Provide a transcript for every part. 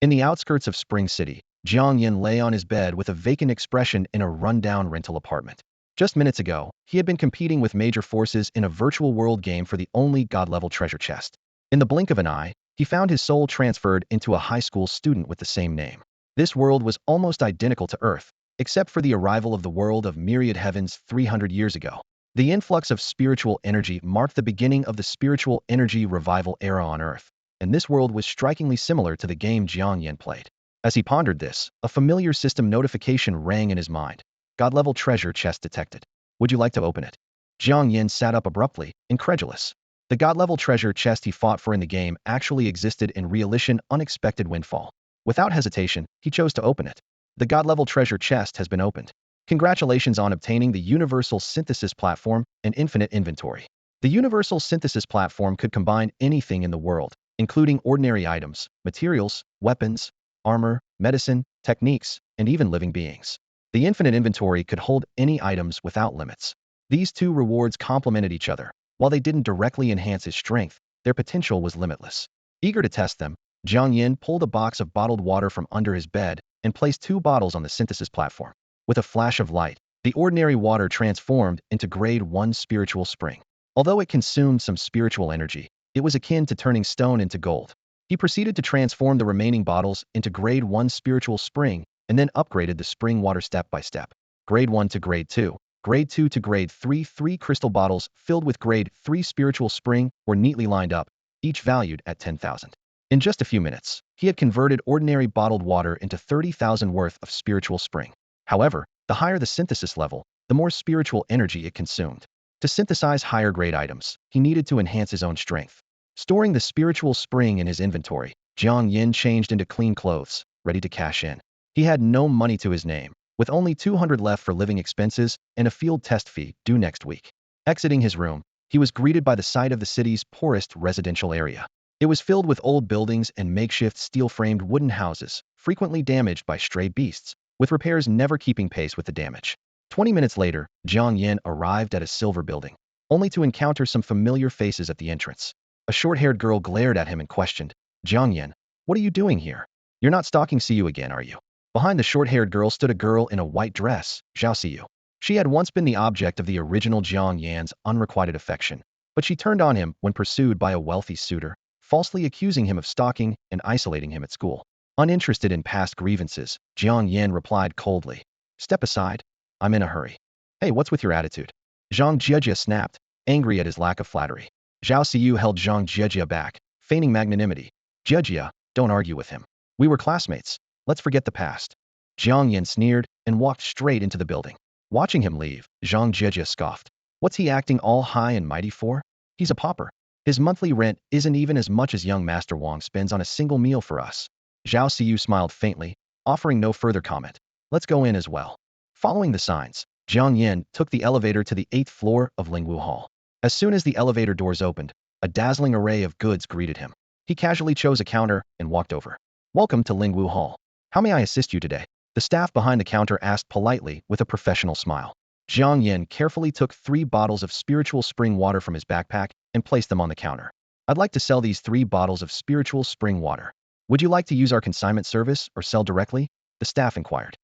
In the outskirts of Spring City, Jiang Yan lay on his bed with a vacant expression in a rundown rental apartment. Just minutes ago, he had been competing with major forces in a virtual world game for the only god-level treasure chest. In the blink of an eye, he found his soul transferred into a high school student with the same name. This world was almost identical to Earth, except for the arrival of the world of myriad heavens 300 years ago. The influx of spiritual energy marked the beginning of the spiritual energy revival era on Earth, and this world was strikingly similar to the game Jiang Yan played. As he pondered this, a familiar system notification rang in his mind. God-level treasure chest detected. Would you like to open it? Jiang Yan sat up abruptly, incredulous. The god-level treasure chest he fought for in the game actually existed in realistic unexpected windfall. Without hesitation, he chose to open it. The god-level treasure chest has been opened. Congratulations on obtaining the Universal Synthesis Platform and Infinite Inventory. The Universal Synthesis Platform could combine anything in the world, including ordinary items, materials, weapons, armor, medicine, techniques, and even living beings. The Infinite Inventory could hold any items without limits. These two rewards complemented each other. While they didn't directly enhance his strength, their potential was limitless. Eager to test them, Jiang Yan pulled a box of bottled water from under his bed and placed 2 bottles on the synthesis platform. With a flash of light, the ordinary water transformed into Grade 1 spiritual spring. Although it consumed some spiritual energy, it was akin to turning stone into gold. He proceeded to transform the remaining bottles into Grade 1 spiritual spring and then upgraded the spring water step by step. Grade 1 to Grade 2, Grade 2 to Grade 3. 3 crystal bottles filled with Grade 3 spiritual spring were neatly lined up, each valued at 10,000. In just a few minutes, he had converted ordinary bottled water into 30,000 worth of spiritual spring. However, the higher the synthesis level, the more spiritual energy it consumed. To synthesize higher grade items, he needed to enhance his own strength. Storing the spiritual spring in his inventory, Jiang Yan changed into clean clothes, ready to cash in. He had no money to his name, with only 200 left for living expenses and a field test fee due next week. Exiting his room, he was greeted by the sight of the city's poorest residential area. It was filled with old buildings and makeshift steel-framed wooden houses, frequently damaged by stray beasts, with repairs never keeping pace with the damage. 20 minutes later, Jiang Yan arrived at a silver building, only to encounter some familiar faces at the entrance. A short-haired girl glared at him and questioned, "Jiang Yan, what are you doing here? You're not stalking Siyu again, are you?" Behind the short-haired girl stood a girl in a white dress, Zhao Siyu. She had once been the object of the original Jiang Yan's unrequited affection, but she turned on him when pursued by a wealthy suitor, falsely accusing him of stalking and isolating him at school. Uninterested in past grievances, Jiang Yan replied coldly, "Step aside. I'm in a hurry." "Hey, what's with your attitude?" Zhang Jiejia snapped, angry at his lack of flattery. Zhao Siyu held Zhang Jiejia back, feigning magnanimity. "Jiejia, don't argue with him. We were classmates. Let's forget the past." Jiang Yan sneered and walked straight into the building. Watching him leave, Zhang Jiejia scoffed. "What's he acting all high and mighty for? He's a pauper. His monthly rent isn't even as much as young Master Wang spends on a single meal for us." Zhao Siyu smiled faintly, offering no further comment. "Let's go in as well." Following the signs, Jiang Yan took the elevator to the 8th floor of Lingwu Hall. As soon as the elevator doors opened, a dazzling array of goods greeted him. He casually chose a counter and walked over. "Welcome to Lingwu Hall. How may I assist you today?" The staff behind the counter asked politely with a professional smile. Jiang Yan carefully took 3 bottles of spiritual spring water from his backpack and placed them on the counter. "I'd like to sell these 3 bottles of spiritual spring water. Would you like to use our consignment service or sell directly?" The staff inquired.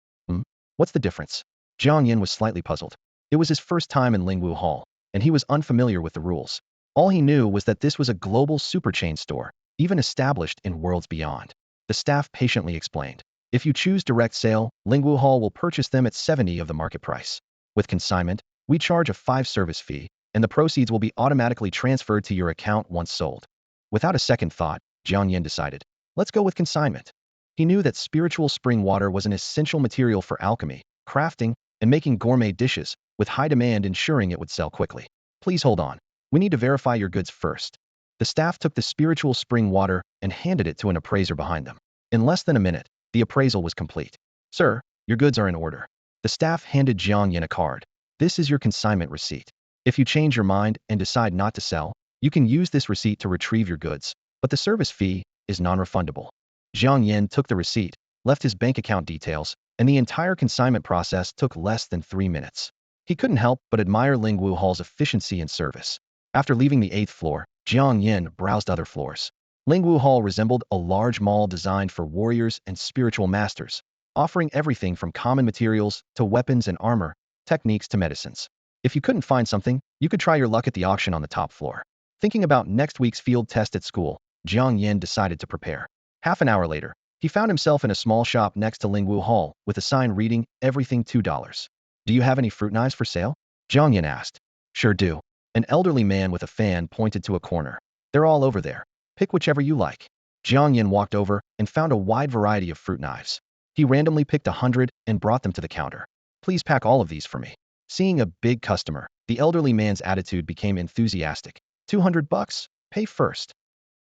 What's the difference?" Jiang Yan was slightly puzzled. It was his first time in Lingwu Hall, and he was unfamiliar with the rules. All he knew was that this was a global superchain store, even established in worlds beyond. The staff patiently explained. "If you choose direct sale, Lingwu Hall will purchase them at 70 of the market price. With consignment, we charge a 5 service fee, and the proceeds will be automatically transferred to your account once sold." Without a second thought, Jiang Yan decided, "Let's go with consignment." He knew that spiritual spring water was an essential material for alchemy, crafting, and making gourmet dishes, with high demand ensuring it would sell quickly. "Please hold on. We need to verify your goods first." The staff took the spiritual spring water and handed it to an appraiser behind them. In less than a minute, the appraisal was complete. "Sir, your goods are in order." The staff handed Jiang Yan a card. "This is your consignment receipt. If you change your mind and decide not to sell, you can use this receipt to retrieve your goods, but the service fee is non-refundable." Jiang Yan took the receipt, left his bank account details, and the entire consignment process took less than 3 minutes. He couldn't help but admire Lingwu Hall's efficiency and service. After leaving the 8th floor, Jiang Yan browsed other floors. Lingwu Hall resembled a large mall designed for warriors and spiritual masters, offering everything from common materials to weapons and armor, techniques to medicines. If you couldn't find something, you could try your luck at the auction on the top floor. Thinking about next week's field test at school, Jiang Yan decided to prepare. Half an hour later, he found himself in a small shop next to Lingwu Hall with a sign reading, "Everything $2. Do you have any fruit knives for sale?" Jiang Yan asked. "Sure do." An elderly man with a fan pointed to a corner. "They're all over there. Pick whichever you like." Jiang Yan walked over and found a wide variety of fruit knives. He randomly picked 100 and brought them to the counter. "Please pack all of these for me." Seeing a big customer, the elderly man's attitude became enthusiastic. $200? Pay first.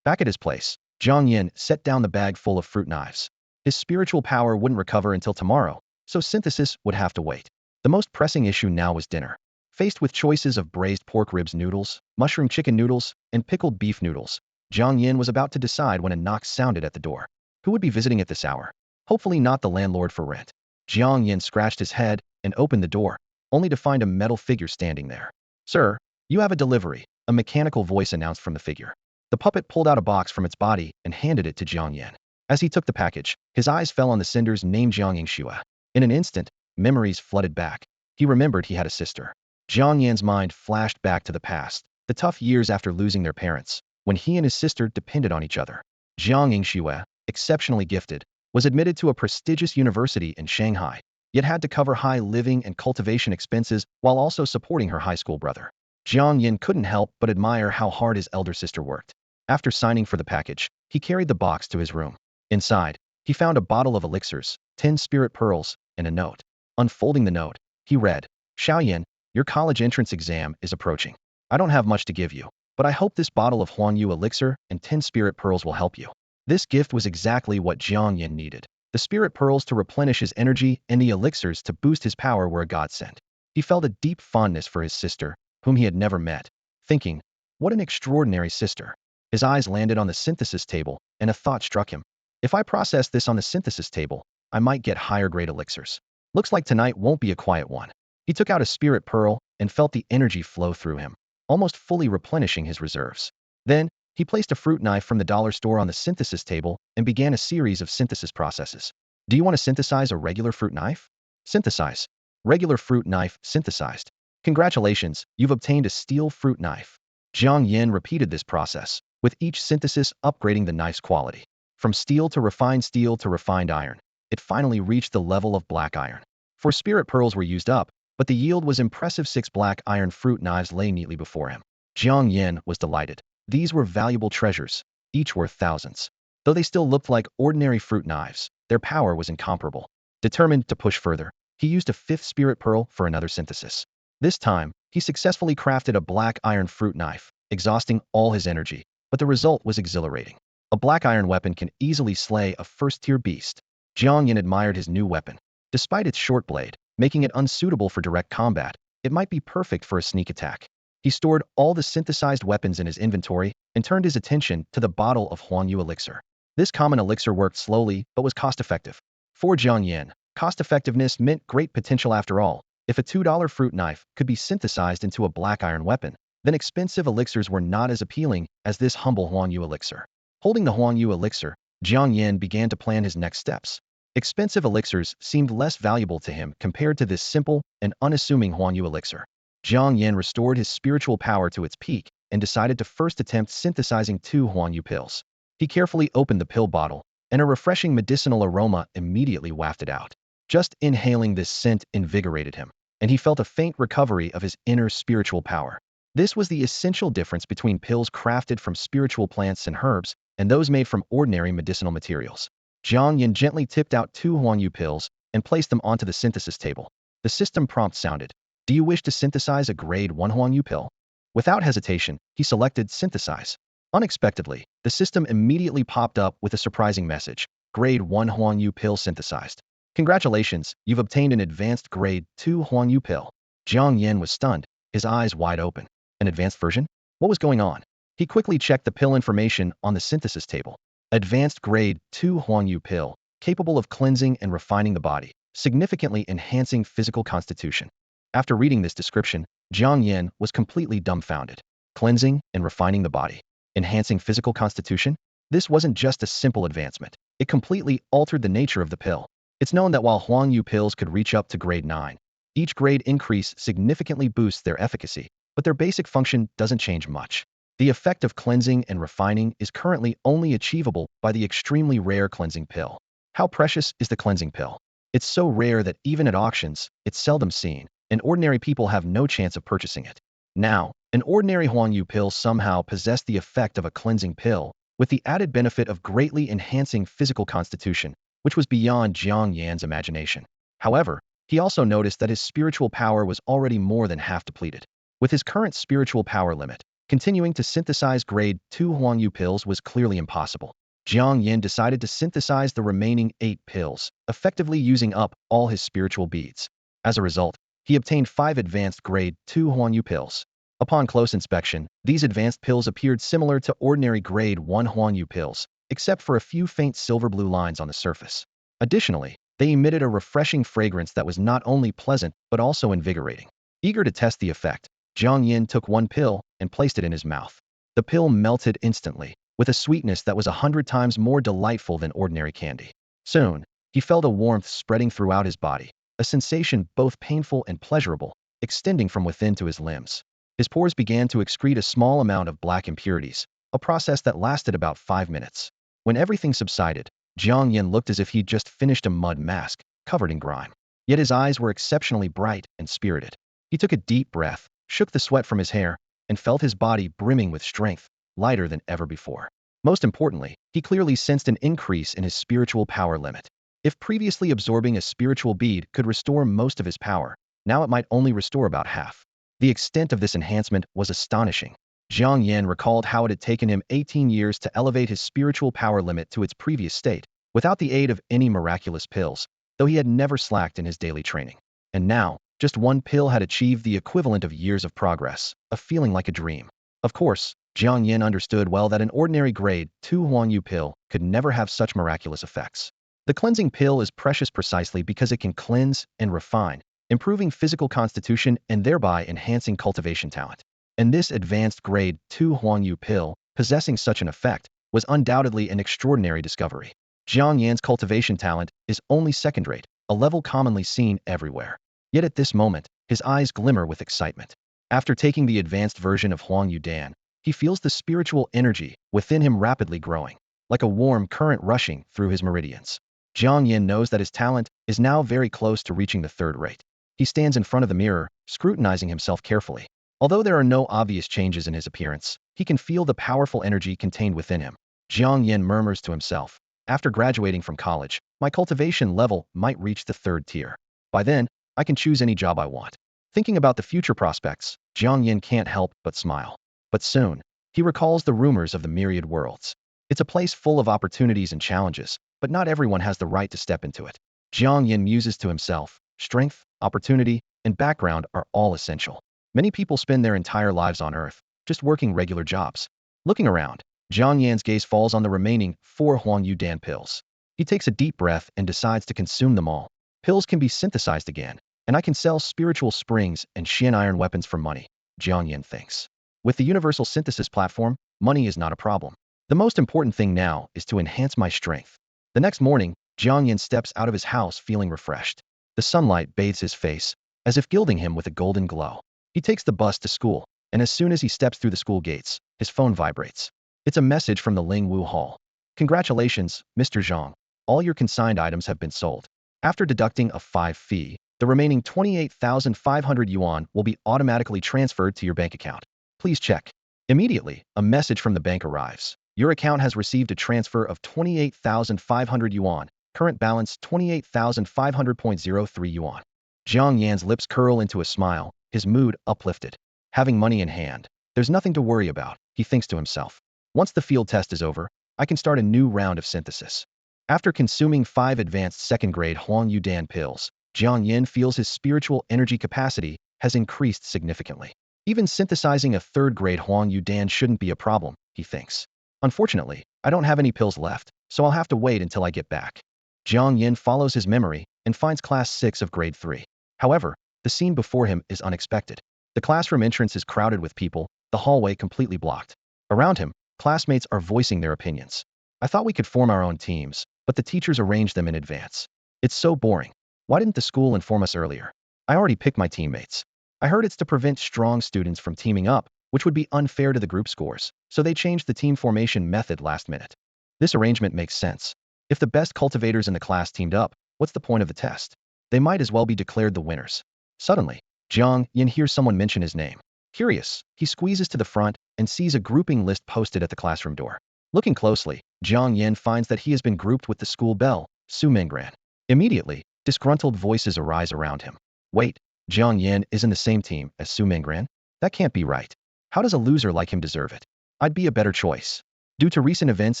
Back at his place, Jiang Yan set down the bag full of fruit knives. His spiritual power wouldn't recover until tomorrow, so synthesis would have to wait. The most pressing issue now was dinner. Faced with choices of braised pork ribs noodles, mushroom chicken noodles, and pickled beef noodles, Jiang Yan was about to decide when a knock sounded at the door. Who would be visiting at this hour? Hopefully not the landlord for rent. Jiang Yan scratched his head and opened the door, only to find a metal figure standing there. "Sir, you have a delivery," a mechanical voice announced from the figure. The puppet pulled out a box from its body and handed it to Jiang Yan. As he took the package, his eyes fell on the sender's name, Jiang Yingxue. In an instant, memories flooded back. He remembered he had a sister. Jiang Yan's mind flashed back to the past, the tough years after losing their parents, when he and his sister depended on each other. Jiang Yingxue, exceptionally gifted, was admitted to a prestigious university in Shanghai, yet had to cover high living and cultivation expenses while also supporting her high school brother. Jiang Yan couldn't help but admire how hard his elder sister worked. After signing for the package, he carried the box to his room. Inside, he found a bottle of elixirs, 10 spirit pearls, and a note. Unfolding the note, he read, "Xiaoyan, your college entrance exam is approaching. I don't have much to give you, but I hope this bottle of Huanyu elixir and 10 spirit pearls will help you." This gift was exactly what Jiang Yan needed. The spirit pearls to replenish his energy and the elixirs to boost his power were a godsend. He felt a deep fondness for his sister, whom he had never met, thinking, what an extraordinary sister. His eyes landed on the synthesis table, and a thought struck him. If I process this on the synthesis table, I might get higher grade elixirs. Looks like tonight won't be a quiet one. He took out a spirit pearl and felt the energy flow through him, almost fully replenishing his reserves. Then, he placed a fruit knife from the dollar store on the synthesis table and began a series of synthesis processes. Do you want to synthesize a regular fruit knife? Synthesize. Regular fruit knife synthesized. Congratulations, you've obtained a steel fruit knife. Jiang Yan repeated this process, with each synthesis upgrading the knife's quality. From steel to refined iron, it finally reached the level of black iron. 4 spirit pearls were used up, but the yield was impressive. 6 black iron fruit knives lay neatly before him. Jiang Yan was delighted. These were valuable treasures, each worth thousands. Though they still looked like ordinary fruit knives, their power was incomparable. Determined to push further, he used a 5th spirit pearl for another synthesis. This time, he successfully crafted a black iron fruit knife, exhausting all his energy, but the result was exhilarating. A black iron weapon can easily slay a first-tier beast. Jiang Yan admired his new weapon. Despite its short blade, making it unsuitable for direct combat, it might be perfect for a sneak attack. He stored all the synthesized weapons in his inventory and turned his attention to the bottle of Huanyu elixir. This common elixir worked slowly but was cost-effective. For Jiang Yan, cost-effectiveness meant great potential after all. If a $2 fruit knife could be synthesized into a black iron weapon, then expensive elixirs were not as appealing as this humble Huanyu elixir. Holding the Huanyu elixir, Jiang Yan began to plan his next steps. Expensive elixirs seemed less valuable to him compared to this simple and unassuming Huanyu elixir. Jiang Yan restored his spiritual power to its peak and decided to first attempt synthesizing 2 Huanyu pills. He carefully opened the pill bottle, and a refreshing medicinal aroma immediately wafted out. Just inhaling this scent invigorated him, and he felt a faint recovery of his inner spiritual power. This was the essential difference between pills crafted from spiritual plants and herbs and those made from ordinary medicinal materials. Jiang Yan gently tipped out 2 Huanyu pills and placed them onto the synthesis table. The system prompt sounded. Do you wish to synthesize a grade 1 Huanyu pill? Without hesitation, he selected synthesize. Unexpectedly, the system immediately popped up with a surprising message. Grade 1 Huanyu pill synthesized. Congratulations, you've obtained an advanced grade 2 Huanyu pill. Jiang Yan was stunned, his eyes wide open. An advanced version? What was going on? He quickly checked the pill information on the synthesis table. Advanced grade 2 Huanyu pill, capable of cleansing and refining the body, significantly enhancing physical constitution. After reading this description, Jiang Yan was completely dumbfounded. Cleansing and refining the body, enhancing physical constitution? This wasn't just a simple advancement. It completely altered the nature of the pill. It's known that while Huangyu pills could reach up to grade 9, each grade increase significantly boosts their efficacy, but their basic function doesn't change much. The effect of cleansing and refining is currently only achievable by the extremely rare cleansing pill. How precious is the cleansing pill? It's so rare that even at auctions, it's seldom seen, and ordinary people have no chance of purchasing it. Now, an ordinary Huangyu pill somehow possessed the effect of a cleansing pill, with the added benefit of greatly enhancing physical constitution, which was beyond Jiang Yan's imagination. However, he also noticed that his spiritual power was already more than half depleted. With his current spiritual power limit, continuing to synthesize grade 2 Huangyu pills was clearly impossible. Jiang Yan decided to synthesize the remaining 8 pills, effectively using up all his spiritual beads. As a result, he obtained 5 advanced grade 2 Huangyu pills. Upon close inspection, these advanced pills appeared similar to ordinary grade 1 Huangyu pills, except for a few faint silver-blue lines on the surface. Additionally, they emitted a refreshing fragrance that was not only pleasant but also invigorating. Eager to test the effect, Jiang Yan took one pill and placed it in his mouth. The pill melted instantly, with a sweetness that was 100 times more delightful than ordinary candy. Soon, he felt a warmth spreading throughout his body, a sensation both painful and pleasurable, extending from within to his limbs. His pores began to excrete a small amount of black impurities, a process that lasted about 5 minutes. When everything subsided, Jiang Yan looked as if he'd just finished a mud mask, covered in grime. Yet his eyes were exceptionally bright and spirited. He took a deep breath, shook the sweat from his hair, and felt his body brimming with strength, lighter than ever before. Most importantly, he clearly sensed an increase in his spiritual power limit. If previously absorbing a spiritual bead could restore most of his power, now it might only restore about half. The extent of this enhancement was astonishing. Jiang Yan recalled how it had taken him 18 years to elevate his spiritual power limit to its previous state, without the aid of any miraculous pills, though he had never slacked in his daily training. And now, just one pill had achieved the equivalent of years of progress, a feeling like a dream. Of course, Jiang Yan understood well that an ordinary grade 2 Huangyu pill could never have such miraculous effects. The cleansing pill is precious precisely because it can cleanse and refine, improving physical constitution and thereby enhancing cultivation talent. And this advanced grade 2 Huangyu pill, possessing such an effect, was undoubtedly an extraordinary discovery. Jiang Yan's cultivation talent is only second-rate, a level commonly seen everywhere. Yet at this moment, his eyes glimmer with excitement. After taking the advanced version of Huangyu Dan, he feels the spiritual energy within him rapidly growing, like a warm current rushing through his meridians. Jiang Yan knows that his talent is now very close to reaching the third rate. He stands in front of the mirror, scrutinizing himself carefully. Although there are no obvious changes in his appearance, he can feel the powerful energy contained within him. Jiang Yan murmurs to himself, after graduating from college, my cultivation level might reach the 3rd tier. By then, I can choose any job I want. Thinking about the future prospects, Jiang Yan can't help but smile. But soon, he recalls the rumors of the myriad worlds. It's a place full of opportunities and challenges, but not everyone has the right to step into it. Jiang Yan muses to himself, strength, opportunity, and background are all essential. Many people spend their entire lives on Earth, just working regular jobs. Looking around, Jiang Yan's gaze falls on the remaining 4 Huangyu Dan pills. He takes a deep breath and decides to consume them all. Pills can be synthesized again, and I can sell spiritual springs and Xian iron weapons for money, Jiang Yan thinks. With the Universal Synthesis Platform, money is not a problem. The most important thing now is to enhance my strength. The next morning, Jiang Yan steps out of his house feeling refreshed. The sunlight bathes his face, as if gilding him with a golden glow. He takes the bus to school, and as soon as he steps through the school gates, his phone vibrates. It's a message from the Lingwu Hall. Congratulations, Mr. Zhang. All your consigned items have been sold. After deducting a 5 fee, the remaining 28,500 yuan will be automatically transferred to your bank account. Please check. Immediately, a message from the bank arrives. Your account has received a transfer of 28,500 yuan. Current balance 28,500.03 yuan. Jiang Yan's lips curl into a smile, his mood uplifted. Having money in hand, there's nothing to worry about, he thinks to himself. Once the field test is over, I can start a new round of synthesis. After consuming 5 advanced second-grade Huangyu Dan pills, Jiang Yan feels his spiritual energy capacity has increased significantly. Even synthesizing a 3rd-grade Huangyu Dan shouldn't be a problem, he thinks. Unfortunately, I don't have any pills left, so I'll have to wait until I get back. Jiang Yan follows his memory and finds class 6 of grade 3. However, the scene before him is unexpected. The classroom entrance is crowded with people, the hallway completely blocked. Around him, classmates are voicing their opinions. I thought we could form our own teams, but the teachers arranged them in advance. It's so boring. Why didn't the school inform us earlier? I already picked my teammates. I heard it's to prevent strong students from teaming up, which would be unfair to the group scores, so they changed the team formation method last minute. This arrangement makes sense. If the best cultivators in the class teamed up, what's the point of the test? They might as well be declared the winners. Suddenly, Jiang Yan hears someone mention his name. Curious, he squeezes to the front and sees a grouping list posted at the classroom door. Looking closely, Jiang Yan finds that he has been grouped with the school belle, Su Mingran. Immediately, disgruntled voices arise around him. Wait, Jiang Yan is in the same team as Su Mingran? That can't be right. How does a loser like him deserve it? I'd be a better choice. Due to recent events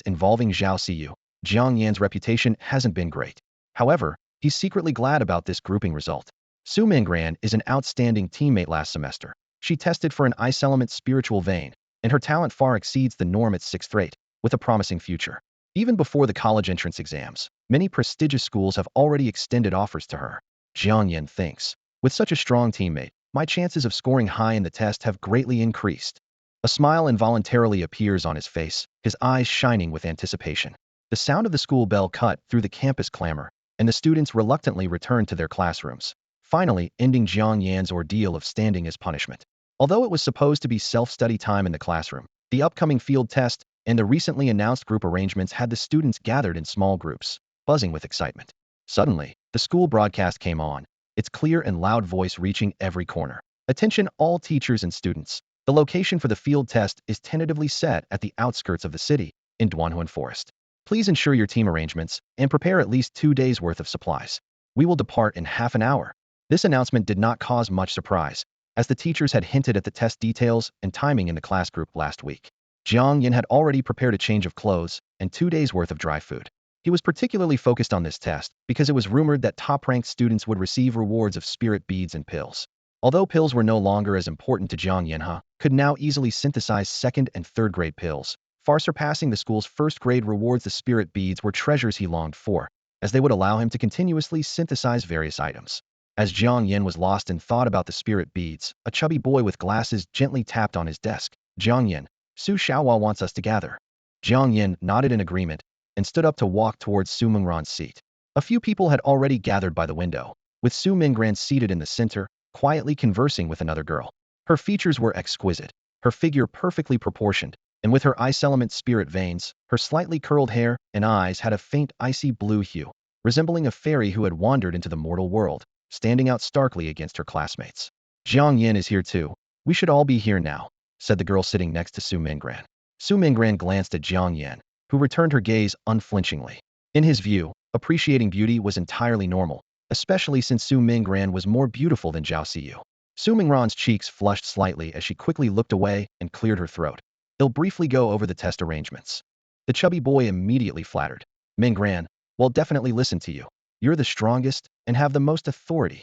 involving Zhao Siyu, Jiang Yan's reputation hasn't been great. However, he's secretly glad about this grouping result. Su Mingran is an outstanding teammate last semester. She tested for an ice element spiritual vein, and her talent far exceeds the norm at 6th rate, with a promising future. Even before the college entrance exams, many prestigious schools have already extended offers to her. Jiang Yan thinks, with such a strong teammate, my chances of scoring high in the test have greatly increased. A smile involuntarily appears on his face, his eyes shining with anticipation. The sound of the school bell cut through the campus clamor, and the students reluctantly returned to their classrooms, finally ending Jiang Yan's ordeal of standing as punishment. Although it was supposed to be self-study time in the classroom, the upcoming field test and the recently announced group arrangements had the students gathered in small groups, buzzing with excitement. Suddenly, the school broadcast came on, its clear and loud voice reaching every corner. Attention all teachers and students. The location for the field test is tentatively set at the outskirts of the city, in Duanhuan Forest. Please ensure your team arrangements and prepare at least 2 days' worth of supplies. We will depart in half an hour. This announcement did not cause much surprise, as the teachers had hinted at the test details and timing in the class group last week. Jiang Yan had already prepared a change of clothes and 2 days' worth of dry food. He was particularly focused on this test because it was rumored that top-ranked students would receive rewards of spirit beads and pills. Although pills were no longer as important to Jiang Yan, could now easily synthesize 2nd and 3rd grade pills, far surpassing the school's 1st grade rewards. The spirit beads were treasures he longed for, as they would allow him to continuously synthesize various items. As Jiang Yan was lost in thought about the spirit beads, a chubby boy with glasses gently tapped on his desk. Jiang Yan, Su Xiaohua wants us to gather. Jiang Yan nodded in agreement and stood up to walk towards Su Mingran's seat. A few people had already gathered by the window, with Su Mingran seated in the center, quietly conversing with another girl. Her features were exquisite, her figure perfectly proportioned, and with her ice element spirit veins, her slightly curled hair and eyes had a faint icy blue hue, resembling a fairy who had wandered into the mortal world, standing out starkly against her classmates. Jiang Yan is here too. We should all be here now, said the girl sitting next to Su Mingran. Su Mingran glanced at Jiang Yan, who returned her gaze unflinchingly. In his view, appreciating beauty was entirely normal, especially since Su Mingran was more beautiful than Zhao Siyu. Su Mingran's cheeks flushed slightly as she quickly looked away and cleared her throat. They'll briefly go over the test arrangements. The chubby boy immediately flattered. Mingran, we'll definitely listen to you. You're the strongest and have the most authority.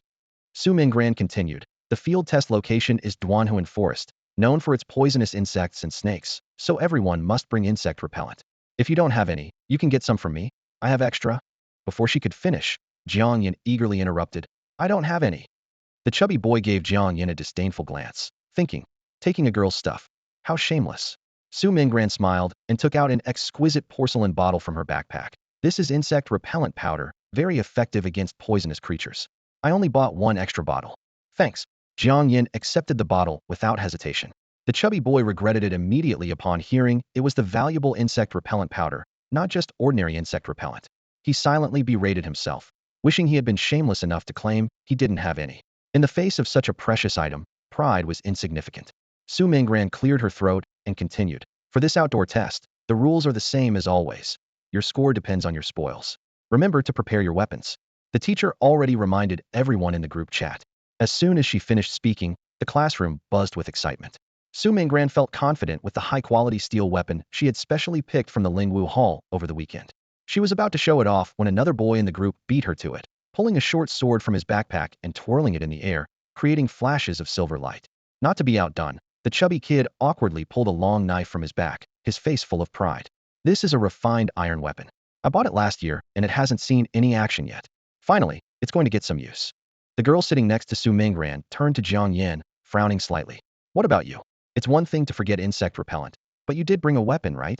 Su Mingran continued. The field test location is Duanhuan Forest, known for its poisonous insects and snakes, so everyone must bring insect repellent. If you don't have any, you can get some from me. I have extra. Before she could finish, Jiang Yan eagerly interrupted. I don't have any. The chubby boy gave Jiang Yan a disdainful glance, thinking, taking a girl's stuff. How shameless. Su Mingran smiled and took out an exquisite porcelain bottle from her backpack. This is insect repellent powder, very effective against poisonous creatures. I only bought 1 extra bottle. Thanks. Jiang Yan accepted the bottle without hesitation. The chubby boy regretted it immediately upon hearing it was the valuable insect repellent powder, not just ordinary insect repellent. He silently berated himself, wishing he had been shameless enough to claim he didn't have any. In the face of such a precious item, pride was insignificant. Su Mingran cleared her throat and continued. For this outdoor test, the rules are the same as always. Your score depends on your spoils. Remember to prepare your weapons. The teacher already reminded everyone in the group chat. As soon as she finished speaking, the classroom buzzed with excitement. Su Mingran felt confident with the high-quality steel weapon she had specially picked from the Lingwu Hall over the weekend. She was about to show it off when another boy in the group beat her to it, pulling a short sword from his backpack and twirling it in the air, creating flashes of silver light. Not to be outdone, the chubby kid awkwardly pulled a long knife from his back, his face full of pride. This is a refined iron weapon. I bought it last year, and it hasn't seen any action yet. Finally, it's going to get some use. The girl sitting next to Su Mingran turned to Jiang Yan, frowning slightly. What about you? It's one thing to forget insect repellent, but you did bring a weapon, right?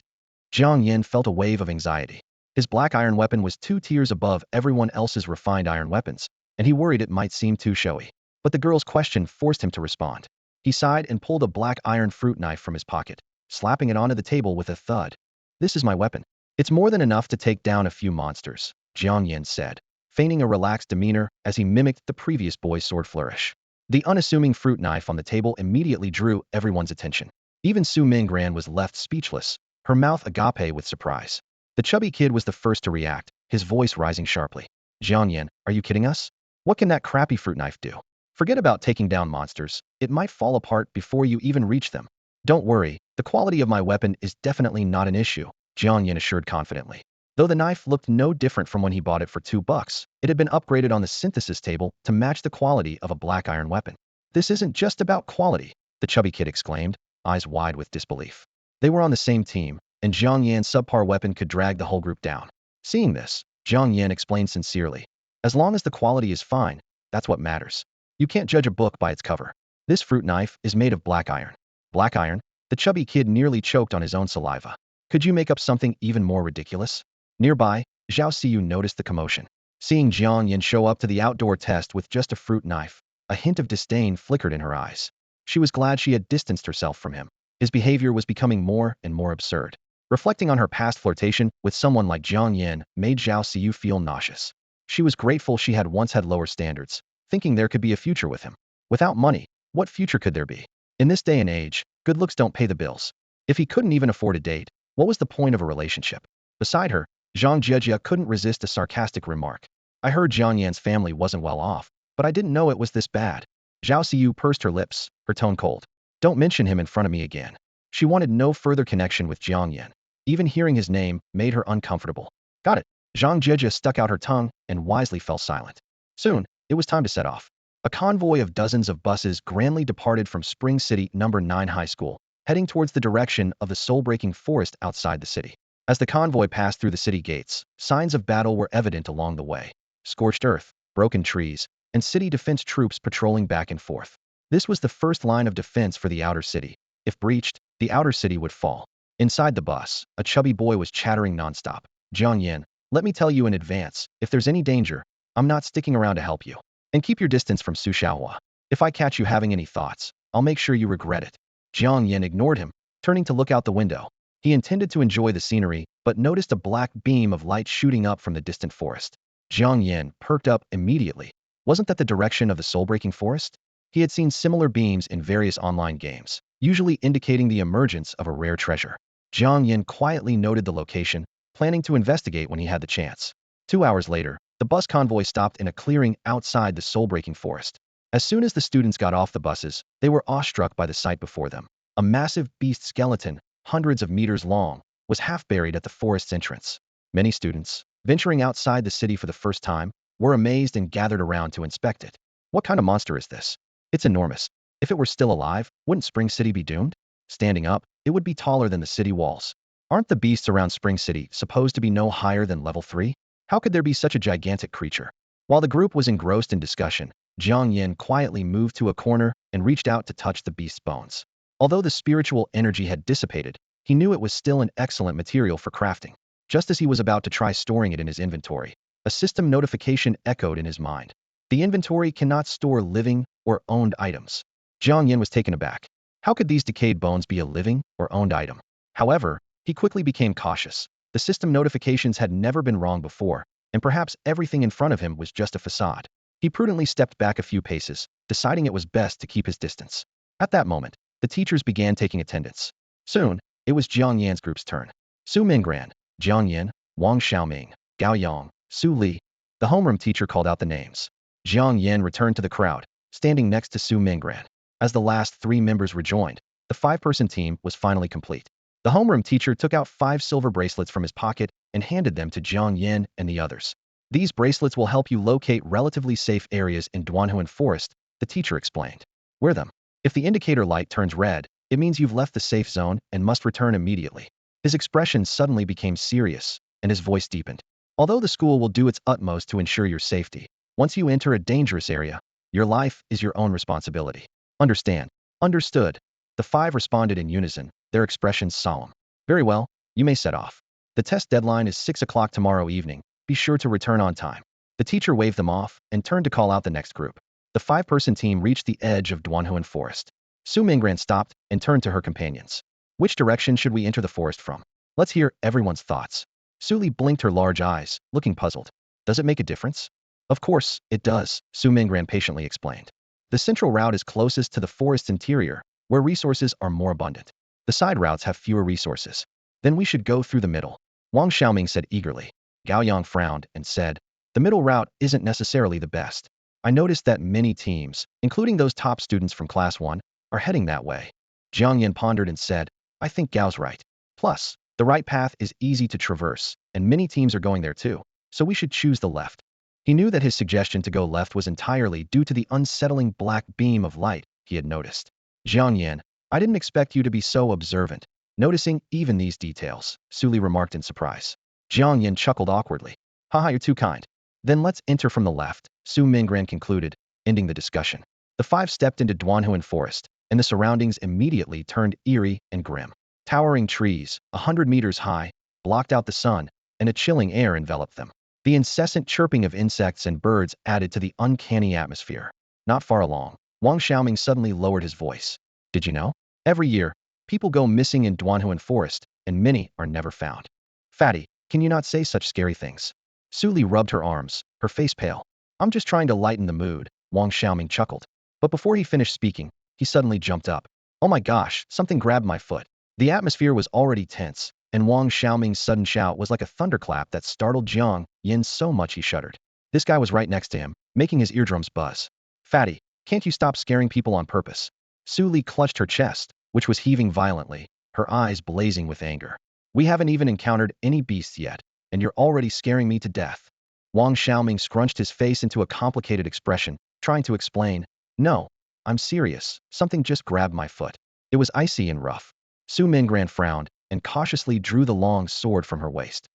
Jiang Yan felt a wave of anxiety. His black iron weapon was 2 tiers above everyone else's refined iron weapons, and he worried it might seem too showy. But the girl's question forced him to respond. He sighed and pulled a black iron fruit knife from his pocket, slapping it onto the table with a thud. "This is my weapon. It's more than enough to take down a few monsters," Jiang Yan said, feigning a relaxed demeanor as he mimicked the previous boy's sword flourish. The unassuming fruit knife on the table immediately drew everyone's attention. Even Su Minggran was left speechless, her mouth agape with surprise. The chubby kid was the first to react, his voice rising sharply. "Jiang Yan, are you kidding us? What can that crappy fruit knife do? Forget about taking down monsters, it might fall apart before you even reach them." "Don't worry, the quality of my weapon is definitely not an issue," Jiang Yan assured confidently. Though the knife looked no different from when he bought it for $2, it had been upgraded on the synthesis table to match the quality of a black iron weapon. "This isn't just about quality," the chubby kid exclaimed, eyes wide with disbelief. They were on the same team, and Jiang Yan's subpar weapon could drag the whole group down. Seeing this, Jiang Yan explained sincerely, "As long as the quality is fine, that's what matters. You can't judge a book by its cover. This fruit knife is made of black iron." "Black iron?" The chubby kid nearly choked on his own saliva. "Could you make up something even more ridiculous?" Nearby, Zhao Siyu noticed the commotion. Seeing Jiang Yan show up to the outdoor test with just a fruit knife, a hint of disdain flickered in her eyes. She was glad she had distanced herself from him. His behavior was becoming more and more absurd. Reflecting on her past flirtation with someone like Jiang Yan made Zhao Siyu feel nauseous. She was grateful she had once had lower standards, thinking there could be a future with him. Without money, what future could there be? In this day and age, good looks don't pay the bills. If he couldn't even afford a date, what was the point of a relationship? Beside her, Zhang Jejia couldn't resist a sarcastic remark. "I heard Jiang Yan's family wasn't well off, but I didn't know it was this bad." Zhao Siyu pursed her lips, her tone cold. "Don't mention him in front of me again." She wanted no further connection with Jiang Yan. Even hearing his name made her uncomfortable. "Got it." Zhang Jejia stuck out her tongue and wisely fell silent. Soon, it was time to set off. A convoy of dozens of buses grandly departed from Spring City No. 9 High School, heading towards the direction of the soul-breaking forest outside the city. As the convoy passed through the city gates, signs of battle were evident along the way. Scorched earth, broken trees, and city defense troops patrolling back and forth. This was the first line of defense for the outer city. If breached, the outer city would fall. Inside the bus, a chubby boy was chattering nonstop. "Jiang Yan, let me tell you in advance, if there's any danger, I'm not sticking around to help you. And keep your distance from Su Xiaohua. If I catch you having any thoughts, I'll make sure you regret it." Jiang Yan ignored him, turning to look out the window. He intended to enjoy the scenery, but noticed a black beam of light shooting up from the distant forest. Jiang Yan perked up immediately. Wasn't that the direction of the soul-breaking forest? He had seen similar beams in various online games, usually indicating the emergence of a rare treasure. Jiang Yan quietly noted the location, planning to investigate when he had the chance. 2 hours later, the bus convoy stopped in a clearing outside the soul-breaking forest. As soon as the students got off the buses, they were awestruck by the sight before them. A massive beast skeleton, hundreds of meters long, was half buried at the forest's entrance. Many students, venturing outside the city for the first time, were amazed and gathered around to inspect it. "What kind of monster is this? It's enormous. If it were still alive, wouldn't Spring City be doomed?" Standing up, it would be taller than the city walls. Aren't the beasts around Spring City supposed to be no higher than level 3? How could there be such a gigantic creature? While the group was engrossed in discussion, Jiang Yan quietly moved to a corner and reached out to touch the beast's bones. Although the spiritual energy had dissipated, he knew it was still an excellent material for crafting. Just as he was about to try storing it in his inventory, a system notification echoed in his mind. The inventory cannot store living or owned items. Jiang Yan was taken aback. How could these decayed bones be a living or owned item? However, he quickly became cautious. The system notifications had never been wrong before, and perhaps everything in front of him was just a facade. He prudently stepped back a few paces, deciding it was best to keep his distance. At that moment, the teachers began taking attendance. Soon, it was Jiang Yan's group's turn. Su Minggran, Jiang Yan, Wang Xiaoming, Gao Yang, Su Li. The homeroom teacher called out the names. Jiang Yan returned to the crowd, standing next to Su Minggran. As the last 3 members rejoined, the 5-person team was finally complete. The homeroom teacher took out 5 silver bracelets from his pocket and handed them to Jiang Yan and the others. "These bracelets will help you locate relatively safe areas in Duanhuan Forest," the teacher explained. "Wear them. If the indicator light turns red, it means you've left the safe zone and must return immediately." His expression suddenly became serious, and his voice deepened. "Although the school will do its utmost to ensure your safety, once you enter a dangerous area, your life is your own responsibility. Understand?" "Understood." The 5 responded in unison, their expressions solemn. "Very well. You may set off. The test deadline is 6 o'clock tomorrow evening. Be sure to return on time. The teacher waved them off and turned to call out the next group. The five-person team reached the edge of Duanhuan Forest. Su Minggran stopped and turned to her companions. Which direction should we enter the forest from? Let's hear everyone's thoughts. Su Li blinked her large eyes, looking puzzled. Does it make a difference? Of course, it does, Su Minggran patiently explained. The central route is closest to the forest's interior, where resources are more abundant. The side routes have fewer resources. Then we should go through the middle, Wang Xiaoming said eagerly. Gao Yang frowned and said, the middle route isn't necessarily the best. I noticed that many teams, including those top students from Class 1, are heading that way. Jiang Yan pondered and said, I think Gao's right. Plus, the right path is easy to traverse, and many teams are going there too, so we should choose the left. He knew that his suggestion to go left was entirely due to the unsettling black beam of light he had noticed. Jiang Yan, I didn't expect you to be so observant, noticing even these details, Su Li remarked in surprise. Jiang Yan chuckled awkwardly. Haha, you're too kind. Then let's enter from the left, Su Minggran concluded, ending the discussion. The five stepped into Duanhuan Forest, and the surroundings immediately turned eerie and grim. Towering trees, 100 meters high, blocked out the sun, and a chilling air enveloped them. The incessant chirping of insects and birds added to the uncanny atmosphere. Not far along, Wang Xiaoming suddenly lowered his voice. Did you know? Every year, people go missing in Duanhuan Forest, and many are never found. Fatty, can you not say such scary things? Su Li rubbed her arms, her face pale. I'm just trying to lighten the mood, Wang Xiaoming chuckled. But before he finished speaking, he suddenly jumped up. Oh my gosh, something grabbed my foot. The atmosphere was already tense, and Wang Xiaoming's sudden shout was like a thunderclap that startled Jiang Yan so much he shuddered. This guy was right next to him, making his eardrums buzz. Fatty, can't you stop scaring people on purpose? Su Li clutched her chest, which was heaving violently, her eyes blazing with anger. We haven't even encountered any beasts yet, and you're already scaring me to death. Wang Xiaoming scrunched his face into a complicated expression, trying to explain. No, I'm serious, something just grabbed my foot. It was icy and rough. Su Minggran frowned and cautiously drew the long sword from her waist.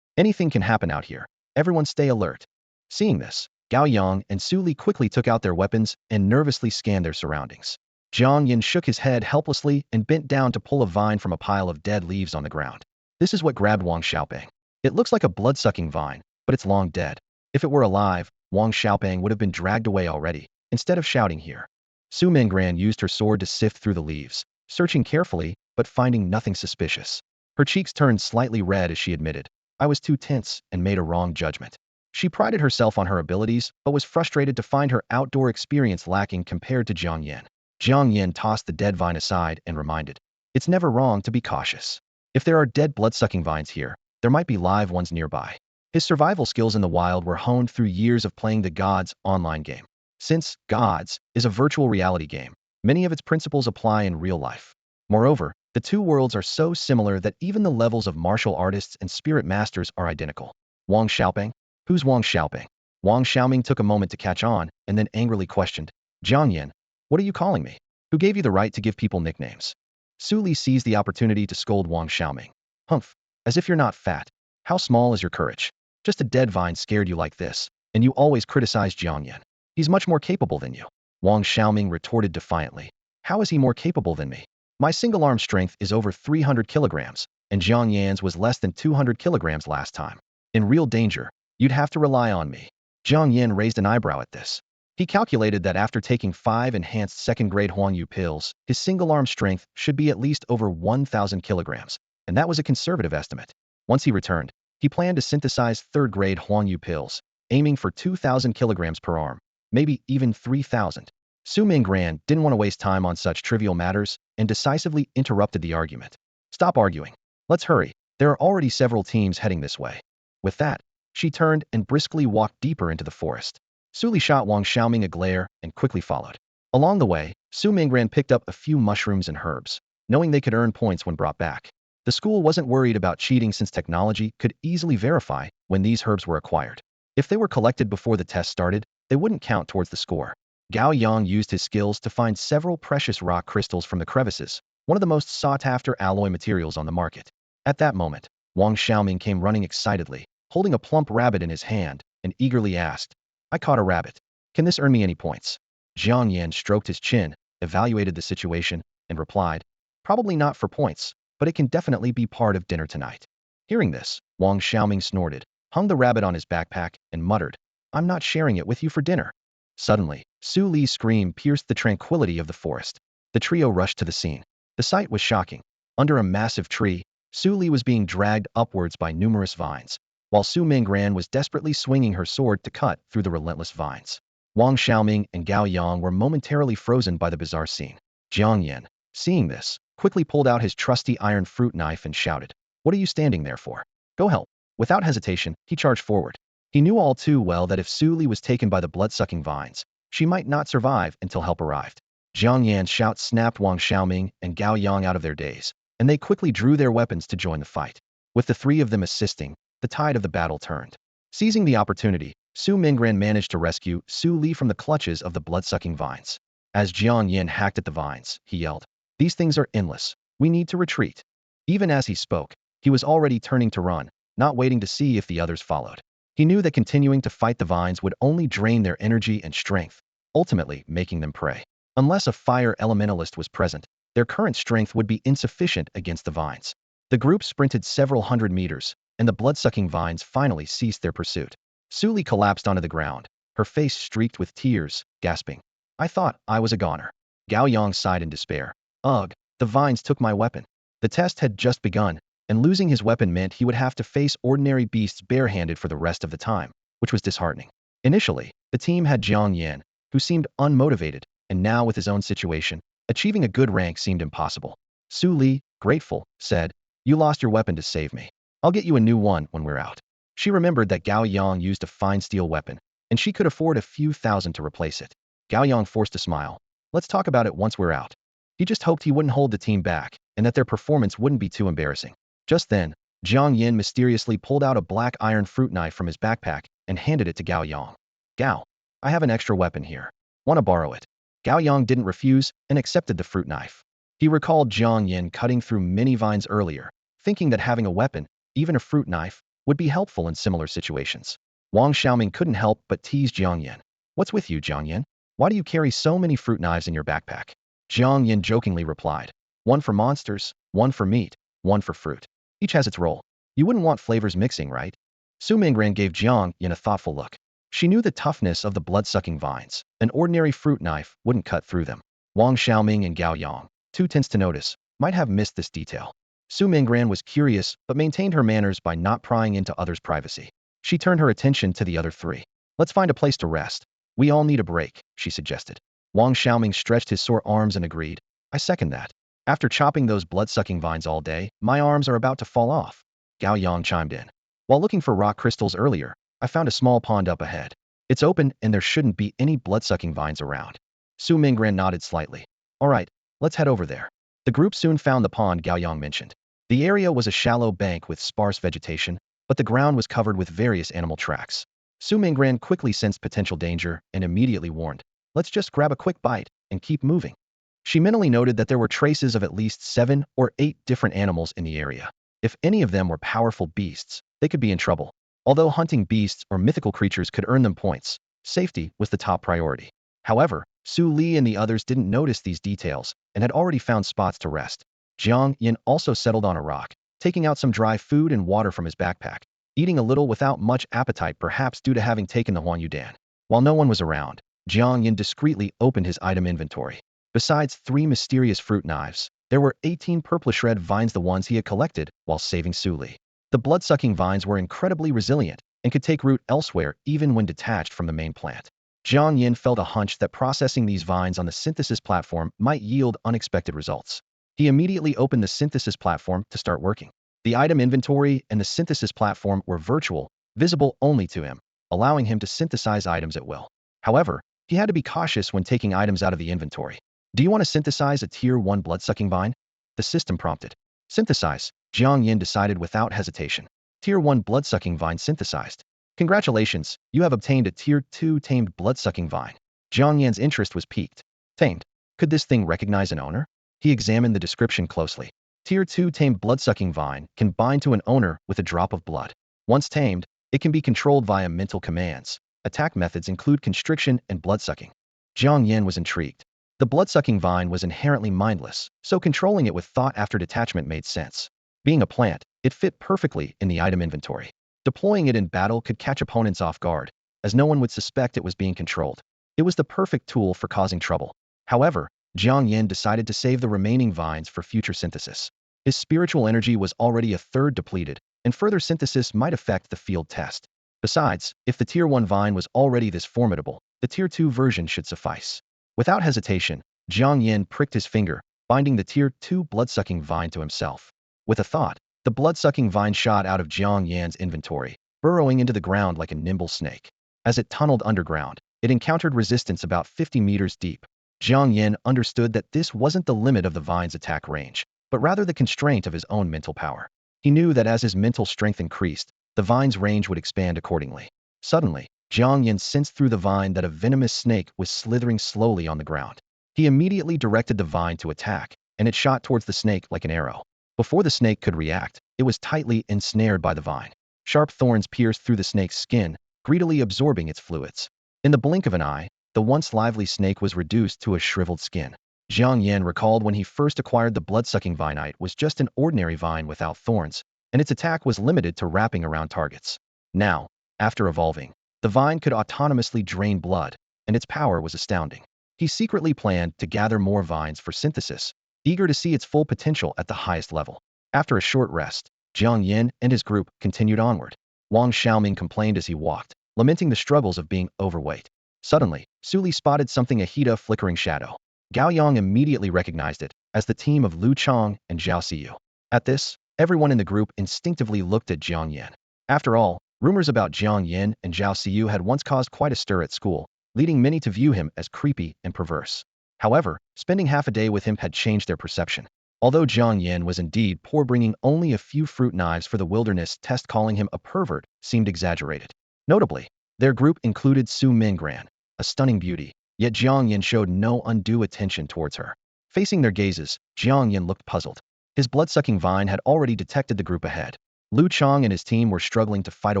Anything can happen out here. Everyone stay alert. Seeing this, Gao Yang and Su Li quickly took out their weapons and nervously scanned their surroundings. Jiang Yan shook his head helplessly and bent down to pull a vine from a pile of dead leaves on the ground. This is what grabbed Wang Xiaoping. It looks like a blood-sucking vine, but it's long dead. If it were alive, Wang Xiaoping would have been dragged away already, instead of shouting here. Su Minggran used her sword to sift through the leaves, searching carefully, but finding nothing suspicious. Her cheeks turned slightly red as she admitted, I was too tense and made a wrong judgment. She prided herself on her abilities, but was frustrated to find her outdoor experience lacking compared to Jiang Yan. Jiang Yan tossed the dead vine aside and reminded, it's never wrong to be cautious. If there are dead blood-sucking vines here, there might be live ones nearby. His survival skills in the wild were honed through years of playing the Gods online game. Since Gods is a virtual reality game, many of its principles apply in real life. Moreover, the two worlds are so similar that even the levels of martial artists and spirit masters are identical. Wang Xiaoping? Who's Wang Xiaoping? Wang Xiaoming took a moment to catch on and then angrily questioned, Jiang Yan, what are you calling me? Who gave you the right to give people nicknames? Su Li seized the opportunity to scold Wang Xiaoming. Humph, as if you're not fat. How small is your courage? Just a dead vine scared you like this, and you always criticize Jiang Yan. He's much more capable than you. Wang Xiaoming retorted defiantly. How is he more capable than me? My single-arm strength is over 300 kilograms, and Jiang Yan's was less than 200 kilograms last time. In real danger, you'd have to rely on me. Jiang Yan raised an eyebrow at this. He calculated that after taking 5 enhanced second-grade Huangyu pills, his single-arm strength should be at least over 1,000 kilograms, and that was a conservative estimate. Once he returned, he planned to synthesize third-grade Huangyu pills, aiming for 2,000 kilograms per arm, maybe even 3,000. Su Minggran didn't want to waste time on such trivial matters and decisively interrupted the argument. Stop arguing. Let's hurry. There are already several teams heading this way. With that, she turned and briskly walked deeper into the forest. Su Li shot Wang Xiaoming a glare and quickly followed. Along the way, Su Minggran picked up a few mushrooms and herbs, knowing they could earn points when brought back. The school wasn't worried about cheating since technology could easily verify when these herbs were acquired. If they were collected before the test started, they wouldn't count towards the score. Gao Yang used his skills to find several precious rock crystals from the crevices, one of the most sought-after alloy materials on the market. At that moment, Wang Xiaoming came running excitedly, holding a plump rabbit in his hand, and eagerly asked, I caught a rabbit. Can this earn me any points? Jiang Yan stroked his chin, evaluated the situation, and replied, probably not for points, but it can definitely be part of dinner tonight. Hearing this, Wang Xiaoming snorted, hung the rabbit on his backpack, and muttered, I'm not sharing it with you for dinner. Suddenly, Su Li's scream pierced the tranquility of the forest. The trio rushed to the scene. The sight was shocking. Under a massive tree, Su Li was being dragged upwards by numerous vines, while Su Mingran was desperately swinging her sword to cut through the relentless vines. Wang Xiaoming and Gao Yang were momentarily frozen by the bizarre scene. Jiang Yan, seeing this, quickly pulled out his trusty iron fruit knife and shouted, What are you standing there for? Go help. Without hesitation, he charged forward. He knew all too well that if Su Li was taken by the blood-sucking vines, she might not survive until help arrived. Jiang Yan's shout snapped Wang Xiaoming and Gao Yang out of their daze, and they quickly drew their weapons to join the fight. With the three of them assisting, the tide of the battle turned. Seizing the opportunity, Su Mingran managed to rescue Su Li from the clutches of the blood-sucking vines. As Jiang Yan hacked at the vines, he yelled, These things are endless. We need to retreat. Even as he spoke, he was already turning to run, not waiting to see if the others followed. He knew that continuing to fight the vines would only drain their energy and strength, ultimately making them prey. Unless a fire elementalist was present, their current strength would be insufficient against the vines. The group sprinted several hundred meters, and the blood-sucking vines finally ceased their pursuit. Su Li collapsed onto the ground, her face streaked with tears, gasping, I thought I was a goner. Gao Yang sighed in despair. Ugh, the vines took my weapon. The test had just begun, and losing his weapon meant he would have to face ordinary beasts barehanded for the rest of the time, which was disheartening. Initially, the team had Jiang Yan, who seemed unmotivated, and now with his own situation, achieving a good rank seemed impossible. Su Li, grateful, said, You lost your weapon to save me. I'll get you a new one when we're out. She remembered that Gao Yang used a fine steel weapon, and she could afford a few thousand to replace it. Gao Yang forced a smile. Let's talk about it once we're out. He just hoped he wouldn't hold the team back, and that their performance wouldn't be too embarrassing. Just then, Jiang Yan mysteriously pulled out a black iron fruit knife from his backpack and handed it to Gao Yang. Gao, I have an extra weapon here. Want to borrow it? Gao Yang didn't refuse and accepted the fruit knife. He recalled Jiang Yan cutting through many vines earlier, thinking that having a weapon, even a fruit knife, would be helpful in similar situations. Wang Xiaoming couldn't help but tease Jiang Yan. What's with you, Jiang Yan? Why do you carry so many fruit knives in your backpack? Jiang Yan jokingly replied, One for monsters, one for meat, one for fruit. Each has its role. You wouldn't want flavors mixing, right? Su Mingran gave Jiang Yan a thoughtful look. She knew the toughness of the blood-sucking vines. An ordinary fruit knife wouldn't cut through them. Wang Xiaoming and Gao Yang, too tense to notice, might have missed this detail. Su Mingran was curious but maintained her manners by not prying into others' privacy. She turned her attention to the other three. Let's find a place to rest. We all need a break, she suggested. Wang Xiaoming stretched his sore arms and agreed. I second that. After chopping those blood-sucking vines all day, my arms are about to fall off. Gao Yang chimed in. While looking for rock crystals earlier, I found a small pond up ahead. It's open and there shouldn't be any blood-sucking vines around. Su Mingran nodded slightly. All right, let's head over there. The group soon found the pond Gao Yang mentioned. The area was a shallow bank with sparse vegetation, but the ground was covered with various animal tracks. Su Mingran quickly sensed potential danger and immediately warned, Let's just grab a quick bite and keep moving. She mentally noted that there were traces of at least 7 or 8 different animals in the area. If any of them were powerful beasts, they could be in trouble. Although hunting beasts or mythical creatures could earn them points, safety was the top priority. However, Su Li and the others didn't notice these details and had already found spots to rest. Jiang Yan also settled on a rock, taking out some dry food and water from his backpack, eating a little without much appetite, perhaps due to having taken the Huanyudan. While no one was around, Jiang Yan discreetly opened his item inventory. Besides 3 mysterious fruit knives, there were 18 purplish red vines, the ones he had collected while saving Su Li. The blood-sucking vines were incredibly resilient and could take root elsewhere even when detached from the main plant. Jiang Yan felt a hunch that processing these vines on the synthesis platform might yield unexpected results. He immediately opened the synthesis platform to start working. The item inventory and the synthesis platform were virtual, visible only to him, allowing him to synthesize items at will. However, he had to be cautious when taking items out of the inventory. Do you want to synthesize a Tier 1 blood-sucking vine? The system prompted. Synthesize, Jiang Yan decided without hesitation. Tier 1 blood-sucking vine synthesized. Congratulations, you have obtained a Tier 2 tamed blood-sucking vine. Jiang Yan's interest was piqued. Tamed. Could this thing recognize an owner? He examined the description closely. Tier 2 tamed blood-sucking vine can bind to an owner with a drop of blood. Once tamed, it can be controlled via mental commands. Attack methods include constriction and blood-sucking. Jiang Yan was intrigued. The blood-sucking vine was inherently mindless, so controlling it with thought after detachment made sense. Being a plant, it fit perfectly in the item inventory. Deploying it in battle could catch opponents off guard, as no one would suspect it was being controlled. It was the perfect tool for causing trouble. However, Jiang Yan decided to save the remaining vines for future synthesis. His spiritual energy was already a third depleted, and further synthesis might affect the field test. Besides, if the Tier 1 vine was already this formidable, the Tier 2 version should suffice. Without hesitation, Jiang Yan pricked his finger, binding the Tier 2 blood-sucking vine to himself. With a thought, the blood-sucking vine shot out of Jiang Yan's inventory, burrowing into the ground like a nimble snake. As it tunneled underground, it encountered resistance about 50 meters deep. Jiang Yan understood that this wasn't the limit of the vine's attack range, but rather the constraint of his own mental power. He knew that as his mental strength increased, the vine's range would expand accordingly. Suddenly, Jiang Yan sensed through the vine that a venomous snake was slithering slowly on the ground. He immediately directed the vine to attack, and it shot towards the snake like an arrow. Before the snake could react, it was tightly ensnared by the vine. Sharp thorns pierced through the snake's skin, greedily absorbing its fluids. In the blink of an eye, the once lively snake was reduced to a shriveled skin. Jiang Yan recalled when he first acquired the blood-sucking vinite was just an ordinary vine without thorns, and its attack was limited to wrapping around targets. Now, after evolving, the vine could autonomously drain blood, and its power was astounding. He secretly planned to gather more vines for synthesis, eager to see its full potential at the highest level. After a short rest, Jiang Yan and his group continued onward. Wang Xiaoming complained as he walked, lamenting the struggles of being overweight. Suddenly, Su Li spotted something ahead of flickering shadow. Gao Yang immediately recognized it as the team of Lu Chang and Zhao Xiyu. At this, everyone in the group instinctively looked at Jiang Yan. After all, rumors about Jiang Yan and Zhao Xiyu had once caused quite a stir at school, leading many to view him as creepy and perverse. However, spending half a day with him had changed their perception. Although Jiang Yan was indeed poor, bringing only a few fruit knives for the wilderness test, calling him a pervert seemed exaggerated. Notably, their group included Su Mingran, a stunning beauty, yet Jiang Yan showed no undue attention towards her. Facing their gazes, Jiang Yan looked puzzled. His blood-sucking vine had already detected the group ahead. Lu Chang and his team were struggling to fight a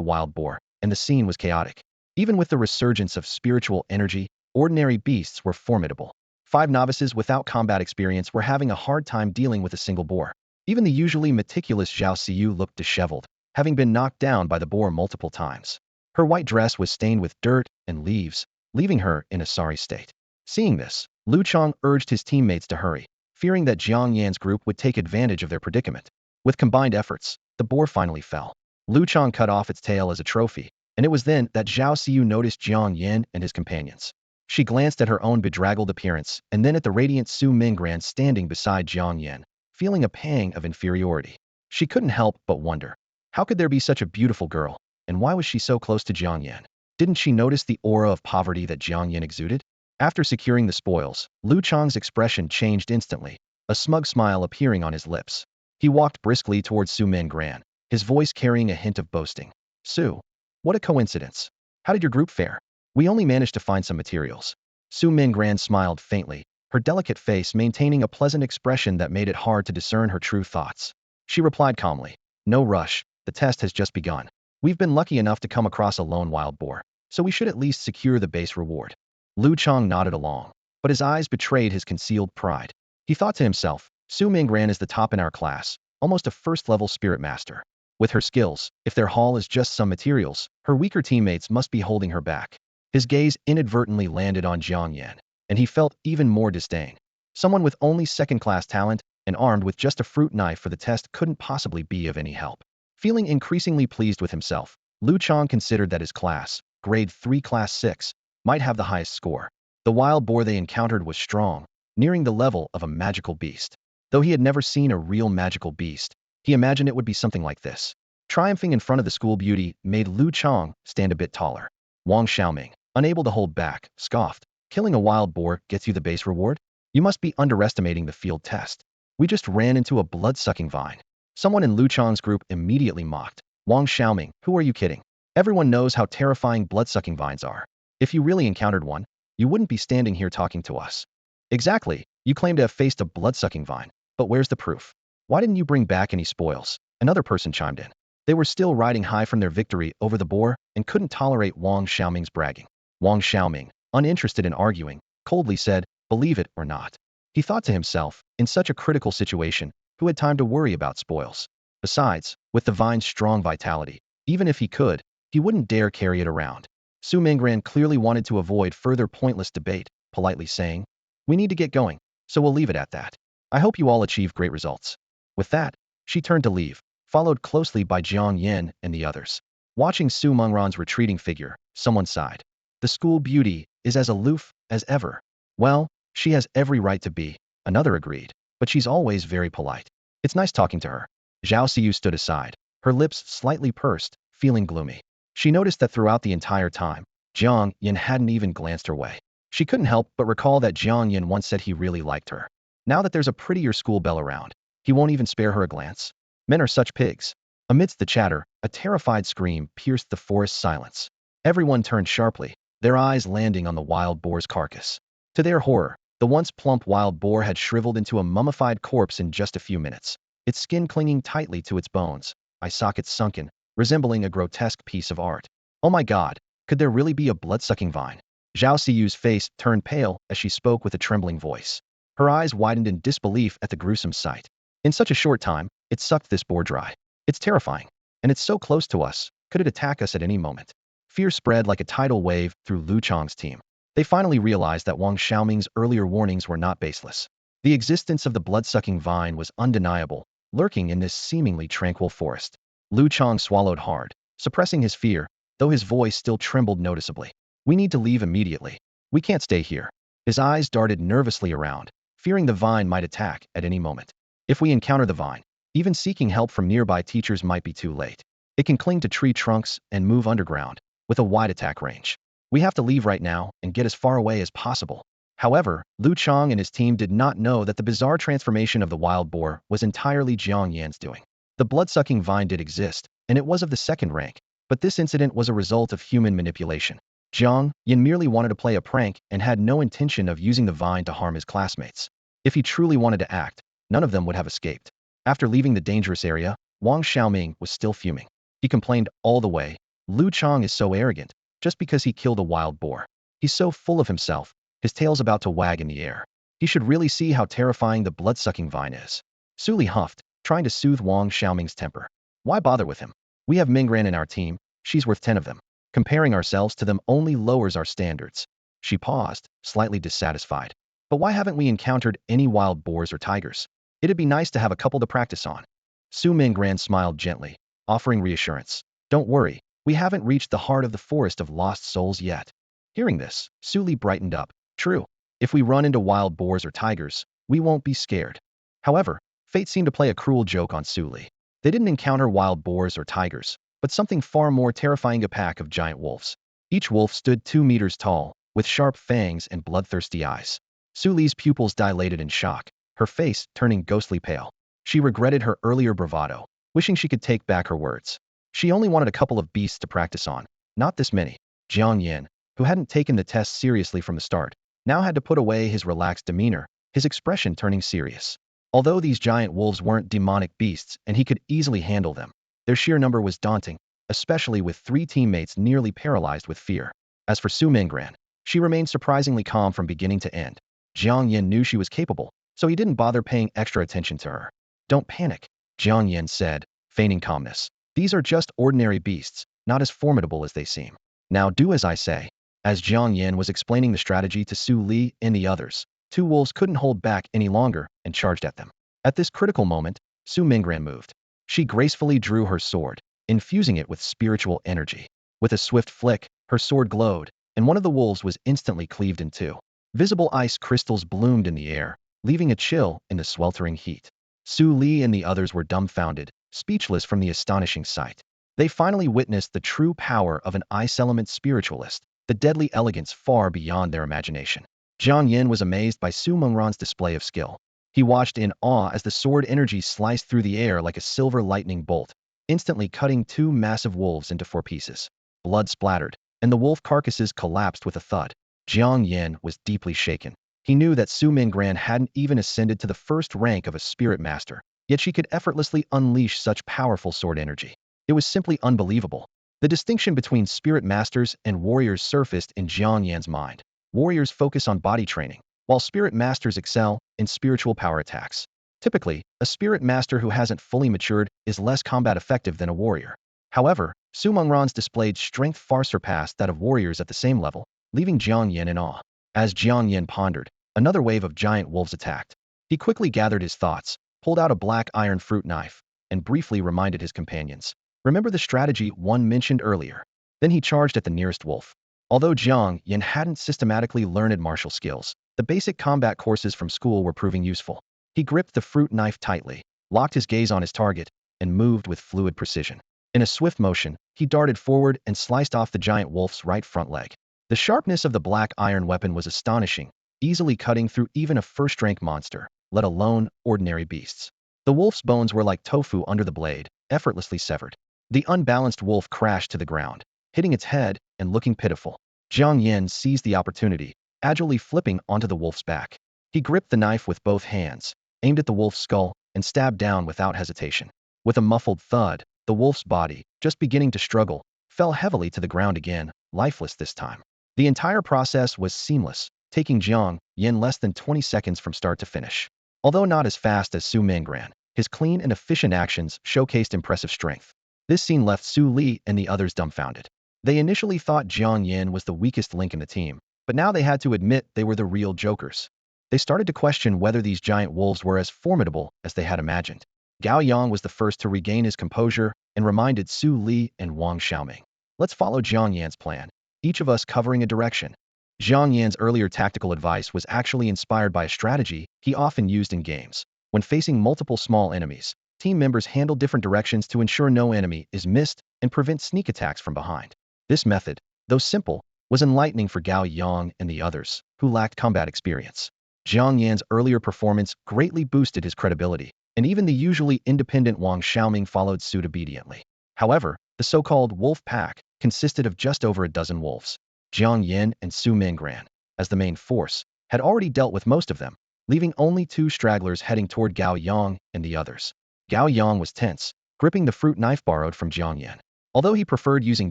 wild boar, and the scene was chaotic. Even with the resurgence of spiritual energy, ordinary beasts were formidable. 5 novices without combat experience were having a hard time dealing with a single boar. Even the usually meticulous Zhao Xiyu looked disheveled, having been knocked down by the boar multiple times. Her white dress was stained with dirt and leaves, leaving her in a sorry state. Seeing this, Lu Chang urged his teammates to hurry, fearing that Jiang Yan's group would take advantage of their predicament. With combined efforts, the boar finally fell. Lu Chang cut off its tail as a trophy, and it was then that Zhao Xiyu noticed Jiang Yan and his companions. She glanced at her own bedraggled appearance and then at the radiant Su Mingran standing beside Jiang Yan, feeling a pang of inferiority. She couldn't help but wonder, how could there be such a beautiful girl, and why was she so close to Jiang Yan? Didn't she notice the aura of poverty that Jiang Yan exuded? After securing the spoils, Lu Chang's expression changed instantly, a smug smile appearing on his lips. He walked briskly towards Su Mingran, his voice carrying a hint of boasting. Su, what a coincidence. How did your group fare? We only managed to find some materials. Su Mingran smiled faintly, her delicate face maintaining a pleasant expression that made it hard to discern her true thoughts. She replied calmly, no rush, the test has just begun. We've been lucky enough to come across a lone wild boar, so we should at least secure the base reward. Lu Chang nodded along, but his eyes betrayed his concealed pride. He thought to himself, Su Mingran is the top in our class, almost a first-level spirit master. With her skills, if their haul is just some materials, her weaker teammates must be holding her back. His gaze inadvertently landed on Jiang Yan, and he felt even more disdain. Someone with only second-class talent and armed with just a fruit knife for the test couldn't possibly be of any help. Feeling increasingly pleased with himself, Lu Chang considered that his class, grade 3 class 6, might have the highest score. The wild boar they encountered was strong, nearing the level of a magical beast. Though he had never seen a real magical beast, he imagined it would be something like this. Triumphing in front of the school beauty made Lu Chang stand a bit taller. Wang Xiaoming, unable to hold back, scoffed. Killing a wild boar gets you the base reward? You must be underestimating the field test. We just ran into a blood-sucking vine. Someone in Lu Chang's group immediately mocked. Wang Xiaoming, who are you kidding? Everyone knows how terrifying blood-sucking vines are. If you really encountered one, you wouldn't be standing here talking to us. Exactly, you claim to have faced a blood-sucking vine, but where's the proof? Why didn't you bring back any spoils? Another person chimed in. They were still riding high from their victory over the boar and couldn't tolerate Wang Xiaoming's bragging. Wang Xiaoming, uninterested in arguing, coldly said, believe it or not. He thought to himself, in such a critical situation, who had time to worry about spoils? Besides, with the vine's strong vitality, even if he could, he wouldn't dare carry it around. Su Mingran clearly wanted to avoid further pointless debate, politely saying, "We need to get going, so we'll leave it at that. I hope you all achieve great results." With that, she turned to leave, followed closely by Jiang Yan and the others. Watching Su Mengran's retreating figure, someone sighed. The school beauty is as aloof as ever. Well, she has every right to be, another agreed, but she's always very polite. It's nice talking to her. Zhao Siyu stood aside, her lips slightly pursed, feeling gloomy. She noticed that throughout the entire time, Jiang Yan hadn't even glanced her way. She couldn't help but recall that Jiang Yan once said he really liked her. Now that there's a prettier school belle around, he won't even spare her a glance. Men are such pigs. Amidst the chatter, a terrified scream pierced the forest silence. Everyone turned sharply, their eyes landing on the wild boar's carcass. To their horror, the once plump wild boar had shriveled into a mummified corpse in just a few minutes, its skin clinging tightly to its bones, eye sockets sunken, resembling a grotesque piece of art. Oh my God, could there really be a blood-sucking vine? Zhao Siyu's face turned pale as she spoke with a trembling voice. Her eyes widened in disbelief at the gruesome sight. In such a short time, it sucked this boar dry. It's terrifying. And it's so close to us, could it attack us at any moment? Fear spread like a tidal wave through Lu Chang's team. They finally realized that Wang Xiaoming's earlier warnings were not baseless. The existence of the blood-sucking vine was undeniable, lurking in this seemingly tranquil forest. Lu Chang swallowed hard, suppressing his fear, though his voice still trembled noticeably. We need to leave immediately. We can't stay here. His eyes darted nervously around, fearing the vine might attack at any moment. If we encounter the vine, even seeking help from nearby teachers might be too late. It can cling to tree trunks and move underground, with a wide attack range. We have to leave right now and get as far away as possible. However, Lu Chang and his team did not know that the bizarre transformation of the wild boar was entirely Jiang Yan's doing. The blood-sucking vine did exist, and it was of the second rank, but this incident was a result of human manipulation. Jiang Yan merely wanted to play a prank and had no intention of using the vine to harm his classmates. If he truly wanted to act, none of them would have escaped. After leaving the dangerous area, Wang Xiaoming was still fuming. He complained all the way, "Lu Chang is so arrogant, just because he killed a wild boar. He's so full of himself, his tail's about to wag in the air. He should really see how terrifying the blood-sucking vine is." Su Li huffed, trying to soothe Wang Xiaoming's temper. "Why bother with him? We have Mingran in our team, she's worth 10 of them. Comparing ourselves to them only lowers our standards." She paused, slightly dissatisfied. "But why haven't we encountered any wild boars or tigers? It'd be nice to have a couple to practice on." Su Mingran smiled gently, offering reassurance. "Don't worry, we haven't reached the heart of the forest of lost souls yet." Hearing this, Su Li brightened up. "True. If we run into wild boars or tigers, we won't be scared." However, fate seemed to play a cruel joke on Su Li. They didn't encounter wild boars or tigers, but something far more terrifying: a pack of giant wolves. Each wolf stood 2 meters tall, with sharp fangs and bloodthirsty eyes. Su Li's pupils dilated in shock, her face turning ghostly pale. She regretted her earlier bravado, wishing she could take back her words. She only wanted a couple of beasts to practice on, not this many. Jiang Yan, who hadn't taken the test seriously from the start, now had to put away his relaxed demeanor, his expression turning serious. Although these giant wolves weren't demonic beasts and he could easily handle them, their sheer number was daunting, especially with 3 teammates nearly paralyzed with fear. As for Su Mingran, she remained surprisingly calm from beginning to end. Jiang Yan knew she was capable, so he didn't bother paying extra attention to her. "Don't panic," Jiang Yan said, feigning calmness. "These are just ordinary beasts, not as formidable as they seem. Now do as I say." As Jiang Yan was explaining the strategy to Su Li and the others, 2 wolves couldn't hold back any longer and charged at them. At this critical moment, Su Mingran moved. She gracefully drew her sword, infusing it with spiritual energy. With a swift flick, her sword glowed, and one of the wolves was instantly cleaved in 2. Visible ice crystals bloomed in the air, leaving a chill in the sweltering heat. Su Li and the others were dumbfounded, speechless from the astonishing sight. They finally witnessed the true power of an ice element spiritualist, the deadly elegance far beyond their imagination. Jiang Yan was amazed by Su Mengran's display of skill. He watched in awe as the sword energy sliced through the air like a silver lightning bolt, instantly cutting 2 massive wolves into 4 pieces. Blood splattered, and the wolf carcasses collapsed with a thud. Jiang Yan was deeply shaken. He knew that Su Mingran hadn't even ascended to the first rank of a spirit master, yet she could effortlessly unleash such powerful sword energy. It was simply unbelievable. The distinction between spirit masters and warriors surfaced in Jiang Yan's mind. Warriors focus on body training, while spirit masters excel in spiritual power attacks. Typically, a spirit master who hasn't fully matured is less combat effective than a warrior. However, Su Mengran's displayed strength far surpassed that of warriors at the same level, leaving Jiang Yan in awe. As Jiang Yan pondered, another wave of giant wolves attacked. He quickly gathered his thoughts, pulled out a black iron fruit knife, and briefly reminded his companions. Remember the strategy one mentioned earlier? Then he charged at the nearest wolf. Although Jiang Yan hadn't systematically learned martial skills, the basic combat courses from school were proving useful. He gripped the fruit knife tightly, locked his gaze on his target, and moved with fluid precision. In a swift motion, he darted forward and sliced off the giant wolf's right front leg. The sharpness of the black iron weapon was astonishing, easily cutting through even a first-rank monster, let alone ordinary beasts. The wolf's bones were like tofu under the blade, effortlessly severed. The unbalanced wolf crashed to the ground, hitting its head and looking pitiful. Jiang Yan seized the opportunity, agilely flipping onto the wolf's back. He gripped the knife with both hands, aimed at the wolf's skull, and stabbed down without hesitation. With a muffled thud, the wolf's body, just beginning to struggle, fell heavily to the ground again, lifeless this time. The entire process was seamless, taking Jiang Yan less than 20 seconds from start to finish. Although not as fast as Su Mengran, his clean and efficient actions showcased impressive strength. This scene left Su Li and the others dumbfounded. They initially thought Jiang Yan was the weakest link in the team, but now they had to admit they were the real jokers. They started to question whether these giant wolves were as formidable as they had imagined. Gao Yang was the first to regain his composure and reminded Su Li and Wang Xiaoming. Let's follow Jiang Yan's plan, each of us covering a direction. Jiang Yan's earlier tactical advice was actually inspired by a strategy he often used in games. When facing multiple small enemies, team members handle different directions to ensure no enemy is missed and prevent sneak attacks from behind. This method, though simple, was enlightening for Gao Yang and the others, who lacked combat experience. Jiang Yan's earlier performance greatly boosted his credibility, and even the usually independent Wang Xiaoming followed suit obediently. However, the so-called wolf pack consisted of just over a dozen wolves. Jiang Yan and Su Mengran, as the main force, had already dealt with most of them, leaving only two stragglers heading toward Gao Yang and the others. Gao Yang was tense, gripping the fruit knife borrowed from Jiang Yan. Although he preferred using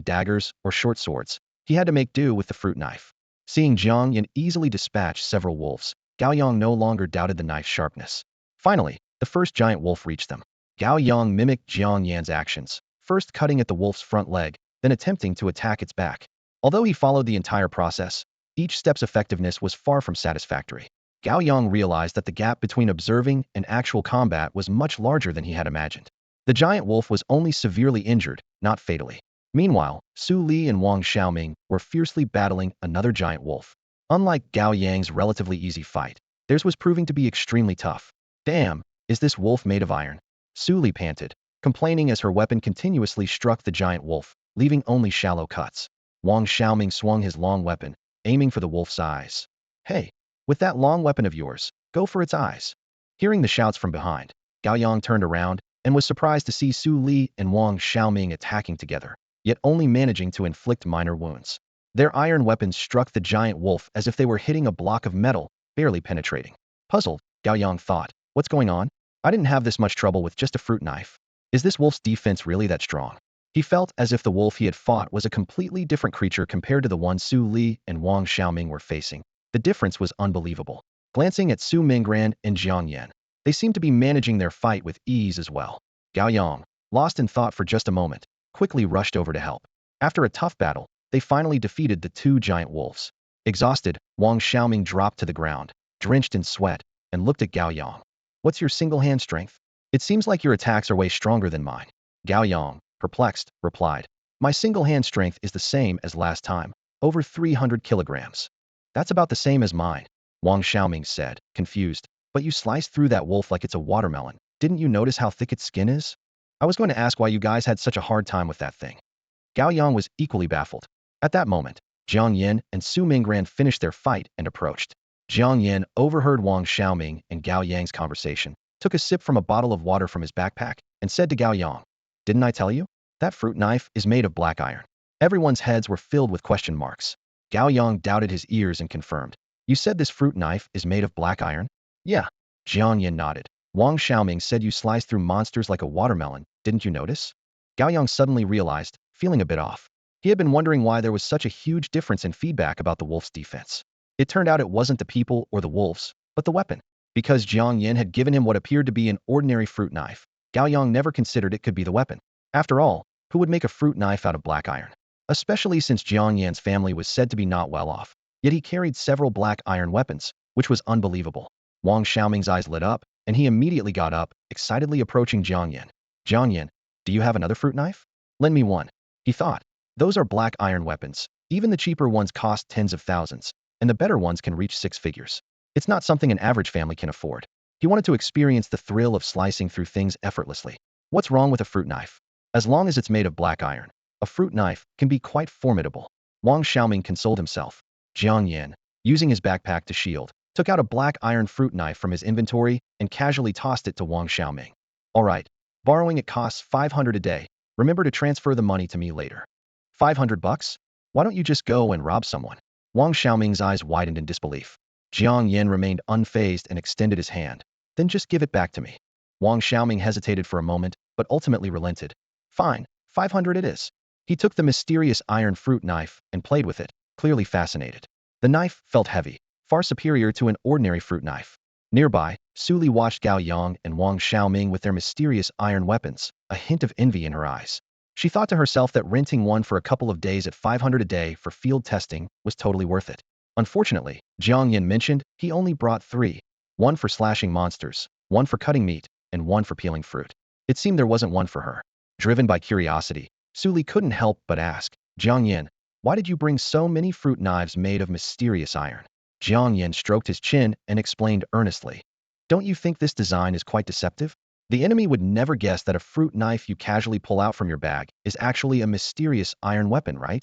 daggers or short swords, he had to make do with the fruit knife. Seeing Jiang Yan easily dispatch several wolves, Gao Yang no longer doubted the knife's sharpness. Finally, the first giant wolf reached them. Gao Yang mimicked Jiang Yan's actions, first cutting at the wolf's front leg, then attempting to attack its back. Although he followed the entire process, each step's effectiveness was far from satisfactory. Gao Yang realized that the gap between observing and actual combat was much larger than he had imagined. The giant wolf was only severely injured, not fatally. Meanwhile, Su Li and Wang Xiaoming were fiercely battling another giant wolf. Unlike Gao Yang's relatively easy fight, theirs was proving to be extremely tough. Damn, is this wolf made of iron? Su Li panted, complaining as her weapon continuously struck the giant wolf, leaving only shallow cuts. Wang Xiaoming swung his long weapon, aiming for the wolf's eyes. Hey, with that long weapon of yours, go for its eyes. Hearing the shouts from behind, Gao Yang turned around and was surprised to see Su Li and Wang Xiaoming attacking together, yet only managing to inflict minor wounds. Their iron weapons struck the giant wolf as if they were hitting a block of metal, barely penetrating. Puzzled, Gao Yang thought, what's going on? I didn't have this much trouble with just a fruit knife. Is this wolf's defense really that strong? He felt as if the wolf he had fought was a completely different creature compared to the one Su Li and Wang Xiaoming were facing. The difference was unbelievable. Glancing at Su Mengran and Jiang Yan, they seemed to be managing their fight with ease as well. Gao Yang, lost in thought for just a moment, quickly rushed over to help. After a tough battle, they finally defeated the two giant wolves. Exhausted, Wang Xiaoming dropped to the ground, drenched in sweat, and looked at Gao Yang. What's your single-hand strength? It seems like your attacks are way stronger than mine. Gao Yang, perplexed, replied. My single-hand strength is the same as last time, over 300 kilograms. That's about the same as mine, Wang Xiaoming said, confused. But you sliced through that wolf like it's a watermelon. Didn't you notice how thick its skin is? I was going to ask why you guys had such a hard time with that thing. Gao Yang was equally baffled. At that moment, Jiang Yan and Su Mengran finished their fight and approached. Jiang Yan overheard Wang Xiaoming and Gao Yang's conversation, took a sip from a bottle of water from his backpack, and said to Gao Yang, "Didn't I tell you? That fruit knife is made of black iron." Everyone's heads were filled with question marks. Gao Yang doubted his ears and confirmed. You said this fruit knife is made of black iron? Yeah. Jiang Yan nodded. Wang Xiaoming said you sliced through monsters like a watermelon, didn't you notice? Gao Yang suddenly realized, feeling a bit off. He had been wondering why there was such a huge difference in feedback about the wolf's defense. It turned out it wasn't the people or the wolves, but the weapon. Because Jiang Yan had given him what appeared to be an ordinary fruit knife, Gao Yang never considered it could be the weapon. After all, who would make a fruit knife out of black iron? Especially since Jiang Yan's family was said to be not well off. Yet he carried several black iron weapons, which was unbelievable. Wang Xiaoming's eyes lit up, and he immediately got up, excitedly approaching Jiang Yan. Jiang Yan, do you have another fruit knife? Lend me one. He thought. Those are black iron weapons. Even the cheaper ones cost tens of thousands, and the better ones can reach six figures. It's not something an average family can afford. He wanted to experience the thrill of slicing through things effortlessly. What's wrong with a fruit knife? As long as it's made of black iron, a fruit knife can be quite formidable. Wang Xiaoming consoled himself. Jiang Yan, using his backpack to shield, took out a black iron fruit knife from his inventory and casually tossed it to Wang Xiaoming. All right, borrowing it costs 500 a day. Remember to transfer the money to me later. 500 bucks? Why don't you just go and rob someone? Wang Xiaoming's eyes widened in disbelief. Jiang Yan remained unfazed and extended his hand. Then just give it back to me. Wang Xiaoming hesitated for a moment, but ultimately relented. Fine, 500 it is. He took the mysterious iron fruit knife and played with it, clearly fascinated. The knife felt heavy, far superior to an ordinary fruit knife. Nearby, Su Li watched Gao Yang and Wang Xiaoming with their mysterious iron weapons, a hint of envy in her eyes. She thought to herself that renting one for a couple of days at 500 a day for field testing was totally worth it. Unfortunately, Jiang Yan mentioned he only brought three. One for slashing monsters, one for cutting meat, and one for peeling fruit. It seemed there wasn't one for her. Driven by curiosity, Su Li couldn't help but ask, Jiang Yan, why did you bring so many fruit knives made of mysterious iron? Jiang Yan stroked his chin and explained earnestly. Don't you think this design is quite deceptive? The enemy would never guess that a fruit knife you casually pull out from your bag is actually a mysterious iron weapon, right?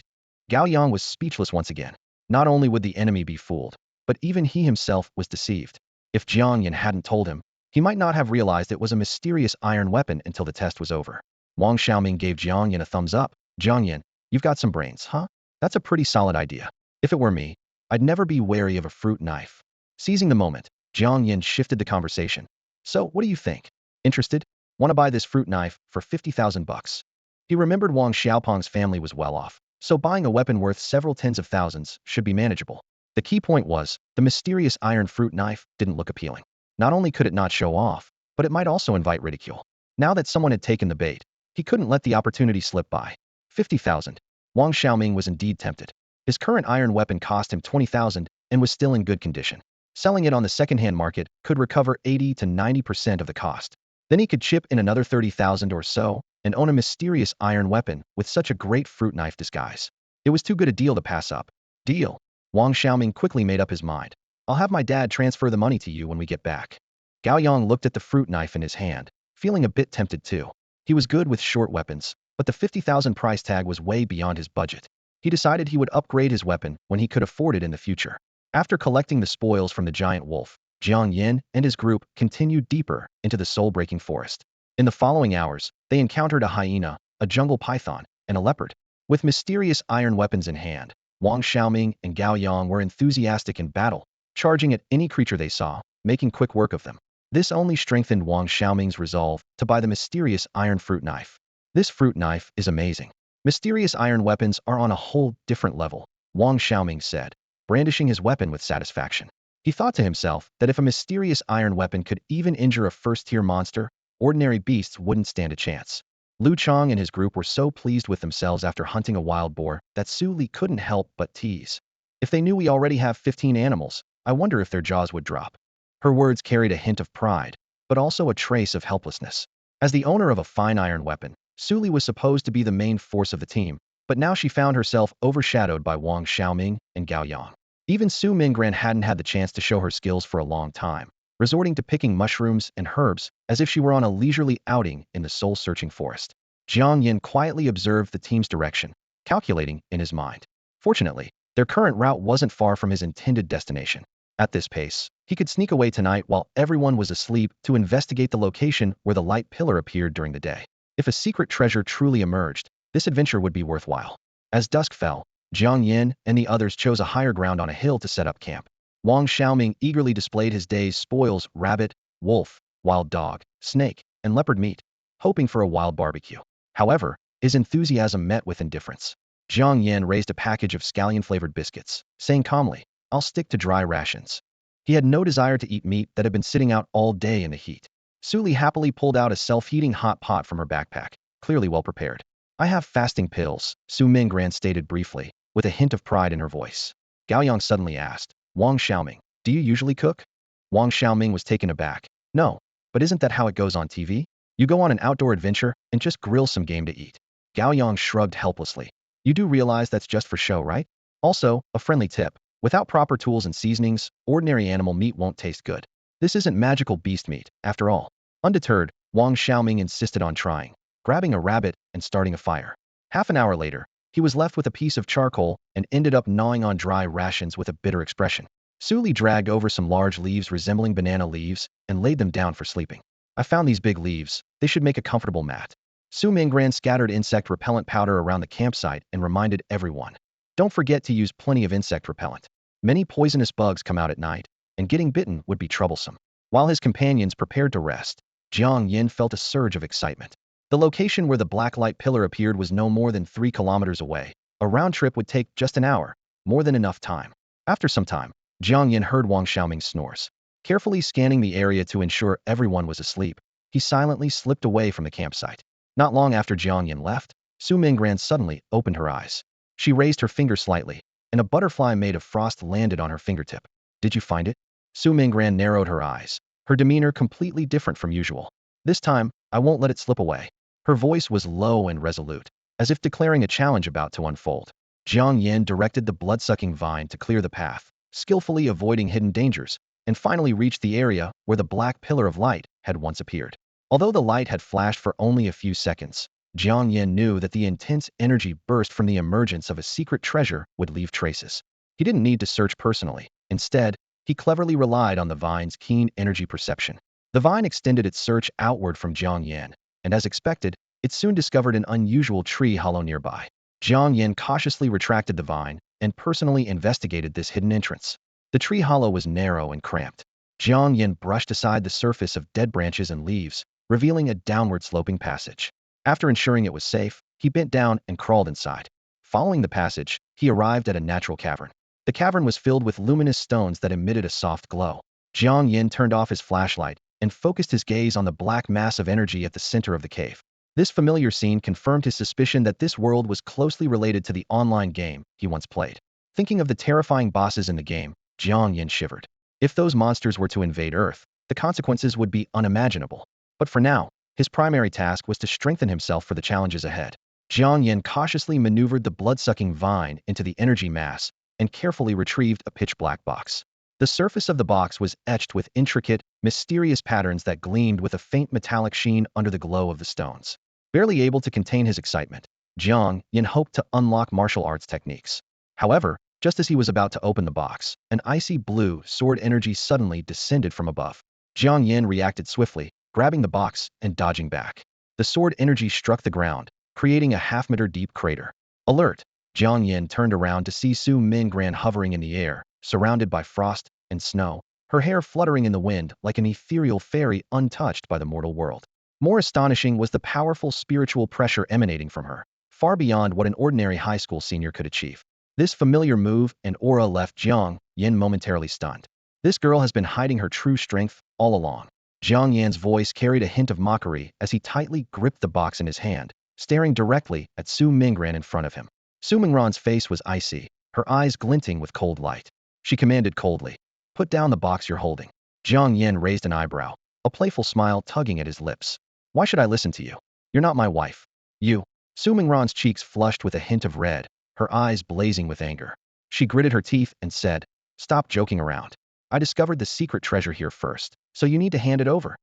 Gao Yang was speechless once again. Not only would the enemy be fooled, but even he himself was deceived. If Jiang Yan hadn't told him, he might not have realized it was a mysterious iron weapon until the test was over. Wang Xiaoming gave Jiang Yan a thumbs up. Jiang Yan, you've got some brains, huh? That's a pretty solid idea. If it were me, I'd never be wary of a fruit knife. Seizing the moment, Jiang Yan shifted the conversation. So, what do you think? Interested? Want to buy this fruit knife for 50,000 bucks? He remembered Wang Xiaopeng's family was well off, so buying a weapon worth several tens of thousands should be manageable. The key point was, the mysterious iron fruit knife didn't look appealing. Not only could it not show off, but it might also invite ridicule. Now that someone had taken the bait, he couldn't let the opportunity slip by. 50,000. Wang Xiaoming was indeed tempted. His current iron weapon cost him 20,000 and was still in good condition. Selling it on the second-hand market could recover 80 to 90% of the cost. Then he could chip in another 30,000 or so and own a mysterious iron weapon with such a great fruit knife disguise. It was too good a deal to pass up. Deal. Wang Xiaoming quickly made up his mind. I'll have my dad transfer the money to you when we get back. Gao Yang looked at the fruit knife in his hand, feeling a bit tempted too. He was good with short weapons, but the 50,000 price tag was way beyond his budget. He decided he would upgrade his weapon when he could afford it in the future. After collecting the spoils from the giant wolf, Jiang Yan and his group continued deeper into the soul-breaking forest. In the following hours, they encountered a hyena, a jungle python, and a leopard. With mysterious iron weapons in hand, Wang Xiaoming and Gao Yang were enthusiastic in battle, charging at any creature they saw, making quick work of them. This only strengthened Wang Xiaoming's resolve to buy the mysterious iron fruit knife. This fruit knife is amazing. Mysterious iron weapons are on a whole different level, Wang Xiaoming said, brandishing his weapon with satisfaction. He thought to himself that if a mysterious iron weapon could even injure a first-tier monster, ordinary beasts wouldn't stand a chance. Lu Chong and his group were so pleased with themselves after hunting a wild boar that Su Li couldn't help but tease. If they knew we already have 15 animals, I wonder if their jaws would drop. Her words carried a hint of pride, but also a trace of helplessness. As the owner of a fine iron weapon, Su Li was supposed to be the main force of the team, but now she found herself overshadowed by Wang Xiaoming and Gao Yang. Even Su Minggran hadn't had the chance to show her skills for a long time, resorting to picking mushrooms and herbs as if she were on a leisurely outing in the soul-searching forest. Jiang Yan quietly observed the team's direction, calculating in his mind. Fortunately, their current route wasn't far from his intended destination. At this pace, he could sneak away tonight while everyone was asleep to investigate the location where the light pillar appeared during the day. If a secret treasure truly emerged, this adventure would be worthwhile. As dusk fell, Jiang Yan and the others chose a higher ground on a hill to set up camp. Wang Xiaoming eagerly displayed his day's spoils: rabbit, wolf, wild dog, snake, and leopard meat, hoping for a wild barbecue. However, his enthusiasm met with indifference. Jiang Yan raised a package of scallion-flavored biscuits, saying calmly, I'll stick to dry rations. He had no desire to eat meat that had been sitting out all day in the heat. Suli happily pulled out a self-heating hot pot from her backpack, clearly well prepared. I have fasting pills, Su Mingran stated briefly, with a hint of pride in her voice. Gao Yang suddenly asked, Wang Xiaoming, do you usually cook? Wang Xiaoming was taken aback. No, but isn't that how it goes on TV? You go on an outdoor adventure and just grill some game to eat. Gao Yang shrugged helplessly. You do realize that's just for show, right? Also, a friendly tip. Without proper tools and seasonings, ordinary animal meat won't taste good. This isn't magical beast meat, after all. Undeterred, Wang Xiaoming insisted on trying, grabbing a rabbit and starting a fire. Half an hour later, he was left with a piece of charcoal and ended up gnawing on dry rations with a bitter expression. Suli dragged over some large leaves resembling banana leaves and laid them down for sleeping. I found these big leaves. They should make a comfortable mat. Su Mingran scattered insect repellent powder around the campsite and reminded everyone. Don't forget to use plenty of insect repellent. Many poisonous bugs come out at night, and getting bitten would be troublesome. While his companions prepared to rest, Jiang Yan felt a surge of excitement. The location where the black light pillar appeared was no more than 3 kilometers away. A round trip would take just an hour, more than enough time. After some time, Jiang Yan heard Wang Xiaoming's snores. Carefully scanning the area to ensure everyone was asleep, he silently slipped away from the campsite. Not long after Jiang Yan left, Su Mingran suddenly opened her eyes. She raised her finger slightly, and a butterfly made of frost landed on her fingertip. Did you find it? Su Mingran narrowed her eyes, her demeanor completely different from usual. This time, I won't let it slip away. Her voice was low and resolute, as if declaring a challenge about to unfold. Jiang Yan directed the blood-sucking vine to clear the path, skillfully avoiding hidden dangers, and finally reached the area where the black pillar of light had once appeared. Although the light had flashed for only a few seconds, Jiang Yan knew that the intense energy burst from the emergence of a secret treasure would leave traces. He didn't need to search personally. Instead, he cleverly relied on the vine's keen energy perception. The vine extended its search outward from Jiang Yan, and as expected, it soon discovered an unusual tree hollow nearby. Jiang Yan cautiously retracted the vine and personally investigated this hidden entrance. The tree hollow was narrow and cramped. Jiang Yan brushed aside the surface of dead branches and leaves, revealing a downward-sloping passage. After ensuring it was safe, he bent down and crawled inside. Following the passage, he arrived at a natural cavern. The cavern was filled with luminous stones that emitted a soft glow. Jiang Yan turned off his flashlight and focused his gaze on the black mass of energy at the center of the cave. This familiar scene confirmed his suspicion that this world was closely related to the online game he once played. Thinking of the terrifying bosses in the game, Jiang Yan shivered. If those monsters were to invade Earth, the consequences would be unimaginable. But for now, his primary task was to strengthen himself for the challenges ahead. Jiang Yan cautiously maneuvered the blood-sucking vine into the energy mass and carefully retrieved a pitch-black box. The surface of the box was etched with intricate, mysterious patterns that gleamed with a faint metallic sheen under the glow of the stones. Barely able to contain his excitement, Jiang Yan hoped to unlock martial arts techniques. However, just as he was about to open the box, an icy blue sword energy suddenly descended from above. Jiang Yan reacted swiftly, grabbing the box and dodging back. The sword energy struck the ground, creating a half-meter deep crater. Alert! Jiang Yan turned around to see Su Mingran hovering in the air, surrounded by frost and snow, her hair fluttering in the wind like an ethereal fairy untouched by the mortal world. More astonishing was the powerful spiritual pressure emanating from her, far beyond what an ordinary high school senior could achieve. This familiar move and aura left Jiang Yan momentarily stunned. This girl has been hiding her true strength all along. Jiang Yan's voice carried a hint of mockery as he tightly gripped the box in his hand, staring directly at Su Mingran in front of him. Su Mingran's face was icy, her eyes glinting with cold light. She commanded coldly, "Put down the box you're holding." Jiang Yan raised an eyebrow, a playful smile tugging at his lips. "Why should I listen to you? You're not my wife." "You." Su Mingran's cheeks flushed with a hint of red, her eyes blazing with anger. She gritted her teeth and said, "Stop joking around. I discovered the secret treasure here first, so you need to hand it over."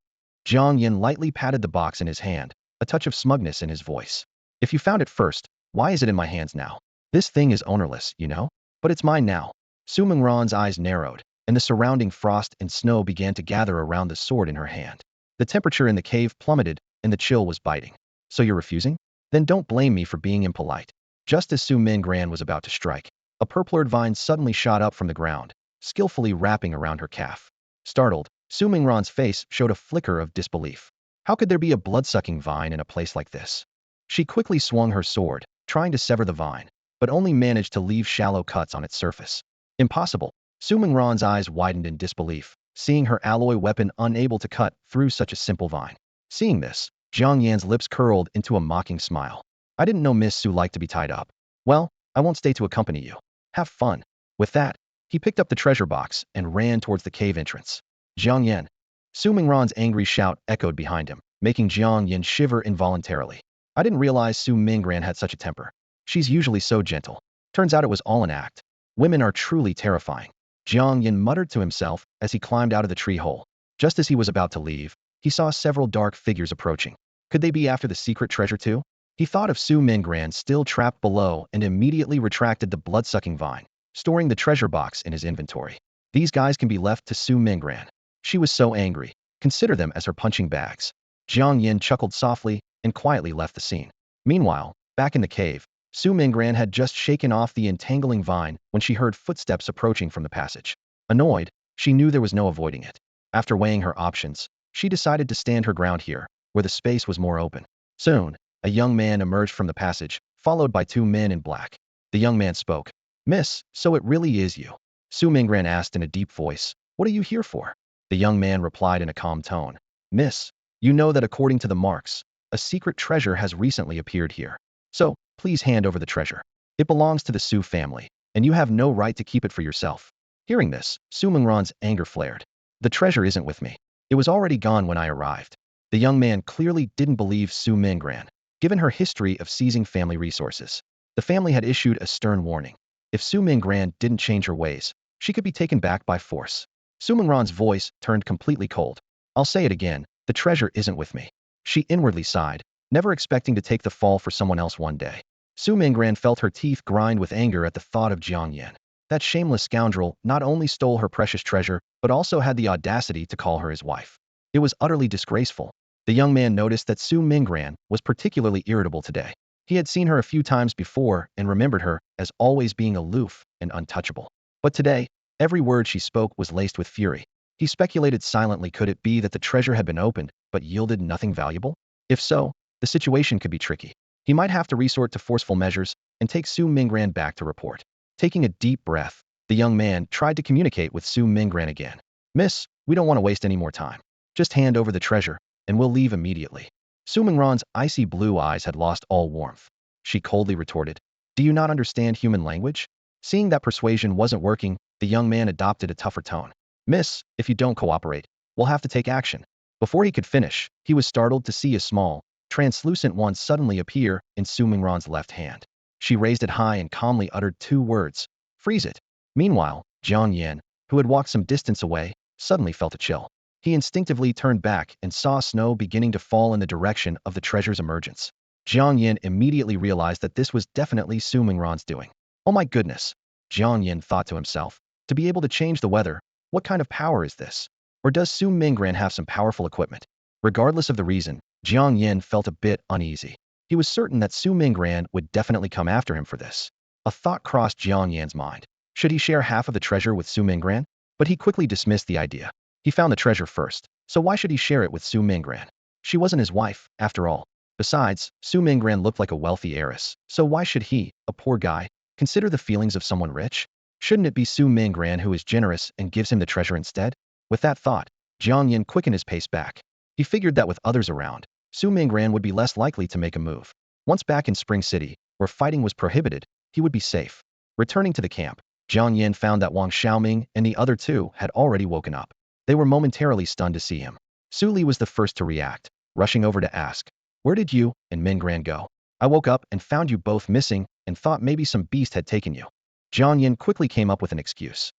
Jiang Yan lightly patted the box in his hand, a touch of smugness in his voice. "If you found it first, why is it in my hands now? This thing is ownerless, you know? But it's mine now." Su Mingran's eyes narrowed, and the surrounding frost and snow began to gather around the sword in her hand. The temperature in the cave plummeted, and the chill was biting. "So you're refusing? Then don't blame me for being impolite." Just as Su Mingran was about to strike, a purple-eyed vine suddenly shot up from the ground, skillfully wrapping around her calf. Startled, Su Mingran's face showed a flicker of disbelief. How could there be a blood-sucking vine in a place like this? She quickly swung her sword, trying to sever the vine, but only managed to leave shallow cuts on its surface. "Impossible." Su Mingran's eyes widened in disbelief, seeing her alloy weapon unable to cut through such a simple vine. Seeing this, Jiang Yan's lips curled into a mocking smile. I didn't know Miss Su liked to be tied up. Well, I won't stay to accompany you. Have fun. With that, he picked up the treasure box and ran towards the cave entrance. Jiang Yan. Su Mingran's angry shout echoed behind him, making Jiang Yan shiver involuntarily. I didn't realize Su Mingran had such a temper. She's usually so gentle. Turns out it was all an act. Women are truly terrifying. Jiang Yan muttered to himself as he climbed out of the tree hole. Just as he was about to leave, he saw several dark figures approaching. Could they be after the secret treasure too? He thought of Su Mingran still trapped below and immediately retracted the blood-sucking vine, storing the treasure box in his inventory. These guys can be left to Su Mingran. She was so angry. Consider them as her punching bags. Jiang Yan chuckled softly and quietly left the scene. Meanwhile, back in the cave, Su Mingran had just shaken off the entangling vine when she heard footsteps approaching from the passage. Annoyed, she knew there was no avoiding it. After weighing her options, she decided to stand her ground here, where the space was more open. Soon, a young man emerged from the passage, followed by two men in black. The young man spoke. Miss, so it really is you? Su Mingran asked in a deep voice. What are you here for? The young man replied in a calm tone. Miss, you know that according to the marks, a secret treasure has recently appeared here. So, please hand over the treasure. It belongs to the Su family, and you have no right to keep it for yourself. Hearing this, Su Mingran's anger flared. The treasure isn't with me. It was already gone when I arrived. The young man clearly didn't believe Su Mingran, given her history of seizing family resources. The family had issued a stern warning. If Su Mingran didn't change her ways, she could be taken back by force. Su Mingran's voice turned completely cold. I'll say it again, the treasure isn't with me. She inwardly sighed, never expecting to take the fall for someone else one day. Su Mingran felt her teeth grind with anger at the thought of Jiang Yan. That shameless scoundrel not only stole her precious treasure, but also had the audacity to call her his wife. It was utterly disgraceful. The young man noticed that Su Mingran was particularly irritable today. He had seen her a few times before and remembered her as always being aloof and untouchable. But today, every word she spoke was laced with fury. He speculated silently, could it be that the treasure had been opened, but yielded nothing valuable? If so, the situation could be tricky. He might have to resort to forceful measures and take Su Mingran back to report. Taking a deep breath, the young man tried to communicate with Su Mingran again. Miss, we don't want to waste any more time. Just hand over the treasure, and we'll leave immediately. Su Mingran's icy blue eyes had lost all warmth. She coldly retorted, do you not understand human language? Seeing that persuasion wasn't working, the young man adopted a tougher tone. Miss, if you don't cooperate, we'll have to take action. Before he could finish, he was startled to see a small, translucent wand suddenly appear in Su Mingran's left hand. She raised it high and calmly uttered two words, freeze it. Meanwhile, Jiang Yan, who had walked some distance away, suddenly felt a chill. He instinctively turned back and saw snow beginning to fall in the direction of the treasure's emergence. Jiang Yan immediately realized that this was definitely Su Mingran's doing. Oh my goodness, Jiang Yan thought to himself. To be able to change the weather, what kind of power is this? Or does Su Mingran have some powerful equipment? Regardless of the reason, Jiang Yan felt a bit uneasy. He was certain that Su Mingran would definitely come after him for this. A thought crossed Jiang Yan's mind. Should he share half of the treasure with Su Mingran? But he quickly dismissed the idea. He found the treasure first, so why should he share it with Su Mingran? She wasn't his wife, after all. Besides, Su Mingran looked like a wealthy heiress, so why should he, a poor guy, consider the feelings of someone rich? Shouldn't it be Su Mingran who is generous and gives him the treasure instead? With that thought, Jiang Yan quickened his pace back. He figured that with others around, Su Mingran would be less likely to make a move. Once back in Spring City, where fighting was prohibited, he would be safe. Returning to the camp, Jiang Yan found that Wang Xiaoming and the other two had already woken up. They were momentarily stunned to see him. Su Li was the first to react, rushing over to ask, where did you and Mingran go? I woke up and found you both missing and thought maybe some beast had taken you. Jiang Yan quickly came up with an excuse.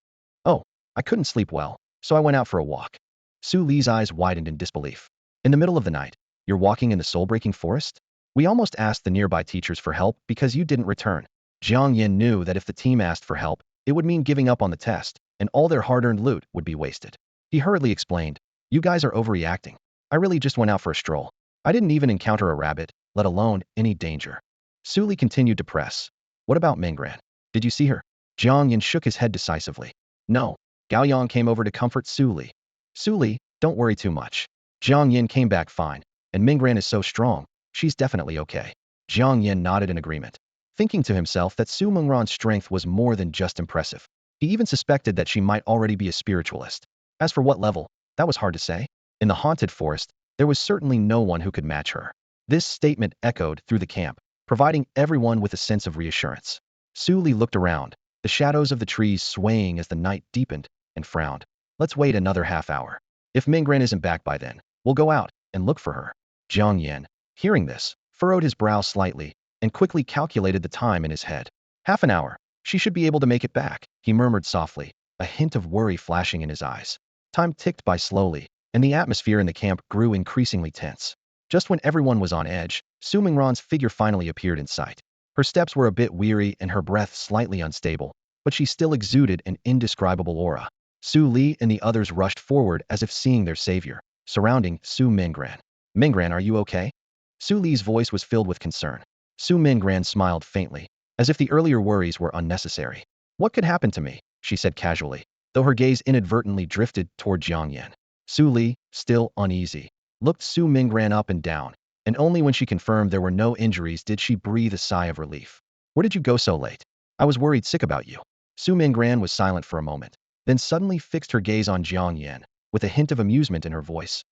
Oh, I couldn't sleep well, so I went out for a walk. Su Li's eyes widened in disbelief. In the middle of the night, you're walking in the soul-breaking forest? We almost asked the nearby teachers for help because you didn't return. Jiang Yan knew that if the team asked for help, it would mean giving up on the test, and all their hard-earned loot would be wasted. He hurriedly explained, you guys are overreacting. I really just went out for a stroll. I didn't even encounter a rabbit, let alone any danger. Su Li continued to press. What about Mingran? Did you see her? Jiang Yan shook his head decisively. No. Gao Yang came over to comfort Su Li. Su Li, don't worry too much. Jiang Yan came back fine, and Mingran is so strong, she's definitely okay. Jiang Yan nodded in agreement, thinking to himself that Su Mingran's strength was more than just impressive. He even suspected that she might already be a spiritualist. As for what level, that was hard to say. In the haunted forest, there was certainly no one who could match her. This statement echoed through the camp, providing everyone with a sense of reassurance. Su Li looked around, the shadows of the trees swaying as the night deepened, and frowned. Let's wait another half hour. If Minggran isn't back by then, we'll go out and look for her. Jiang Yan, hearing this, furrowed his brow slightly and quickly calculated the time in his head. Half an hour. She should be able to make it back, he murmured softly, a hint of worry flashing in his eyes. Time ticked by slowly, and the atmosphere in the camp grew increasingly tense. Just when everyone was on edge, Su Mingran's figure finally appeared in sight. Her steps were a bit weary and her breath slightly unstable, but she still exuded an indescribable aura. Su Li and the others rushed forward as if seeing their savior, surrounding Su Minggran. Minggran, are you okay? Su Li's voice was filled with concern. Su Minggran smiled faintly, as if the earlier worries were unnecessary. What could happen to me? She said casually, though her gaze inadvertently drifted toward Jiang Yan. Su Li, still uneasy, looked Su Minggran up and down, and only when she confirmed there were no injuries did she breathe a sigh of relief. Where did you go so late? I was worried sick about you. Su Minggran was silent for a moment, then suddenly fixed her gaze on Jiang Yan, with a hint of amusement in her voice.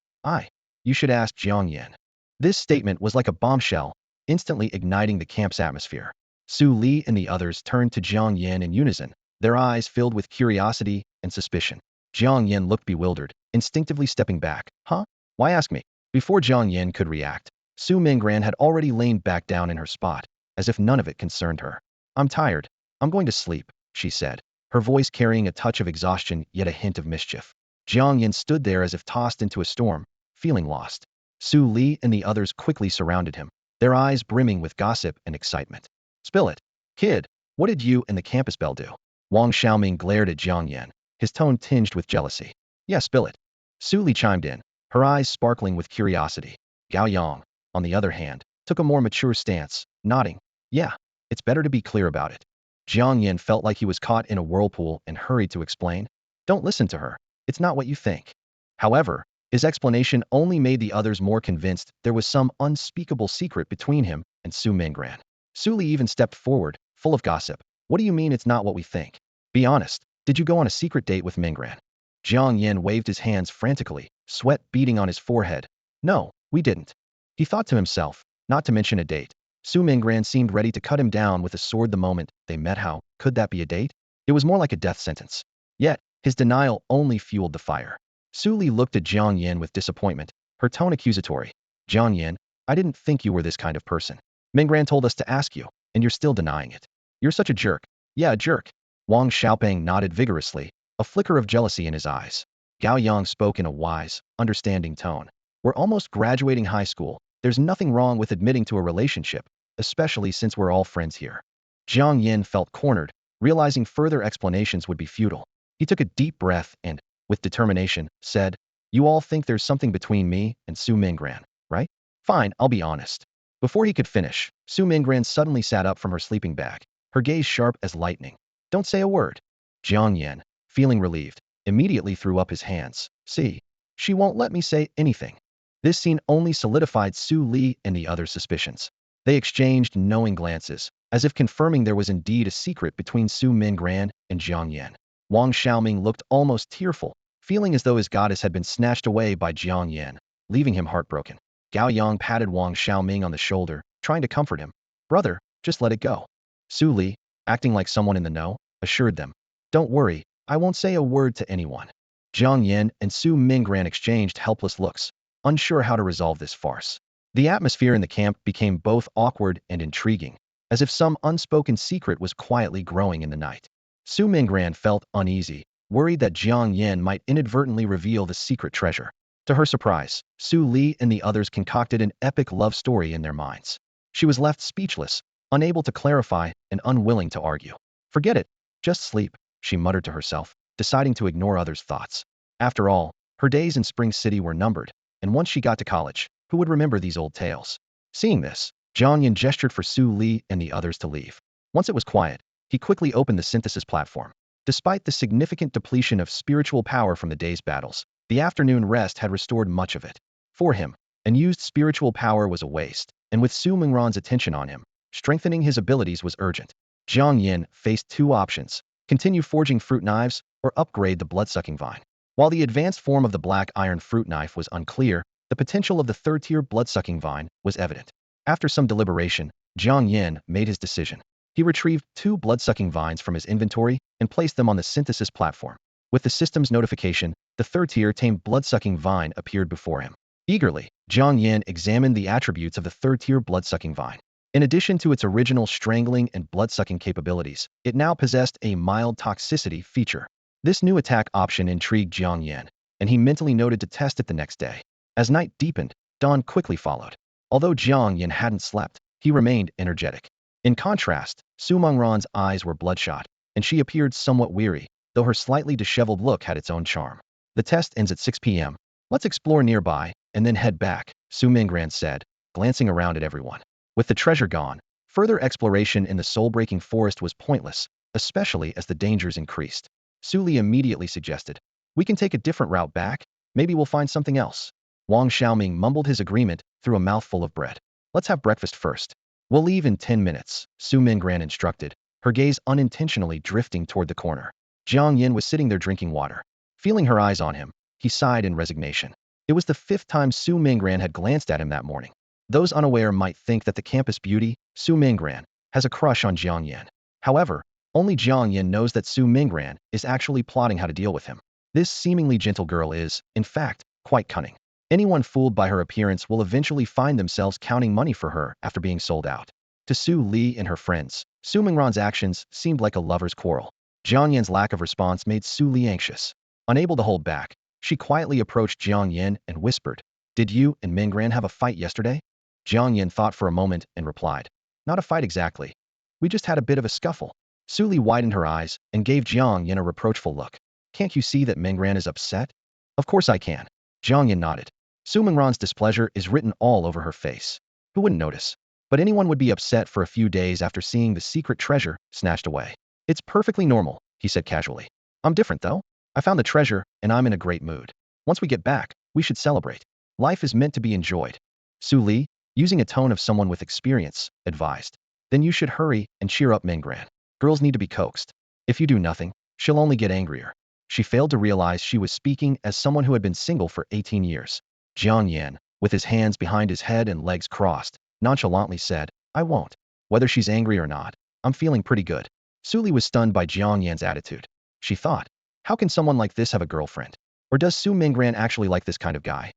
You should ask Jiang Yan. This statement was like a bombshell, instantly igniting the camp's atmosphere. Su Li and the others turned to Jiang Yan in unison, their eyes filled with curiosity and suspicion. Jiang Yan looked bewildered, instinctively stepping back. Huh? Why ask me? Before Jiang Yan could react, Su Minggran had already lain back down in her spot, as if none of it concerned her. I'm tired. I'm going to sleep, she said, her voice carrying a touch of exhaustion yet a hint of mischief. Jiang Yan stood there as if tossed into a storm, feeling lost. Su Li and the others quickly surrounded him, their eyes brimming with gossip and excitement. Spill it. Kid, what did you and the campus belle do? Wang Xiaoming glared at Jiang Yan, his tone tinged with jealousy. Yeah, spill it. Su Li chimed in, her eyes sparkling with curiosity. Gao Yang, on the other hand, took a more mature stance, nodding. Yeah, it's better to be clear about it. Jiang Yan felt like he was caught in a whirlpool and hurried to explain. Don't listen to her. It's not what you think. However, his explanation only made the others more convinced there was some unspeakable secret between him and Su Minggran. Su Li even stepped forward, full of gossip. What do you mean it's not what we think? Be honest, did you go on a secret date with Minggran? Jiang Yan waved his hands frantically, sweat beading on his forehead. No, we didn't. He thought to himself, not to mention a date. Su Minggran seemed ready to cut him down with a sword the moment they met. How could that be a date? It was more like a death sentence. Yet, his denial only fueled the fire. Su Li looked at Jiang Yan with disappointment, her tone accusatory. Jiang Yan, I didn't think you were this kind of person. Minggran told us to ask you, and you're still denying it. You're such a jerk. Yeah, a jerk. Wang Xiaoping nodded vigorously, a flicker of jealousy in his eyes. Gao Yang spoke in a wise, understanding tone. We're almost graduating high school. There's nothing wrong with admitting to a relationship, especially since we're all friends here. Jiang Yan felt cornered, realizing further explanations would be futile. He took a deep breath and, with determination, said, You all think there's something between me and Su Minggran, right? Fine, I'll be honest. Before he could finish, Su Minggran suddenly sat up from her sleeping bag, her gaze sharp as lightning. Don't say a word. Jiang Yan, feeling relieved, immediately threw up his hands. See, she won't let me say anything. This scene only solidified Su Li and the other's suspicions. They exchanged knowing glances, as if confirming there was indeed a secret between Su Minggran and Jiang Yan. Wang Xiaoming looked almost tearful, feeling as though his goddess had been snatched away by Jiang Yan, leaving him heartbroken. Gao Yang patted Wang Xiaoming on the shoulder, trying to comfort him. Brother, just let it go. Su Li, acting like someone in the know, assured them. Don't worry, I won't say a word to anyone. Jiang Yan and Su Minggran exchanged helpless looks, unsure how to resolve this farce. The atmosphere in the camp became both awkward and intriguing, as if some unspoken secret was quietly growing in the night. Su Minggran felt uneasy, worried that Jiang Yan might inadvertently reveal the secret treasure. To her surprise, Su Li and the others concocted an epic love story in their minds. She was left speechless, unable to clarify and unwilling to argue. Forget it, just sleep, she muttered to herself, deciding to ignore others' thoughts. After all, her days in Spring City were numbered, and once she got to college, who would remember these old tales? Seeing this, Jiang Yan gestured for Su Li and the others to leave. Once it was quiet, he quickly opened the synthesis platform. Despite the significant depletion of spiritual power from the day's battles, the afternoon rest had restored much of it. For him, unused spiritual power was a waste, and with Su Minggran's attention on him, strengthening his abilities was urgent. Jiang Yan faced two options, continue forging fruit knives, or upgrade the blood-sucking vine. While the advanced form of the black iron fruit knife was unclear, the potential of the third-tier blood-sucking vine was evident. After some deliberation, Jiang Yan made his decision. He retrieved 2 blood-sucking vines from his inventory and placed them on the synthesis platform. With the system's notification, the third-tier tamed blood-sucking vine appeared before him. Eagerly, Jiang Yan examined the attributes of the third-tier blood-sucking vine. In addition to its original strangling and blood-sucking capabilities, it now possessed a mild toxicity feature. This new attack option intrigued Jiang Yan, and he mentally noted to test it the next day. As night deepened, dawn quickly followed. Although Jiang Yan hadn't slept, he remained energetic. In contrast, Su Mengran's eyes were bloodshot, and she appeared somewhat weary, though her slightly disheveled look had its own charm. The test ends at 6 p.m. Let's explore nearby, and then head back, Su Mengran said, glancing around at everyone. With the treasure gone, further exploration in the soul-breaking forest was pointless, especially as the dangers increased. Su Li immediately suggested, "We can take a different route back, maybe we'll find something else." Wang Xiaoming mumbled his agreement through a mouthful of bread. "Let's have breakfast first. We'll leave in 10 minutes, Su Mengran instructed, her gaze unintentionally drifting toward the corner. Jiang Yan was sitting there drinking water. Feeling her eyes on him, he sighed in resignation. It was the 5th time Su Mengran had glanced at him that morning. Those unaware might think that the campus beauty, Su Mengran, has a crush on Jiang Yan. However, only Jiang Yan knows that Su Mengran is actually plotting how to deal with him. This seemingly gentle girl is, in fact, quite cunning. Anyone fooled by her appearance will eventually find themselves counting money for her after being sold out. To Su Li and her friends, Su Mengran's actions seemed like a lover's quarrel. Jiang Yan's lack of response made Su Li anxious. Unable to hold back, she quietly approached Jiang Yan and whispered, "Did you and Mengran have a fight yesterday?" Jiang Yan thought for a moment and replied, "Not a fight exactly. We just had a bit of a scuffle." Su Li widened her eyes and gave Jiang Yan a reproachful look. "Can't you see that Mengran is upset?" "Of course I can." Jiang Yan nodded. Su Mengran's displeasure is written all over her face. Who wouldn't notice? But anyone would be upset for a few days after seeing the secret treasure snatched away. "It's perfectly normal," he said casually. "I'm different though. I found the treasure and I'm in a great mood. Once we get back, we should celebrate. Life is meant to be enjoyed." Su Li, using a tone of someone with experience, advised. "Then you should hurry and cheer up Mengran. Girls need to be coaxed. If you do nothing, she'll only get angrier." She failed to realize she was speaking as someone who had been single for 18 years. Jiang Yan, with his hands behind his head and legs crossed, nonchalantly said, "I won't. Whether she's angry or not, I'm feeling pretty good." Su Li was stunned by Jiang Yan's attitude. She thought, how can someone like this have a girlfriend? Or does Su Mengran actually like this kind of guy?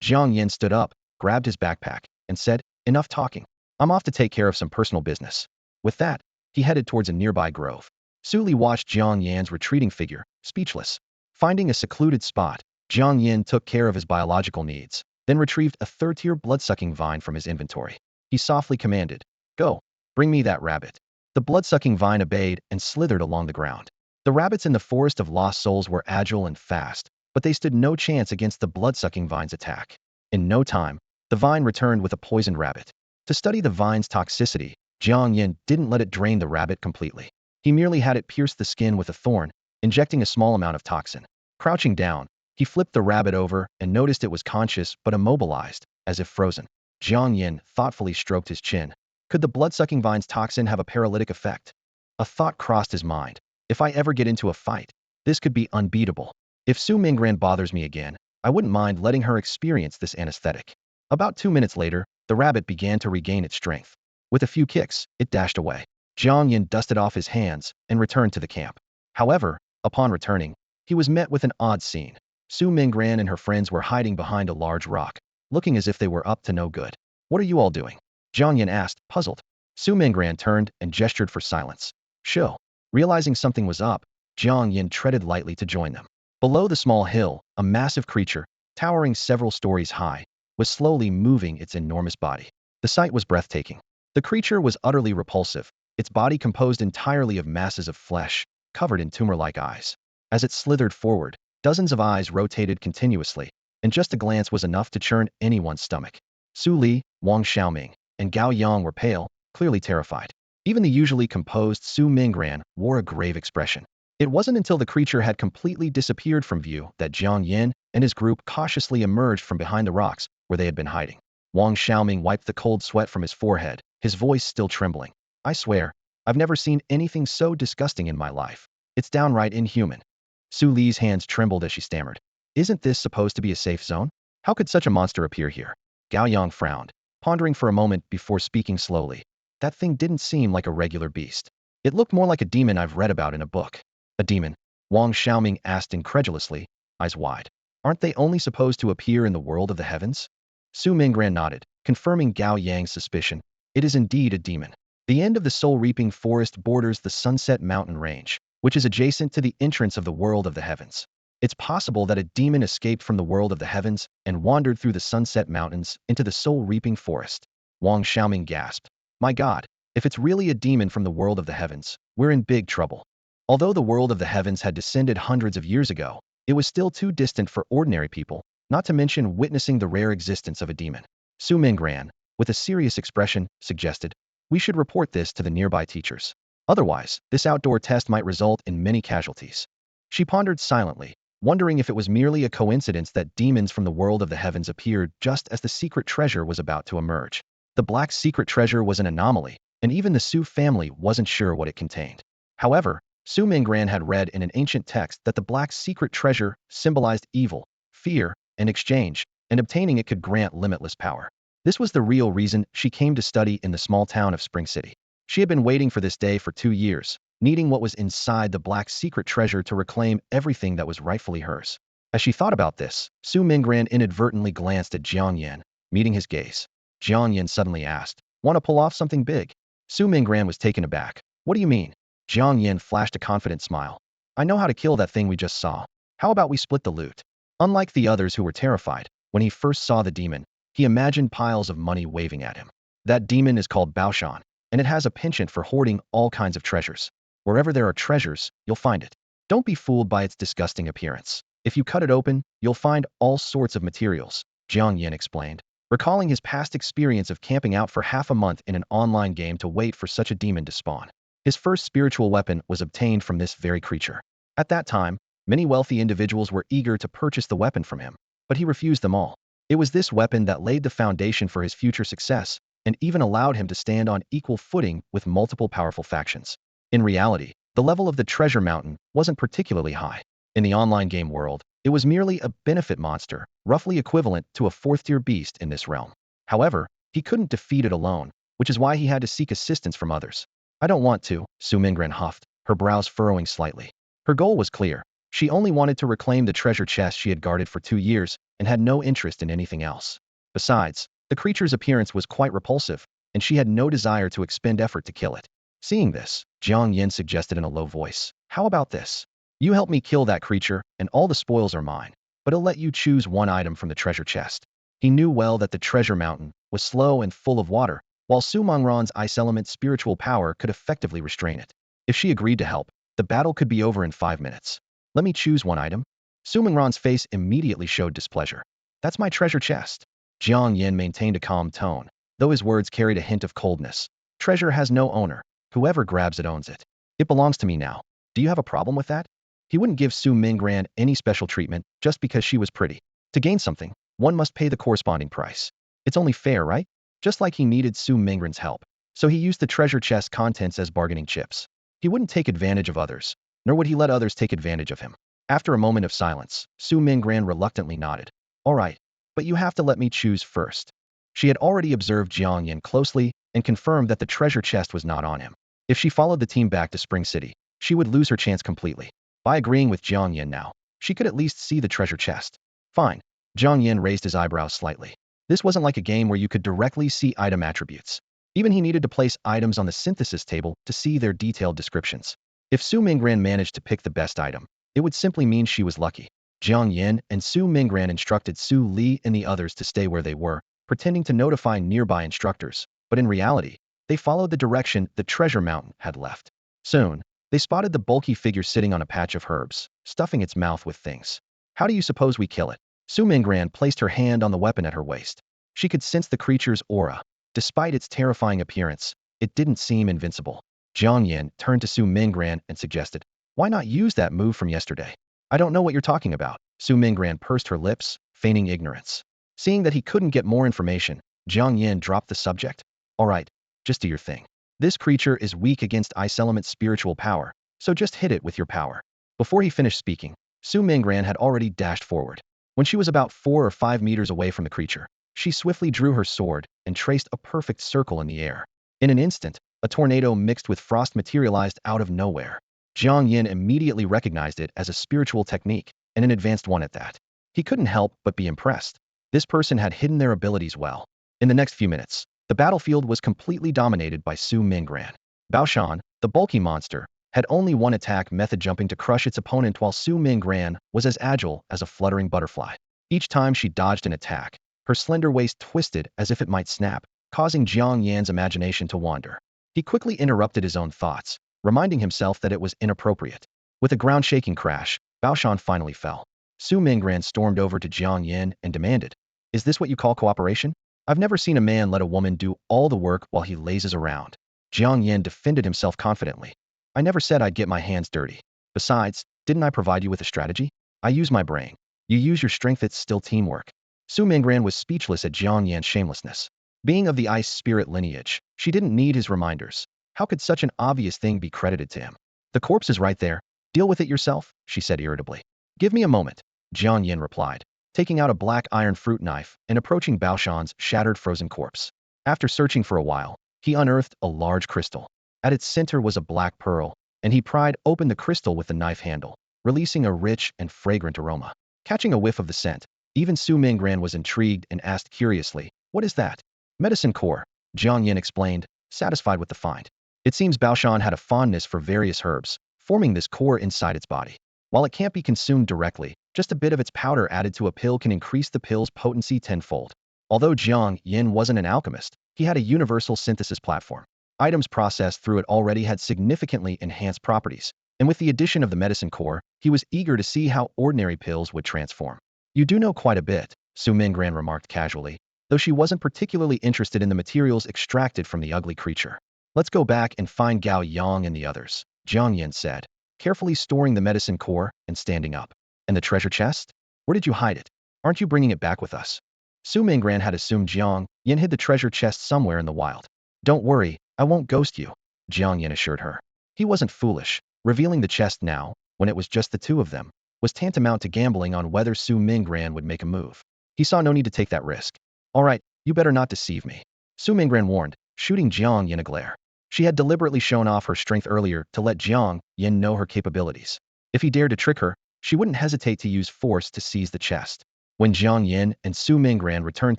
Jiang Yan stood up, grabbed his backpack, and said, "Enough talking. I'm off to take care of some personal business." With that, he headed towards a nearby grove. Su Li watched Jiang Yan's retreating figure, speechless. Finding a secluded spot, Jiang Yan took care of his biological needs, then retrieved a third-tier blood-sucking vine from his inventory. He softly commanded, "Go, bring me that rabbit." The blood-sucking vine obeyed and slithered along the ground. The rabbits in the Forest of Lost Souls were agile and fast, but they stood no chance against the blood-sucking vine's attack. In no time, the vine returned with a poisoned rabbit. To study the vine's toxicity, Jiang Yan didn't let it drain the rabbit completely. He merely had it pierce the skin with a thorn, injecting a small amount of toxin. Crouching down, he flipped the rabbit over and noticed it was conscious but immobilized, as if frozen. Jiang Yan thoughtfully stroked his chin. Could the blood-sucking vine's toxin have a paralytic effect? A thought crossed his mind. If I ever get into a fight, this could be unbeatable. If Su Mengran bothers me again, I wouldn't mind letting her experience this anesthetic. About 2 minutes later, the rabbit began to regain its strength. With a few kicks, it dashed away. Jiang Yan dusted off his hands and returned to the camp. However, upon returning, he was met with an odd scene. Su Mengran and her friends were hiding behind a large rock, looking as if they were up to no good. "What are you all doing?" Jiang Yan asked, puzzled. Su Mengran turned and gestured for silence. "Show." Realizing something was up, Jiang Yan treaded lightly to join them. Below the small hill, a massive creature, towering several stories high, was slowly moving its enormous body. The sight was breathtaking. The creature was utterly repulsive, its body composed entirely of masses of flesh, covered in tumor-like eyes. As it slithered forward, dozens of eyes rotated continuously, and just a glance was enough to churn anyone's stomach. Su Li, Wang Xiaoming, and Gao Yang were pale, clearly terrified. Even the usually composed Su Mengran wore a grave expression. It wasn't until the creature had completely disappeared from view that Jiang Yan and his group cautiously emerged from behind the rocks where they had been hiding. Wang Xiaoming wiped the cold sweat from his forehead, his voice still trembling. "I swear, I've never seen anything so disgusting in my life. It's downright inhuman. Su Li's hands trembled as she stammered. Isn't this supposed to be a safe zone? How could such a monster appear here? Gao Yang frowned, pondering for a moment before speaking slowly. That thing didn't seem like a regular beast. It looked more like a demon I've read about in a book. A demon? Wang Xiaoming asked incredulously, eyes wide. Aren't they only supposed to appear in the world of the heavens? Su Mingran nodded, confirming Gao Yang's suspicion. It is indeed a demon. The end of the soul-reaping forest borders the Sunset Mountain Range, which is adjacent to the entrance of the world of the heavens. It's possible that a demon escaped from the world of the heavens and wandered through the Sunset Mountains into the soul-reaping forest. Wang Xiaoming gasped. My God, if it's really a demon from the world of the heavens, we're in big trouble. Although the world of the heavens had descended hundreds of years ago, it was still too distant for ordinary people, not to mention witnessing the rare existence of a demon. Su Mingran, with a serious expression, suggested, we should report this to the nearby teachers. Otherwise, this outdoor test might result in many casualties. She pondered silently, wondering if it was merely a coincidence that demons from the world of the heavens appeared just as the secret treasure was about to emerge. The black secret treasure was an anomaly, and even the Su family wasn't sure what it contained. However, Su Mingran had read in an ancient text that the black secret treasure symbolized evil, fear, and exchange, and obtaining it could grant limitless power. This was the real reason she came to study in the small town of Spring City. She had been waiting for this day for 2 years, needing what was inside the black secret treasure to reclaim everything that was rightfully hers. As she thought about this, Su Mingran inadvertently glanced at Jiang Yan, meeting his gaze. Jiang Yan suddenly asked, want to pull off something big? Su Mingran was taken aback. What do you mean? Jiang Yan flashed a confident smile. I know how to kill that thing we just saw. How about we split the loot? Unlike the others who were terrified, when he first saw the demon, he imagined piles of money waving at him. That demon is called Baoshan, and it has a penchant for hoarding all kinds of treasures. Wherever there are treasures, you'll find it. Don't be fooled by its disgusting appearance. If you cut it open, you'll find all sorts of materials, Jiang Yan explained, recalling his past experience of camping out for half a month in an online game to wait for such a demon to spawn. His first spiritual weapon was obtained from this very creature. At that time, many wealthy individuals were eager to purchase the weapon from him, but he refused them all. It was this weapon that laid the foundation for his future success, and even allowed him to stand on equal footing with multiple powerful factions. In reality, the level of the treasure mountain wasn't particularly high. In the online game world, it was merely a benefit monster, roughly equivalent to a 4th-tier beast in this realm. However, he couldn't defeat it alone, which is why he had to seek assistance from others. I don't want to, Su Mingran huffed, her brows furrowing slightly. Her goal was clear. She only wanted to reclaim the treasure chest she had guarded for 2 years and had no interest in anything else. Besides, the creature's appearance was quite repulsive, and she had no desire to expend effort to kill it. Seeing this, Jiang Yan suggested in a low voice, how about this? You help me kill that creature, and all the spoils are mine, but I'll let you choose one item from the treasure chest. He knew well that the treasure mountain was slow and full of water, while Su Mingran's ice element spiritual power could effectively restrain it. If she agreed to help, the battle could be over in 5 minutes. Let me choose one item. Su Mingran's face immediately showed displeasure. That's my treasure chest. Jiang Yan maintained a calm tone, though his words carried a hint of coldness. Treasure has no owner. Whoever grabs it owns it. It belongs to me now. Do you have a problem with that? He wouldn't give Su Mingran any special treatment just because she was pretty. To gain something, one must pay the corresponding price. It's only fair, right? Just like he needed Su Mingran's help, so he used the treasure chest contents as bargaining chips. He wouldn't take advantage of others, nor would he let others take advantage of him. After a moment of silence, Su Mingran reluctantly nodded. All right, but you have to let me choose first. She had already observed Jiang Yan closely and confirmed that the treasure chest was not on him. If she followed the team back to Spring City, she would lose her chance completely. By agreeing with Jiang Yan now, she could at least see the treasure chest. Fine. Jiang Yan raised his eyebrows slightly. This wasn't like a game where you could directly see item attributes. Even he needed to place items on the synthesis table to see their detailed descriptions. If Su Mingran managed to pick the best item, it would simply mean she was lucky. Jiang Yan and Su Mingran instructed Su Li and the others to stay where they were, pretending to notify nearby instructors, but in reality, they followed the direction the treasure mountain had left. Soon, they spotted the bulky figure sitting on a patch of herbs, stuffing its mouth with things. How do you suppose we kill it? Su Mingran placed her hand on the weapon at her waist. She could sense the creature's aura. Despite its terrifying appearance, it didn't seem invincible. Jiang Yan turned to Su Mingran and suggested, why not use that move from yesterday? I don't know what you're talking about. Su Mingran pursed her lips, feigning ignorance. Seeing that he couldn't get more information, Jiang Yan dropped the subject. All right, just do your thing. This creature is weak against ice element spiritual power, so just hit it with your power. Before he finished speaking, Su Mingran had already dashed forward. When she was about 4 or 5 meters away from the creature, she swiftly drew her sword and traced a perfect circle in the air. In an instant, a tornado mixed with frost materialized out of nowhere. Jiang Yan immediately recognized it as a spiritual technique, and an advanced one at that. He couldn't help but be impressed. This person had hidden their abilities well. In the next few minutes, the battlefield was completely dominated by Su Mingran. Baoshan, the bulky monster, had only one attack method, jumping to crush its opponent, while Su Mingran was as agile as a fluttering butterfly. Each time she dodged an attack, her slender waist twisted as if it might snap, causing Jiang Yan's imagination to wander. He quickly interrupted his own thoughts, reminding himself that it was inappropriate. With a ground-shaking crash, Baoshan finally fell. Su Mingran stormed over to Jiang Yan and demanded, "Is this what you call cooperation? I've never seen a man let a woman do all the work while he lazes around." Jiang Yan defended himself confidently. "I never said I'd get my hands dirty. Besides, didn't I provide you with a strategy? I use my brain. You use your strength, it's still teamwork." Su Mingran was speechless at Jiang Yan's shamelessness. Being of the ice spirit lineage, she didn't need his reminders. How could such an obvious thing be credited to him? "The corpse is right there. Deal with it yourself," she said irritably. "Give me a moment," Jiang Yan replied, taking out a black iron fruit knife and approaching Baoshan's shattered frozen corpse. After searching for a while, he unearthed a large crystal. At its center was a black pearl, and he pried open the crystal with the knife handle, releasing a rich and fragrant aroma. Catching a whiff of the scent, even Su Mingran was intrigued and asked curiously, "What is that?" "Medicine core," Jiang Yan explained, satisfied with the find. It seems Baoshan had a fondness for various herbs, forming this core inside its body. While it can't be consumed directly, just a bit of its powder added to a pill can increase the pill's potency tenfold. Although Jiang Yan wasn't an alchemist, he had a universal synthesis platform. Items processed through it already had significantly enhanced properties, and with the addition of the medicine core, he was eager to see how ordinary pills would transform. "You do know quite a bit," Su Mingran remarked casually, though she wasn't particularly interested in the materials extracted from the ugly creature. "Let's go back and find Gao Yang and the others," Jiang Yan said, carefully storing the medicine core and standing up. "And the treasure chest? Where did you hide it? Aren't you bringing it back with us?" Su Mingran had assumed Jiang Yan hid the treasure chest somewhere in the wild. "Don't worry, I won't ghost you," Jiang Yan assured her. He wasn't foolish. Revealing the chest now, when it was just the two of them, was tantamount to gambling on whether Su Mingran would make a move. He saw no need to take that risk. "All right, you better not deceive me," Su Mingran warned, shooting Jiang Yan a glare. She had deliberately shown off her strength earlier to let Jiang Yan know her capabilities. If he dared to trick her, she wouldn't hesitate to use force to seize the chest. When Jiang Yan and Su Mingran returned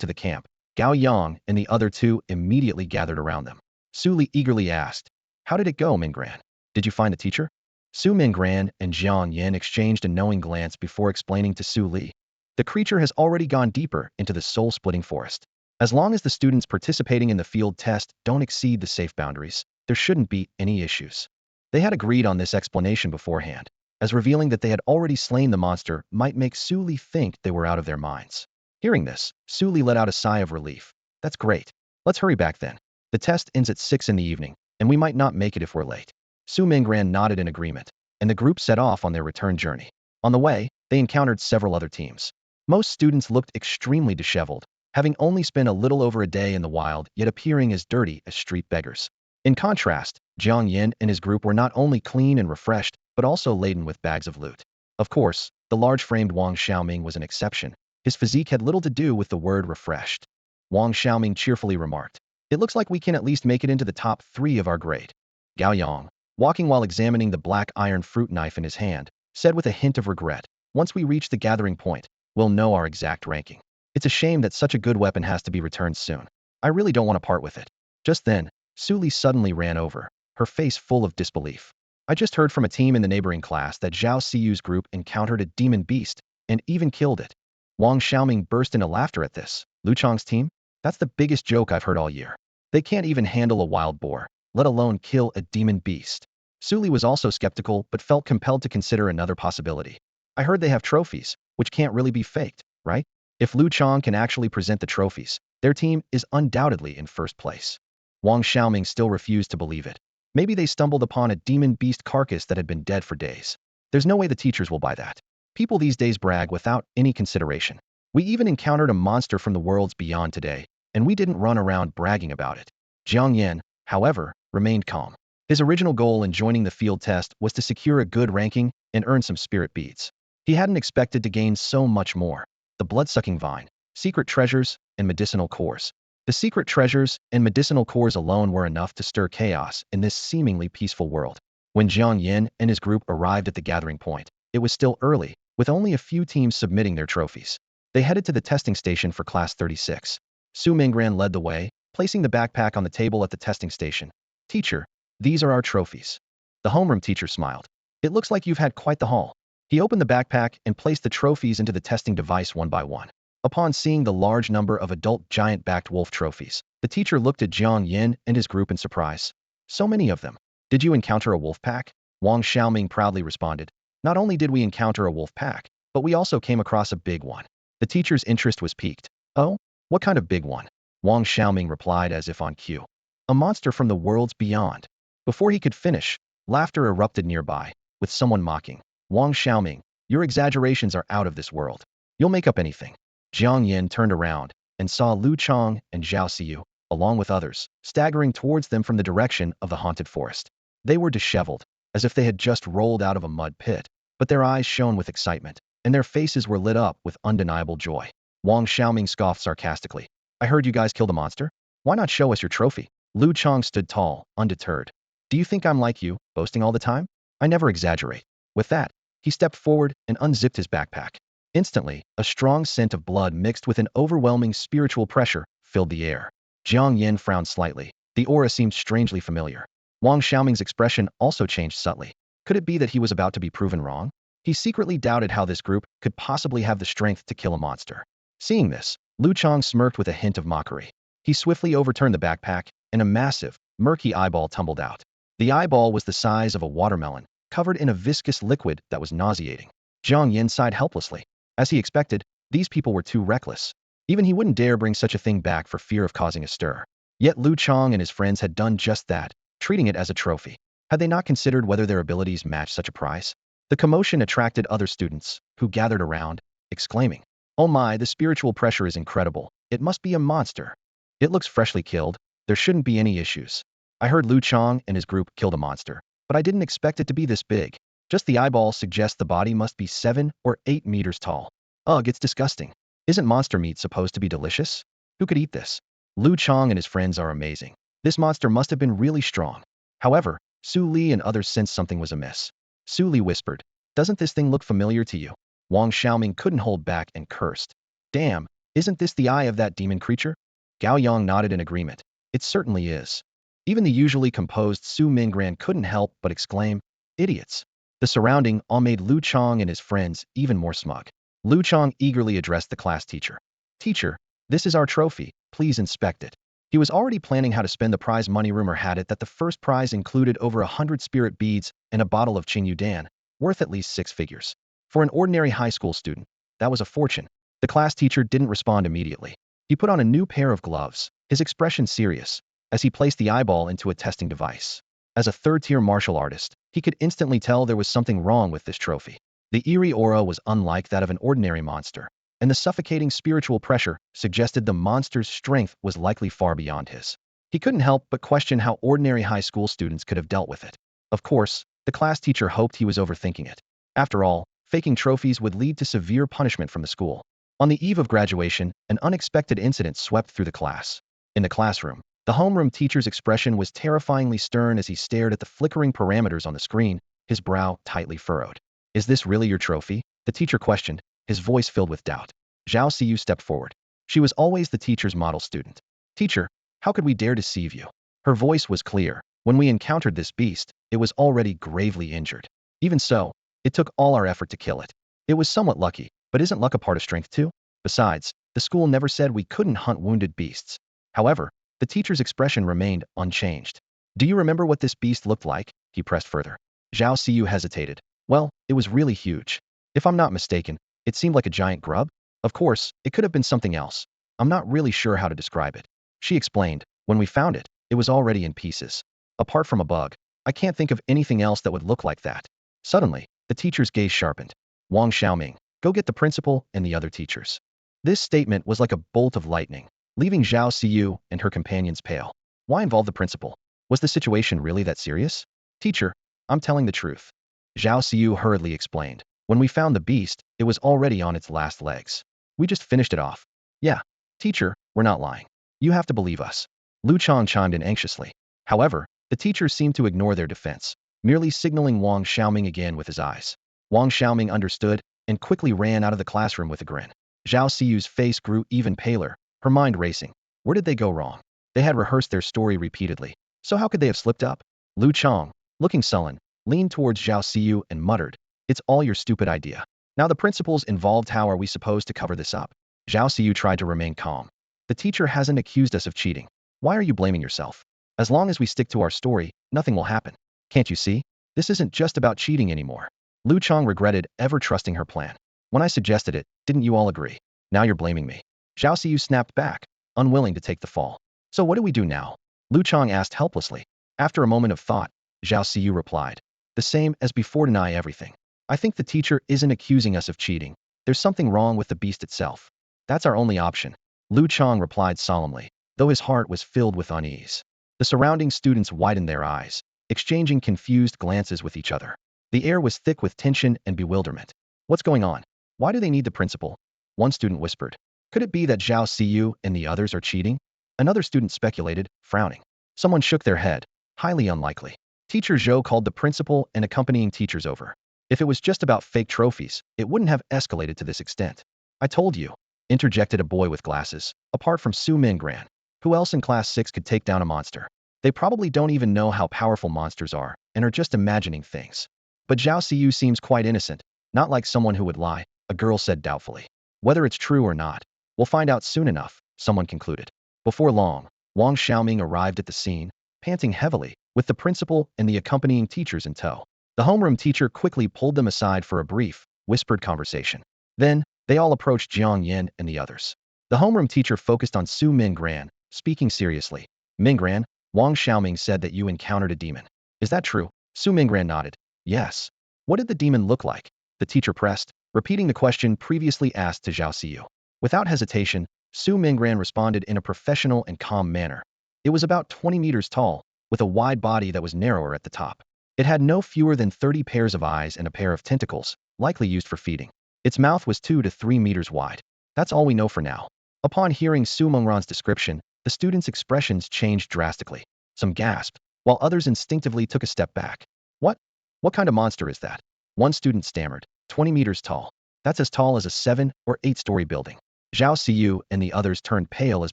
to the camp, Gao Yang and the other two immediately gathered around them. Su Li eagerly asked, "How did it go, Mingran? Did you find the teacher?" Su Mingran and Jiang Yan exchanged a knowing glance before explaining to Su Li. "The creature has already gone deeper into the soul-splitting forest. As long as the students participating in the field test don't exceed the safe boundaries, there shouldn't be any issues." They had agreed on this explanation beforehand, as revealing that they had already slain the monster might make Su Li think they were out of their minds. Hearing this, Su Li let out a sigh of relief. "That's great. Let's hurry back then. The test ends at 6 in the evening, and we might not make it if we're late." Su Mingran nodded in agreement, and the group set off on their return journey. On the way, they encountered several other teams. Most students looked extremely disheveled, having only spent a little over a day in the wild, yet appearing as dirty as street beggars. In contrast, Jiang Yan and his group were not only clean and refreshed, but also laden with bags of loot. Of course, the large-framed Wang Xiaoming was an exception. His physique had little to do with the word refreshed. Wang Xiaoming cheerfully remarked, "It looks like we can at least make it into the top 3 of our grade." Gao Yang, walking while examining the black iron fruit knife in his hand, said with a hint of regret, "Once we reach the gathering point, we'll know our exact ranking. It's a shame that such a good weapon has to be returned soon. I really don't want to part with it." Just then, Su Li suddenly ran over, her face full of disbelief. "I just heard from a team in the neighboring class that Zhao Siyu's group encountered a demon beast and even killed it." Wang Xiaoming burst into laughter at this. "Lu Chang's team? That's the biggest joke I've heard all year. They can't even handle a wild boar, let alone kill a demon beast." Su Li was also skeptical but felt compelled to consider another possibility. "I heard they have trophies, which can't really be faked, right? If Lu Chang can actually present the trophies, their team is undoubtedly in first place." Wang Xiaoming still refused to believe it. Maybe they stumbled upon a demon beast carcass that had been dead for days. There's no way the teachers will buy that. People these days brag without any consideration. We even encountered a monster from the worlds beyond today, and we didn't run around bragging about it. Jiang Yan, however, remained calm. His original goal in joining the field test was to secure a good ranking and earn some spirit beads. He hadn't expected to gain so much more. The blood-sucking vine, secret treasures, and medicinal cores. The secret treasures and medicinal cores alone were enough to stir chaos in this seemingly peaceful world. When Jiang Yan and his group arrived at the gathering point, it was still early, with only a few teams submitting their trophies. They headed to the testing station for Class 36. Su Minggran led the way, placing the backpack on the table at the testing station. "Teacher, these are our trophies." The homeroom teacher smiled. "It looks like you've had quite the haul." He opened the backpack and placed the trophies into the testing device one by one. Upon seeing the large number of adult giant-backed wolf trophies, the teacher looked at Jiang Yan and his group in surprise. "So many of them. Did you encounter a wolf pack?" Wang Xiaoming proudly responded. "Not only did we encounter a wolf pack, but we also came across a big one." The teacher's interest was piqued. "Oh? What kind of big one?" Wang Xiaoming replied as if on cue. "A monster from the worlds beyond." Before he could finish, laughter erupted nearby, with someone mocking. "Wang Xiaoming, your exaggerations are out of this world. You'll make up anything." Jiang Yan turned around and saw Lu Chang and Zhao Xiyu, along with others, staggering towards them from the direction of the haunted forest. They were disheveled, as if they had just rolled out of a mud pit, but their eyes shone with excitement, and their faces were lit up with undeniable joy. Wang Xiaoming scoffed sarcastically. "I heard you guys killed a monster? Why not show us your trophy?" Lu Chang stood tall, undeterred. "Do you think I'm like you, boasting all the time? I never exaggerate." With that, he stepped forward and unzipped his backpack. Instantly, a strong scent of blood mixed with an overwhelming spiritual pressure filled the air. Jiang Yan frowned slightly. The aura seemed strangely familiar. Wang Xiaoming's expression also changed subtly. Could it be that he was about to be proven wrong? He secretly doubted how this group could possibly have the strength to kill a monster. Seeing this, Lu Chang smirked with a hint of mockery. He swiftly overturned the backpack, and a massive, murky eyeball tumbled out. The eyeball was the size of a watermelon, covered in a viscous liquid that was nauseating. Jiang Yan sighed helplessly. As he expected, these people were too reckless. Even he wouldn't dare bring such a thing back for fear of causing a stir. Yet Lu Chang and his friends had done just that, treating it as a trophy. Had they not considered whether their abilities matched such a prize? The commotion attracted other students, who gathered around, exclaiming, "Oh my, the spiritual pressure is incredible. It must be a monster. It looks freshly killed. There shouldn't be any issues. I heard Lu Chang and his group killed a monster, but I didn't expect it to be this big. Just the eyeball suggests the body must be 7 or 8 meters tall. Ugh, it's disgusting. Isn't monster meat supposed to be delicious? Who could eat this?" Lu Chang and his friends are amazing. This monster must have been really strong. However, Su Li and others sensed something was amiss. Su Li whispered, "Doesn't this thing look familiar to you?" Wang Xiaoming couldn't hold back and cursed. "Damn, isn't this the eye of that demon creature?" Gao Yang nodded in agreement. "It certainly is." Even the usually composed Su Minggran couldn't help but exclaim, "Idiots." The surrounding awe made Lu Chang and his friends even more smug. Lu Chang eagerly addressed the class teacher. "Teacher, this is our trophy. Please inspect it." He was already planning how to spend the prize money. Rumor had it that the first prize included over 100 spirit beads and a bottle of Qingyudan, worth at least 6 figures. For an ordinary high school student, that was a fortune. The class teacher didn't respond immediately. He put on a new pair of gloves, his expression serious, as he placed the eyeball into a testing device. As a third-tier martial artist, he could instantly tell there was something wrong with this trophy. The eerie aura was unlike that of an ordinary monster, and the suffocating spiritual pressure suggested the monster's strength was likely far beyond his. He couldn't help but question how ordinary high school students could have dealt with it. Of course, the class teacher hoped he was overthinking it. After all, faking trophies would lead to severe punishment from the school. On the eve of graduation, an unexpected incident swept through the class. In the classroom, the homeroom teacher's expression was terrifyingly stern as he stared at the flickering parameters on the screen, his brow tightly furrowed. "Is this really your trophy?" the teacher questioned, his voice filled with doubt. Zhao Xiyu stepped forward. She was always the teacher's model student. "Teacher, how could we dare deceive you?" Her voice was clear. "When we encountered this beast, it was already gravely injured. Even so, it took all our effort to kill it. It was somewhat lucky, but isn't luck a part of strength too? Besides, the school never said we couldn't hunt wounded beasts." However, the teacher's expression remained unchanged. "Do you remember what this beast looked like?" he pressed further. Zhao Xiyu hesitated. "Well, it was really huge. If I'm not mistaken, it seemed like a giant grub. Of course, it could have been something else. I'm not really sure how to describe it." She explained, "When we found it, it was already in pieces. Apart from a bug, I can't think of anything else that would look like that." Suddenly, the teacher's gaze sharpened. "Wang Xiaoming, go get the principal and the other teachers." This statement was like a bolt of lightning, leaving Zhao Xiyu and her companions pale. Why involve the principal? Was the situation really that serious? Teacher, I'm telling the truth. Zhao Siyu hurriedly explained. When we found the beast, it was already on its last legs. We just finished it off. Yeah, teacher, we're not lying. You have to believe us. Lu Chang chimed in anxiously. However, the teachers seemed to ignore their defense, merely signaling Wang Xiaoming again with his eyes. Wang Xiaoming understood and quickly ran out of the classroom with a grin. Zhao Siyu's face grew even paler, her mind racing. Where did they go wrong? They had rehearsed their story repeatedly, so how could they have slipped up? Lu Chang, looking sullen, leaned towards Zhao Siyu and muttered, "It's all your stupid idea. Now the principal's involved, how are we supposed to cover this up?" Zhao Siyu tried to remain calm. The teacher hasn't accused us of cheating. Why are you blaming yourself? As long as we stick to our story, nothing will happen. Can't you see? This isn't just about cheating anymore. Lu Chang regretted ever trusting her plan. When I suggested it, didn't you all agree? Now you're blaming me. Zhao Siyu snapped back, unwilling to take the fall. So what do we do now? Lu Chang asked helplessly. After a moment of thought, Zhao Siyu replied, the same as before, deny everything. I think the teacher isn't accusing us of cheating. There's something wrong with the beast itself. That's our only option. Lu Chang replied solemnly, though his heart was filled with unease. The surrounding students widened their eyes, exchanging confused glances with each other. The air was thick with tension and bewilderment. What's going on? Why do they need the principal? One student whispered. Could it be that Zhao Siyu and the others are cheating? Another student speculated, frowning. Someone shook their head. Highly unlikely. Teacher Zhou called the principal and accompanying teachers over. If it was just about fake trophies, it wouldn't have escalated to this extent. I told you, interjected a boy with glasses. Apart from Su Mingran, who else in class 6 could take down a monster? They probably don't even know how powerful monsters are and are just imagining things. But Zhao Siyu seems quite innocent, not like someone who would lie, a girl said doubtfully. Whether it's true or not, we'll find out soon enough, someone concluded. Before long, Wang Xiaoming arrived at the scene, panting heavily, with the principal and the accompanying teachers in tow. The homeroom teacher quickly pulled them aside for a brief, whispered conversation. Then, they all approached Jiang Yan and the others. The homeroom teacher focused on Su Mingran, speaking seriously. Mingran, Wang Xiaoming said that you encountered a demon. Is that true? Su Mingran nodded. Yes. What did the demon look like? The teacher pressed, repeating the question previously asked to Zhao Siyu. Without hesitation, Su Mingran responded in a professional and calm manner. It was about 20 meters tall, with a wide body that was narrower at the top. It had no fewer than 30 pairs of eyes and a pair of tentacles, likely used for feeding. Its mouth was 2 to 3 meters wide. That's all we know for now. Upon hearing Su Mingran's description, the students' expressions changed drastically. Some gasped, while others instinctively took a step back. What? What kind of monster is that? One student stammered. 20 meters tall. That's as tall as a 7 or 8-story building. Zhao Siyu and the others turned pale as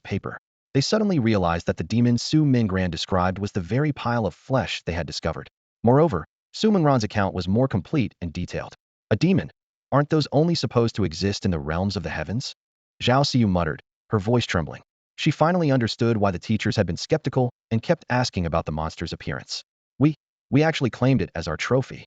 paper. They suddenly realized that the demon Su Mingran described was the very pile of flesh they had discovered. Moreover, Su Mingran's account was more complete and detailed. A demon? Aren't those only supposed to exist in the realms of the heavens? Zhao Siyu muttered, her voice trembling. She finally understood why the teachers had been skeptical and kept asking about the monster's appearance. We actually claimed it as our trophy.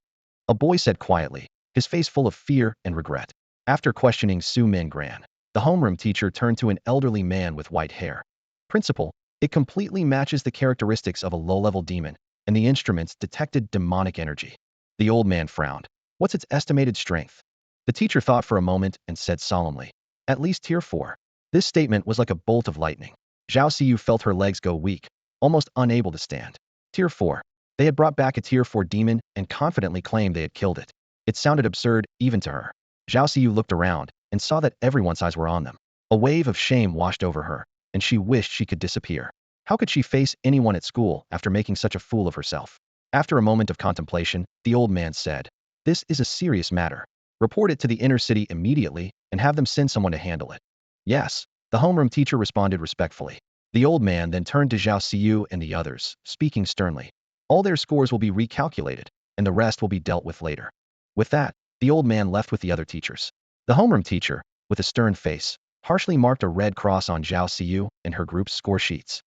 A boy said quietly, his face full of fear and regret. After questioning Su Mingran, the homeroom teacher turned to an elderly man with white hair. Principal, it completely matches the characteristics of a low-level demon, and the instruments detected demonic energy. The old man frowned. What's its estimated strength? The teacher thought for a moment and said solemnly, at least tier 4. This statement was like a bolt of lightning. Zhao Siyu felt her legs go weak, almost unable to stand. Tier 4. They had brought back a tier 4 demon and confidently claimed they had killed it. It sounded absurd, even to her. Zhao Siyu looked around and saw that everyone's eyes were on them. A wave of shame washed over her, and she wished she could disappear. How could she face anyone at school after making such a fool of herself? After a moment of contemplation, the old man said, this is a serious matter. Report it to the inner city immediately and have them send someone to handle it. Yes, the homeroom teacher responded respectfully. The old man then turned to Zhao Siyu and the others, speaking sternly. All their scores will be recalculated, and the rest will be dealt with later. With that, the old man left with the other teachers. The homeroom teacher, with a stern face, harshly marked a red cross on Zhao Siyu and her group's score sheets.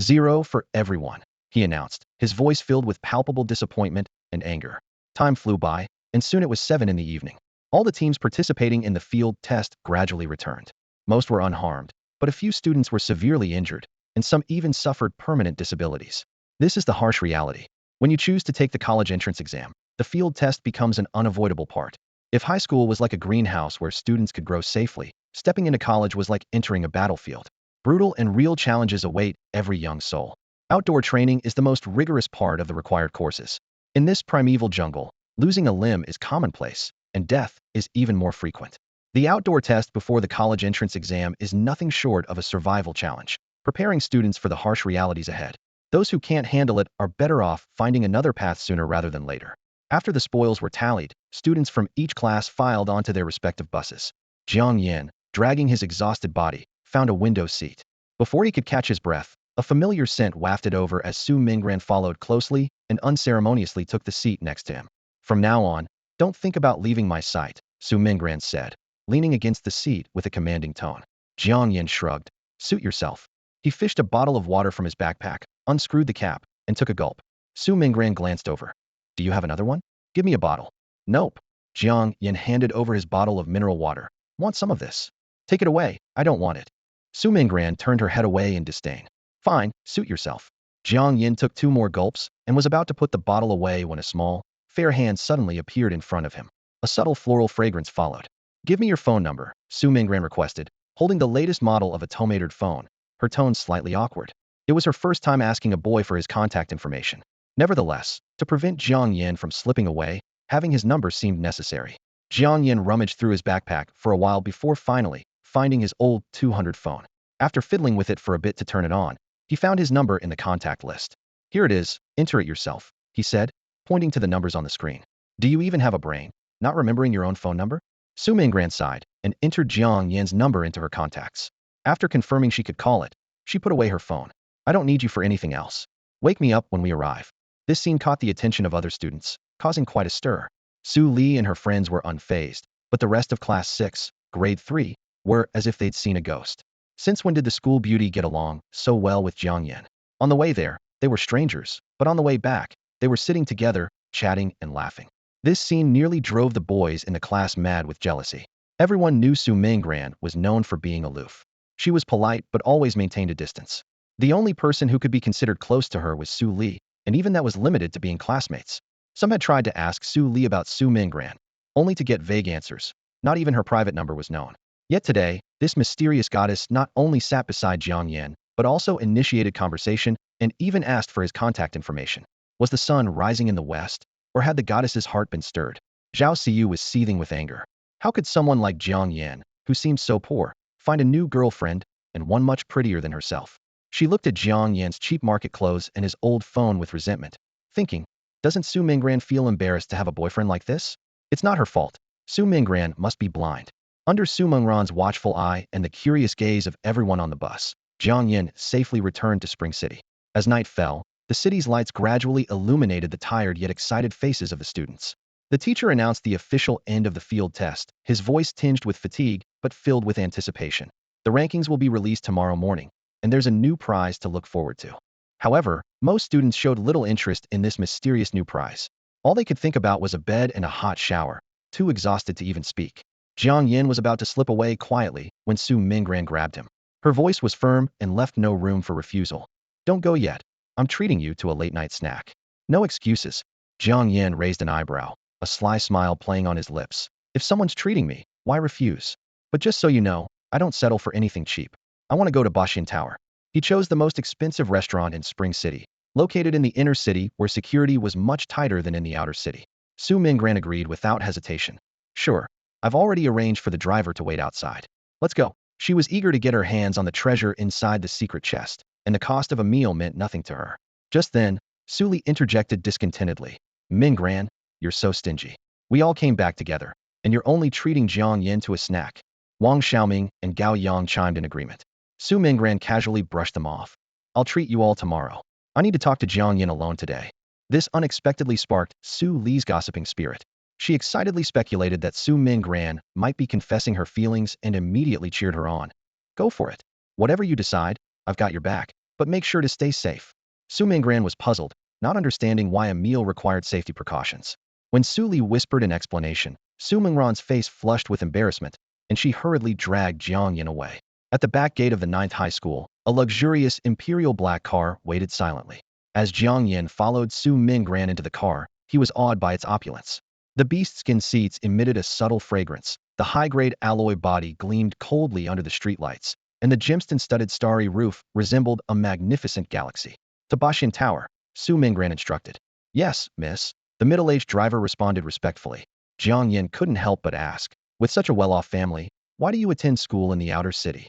0 for everyone, he announced, his voice filled with palpable disappointment and anger. Time flew by, and soon it was 7 in the evening. All the teams participating in the field test gradually returned. Most were unharmed, but a few students were severely injured, and some even suffered permanent disabilities. This is the harsh reality. When you choose to take the college entrance exam, the field test becomes an unavoidable part. If high school was like a greenhouse where students could grow safely, stepping into college was like entering a battlefield. Brutal and real challenges await every young soul. Outdoor training is the most rigorous part of the required courses. In this primeval jungle, losing a limb is commonplace, and death is even more frequent. The outdoor test before the college entrance exam is nothing short of a survival challenge, preparing students for the harsh realities ahead. Those who can't handle it are better off finding another path sooner rather than later. After the spoils were tallied, students from each class filed onto their respective buses. Jiang Yan, dragging his exhausted body, found a window seat. Before he could catch his breath, a familiar scent wafted over as Su Mingran followed closely and unceremoniously took the seat next to him. From now on, don't think about leaving my sight, Su Mingran said, leaning against the seat with a commanding tone. Jiang Yan shrugged. Suit yourself. He fished a bottle of water from his backpack, unscrewed the cap, and took a gulp. Su Mingran glanced over. Do you have another one? Give me a bottle. Nope. Jiang Yan handed over his bottle of mineral water. Want some of this? Take it away. I don't want it. Su Mingran turned her head away in disdain. Fine, suit yourself. Jiang Yan took 2 more gulps and was about to put the bottle away when a small, fair hand suddenly appeared in front of him. A subtle floral fragrance followed. Give me your phone number, Su Mingran requested, holding the latest model of a tomated phone, her tone slightly awkward. It was her first time asking a boy for his contact information. Nevertheless, to prevent Jiang Yan from slipping away, having his number seemed necessary. Jiang Yan rummaged through his backpack for a while before finally finding his old 200 phone. After fiddling with it for a bit to turn it on, he found his number in the contact list. Here it is, enter it yourself, he said, pointing to the numbers on the screen. Do you even have a brain, not remembering your own phone number? Su Mingran sighed and entered Jiang Yan's number into her contacts. After confirming she could call it, she put away her phone. I don't need you for anything else. Wake me up when we arrive. This scene caught the attention of other students, causing quite a stir. Su Li and her friends were unfazed, but the rest of Class 6, Grade 3, were as if they'd seen a ghost. Since when did the school beauty get along so well with Jiang Yan? On the way there, they were strangers, but on the way back, they were sitting together, chatting and laughing. This scene nearly drove the boys in the class mad with jealousy. Everyone knew Su Mingran was known for being aloof. She was polite but always maintained a distance. The only person who could be considered close to her was Su Li, and even that was limited to being classmates. Some had tried to ask Su Li about Su Mingran, only to get vague answers. Not even her private number was known. Yet today, this mysterious goddess not only sat beside Jiang Yan, but also initiated conversation and even asked for his contact information. Was the sun rising in the west, or had the goddess's heart been stirred? Zhao Siyu was seething with anger. How could someone like Jiang Yan, who seemed so poor, find a new girlfriend, and one much prettier than herself? She looked at Jiang Yan's cheap market clothes and his old phone with resentment, thinking, doesn't Su Mingran feel embarrassed to have a boyfriend like this? It's not her fault. Su Mingran must be blind. Under Su Mingran's watchful eye and the curious gaze of everyone on the bus, Jiang Yan safely returned to Spring City. As night fell, the city's lights gradually illuminated the tired yet excited faces of the students. The teacher announced the official end of the field test, his voice tinged with fatigue but filled with anticipation. The rankings will be released tomorrow morning, and there's a new prize to look forward to. However, most students showed little interest in this mysterious new prize. All they could think about was a bed and a hot shower, too exhausted to even speak. Jiang Yan was about to slip away quietly when Su Mingran grabbed him. Her voice was firm and left no room for refusal. Don't go yet. I'm treating you to a late-night snack. No excuses. Jiang Yan raised an eyebrow, a sly smile playing on his lips. If someone's treating me, why refuse? But just so you know, I don't settle for anything cheap. I want to go to Baxian Tower. He chose the most expensive restaurant in Spring City, located in the inner city where security was much tighter than in the outer city. Su Mingran agreed without hesitation. Sure, I've already arranged for the driver to wait outside. Let's go. She was eager to get her hands on the treasure inside the secret chest, and the cost of a meal meant nothing to her. Just then, Su Li interjected discontentedly. Mingran, you're so stingy. We all came back together, and you're only treating Jiang Yan to a snack. Wang Xiaoming and Gao Yang chimed in agreement. Su Mingran casually brushed them off. I'll treat you all tomorrow. I need to talk to Jiang Yan alone today. This unexpectedly sparked Su Li's gossiping spirit. She excitedly speculated that Su Mingran might be confessing her feelings and immediately cheered her on. Go for it. Whatever you decide, I've got your back, but make sure to stay safe. Su Mingran was puzzled, not understanding why a meal required safety precautions. When Su Li whispered an explanation, Su Mingran's face flushed with embarrassment, and she hurriedly dragged Jiang Yan away. At the back gate of the 9th High School, a luxurious imperial black car waited silently. As Jiang Yan followed Su Mingran into the car, he was awed by its opulence. The beast-skin seats emitted a subtle fragrance, the high-grade alloy body gleamed coldly under the streetlights, and the gemstone-studded starry roof resembled a magnificent galaxy. To Bashin Tower, Su Mingran instructed. Yes, miss. The middle-aged driver responded respectfully. Jiang Yan couldn't help but ask, with such a well-off family, why do you attend school in the outer city?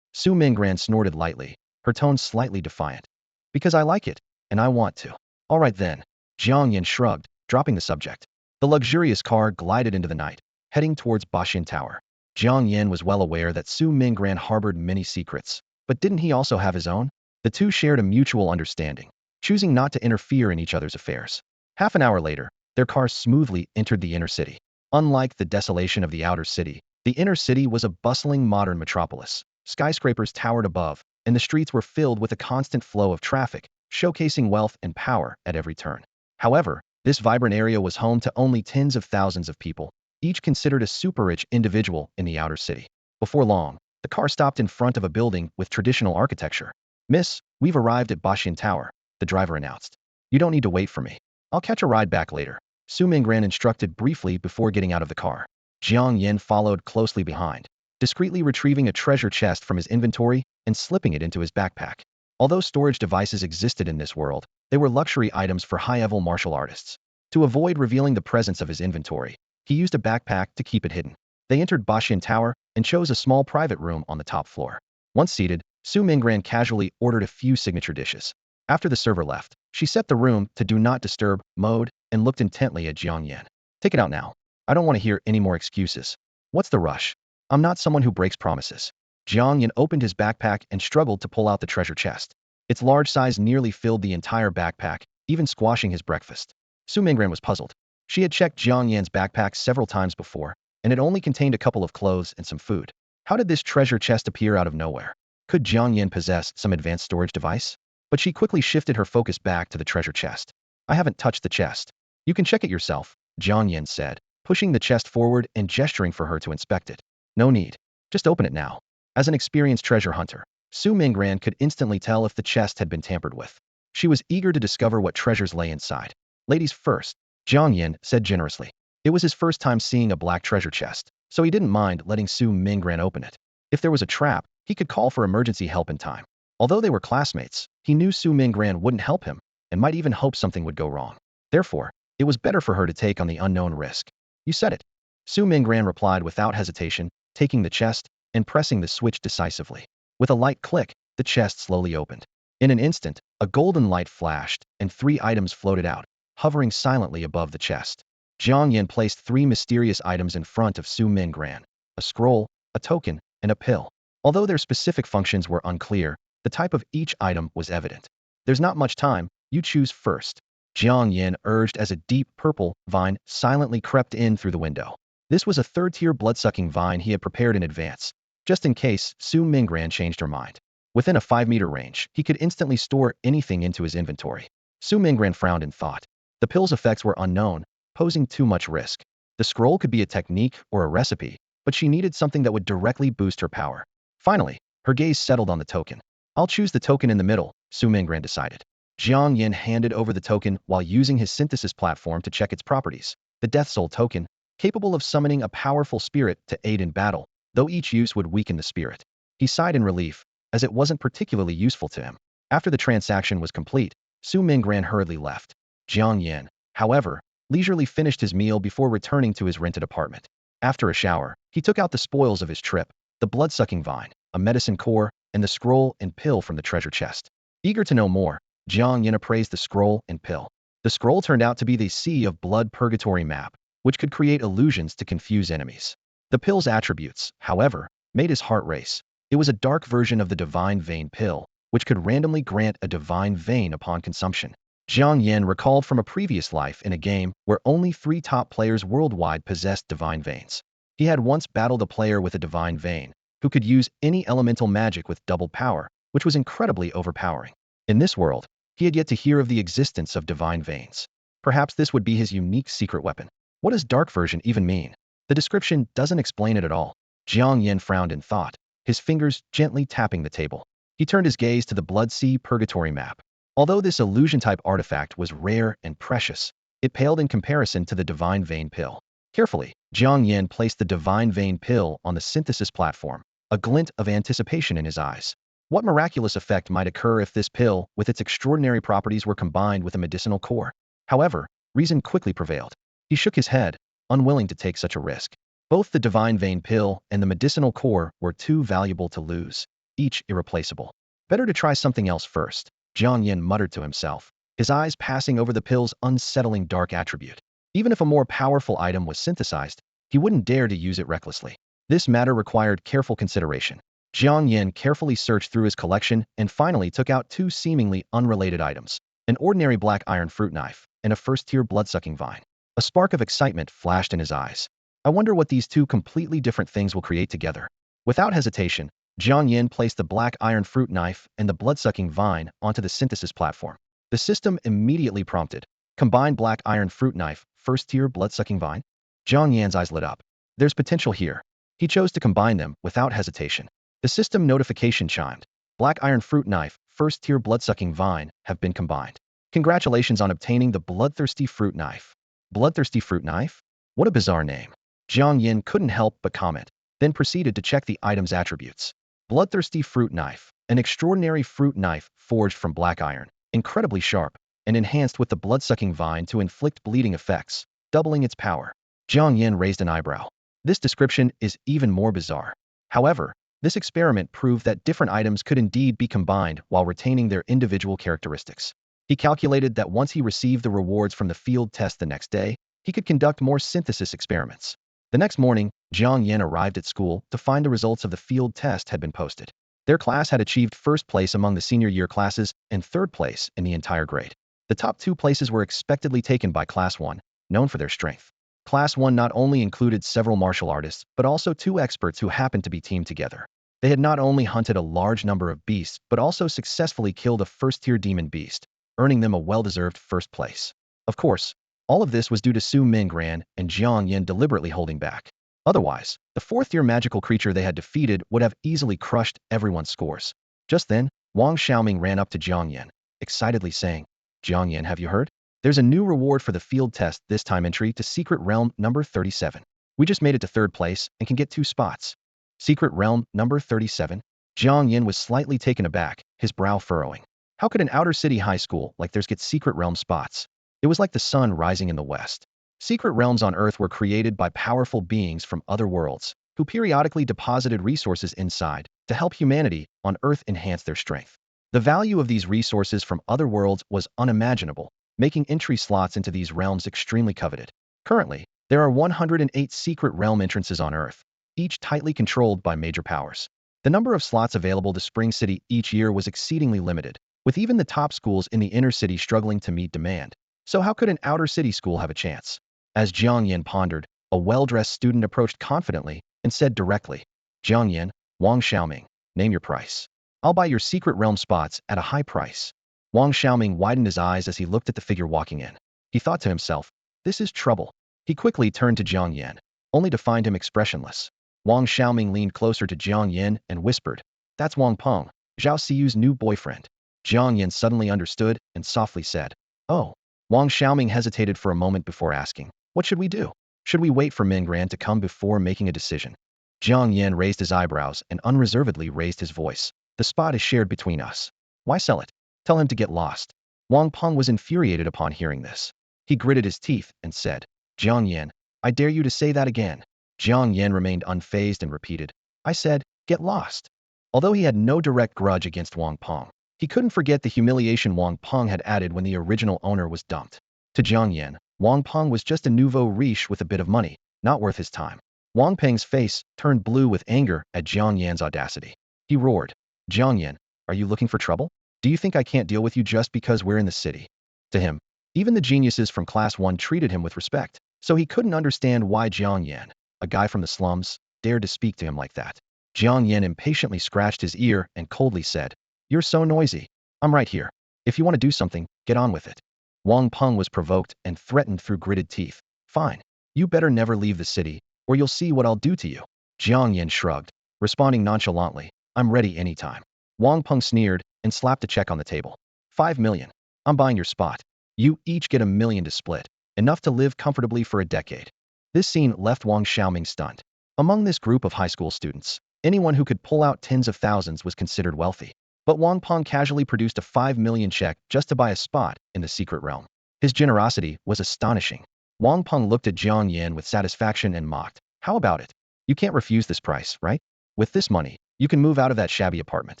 Su Mingran snorted lightly, her tone slightly defiant. Because I like it, and I want to. All right then. Jiang Yan shrugged, dropping the subject. The luxurious car glided into the night, heading towards Bashin Tower. Jiang Yan was well aware that Su Mingran harbored many secrets, but didn't he also have his own? The two shared a mutual understanding, choosing not to interfere in each other's affairs. Half an hour later, their car smoothly entered the inner city. Unlike the desolation of the outer city, the inner city was a bustling modern metropolis. Skyscrapers towered above, and the streets were filled with a constant flow of traffic, showcasing wealth and power at every turn. However, this vibrant area was home to only tens of thousands of people, each considered a super-rich individual in the outer city. Before long, the car stopped in front of a building with traditional architecture. Miss, we've arrived at Bashin Tower, the driver announced. You don't need to wait for me. I'll catch a ride back later. Su Mingran instructed briefly before getting out of the car. Jiang Yan followed closely behind, discreetly retrieving a treasure chest from his inventory and slipping it into his backpack. Although storage devices existed in this world, they were luxury items for high-level martial artists. To avoid revealing the presence of his inventory, he used a backpack to keep it hidden. They entered Bashin Tower and chose a small private room on the top floor. Once seated, Su Mingran casually ordered a few signature dishes. After the server left, she set the room to do not disturb mode and looked intently at Jiang Yan. Take it out now. I don't want to hear any more excuses. What's the rush? I'm not someone who breaks promises. Jiang Yan opened his backpack and struggled to pull out the treasure chest. Its large size nearly filled the entire backpack, even squashing his breakfast. Su Mingran was puzzled. She had checked Jiang Yan's backpack several times before, and it only contained a couple of clothes and some food. How did this treasure chest appear out of nowhere? Could Jiang Yan possess some advanced storage device? But she quickly shifted her focus back to the treasure chest. I haven't touched the chest. You can check it yourself, Jiang Yan said, pushing the chest forward and gesturing for her to inspect it. No need. Just open it now. As an experienced treasure hunter, Su Mingran could instantly tell if the chest had been tampered with. She was eager to discover what treasures lay inside. Ladies first, Jiang Yan said generously. It was his first time seeing a black treasure chest, so he didn't mind letting Su Mingran open it. If there was a trap, he could call for emergency help in time. Although they were classmates, he knew Su Mingran wouldn't help him, and might even hope something would go wrong. Therefore, it was better for her to take on the unknown risk. You said it. Su Mingran replied without hesitation, taking the chest and pressing the switch decisively. With a light click, the chest slowly opened. In an instant, a golden light flashed, and 3 items floated out, hovering silently above the chest. Jiang Yan placed 3 mysterious items in front of Su Mingran: a scroll, a token, and a pill. Although their specific functions were unclear, the type of each item was evident. There's not much time, you choose first. Jiang Yan urged as a deep purple vine silently crept in through the window. This was a third-tier blood-sucking vine he had prepared in advance, just in case Su Mingran changed her mind. Within a 5-meter range, he could instantly store anything into his inventory. Su Mingran frowned in thought. The pill's effects were unknown, posing too much risk. The scroll could be a technique or a recipe, but she needed something that would directly boost her power. Finally, her gaze settled on the token. I'll choose the token in the middle, Su Mingran decided. Jiang Yan handed over the token while using his synthesis platform to check its properties. The Death Soul token, capable of summoning a powerful spirit to aid in battle, though each use would weaken the spirit. He sighed in relief, as it wasn't particularly useful to him. After the transaction was complete, Su Mingran hurriedly left. Jiang Yan, however, leisurely finished his meal before returning to his rented apartment. After a shower, he took out the spoils of his trip: the blood-sucking vine, a medicine core, and the scroll and pill from the treasure chest. Eager to know more, Jiang Yan appraised the scroll and pill. The scroll turned out to be the Sea of Blood Purgatory map, which could create illusions to confuse enemies. The pill's attributes, however, made his heart race. It was a dark version of the Divine Vein pill, which could randomly grant a divine vein upon consumption. Jiang Yan recalled from a previous life in a game where only 3 top players worldwide possessed divine veins. He had once battled a player with a divine vein, who could use any elemental magic with double power, which was incredibly overpowering. In this world, he had yet to hear of the existence of divine veins. Perhaps this would be his unique secret weapon. What does dark version even mean? The description doesn't explain it at all. Jiang Yan frowned in thought, his fingers gently tapping the table. He turned his gaze to the Blood Sea Purgatory map. Although this illusion-type artifact was rare and precious, it paled in comparison to the Divine Vein pill. Carefully, Jiang Yan placed the Divine Vein pill on the synthesis platform, a glint of anticipation in his eyes. What miraculous effect might occur if this pill, with its extraordinary properties, were combined with a medicinal core? However, reason quickly prevailed. He shook his head, unwilling to take such a risk. Both the divine vein pill and the medicinal core were too valuable to lose, each irreplaceable. Better to try something else first, Jiang Yan muttered to himself, his eyes passing over the pill's unsettling dark attribute. Even if a more powerful item was synthesized, he wouldn't dare to use it recklessly. This matter required careful consideration. Jiang Yan carefully searched through his collection and finally took out two seemingly unrelated items, an ordinary black iron fruit knife and a first-tier blood-sucking vine. A spark of excitement flashed in his eyes. I wonder what these two completely different things will create together. Without hesitation, Jiang Yan placed the black iron fruit knife and the blood-sucking vine onto the synthesis platform. The system immediately prompted, combine black iron fruit knife, first-tier blood-sucking vine? Jiang Yan's eyes lit up. There's potential here. He chose to combine them without hesitation. The system notification chimed. Black iron fruit knife, first-tier blood-sucking vine have been combined. Congratulations on obtaining the bloodthirsty fruit knife. Bloodthirsty fruit knife? What a bizarre name. Jiang Yan couldn't help but comment, then proceeded to check the item's attributes. Bloodthirsty fruit knife, an extraordinary fruit knife forged from black iron, incredibly sharp, and enhanced with the blood-sucking vine to inflict bleeding effects, doubling its power. Jiang Yan raised an eyebrow. This description is even more bizarre. However, this experiment proved that different items could indeed be combined while retaining their individual characteristics. He calculated that once he received the rewards from the field test the next day, he could conduct more synthesis experiments. The next morning, Jiang Yan arrived at school to find the results of the field test had been posted. Their class had achieved first place among the senior year classes and third place in the entire grade. The top two places were expectedly taken by Class 1, known for their strength. Class 1 not only included several martial artists, but also two experts who happened to be teamed together. They had not only hunted a large number of beasts, but also successfully killed a first-tier demon beast, earning them a well-deserved first place. Of course, all of this was due to Su Mingran and Jiang Yan deliberately holding back. Otherwise, the fourth-tier magical creature they had defeated would have easily crushed everyone's scores. Just then, Wang Xiaoming ran up to Jiang Yan, excitedly saying, Jiang Yan, have you heard? There's a new reward for the field test, this time entry to Secret Realm number 37. We just made it to third place and can get 2 spots. Secret Realm number 37? Jiang Yan was slightly taken aback, his brow furrowing. How could an outer city high school like theirs get Secret Realm spots? It was like the sun rising in the west. Secret realms on Earth were created by powerful beings from other worlds, who periodically deposited resources inside to help humanity on Earth enhance their strength. The value of these resources from other worlds was unimaginable, making entry slots into these realms extremely coveted. Currently, there are 108 secret realm entrances on Earth, each tightly controlled by major powers. The number of slots available to Spring City each year was exceedingly limited, with even the top schools in the inner city struggling to meet demand. So how could an outer city school have a chance? As Jiang Yan pondered, a well-dressed student approached confidently and said directly, Jiang Yan, Wang Xiaoming, name your price. I'll buy your secret realm spots at a high price. Wang Xiaoming widened his eyes as he looked at the figure walking in. He thought to himself, this is trouble. He quickly turned to Jiang Yan, only to find him expressionless. Wang Xiaoming leaned closer to Jiang Yan and whispered, that's Wang Peng, Zhao Siyu's new boyfriend. Jiang Yan suddenly understood and softly said, oh. Wang Xiaoming hesitated for a moment before asking, what should we do? Should we wait for Mingran to come before making a decision? Jiang Yan raised his eyebrows and unreservedly raised his voice. The spot is shared between us. Why sell it? Tell him to get lost. Wang Peng was infuriated upon hearing this. He gritted his teeth and said, Jiang Yan, I dare you to say that again. Jiang Yan remained unfazed and repeated, I said, get lost. Although he had no direct grudge against Wang Peng, he couldn't forget the humiliation Wang Peng had added when the original owner was dumped. To Jiang Yan, Wang Peng was just a nouveau riche with a bit of money, not worth his time. Wang Peng's face turned blue with anger at Jiang Yan's audacity. He roared, Jiang Yan, are you looking for trouble? Do you think I can't deal with you just because we're in the city? To him, even the geniuses from Class 1 treated him with respect, so he couldn't understand why Jiang Yan, a guy from the slums, dared to speak to him like that. Jiang Yan impatiently scratched his ear and coldly said, you're so noisy. I'm right here. If you want to do something, get on with it. Wang Peng was provoked and threatened through gritted teeth. Fine. You better never leave the city, or you'll see what I'll do to you. Jiang Yan shrugged, responding nonchalantly, I'm ready anytime. Wang Peng sneered and slapped a check on the table. 5 million. I'm buying your spot. You each get $1 million to split, enough to live comfortably for a decade. This scene left Wang Xiaoming stunned. Among this group of high school students, Anyone who could pull out tens of thousands was considered wealthy. But Wang Peng casually produced a 5 million check just to buy a spot in the secret realm. His generosity was astonishing. Wang Peng looked at Jiang Yan with satisfaction and mocked. How about it? You can't refuse this price, right? With this money, you can move out of that shabby apartment.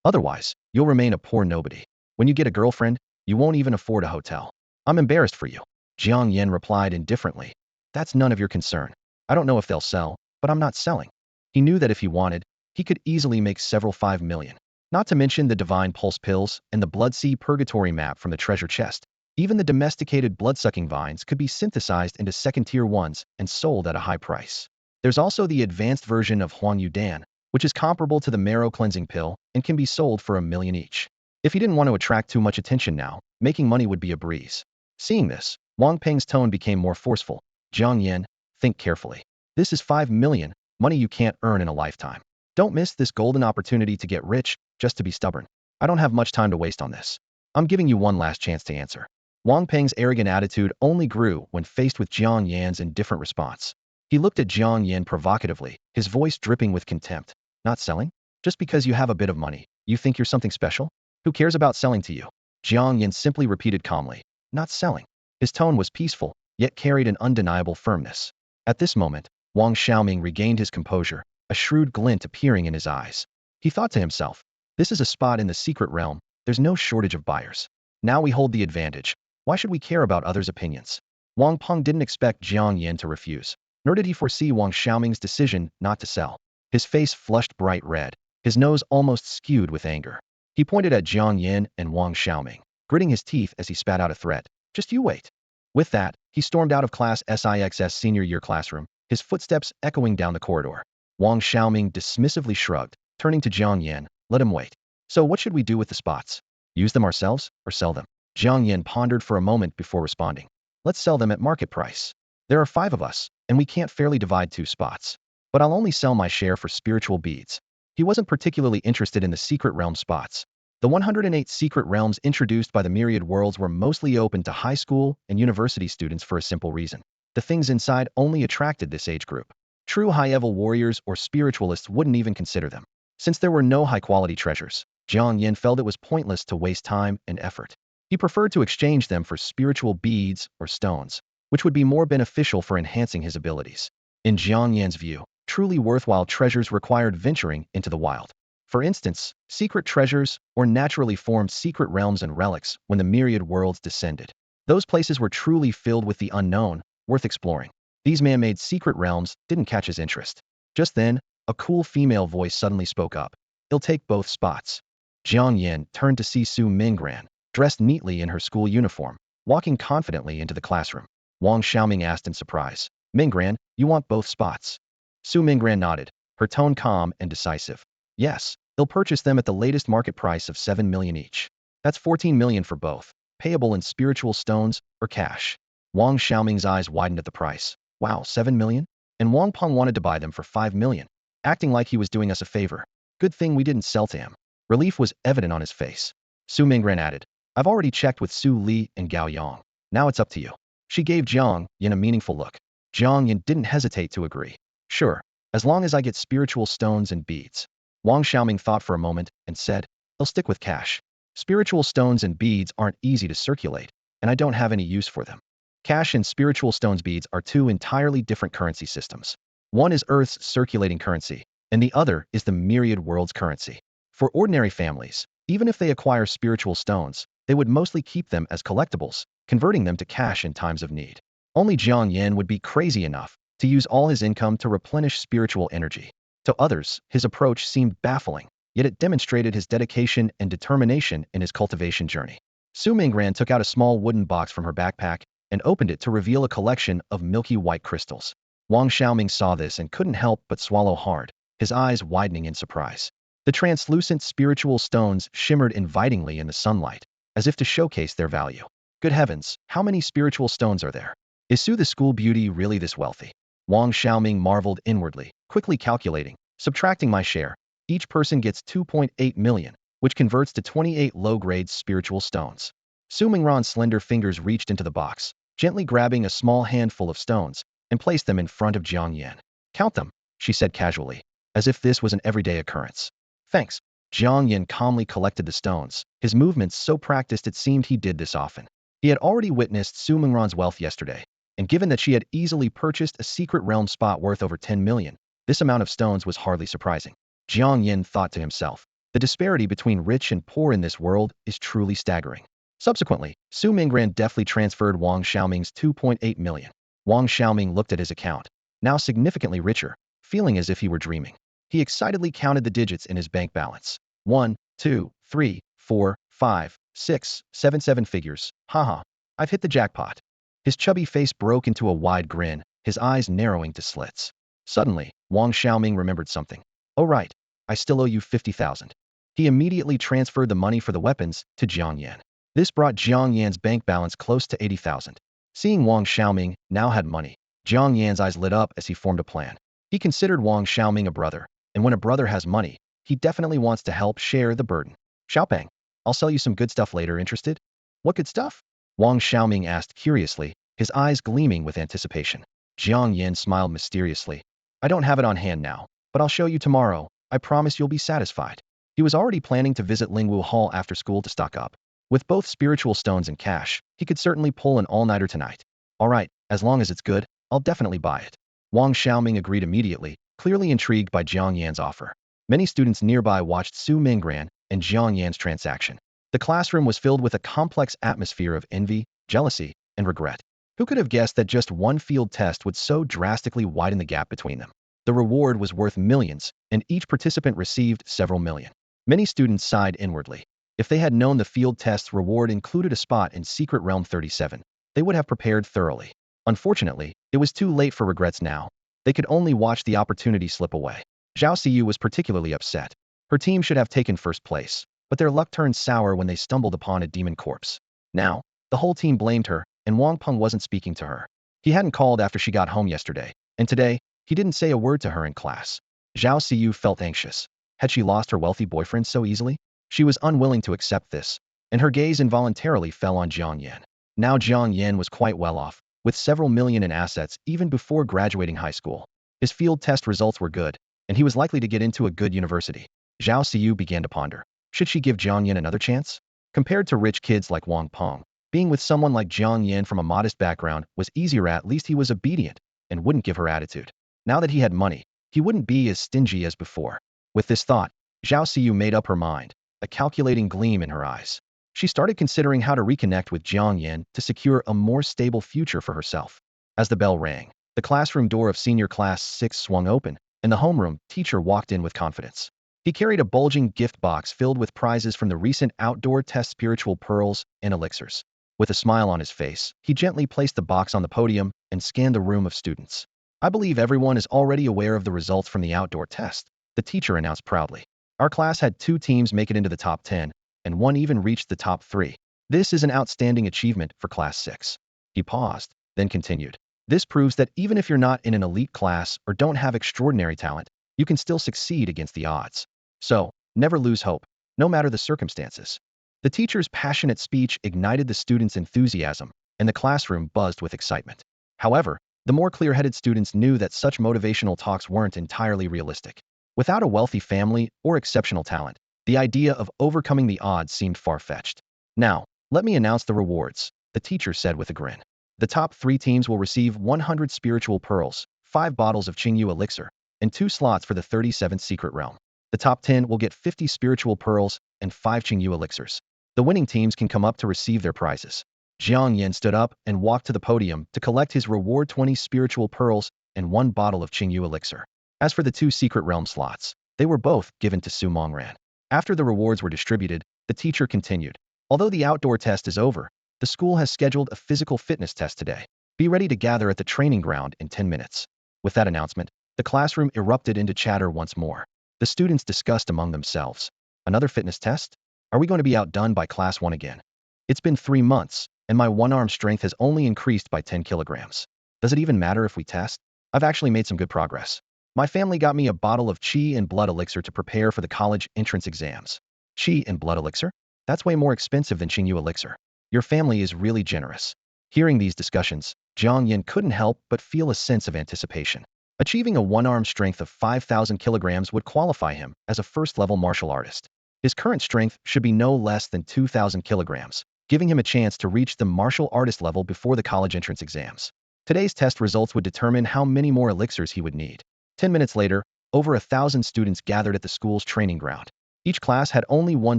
Otherwise, you'll remain a poor nobody. When you get a girlfriend, you won't even afford a hotel. I'm embarrassed for you. Jiang Yan replied indifferently. That's none of your concern. I don't know if they'll sell, but I'm not selling. He knew that if he wanted, he could easily make several 5 million. Not to mention the divine pulse pills and the blood sea purgatory map from the treasure chest. Even the domesticated blood-sucking vines could be synthesized into second-tier ones and sold at a high price. There's also the advanced version of Huang Yudan, which is comparable to the marrow cleansing pill and can be sold for 1 million each. If he didn't want to attract too much attention now, making money would be a breeze. Seeing this, Wang Peng's tone became more forceful. Jiang Yan, think carefully. This is 5 million, money you can't earn in a lifetime. Don't miss this golden opportunity to get rich, just to be stubborn. I don't have much time to waste on this. I'm giving you one last chance to answer. Wang Peng's arrogant attitude only grew when faced with Jiang Yan's indifferent response. He looked at Jiang Yan provocatively, his voice dripping with contempt. Not selling? Just because you have a bit of money, you think you're something special? Who cares about selling to you? Jiang Yan simply repeated calmly. Not selling. His tone was peaceful, yet carried an undeniable firmness. At this moment, Wang Xiaoming regained his composure, a shrewd glint appearing in his eyes. He thought to himself, this is a spot in the secret realm, there's no shortage of buyers. Now we hold the advantage. Why should we care about others' opinions? Wang Peng didn't expect Jiang Yan to refuse, nor did he foresee Wang Xiaoming's decision not to sell. His face flushed bright red, his nose almost skewed with anger. He pointed at Jiang Yan and Wang Xiaoming, gritting his teeth as he spat out a threat. Just you wait. With that, he stormed out of Class SIX's senior year classroom, his footsteps echoing down the corridor. Wang Xiaoming dismissively shrugged, turning to Jiang Yan. Let him wait. So what should we do with the spots? Use them ourselves or sell them? Jiang Yan pondered for a moment before responding. Let's sell them at market price. There are 5 of us, and we can't fairly divide 2 spots. But I'll only sell my share for spiritual beads. He wasn't particularly interested in the secret realm spots. The 108 secret realms introduced by the myriad worlds were mostly open to high school and university students for a simple reason. The things inside only attracted this age group. True high-level warriors or spiritualists wouldn't even consider them. Since there were no high-quality treasures, Jiang Yan felt it was pointless to waste time and effort. He preferred to exchange them for spiritual beads or stones, which would be more beneficial for enhancing his abilities. In Jiang Yan's view, truly worthwhile treasures required venturing into the wild. For instance, secret treasures or naturally formed secret realms and relics when the myriad worlds descended. Those places were truly filled with the unknown, worth exploring. These man-made secret realms didn't catch his interest. Just then, a cool female voice suddenly spoke up. He'll take both spots. Jiang Yan turned to see Su Minggran, dressed neatly in her school uniform, walking confidently into the classroom. Wang Xiaoming asked in surprise. Minggran, you want both spots? Su Minggran nodded, her tone calm and decisive. Yes, he'll purchase them at the latest market price of 7 million each. That's 14 million for both, payable in spiritual stones or cash. Wang Xiaoming's eyes widened at the price. Wow, 7 million? And Wang Peng wanted to buy them for 5 million, acting like he was doing us a favor. Good thing we didn't sell to him. Relief was evident on his face. Su Minggran added, I've already checked with Su Li and Gao Yang. Now it's up to you. She gave Jiang Yan a meaningful look. Jiang Yan didn't hesitate to agree. Sure, as long as I get spiritual stones and beads. Wang Xiaoming thought for a moment and said, I'll stick with cash. Spiritual stones and beads aren't easy to circulate, and I don't have any use for them. Cash and spiritual stones beads are 2 entirely different currency systems. One is Earth's circulating currency, and the other is the myriad world's currency. For ordinary families, even if they acquire spiritual stones, they would mostly keep them as collectibles, converting them to cash in times of need. Only Jiang Yan would be crazy enough to use all his income to replenish spiritual energy. To others, his approach seemed baffling, yet it demonstrated his dedication and determination in his cultivation journey. Su Minggran took out a small wooden box from her backpack and opened it to reveal a collection of milky white crystals. Wang Xiaoming saw this and couldn't help but swallow hard, his eyes widening in surprise. The translucent spiritual stones shimmered invitingly in the sunlight, as if to showcase their value. Good heavens, how many spiritual stones are there? Is Su the school beauty really this wealthy? Wang Xiaoming marveled inwardly, quickly calculating. Subtracting my share, each person gets 2.8 million, which converts to 28 low-grade spiritual stones. Su Minggran's slender fingers reached into the box, gently grabbing a small handful of stones, and placed them in front of Jiang Yan. Count them, she said casually. as if this was an everyday occurrence. Thanks. Jiang Yan calmly collected the stones, his movements so practiced it seemed he did this often. He had already witnessed Su Mingran's wealth yesterday, and given that she had easily purchased a secret realm spot worth over 10 million, this amount of stones was hardly surprising. Jiang Yan thought to himself, the disparity between rich and poor in this world is truly staggering. Subsequently, Su Mingran deftly transferred Wang Xiaoming's 2.8 million. Wang Xiaoming looked at his account, now significantly richer, feeling as if he were dreaming. He excitedly counted the digits in his bank balance. 1, 2, 3, 4, 5, 6, 7 figures. Haha, I've hit the jackpot. His chubby face broke into a wide grin, his eyes narrowing to slits. Suddenly, Wang Xiaoming remembered something. Oh right, I still owe you 50,000. He immediately transferred the money for the weapons to Jiang Yan. This brought Jiang Yan's bank balance close to 80,000. Seeing Wang Xiaoming now had money, Jiang Yan's eyes lit up as he formed a plan. He considered Wang Xiaoming a brother, and when a brother has money, he definitely wants to help share the burden. Xiaopeng, I'll sell you some good stuff later, interested? What good stuff? Wang Xiaoming asked curiously, his eyes gleaming with anticipation. Jiang Yan smiled mysteriously. I don't have it on hand now, but I'll show you tomorrow. I promise you'll be satisfied. He was already planning to visit Lingwu Hall after school to stock up. With both spiritual stones and cash, he could certainly pull an all-nighter tonight. All right, as long as it's good, I'll definitely buy it. Wang Xiaoming agreed immediately, clearly intrigued by Jiang Yan's offer. Many students nearby watched Su Mingran and Jiang Yan's transaction. The classroom was filled with a complex atmosphere of envy, jealousy, and regret. Who could have guessed that just one field test would so drastically widen the gap between them? The reward was worth millions, and each participant received several million. Many students sighed inwardly. If they had known the field test's reward included a spot in Secret Realm 37, they would have prepared thoroughly. Unfortunately, it was too late for regrets now. They could only watch the opportunity slip away. Zhao Siyu was particularly upset. Her team should have taken first place, but their luck turned sour when they stumbled upon a demon corpse. Now, the whole team blamed her, and Wang Peng wasn't speaking to her. He hadn't called after she got home yesterday, and today, he didn't say a word to her in class. Zhao Siyu felt anxious. Had she lost her wealthy boyfriend so easily? She was unwilling to accept this, and her gaze involuntarily fell on Jiang Yan. Now Jiang Yan was quite well off, with several million in assets even before graduating high school. His field test results were good, and he was likely to get into a good university. Zhao Siyu began to ponder. Should she give Jiang Yan another chance? Compared to rich kids like Wang Peng, being with someone like Jiang Yan from a modest background was easier. At least he was obedient and wouldn't give her attitude. Now that he had money, he wouldn't be as stingy as before. With this thought, Zhao Siyu made up her mind, a calculating gleam in her eyes. She started considering how to reconnect with Jiang Yan to secure a more stable future for herself. As the bell rang, the classroom door of senior class 6 swung open, and the homeroom teacher walked in with confidence. He carried a bulging gift box filled with prizes from the recent outdoor test, spiritual pearls and elixirs. With a smile on his face, he gently placed the box on the podium and scanned the room of students. I believe everyone is already aware of the results from the outdoor test, the teacher announced proudly. Our class had 2 teams make it into the top 10, and 1 even reached the top 3. This is an outstanding achievement for class 6. He paused, then continued. This proves that even if you're not in an elite class or don't have extraordinary talent, you can still succeed against the odds. So, never lose hope, no matter the circumstances. The teacher's passionate speech ignited the students' enthusiasm, and the classroom buzzed with excitement. However, the more clear-headed students knew that such motivational talks weren't entirely realistic. Without a wealthy family or exceptional talent, the idea of overcoming the odds seemed far-fetched. Now, let me announce the rewards, the teacher said with a grin. The top 3 teams will receive 100 spiritual pearls, 5 bottles of Qingyu elixir, and 2 slots for the 37th secret realm. The top 10 will get 50 spiritual pearls and 5 Qingyu elixirs. The winning teams can come up to receive their prizes. Jiang Yan stood up and walked to the podium to collect his reward: 20 spiritual pearls and 1 bottle of Qingyu elixir. As for the 2 secret realm slots, they were both given to Su Mingran. After the rewards were distributed, the teacher continued. Although the outdoor test is over, the school has scheduled a physical fitness test today. Be ready to gather at the training ground in 10 minutes. With that announcement, the classroom erupted into chatter once more. The students discussed among themselves. Another fitness test? Are we going to be outdone by class 1 again? It's been 3 months, and my one-arm strength has only increased by 10 kilograms. Does it even matter if we test? I've actually made some good progress. My family got me a bottle of qi and blood elixir to prepare for the college entrance exams. Qi and blood elixir? That's way more expensive than Qingyu elixir. Your family is really generous. Hearing these discussions, Jiang Yan couldn't help but feel a sense of anticipation. Achieving a one-arm strength of 5,000 kilograms would qualify him as a first-level martial artist. His current strength should be no less than 2,000 kilograms, giving him a chance to reach the martial artist level before the college entrance exams. Today's test results would determine how many more elixirs he would need. 10 minutes later, over 1,000 students gathered at the school's training ground. Each class had only one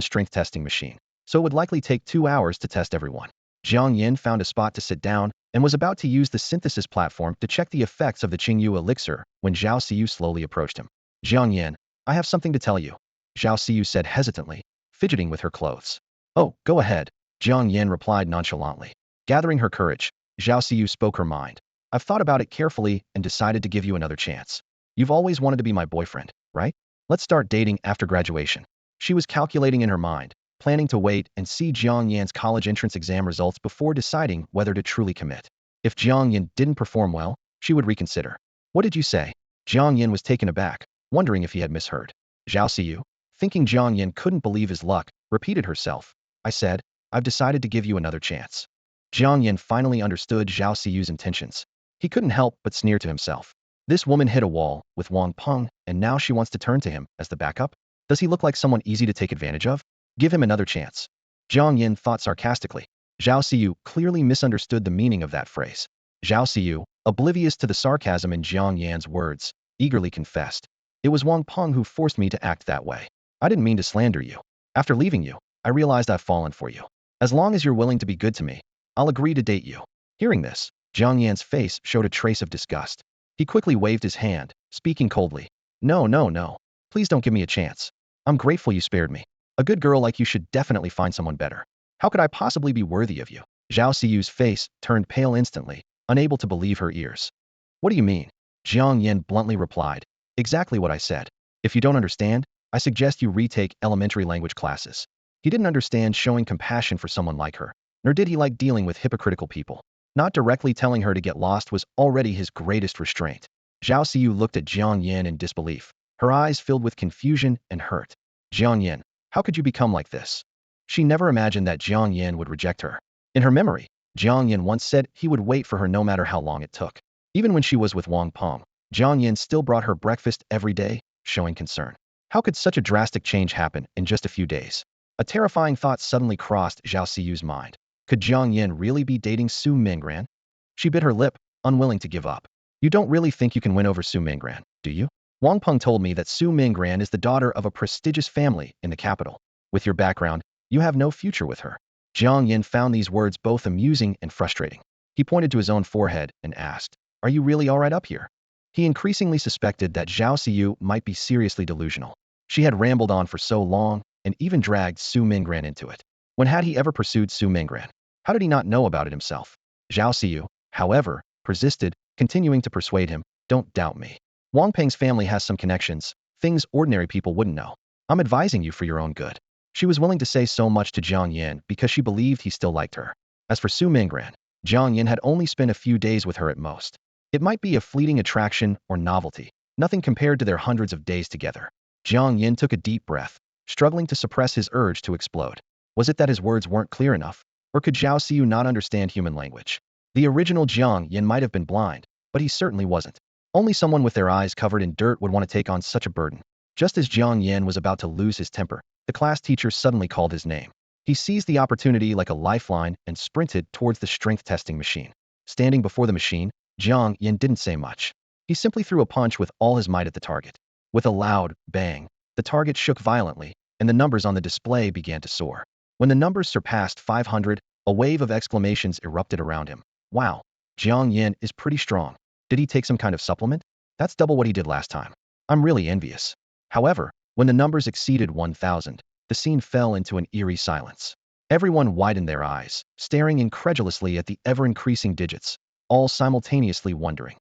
strength testing machine, so it would likely take 2 hours to test everyone. Jiang Yan found a spot to sit down and was about to use the synthesis platform to check the effects of the Qingyu elixir when Zhao Siyu slowly approached him. Jiang Yan, I have something to tell you, Zhao Siyu said hesitantly, fidgeting with her clothes. Oh, go ahead, Jiang Yan replied nonchalantly. Gathering her courage, Zhao Siyu spoke her mind. I've thought about it carefully and decided to give you another chance. You've always wanted to be my boyfriend, right? Let's start dating after graduation. She was calculating in her mind, planning to wait and see Jiang Yan's college entrance exam results before deciding whether to truly commit. If Jiang Yan didn't perform well, she would reconsider. What did you say? Jiang Yan was taken aback, wondering if he had misheard. Zhao Siyu, thinking Jiang Yan couldn't believe his luck, repeated herself. I said, I've decided to give you another chance. Jiang Yan finally understood Zhao Siyu's intentions. He couldn't help but sneer to himself. This woman hit a wall with Wang Peng, and now she wants to turn to him as the backup? Does he look like someone easy to take advantage of? Give him another chance. Jiang Yan thought sarcastically. Zhao Siyu clearly misunderstood the meaning of that phrase. Zhao Siyu, oblivious to the sarcasm in Jiang Yan's words, eagerly confessed. It was Wang Peng who forced me to act that way. I didn't mean to slander you. After leaving you, I realized I've fallen for you. As long as you're willing to be good to me, I'll agree to date you. Hearing this, Jiang Yan's face showed a trace of disgust. He quickly waved his hand, speaking coldly. No. Please don't give me a chance. I'm grateful you spared me. A good girl like you should definitely find someone better. How could I possibly be worthy of you? Zhao Siyu's face turned pale instantly, unable to believe her ears. What do you mean? Jiang Yan bluntly replied. Exactly what I said. If you don't understand, I suggest you retake elementary language classes. He didn't understand showing compassion for someone like her, nor did he like dealing with hypocritical people. Not directly telling her to get lost was already his greatest restraint. Zhao Siyu looked at Jiang Yan in disbelief, her eyes filled with confusion and hurt. Jiang Yan, how could you become like this? She never imagined that Jiang Yan would reject her. In her memory, Jiang Yan once said he would wait for her no matter how long it took. Even when she was with Wang Peng, Jiang Yan still brought her breakfast every day, showing concern. How could such a drastic change happen in just a few days? A terrifying thought suddenly crossed Zhao Siyu's mind. Could Jiang Yan really be dating Su Mingran? She bit her lip, unwilling to give up. You don't really think you can win over Su Mingran, do you? Wang Peng told me that Su Mingran is the daughter of a prestigious family in the capital. With your background, you have no future with her. Jiang Yan found these words both amusing and frustrating. He pointed to his own forehead and asked, Are you really all right up here? He increasingly suspected that Zhao Siyu might be seriously delusional. She had rambled on for so long and even dragged Su Mingran into it. When had he ever pursued Su Mingran? How did he not know about it himself? Zhao Siyu, however, persisted, continuing to persuade him, Don't doubt me. Wang Peng's family has some connections, things ordinary people wouldn't know. I'm advising you for your own good. She was willing to say so much to Jiang Yan because she believed he still liked her. As for Su Mingran, Jiang Yan had only spent a few days with her at most. It might be a fleeting attraction or novelty, nothing compared to their hundreds of days together. Jiang Yan took a deep breath, struggling to suppress his urge to explode. Was it that his words weren't clear enough? Or could Zhao Siyu not understand human language? The original Jiang Yan might have been blind, but he certainly wasn't. Only someone with their eyes covered in dirt would want to take on such a burden. Just as Jiang Yan was about to lose his temper, the class teacher suddenly called his name. He seized the opportunity like a lifeline and sprinted towards the strength testing machine. Standing before the machine, Jiang Yan didn't say much. He simply threw a punch with all his might at the target. With a loud bang, the target shook violently, and the numbers on the display began to soar. When the numbers surpassed 500, a wave of exclamations erupted around him. Wow, Jiang Yan is pretty strong. Did he take some kind of supplement? That's double what he did last time. I'm really envious. However, when the numbers exceeded 1,000, the scene fell into an eerie silence. Everyone widened their eyes, staring incredulously at the ever-increasing digits, all simultaneously wondering.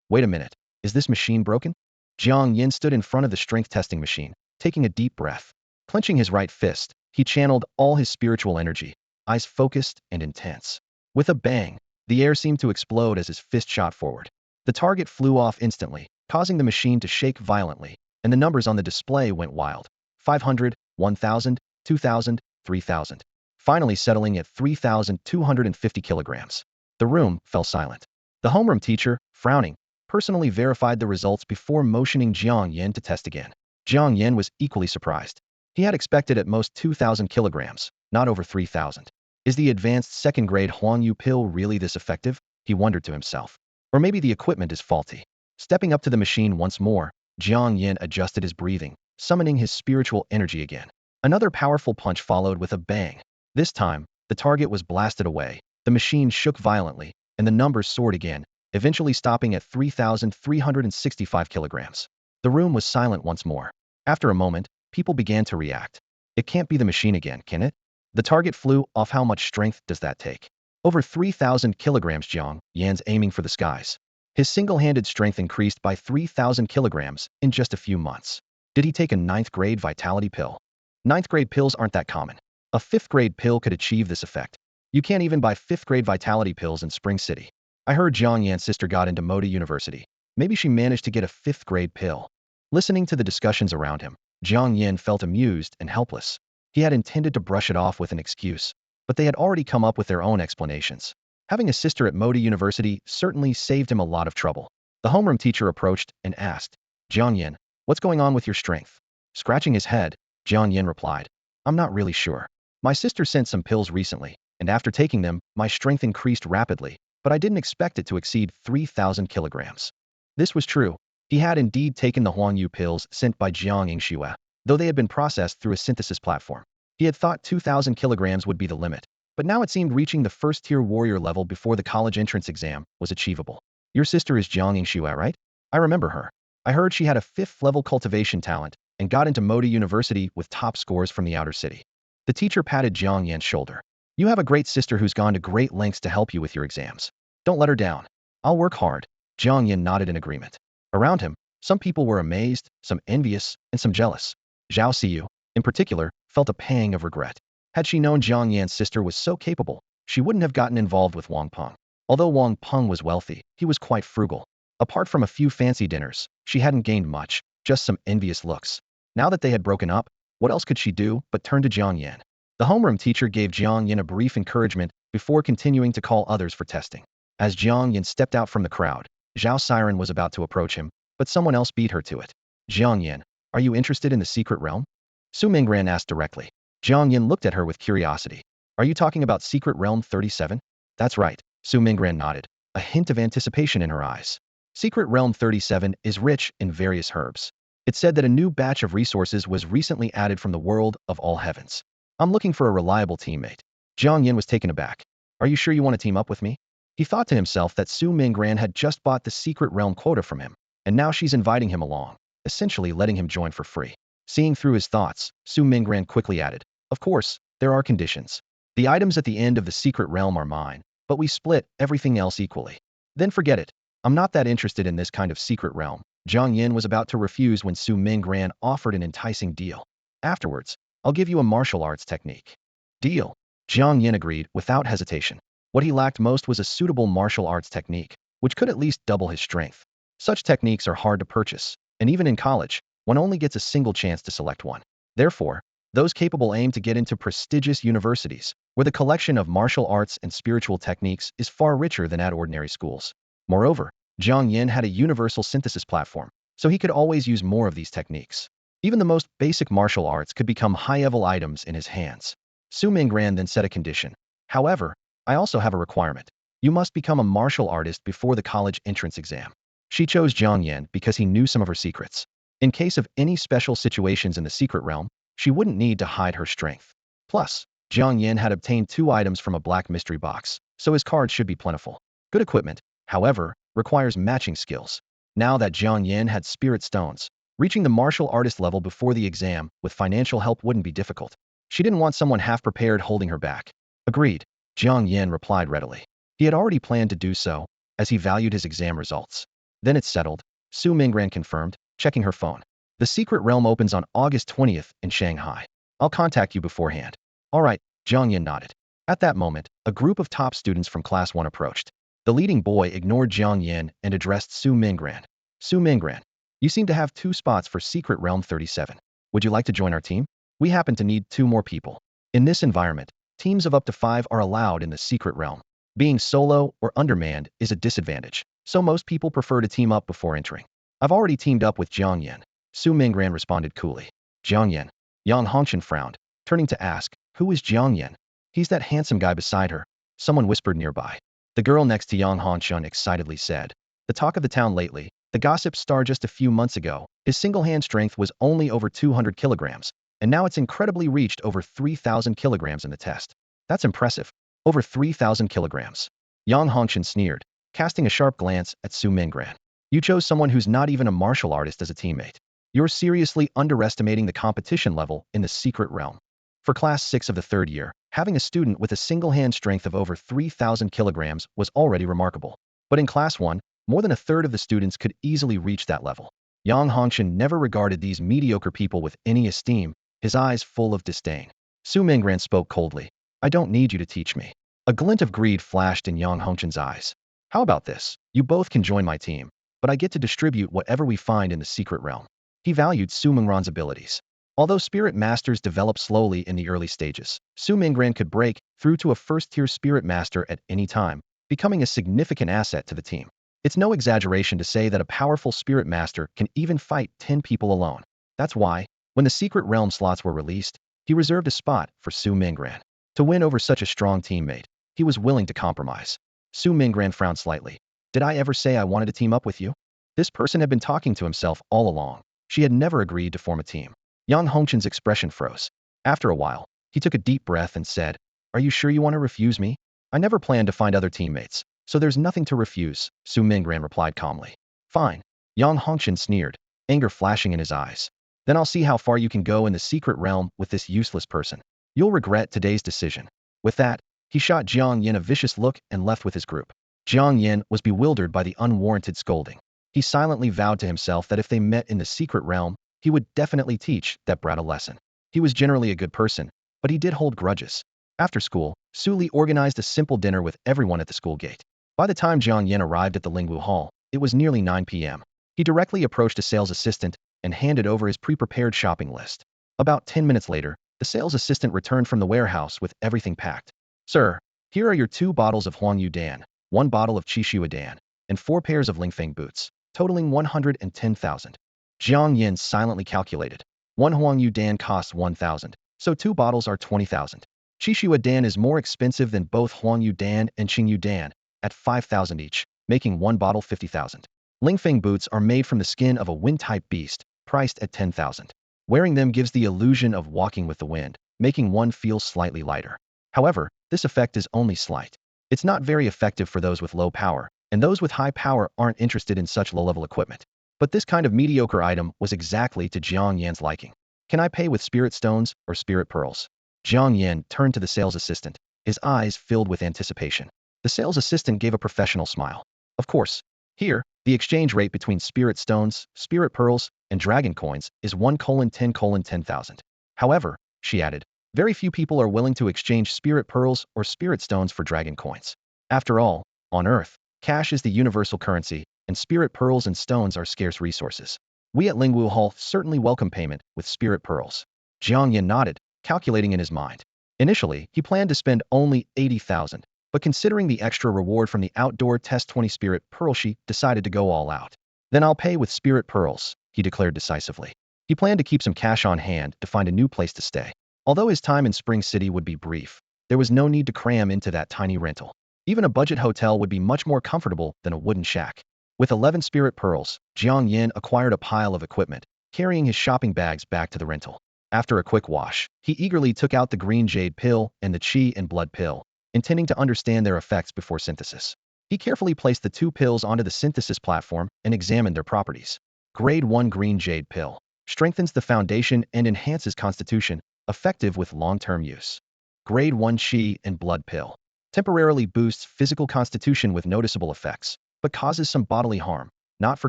Wait a minute, is this machine broken? Jiang Yan stood in front of the strength testing machine, taking a deep breath. Clenching his right fist, he channeled all his spiritual energy, eyes focused and intense. With a bang, the air seemed to explode as his fist shot forward. The target flew off instantly, causing the machine to shake violently, and the numbers on the display went wild. 500, 1,000, 2,000, 3,000. Finally settling at 3,250 kilograms. The room fell silent. The homeroom teacher, frowning, personally verified the results before motioning Jiang Yan to test again. Jiang Yan was equally surprised. He had expected at most 2,000 kilograms, not over 3,000. Is the advanced second-grade Huangyu pill really this effective? He wondered to himself. Or maybe the equipment is faulty. Stepping up to the machine once more, Jiang Yan adjusted his breathing, summoning his spiritual energy again. Another powerful punch followed with a bang. This time, the target was blasted away, the machine shook violently, and the numbers soared again, eventually stopping at 3,365 kilograms. The room was silent once more. After a moment, people began to react. It can't be the machine again, can it? The target flew off. How much strength does that take? Over 3,000 kilograms. Jiang Yan's aiming for the skies. His single-handed strength increased by 3,000 kilograms in just a few months. Did he take a 9th-grade vitality pill? 9th-grade pills aren't that common. A 5th-grade pill could achieve this effect. You can't even buy 5th-grade vitality pills in Spring City. I heard Jiang Yan's sister got into Modi University. Maybe she managed to get a 5th-grade pill. Listening to the discussions around him, Jiang Yan felt amused and helpless. He had intended to brush it off with an excuse, but they had already come up with their own explanations. Having a sister at Modi University certainly saved him a lot of trouble. The homeroom teacher approached and asked, Jiang Yan, what's going on with your strength? Scratching his head, Jiang Yan replied, I'm not really sure. My sister sent some pills recently, and after taking them, my strength increased rapidly, but I didn't expect it to exceed 3,000 kilograms. This was true. He had indeed taken the Huangyu pills sent by Jiang Yingxue, though they had been processed through a synthesis platform. He had thought 2,000 kilograms would be the limit, but now it seemed reaching the first-tier warrior level before the college entrance exam was achievable. Your sister is Jiang Yingxue, right? I remember her. I heard she had a 5th-level cultivation talent and got into Modi University with top scores from the outer city. The teacher patted Jiang Yan's shoulder. You have a great sister who's gone to great lengths to help you with your exams. Don't let her down. I'll work hard. Jiang Yan nodded in agreement. Around him, some people were amazed, some envious, and some jealous. Zhao Xiyu, in particular, felt a pang of regret. Had she known Jiang Yan's sister was so capable, she wouldn't have gotten involved with Wang Peng. Although Wang Peng was wealthy, he was quite frugal. Apart from a few fancy dinners, she hadn't gained much, just some envious looks. Now that they had broken up, what else could she do but turn to Jiang Yan? The homeroom teacher gave Jiang Yan a brief encouragement before continuing to call others for testing. As Jiang Yan stepped out from the crowd, Zhao Siren was about to approach him, but someone else beat her to it. Jiang Yan, are you interested in the secret realm? Su Mingran asked directly. Jiang Yan looked at her with curiosity. Are you talking about Secret Realm 37? That's right, Su Mingran nodded, a hint of anticipation in her eyes. Secret Realm 37 is rich in various herbs. It said that a new batch of resources was recently added from the world of all heavens. I'm looking for a reliable teammate. Jiang Yan was taken aback. Are you sure you want to team up with me? He thought to himself that Su Mingran had just bought the Secret Realm quota from him, and now she's inviting him along, essentially letting him join for free. Seeing through his thoughts, Su Mingran quickly added, of course, there are conditions. The items at the end of the Secret Realm are mine, but we split everything else equally. Then forget it. I'm not that interested in this kind of secret realm. Jiang Yan was about to refuse when Su Mingran offered an enticing deal. Afterwards, I'll give you a martial arts technique. Deal. Jiang Yan agreed without hesitation. What he lacked most was a suitable martial arts technique, which could at least double his strength. Such techniques are hard to purchase, and even in college, one only gets a single chance to select one. Therefore, those capable aim to get into prestigious universities, where the collection of martial arts and spiritual techniques is far richer than at ordinary schools. Moreover, Jiang Yan had a universal synthesis platform, so he could always use more of these techniques. Even the most basic martial arts could become high-level items in his hands. Su Mingran then set a condition. However, I also have a requirement. You must become a martial artist before the college entrance exam. She chose Jiang Yan because he knew some of her secrets. In case of any special situations in the secret realm, she wouldn't need to hide her strength. Plus, Jiang Yan had obtained 2 items from a black mystery box, so his cards should be plentiful. Good equipment, however, requires matching skills. Now that Jiang Yan had spirit stones, reaching the martial artist level before the exam with financial help wouldn't be difficult. She didn't want someone half-prepared holding her back. Agreed, Jiang Yan replied readily. He had already planned to do so, as he valued his exam results. Then it's settled, Su Mingran confirmed, checking her phone. The secret realm opens on August 20th in Shanghai. I'll contact you beforehand. All right, Jiang Yan nodded. At that moment, a group of top students from Class 1 approached. The leading boy ignored Jiang Yan and addressed Su Mingran. Su Mingran, you seem to have 2 spots for Secret Realm 37. Would you like to join our team? We happen to need 2 more people. In this environment, teams of up to 5 are allowed in the secret realm. Being solo or undermanned is a disadvantage. so most people prefer to team up before entering. I've already teamed up with Jiang Yan. Su Mingran responded coolly. Jiang Yan. Yang Hongchen frowned, turning to ask, who is Jiang Yan? He's that handsome guy beside her. Someone whispered nearby. The girl next to Yang Hongchen excitedly said, the talk of the town lately, the gossip star just a few months ago, his single-hand strength was only over 200 kilograms, and now it's incredibly reached over 3,000 kilograms in the test. That's impressive. Over 3,000 kilograms. Yang Hongchen sneered, casting a sharp glance at Su Mingran. You chose someone who's not even a martial artist as a teammate. You're seriously underestimating the competition level in the secret realm. For Class 6 of the third year, having a student with a single-hand strength of over 3,000 kilograms was already remarkable. But in Class 1, more than a third of the students could easily reach that level. Yang Hongchen never regarded these mediocre people with any esteem, his eyes full of disdain. Su Mingran spoke coldly. I don't need you to teach me. A glint of greed flashed in Yang Hongchen's eyes. How about this? You both can join my team, but I get to distribute whatever we find in the secret realm. He valued Su Mingran's abilities. Although spirit masters develop slowly in the early stages, Su Mingran could break through to a first-tier spirit master at any time, becoming a significant asset to the team. It's no exaggeration to say that a powerful spirit master can even fight 10 people alone. That's why, when the secret realm slots were released, he reserved a spot for Su Mingran. To win over such a strong teammate, he was willing to compromise. Su Mingran frowned slightly. Did I ever say I wanted to team up with you? This person had been talking to himself all along. She had never agreed to form a team. Yang Hongchen's expression froze. After a while, he took a deep breath and said, Are you sure you want to refuse me? I never planned to find other teammates, so there's nothing to refuse, Su Mingran replied calmly. Fine. Yang Hongchen sneered, anger flashing in his eyes. Then I'll see how far you can go in the secret realm with this useless person. You'll regret today's decision. With that, he shot Jiang Yan a vicious look and left with his group. Jiang Yan was bewildered by the unwarranted scolding. He silently vowed to himself that if they met in the secret realm, he would definitely teach that brat a lesson. He was generally a good person, but he did hold grudges. After school, Su Li organized a simple dinner with everyone at the school gate. By the time Jiang Yan arrived at the Lingwu Hall, it was nearly 9 p.m. He directly approached a sales assistant and handed over his pre-prepared shopping list. About 10 minutes later, the sales assistant returned from the warehouse with everything packed. Sir, here are your 2 bottles of Huang Yu Dan, 1 bottle of Qixue Dan, and 4 pairs of Lingfeng boots, totaling 110,000. Jiang Yan silently calculated. 1 Huang Yu Dan costs 1,000, so 2 bottles are 20,000. Qixue Dan is more expensive than both Huang Yu Dan and Qing Yu Dan, at 5,000 each, making 1 bottle 50,000. Lingfeng boots are made from the skin of a wind-type beast, priced at 10,000. Wearing them gives the illusion of walking with the wind, making one feel slightly lighter. However, this effect is only slight. It's not very effective for those with low power, and those with high power aren't interested in such low-level equipment. But this kind of mediocre item was exactly to Jiang Yan's liking. Can I pay with spirit stones or spirit pearls? Jiang Yan turned to the sales assistant, his eyes filled with anticipation. The sales assistant gave a professional smile. Of course. Here, the exchange rate between spirit stones, spirit pearls, and dragon coins is 1:10:10,000. However, she added, very few people are willing to exchange spirit pearls or spirit stones for dragon coins. After all, on Earth, cash is the universal currency, and spirit pearls and stones are scarce resources. We at Lingwu Hall certainly welcome payment with spirit pearls. Jiang Yan nodded, calculating in his mind. Initially, he planned to spend only 80,000, but considering the extra reward from the outdoor test 20 spirit pearl, she decided to go all out. Then I'll pay with spirit pearls, he declared decisively. He planned to keep some cash on hand to find a new place to stay. Although his time in Spring City would be brief, there was no need to cram into that tiny rental. Even a budget hotel would be much more comfortable than a wooden shack. With 11 spirit pearls, Jiang Yan acquired a pile of equipment, carrying his shopping bags back to the rental. After a quick wash, he eagerly took out the green jade pill and the qi and blood pill, intending to understand their effects before synthesis. He carefully placed the 2 pills onto the synthesis platform and examined their properties. Grade 1 green jade pill strengthens the foundation and enhances constitution, effective with long-term use. Grade 1 qi and blood pill temporarily boosts physical constitution with noticeable effects, but causes some bodily harm, not for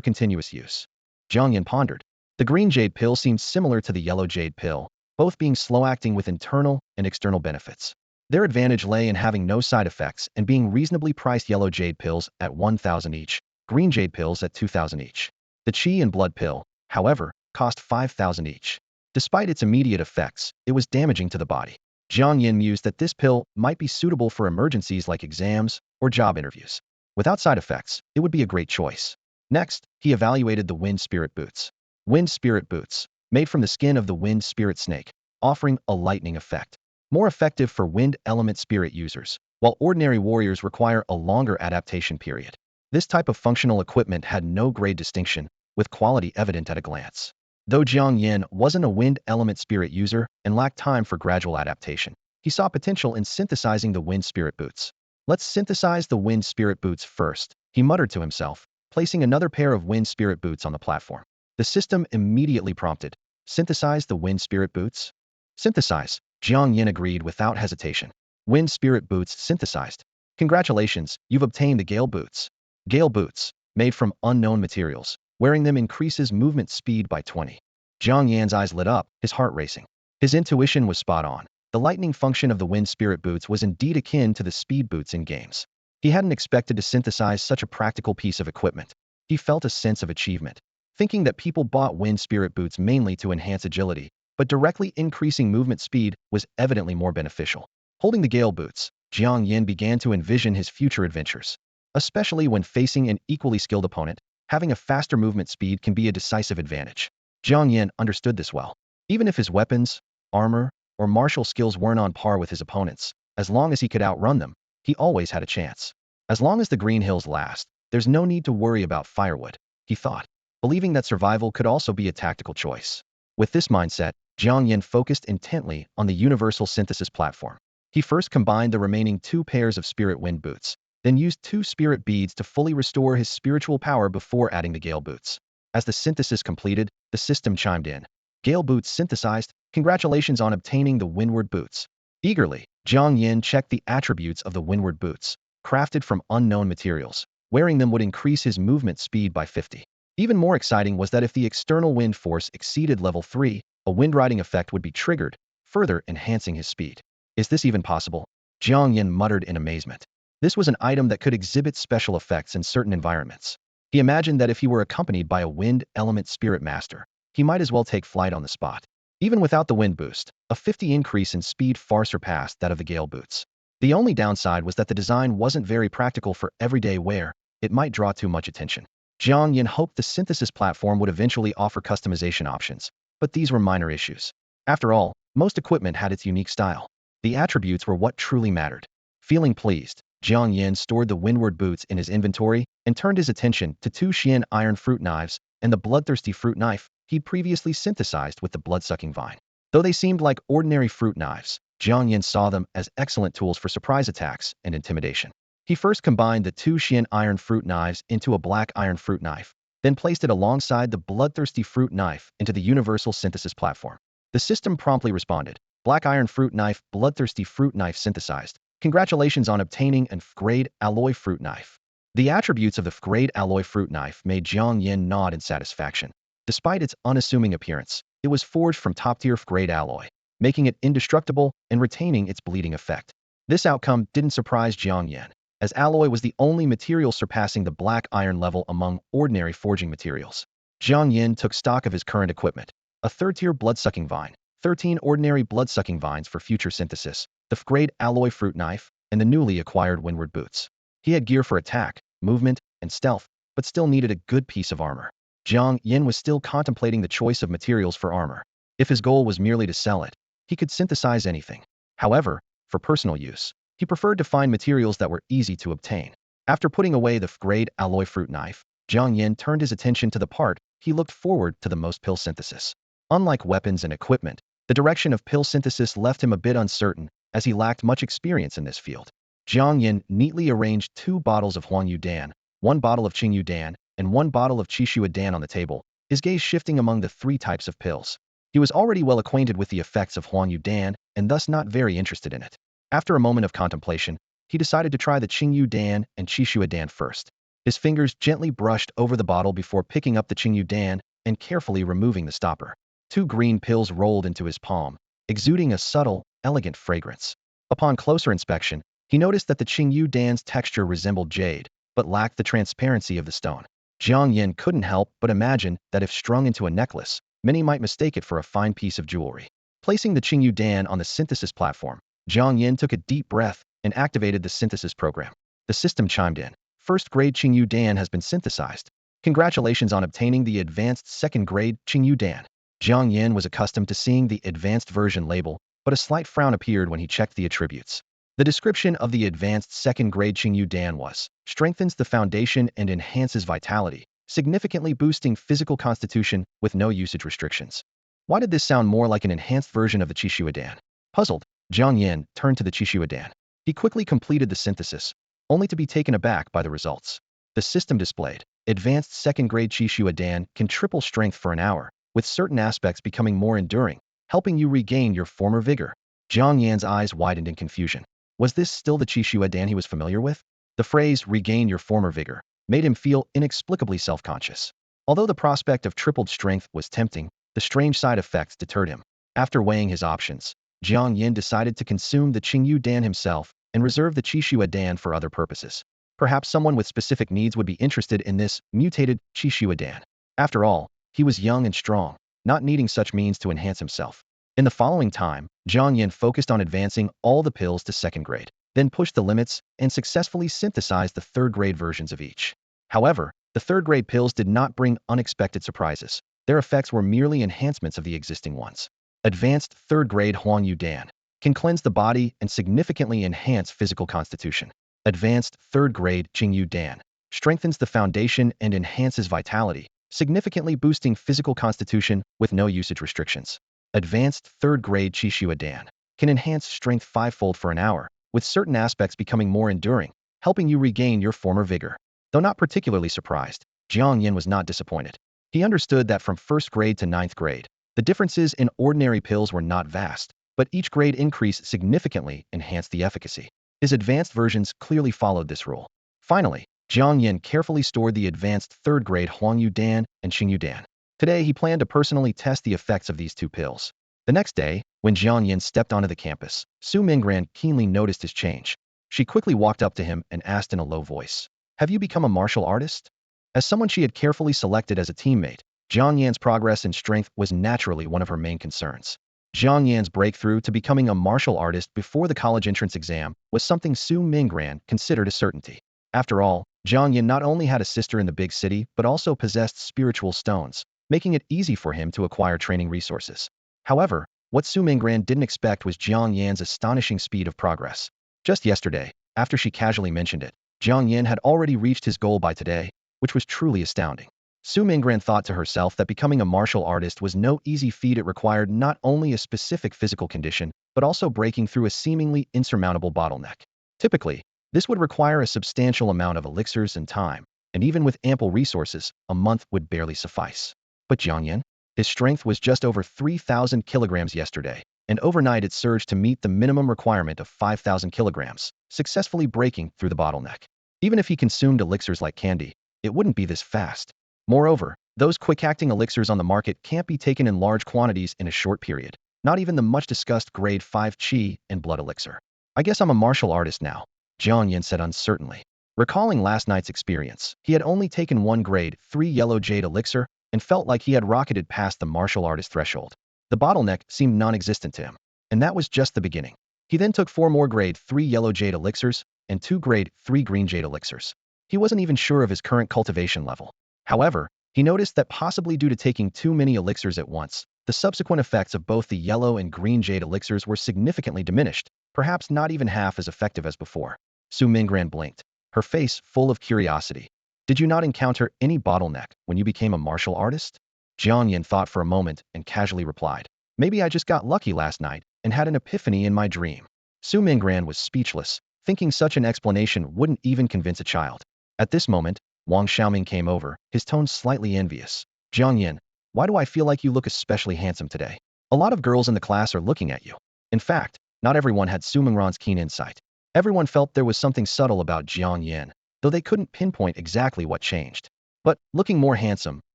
continuous use. Jiang Yan pondered. The green jade pill seemed similar to the yellow jade pill, both being slow-acting with internal and external benefits. Their advantage lay in having no side effects and being reasonably priced. Yellow jade pills at 1,000 each, green jade pills at 2,000 each. The qi and blood pill, however, cost 5,000 each. Despite its immediate effects, it was damaging to the body. Jiang Yan mused that this pill might be suitable for emergencies like exams or job interviews. Without side effects, it would be a great choice. Next, he evaluated the Wind Spirit Boots. Wind Spirit Boots, made from the skin of the Wind Spirit Snake, offering a lightning effect. More effective for Wind Element Spirit users, while ordinary warriors require a longer adaptation period. This type of functional equipment had no grade distinction, with quality evident at a glance. Though Jiang Yan wasn't a Wind Element Spirit user and lacked time for gradual adaptation, he saw potential in synthesizing the Wind Spirit Boots. Let's synthesize the Wind Spirit Boots first, he muttered to himself, placing another pair of Wind Spirit Boots on the platform. The system immediately prompted, "Synthesize the Wind Spirit Boots?" "Synthesize," Jiang Yan agreed without hesitation. Wind Spirit Boots synthesized. Congratulations, you've obtained the Gale Boots. Gale Boots, made from unknown materials. Wearing them increases movement speed by 20. Jiang Yan's eyes lit up, his heart racing. His intuition was spot on. The lightning function of the Wind Spirit Boots was indeed akin to the speed boots in games. He hadn't expected to synthesize such a practical piece of equipment. He felt a sense of achievement. Thinking that people bought Wind Spirit Boots mainly to enhance agility, but directly increasing movement speed was evidently more beneficial. Holding the Gale Boots, Jiang Yan began to envision his future adventures. Especially when facing an equally skilled opponent, having a faster movement speed can be a decisive advantage. Jiang Yan understood this well. Even if his weapons, armor, or martial skills weren't on par with his opponents, as long as he could outrun them, he always had a chance. As long as the Green Hills last, there's no need to worry about firewood, he thought, believing that survival could also be a tactical choice. With this mindset, Jiang Yan focused intently on the Universal Synthesis Platform. He first combined the remaining 2 pairs of Spirit Wind Boots, then used 2 Spirit Beads to fully restore his spiritual power before adding the Gale Boots. As the synthesis completed, the system chimed in. Gale Boots synthesized, congratulations on obtaining the Windward Boots. Eagerly, Jiang Yan checked the attributes of the Windward Boots, crafted from unknown materials. Wearing them would increase his movement speed by 50. Even more exciting was that if the external wind force exceeded level 3, a wind riding effect would be triggered, further enhancing his speed. Is this even possible? Jiang Yan muttered in amazement. This was an item that could exhibit special effects in certain environments. He imagined that if he were accompanied by a wind element spirit master, he might as well take flight on the spot. Even without the wind boost, a 50 increase in speed far surpassed that of the Gale Boots. The only downside was that the design wasn't very practical for everyday wear. It might draw too much attention. Jiang Yan hoped the synthesis platform would eventually offer customization options, but these were minor issues. After all, most equipment had its unique style. The attributes were what truly mattered. Feeling pleased, Jiang Yan stored the Windward Boots in his inventory and turned his attention to 2 Xian iron fruit knives and the bloodthirsty fruit knife he'd previously synthesized with the blood-sucking vine. Though they seemed like ordinary fruit knives, Jiang Yan saw them as excellent tools for surprise attacks and intimidation. He first combined the 2 Xian iron fruit knives into a black iron fruit knife, then placed it alongside the bloodthirsty fruit knife into the Universal Synthesis Platform. The system promptly responded. Black iron fruit knife, bloodthirsty fruit knife synthesized. Congratulations on obtaining an F-grade alloy fruit knife. The attributes of the F-grade alloy fruit knife made Jiang Yan nod in satisfaction. Despite its unassuming appearance, it was forged from top-tier F-grade alloy, making it indestructible and retaining its bleeding effect. This outcome didn't surprise Jiang Yan, as alloy was the only material surpassing the black iron level among ordinary forging materials. Jiang Yan took stock of his current equipment. A third-tier blood-sucking vine, 13 ordinary blood-sucking vines for future synthesis, the F-grade alloy fruit knife, and the newly acquired Windward Boots. He had gear for attack, movement, and stealth, but still needed a good piece of armor. Jiang Yan was still contemplating the choice of materials for armor. If his goal was merely to sell it, he could synthesize anything. However, for personal use, he preferred to find materials that were easy to obtain. After putting away the F-grade alloy fruit knife, Jiang Yan turned his attention to the part he looked forward to the most: pill synthesis. Unlike weapons and equipment, the direction of pill synthesis left him a bit uncertain, as he lacked much experience in this field. Jiang Yan neatly arranged 2 bottles of Huangyu Dan, 1 bottle of Qingyu Dan, and 1 bottle of Qishua Dan on the table, his gaze shifting among the 3 types of pills. He was already well acquainted with the effects of Huangyu Dan, and thus not very interested in it. After a moment of contemplation, he decided to try the Qingyu Dan and Qishua Dan first. His fingers gently brushed over the bottle before picking up the Qingyu Dan and carefully removing the stopper. 2 green pills rolled into his palm, exuding a subtle, elegant fragrance. Upon closer inspection, he noticed that the Qingyu Dan's texture resembled jade, but lacked the transparency of the stone. Jiang Yan couldn't help but imagine that if strung into a necklace, many might mistake it for a fine piece of jewelry. Placing the Qingyu Dan on the synthesis platform, Jiang Yan took a deep breath and activated the synthesis program. The system chimed in. first grade Qingyu Dan has been synthesized. Congratulations on obtaining the advanced second grade Qingyu Dan. Jiang Yan was accustomed to seeing the advanced version label, but a slight frown appeared when he checked the attributes. The description of the advanced second grade Qingyu Dan was, strengthens the foundation and enhances vitality, significantly boosting physical constitution with no usage restrictions. Why did this sound more like an enhanced version of the Qishua Dan? Puzzled, Jiang Yan turned to the Qishua Dan. He quickly completed the synthesis, only to be taken aback by the results. The system displayed, advanced second grade Qishua Dan can triple strength for an hour, with certain aspects becoming more enduring, helping you regain your former vigor. Jiang Yan's eyes widened in confusion. Was this still the Qishua Dan he was familiar with? The phrase, regain your former vigor, made him feel inexplicably self-conscious. Although the prospect of tripled strength was tempting, the strange side effects deterred him. After weighing his options, Jiang Yan decided to consume the Qingyu Dan himself and reserve the Qishua Dan for other purposes. Perhaps someone with specific needs would be interested in this mutated Qishua Dan. After all, he was young and strong, not needing such means to enhance himself. In the following time, Jiang Yan focused on advancing all the pills to second grade, then pushed the limits and successfully synthesized the third grade versions of each. However, the third grade pills did not bring unexpected surprises. Their effects were merely enhancements of the existing ones. Advanced third grade Huangyu Dan can cleanse the body and significantly enhance physical constitution. Advanced third grade Qingyu Dan strengthens the foundation and enhances vitality, significantly boosting physical constitution with no usage restrictions. Advanced third grade Qishua Dan can enhance strength fivefold for an hour, with certain aspects becoming more enduring, helping you regain your former vigor. Though not particularly surprised, Jiang Yan was not disappointed. He understood that from first grade to ninth grade, the differences in ordinary pills were not vast, but each grade increase significantly enhanced the efficacy. His advanced versions clearly followed this rule. Finally, Jiang Yan carefully stored the advanced third grade Huangyu Dan and Qingyu Dan. Today, he planned to personally test the effects of these two pills. The next day, when Jiang Yan stepped onto the campus, Su Mingran keenly noticed his change. She quickly walked up to him and asked in a low voice, "Have you become a martial artist?" As someone she had carefully selected as a teammate, Jiang Yan's progress and strength was naturally one of her main concerns. Jiang Yan's breakthrough to becoming a martial artist before the college entrance exam was something Su Mingran considered a certainty. After all, Jiang Yan not only had a sister in the big city but also possessed spiritual stones, making it easy for him to acquire training resources. However, what Su Mingran didn't expect was Jiang Yan's astonishing speed of progress. Just yesterday, after she casually mentioned it, Jiang Yan had already reached his goal by today, which was truly astounding. Su Mingran thought to herself that becoming a martial artist was no easy feat. It required not only a specific physical condition, but also breaking through a seemingly insurmountable bottleneck. Typically, this would require a substantial amount of elixirs and time, and even with ample resources, a month would barely suffice. But Jiang Yan? His strength was just over 3,000 kilograms yesterday, and overnight it surged to meet the minimum requirement of 5,000 kilograms, successfully breaking through the bottleneck. Even if he consumed elixirs like candy, it wouldn't be this fast. Moreover, those quick-acting elixirs on the market can't be taken in large quantities in a short period, not even the much-discussed grade 5 Qi and blood elixir. "I guess I'm a martial artist now," Jiang Yan said uncertainly. Recalling last night's experience, he had only taken one grade 3 yellow jade elixir and felt like he had rocketed past the martial artist threshold. The bottleneck seemed non-existent to him, and that was just the beginning. He then took 4 more grade 3 yellow jade elixirs and 2 grade 3 green jade elixirs. He wasn't even sure of his current cultivation level. However, he noticed that possibly due to taking too many elixirs at once, the subsequent effects of both the yellow and green jade elixirs were significantly diminished, perhaps not even half as effective as before. Su Mingran blinked, her face full of curiosity. "Did you not encounter any bottleneck when you became a martial artist?" Jiang Yan thought for a moment and casually replied, "Maybe I just got lucky last night and had an epiphany in my dream." Su Mingran was speechless, thinking such an explanation wouldn't even convince a child. At this moment, Wang Xiaoming came over, his tone slightly envious. "Jiang Yan, why do I feel like you look especially handsome today? A lot of girls in the class are looking at you." In fact, not everyone had Su Mingran's keen insight. Everyone felt there was something subtle about Jiang Yan, though they couldn't pinpoint exactly what changed. But looking more handsome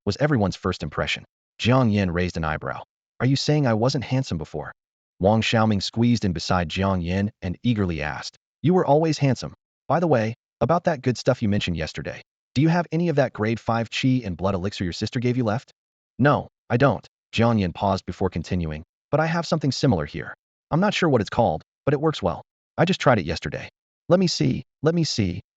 was everyone's first impression. Jiang Yan raised an eyebrow. "Are you saying I wasn't handsome before?" Wang Xiaoming squeezed in beside Jiang Yan and eagerly asked, "You were always handsome. By the way, about that good stuff you mentioned yesterday, do you have any of that grade 5 Qi and blood elixir your sister gave you left?" "No, I don't." Jiang Yan paused before continuing, "But I have something similar here. I'm not sure what it's called, but it works well. I just tried it yesterday." Let me see."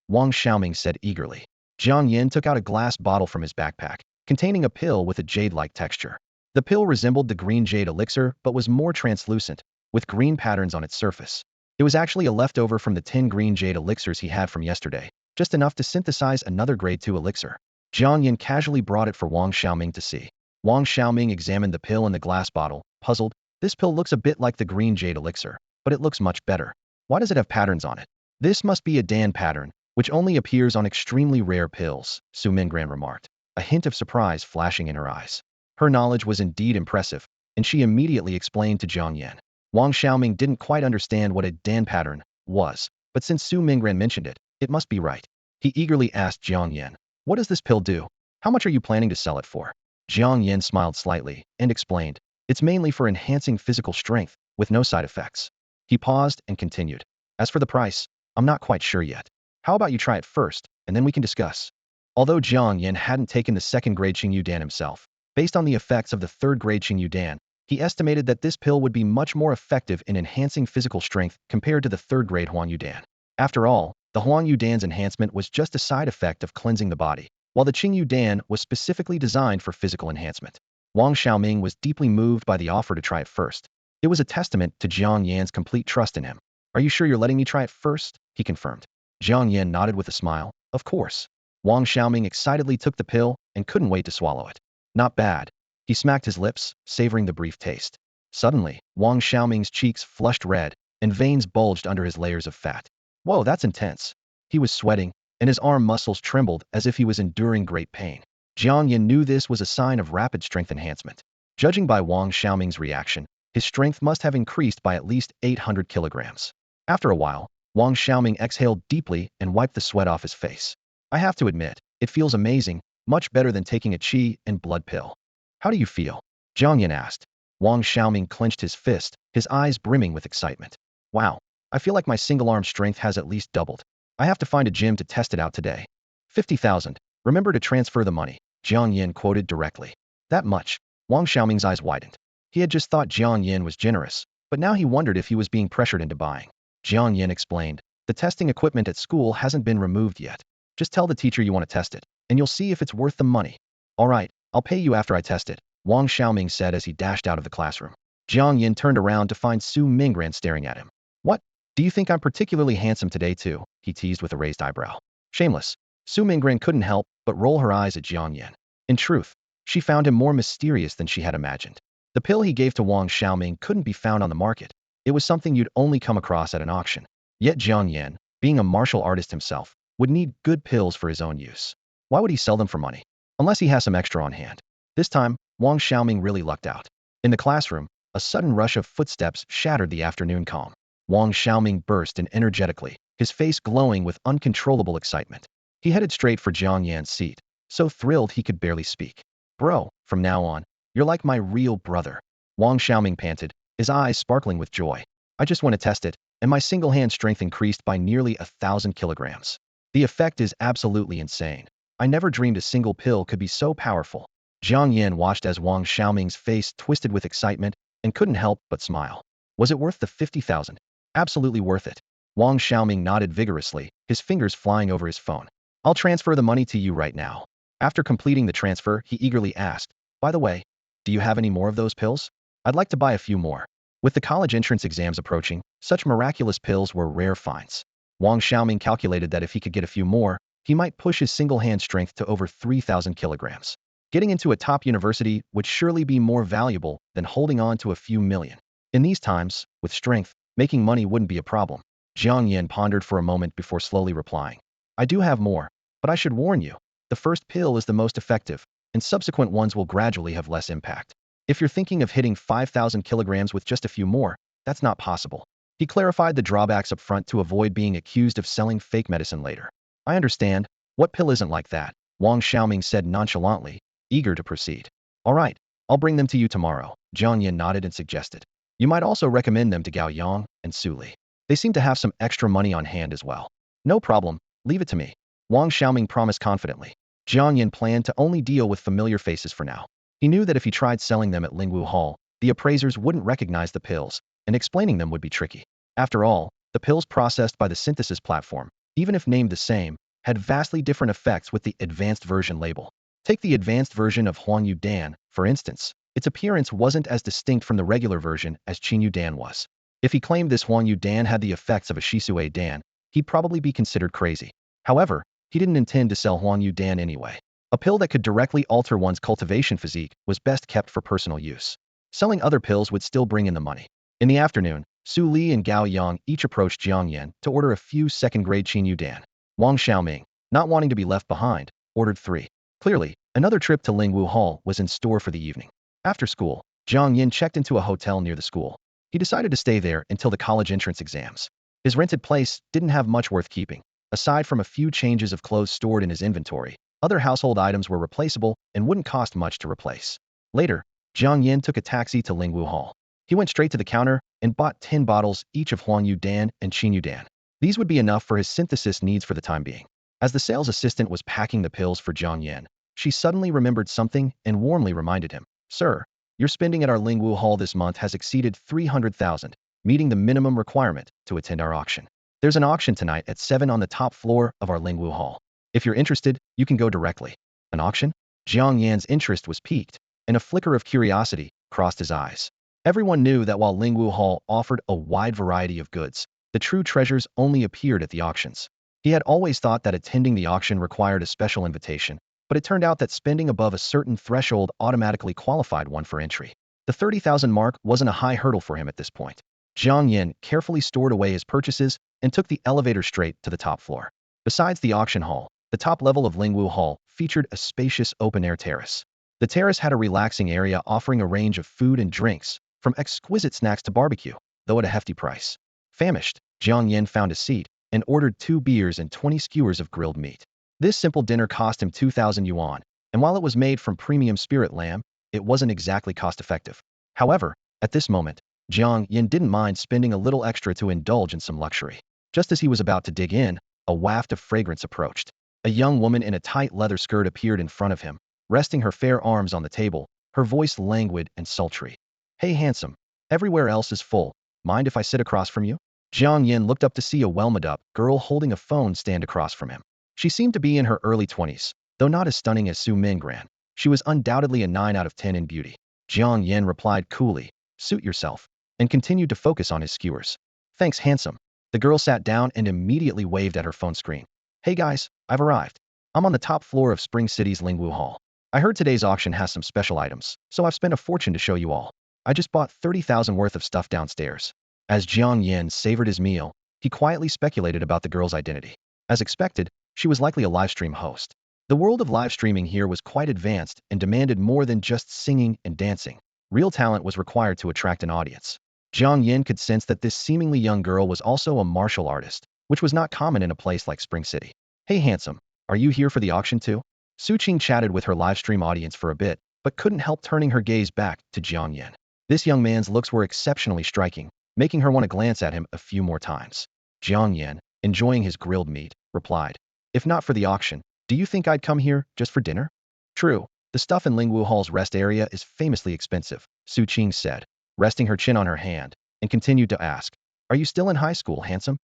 Wang Xiaoming said eagerly. Jiang Yan took out a glass bottle from his backpack, containing a pill with a jade-like texture. The pill resembled the green jade elixir but was more translucent, with green patterns on its surface. It was actually a leftover from the 10 green jade elixirs he had from yesterday, just enough to synthesize another grade 2 elixir. Jiang Yan casually brought it for Wang Xiaoming to see. Wang Xiaoming examined the pill in the glass bottle, puzzled. This pill looks a bit like the green jade elixir, but it looks much better. Why does it have patterns on it? This must be a Dan pattern, which only appears on extremely rare pills, Su Mingran remarked, a hint of surprise flashing in her eyes. Her knowledge was indeed impressive, and she immediately explained to Jiang Yan. Wang Xiaoming didn't quite understand what a Dan pattern was, but since Su Mingran mentioned it, it must be right. He eagerly asked Jiang Yan, "What does this pill do? How much are you planning to sell it for?" Jiang Yan smiled slightly and explained, "It's mainly for enhancing physical strength, with no side effects." He paused and continued, "As for the price, I'm not quite sure yet. How about you try it first, and then we can discuss." Although Jiang Yan hadn't taken the second grade Qingyu Dan himself, based on the effects of the third grade Qingyu Dan, he estimated that this pill would be much more effective in enhancing physical strength compared to the third grade Huangyu Dan. After all, the Huangyu Dan's enhancement was just a side effect of cleansing the body, while the Qingyu Dan was specifically designed for physical enhancement. Wang Xiaoming was deeply moved by the offer to try it first. It was a testament to Jiang Yan's complete trust in him. "Are you sure you're letting me try it first?" he confirmed. Jiang Yan nodded with a smile. "Of course." Wang Xiaoming excitedly took the pill and couldn't wait to swallow it. "Not bad." He smacked his lips, savoring the brief taste. Suddenly, Wang Xiaoming's cheeks flushed red, and veins bulged under his layers of fat. "Whoa, that's intense." He was sweating, and his arm muscles trembled as if he was enduring great pain. Jiang Yan knew this was a sign of rapid strength enhancement. Judging by Wang Xiaoming's reaction, his strength must have increased by at least 800 kilograms. After a while, Wang Xiaoming exhaled deeply and wiped the sweat off his face. "I have to admit, it feels amazing, much better than taking a qi and blood pill." "How do you feel?" Jiang Yan asked. Wang Xiaoming clenched his fist, his eyes brimming with excitement. "Wow, I feel like my single-arm strength has at least doubled. I have to find a gym to test it out today." 50,000. Remember to transfer the money, Jiang Yan quoted directly. "That much?" Wang Xiaoming's eyes widened. He had just thought Jiang Yan was generous, but now he wondered if he was being pressured into buying. Jiang Yan explained, "The testing equipment at school hasn't been removed yet. Just tell the teacher you want to test it, and you'll see if it's worth the money." "All right, I'll pay you after I test it," Wang Xiaoming said as he dashed out of the classroom. Jiang Yan turned around to find Su Mingran staring at him. "What? Do you think I'm particularly handsome today too?" he teased with a raised eyebrow. Shameless. Su Mingran couldn't help but roll her eyes at Jiang Yan. In truth, she found him more mysterious than she had imagined. The pill he gave to Wang Xiaoming couldn't be found on the market. It was something you'd only come across at an auction. Yet Jiang Yan, being a martial artist himself, would need good pills for his own use. Why would he sell them for money? Unless he has some extra on hand. This time, Wang Xiaoming really lucked out. In the classroom, a sudden rush of footsteps shattered the afternoon calm. Wang Xiaoming burst in energetically, his face glowing with uncontrollable excitement. He headed straight for Jiang Yan's seat, so thrilled he could barely speak. "Bro, from now on, you're like my real brother." Wang Xiaoming panted, his eyes sparkling with joy. "I just want to test it," and my single-hand strength increased by nearly 1,000 kilograms. The effect is absolutely insane. I never dreamed a single pill could be so powerful. Jiang Yan watched as Wang Xiaoming's face twisted with excitement and couldn't help but smile. Was it worth the 50,000? Absolutely worth it. Wang Xiaoming nodded vigorously, his fingers flying over his phone. "I'll transfer the money to you right now." After completing the transfer, he eagerly asked, "By the way, do you have any more of those pills? I'd like to buy a few more." With the college entrance exams approaching, such miraculous pills were rare finds. Wang Xiaoming calculated that if he could get a few more, he might push his single-hand strength to over 3,000 kilograms. Getting into a top university would surely be more valuable than holding on to a few million. In these times, with strength, making money wouldn't be a problem. Jiang Yan pondered for a moment before slowly replying, "I do have more, but I should warn you, the first pill is the most effective, and subsequent ones will gradually have less impact. If you're thinking of hitting 5,000 kilograms with just a few more, that's not possible." He clarified the drawbacks up front to avoid being accused of selling fake medicine later. "I understand. What pill isn't like that?" Wang Xiaoming said nonchalantly, eager to proceed. "All right, I'll bring them to you tomorrow," Jiang Yan nodded and suggested. "You might also recommend them to Gao Yang and Su Li. They seem to have some extra money on hand as well." "No problem, leave it to me," Wang Xiaoming promised confidently. Jiang Yan planned to only deal with familiar faces for now. He knew that if he tried selling them at Lingwu Hall, the appraisers wouldn't recognize the pills, and explaining them would be tricky. After all, the pills processed by the synthesis platform even if named the same, had vastly different effects with the advanced version label. Take the advanced version of Huangyu Dan, for instance. Its appearance wasn't as distinct from the regular version as Qingyu Dan was. If he claimed this Huangyu Dan had the effects of a Shisui Dan, he'd probably be considered crazy. However, he didn't intend to sell Huangyu Dan anyway. A pill that could directly alter one's cultivation physique was best kept for personal use. Selling other pills would still bring in the money. In the afternoon, Su Li and Gao Yang each approached Jiang Yan to order a few second-grade Qingyu Dan. Wang Xiaoming, not wanting to be left behind, ordered 3. Clearly, another trip to Lingwu Hall was in store for the evening. After school, Jiang Yan checked into a hotel near the school. He decided to stay there until the college entrance exams. His rented place didn't have much worth keeping. Aside from a few changes of clothes stored in his inventory, other household items were replaceable and wouldn't cost much to replace. Later, Jiang Yan took a taxi to Lingwu Hall. He went straight to the counter and bought 10 bottles each of Huangyu Dan and Qingyu Dan. These would be enough for his synthesis needs for the time being. As the sales assistant was packing the pills for Jiang Yan, she suddenly remembered something and warmly reminded him, "Sir, your spending at our Lingwu Hall this month has exceeded 300,000, meeting the minimum requirement to attend our auction. There's an auction tonight at 7 on the top floor of our Lingwu Hall. If you're interested, you can go directly." An auction? Jiang Yan's interest was piqued, and a flicker of curiosity crossed his eyes. Everyone knew that while Lingwu Hall offered a wide variety of goods, the true treasures only appeared at the auctions. He had always thought that attending the auction required a special invitation, but it turned out that spending above a certain threshold automatically qualified one for entry. The 30,000 mark wasn't a high hurdle for him at this point. Jiang Yan carefully stored away his purchases and took the elevator straight to the top floor. Besides the auction hall, the top level of Lingwu Hall featured a spacious open-air terrace. The terrace had a relaxing area offering a range of food and drinks, from exquisite snacks to barbecue, though at a hefty price. Famished, Jiang Yan found a seat and ordered 2 beers and 20 skewers of grilled meat. This simple dinner cost him 2,000 yuan, and while it was made from premium spirit lamb, it wasn't exactly cost-effective. However, at this moment, Jiang Yan didn't mind spending a little extra to indulge in some luxury. Just as he was about to dig in, a waft of fragrance approached. A young woman in a tight leather skirt appeared in front of him, resting her fair arms on the table, her voice languid and sultry. "Hey handsome, everywhere else is full. Mind if I sit across from you?" Jiang Yan looked up to see a well-made-up girl holding a phone stand across from him. She seemed to be in her early 20s, though not as stunning as Su Minggran. She was undoubtedly a 9 out of 10 in beauty. Jiang Yan replied coolly, "Suit yourself," and continued to focus on his skewers. "Thanks, handsome." The girl sat down and immediately waved at her phone screen. "Hey guys, I've arrived. I'm on the top floor of Spring City's Lingwu Hall. I heard today's auction has some special items, so I've spent a fortune to show you all. I just bought 30,000 worth of stuff downstairs." As Jiang Yan savored his meal, he quietly speculated about the girl's identity. As expected, she was likely a livestream host. The world of live streaming here was quite advanced and demanded more than just singing and dancing. Real talent was required to attract an audience. Jiang Yan could sense that this seemingly young girl was also a martial artist, which was not common in a place like Spring City. "Hey handsome, are you here for the auction too?" Su Qing chatted with her livestream audience for a bit, but couldn't help turning her gaze back to Jiang Yan. This young man's looks were exceptionally striking, making her want to glance at him a few more times. Jiang Yan, enjoying his grilled meat, replied, "If not for the auction, do you think I'd come here just for dinner?" "True, the stuff in Lingwu Hall's rest area is famously expensive," Su Qing said, resting her chin on her hand, and continued to ask, "Are you still in high school, handsome?"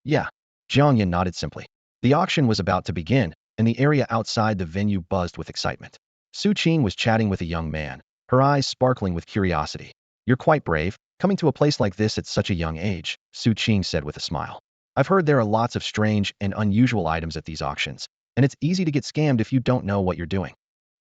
"Yeah." Jiang Yan nodded simply. The auction was about to begin, and the area outside the venue buzzed with excitement. Su Qing was chatting with a young man, her eyes sparkling with curiosity. "You're quite brave, coming to a place like this at such a young age," Su Qing said with a smile. "I've heard there are lots of strange and unusual items at these auctions, and it's easy to get scammed if you don't know what you're doing."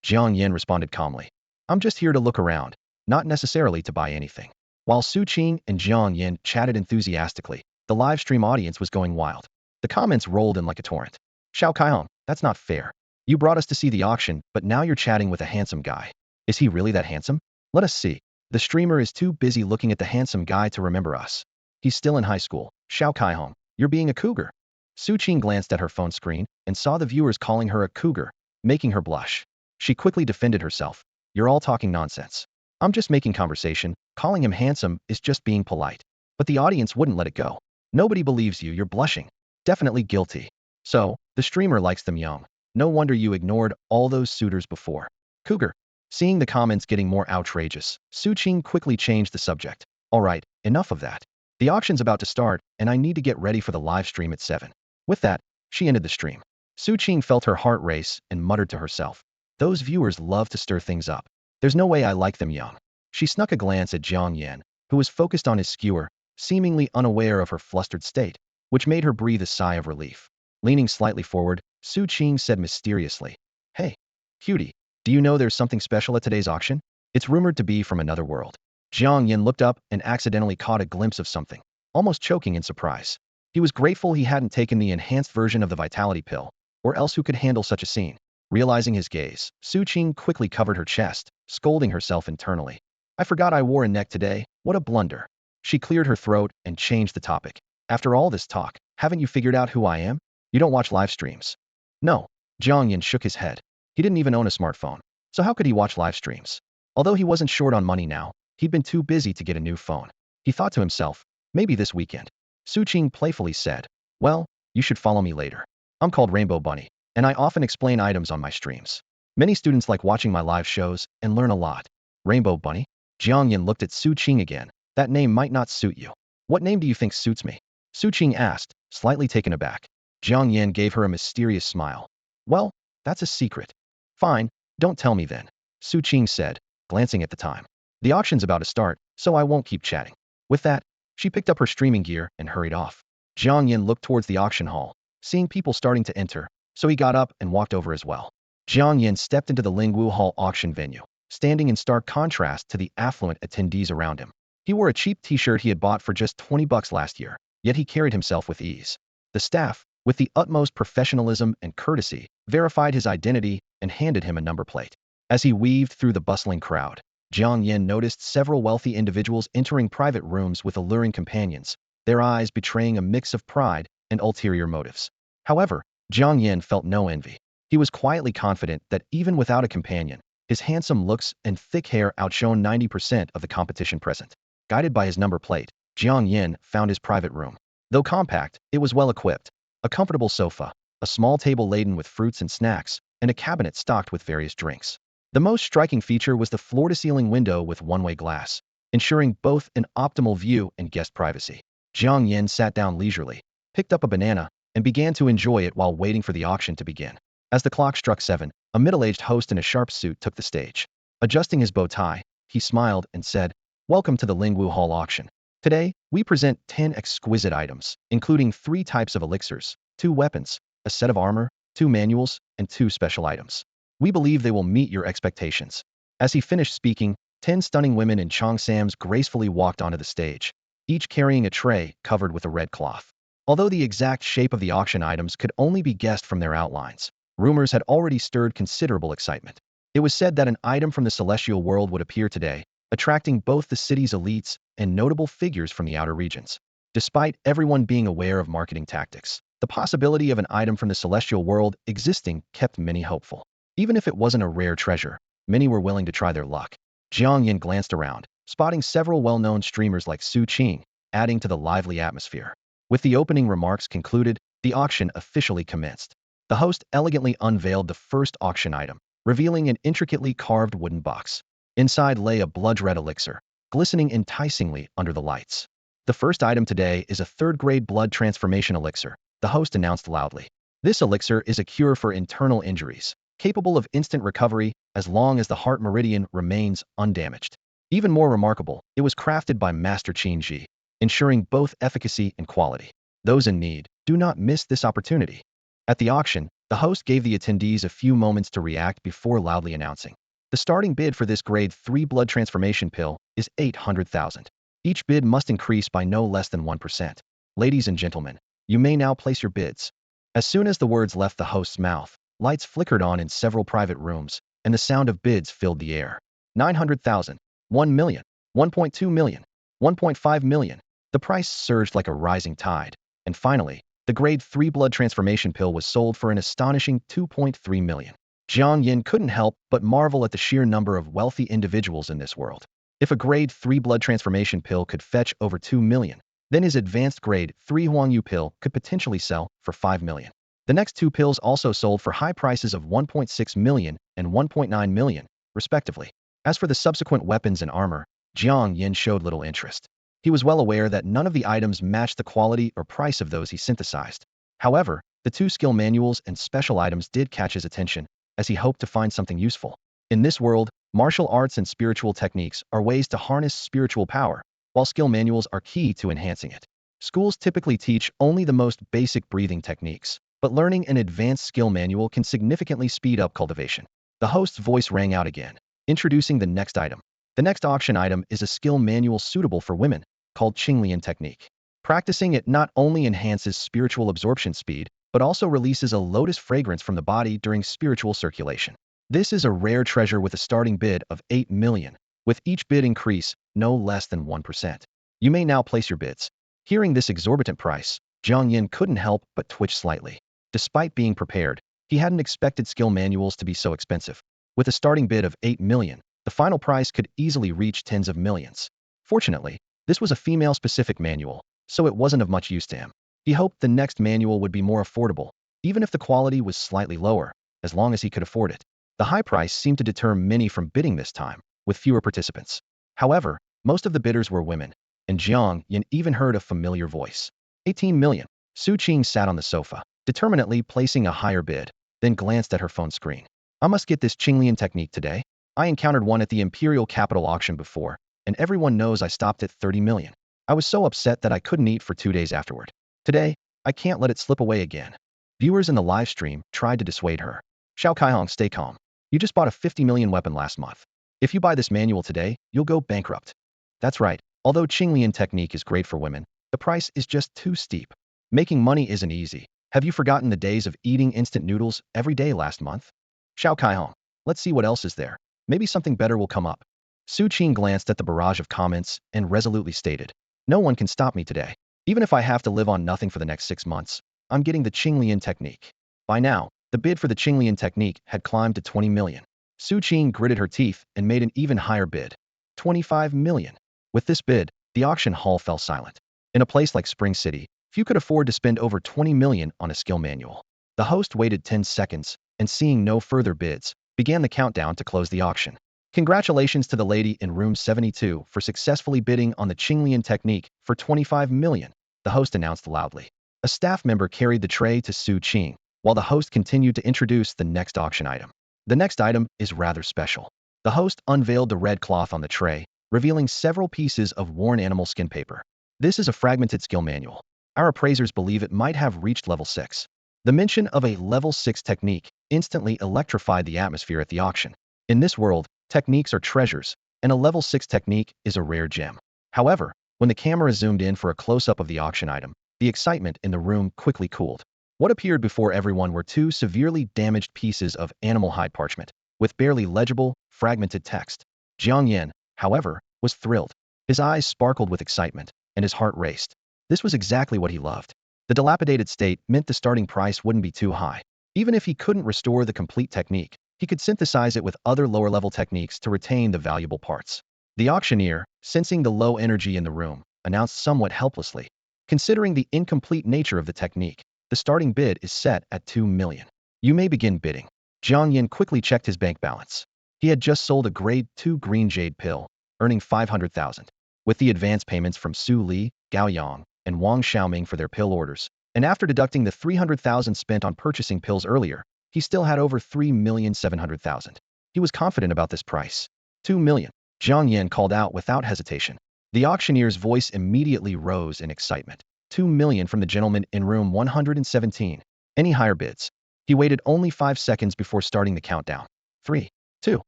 Jiang Yan responded calmly, "I'm just here to look around, not necessarily to buy anything." While Su Qing and Jiang Yan chatted enthusiastically, the live stream audience was going wild. The comments rolled in like a torrent. "Xiao Kaihong, that's not fair. You brought us to see the auction, but now you're chatting with a handsome guy. Is he really that handsome? Let us see. The streamer is too busy looking at the handsome guy to remember us. He's still in high school. Xiao Kaihong, you're being a cougar." Su Qing glanced at her phone screen and saw the viewers calling her a cougar, making her blush. She quickly defended herself. "You're all talking nonsense. I'm just making conversation. Calling him handsome is just being polite." But the audience wouldn't let it go. "Nobody believes you, you're blushing. Definitely guilty. So, the streamer likes them young. No wonder you ignored all those suitors before. Cougar." Seeing the comments getting more outrageous, Su Qing quickly changed the subject. "All right, enough of that. The auction's about to start, and I need to get ready for the live stream at 7. With that, She ended the stream. Su Qing felt her heart race and muttered to herself, "Those viewers love to stir things up. There's no way I like them young." She snuck a glance at Jiang Yan, who was focused on his skewer, seemingly unaware of her flustered state, which made her breathe a sigh of relief. Leaning slightly forward, Su Qing said mysteriously, "Hey, cutie, do you know there's something special at today's auction? It's rumored to be from another world." Jiang Yan looked up and accidentally caught a glimpse of something, almost choking in surprise. He was grateful he hadn't taken the enhanced version of the vitality pill, or else who could handle such a scene? Realizing his gaze, Su Qing quickly covered her chest, scolding herself internally. "I forgot I wore a neck today. What a blunder." She cleared her throat and changed the topic. "After all this talk, haven't you figured out who I am? You don't watch live streams." "No." Jiang Yan shook his head. He didn't even own a smartphone, so how could he watch live streams? Although he wasn't short on money now, he'd been too busy to get a new phone. He thought to himself, maybe this weekend. Su Qing playfully said, "Well, you should follow me later. I'm called Rainbow Bunny, and I often explain items on my streams. Many students like watching my live shows and learn a lot." "Rainbow Bunny?" Jiang Yan looked at Su Qing again. "That name might not suit you." "What name do you think suits me?" Su Qing asked, slightly taken aback. Jiang Yan gave her a mysterious smile. "Well, that's a secret." "Fine, don't tell me then," Su Qing said, glancing at the time. "The auction's about to start, so I won't keep chatting." With that, she picked up her streaming gear and hurried off. Jiang Yan looked towards the auction hall, seeing people starting to enter, so he got up and walked over as well. Jiang Yan stepped into the Lingwu Hall auction venue, standing in stark contrast to the affluent attendees around him. He wore a cheap t-shirt he had bought for just $20 last year, yet he carried himself with ease. The staff, with the utmost professionalism and courtesy, verified his identity and handed him a number plate. As he weaved through the bustling crowd, Jiang Yan noticed several wealthy individuals entering private rooms with alluring companions, their eyes betraying a mix of pride and ulterior motives. However, Jiang Yan felt no envy. He was quietly confident that even without a companion, his handsome looks and thick hair outshone 90% of the competition present. Guided by his number plate, Jiang Yan found his private room. Though compact, it was well equipped. A comfortable sofa, a small table laden with fruits and snacks, and a cabinet stocked with various drinks. The most striking feature was the floor-to-ceiling window with one-way glass, ensuring both an optimal view and guest privacy. Jiang Yan sat down leisurely, picked up a banana, and began to enjoy it while waiting for the auction to begin. As the clock struck 7, a middle-aged host in a sharp suit took the stage. Adjusting his bow tie, he smiled and said, "Welcome to the Lingwu Hall auction. Today, we present 10 exquisite items, including 3 types of elixirs, 2 weapons, a set of armor, 2 manuals, and 2 special items. We believe they will meet your expectations." As he finished speaking, 10 stunning women in cheongsams gracefully walked onto the stage, each carrying a tray covered with a red cloth. Although the exact shape of the auction items could only be guessed from their outlines, rumors had already stirred considerable excitement. It was said that an item from the celestial world would appear today, attracting both the city's elites and notable figures from the outer regions. Despite everyone being aware of marketing tactics, the possibility of an item from the celestial world existing kept many hopeful. Even if it wasn't a rare treasure, many were willing to try their luck. Jiang Yan glanced around, spotting several well-known streamers like Su Qing, adding to the lively atmosphere. With the opening remarks concluded, the auction officially commenced. The host elegantly unveiled the first auction item, revealing an intricately carved wooden box. Inside lay a blood-red elixir, glistening enticingly under the lights. "The first item today is a third-grade blood transformation elixir," the host announced loudly. "This elixir is a cure for internal injuries, capable of instant recovery as long as the heart meridian remains undamaged. Even more remarkable, it was crafted by Master Qin Ji, ensuring both efficacy and quality. Those in need, do not miss this opportunity." At the auction, the host gave the attendees a few moments to react before loudly announcing, "The starting bid for this grade 3 blood transformation pill is 800,000. Each bid must increase by no less than 1%. Ladies and gentlemen, you may now place your bids." As soon as the words left the host's mouth, lights flickered on in several private rooms, and the sound of bids filled the air. 900,000, 1 million, 1.2 million, 1.5 million. The price surged like a rising tide, and finally, the grade 3 blood transformation pill was sold for an astonishing 2.3 million. Jiang Yan couldn't help but marvel at the sheer number of wealthy individuals in this world. If a grade 3 blood transformation pill could fetch over 2 million, then his advanced grade 3 Huangyu pill could potentially sell for 5 million. The next 2 pills also sold for high prices of 1.6 million and 1.9 million, respectively. As for the subsequent weapons and armor, Jiang Yan showed little interest. He was well aware that none of the items matched the quality or price of those he synthesized. However, The two skill manuals and special items did catch his attention, as he hoped to find something useful. In this world, martial arts and spiritual techniques are ways to harness spiritual power, while skill manuals are key to enhancing it. Schools typically teach only the most basic breathing techniques, but learning an advanced skill manual can significantly speed up cultivation. The host's voice rang out again, introducing the next item. The next auction item is a skill manual suitable for women, called Jiang Yan technique. Practicing it not only enhances spiritual absorption speed, but also releases a lotus fragrance from the body during spiritual circulation. This is a rare treasure with a starting bid of 8 million, with each bid increase no less than 1%. You may now place your bids. Hearing this exorbitant price, Jiang Yan couldn't help but twitch slightly. Despite being prepared, he hadn't expected skill manuals to be so expensive. With a starting bid of 8 million, the final price could easily reach tens of millions. Fortunately, this was a female-specific manual, so it wasn't of much use to him. He hoped the next manual would be more affordable, even if the quality was slightly lower, as long as he could afford it. The high price seemed to deter many from bidding this time, with fewer participants. However, most of the bidders were women, and Jiang Yan even heard a familiar voice. 18 million. Su Qing sat on the sofa, determinedly placing a higher bid, then glanced at her phone screen. I must get this Jiang Yan technique today. I encountered one at the Imperial Capital auction before, and everyone knows I stopped at 30 million. I was so upset that I couldn't eat for 2 days afterward. Today, I can't let it slip away again. Viewers in the live stream tried to dissuade her. Xiao Kaihong, stay calm. You just bought a 50 million weapon last month. If you buy this manual today, you'll go bankrupt. That's right. Although Jiang Yan technique is great for women, the price is just too steep. Making money isn't easy. Have you forgotten the days of eating instant noodles every day last month? Xiao Kaihong, let's see what else is there. Maybe something better will come up. Su Qing glanced at the barrage of comments and resolutely stated, no one can stop me today. Even if I have to live on nothing for the next 6 months, I'm getting the Jiang Yan technique. By now, the bid for the Jiang Yan technique had climbed to 20 million. Su Qing gritted her teeth and made an even higher bid. 25 million. With this bid, the auction hall fell silent. In a place like Spring City, few could afford to spend over 20 million on a skill manual. The host waited 10 seconds, and seeing no further bids, began the countdown to close the auction. Congratulations to the lady in room 72 for successfully bidding on the Jiang Yan technique for 25 million, the host announced loudly. A staff member carried the tray to Su Qing, while the host continued to introduce the next auction item. The next item is rather special. The host unveiled the red cloth on the tray, revealing several pieces of worn animal skin paper. This is a fragmented skill manual. Our appraisers believe it might have reached level 6. The mention of a level 6 technique instantly electrified the atmosphere at the auction. In this world, techniques are treasures, and a level 6 technique is a rare gem. However, when the camera zoomed in for a close-up of the auction item, the excitement in the room quickly cooled. What appeared before everyone were 2 severely damaged pieces of animal hide parchment, with barely legible, fragmented text. Jiang Yan, however, was thrilled. His eyes sparkled with excitement, and his heart raced. This was exactly what he loved. The dilapidated state meant the starting price wouldn't be too high. Even if he couldn't restore the complete technique, he could synthesize it with other lower-level techniques to retain the valuable parts. The auctioneer, sensing the low energy in the room, announced somewhat helplessly. Considering the incomplete nature of the technique, the starting bid is set at 2 million. You may begin bidding. Jiang Yan quickly checked his bank balance. He had just sold a grade 2 green jade pill, earning 500,000. With the advance payments from Su Li, Gao Yang, and Wang Xiaoming for their pill orders, and after deducting the 300,000 spent on purchasing pills earlier, he still had over 3,700,000. He was confident about this price. 2 million. Jiang Yan called out without hesitation. The auctioneer's voice immediately rose in excitement. 2 million from the gentleman in room 117. Any higher bids? He waited only 5 seconds before starting the countdown. 3, 2,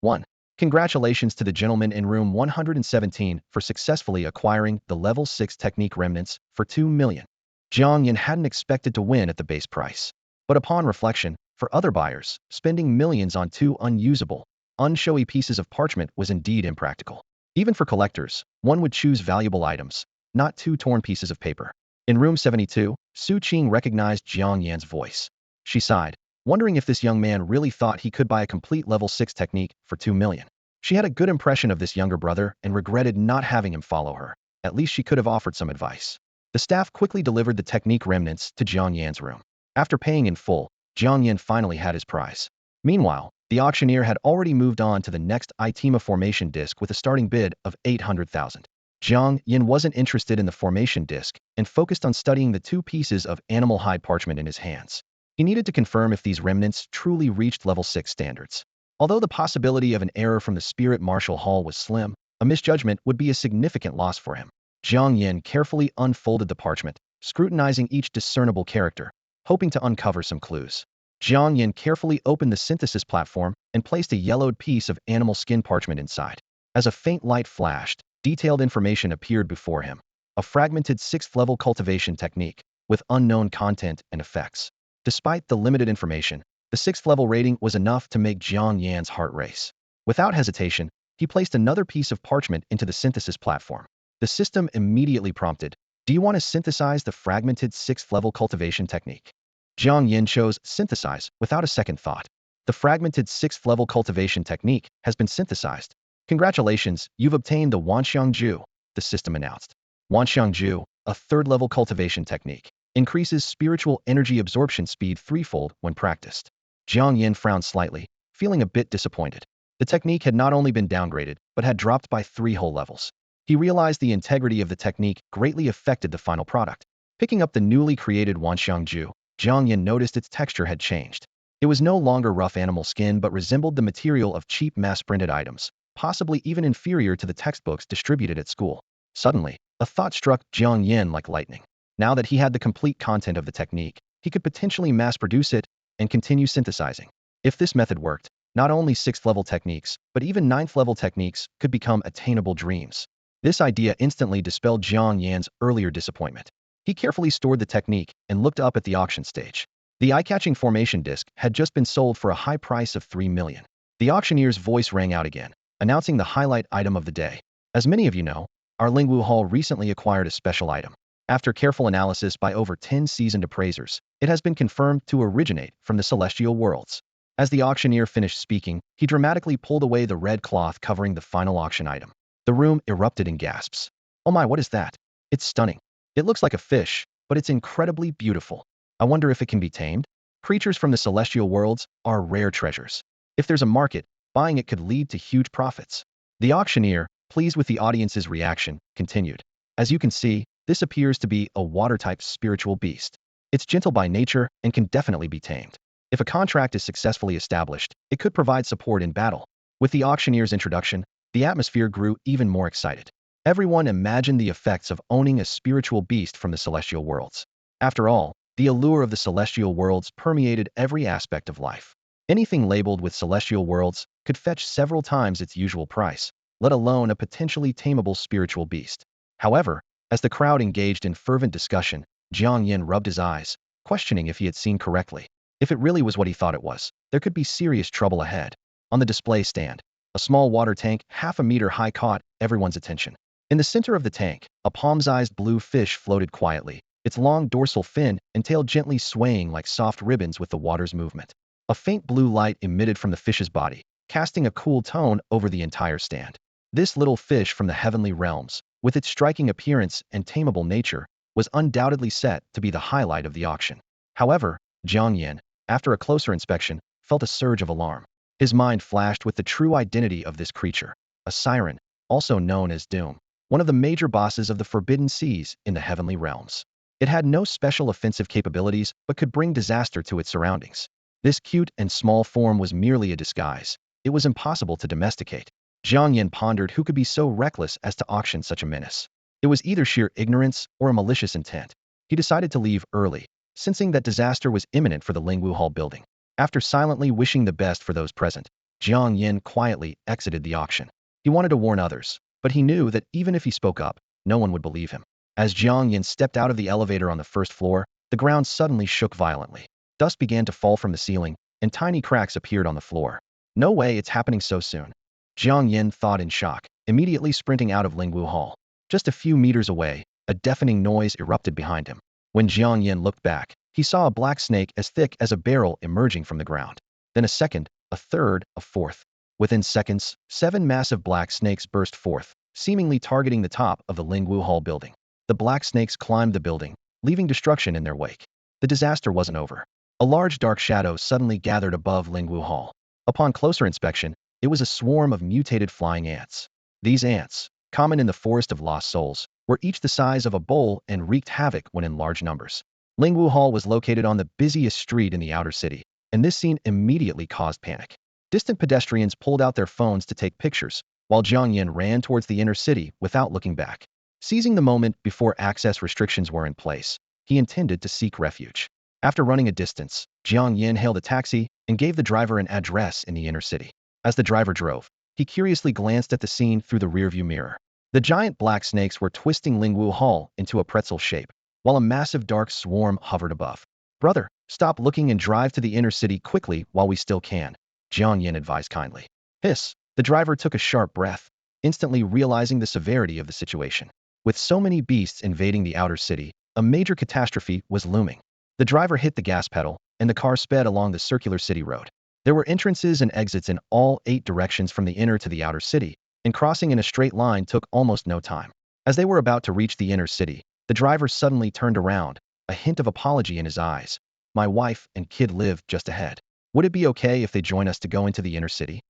1. Congratulations to the gentleman in room 117 for successfully acquiring the level 6 technique remnants for 2 million. Jiang Yan hadn't expected to win at the base price. But upon reflection, for other buyers, spending millions on 2 unusable, unshowy pieces of parchment was indeed impractical. Even for collectors, one would choose valuable items, not 2 torn pieces of paper. In room 72, Su Qing recognized Jiang Yan's voice. She sighed, wondering if this young man really thought he could buy a complete level 6 technique for 2 million. She had a good impression of this younger brother and regretted not having him follow her. At least she could have offered some advice. The staff quickly delivered the technique remnants to Jiang Yan's room. After paying in full, Jiang Yan finally had his prize. Meanwhile, the auctioneer had already moved on to the next item formation disc with a starting bid of 800,000. Jiang Yan wasn't interested in the formation disk and focused on studying the two pieces of animal hide parchment in his hands. He needed to confirm if these remnants truly reached level 6 standards. Although the possibility of an error from the Spirit Marshal Hall was slim, a misjudgment would be a significant loss for him. Jiang Yan carefully unfolded the parchment, scrutinizing each discernible character, hoping to uncover some clues. Jiang Yan carefully opened the synthesis platform and placed a yellowed piece of animal skin parchment inside. As a faint light flashed, detailed information appeared before him. A fragmented 6th-level cultivation technique, with unknown content and effects. Despite the limited information, the 6th-level rating was enough to make Jiang Yan's heart race. Without hesitation, he placed another piece of parchment into the synthesis platform. The system immediately prompted, "Do you want to synthesize the fragmented 6th-level cultivation technique?" Jiang Yan chose synthesize without a second thought. The fragmented 6th-level cultivation technique has been synthesized. Congratulations, you've obtained the Wanxiangju, the system announced. Wanxiangju, a 3rd-level cultivation technique, increases spiritual energy absorption speed threefold when practiced. Jiang Yan frowned slightly, feeling a bit disappointed. The technique had not only been downgraded, but had dropped by 3 whole levels. He realized the integrity of the technique greatly affected the final product. Picking up the newly created Wanxiangju, Jiang Yan noticed its texture had changed. It was no longer rough animal skin but resembled the material of cheap mass-printed items, possibly even inferior to the textbooks distributed at school. Suddenly, a thought struck Jiang Yan like lightning. Now that he had the complete content of the technique, he could potentially mass-produce it and continue synthesizing. If this method worked, not only 6th-level techniques, but even 9th-level techniques could become attainable dreams. This idea instantly dispelled Jiang Yan's earlier disappointment. He carefully stored the technique and looked up at the auction stage. The eye-catching formation disc had just been sold for a high price of 3 million. The auctioneer's voice rang out again, announcing the highlight item of the day. As many of you know, our Lingwu Hall recently acquired a special item. After careful analysis by over 10 seasoned appraisers, it has been confirmed to originate from the celestial worlds. As the auctioneer finished speaking, he dramatically pulled away the red cloth covering the final auction item. The room erupted in gasps. "Oh my, what is that? It's stunning. It looks like a fish, but it's incredibly beautiful. I wonder if it can be tamed? Creatures from the celestial worlds are rare treasures. If there's a market, buying it could lead to huge profits." The auctioneer, pleased with the audience's reaction, continued. "As you can see, this appears to be a water-type spiritual beast. It's gentle by nature and can definitely be tamed. If a contract is successfully established, it could provide support in battle." With the auctioneer's introduction, the atmosphere grew even more excited. Everyone imagined the effects of owning a spiritual beast from the celestial worlds. After all, the allure of the celestial worlds permeated every aspect of life. Anything labeled with celestial worlds could fetch several times its usual price, let alone a potentially tameable spiritual beast. However, as the crowd engaged in fervent discussion, Jiang Yan rubbed his eyes, questioning if he had seen correctly. If it really was what he thought it was, there could be serious trouble ahead. On the display stand, a small water tank half a meter high caught everyone's attention. In the center of the tank, a palm-sized blue fish floated quietly, its long dorsal fin and tail gently swaying like soft ribbons with the water's movement. A faint blue light emitted from the fish's body, casting a cool tone over the entire stand. This little fish from the heavenly realms, with its striking appearance and tameable nature, was undoubtedly set to be the highlight of the auction. However, Jiang Yan, after a closer inspection, felt a surge of alarm. His mind flashed with the true identity of this creature, a siren, also known as Doom, one of the major bosses of the Forbidden Seas in the heavenly realms. It had no special offensive capabilities but could bring disaster to its surroundings. This cute and small form was merely a disguise. It was impossible to domesticate. Jiang Yan pondered who could be so reckless as to auction such a menace. It was either sheer ignorance or a malicious intent. He decided to leave early, sensing that disaster was imminent for the Lingwu Hall building. After silently wishing the best for those present, Jiang Yan quietly exited the auction. He wanted to warn others, but he knew that even if he spoke up, no one would believe him. As Jiang Yan stepped out of the elevator on the first floor, the ground suddenly shook violently. Dust began to fall from the ceiling, and tiny cracks appeared on the floor. "No way, it's happening so soon," Jiang Yan thought in shock, immediately sprinting out of Lingwu Hall. Just a few meters away, a deafening noise erupted behind him. When Jiang Yan looked back, he saw a black snake as thick as a barrel emerging from the ground. Then a second, a third, a fourth. Within seconds, 7 massive black snakes burst forth, seemingly targeting the top of the Lingwu Hall building. The black snakes climbed the building, leaving destruction in their wake. The disaster wasn't over. A large dark shadow suddenly gathered above Lingwu Hall. Upon closer inspection, it was a swarm of mutated flying ants. These ants, common in the forest of lost souls, were each the size of a bowl and wreaked havoc when in large numbers. Lingwu Hall was located on the busiest street in the outer city, and this scene immediately caused panic. Distant pedestrians pulled out their phones to take pictures, while Jiang Yan ran towards the inner city without looking back. Seizing the moment before access restrictions were in place, he intended to seek refuge. After running a distance, Jiang Yan hailed a taxi and gave the driver an address in the inner city. As the driver drove, he curiously glanced at the scene through the rearview mirror. The giant black snakes were twisting Lingwu Hall into a pretzel shape, while a massive dark swarm hovered above. "Brother, stop looking and drive to the inner city quickly while we still can," Jiang Yan advised kindly. Hiss! The driver took a sharp breath, instantly realizing the severity of the situation. With so many beasts invading the outer city, a major catastrophe was looming. The driver hit the gas pedal, and the car sped along the circular city road. There were entrances and exits in all 8 directions from the inner to the outer city, and crossing in a straight line took almost no time. As they were about to reach the inner city, the driver suddenly turned around, a hint of apology in his eyes. "My wife and kid live just ahead. Would it be okay if they join us to go into the inner city?"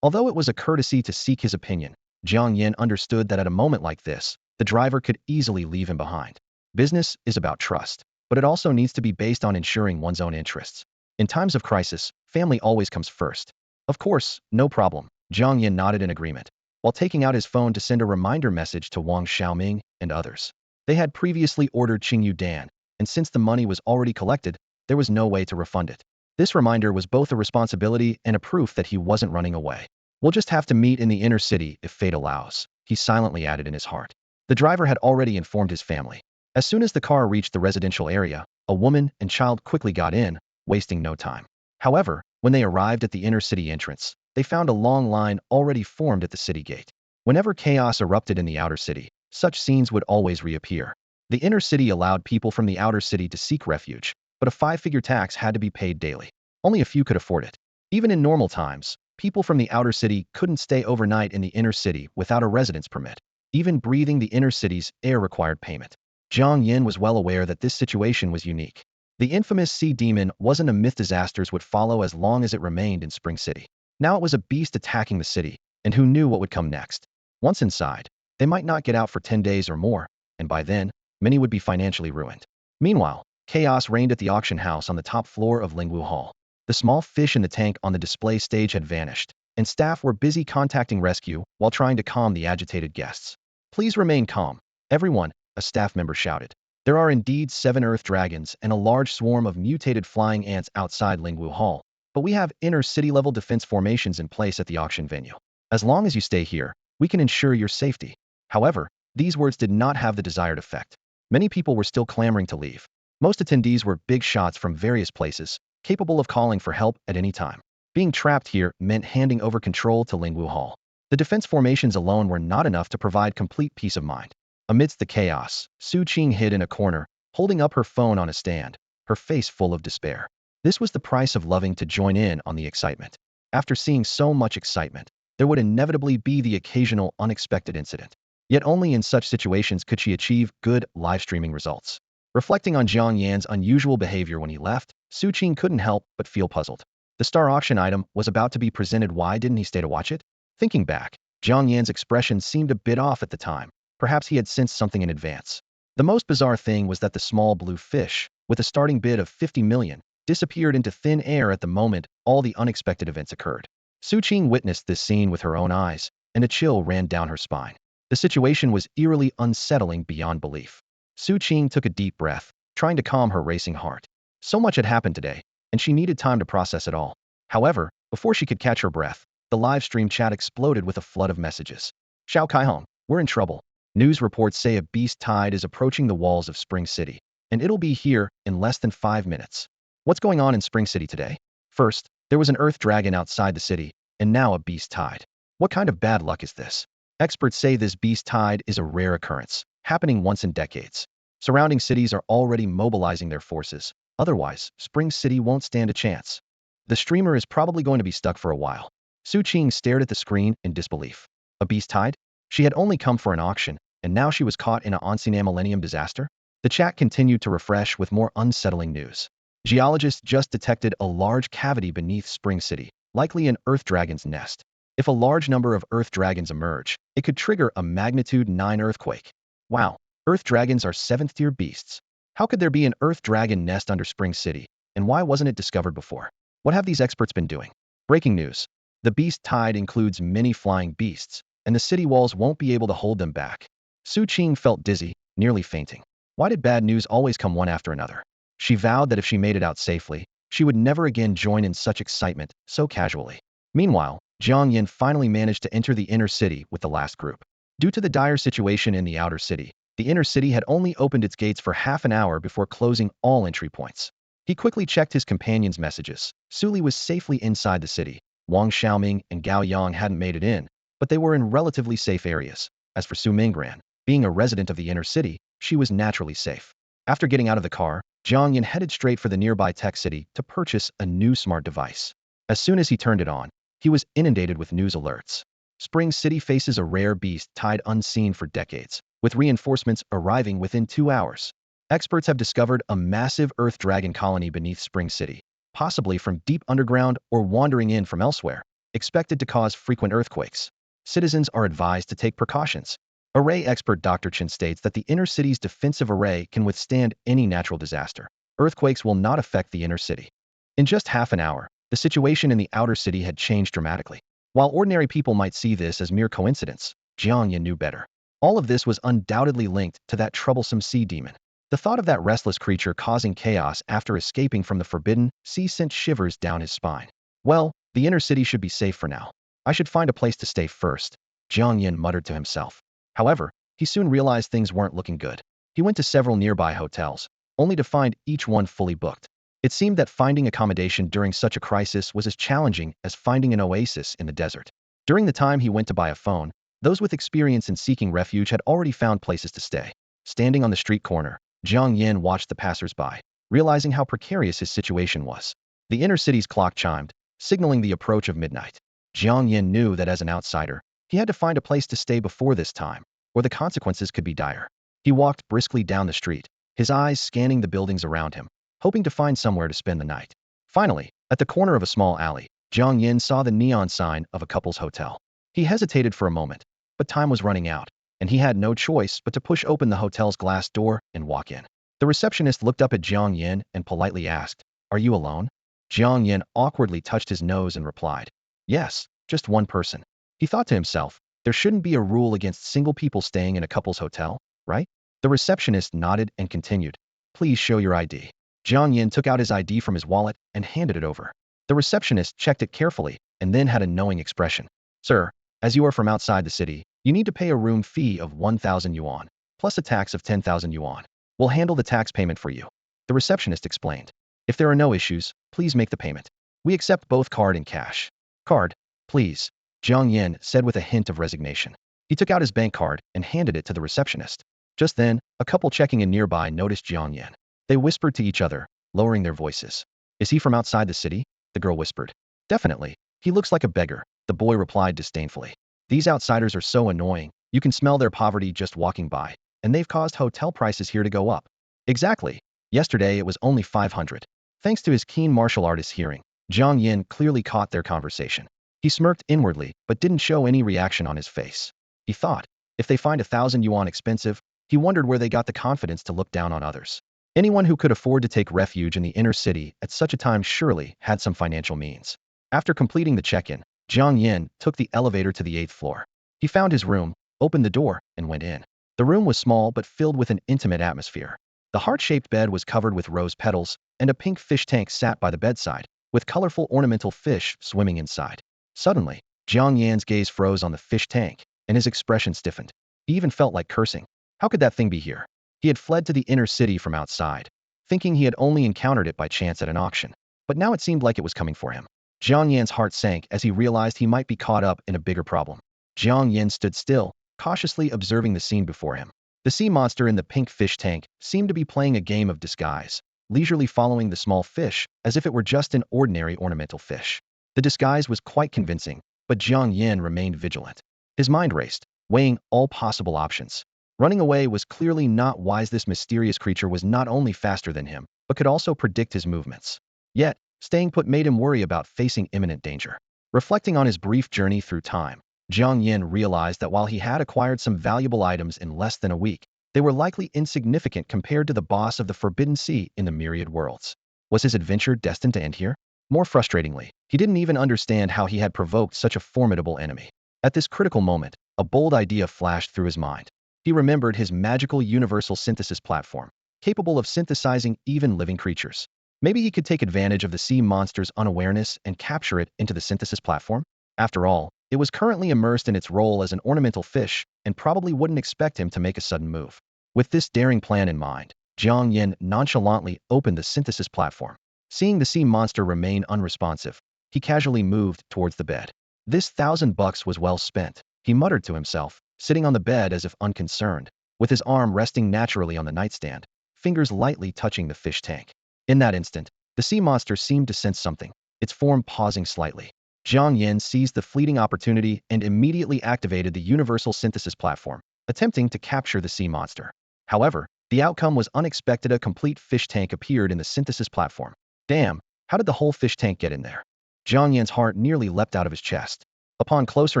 Although it was a courtesy to seek his opinion, Jiang Yan understood that at a moment like this, the driver could easily leave him behind. Business is about trust, but it also needs to be based on ensuring one's own interests. In times of crisis, family always comes first. Of course, no problem. Jiang Yan nodded in agreement, while taking out his phone to send a reminder message to Wang Xiaoming and others. They had previously ordered Qingyu Dan, and since the money was already collected, there was no way to refund it. This reminder was both a responsibility and a proof that he wasn't running away. "We'll just have to meet in the inner city if fate allows," he silently added in his heart. The driver had already informed his family. As soon as the car reached the residential area, a woman and child quickly got in, wasting no time. However, when they arrived at the inner city entrance, they found a long line already formed at the city gate. Whenever chaos erupted in the outer city, such scenes would always reappear. The inner city allowed people from the outer city to seek refuge, but a 5-figure tax had to be paid daily. Only a few could afford it. Even in normal times, people from the outer city couldn't stay overnight in the inner city without a residence permit. Even breathing the inner city's air required payment. Jiang Yan was well aware that this situation was unique. The infamous sea demon wasn't a myth. Disasters would follow as long as it remained in Spring City. Now it was a beast attacking the city, and who knew what would come next? Once inside, they might not get out for 10 days or more, and by then, many would be financially ruined. Meanwhile, chaos reigned at the auction house on the top floor of Lingwu Hall. The small fish in the tank on the display stage had vanished, and staff were busy contacting rescue while trying to calm the agitated guests. "Please remain calm, everyone," a staff member shouted. "There are indeed 7 earth dragons and a large swarm of mutated flying ants outside Lingwu Hall, but we have inner city-level defense formations in place at the auction venue. As long as you stay here, we can ensure your safety." However, these words did not have the desired effect. Many people were still clamoring to leave. Most attendees were big shots from various places, capable of calling for help at any time. Being trapped here meant handing over control to Lingwu Hall. The defense formations alone were not enough to provide complete peace of mind. Amidst the chaos, Su Qing hid in a corner, holding up her phone on a stand, her face full of despair. This was the price of loving to join in on the excitement. After seeing so much excitement, there would inevitably be the occasional unexpected incident. Yet only in such situations could she achieve good live streaming results. Reflecting on Jiang Yan's unusual behavior when he left, Su Qing couldn't help but feel puzzled. The star auction item was about to be presented. Why didn't he stay to watch it? Thinking back, Jiang Yan's expression seemed a bit off at the time. Perhaps he had sensed something in advance. The most bizarre thing was that the small blue fish, with a starting bid of 50 million, disappeared into thin air at the moment all the unexpected events occurred. Su Qing witnessed this scene with her own eyes, and a chill ran down her spine. The situation was eerily unsettling beyond belief. Su Qing took a deep breath, trying to calm her racing heart. So much had happened today, and she needed time to process it all. However, before she could catch her breath, the live stream chat exploded with a flood of messages. "Xiao Kaihong, we're in trouble. News reports say a beast tide is approaching the walls of Spring City, and it'll be here in less than 5 minutes. What's going on in Spring City today? First, there was an earth dragon outside the city, and now a beast tide. What kind of bad luck is this? Experts say this beast tide is a rare occurrence, happening once in decades. Surrounding cities are already mobilizing their forces. Otherwise, Spring City won't stand a chance. The streamer is probably going to be stuck for a while." Su Qing stared at the screen in disbelief. A beast tide? She had only come for an auction, and now she was caught in an Ancient Millennium disaster? The chat continued to refresh with more unsettling news. Geologists just detected a large cavity beneath Spring City, likely an earth dragon's nest. If a large number of Earth dragons emerge, it could trigger a magnitude 9 earthquake. Wow, Earth dragons are 7th-tier beasts. How could there be an Earth dragon nest under Spring City, and why wasn't it discovered before? What have these experts been doing? Breaking news. The beast tide includes many flying beasts, and the city walls won't be able to hold them back. Su Qing felt dizzy, nearly fainting. Why did bad news always come one after another? She vowed that if she made it out safely, she would never again join in such excitement, so casually. Meanwhile, Jiang Yan finally managed to enter the inner city with the last group. Due to the dire situation in the outer city, the inner city had only opened its gates for half an hour before closing all entry points. He quickly checked his companion's messages. Su Li was safely inside the city. Wang Xiaoming and Gao Yang hadn't made it in, but they were in relatively safe areas. As for Su Mingran, being a resident of the inner city, she was naturally safe. After getting out of the car, Jiang Yan headed straight for the nearby tech city to purchase a new smart device. As soon as he turned it on, he was inundated with news alerts. Spring City faces a rare beast tied unseen for decades, with reinforcements arriving within 2 hours. Experts have discovered a massive Earth dragon colony beneath Spring City, possibly from deep underground or wandering in from elsewhere, expected to cause frequent earthquakes. Citizens are advised to take precautions. Array expert Dr. Chen states that the inner city's defensive array can withstand any natural disaster. Earthquakes will not affect the inner city. In just half an hour, the situation in the outer city had changed dramatically. While ordinary people might see this as mere coincidence, Jiang Yan knew better. All of this was undoubtedly linked to that troublesome sea demon. The thought of that restless creature causing chaos after escaping from the forbidden sea sent shivers down his spine. Well, the inner city should be safe for now. I should find a place to stay first, Jiang Yan muttered to himself. However, he soon realized things weren't looking good. He went to several nearby hotels, only to find each one fully booked. It seemed that finding accommodation during such a crisis was as challenging as finding an oasis in the desert. During the time he went to buy a phone, those with experience in seeking refuge had already found places to stay. Standing on the street corner, Jiang Yan watched the passers-by, realizing how precarious his situation was. The inner city's clock chimed, signaling the approach of midnight. Jiang Yan knew that as an outsider, he had to find a place to stay before this time, or the consequences could be dire. He walked briskly down the street, his eyes scanning the buildings around him, hoping to find somewhere to spend the night. Finally, at the corner of a small alley, Jiang Yan saw the neon sign of a couple's hotel. He hesitated for a moment, but time was running out, and he had no choice but to push open the hotel's glass door and walk in. The receptionist looked up at Jiang Yan and politely asked, "Are you alone?" Jiang Yan awkwardly touched his nose and replied, "Yes, just one person." He thought to himself, there shouldn't be a rule against single people staying in a couple's hotel, right? The receptionist nodded and continued, "Please show your ID." Jiang Yan took out his ID from his wallet and handed it over. The receptionist checked it carefully and then had a knowing expression. "Sir, as you are from outside the city, you need to pay a room fee of 1,000 yuan, plus a tax of 10,000 yuan. We'll handle the tax payment for you," the receptionist explained. "If there are no issues, please make the payment. We accept both card and cash." "Card, please," Jiang Yan said with a hint of resignation. He took out his bank card and handed it to the receptionist. Just then, a couple checking in nearby noticed Jiang Yan. They whispered to each other, lowering their voices. "Is he from outside the city?" the girl whispered. "Definitely. He looks like a beggar," the boy replied disdainfully. "These outsiders are so annoying. You can smell their poverty just walking by, and they've caused hotel prices here to go up." "Exactly. Yesterday it was only 500. Thanks to his keen martial artist hearing, Jiang Yan clearly caught their conversation. He smirked inwardly, but didn't show any reaction on his face. He thought, if they find 1,000 yuan expensive, he wondered where they got the confidence to look down on others. Anyone who could afford to take refuge in the inner city at such a time surely had some financial means. After completing the check-in, Jiang Yan took the elevator to the 8th floor. He found his room, opened the door, and went in. The room was small but filled with an intimate atmosphere. The heart-shaped bed was covered with rose petals, and a pink fish tank sat by the bedside, with colorful ornamental fish swimming inside. Suddenly, Jiang Yan's gaze froze on the fish tank, and his expression stiffened. He even felt like cursing. How could that thing be here? He had fled to the inner city from outside, thinking he had only encountered it by chance at an auction. But now it seemed like it was coming for him. Jiang Yan's heart sank as he realized he might be caught up in a bigger problem. Jiang Yan stood still, cautiously observing the scene before him. The sea monster in the pink fish tank seemed to be playing a game of disguise, leisurely following the small fish as if it were just an ordinary ornamental fish. The disguise was quite convincing, but Jiang Yan remained vigilant. His mind raced, weighing all possible options. Running away was clearly not wise. This mysterious creature was not only faster than him, but could also predict his movements. Yet, staying put made him worry about facing imminent danger. Reflecting on his brief journey through time, Jiang Yan realized that while he had acquired some valuable items in less than a week, they were likely insignificant compared to the boss of the Forbidden Sea in the myriad worlds. Was his adventure destined to end here? More frustratingly, he didn't even understand how he had provoked such a formidable enemy. At this critical moment, a bold idea flashed through his mind. He remembered his magical universal synthesis platform, capable of synthesizing even living creatures. Maybe he could take advantage of the sea monster's unawareness and capture it into the synthesis platform? After all, it was currently immersed in its role as an ornamental fish and probably wouldn't expect him to make a sudden move. With this daring plan in mind, Jiang Yan nonchalantly opened the synthesis platform. Seeing the sea monster remain unresponsive, he casually moved towards the bed. This $1,000 was well spent, he muttered to himself, sitting on the bed as if unconcerned, with his arm resting naturally on the nightstand, fingers lightly touching the fish tank. In that instant, the sea monster seemed to sense something, its form pausing slightly. Jiang Yan seized the fleeting opportunity and immediately activated the universal synthesis platform, attempting to capture the sea monster. However, the outcome was unexpected. A complete fish tank appeared in the synthesis platform. Damn, how did the whole fish tank get in there? Jiang Yan's heart nearly leapt out of his chest. Upon closer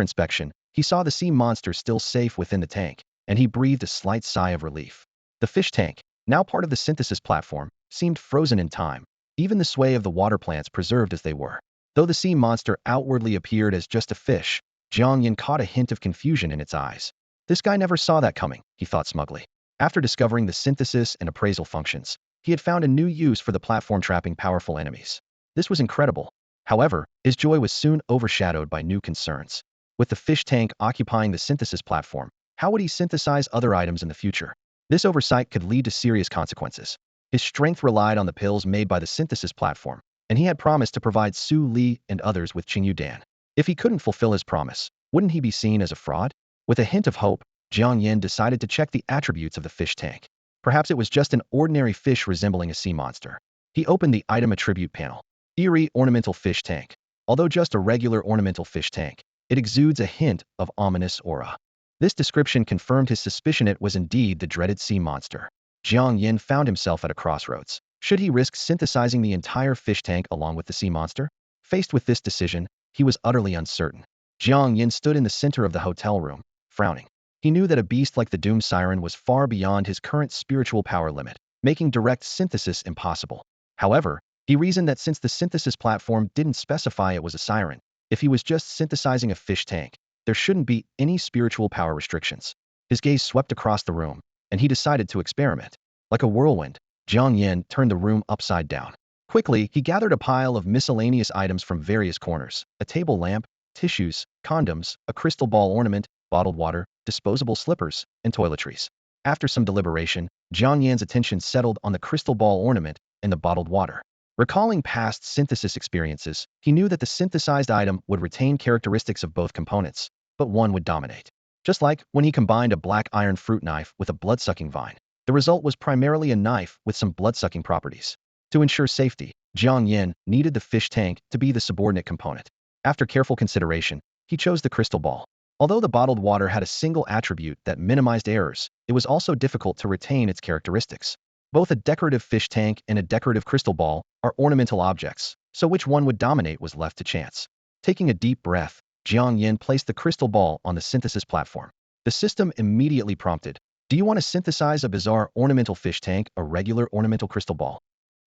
inspection, he saw the sea monster still safe within the tank, and he breathed a slight sigh of relief. The fish tank, now part of the synthesis platform, seemed frozen in time, even the sway of the water plants preserved as they were. Though the sea monster outwardly appeared as just a fish, Jiang Yan caught a hint of confusion in its eyes. This guy never saw that coming, he thought smugly. After discovering the synthesis and appraisal functions, he had found a new use for the platform, trapping powerful enemies. This was incredible. However, his joy was soon overshadowed by new concerns. With the fish tank occupying the synthesis platform, how would he synthesize other items in the future? This oversight could lead to serious consequences. His strength relied on the pills made by the synthesis platform, and he had promised to provide Su Li and others with Qingyu Dan. If he couldn't fulfill his promise, wouldn't he be seen as a fraud? With a hint of hope, Jiang Yan decided to check the attributes of the fish tank. Perhaps it was just an ordinary fish resembling a sea monster. He opened the item attribute panel. Eerie ornamental fish tank. Although just a regular ornamental fish tank, it exudes a hint of ominous aura. This description confirmed his suspicion it was indeed the dreaded sea monster. Jiang Yan found himself at a crossroads. Should he risk synthesizing the entire fish tank along with the sea monster? Faced with this decision, he was utterly uncertain. Jiang Yan stood in the center of the hotel room, frowning. He knew that a beast like the Doom Siren was far beyond his current spiritual power limit, making direct synthesis impossible. However, he reasoned that since the synthesis platform didn't specify it was a siren, if he was just synthesizing a fish tank, there shouldn't be any spiritual power restrictions. His gaze swept across the room, and he decided to experiment. Like a whirlwind, Jiang Yan turned the room upside down. Quickly, he gathered a pile of miscellaneous items from various corners: a table lamp, tissues, condoms, a crystal ball ornament, bottled water, disposable slippers, and toiletries. After some deliberation, Jiang Yan's attention settled on the crystal ball ornament and the bottled water. Recalling past synthesis experiences, he knew that the synthesized item would retain characteristics of both components, but one would dominate. Just like when he combined a black iron fruit knife with a blood-sucking vine, the result was primarily a knife with some blood-sucking properties. To ensure safety, Jiang Yan needed the fish tank to be the subordinate component. After careful consideration, he chose the crystal ball. Although the bottled water had a single attribute that minimized errors, it was also difficult to retain its characteristics. Both a decorative fish tank and a decorative crystal ball are ornamental objects, so which one would dominate was left to chance. Taking a deep breath, Jiang Yan placed the crystal ball on the synthesis platform. The system immediately prompted, "Do you want to synthesize a bizarre ornamental fish tank, a regular ornamental crystal ball?"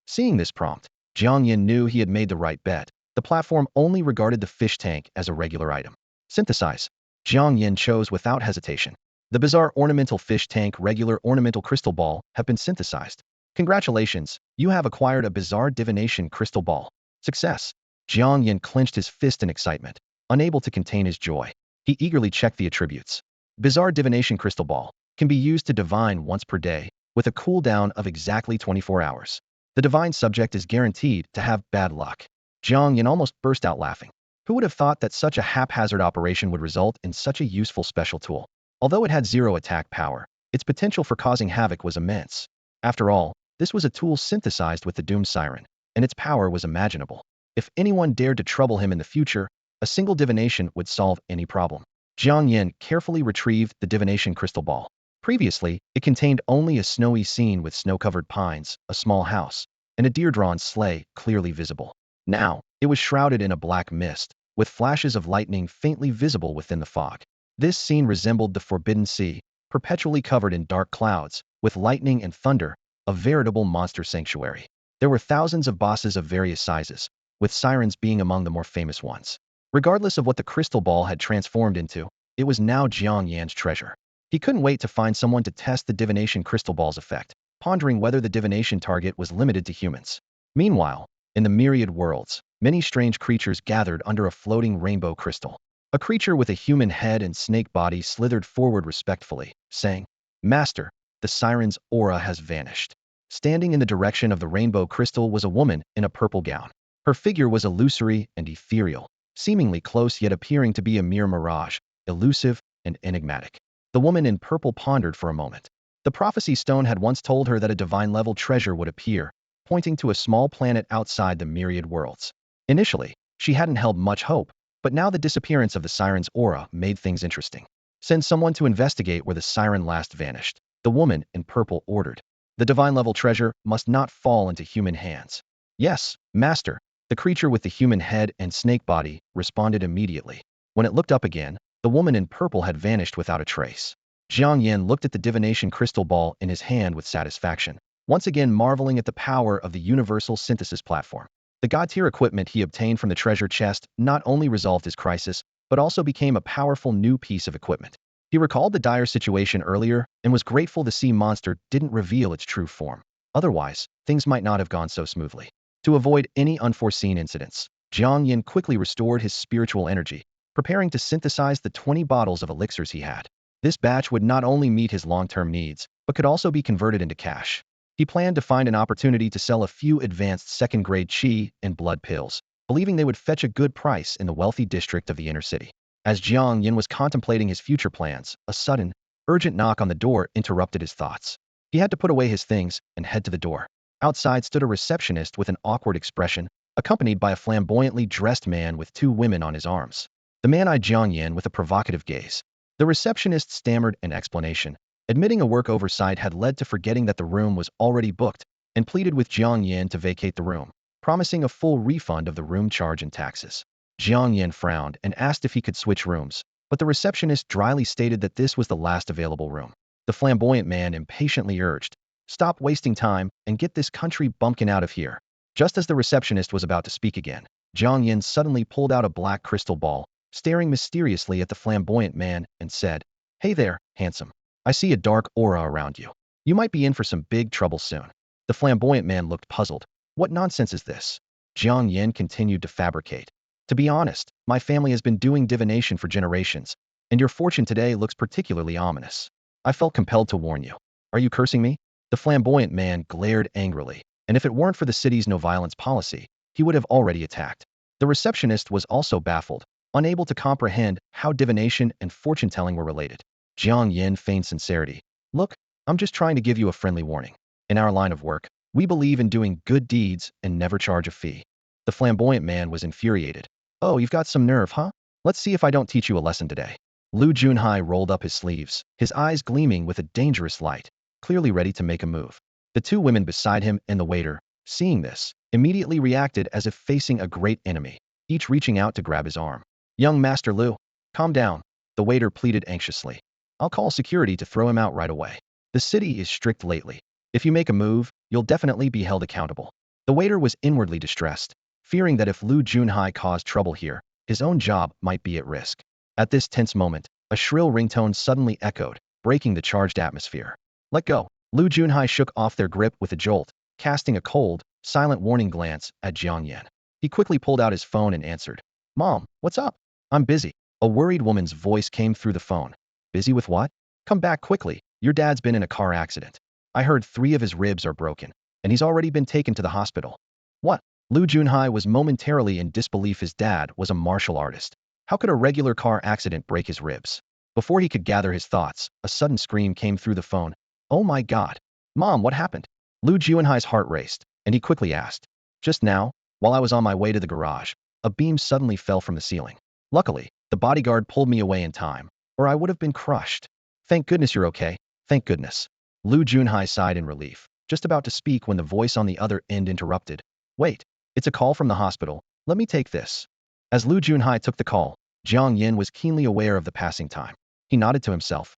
Seeing this prompt, Jiang Yan knew he had made the right bet. The platform only regarded the fish tank as a regular item. Synthesize. Jiang Yan chose without hesitation. The bizarre ornamental fish tank, regular ornamental crystal ball have been synthesized. Congratulations, you have acquired a bizarre divination crystal ball. Success. Jiang Yan clenched his fist in excitement, unable to contain his joy. He eagerly checked the attributes. Bizarre divination crystal ball can be used to divine once per day, with a cooldown of exactly 24 hours. The divine subject is guaranteed to have bad luck. Jiang Yan almost burst out laughing. Who would have thought that such a haphazard operation would result in such a useful special tool? Although it had zero attack power, its potential for causing havoc was immense. After all, this was a tool synthesized with the Doom Siren, and its power was imaginable. If anyone dared to trouble him in the future, a single divination would solve any problem. Jiang Yan carefully retrieved the divination crystal ball. Previously, it contained only a snowy scene with snow-covered pines, a small house, and a deer-drawn sleigh clearly visible. Now, it was shrouded in a black mist, with flashes of lightning faintly visible within the fog. This scene resembled the Forbidden Sea, perpetually covered in dark clouds, with lightning and thunder, a veritable monster sanctuary. There were thousands of bosses of various sizes, with sirens being among the more famous ones. Regardless of what the crystal ball had transformed into, it was now Jiang Yan's treasure. He couldn't wait to find someone to test the divination crystal ball's effect, pondering whether the divination target was limited to humans. Meanwhile, in the myriad worlds, many strange creatures gathered under a floating rainbow crystal. A creature with a human head and snake body slithered forward respectfully, saying, "Master, the siren's aura has vanished." Standing in the direction of the rainbow crystal was a woman in a purple gown. Her figure was illusory and ethereal, seemingly close yet appearing to be a mere mirage, elusive and enigmatic. The woman in purple pondered for a moment. The prophecy stone had once told her that a divine-level treasure would appear, pointing to a small planet outside the myriad worlds. Initially, she hadn't held much hope, but now the disappearance of the siren's aura made things interesting. "Send someone to investigate where the siren last vanished," the woman in purple ordered. "The divine-level treasure must not fall into human hands." "Yes, master," the creature with the human head and snake body responded immediately. When it looked up again, the woman in purple had vanished without a trace. Jiang Yan looked at the divination crystal ball in his hand with satisfaction, once again marveling at the power of the universal synthesis platform. The god-tier equipment he obtained from the treasure chest not only resolved his crisis, but also became a powerful new piece of equipment. He recalled the dire situation earlier and was grateful the sea monster didn't reveal its true form. Otherwise, things might not have gone so smoothly. To avoid any unforeseen incidents, Jiang Yan quickly restored his spiritual energy, preparing to synthesize the 20 bottles of elixirs he had. This batch would not only meet his long-term needs, but could also be converted into cash. He planned to find an opportunity to sell a few advanced second-grade qi and blood pills, believing they would fetch a good price in the wealthy district of the inner city. As Jiang Yan was contemplating his future plans, a sudden, urgent knock on the door interrupted his thoughts. He had to put away his things and head to the door. Outside stood a receptionist with an awkward expression, accompanied by a flamboyantly dressed man with 2 women on his arms. The man eyed Jiang Yan with a provocative gaze. The receptionist stammered an explanation, admitting a work oversight had led to forgetting that the room was already booked, and pleaded with Jiang Yan to vacate the room, promising a full refund of the room charge and taxes. Jiang Yan frowned and asked if he could switch rooms, but the receptionist dryly stated that this was the last available room. The flamboyant man impatiently urged, "Stop wasting time and get this country bumpkin out of here." Just as the receptionist was about to speak again, Jiang Yan suddenly pulled out a black crystal ball, staring mysteriously at the flamboyant man, and said, "Hey there, handsome. I see a dark aura around you. You might be in for some big trouble soon." The flamboyant man looked puzzled. "What nonsense is this?" Jiang Yan continued to fabricate. "To be honest, my family has been doing divination for generations, and your fortune today looks particularly ominous. I felt compelled to warn you." "Are you cursing me?" The flamboyant man glared angrily, and if it weren't for the city's no-violence policy, he would have already attacked. The receptionist was also baffled, unable to comprehend how divination and fortune-telling were related. Jiang Yan feigned sincerity. "Look, I'm just trying to give you a friendly warning. In our line of work, we believe in doing good deeds and never charge a fee." The flamboyant man was infuriated. "Oh, you've got some nerve, huh? Let's see if I don't teach you a lesson today." Lu Junhai rolled up his sleeves, his eyes gleaming with a dangerous light, clearly ready to make a move. The 2 women beside him and the waiter, seeing this, immediately reacted as if facing a great enemy, each reaching out to grab his arm. "Young Master Lu, calm down," the waiter pleaded anxiously. "I'll call security to throw him out right away. The city is strict lately. If you make a move, you'll definitely be held accountable." The waiter was inwardly distressed, fearing that if Lu Junhai caused trouble here, his own job might be at risk. At this tense moment, a shrill ringtone suddenly echoed, breaking the charged atmosphere. "Let go." Lu Junhai shook off their grip with a jolt, casting a cold, silent warning glance at Jiang Yan. He quickly pulled out his phone and answered. "Mom, what's up?" "I'm busy." A worried woman's voice came through the phone. "Busy with what?" "Come back quickly. Your dad's been in a car accident. I heard 3 of his ribs are broken, and he's already been taken to the hospital." "What?" Lu Junhai was momentarily in disbelief. His dad was a martial artist. How could a regular car accident break his ribs? Before he could gather his thoughts, a sudden scream came through the phone. "Oh my God. Mom, what happened?" Lu Junhai's heart raced, and he quickly asked. "Just now, while I was on my way to the garage, a beam suddenly fell from the ceiling. Luckily, the bodyguard pulled me away in time, or I would have been crushed." "Thank goodness you're okay. Thank goodness." Lu Junhai sighed in relief, just about to speak when the voice on the other end interrupted. "Wait, it's a call from the hospital. Let me take this." As Lu Junhai took the call, Jiang Yan was keenly aware of the passing time. He nodded to himself.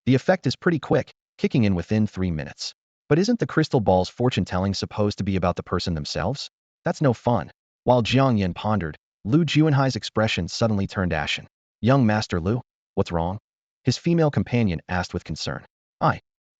The effect is pretty quick, kicking in within 3 minutes. But isn't the crystal ball's fortune-telling supposed to be about the person themselves? That's no fun. While Jiang Yan pondered, Lu Junhai's expression suddenly turned ashen. Young Master Lu, what's wrong? His female companion asked with concern.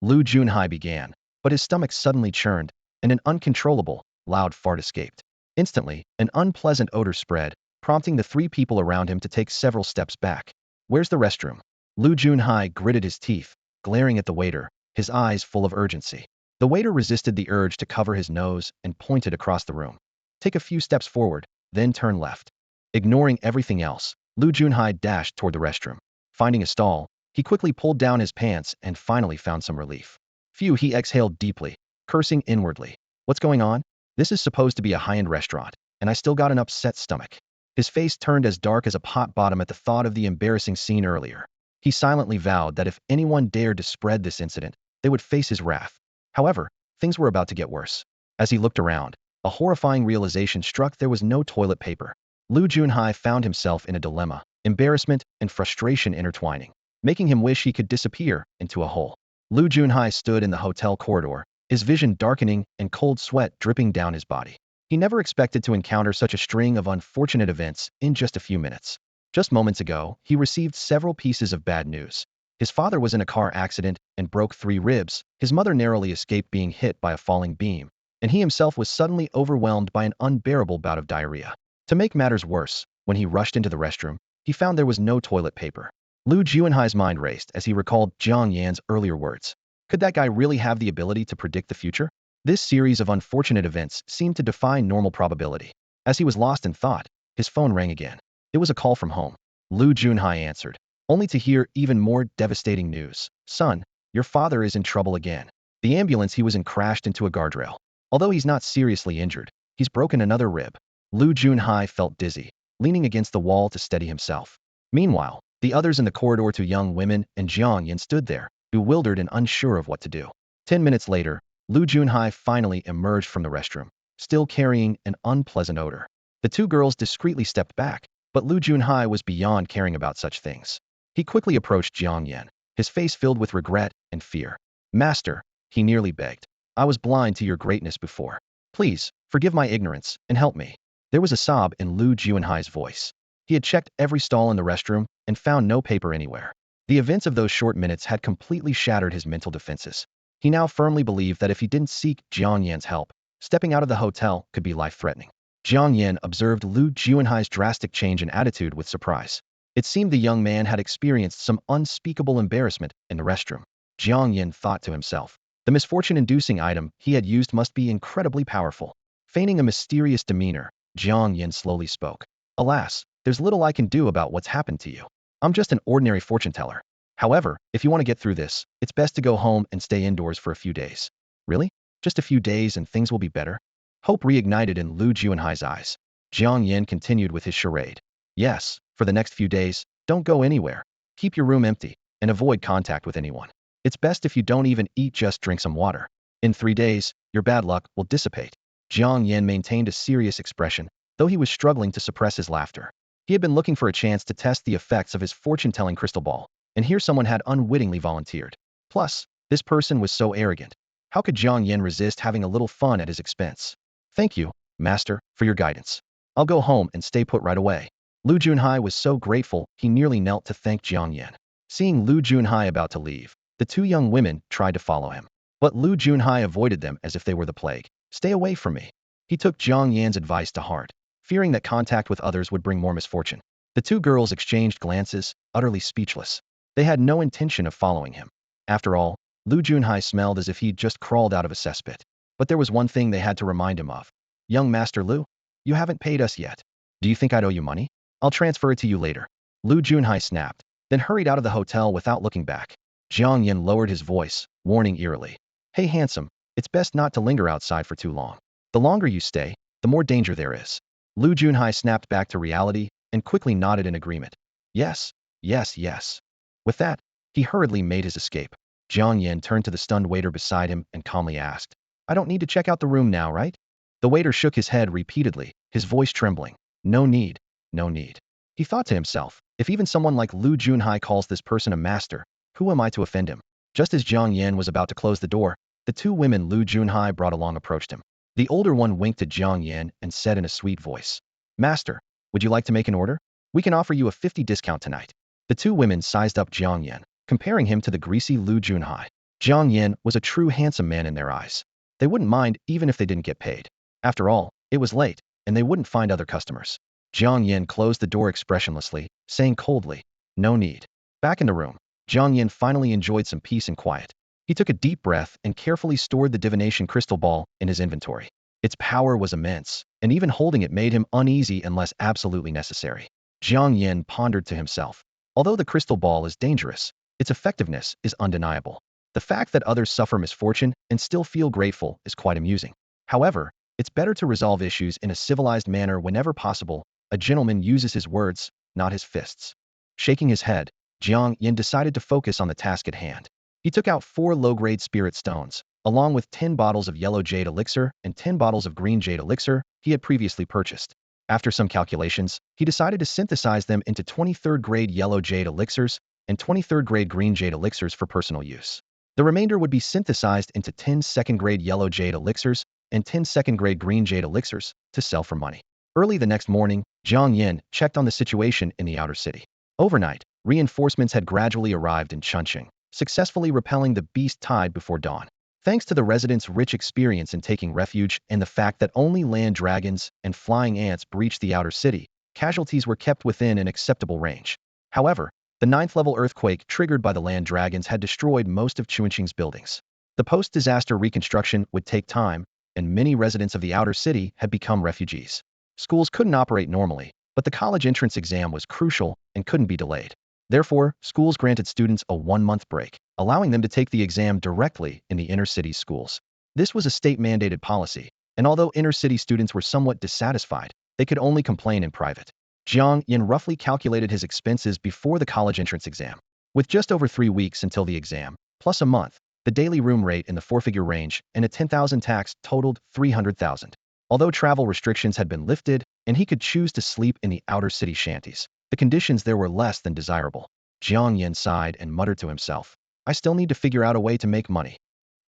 Lu Junhai began, but his stomach suddenly churned, and an uncontrollable, loud fart escaped. Instantly, an unpleasant odor spread, prompting the 3 people around him to take several steps back. Where's the restroom? Lu Junhai gritted his teeth, glaring at the waiter, his eyes full of urgency. The waiter resisted the urge to cover his nose and pointed across the room. Take a few steps forward, then turn left. Ignoring everything else, Lu Junhai dashed toward the restroom. Finding a stall, he quickly pulled down his pants and finally found some relief. Phew, he exhaled deeply, cursing inwardly. What's going on? This is supposed to be a high-end restaurant, and I still got an upset stomach. His face turned as dark as a pot bottom at the thought of the embarrassing scene earlier. He silently vowed that if anyone dared to spread this incident, they would face his wrath. However, things were about to get worse. As he looked around, a horrifying realization struck: there was no toilet paper. Lu Junhai found himself in a dilemma, embarrassment and frustration intertwining, making him wish he could disappear into a hole. Lu Junhai stood in the hotel corridor, his vision darkening and cold sweat dripping down his body. He never expected to encounter such a string of unfortunate events in just a few minutes. Just moments ago, he received several pieces of bad news. His father was in a car accident and broke 3 ribs, his mother narrowly escaped being hit by a falling beam, and he himself was suddenly overwhelmed by an unbearable bout of diarrhea. To make matters worse, when he rushed into the restroom, he found there was no toilet paper. Lu Junhai's mind raced as he recalled Jiang Yan's earlier words. Could that guy really have the ability to predict the future? This series of unfortunate events seemed to defy normal probability. As he was lost in thought, his phone rang again. It was a call from home. Lu Junhai answered, only to hear even more devastating news. Son, your father is in trouble again. The ambulance he was in crashed into a guardrail. Although he's not seriously injured, he's broken another rib. Lu Junhai felt dizzy, leaning against the wall to steady himself. Meanwhile, the others in the corridor, 2 young women and Jiang Yan, stood there, bewildered and unsure of what to do. 10 minutes later, Lu Junhai finally emerged from the restroom, still carrying an unpleasant odor. The 2 girls discreetly stepped back, but Lu Junhai was beyond caring about such things. He quickly approached Jiang Yan, his face filled with regret and fear. Master, he nearly begged. I was blind to your greatness before. Please, forgive my ignorance and help me. There was a sob in Lu Junhai's voice. He had checked every stall in the restroom and found no paper anywhere. The events of those short minutes had completely shattered his mental defenses. He now firmly believed that if he didn't seek Jiang Yan's help, stepping out of the hotel could be life-threatening. Jiang Yan observed Lu Junhai's drastic change in attitude with surprise. It seemed the young man had experienced some unspeakable embarrassment in the restroom. Jiang Yan thought to himself. The misfortune-inducing item he had used must be incredibly powerful. Feigning a mysterious demeanor, Jiang Yan slowly spoke. Alas, there's little I can do about what's happened to you. I'm just an ordinary fortune teller. However, if you want to get through this, it's best to go home and stay indoors for a few days. Really? Just a few days and things will be better? Hope reignited in Lu Junhai's eyes. Jiang Yan continued with his charade. Yes, for the next few days, don't go anywhere. Keep your room empty and avoid contact with anyone. It's best if you don't even eat, just drink some water. In 3 days, your bad luck will dissipate. Jiang Yan maintained a serious expression, though he was struggling to suppress his laughter. He had been looking for a chance to test the effects of his fortune-telling crystal ball, and here someone had unwittingly volunteered. Plus, this person was so arrogant. How could Jiang Yan resist having a little fun at his expense? Thank you, Master, for your guidance. I'll go home and stay put right away. Lu Junhai was so grateful he nearly knelt to thank Jiang Yan. Seeing Lu Junhai about to leave, the 2 young women tried to follow him. But Lu Junhai avoided them as if they were the plague. Stay away from me. He took Jiang Yan's advice to heart, fearing that contact with others would bring more misfortune. The 2 girls exchanged glances, utterly speechless. They had no intention of following him. After all, Lu Junhai smelled as if he'd just crawled out of a cesspit. But there was one thing they had to remind him of. Young Master Lu, you haven't paid us yet. Do you think I'd owe you money? I'll transfer it to you later. Lu Junhai snapped, then hurried out of the hotel without looking back. Jiang Yan lowered his voice, warning eerily. Hey handsome, it's best not to linger outside for too long. The longer you stay, the more danger there is. Lu Junhai snapped back to reality and quickly nodded in agreement. Yes, yes, yes. With that, he hurriedly made his escape. Jiang Yan turned to the stunned waiter beside him and calmly asked, I don't need to check out the room now, right? The waiter shook his head repeatedly, his voice trembling. No need. no need. He thought to himself, if even someone like Lu Junhai calls this person a master, who am I to offend him? Just as Jiang Yan was about to close the door, the two women Lu Junhai brought along approached him. The older one winked at Jiang Yan and said in a sweet voice, "Master, would you like to make an order? We can offer you a 50% discount tonight." The two women sized up Jiang Yan, comparing him to the greasy Lu Junhai. Jiang Yan was a true handsome man in their eyes. They wouldn't mind even if they didn't get paid. After all, it was late, and they wouldn't find other customers. Jiang Yan closed the door expressionlessly, saying coldly, "No need." Back in the room, Jiang Yan finally enjoyed some peace and quiet. He took a deep breath and carefully stored the divination crystal ball in his inventory. Its power was immense, and even holding it made him uneasy unless absolutely necessary. Jiang Yan pondered to himself, although the crystal ball is dangerous, its effectiveness is undeniable. The fact that others suffer misfortune and still feel grateful is quite amusing. However, it's better to resolve issues in a civilized manner whenever possible. A gentleman uses his words, not his fists. Shaking his head, Jiang Yan decided to focus on the task at hand. He took out 4 low-grade spirit stones, along with 10 bottles of yellow jade elixir and 10 bottles of green jade elixir he had previously purchased. After some calculations, he decided to synthesize them into 23rd grade yellow jade elixirs and 23rd grade green jade elixirs for personal use. The remainder would be synthesized into 10 second grade yellow jade elixirs and 10 second grade green jade elixirs to sell for money. Early the next morning, Jiang Yan checked on the situation in the outer city. Overnight, reinforcements had gradually arrived in Chunqing, successfully repelling the beast tide before dawn. Thanks to the residents' rich experience in taking refuge and the fact that only land dragons and flying ants breached the outer city, casualties were kept within an acceptable range. However, the 9th-level earthquake triggered by the land dragons had destroyed most of Chunqing's buildings. The post-disaster reconstruction would take time, and many residents of the outer city had become refugees. Schools couldn't operate normally, but the college entrance exam was crucial and couldn't be delayed. Therefore, schools granted students a 1-month break, allowing them to take the exam directly in the inner-city schools. This was a state-mandated policy, and although inner-city students were somewhat dissatisfied, they could only complain in private. Jiang Yan roughly calculated his expenses before the college entrance exam. With just over 3 weeks until the exam, plus a month, the daily room rate in the 4-figure range and a 10,000 tax totaled 300,000. Although travel restrictions had been lifted and he could choose to sleep in the outer city shanties, the conditions there were less than desirable. Jiang Yan sighed and muttered to himself, "I still need to figure out a way to make money."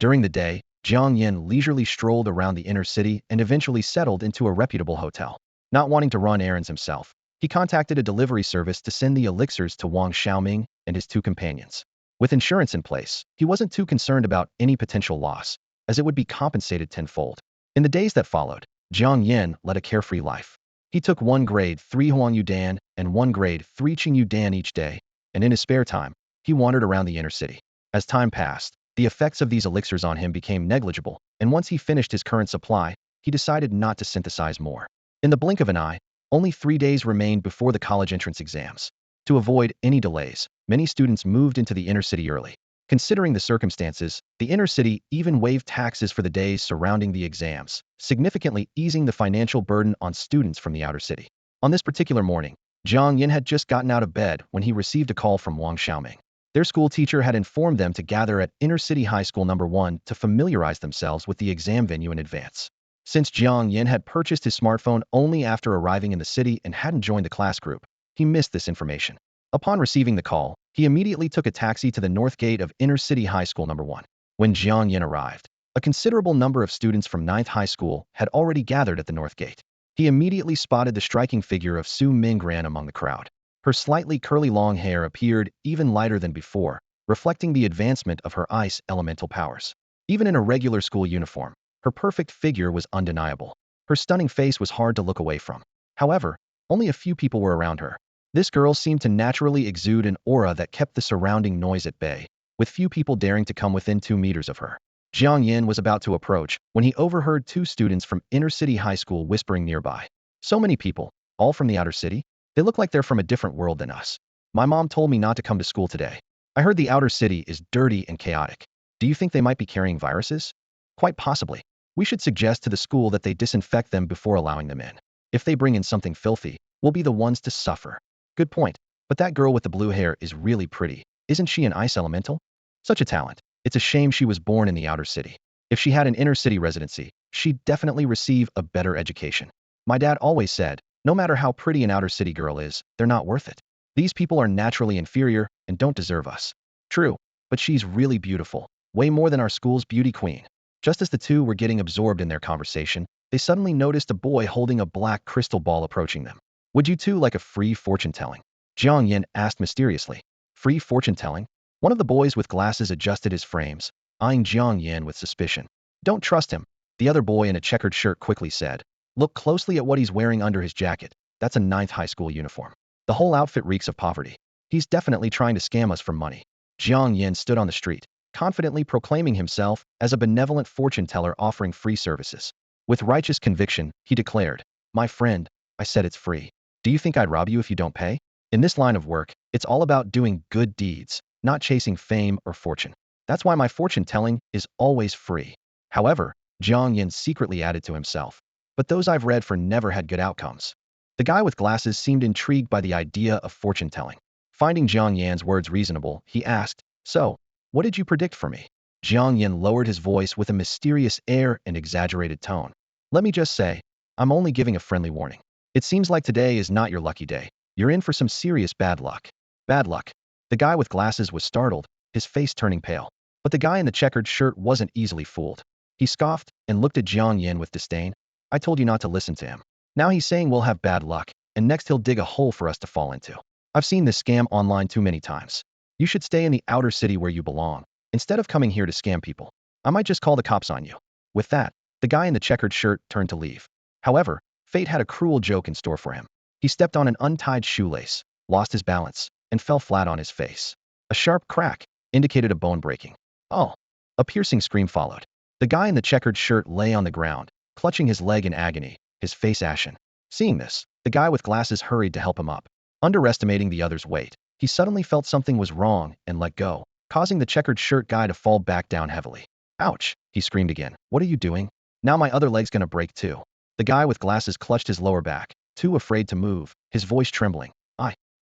During the day, Jiang Yan leisurely strolled around the inner city and eventually settled into a reputable hotel. Not wanting to run errands himself, he contacted a delivery service to send the elixirs to Wang Xiaoming and his 2 companions. With insurance in place, he wasn't too concerned about any potential loss, as it would be compensated tenfold. In the days that followed, Jiang Yan led a carefree life. He took 1 grade 3 Huang Yudan and 1 grade 3 Qing Yudan each day, and in his spare time, he wandered around the inner city. As time passed, the effects of these elixirs on him became negligible, and once he finished his current supply, he decided not to synthesize more. In the blink of an eye, only 3 days remained before the college entrance exams. To avoid any delays, many students moved into the inner city early. Considering the circumstances, the inner city even waived taxes for the days surrounding the exams, significantly easing the financial burden on students from the outer city. On this particular morning, Jiang Yan had just gotten out of bed when he received a call from Wang Xiaoming. Their school teacher had informed them to gather at Inner City High School No. 1 to familiarize themselves with the exam venue in advance. Since Jiang Yan had purchased his smartphone only after arriving in the city and hadn't joined the class group, he missed this information. Upon receiving the call, he immediately took a taxi to the north gate of Inner City High School No. 1. When Jiang Yan arrived, a considerable number of students from 9th High School had already gathered at the north gate. He immediately spotted the striking figure of Su Minggran among the crowd. Her slightly curly long hair appeared even lighter than before, reflecting the advancement of her ice elemental powers. Even in a regular school uniform, her perfect figure was undeniable. Her stunning face was hard to look away from. However, only a few people were around her. This girl seemed to naturally exude an aura that kept the surrounding noise at bay, with few people daring to come within 2 meters of her. Jiang Yan was about to approach when he overheard 2 students from Inner City High School whispering nearby. "So many people, all from the outer city? They look like they're from a different world than us. My mom told me not to come to school today. I heard the outer city is dirty and chaotic. Do you think they might be carrying viruses?" "Quite possibly. We should suggest to the school that they disinfect them before allowing them in. If they bring in something filthy, we'll be the ones to suffer." "Good point. But that girl with the blue hair is really pretty. Isn't she an ice elemental? Such a talent. It's a shame she was born in the outer city. If she had an inner city residency, she'd definitely receive a better education. My dad always said, No matter how pretty an outer city girl is, they're not worth it. These people are naturally inferior and don't deserve us. True, but she's really beautiful, way more than our school's beauty queen. Just as the two were getting absorbed in their conversation, they suddenly noticed a boy holding a black crystal ball approaching them. Would you two like a free fortune-telling? Jiang Yan asked mysteriously. Free fortune-telling? One of the boys with glasses adjusted his frames, eyeing Jiang Yan with suspicion. Don't trust him, the other boy in a checkered shirt quickly said. Look closely at what he's wearing under his jacket. That's a ninth high school uniform. The whole outfit reeks of poverty. He's definitely trying to scam us for money. Jiang Yan stood on the street, confidently proclaiming himself as a benevolent fortune teller offering free services. With righteous conviction, he declared, My friend, I said it's free. Do you think I'd rob you if you don't pay? In this line of work, it's all about doing good deeds, not chasing fame or fortune. That's why my fortune telling is always free. However, Jiang Yan secretly added to himself, but those I've read for never had good outcomes. The guy with glasses seemed intrigued by the idea of fortune telling. Finding Jiang Yan's words reasonable, he asked, So, what did you predict for me? Jiang Yan lowered his voice with a mysterious air and exaggerated tone. Let me just say, I'm only giving a friendly warning. It seems like today is not your lucky day. You're in for some serious bad luck. Bad luck. The guy with glasses was startled, his face turning pale. But the guy in the checkered shirt wasn't easily fooled. He scoffed and looked at Jiang Yan with disdain. I told you not to listen to him. Now he's saying we'll have bad luck, and next he'll dig a hole for us to fall into. I've seen this scam online too many times. You should stay in the outer city where you belong, instead of coming here to scam people. I might just call the cops on you. With that, the guy in the checkered shirt turned to leave. However, fate had a cruel joke in store for him. He stepped on an untied shoelace, lost his balance, and fell flat on his face. A sharp crack indicated a bone breaking. Oh! A piercing scream followed. The guy in the checkered shirt lay on the ground, clutching his leg in agony, his face ashen. Seeing this, the guy with glasses hurried to help him up. Underestimating the other's weight, he suddenly felt something was wrong and let go, causing the checkered shirt guy to fall back down heavily. Ouch! He screamed again. What are you doing? Now my other leg's gonna break too. The guy with glasses clutched his lower back, too afraid to move, his voice trembling.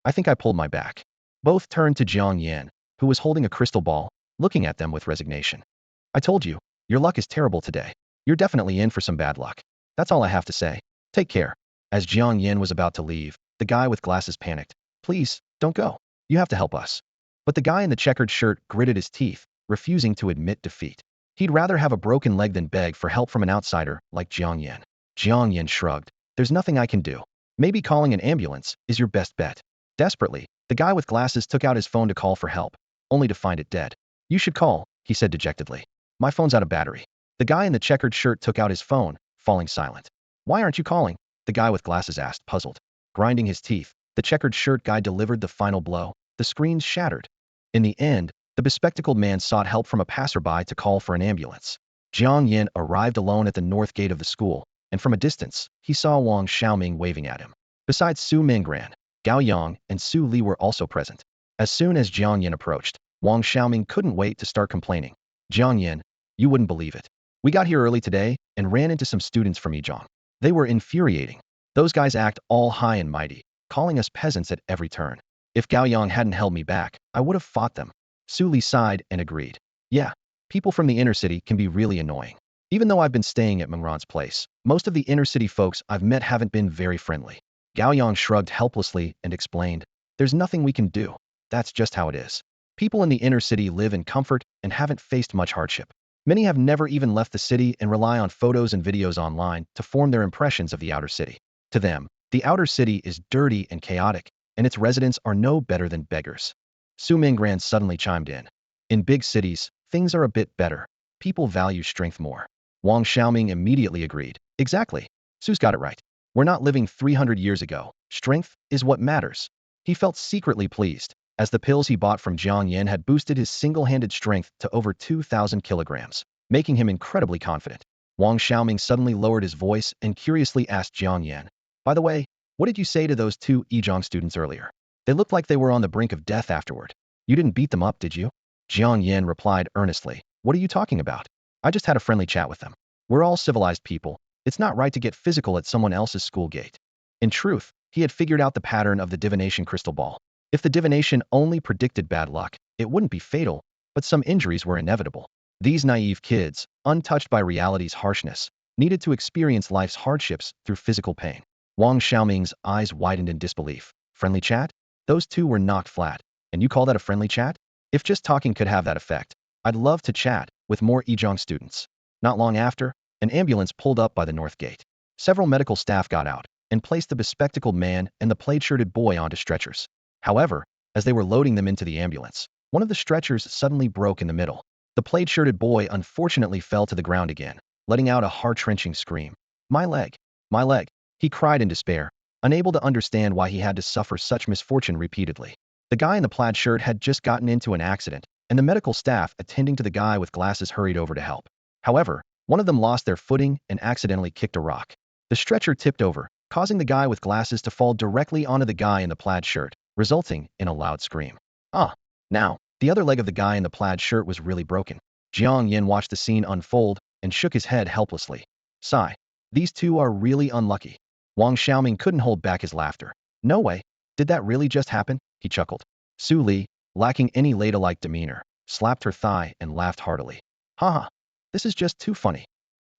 I think I pulled my back. Both turned to Jiang Yan, who was holding a crystal ball, looking at them with resignation. I told you, your luck is terrible today. You're definitely in for some bad luck. That's all I have to say. Take care. As Jiang Yan was about to leave, the guy with glasses panicked. Please, don't go. You have to help us. But the guy in the checkered shirt gritted his teeth, refusing to admit defeat. He'd rather have a broken leg than beg for help from an outsider like Jiang Yan. Jiang Yan shrugged. There's nothing I can do. Maybe calling an ambulance is your best bet. Desperately, the guy with glasses took out his phone to call for help, only to find it dead. You should call, he said dejectedly. My phone's out of battery. The guy in the checkered shirt took out his phone, falling silent. Why aren't you calling? The guy with glasses asked, puzzled. Grinding his teeth, the checkered shirt guy delivered the final blow. The screens shattered. In the end, the bespectacled man sought help from a passerby to call for an ambulance. Jiang Yan arrived alone at the north gate of the school, and from a distance, he saw Wang Xiaoming waving at him. Besides Su Minggran, Gao Yang and Su Li were also present. As soon as Jiang Yan approached, Wang Xiaoming couldn't wait to start complaining. Jiang Yan, you wouldn't believe it. We got here early today and ran into some students from Yizhong. They were infuriating. Those guys act all high and mighty, calling us peasants at every turn. If Gao Yang hadn't held me back, I would have fought them. Su Li sighed and agreed. Yeah, people from the inner city can be really annoying. Even though I've been staying at Mengran's place, most of the inner city folks I've met haven't been very friendly. Gao Yang shrugged helplessly and explained, There's nothing we can do. That's just how it is. People in the inner city live in comfort and haven't faced much hardship. Many have never even left the city and rely on photos and videos online to form their impressions of the outer city. To them, the outer city is dirty and chaotic, and its residents are no better than beggars. Su Minggran suddenly chimed in. In big cities, things are a bit better. People value strength more. Wang Xiaoming immediately agreed. Exactly. Su's got it right. We're not living 300 years ago. Strength is what matters. He felt secretly pleased, as the pills he bought from Jiang Yan had boosted his single-handed strength to over 2,000 kilograms, making him incredibly confident. Wang Xiaoming suddenly lowered his voice and curiously asked Jiang Yan, By the way, what did you say to those two Yizhong students earlier? They looked like they were on the brink of death afterward. You didn't beat them up, did you? Jiang Yan replied earnestly. What are you talking about? I just had a friendly chat with them. We're all civilized people. It's not right to get physical at someone else's school gate. In truth, he had figured out the pattern of the divination crystal ball. If the divination only predicted bad luck, it wouldn't be fatal, but some injuries were inevitable. These naive kids, untouched by reality's harshness, needed to experience life's hardships through physical pain. Wang Xiaoming's eyes widened in disbelief. Friendly chat? Those two were knocked flat. And you call that a friendly chat? If just talking could have that effect, I'd love to chat with more Yizhang students. Not long after, an ambulance pulled up by the north gate. Several medical staff got out and placed the bespectacled man and the plaid-shirted boy onto stretchers. However, as they were loading them into the ambulance, one of the stretchers suddenly broke in the middle. The plaid-shirted boy unfortunately fell to the ground again, letting out a heart-wrenching scream. My leg! My leg! He cried in despair, unable to understand why he had to suffer such misfortune repeatedly. The guy in the plaid shirt had just gotten into an accident, and the medical staff attending to the guy with glasses hurried over to help. However, one of them lost their footing and accidentally kicked a rock. The stretcher tipped over, causing the guy with glasses to fall directly onto the guy in the plaid shirt, resulting in a loud scream. Now, the other leg of the guy in the plaid shirt was really broken. Jiang Yan watched the scene unfold and shook his head helplessly. Sigh. These two are really unlucky. Wang Xiaoming couldn't hold back his laughter. No way. Did that really just happen? He chuckled. Su Li, lacking any ladylike demeanor, slapped her thigh and laughed heartily. Haha. This is just too funny.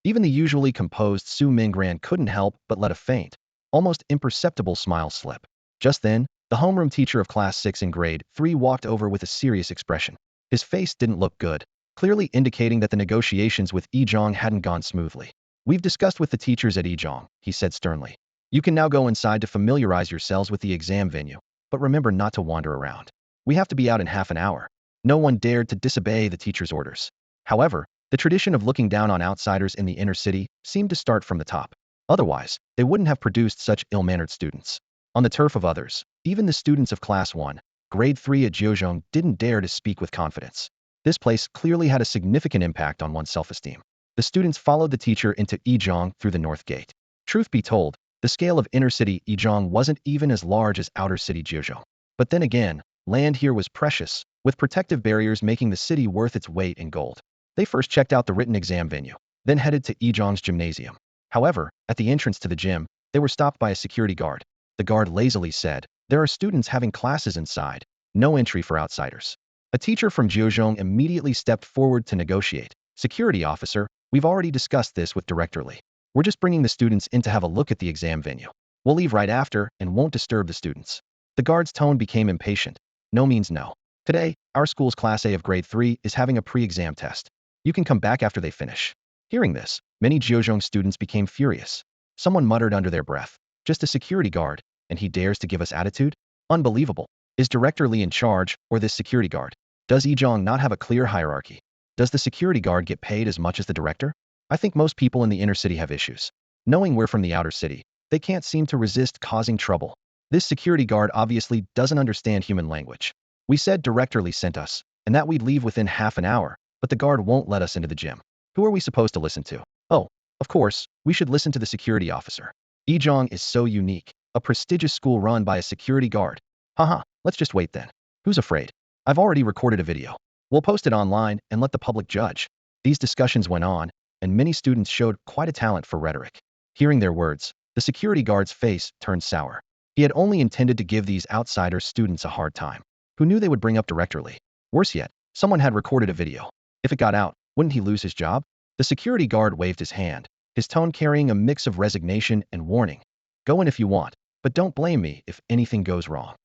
Even the usually composed Su Mingran couldn't help but let a faint, almost imperceptible smile slip. Just then, the homeroom teacher of class 6 in grade 3 walked over with a serious expression. His face didn't look good, clearly indicating that the negotiations with Yizhang hadn't gone smoothly. We've discussed with the teachers at Yizhang, he said sternly. You can now go inside to familiarize yourselves with the exam venue, but remember not to wander around. We have to be out in half an hour. No one dared to disobey the teacher's orders. However, the tradition of looking down on outsiders in the inner city seemed to start from the top. Otherwise, they wouldn't have produced such ill-mannered students. On the turf of others, even the students of class 1, grade 3 at Jiuzhong didn't dare to speak with confidence. This place clearly had a significant impact on one's self-esteem. The students followed the teacher into Yizhong through the north gate. Truth be told, the scale of inner-city Yizhong wasn't even as large as outer-city Jiuzhong. But then again, land here was precious, with protective barriers making the city worth its weight in gold. They first checked out the written exam venue, then headed to Yizhang's gymnasium. However, at the entrance to the gym, they were stopped by a security guard. The guard lazily said, "There are students having classes inside. No entry for outsiders." A teacher from Jiuzhong immediately stepped forward to negotiate. Security officer, we've already discussed this with Director Li. We're just bringing the students in to have a look at the exam venue. We'll leave right after and won't disturb the students. The guard's tone became impatient. No means no. Today, our school's Class A of grade 3 is having a pre-exam test. You can come back after they finish. Hearing this, many Jiuzhong students became furious. Someone muttered under their breath, just a security guard, and he dares to give us attitude? Unbelievable. Is Director Li in charge, or this security guard? Does Yizhong not have a clear hierarchy? Does the security guard get paid as much as the director? I think most people in the inner city have issues. Knowing we're from the outer city, they can't seem to resist causing trouble. This security guard obviously doesn't understand human language. We said Director Li sent us, and that we'd leave within half an hour, but the guard won't let us into the gym. Who are we supposed to listen to? Oh, of course, we should listen to the security officer. Yizhong is so unique, a prestigious school run by a security guard. Haha, let's just wait then. Who's afraid? I've already recorded a video. We'll post it online and let the public judge. These discussions went on, and many students showed quite a talent for rhetoric. Hearing their words, the security guard's face turned sour. He had only intended to give these outsider students a hard time. Who knew they would bring up Director Li? Worse yet, someone had recorded a video. If it got out, wouldn't he lose his job? The security guard waved his hand, his tone carrying a mix of resignation and warning. Go in if you want, but don't blame me if anything goes wrong.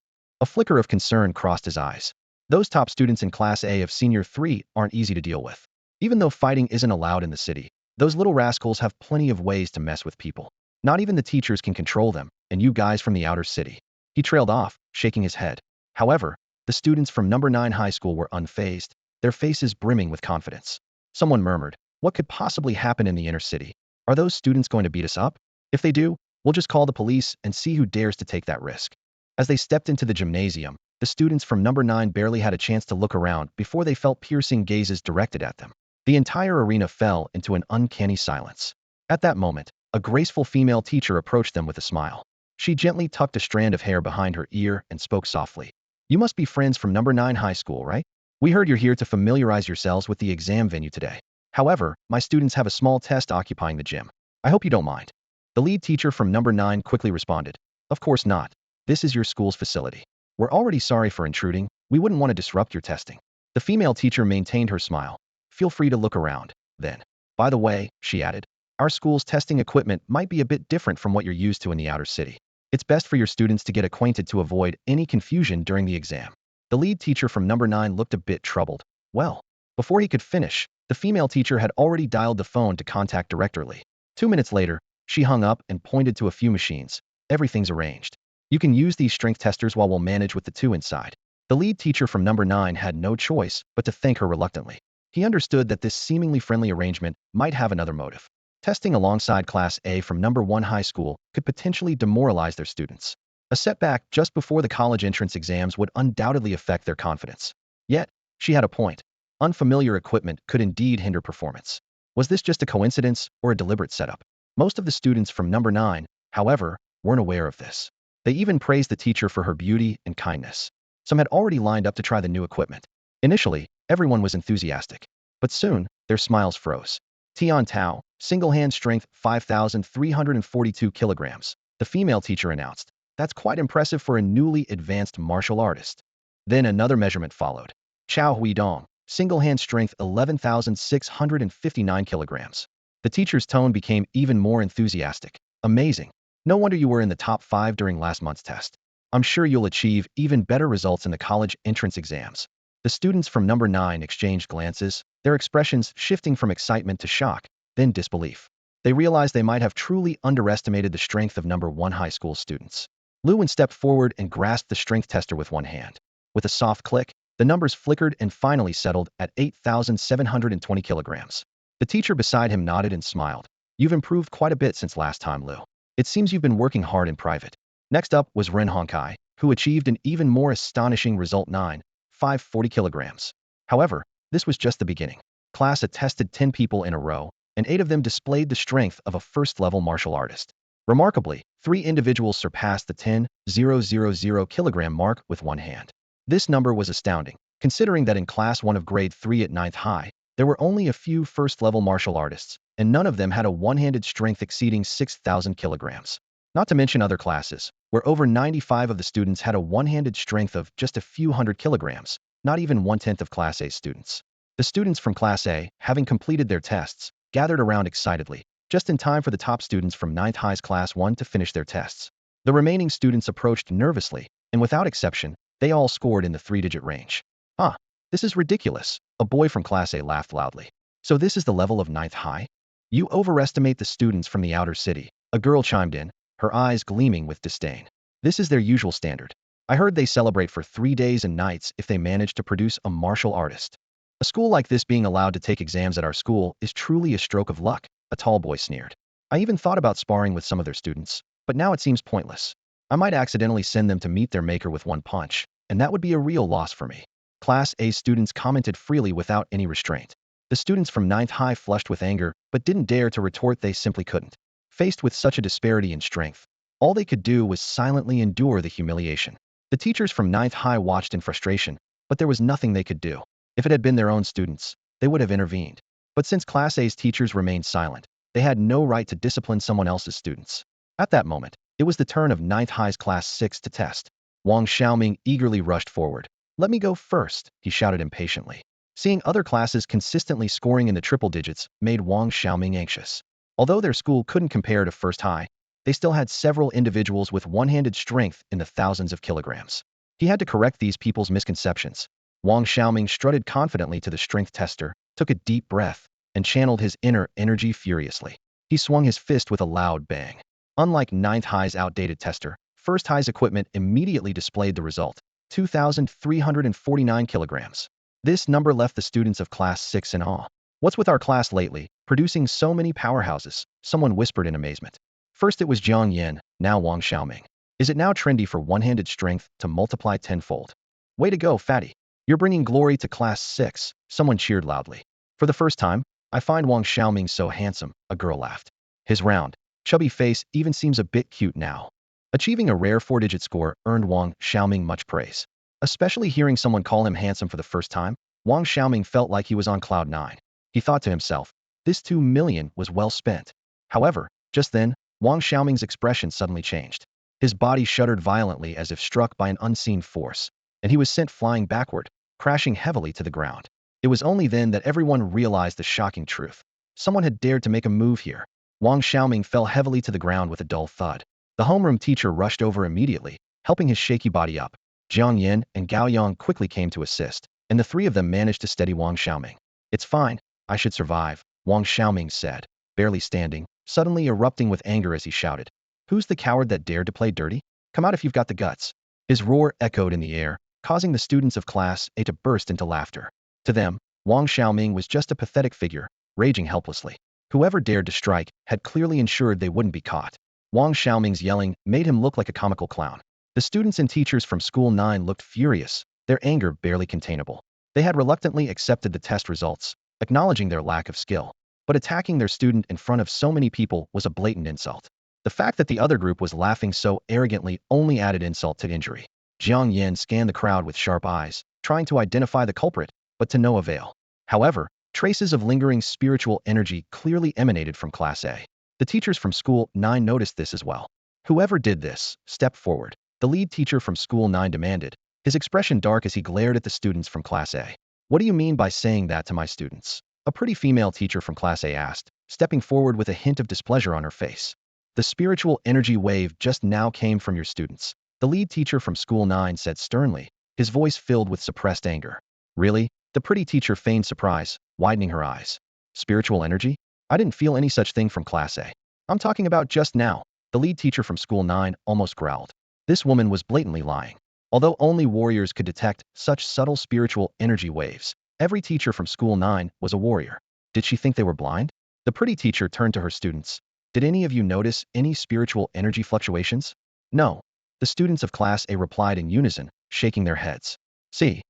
A flicker of concern crossed his eyes. Those top students in Class A of Senior 3 aren't easy to deal with. Even though fighting isn't allowed in the city, those little rascals have plenty of ways to mess with people. Not even the teachers can control them, and you guys from the outer city. He trailed off, shaking his head. However, the students from number 9 high school were unfazed, their faces brimming with confidence. Someone murmured, what could possibly happen in the inner city? Are those students going to beat us up? If they do, we'll just call the police and see who dares to take that risk. As they stepped into the gymnasium, the students from number 9 barely had a chance to look around before they felt piercing gazes directed at them. The entire arena fell into an uncanny silence. At that moment, a graceful female teacher approached them with a smile. She gently tucked a strand of hair behind her ear and spoke softly. You must be friends from number 9 high school, right? We heard you're here to familiarize yourselves with the exam venue today. However, my students have a small test occupying the gym. I hope you don't mind. The lead teacher from number 9 quickly responded. Of course not. This is your school's facility. We're already sorry for intruding. We wouldn't want to disrupt your testing. The female teacher maintained her smile. Feel free to look around, then. By the way, she added, Our school's testing equipment might be a bit different from what you're used to in the outer city. It's best for your students to get acquainted to avoid any confusion during the exam." The lead teacher from number 9 looked a bit troubled. Well, before he could finish, the female teacher had already dialed the phone to contact Director Lee. 2 minutes later, she hung up and pointed to a few machines. "Everything's arranged. You can use these strength testers while we'll manage with the two inside." The lead teacher from number 9 had no choice but to thank her reluctantly. He understood that this seemingly friendly arrangement might have another motive. Testing alongside Class A from number 1 high school could potentially demoralize their students. A setback just before the college entrance exams would undoubtedly affect their confidence. Yet, she had a point. Unfamiliar equipment could indeed hinder performance. Was this just a coincidence or a deliberate setup? Most of the students from number 9, however, weren't aware of this. They even praised the teacher for her beauty and kindness. Some had already lined up to try the new equipment. Initially, everyone was enthusiastic. But soon, their smiles froze. Tian Tao, single-hand strength 5,342 kilograms. The female teacher announced. "That's quite impressive for a newly advanced martial artist." Then another measurement followed. Chao Huidong, single-hand strength 11,659 kilograms. The teacher's tone became even more enthusiastic. "Amazing. No wonder you were in the top 5 during last month's test. I'm sure you'll achieve even better results in the college entrance exams." The students from number 9 exchanged glances, their expressions shifting from excitement to shock, then disbelief. They realized they might have truly underestimated the strength of number 1 high school students. Luan stepped forward and grasped the strength tester with one hand. With a soft click, the numbers flickered and finally settled at 8,720 kilograms. The teacher beside him nodded and smiled. "You've improved quite a bit since last time, Lu. It seems you've been working hard in private." Next up was Ren Hongkai, who achieved an even more astonishing result 9,540 kilograms. However, this was just the beginning. Class A tested 10 people in a row, and 8 of them displayed the strength of a first-level martial artist. Remarkably, 3 individuals surpassed the 10,000 kilogram mark with one hand. This number was astounding, considering that in Class 1 of Grade 3 at 9th High, there were only a few first-level martial artists, and none of them had a one-handed strength exceeding 6,000 kilograms. Not to mention other classes, where over 95 of the students had a one-handed strength of just a few hundred kilograms, not even 1/10 of Class A students. The students from Class A, having completed their tests, gathered around excitedly, just in time for the top students from 9th High's Class 1 to finish their tests. The remaining students approached nervously, and without exception, they all scored in the 3-digit range. "Ah, this is ridiculous," a boy from Class A laughed loudly. "So this is the level of 9th High? You overestimate the students from the outer city," a girl chimed in, her eyes gleaming with disdain. "This is their usual standard. I heard they celebrate for 3 days and nights if they manage to produce a martial artist. A school like this being allowed to take exams at our school is truly a stroke of luck," a tall boy sneered. "I even thought about sparring with some of their students, but now it seems pointless. I might accidentally send them to meet their maker with one punch, and that would be a real loss for me." Class A students commented freely without any restraint. The students from 9th High flushed with anger, but didn't dare to retort. They simply couldn't. Faced with such a disparity in strength, all they could do was silently endure the humiliation. The teachers from 9th High watched in frustration, but there was nothing they could do. If it had been their own students, they would have intervened. But since Class A's teachers remained silent, they had no right to discipline someone else's students. At that moment, it was the turn of 9th High's Class 6 to test. Wang Xiaoming eagerly rushed forward. "Let me go first," he shouted impatiently. Seeing other classes consistently scoring in the triple digits made Wang Xiaoming anxious. Although their school couldn't compare to First High, they still had several individuals with one-handed strength in the thousands of kilograms. He had to correct these people's misconceptions. Wang Xiaoming strutted confidently to the strength tester, took a deep breath, and channeled his inner energy furiously. He swung his fist with a loud bang. Unlike 9th High's outdated tester, First High's equipment immediately displayed the result, 2,349 kilograms. This number left the students of Class 6 in awe. "What's with our class lately, producing so many powerhouses?" someone whispered in amazement. First it was Jiang Yan, now Wang Xiaoming. "Is it now trendy for one-handed strength to multiply tenfold?" "Way to go, fatty. You're bringing glory to Class 6, someone cheered loudly. "For the first time, I find Wang Xiaoming so handsome," a girl laughed. "His round, chubby face even seems a bit cute now." Achieving a rare 4-digit score earned Wang Xiaoming much praise. Especially hearing someone call him handsome for the first time, Wang Xiaoming felt like he was on cloud 9. He thought to himself, this 2 million was well spent. However, just then, Wang Xiaoming's expression suddenly changed. His body shuddered violently as if struck by an unseen force, and he was sent flying backward, crashing heavily to the ground. It was only then that everyone realized the shocking truth. Someone had dared to make a move here. Wang Xiaoming fell heavily to the ground with a dull thud. The homeroom teacher rushed over immediately, helping his shaky body up. Jiang Yan and Gao Yang quickly came to assist, and the three of them managed to steady Wang Xiaoming. It's fine, I should survive, Wang Xiaoming said, barely standing, suddenly erupting with anger as he shouted. Who's the coward that dared to play dirty? Come out if you've got the guts. His roar echoed in the air, causing the students of Class A to burst into laughter. To them, Wang Xiaoming was just a pathetic figure, raging helplessly. Whoever dared to strike had clearly ensured they wouldn't be caught. Wang Xiaoming's yelling made him look like a comical clown. The students and teachers from School 9 looked furious, their anger barely containable. They had reluctantly accepted the test results, acknowledging their lack of skill. But attacking their student in front of so many people was a blatant insult. The fact that the other group was laughing so arrogantly only added insult to injury. Jiang Yan scanned the crowd with sharp eyes, trying to identify the culprit, but to no avail. However, traces of lingering spiritual energy clearly emanated from Class A. The teachers from School 9 noticed this as well. Whoever did this, step forward, the lead teacher from School 9 demanded, his expression dark as he glared at the students from Class A. What do you mean by saying that to my students? A pretty female teacher from Class A asked, stepping forward with a hint of displeasure on her face. The spiritual energy wave just now came from your students, the lead teacher from School 9 said sternly, his voice filled with suppressed anger. Really? The pretty teacher feigned surprise, widening her eyes. Spiritual energy? I didn't feel any such thing from Class A. I'm talking about just now, the lead teacher from School 9 almost growled. This woman was blatantly lying. Although only warriors could detect such subtle spiritual energy waves, every teacher from School 9 was a warrior. Did she think they were blind? The pretty teacher turned to her students. Did any of you notice any spiritual energy fluctuations? No. The students of Class A replied in unison, shaking their heads. See?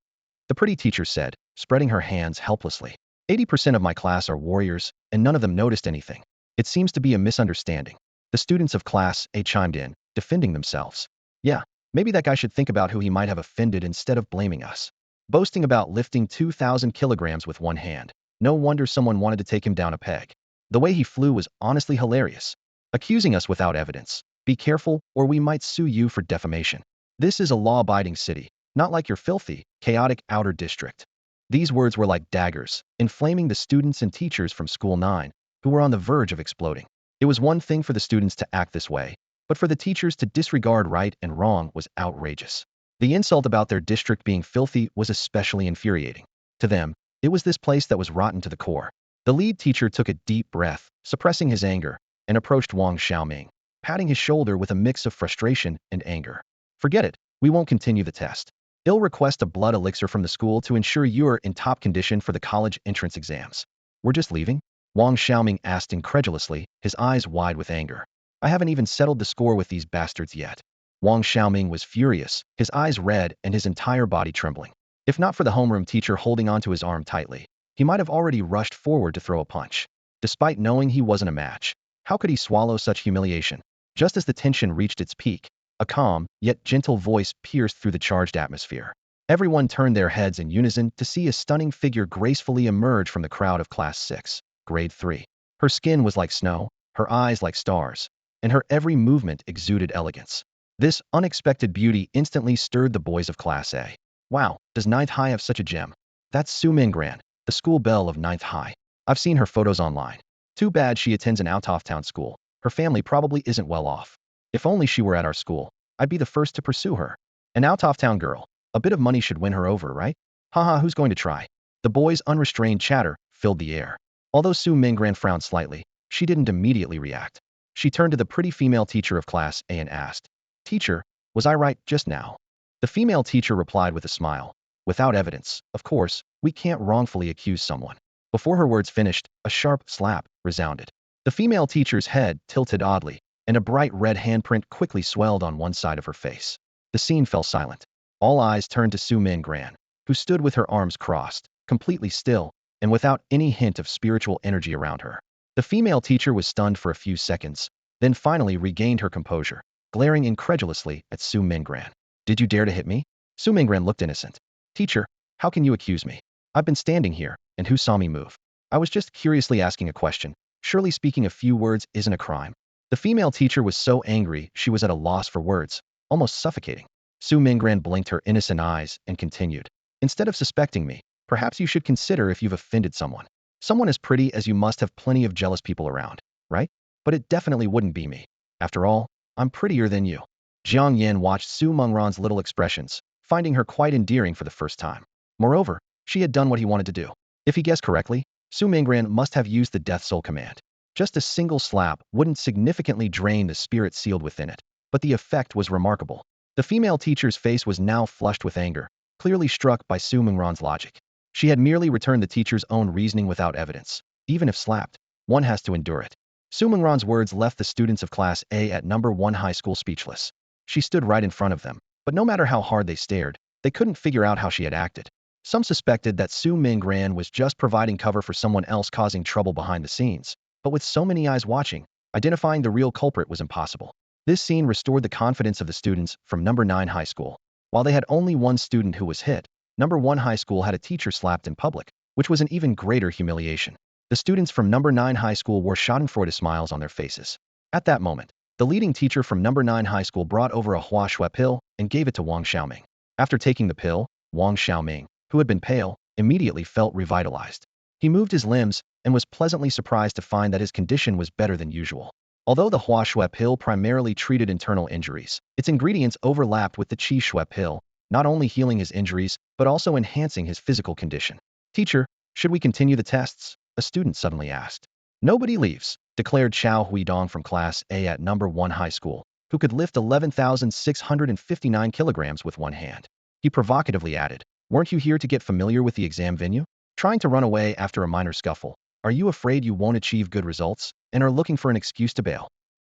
The pretty teacher said, spreading her hands helplessly. 80% of my class are warriors, and none of them noticed anything. It seems to be a misunderstanding. The students of Class A chimed in, defending themselves. Yeah, maybe that guy should think about who he might have offended instead of blaming us. Boasting about lifting 2,000 kilograms with one hand. No wonder someone wanted to take him down a peg. The way he flew was honestly hilarious. Accusing us without evidence. Be careful, or we might sue you for defamation. This is a law-abiding city, not like your filthy, chaotic outer district. These words were like daggers, inflaming the students and teachers from School 9, who were on the verge of exploding. It was one thing for the students to act this way, but for the teachers to disregard right and wrong was outrageous. The insult about their district being filthy was especially infuriating. To them, it was this place that was rotten to the core. The lead teacher took a deep breath, suppressing his anger, and approached Wang Xiaoming, patting his shoulder with a mix of frustration and anger. Forget it, we won't continue the test. I'll request a blood elixir from the school to ensure you are in top condition for the college entrance exams. We're just leaving? Wang Xiaoming asked incredulously, his eyes wide with anger. I haven't even settled the score with these bastards yet. Wang Xiaoming was furious, his eyes red and his entire body trembling. If not for the homeroom teacher holding onto his arm tightly, he might have already rushed forward to throw a punch. Despite knowing he wasn't a match, how could he swallow such humiliation? Just as the tension reached its peak, a calm, yet gentle voice pierced through the charged atmosphere. Everyone turned their heads in unison to see a stunning figure gracefully emerge from the crowd of Class 6, Grade 3. Her skin was like snow, her eyes like stars, and her every movement exuded elegance. This unexpected beauty instantly stirred the boys of Class A. Wow, does 9th High have such a gem? That's Su Mingran, the school belle of 9th High. I've seen her photos online. Too bad she attends an out-of-town school. Her family probably isn't well off. If only she were at our school, I'd be the first to pursue her. An out-of-town girl. A bit of money should win her over, right? Haha, who's going to try? The boys' unrestrained chatter filled the air. Although Su Mingran frowned slightly, she didn't immediately react. She turned to the pretty female teacher of Class A and asked, Teacher, was I right just now? The female teacher replied with a smile. Without evidence, of course, we can't wrongfully accuse someone. Before her words finished, a sharp slap resounded. The female teacher's head tilted oddly, and a bright red handprint quickly swelled on one side of her face. The scene fell silent. All eyes turned to Su Mingran, who stood with her arms crossed, completely still, and without any hint of spiritual energy around her. The female teacher was stunned for a few seconds, then finally regained her composure, glaring incredulously at Su Mingran. Did you dare to hit me? Su Mingran looked innocent. Teacher, how can you accuse me? I've been standing here, and who saw me move? I was just curiously asking a question. Surely speaking a few words isn't a crime. The female teacher was so angry she was at a loss for words, almost suffocating. Su Mingran blinked her innocent eyes and continued. Instead of suspecting me, perhaps you should consider if you've offended someone. Someone as pretty as you must have plenty of jealous people around, right? but it definitely wouldn't be me. After all, I'm prettier than you. Jiang Yan watched Su Mengran's little expressions, finding her quite endearing for the first time. Moreover, she had done what he wanted to do. If he guessed correctly, Su Mengran must have used the Death Soul command. Just a single slap wouldn't significantly drain the spirit sealed within it, but the effect was remarkable. The female teacher's face was now flushed with anger, clearly struck by Su Mengran's logic. She had merely returned the teacher's own reasoning without evidence. Even if slapped, one has to endure it. Su Mengran's words left the students of Class A at number 1 high school speechless. She stood right in front of them, but no matter how hard they stared, they couldn't figure out how she had acted. Some suspected that Su Mengran was just providing cover for someone else causing trouble behind the scenes, but with so many eyes watching, identifying the real culprit was impossible. This scene restored the confidence of the students from number 9 high school. While they had only one student who was hit, number 1 high school had a teacher slapped in public, which was an even greater humiliation. The students from number 9 high school wore schadenfreude smiles on their faces. At that moment, the leading teacher from number 9 high school brought over a Hua Shui pill and gave it to Wang Xiaoming. After taking the pill, Wang Xiaoming, who had been pale, immediately felt revitalized. He moved his limbs and was pleasantly surprised to find that his condition was better than usual. Although the Hua Shui pill primarily treated internal injuries, its ingredients overlapped with the Qi Shui pill, not only healing his injuries, but also enhancing his physical condition. "Teacher, should we continue the tests?" a student suddenly asked. "Nobody leaves," declared Xiao Huidong from Class A at number 1 high school, who could lift 11,659 kilograms with one hand. He provocatively added, "Weren't you here to get familiar with the exam venue? Trying to run away after a minor scuffle? Are you afraid you won't achieve good results and are looking for an excuse to bail?"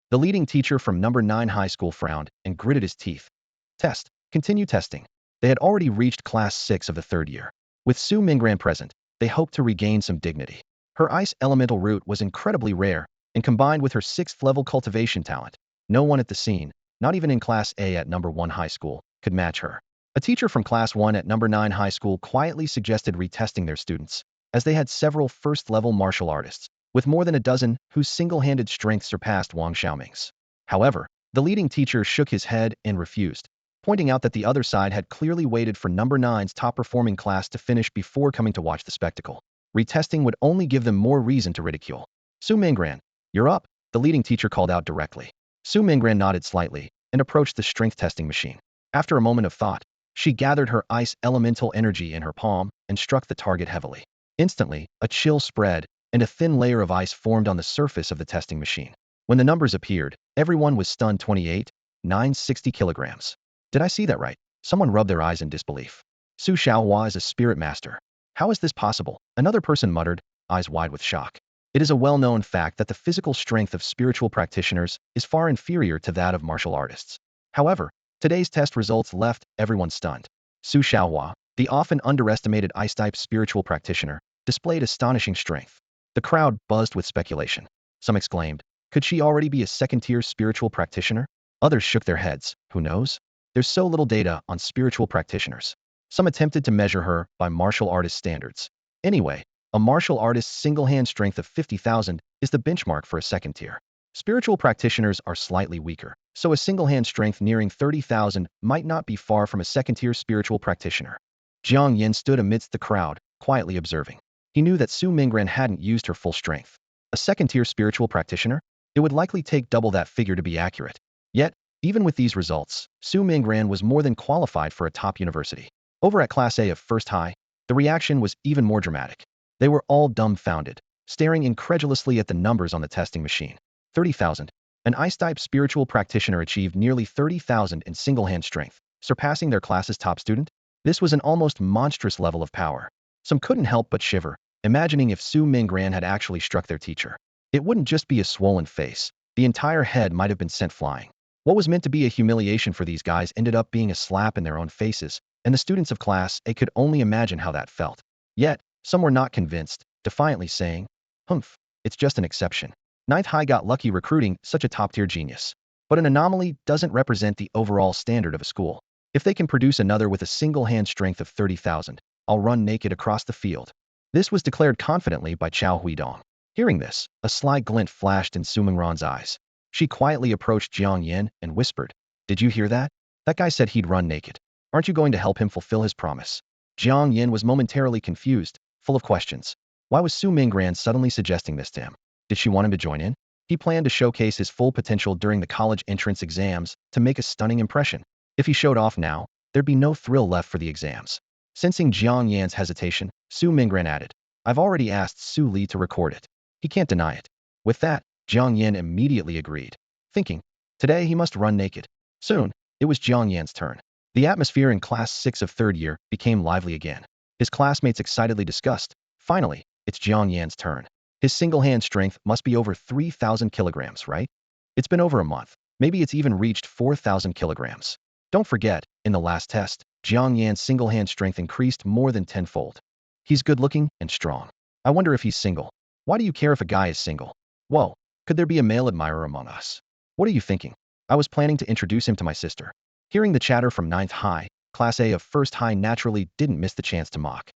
The leading teacher from number 9 high school frowned and gritted his teeth. Test. Continue testing. They had already reached Class 6 of the 3rd year. With Su Mengran present, they hoped to regain some dignity. Her ice elemental root was incredibly rare, and combined with her 6th level cultivation talent, no one at the scene, not even in Class A at number 1 high school, could match her. A teacher from Class 1 at number 9 high school quietly suggested retesting their students, as they had several first-level martial artists, with more than a dozen whose single-handed strength surpassed Wang Xiaoming's. However, the leading teacher shook his head and refused, pointing out that the other side had clearly waited for number 9's top-performing class to finish before coming to watch the spectacle. Retesting would only give them more reason to ridicule. "Su Mengran, you're up," the leading teacher called out directly. Su Mengran nodded slightly and approached the strength testing machine. After a moment of thought, she gathered her ice elemental energy in her palm and struck the target heavily. Instantly, a chill spread, and a thin layer of ice formed on the surface of the testing machine. When the numbers appeared, everyone was stunned. 28,960 kilograms. Did I see that right? Someone rubbed their eyes in disbelief. Su Xiaohua is a spirit master. How is this possible? Another person muttered, eyes wide with shock. It is a well-known fact that the physical strength of spiritual practitioners is far inferior to that of martial artists. However, today's test results left everyone stunned. Su Xiaohua, the often underestimated ice-type spiritual practitioner, displayed astonishing strength. The crowd buzzed with speculation. Some exclaimed, could she already be a second-tier spiritual practitioner? Others shook their heads, who knows? There's so little data on spiritual practitioners. Some attempted to measure her by martial artist standards. Anyway, a martial artist's single-hand strength of 50,000 is the benchmark for a second tier. Spiritual practitioners are slightly weaker, so a single-hand strength nearing 30,000 might not be far from a second-tier spiritual practitioner. Jiang Yan stood amidst the crowd, quietly observing. He knew that Su Mengran hadn't used her full strength. A second-tier spiritual practitioner? It would likely take double that figure to be accurate. Yet, even with these results, Su Mengran was more than qualified for a top university. Over at Class A of First High, the reaction was even more dramatic. They were all dumbfounded, staring incredulously at the numbers on the testing machine. 30,000. An ice-type spiritual practitioner achieved nearly 30,000 in single-hand strength, surpassing their class's top student. This was an almost monstrous level of power. Some couldn't help but shiver, imagining if Su Mengran had actually struck their teacher. It wouldn't just be a swollen face. The entire head might have been sent flying. What was meant to be a humiliation for these guys ended up being a slap in their own faces, and the students of Class A could only imagine how that felt. Yet, some were not convinced, defiantly saying, "Humph, it's just an exception. Ninth High got lucky recruiting such a top-tier genius. But an anomaly doesn't represent the overall standard of a school. If they can produce another with a single-hand strength of 30,000, I'll run naked across the field." This was declared confidently by Xiao Huidong. Hearing this, a sly glint flashed in Su Mengran's eyes. She quietly approached Jiang Yan and whispered, "Did you hear that? That guy said he'd run naked. Aren't you going to help him fulfill his promise?" Jiang Yan was momentarily confused, full of questions. Why was Su Mengran suddenly suggesting this to him? Did she want him to join in? He planned to showcase his full potential during the college entrance exams to make a stunning impression. If he showed off now, there'd be no thrill left for the exams. Sensing Jiang Yan's hesitation, Su Mingran added, "I've already asked Su Li to record it. He can't deny it." With that, Jiang Yan immediately agreed, thinking, today he must run naked. Soon, it was Jiang Yan's turn. The atmosphere in Class 6 of third year became lively again. His classmates excitedly discussed, finally, it's Jiang Yan's turn. His single-hand strength must be over 3,000 kilograms, right? It's been over a month. Maybe it's even reached 4,000 kilograms. Don't forget, in the last test, Jiang Yan's single-hand strength increased more than tenfold. He's good-looking and strong. I wonder if he's single. Why do you care if a guy is single? Whoa, could there be a male admirer among us? What are you thinking? I was planning to introduce him to my sister. Hearing the chatter from 9th High, Class A of 1st High naturally didn't miss the chance to mock.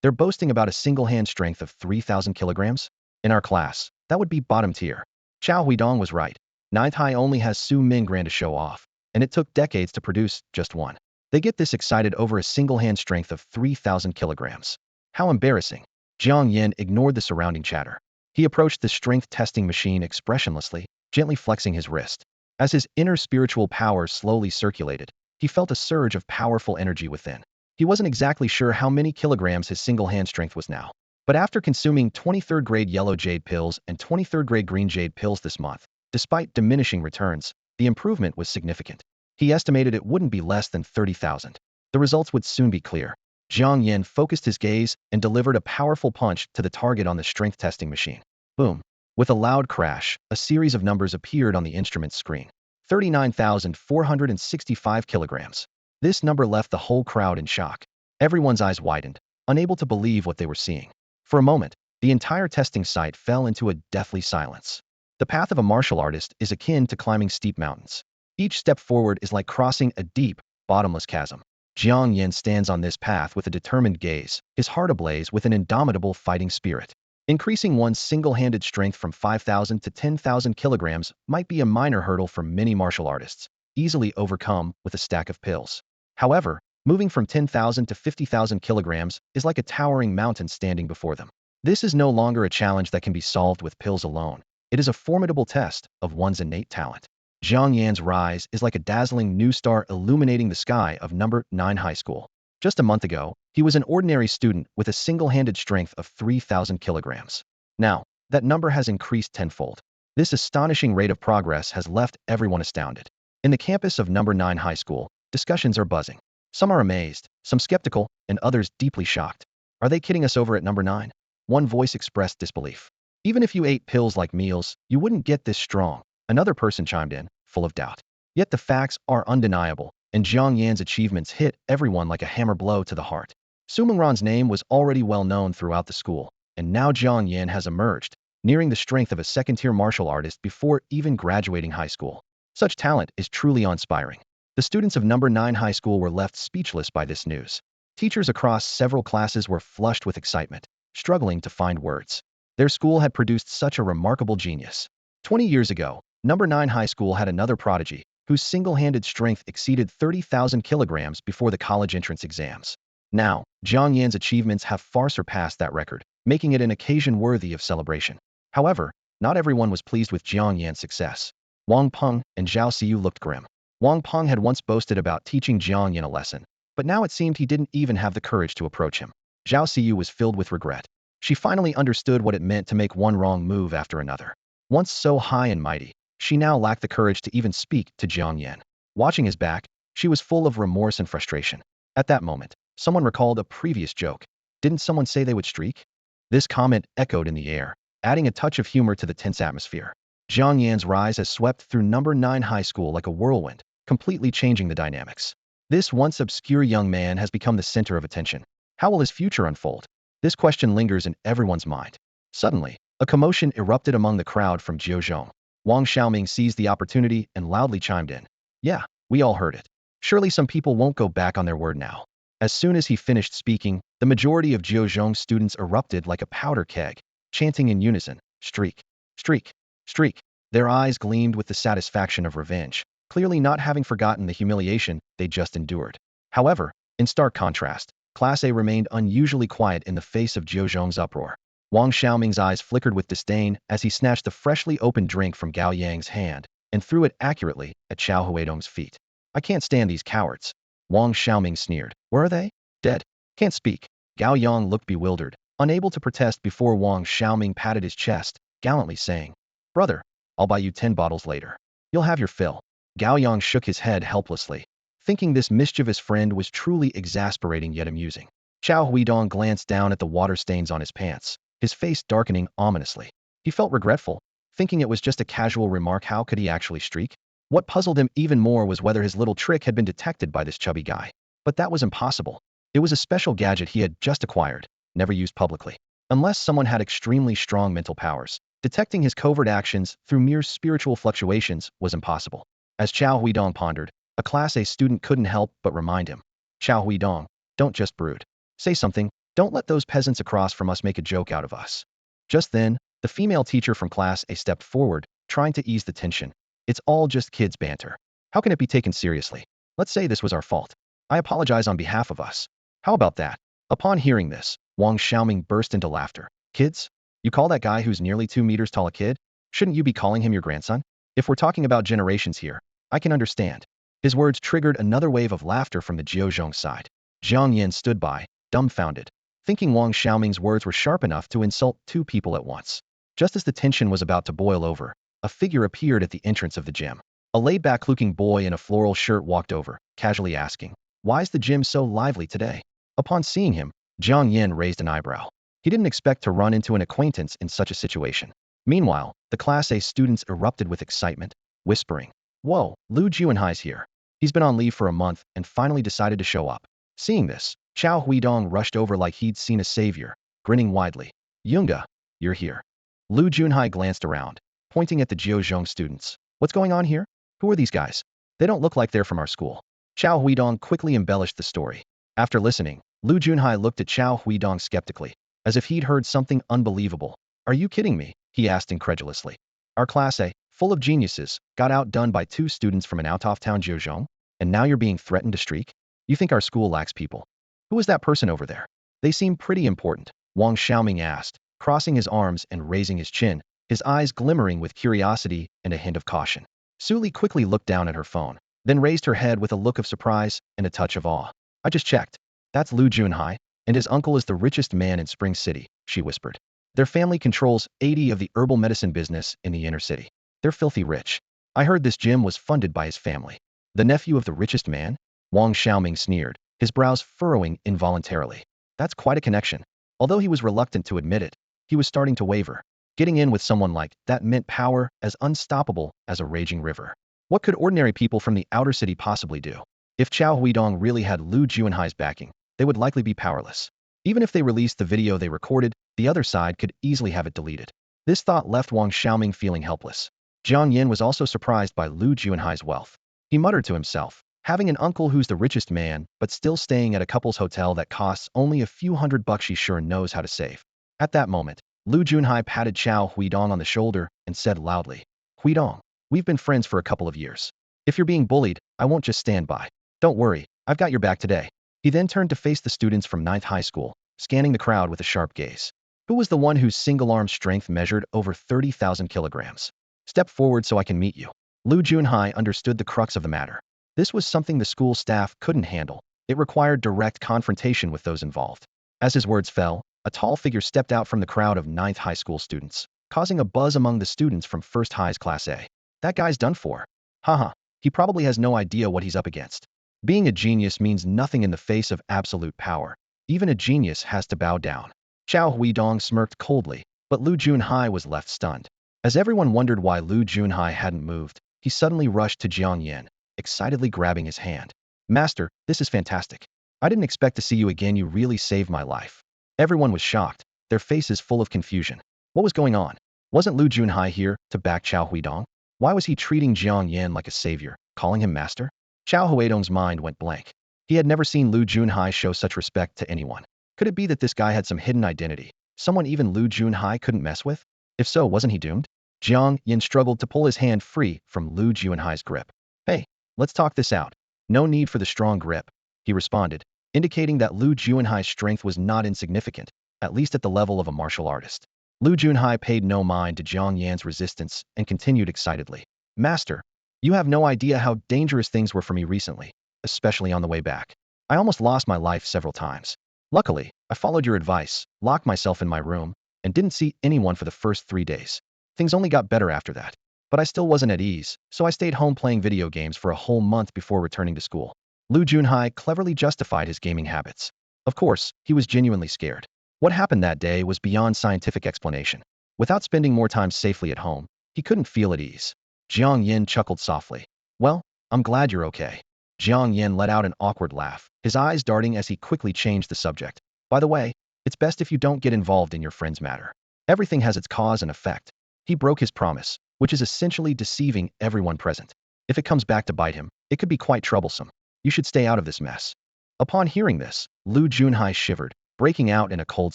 They're boasting about a single-hand strength of 3,000 kilograms? In our class, that would be bottom tier. Chao Huidong was right. 9th High only has Su Mingran to show off, and it took decades to produce just one. They get this excited over a single-hand strength of 3,000 kilograms. How embarrassing. Jiang Yan ignored the surrounding chatter. He approached the strength testing machine expressionlessly, gently flexing his wrist. As his inner spiritual power slowly circulated, he felt a surge of powerful energy within. He wasn't exactly sure how many kilograms his single-hand strength was now. But after consuming 23rd grade yellow jade pills and 23rd grade green jade pills this month, despite diminishing returns, the improvement was significant. He estimated it wouldn't be less than 30,000. The results would soon be clear. Jiang Yan focused his gaze and delivered a powerful punch to the target on the strength testing machine. Boom. With a loud crash, a series of numbers appeared on the instrument's screen. 39,465 kilograms. This number left the whole crowd in shock. Everyone's eyes widened, unable to believe what they were seeing. For a moment, the entire testing site fell into a deathly silence. The path of a martial artist is akin to climbing steep mountains. Each step forward is like crossing a deep, bottomless chasm. Jiang Yan stands on this path with a determined gaze, his heart ablaze with an indomitable fighting spirit. Increasing one's single-handed strength from 5,000 to 10,000 kilograms might be a minor hurdle for many martial artists, easily overcome with a stack of pills. However, moving from 10,000 to 50,000 kilograms is like a towering mountain standing before them. This is no longer a challenge that can be solved with pills alone. It is a formidable test of one's innate talent. Jiang Yan's rise is like a dazzling new star illuminating the sky of number 9 high school. Just a month ago, he was an ordinary student with a single-handed strength of 3,000 kilograms. Now, that number has increased tenfold. This astonishing rate of progress has left everyone astounded. In the campus of number 9 high school, discussions are buzzing. Some are amazed, some skeptical, and others deeply shocked. Are they kidding us over at number 9? One voice expressed disbelief. Even if you ate pills like meals, you wouldn't get this strong. Another person chimed in, full of doubt. Yet the facts are undeniable, and Jiang Yan's achievements hit everyone like a hammer blow to the heart. Su Mingran's name was already well known throughout the school, and now Jiang Yan has emerged, nearing the strength of a second-tier martial artist before even graduating high school. Such talent is truly inspiring. The students of number 9 high school were left speechless by this news. Teachers across several classes were flushed with excitement, struggling to find words. Their school had produced such a remarkable genius. 20 years ago, number 9 high school had another prodigy, whose single-handed strength exceeded 30,000 kilograms before the college entrance exams. Now, Jiang Yan's achievements have far surpassed that record, making it an occasion worthy of celebration. However, not everyone was pleased with Jiang Yan's success. Wang Peng and Zhao Xiyu looked grim. Wang Peng had once boasted about teaching Jiang Yan a lesson, but now it seemed he didn't even have the courage to approach him. Zhao Xiyu was filled with regret. She finally understood what it meant to make one wrong move after another. Once so high and mighty, she now lacked the courage to even speak to Jiang Yan. Watching his back, she was full of remorse and frustration. At that moment, someone recalled a previous joke. Didn't someone say they would streak? This comment echoed in the air, adding a touch of humor to the tense atmosphere. Jiang Yan's rise has swept through number 9 high school like a whirlwind, completely changing the dynamics. This once obscure young man has become the center of attention. How will his future unfold? This question lingers in everyone's mind. Suddenly, a commotion erupted among the crowd from Jiuzhong. Wang Xiaoming seized the opportunity and loudly chimed in. Yeah, we all heard it. Surely some people won't go back on their word now. As soon as he finished speaking, the majority of Jiuzhong's students erupted like a powder keg, chanting in unison, streak, streak, streak. Their eyes gleamed with the satisfaction of revenge, clearly not having forgotten the humiliation they just endured. However, in stark contrast, Class A remained unusually quiet in the face of Jiuzhong's uproar. Wang Xiaoming's eyes flickered with disdain as he snatched the freshly opened drink from Gao Yang's hand and threw it accurately at Qiao Huidong's feet. I can't stand these cowards. Wang Xiaoming sneered. Where are they? Dead. Can't speak. Gao Yang looked bewildered, unable to protest before Wang Xiaoming patted his chest, gallantly saying, Brother, I'll buy you 10 bottles later. You'll have your fill. Gao Yang shook his head helplessly, thinking this mischievous friend was truly exasperating yet amusing. Qiao Huidong glanced down at the water stains on his pants, his face darkening ominously. He felt regretful, thinking it was just a casual remark. How could he actually streak? What puzzled him even more was whether his little trick had been detected by this chubby guy. But that was impossible. It was a special gadget he had just acquired, never used publicly. Unless someone had extremely strong mental powers, detecting his covert actions through mere spiritual fluctuations was impossible. As Qiao Huidong pondered, a Class A student couldn't help but remind him. Qiao Huidong, don't just brood. Say something. Don't let those peasants across from us make a joke out of us. Just then, the female teacher from Class A stepped forward, trying to ease the tension. It's all just kids' banter. How can it be taken seriously? Let's say this was our fault. I apologize on behalf of us. How about that? Upon hearing this, Wang Xiaoming burst into laughter. Kids? You call that guy who's nearly 2 meters tall a kid? Shouldn't you be calling him your grandson? If we're talking about generations here, I can understand. His words triggered another wave of laughter from the Jiozhong side. Jiang Yan stood by, dumbfounded, thinking Wang Xiaoming's words were sharp enough to insult 2 people at once. Just as the tension was about to boil over, a figure appeared at the entrance of the gym. A laid-back-looking boy in a floral shirt walked over, casually asking, Why is the gym so lively today? Upon seeing him, Jiang Yan raised an eyebrow. He didn't expect to run into an acquaintance in such a situation. Meanwhile, the Class A students erupted with excitement, whispering, Whoa, Lu Juanhai's here. He's been on leave for a month and finally decided to show up. Seeing this, Qiao Huidong rushed over like he'd seen a savior, grinning widely. Yunga, you're here. Lu Junhai glanced around, pointing at the Jiozhong students. What's going on here? Who are these guys? They don't look like they're from our school. Qiao Huidong quickly embellished the story. After listening, Lu Junhai looked at Qiao Huidong skeptically, as if he'd heard something unbelievable. Are you kidding me? He asked incredulously. Our Class A, full of geniuses, got outdone by 2 students from an out-of-town Jiozhong, and now you're being threatened to streak? You think our school lacks people? Who is that person over there? They seem pretty important, Wang Xiaoming asked, crossing his arms and raising his chin, his eyes glimmering with curiosity and a hint of caution. Suli quickly looked down at her phone, then raised her head with a look of surprise and a touch of awe. I just checked. That's Lu Junhai, and his uncle is the richest man in Spring City, she whispered. Their family controls 80% of the herbal medicine business in the inner city. They're filthy rich. I heard this gym was funded by his family. The nephew of the richest man? Wang Xiaoming sneered, his brows furrowing involuntarily. That's quite a connection. Although he was reluctant to admit it, he was starting to waver. Getting in with someone like that meant power as unstoppable as a raging river. What could ordinary people from the outer city possibly do? If Qiao Huidong really had Lu Juanhai's backing, they would likely be powerless. Even if they released the video they recorded, the other side could easily have it deleted. This thought left Wang Xiaoming feeling helpless. Jiang Yan was also surprised by Lu Juanhai's wealth. He muttered to himself, having an uncle who's the richest man, but still staying at a couple's hotel that costs only a few $100, she sure knows how to save. At that moment, Lu Junhai patted Qiao Huidong on the shoulder and said loudly, Huidong, we've been friends for a couple of years. If you're being bullied, I won't just stand by. Don't worry, I've got your back today. He then turned to face the students from 9th High School, scanning the crowd with a sharp gaze. Who was the one whose single-arm strength measured over 30,000 kilograms? Step forward so I can meet you. Lu Junhai understood the crux of the matter. This was something the school staff couldn't handle. It required direct confrontation with those involved. As his words fell, a tall figure stepped out from the crowd of 9th High School students, causing a buzz among the students from 1st High's Class A. That guy's done for. Haha, he probably has no idea what he's up against. Being a genius means nothing in the face of absolute power. Even a genius has to bow down. Qiao Huidong smirked coldly, but Lu Junhai was left stunned. As everyone wondered why Lu Junhai hadn't moved, he suddenly rushed to Jiang Yan, excitedly grabbing his hand. Master, this is fantastic. I didn't expect to see you again. You really saved my life. Everyone was shocked, their faces full of confusion. What was going on? Wasn't Lu Junhai here to back Qiao Huidong? Why was he treating Jiang Yan like a savior, calling him master? Qiao Huidong's mind went blank. He had never seen Lu Junhai show such respect to anyone. Could it be that this guy had some hidden identity, someone even Lu Junhai couldn't mess with? If so, wasn't he doomed? Jiang Yan struggled to pull his hand free from Lu Junhai's grip. Hey, let's talk this out. No need for the strong grip, he responded, indicating that Lu Junhai's strength was not insignificant. at least at the level of a martial artist. Lu Junhai paid no mind to Jiang Yan's resistance and continued excitedly. Master, you have no idea how dangerous things were for me recently, especially on the way back. I almost lost my life several times. Luckily, I followed your advice, locked myself in my room, and didn't see anyone for the first 3 days. Things only got better after that. But I still wasn't at ease, so I stayed home playing video games for a whole month before returning to school. Lu Junhai cleverly justified his gaming habits. Of course, he was genuinely scared. What happened that day was beyond scientific explanation. Without spending more time safely at home, he couldn't feel at ease. Jiang Yan chuckled softly. Well, I'm glad you're okay. Jiang Yan let out an awkward laugh, his eyes darting as he quickly changed the subject. By the way, it's best if you don't get involved in your friend's matter. Everything has its cause and effect. He broke his promise, which is essentially deceiving everyone present. If it comes back to bite him, it could be quite troublesome. You should stay out of this mess. Upon hearing this, Lu Junhai shivered, breaking out in a cold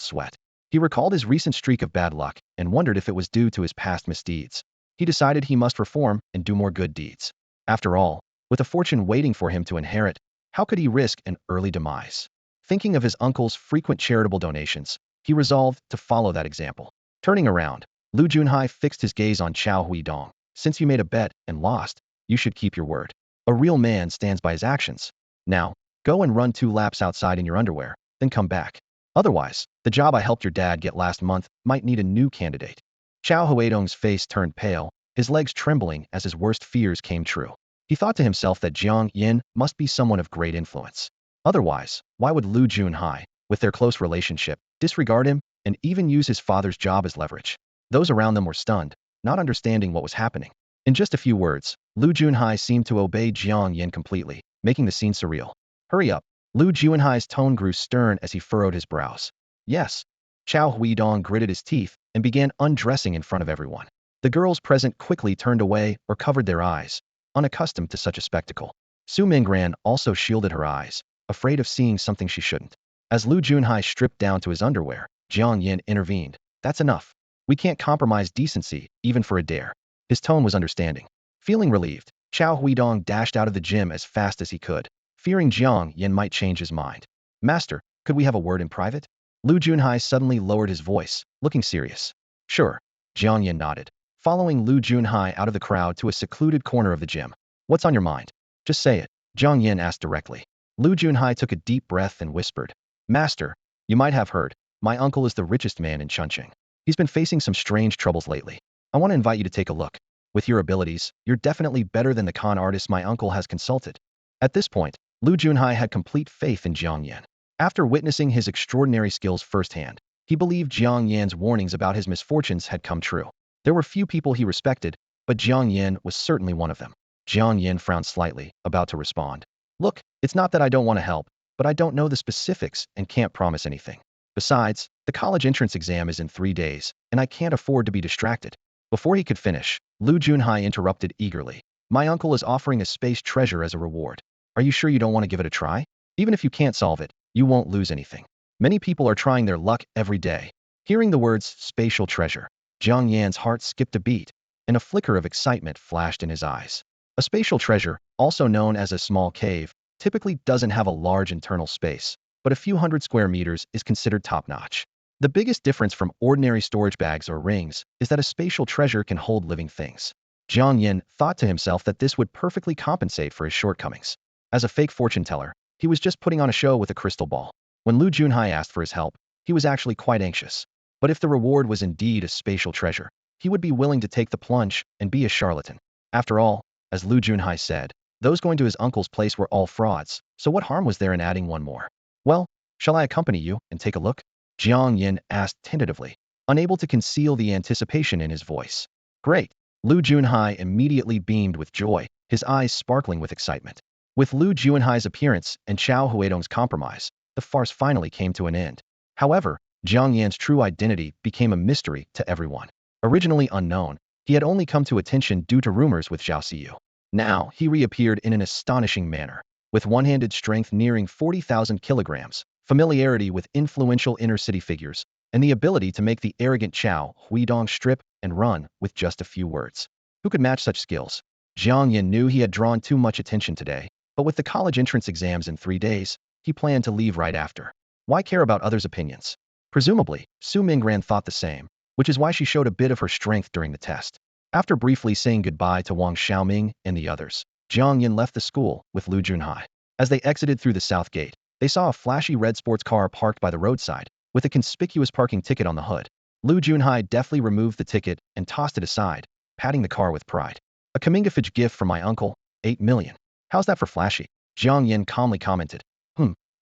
sweat. He recalled his recent streak of bad luck and wondered if it was due to his past misdeeds. He decided he must reform and do more good deeds. After all, with a fortune waiting for him to inherit, how could he risk an early demise? Thinking of his uncle's frequent charitable donations, he resolved to follow that example. Turning around, Lu Junhai fixed his gaze on Qiao Huidong. Since you made a bet and lost, you should keep your word. A real man stands by his actions. Now, go and run 2 laps outside in your underwear, then come back. Otherwise, the job I helped your dad get last month might need a new candidate. Qiao Huidong's face turned pale, his legs trembling as his worst fears came true. He thought to himself that Jiang Yan must be someone of great influence. Otherwise, why would Lu Junhai, with their close relationship, disregard him and even use his father's job as leverage? Those around them were stunned, not understanding what was happening. In just a few words, Lu Junhai seemed to obey Jiang Yan completely, making the scene surreal. Hurry up. Lu Junhai's tone grew stern as he furrowed his brows. Yes. Qiao Huidong gritted his teeth and began undressing in front of everyone. The girls present quickly turned away or covered their eyes, unaccustomed to such a spectacle. Su Mingran also shielded her eyes, afraid of seeing something she shouldn't. As Lu Junhai stripped down to his underwear, Jiang Yan intervened. That's enough. We can't compromise decency, even for a dare. His tone was understanding. Feeling relieved, Qiao Huidong dashed out of the gym as fast as he could, fearing Jiang Yan might change his mind. Master, could we have a word in private? Lu Junhai suddenly lowered his voice, looking serious. Sure. Jiang Yan nodded, following Lu Junhai out of the crowd to a secluded corner of the gym. What's on your mind? Just say it, Jiang Yan asked directly. Lu Junhai took a deep breath and whispered. Master, you might have heard, my uncle is the richest man in Chunqing. He's been facing some strange troubles lately. I want to invite you to take a look. With your abilities, you're definitely better than the con artists my uncle has consulted. At this point, Lu Junhai had complete faith in Jiang Yan. After witnessing his extraordinary skills firsthand, he believed Jiang Yan's warnings about his misfortunes had come true. There were few people he respected, but Jiang Yan was certainly one of them. Jiang Yan frowned slightly, about to respond. Look, it's not that I don't want to help, but I don't know the specifics and can't promise anything. Besides, the college entrance exam is in 3 days, and I can't afford to be distracted. Before he could finish, Lu Junhai interrupted eagerly. My uncle is offering a space treasure as a reward. Are you sure you don't want to give it a try? Even if you can't solve it, you won't lose anything. Many people are trying their luck every day. Hearing the words spatial treasure, Jiang Yan's heart skipped a beat, and a flicker of excitement flashed in his eyes. A spatial treasure, also known as a small cave, typically doesn't have a large internal space, but a few hundred square meters is considered top-notch. The biggest difference from ordinary storage bags or rings is that a spatial treasure can hold living things. Jiang Yan thought to himself that this would perfectly compensate for his shortcomings. As a fake fortune teller, he was just putting on a show with a crystal ball. When Lu Junhai asked for his help, he was actually quite anxious. But if the reward was indeed a spatial treasure, he would be willing to take the plunge and be a charlatan. After all, as Lu Junhai said, those going to his uncle's place were all frauds, so what harm was there in adding one more? Well, shall I accompany you and take a look? Jiang Yan asked tentatively, unable to conceal the anticipation in his voice. Great. Lu Junhai immediately beamed with joy, his eyes sparkling with excitement. With Lu Junhai's appearance and Qiao Huidong's compromise, the farce finally came to an end. However, Jiang Yan's true identity became a mystery to everyone. Originally unknown, he had only come to attention due to rumors with Zhao Siyu. Now, he reappeared in an astonishing manner. With one-handed strength nearing 40,000 kilograms, familiarity with influential inner-city figures, and the ability to make the arrogant Qiao Huidong strip and run with just a few words. Who could match such skills? Jiang Yan knew he had drawn too much attention today, but with the college entrance exams in 3 days, he planned to leave right after. Why care about others' opinions? Presumably, Su Mingran thought the same, which is why she showed a bit of her strength during the test. After briefly saying goodbye to Wang Xiaoming and the others, Jiang Yan left the school with Lu Junhai. As they exited through the south gate, they saw a flashy red sports car parked by the roadside, with a conspicuous parking ticket on the hood. Lu Junhai deftly removed the ticket and tossed it aside, patting the car with pride. A Kamingafage gift from my uncle, 8 million. How's that for flashy? Jiang Yan calmly commented.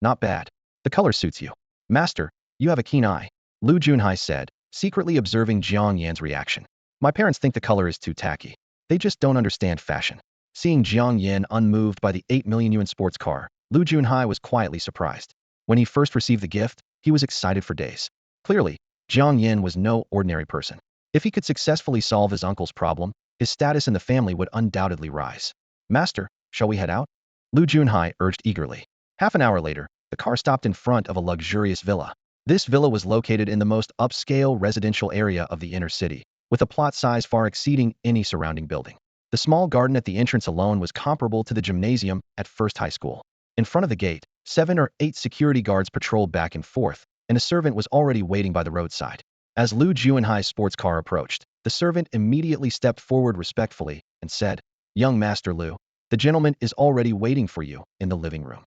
Not bad. The color suits you. Master, you have a keen eye, Lu Junhai said, secretly observing Jiang Yan's reaction. My parents think the color is too tacky. They just don't understand fashion. Seeing Jiang Yan unmoved by the 8 million yuan sports car, Lu Junhai was quietly surprised. When he first received the gift, he was excited for days. Clearly, Jiang Yan was no ordinary person. If he could successfully solve his uncle's problem, his status in the family would undoubtedly rise. Master, shall we head out? Lu Junhai urged eagerly. Half an hour later, the car stopped in front of a luxurious villa. This villa was located in the most upscale residential area of the inner city, with a plot size far exceeding any surrounding building. The small garden at the entrance alone was comparable to the gymnasium at First High School. In front of the gate, 7 or 8 security guards patrolled back and forth, and a servant was already waiting by the roadside. As Lu Junhai's sports car approached, the servant immediately stepped forward respectfully and said, Young Master Lu, the gentleman is already waiting for you in the living room.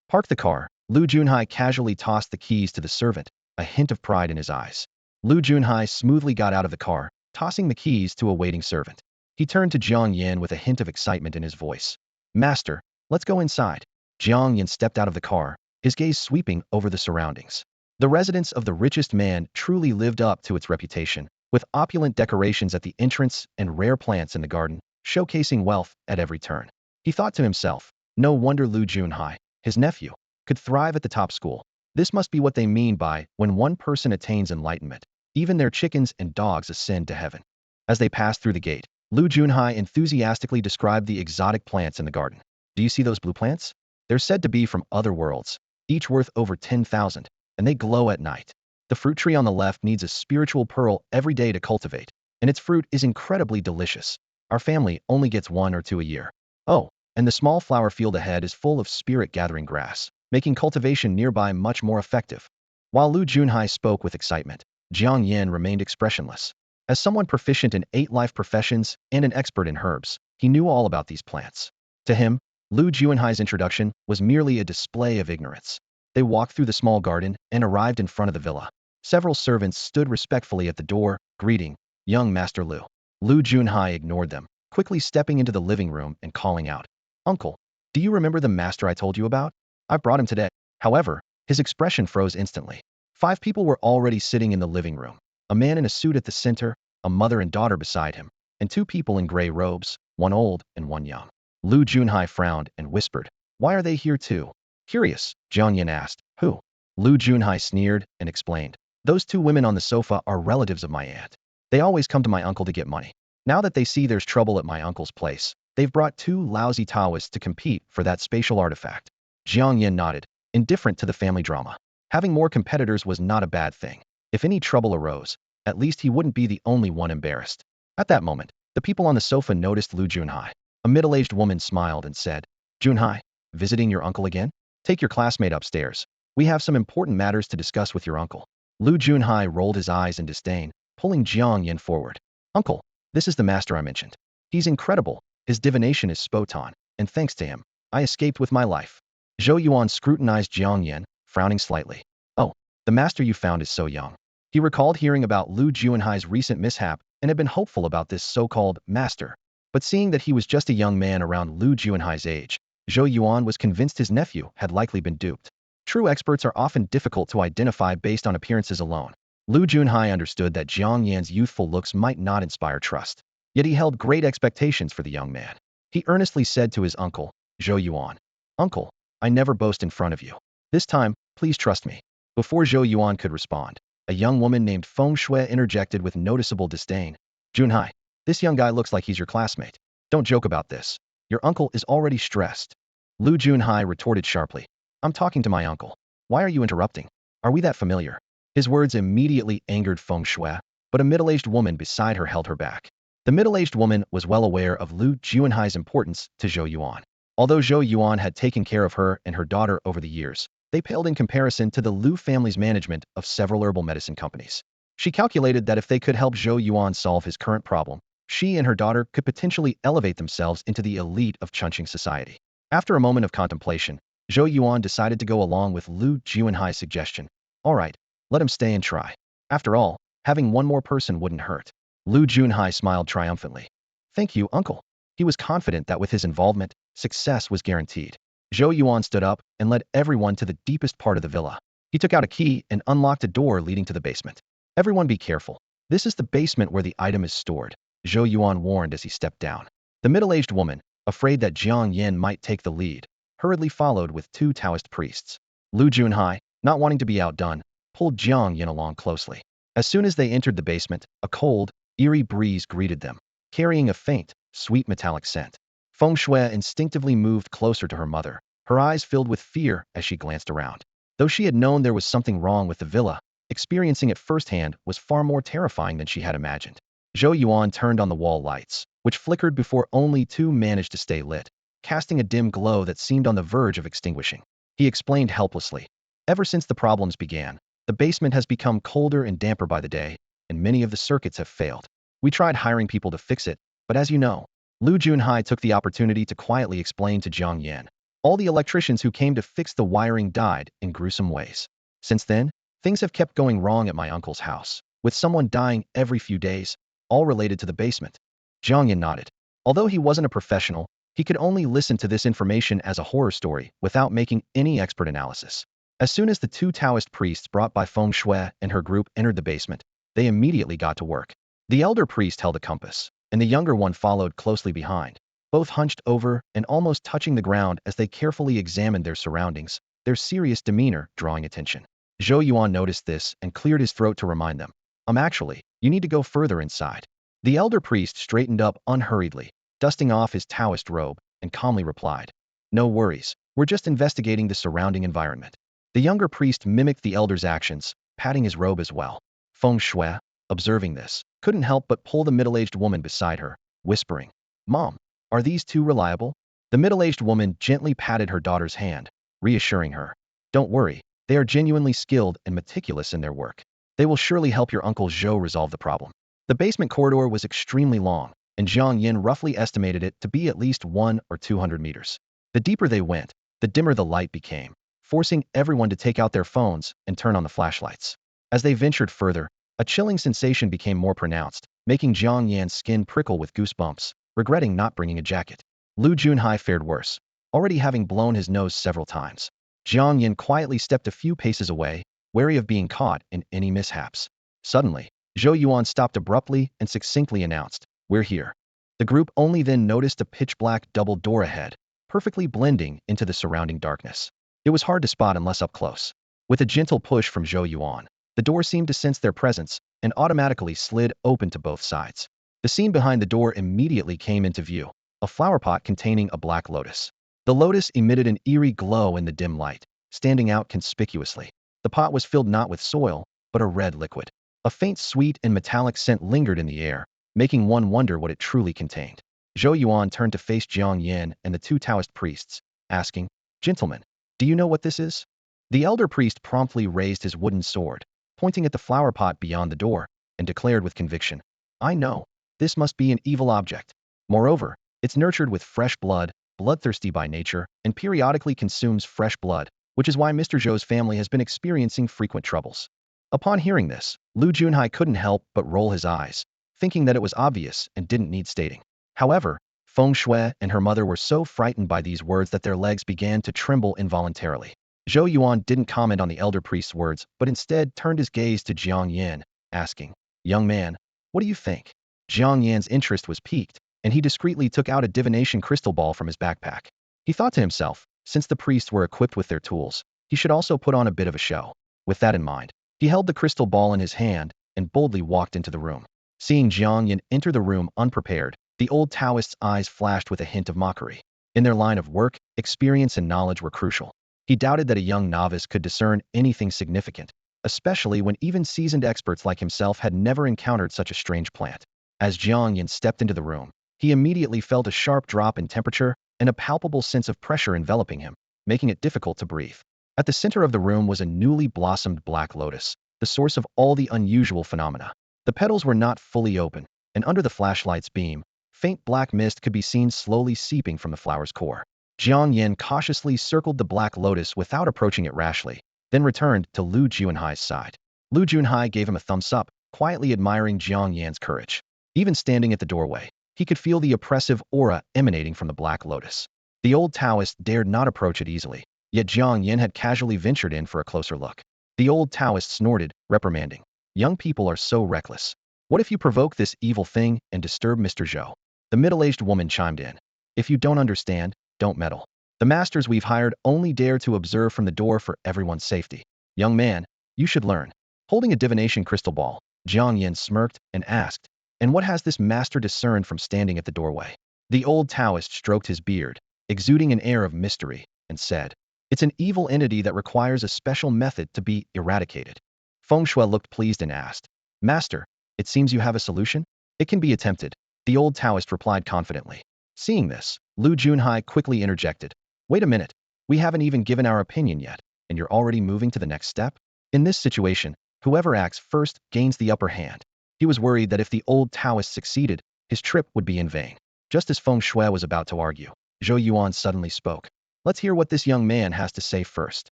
Park the car. Lu Junhai casually tossed the keys to the servant, a hint of pride in his eyes. Lu Junhai smoothly got out of the car, tossing the keys to a waiting servant. He turned to Jiang Yan with a hint of excitement in his voice. Master, let's go inside. Jiang Yan stepped out of the car, his gaze sweeping over the surroundings. The residence of the richest man truly lived up to its reputation, with opulent decorations at the entrance and rare plants in the garden, showcasing wealth at every turn. He thought to himself, no wonder Lu Junhai, his nephew, could thrive at the top school. This must be what they mean by when one person attains enlightenment, even their chickens and dogs ascend to heaven. As they passed through the gate, Lu Junhai enthusiastically described the exotic plants in the garden. Do you see those blue plants? They're said to be from other worlds, each worth over 10,000, and they glow at night. The fruit tree on the left needs a spiritual pearl every day to cultivate, and its fruit is incredibly delicious. Our family only gets 1 or 2 a year. Oh, and the small flower field ahead is full of spirit-gathering grass, making cultivation nearby much more effective. While Lu Junhai spoke with excitement, Jiang Yan remained expressionless. As someone proficient in 8 life professions and an expert in herbs, he knew all about these plants. To him, Lu Junhai's introduction was merely a display of ignorance. They walked through the small garden and arrived in front of the villa. Several servants stood respectfully at the door, greeting, Young Master Lu. Lu Junhai ignored them, quickly stepping into the living room and calling out, Uncle, do you remember the master I told you about? I brought him today. However, his expression froze instantly. 5 people were already sitting in the living room. A man in a suit at the center, a mother and daughter beside him, and 2 people in gray robes, one old and one young. Lu Junhai frowned and whispered, Why are they here too? Curious, Jiang Yan asked. Who? Lu Junhai sneered and explained. Those 2 women on the sofa are relatives of my aunt. They always come to my uncle to get money. Now that they see there's trouble at my uncle's place, they've brought 2 lousy Taoists to compete for that spatial artifact. Jiang Yan nodded, indifferent to the family drama. Having more competitors was not a bad thing. If any trouble arose, at least he wouldn't be the only one embarrassed. At that moment, the people on the sofa noticed Lu Junhai. A middle-aged woman smiled and said, Junhai, visiting your uncle again? Take your classmate upstairs. We have some important matters to discuss with your uncle. Lu Junhai rolled his eyes in disdain, pulling Jiang Yan forward. Uncle, this is the master I mentioned. He's incredible. His divination is spot on, and thanks to him, I escaped with my life. Zhou Yuan scrutinized Jiang Yan, frowning slightly. Oh, the master you found is so young. He recalled hearing about Lu Junhai's recent mishap and had been hopeful about this so-called master. But seeing that he was just a young man around Lu Junhai's age, Zhou Yuan was convinced his nephew had likely been duped. True experts are often difficult to identify based on appearances alone. Lu Junhai understood that Jiang Yan's youthful looks might not inspire trust. Yet he held great expectations for the young man. He earnestly said to his uncle, Zhou Yuan, Uncle, I never boast in front of you. This time, please trust me. Before Zhou Yuan could respond, a young woman named Feng Shui interjected with noticeable disdain. Junhai, this young guy looks like he's your classmate. Don't joke about this. Your uncle is already stressed. Lu Junhai retorted sharply. I'm talking to my uncle. Why are you interrupting? Are we that familiar? His words immediately angered Feng Shui, but a middle-aged woman beside her held her back. The middle-aged woman was well aware of Lu Junhai's importance to Zhou Yuan. Although Zhou Yuan had taken care of her and her daughter over the years, They paled in comparison to the Liu family's management of several herbal medicine companies. She calculated that if they could help Zhou Yuan solve his current problem, she and her daughter could potentially elevate themselves into the elite of Chunqing society. After a moment of contemplation, Zhou Yuan decided to go along with Lu Jianhai's suggestion. All right, let him stay and try. After all, having one more person wouldn't hurt. Lu Junhai smiled triumphantly. Thank you, uncle. He was confident that with his involvement, success was guaranteed. Zhou Yuan stood up and led everyone to the deepest part of the villa. He took out a key and unlocked a door leading to the basement. Everyone be careful. This is the basement where the item is stored, Zhou Yuan warned as he stepped down. The middle-aged woman, afraid that Jiang Yan might take the lead, hurriedly followed with two Taoist priests. Lu Junhai, not wanting to be outdone, pulled Jiang Yan along closely. As soon as they entered the basement, a cold, eerie breeze greeted them, carrying a faint, sweet metallic scent. Feng Shui instinctively moved closer to her mother, her eyes filled with fear as she glanced around. Though she had known there was something wrong with the villa, experiencing it firsthand was far more terrifying than she had imagined. Zhou Yuan turned on the wall lights, which flickered before only two managed to stay lit, casting a dim glow that seemed on the verge of extinguishing. He explained helplessly. Ever since the problems began, the basement has become colder and damper by the day, and many of the circuits have failed. We tried hiring people to fix it, but as you know, Lu Junhai took the opportunity to quietly explain to Jiang Yan. All the electricians who came to fix the wiring died in gruesome ways. Since then, things have kept going wrong at my uncle's house, with someone dying every few days, all related to the basement. Jiang Yan nodded. Although he wasn't a professional, he could only listen to this information as a horror story without making any expert analysis. As soon as the two Taoist priests brought by Feng Shui and her group entered the basement, they immediately got to work. The elder priest held a compass, and the younger one followed closely behind, both hunched over and almost touching the ground as they carefully examined their surroundings, their serious demeanor drawing attention. Zhou Yuan noticed this and cleared his throat to remind them. Actually, you need to go further inside. The elder priest straightened up unhurriedly, dusting off his Taoist robe, and calmly replied. No worries, we're just investigating the surrounding environment. The younger priest mimicked the elder's actions, patting his robe as well. Feng Shui, observing this, couldn't help but pull the middle-aged woman beside her, whispering, Mom, are these two reliable? The middle-aged woman gently patted her daughter's hand, reassuring her. Don't worry, they are genuinely skilled and meticulous in their work. They will surely help your Uncle Zhou resolve the problem. The basement corridor was extremely long, and Jiang Yan roughly estimated it to be at least 100 or 200 meters. The deeper they went, the dimmer the light became, forcing everyone to take out their phones and turn on the flashlights. As they ventured further, a chilling sensation became more pronounced, making Jiang Yan's skin prickle with goosebumps, regretting not bringing a jacket. Lu Junhai fared worse, already having blown his nose several times. Jiang Yan quietly stepped a few paces away, wary of being caught in any mishaps. Suddenly, Zhou Yuan stopped abruptly and succinctly announced, We're here. The group only then noticed a pitch-black double door ahead, perfectly blending into the surrounding darkness. It was hard to spot unless up close. With a gentle push from Zhou Yuan, the door seemed to sense their presence and automatically slid open to both sides. The scene behind the door immediately came into view, a flower pot containing a black lotus. The lotus emitted an eerie glow in the dim light, standing out conspicuously. The pot was filled not with soil, but a red liquid. A faint sweet and metallic scent lingered in the air, making one wonder what it truly contained. Zhou Yuan turned to face Jiang Yan and the two Taoist priests, asking, Gentlemen, do you know what this is? The elder priest promptly raised his wooden sword, pointing at the flower pot beyond the door, and declared with conviction, I know. This must be an evil object. Moreover, it's nurtured with fresh blood, bloodthirsty by nature, and periodically consumes fresh blood, which is why Mr. Zhou's family has been experiencing frequent troubles. Upon hearing this, Lu Junhai couldn't help but roll his eyes, thinking that it was obvious and didn't need stating. However, Feng Shui and her mother were so frightened by these words that their legs began to tremble involuntarily. Zhou Yuan didn't comment on the elder priest's words, but instead turned his gaze to Jiang Yan, asking, Young man, what do you think? Jiang Yan's interest was piqued, and he discreetly took out a divination crystal ball from his backpack. He thought to himself, since the priests were equipped with their tools, he should also put on a bit of a show. With that in mind, he held the crystal ball in his hand and boldly walked into the room. Seeing Jiang Yan enter the room unprepared, the old Taoist's eyes flashed with a hint of mockery. In their line of work, experience and knowledge were crucial. He doubted that a young novice could discern anything significant, especially when even seasoned experts like himself had never encountered such a strange plant. As Jiang Yan stepped into the room, he immediately felt a sharp drop in temperature and a palpable sense of pressure enveloping him, making it difficult to breathe. At the center of the room was a newly blossomed black lotus, the source of all the unusual phenomena. The petals were not fully open, and under the flashlight's beam, faint black mist could be seen slowly seeping from the flower's core. Jiang Yan cautiously circled the black lotus without approaching it rashly, then returned to Lu Junhai's side. Lu Junhai gave him a thumbs up, quietly admiring Jiang Yan's courage. Even standing at the doorway, he could feel the oppressive aura emanating from the black lotus. The old Taoist dared not approach it easily, yet Jiang Yan had casually ventured in for a closer look. The old Taoist snorted, reprimanding. Young people are so reckless. What if you provoke this evil thing and disturb Mr. Zhou? The middle-aged woman chimed in. If you don't understand, don't meddle. The masters we've hired only dare to observe from the door for everyone's safety. Young man, you should learn. Holding a divination crystal ball, Jiang Yan smirked and asked, and what has this master discerned from standing at the doorway? The old Taoist stroked his beard, exuding an air of mystery, and said, it's an evil entity that requires a special method to be eradicated. Feng Shui looked pleased and asked, Master, it seems you have a solution? It can be attempted, the old Taoist replied confidently. Seeing this, Lu Junhai quickly interjected, wait a minute, we haven't even given our opinion yet, and you're already moving to the next step? In this situation, whoever acts first gains the upper hand. He was worried that if the old Taoist succeeded, his trip would be in vain. Just as Feng Shui was about to argue, Zhou Yuan suddenly spoke. Let's hear what this young man has to say first.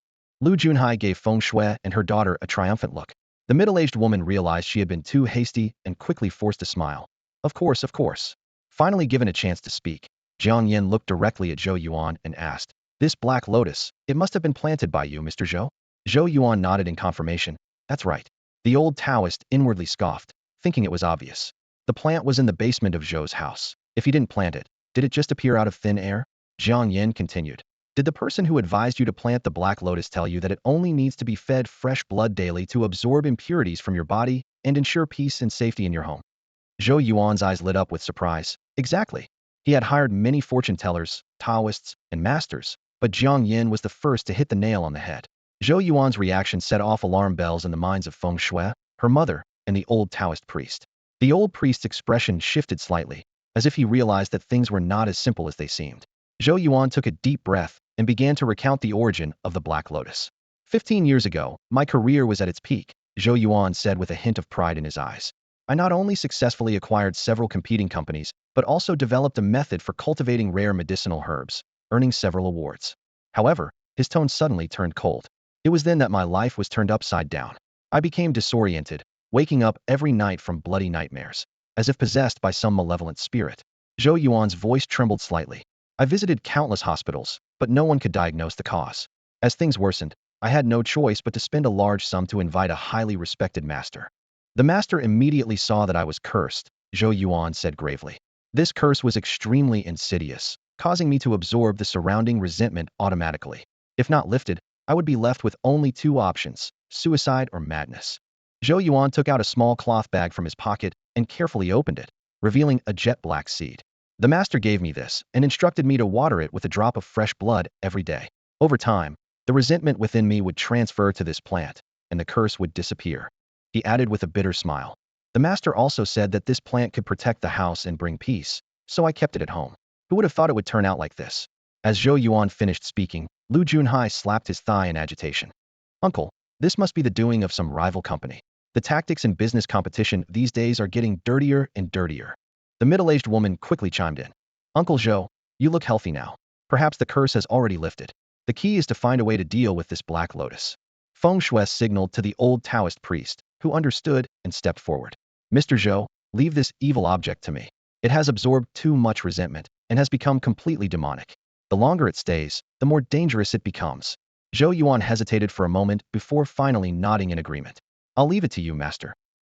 Lu Junhai gave Feng Shui and her daughter a triumphant look. The middle-aged woman realized she had been too hasty and quickly forced a smile. Of course, of course. Finally given a chance to speak, Jiang Yan looked directly at Zhou Yuan and asked, this black lotus, it must have been planted by you, Mr. Zhou? Zhou Yuan nodded in confirmation. That's right. The old Taoist inwardly scoffed, thinking it was obvious. The plant was in the basement of Zhou's house. If he didn't plant it, did it just appear out of thin air? Jiang Yan continued. Did the person who advised you to plant the black lotus tell you that it only needs to be fed fresh blood daily to absorb impurities from your body and ensure peace and safety in your home? Zhou Yuan's eyes lit up with surprise. Exactly. He had hired many fortune tellers, Taoists, and masters, but Jiang Yan was the first to hit the nail on the head. Zhou Yuan's reaction set off alarm bells in the minds of Feng Shui, her mother, and the old Taoist priest. The old priest's expression shifted slightly, as if he realized that things were not as simple as they seemed. Zhou Yuan took a deep breath and began to recount the origin of the black lotus. 15 years ago, my career was at its peak, Zhou Yuan said with a hint of pride in his eyes. I not only successfully acquired several competing companies, but also developed a method for cultivating rare medicinal herbs, earning several awards. However, his tone suddenly turned cold. It was then that my life was turned upside down. I became disoriented, waking up every night from bloody nightmares, as if possessed by some malevolent spirit. Zhou Yuan's voice trembled slightly. I visited countless hospitals, but no one could diagnose the cause. As things worsened, I had no choice but to spend a large sum to invite a highly respected master. The master immediately saw that I was cursed, Zhou Yuan said gravely. This curse was extremely insidious, causing me to absorb the surrounding resentment automatically. If not lifted, I would be left with only two options, suicide or madness. Zhou Yuan took out a small cloth bag from his pocket and carefully opened it, revealing a jet black seed. The master gave me this and instructed me to water it with a drop of fresh blood every day. Over time, the resentment within me would transfer to this plant, and the curse would disappear. He added with a bitter smile. The master also said that this plant could protect the house and bring peace, so I kept it at home. Who would have thought it would turn out like this? As Zhou Yuan finished speaking, Lu Junhai slapped his thigh in agitation. Uncle, this must be the doing of some rival company. The tactics in business competition these days are getting dirtier and dirtier. The middle-aged woman quickly chimed in. Uncle Zhou, you look healthy now. Perhaps the curse has already lifted. The key is to find a way to deal with this black lotus. Feng Shui signaled to the old Taoist priest, who understood and stepped forward. Mr. Zhou, leave this evil object to me. It has absorbed too much resentment and has become completely demonic. The longer it stays, the more dangerous it becomes. Zhou Yuan hesitated for a moment before finally nodding in agreement. I'll leave it to you, master.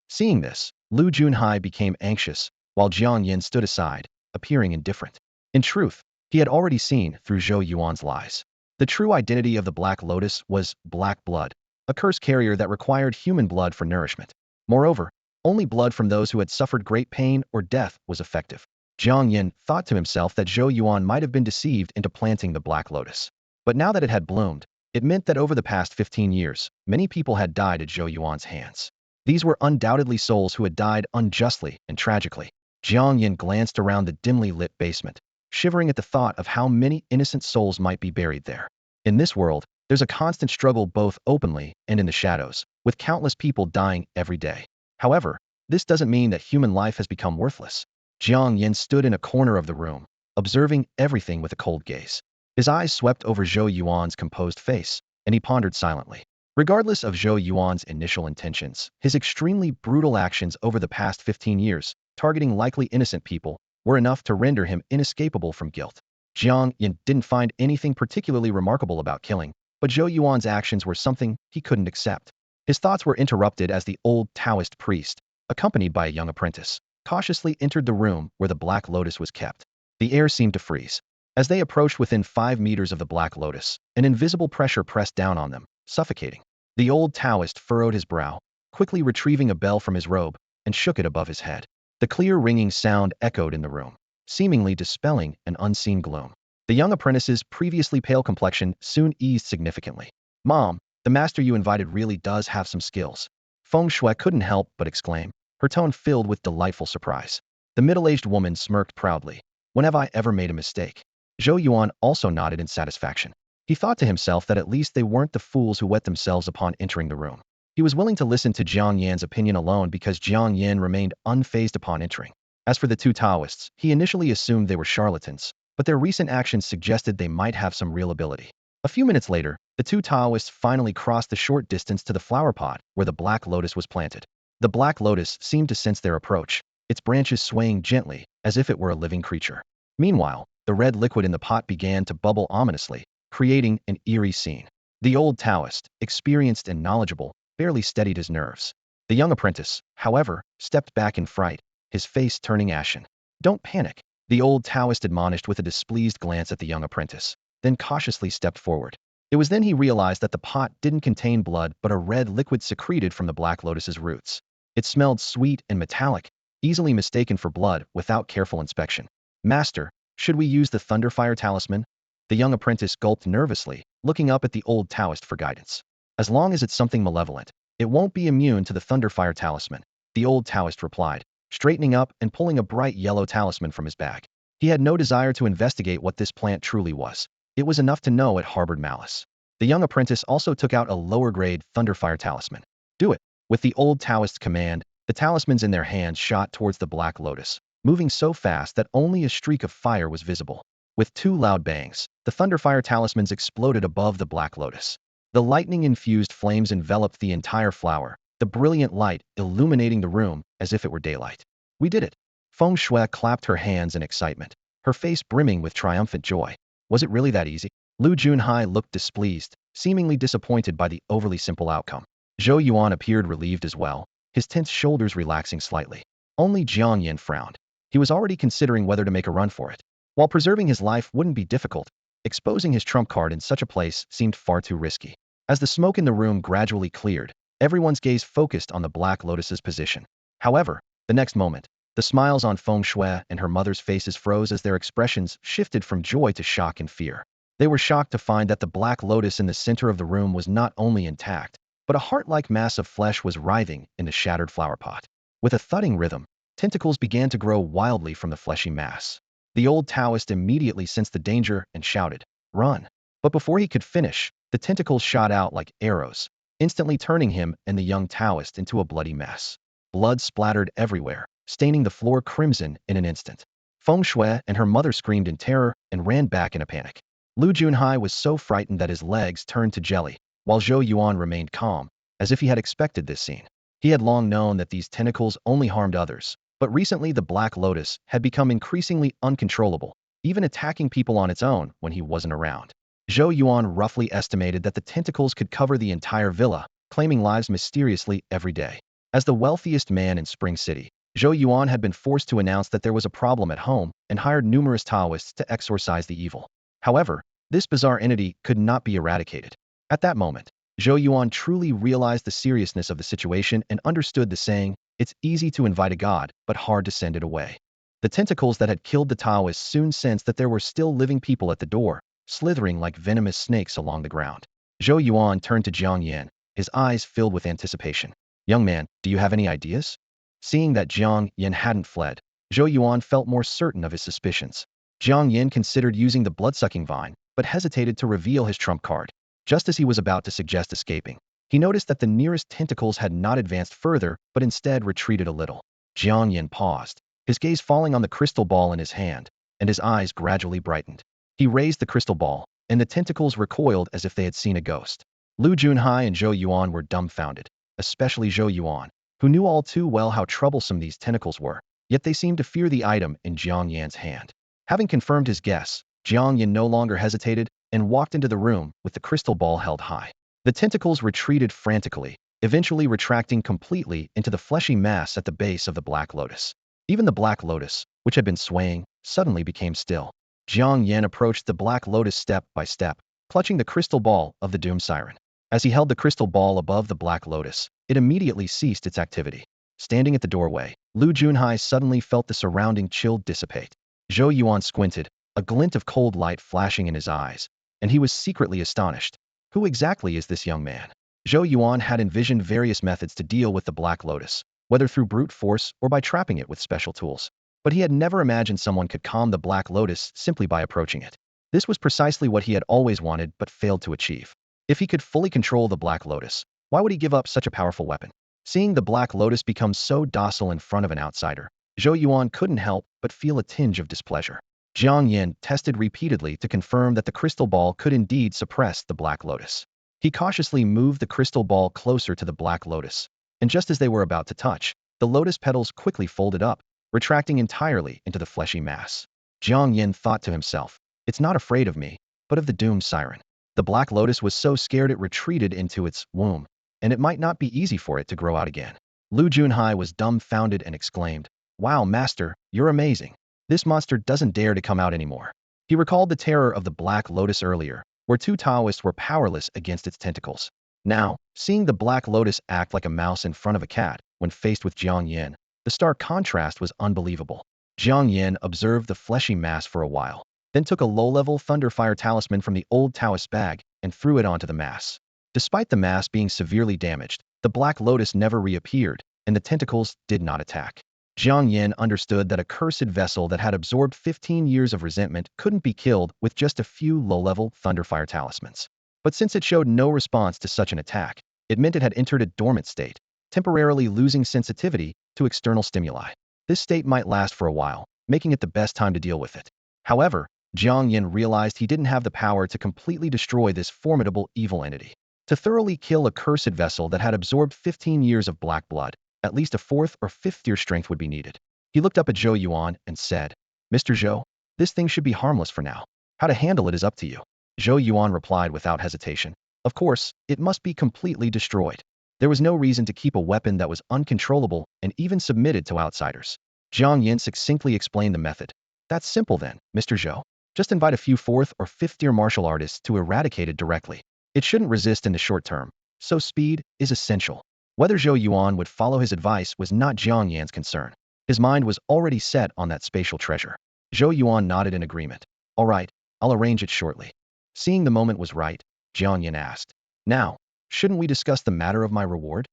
Seeing this, Lu Junhai became anxious, while Jiang Yan stood aside, appearing indifferent. In truth, he had already seen through Zhou Yuan's lies. The true identity of the Black Lotus was black blood, a curse carrier that required human blood for nourishment. Moreover, only blood from those who had suffered great pain or death was effective. Jiang Yan thought to himself that Zhou Yuan might have been deceived into planting the Black Lotus. But now that it had bloomed, it meant that over the past 15 years, many people had died at Zhou Yuan's hands. These were undoubtedly souls who had died unjustly and tragically. Jiang Yan glanced around the dimly lit basement, shivering at the thought of how many innocent souls might be buried there. In this world, There's a constant struggle both openly and in the shadows, with countless people dying every day. However, this doesn't mean that human life has become worthless. Jiang Yan stood in a corner of the room, observing everything with a cold gaze. His eyes swept over Zhou Yuan's composed face, and he pondered silently. Regardless of Zhou Yuan's initial intentions, his extremely brutal actions over the past 15 years, targeting likely innocent people, were enough to render him inescapable from guilt. Jiang Yan didn't find anything particularly remarkable about killing, but Zhou Yuan's actions were something he couldn't accept. His thoughts were interrupted as the old Taoist priest, accompanied by a young apprentice, cautiously entered the room where the Black Lotus was kept. The air seemed to freeze. As they approached within 5 meters of the Black Lotus, an invisible pressure pressed down on them, suffocating. The old Taoist furrowed his brow, quickly retrieving a bell from his robe, and shook it above his head. The clear ringing sound echoed in the room, seemingly dispelling an unseen gloom. The young apprentice's previously pale complexion soon eased significantly. "Mom, the master you invited really does have some skills." Feng Shui couldn't help but exclaim, her tone filled with delightful surprise. The middle-aged woman smirked proudly. "When have I ever made a mistake?" Zhou Yuan also nodded in satisfaction. He thought to himself that at least they weren't the fools who wet themselves upon entering the room. He was willing to listen to Jiang Yan's opinion alone because Jiang Yan remained unfazed upon entering. As for the two Taoists, he initially assumed they were charlatans, but their recent actions suggested they might have some real ability. A few minutes later, the two Taoists finally crossed the short distance to the flower pot where the Black Lotus was planted. The Black Lotus seemed to sense their approach, its branches swaying gently, as if it were a living creature. Meanwhile, the red liquid in the pot began to bubble ominously, creating an eerie scene. The old Taoist, experienced and knowledgeable, barely steadied his nerves. The young apprentice, however, stepped back in fright, his face turning ashen. "Don't panic," the old Taoist admonished with a displeased glance at the young apprentice, then cautiously stepped forward. It was then he realized that the pot didn't contain blood but a red liquid secreted from the Black Lotus's roots. It smelled sweet and metallic, easily mistaken for blood without careful inspection. "Master, should we use the Thunderfire Talisman?" The young apprentice gulped nervously, looking up at the old Taoist for guidance. "As long as it's something malevolent, it won't be immune to the Thunderfire Talisman," the old Taoist replied, straightening up and pulling a bright yellow talisman from his bag. He had no desire to investigate what this plant truly was. It was enough to know it harbored malice. The young apprentice also took out a lower-grade Thunderfire Talisman. "Do it." With the old Taoist's command, the talismans in their hands shot towards the Black Lotus, moving so fast that only a streak of fire was visible. With two loud bangs, the Thunderfire talismans exploded above the Black Lotus. The lightning-infused flames enveloped the entire flower, the brilliant light illuminating the room as if it were daylight. "We did it." Feng Shui clapped her hands in excitement, her face brimming with triumphant joy. "Was it really that easy?" Lu Junhai looked displeased, seemingly disappointed by the overly simple outcome. Zhou Yuan appeared relieved as well, his tense shoulders relaxing slightly. Only Jiang Yan frowned. He was already considering whether to make a run for it. While preserving his life wouldn't be difficult, exposing his trump card in such a place seemed far too risky. As the smoke in the room gradually cleared, everyone's gaze focused on the Black Lotus's position. However, the next moment, the smiles on Feng Shui and her mother's faces froze as their expressions shifted from joy to shock and fear. They were shocked to find that the Black Lotus in the center of the room was not only intact, but a heart-like mass of flesh was writhing in the shattered flower pot. With a thudding rhythm, tentacles began to grow wildly from the fleshy mass. The old Taoist immediately sensed the danger and shouted, "Run!" But before he could finish, the tentacles shot out like arrows, instantly turning him and the young Taoist into a bloody mess. Blood splattered everywhere, staining the floor crimson in an instant. Feng Shui and her mother screamed in terror and ran back in a panic. Lu Junhai was so frightened that his legs turned to jelly, while Zhou Yuan remained calm, as if he had expected this scene. He had long known that these tentacles only harmed others, but recently the Black Lotus had become increasingly uncontrollable, even attacking people on its own when he wasn't around. Zhou Yuan roughly estimated that the tentacles could cover the entire villa, claiming lives mysteriously every day. As the wealthiest man in Spring City, Zhou Yuan had been forced to announce that there was a problem at home and hired numerous Taoists to exorcise the evil. However, this bizarre entity could not be eradicated. At that moment, Zhou Yuan truly realized the seriousness of the situation and understood the saying, "It's easy to invite a god, but hard to send it away." The tentacles that had killed the Taoists soon sensed that there were still living people at the door, slithering like venomous snakes along the ground. Zhou Yuan turned to Jiang Yan, his eyes filled with anticipation. "Young man, do you have any ideas?" Seeing that Jiang Yan hadn't fled, Zhou Yuan felt more certain of his suspicions. Jiang Yan considered using the blood-sucking vine, but hesitated to reveal his trump card. Just as he was about to suggest escaping, he noticed that the nearest tentacles had not advanced further, but instead retreated a little. Jiang Yan paused, his gaze falling on the crystal ball in his hand, and his eyes gradually brightened. He raised the crystal ball, and the tentacles recoiled as if they had seen a ghost. Lu Junhai and Zhou Yuan were dumbfounded, especially Zhou Yuan, who knew all too well how troublesome these tentacles were, yet they seemed to fear the item in Jiang Yan's hand. Having confirmed his guess, Jiang Yan no longer hesitated and walked into the room with the crystal ball held high. The tentacles retreated frantically, eventually retracting completely into the fleshy mass at the base of the Black Lotus. Even the Black Lotus, which had been swaying, suddenly became still. Jiang Yan approached the Black Lotus step by step, clutching the crystal ball of the Doom Siren. As he held the crystal ball above the Black Lotus, it immediately ceased its activity. Standing at the doorway, Lu Junhai suddenly felt the surrounding chill dissipate. Zhou Yuan squinted, a glint of cold light flashing in his eyes, and he was secretly astonished. Who exactly is this young man? Zhou Yuan had envisioned various methods to deal with the Black Lotus, whether through brute force or by trapping it with special tools. But he had never imagined someone could calm the Black Lotus simply by approaching it. This was precisely what he had always wanted but failed to achieve. If he could fully control the Black Lotus, why would he give up such a powerful weapon? Seeing the Black Lotus become so docile in front of an outsider, Zhou Yuan couldn't help but feel a tinge of displeasure. Jiang Yan tested repeatedly to confirm that the crystal ball could indeed suppress the Black Lotus. He cautiously moved the crystal ball closer to the Black Lotus, and just as they were about to touch, the lotus petals quickly folded up, retracting entirely into the fleshy mass. Jiang Yan thought to himself, "It's not afraid of me, but of the doomed siren." The Black Lotus was so scared it retreated into its womb, and it might not be easy for it to grow out again. Lu Junhai was dumbfounded and exclaimed, "Wow, Master, you're amazing. This monster doesn't dare to come out anymore." He recalled the terror of the Black Lotus earlier, where two Taoists were powerless against its tentacles. Now, seeing the Black Lotus act like a mouse in front of a cat when faced with Jiang Yan, the stark contrast was unbelievable. Jiang Yan observed the fleshy mass for a while, then took a low-level Thunderfire talisman from the old Taoist bag and threw it onto the mass. Despite the mass being severely damaged, the Black Lotus never reappeared, and the tentacles did not attack. Jiang Yan understood that a cursed vessel that had absorbed 15 years of resentment couldn't be killed with just a few low-level Thunderfire talismans. But since it showed no response to such an attack, it meant it had entered a dormant state, temporarily losing sensitivity to external stimuli. This state might last for a while, making it the best time to deal with it. However, Jiang Yan realized he didn't have the power to completely destroy this formidable evil entity. To thoroughly kill a cursed vessel that had absorbed 15 years of black blood, at least a 4th or 5th tier strength would be needed. He looked up at Zhou Yuan and said, "Mr. Zhou, this thing should be harmless for now. How to handle it is up to you." Zhou Yuan replied without hesitation, "Of course, it must be completely destroyed." There was no reason to keep a weapon that was uncontrollable and even submitted to outsiders. Jiang Yan succinctly explained the method. "That's simple then, Mr. Zhou. Just invite a few 4th or 5th tier martial artists to eradicate it directly. It shouldn't resist in the short term, so speed is essential." Whether Zhou Yuan would follow his advice was not Jiang Yan's concern. His mind was already set on that spatial treasure. Zhou Yuan nodded in agreement. "All right, I'll arrange it shortly." Seeing the moment was right, Jiang Yan asked, "Now, shouldn't we discuss the matter of my reward?"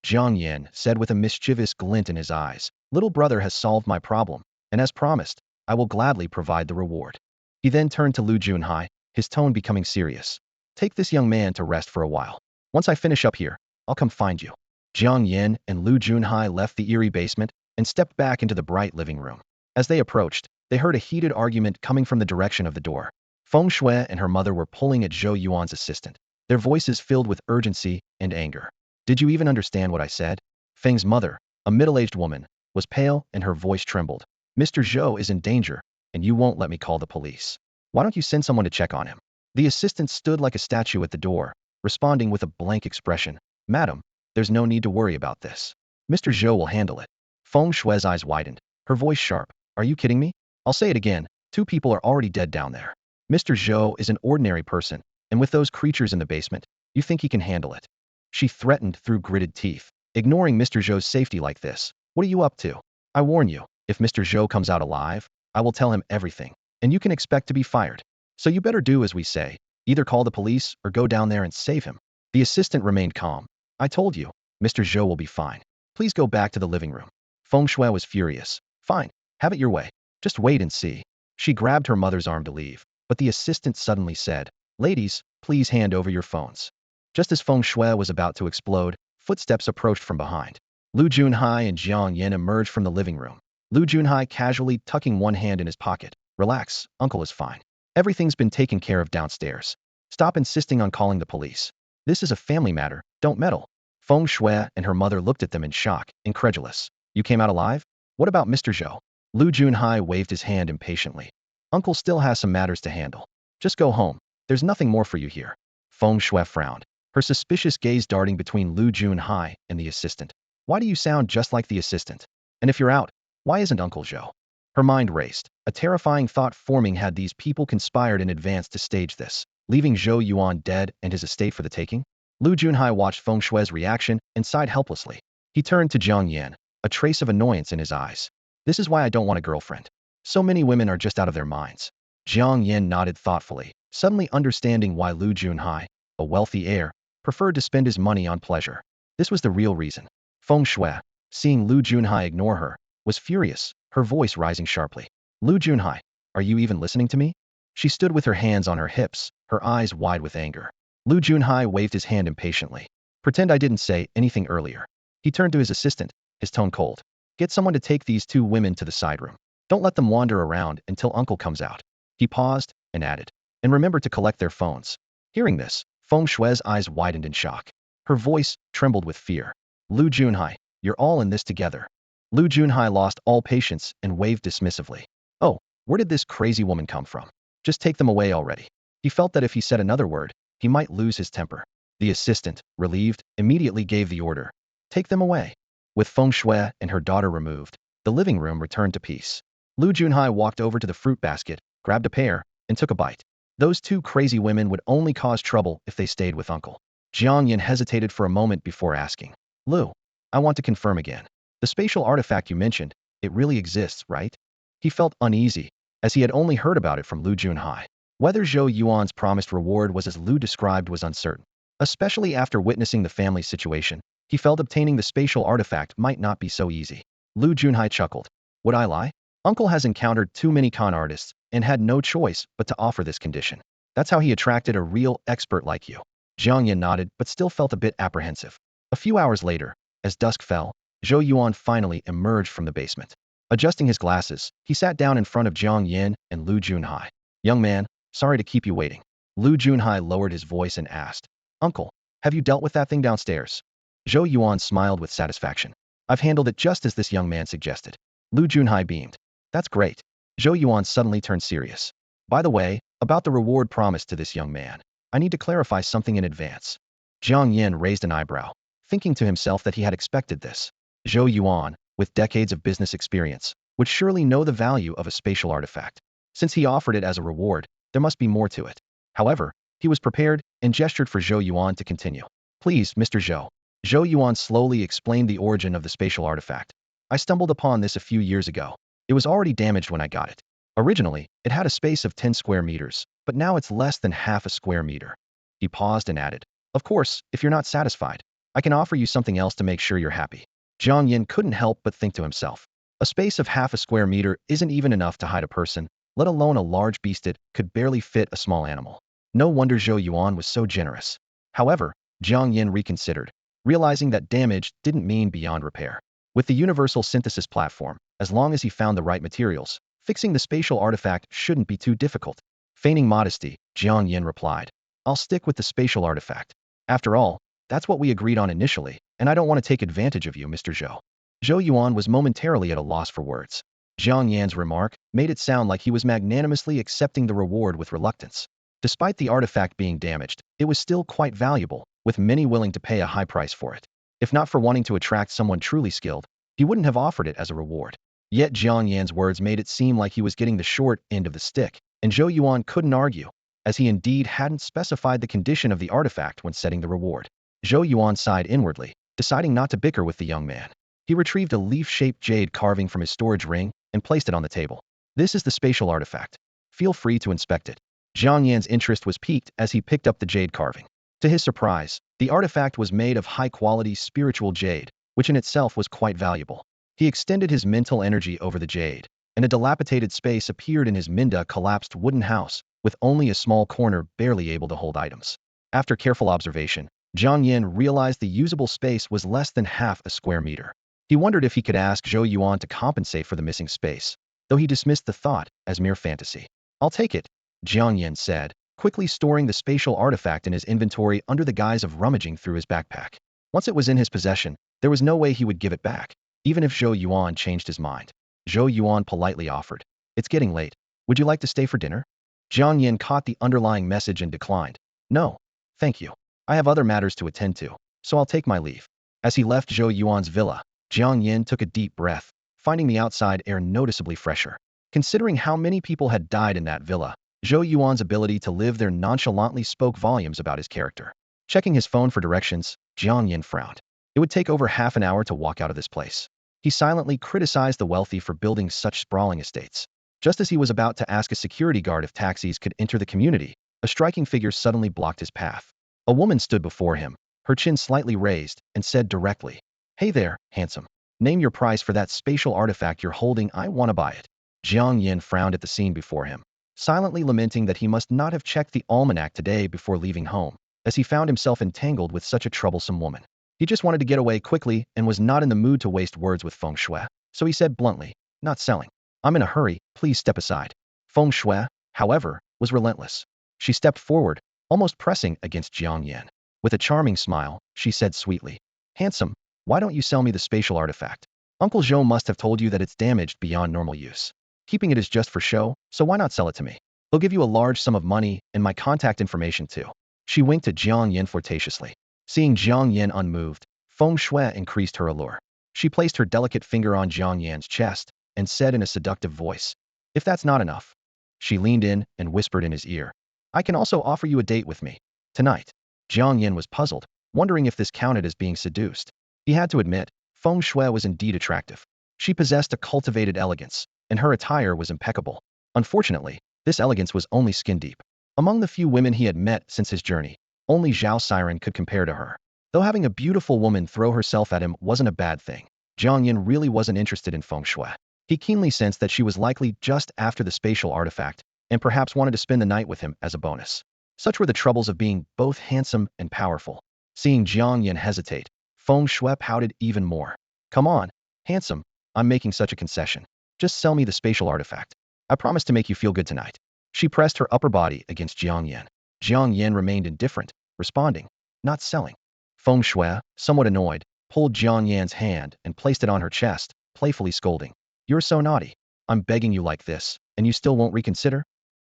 Jiang Yan said with a mischievous glint in his eyes, "Little brother has solved my problem, and as promised, I will gladly provide the reward." He then turned to Lu Junhai, his tone becoming serious. "Take this young man to rest for a while. Once I finish up here, I'll come find you." Jiang Yan and Lu Junhai left the eerie basement and stepped back into the bright living room. As they approached, they heard a heated argument coming from the direction of the door. Feng Shui and her mother were pulling at Zhou Yuan's assistant, their voices filled with urgency and anger. "Did you even understand what I said?" Feng's mother, a middle-aged woman, was pale and her voice trembled. "Mr. Zhou is in danger, and you won't let me call the police. Why don't you send someone to check on him?" The assistant stood like a statue at the door, responding with a blank expression. "Madam, there's no need to worry about this. Mr. Zhou will handle it." Feng Shui's eyes widened, her voice sharp. "Are you kidding me? I'll say it again, 2 people are already dead down there. Mr. Zhou is an ordinary person, and with those creatures in the basement, you think he can handle it?" She threatened through gritted teeth. "Ignoring Mr. Zhou's safety like this, what are you up to? I warn you, if Mr. Zhou comes out alive, I will tell him everything, and you can expect to be fired. So you better do as we say, either call the police or go down there and save him." The assistant remained calm. "I told you, Mr. Zhou will be fine. Please go back to the living room." Feng Shui was furious. "Fine, have it your way. Just wait and see." She grabbed her mother's arm to leave, but the assistant suddenly said, Ladies, please hand over your phones. Just as Feng Shui was about to explode, footsteps approached from behind. Lu Junhai and Jiang Yan emerged from the living room. Lu Junhai casually tucking one hand in his pocket. Relax, uncle is fine. Everything's been taken care of downstairs. Stop insisting on calling the police. This is a family matter, don't meddle. Feng Shui and her mother looked at them in shock, incredulous. You came out alive? What about Mr. Zhou? Lu Junhai waved his hand impatiently. Uncle still has some matters to handle. Just go home. There's nothing more for you here. Feng Shui frowned, her suspicious gaze darting between Lu Junhai and the assistant. Why do you sound just like the assistant? And if you're out, why isn't Uncle Zhou? Her mind raced, a terrifying thought forming. Had these people conspired in advance to stage this, leaving Zhou Yuan dead and his estate for the taking? Lu Junhai watched Feng Shui's reaction and sighed helplessly. He turned to Jiang Yan, a trace of annoyance in his eyes. This is why I don't want a girlfriend. So many women are just out of their minds. Jiang Yan nodded thoughtfully, suddenly understanding why Lu Junhai, a wealthy heir, preferred to spend his money on pleasure. This was the real reason. Feng Shui, seeing Lu Junhai ignore her, was furious, her voice rising sharply. Lu Junhai, are you even listening to me? She stood with her hands on her hips, her eyes wide with anger. Lu Junhai waved his hand impatiently. Pretend I didn't say anything earlier. He turned to his assistant, his tone cold. Get someone to take these two women to the side room. Don't let them wander around until Uncle comes out. He paused and added, and remember to collect their phones. Hearing this, Feng Shui's eyes widened in shock. Her voice trembled with fear. Lu Junhai, you're all in this together. Lu Junhai lost all patience and waved dismissively. Oh, where did this crazy woman come from? Just take them away already. He felt that if he said another word, he might lose his temper. The assistant, relieved, immediately gave the order. Take them away. With Feng Shui and her daughter removed, the living room returned to peace. Lu Junhai walked over to the fruit basket, grabbed a pear, and took a bite. Those two crazy women would only cause trouble if they stayed with Uncle. Jiang Yan hesitated for a moment before asking. Lu, I want to confirm again. The spatial artifact you mentioned, it really exists, right? He felt uneasy, as he had only heard about it from Lu Junhai. Whether Zhou Yuan's promised reward was as Lu described was uncertain. Especially after witnessing the family's situation, he felt obtaining the spatial artifact might not be so easy. Lu Junhai chuckled. Would I lie? Uncle has encountered too many con artists and had no choice but to offer this condition. That's how he attracted a real expert like you. Jiang Yan nodded but still felt a bit apprehensive. A few hours later, as dusk fell, Zhou Yuan finally emerged from the basement. Adjusting his glasses, he sat down in front of Jiang Yan and Lu Junhai. Young man, sorry to keep you waiting. Lu Junhai lowered his voice and asked, Uncle, have you dealt with that thing downstairs? Zhou Yuan smiled with satisfaction. I've handled it just as this young man suggested. Lu Junhai beamed. That's great. Zhou Yuan suddenly turned serious. By the way, about the reward promised to this young man, I need to clarify something in advance. Jiang Yan raised an eyebrow, thinking to himself that he had expected this. Zhou Yuan, with decades of business experience, would surely know the value of a spatial artifact. Since he offered it as a reward, there must be more to it. However, he was prepared and gestured for Zhou Yuan to continue. Please, Mr. Zhou. Zhou Yuan slowly explained the origin of the spatial artifact. I stumbled upon this a few years ago. It was already damaged when I got it. Originally, it had a space of 10 square meters, but now it's less than half a square meter. He paused and added, Of course, if you're not satisfied, I can offer you something else to make sure you're happy. Jiang Yan couldn't help but think to himself. A space of half a square meter isn't even enough to hide a person, let alone a large beast. It could barely fit a small animal. No wonder Zhou Yuan was so generous. However, Jiang Yan reconsidered, realizing that damage didn't mean beyond repair. With the universal synthesis platform, as long as he found the right materials, fixing the spatial artifact shouldn't be too difficult. Feigning modesty, Jiang Yan replied, I'll stick with the spatial artifact. After all, that's what we agreed on initially, and I don't want to take advantage of you, Mr. Zhou. Zhou Yuan was momentarily at a loss for words. Jiang Yan's remark made it sound like he was magnanimously accepting the reward with reluctance. Despite the artifact being damaged, it was still quite valuable, with many willing to pay a high price for it. If not for wanting to attract someone truly skilled, he wouldn't have offered it as a reward. Yet Jiang Yan's words made it seem like he was getting the short end of the stick, and Zhou Yuan couldn't argue, as he indeed hadn't specified the condition of the artifact when setting the reward. Zhou Yuan sighed inwardly, deciding not to bicker with the young man. He retrieved a leaf-shaped jade carving from his storage ring and placed it on the table. This is the spatial artifact. Feel free to inspect it. Jiang Yan's interest was piqued as he picked up the jade carving. To his surprise, the artifact was made of high-quality spiritual jade, which in itself was quite valuable. He extended his mental energy over the jade, and a dilapidated space appeared in his Minda collapsed wooden house, with only a small corner barely able to hold items. After careful observation, Jiang Yan realized the usable space was less than half a square meter. He wondered if he could ask Zhou Yuan to compensate for the missing space, though he dismissed the thought as mere fantasy. "I'll take it," Jiang Yan said, quickly storing the spatial artifact in his inventory under the guise of rummaging through his backpack. Once it was in his possession, there was no way he would give it back, even if Zhou Yuan changed his mind. Zhou Yuan politely offered, "It's getting late. Would you like to stay for dinner?" Jiang Yan caught the underlying message and declined. "No, thank you. I have other matters to attend to, so I'll take my leave." As he left Zhou Yuan's villa, Jiang Yan took a deep breath, finding the outside air noticeably fresher. Considering how many people had died in that villa, Zhou Yuan's ability to live there nonchalantly spoke volumes about his character. Checking his phone for directions, Jiang Yan frowned. It would take over half an hour to walk out of this place. He silently criticized the wealthy for building such sprawling estates. Just as he was about to ask a security guard if taxis could enter the community, a striking figure suddenly blocked his path. A woman stood before him, her chin slightly raised, and said directly, "Hey there, handsome. Name your price for that spatial artifact you're holding. I want to buy it." Jiang Yan frowned at the scene before him, silently lamenting that he must not have checked the almanac today before leaving home, as he found himself entangled with such a troublesome woman. He just wanted to get away quickly and was not in the mood to waste words with Feng Shui, so he said bluntly, "Not selling. I'm in a hurry, please step aside." Feng Shui, however, was relentless. She stepped forward, almost pressing against Jiang Yan. With a charming smile, she said sweetly, "Handsome, why don't you sell me the spatial artifact? Uncle Zhou must have told you that it's damaged beyond normal use. Keeping it is just for show, so why not sell it to me? He'll give you a large sum of money and my contact information too." She winked at Jiang Yan flirtatiously. Seeing Jiang Yan unmoved, Feng Shui increased her allure. She placed her delicate finger on Jiang Yan's chest and said in a seductive voice, "If that's not enough." She leaned in and whispered in his ear, "I can also offer you a date with me tonight." Jiang Yan was puzzled, wondering if this counted as being seduced. He had to admit, Feng Shui was indeed attractive. She possessed a cultivated elegance, and her attire was impeccable. Unfortunately, this elegance was only skin-deep. Among the few women he had met since his journey, only Zhao Siren could compare to her. Though having a beautiful woman throw herself at him wasn't a bad thing, Jiang Yan really wasn't interested in Feng Shui. He keenly sensed that she was likely just after the spatial artifact, and perhaps wanted to spend the night with him as a bonus. Such were the troubles of being both handsome and powerful. Seeing Jiang Yan hesitate, Feng Shui pouted even more. "Come on, handsome, I'm making such a concession. Just sell me the spatial artifact. I promise to make you feel good tonight." She pressed her upper body against Jiang Yan. Jiang Yan remained indifferent, responding, "Not selling." Feng Shui, somewhat annoyed, pulled Jiang Yan's hand and placed it on her chest, playfully scolding, "You're so naughty. I'm begging you like this, and you still won't reconsider?"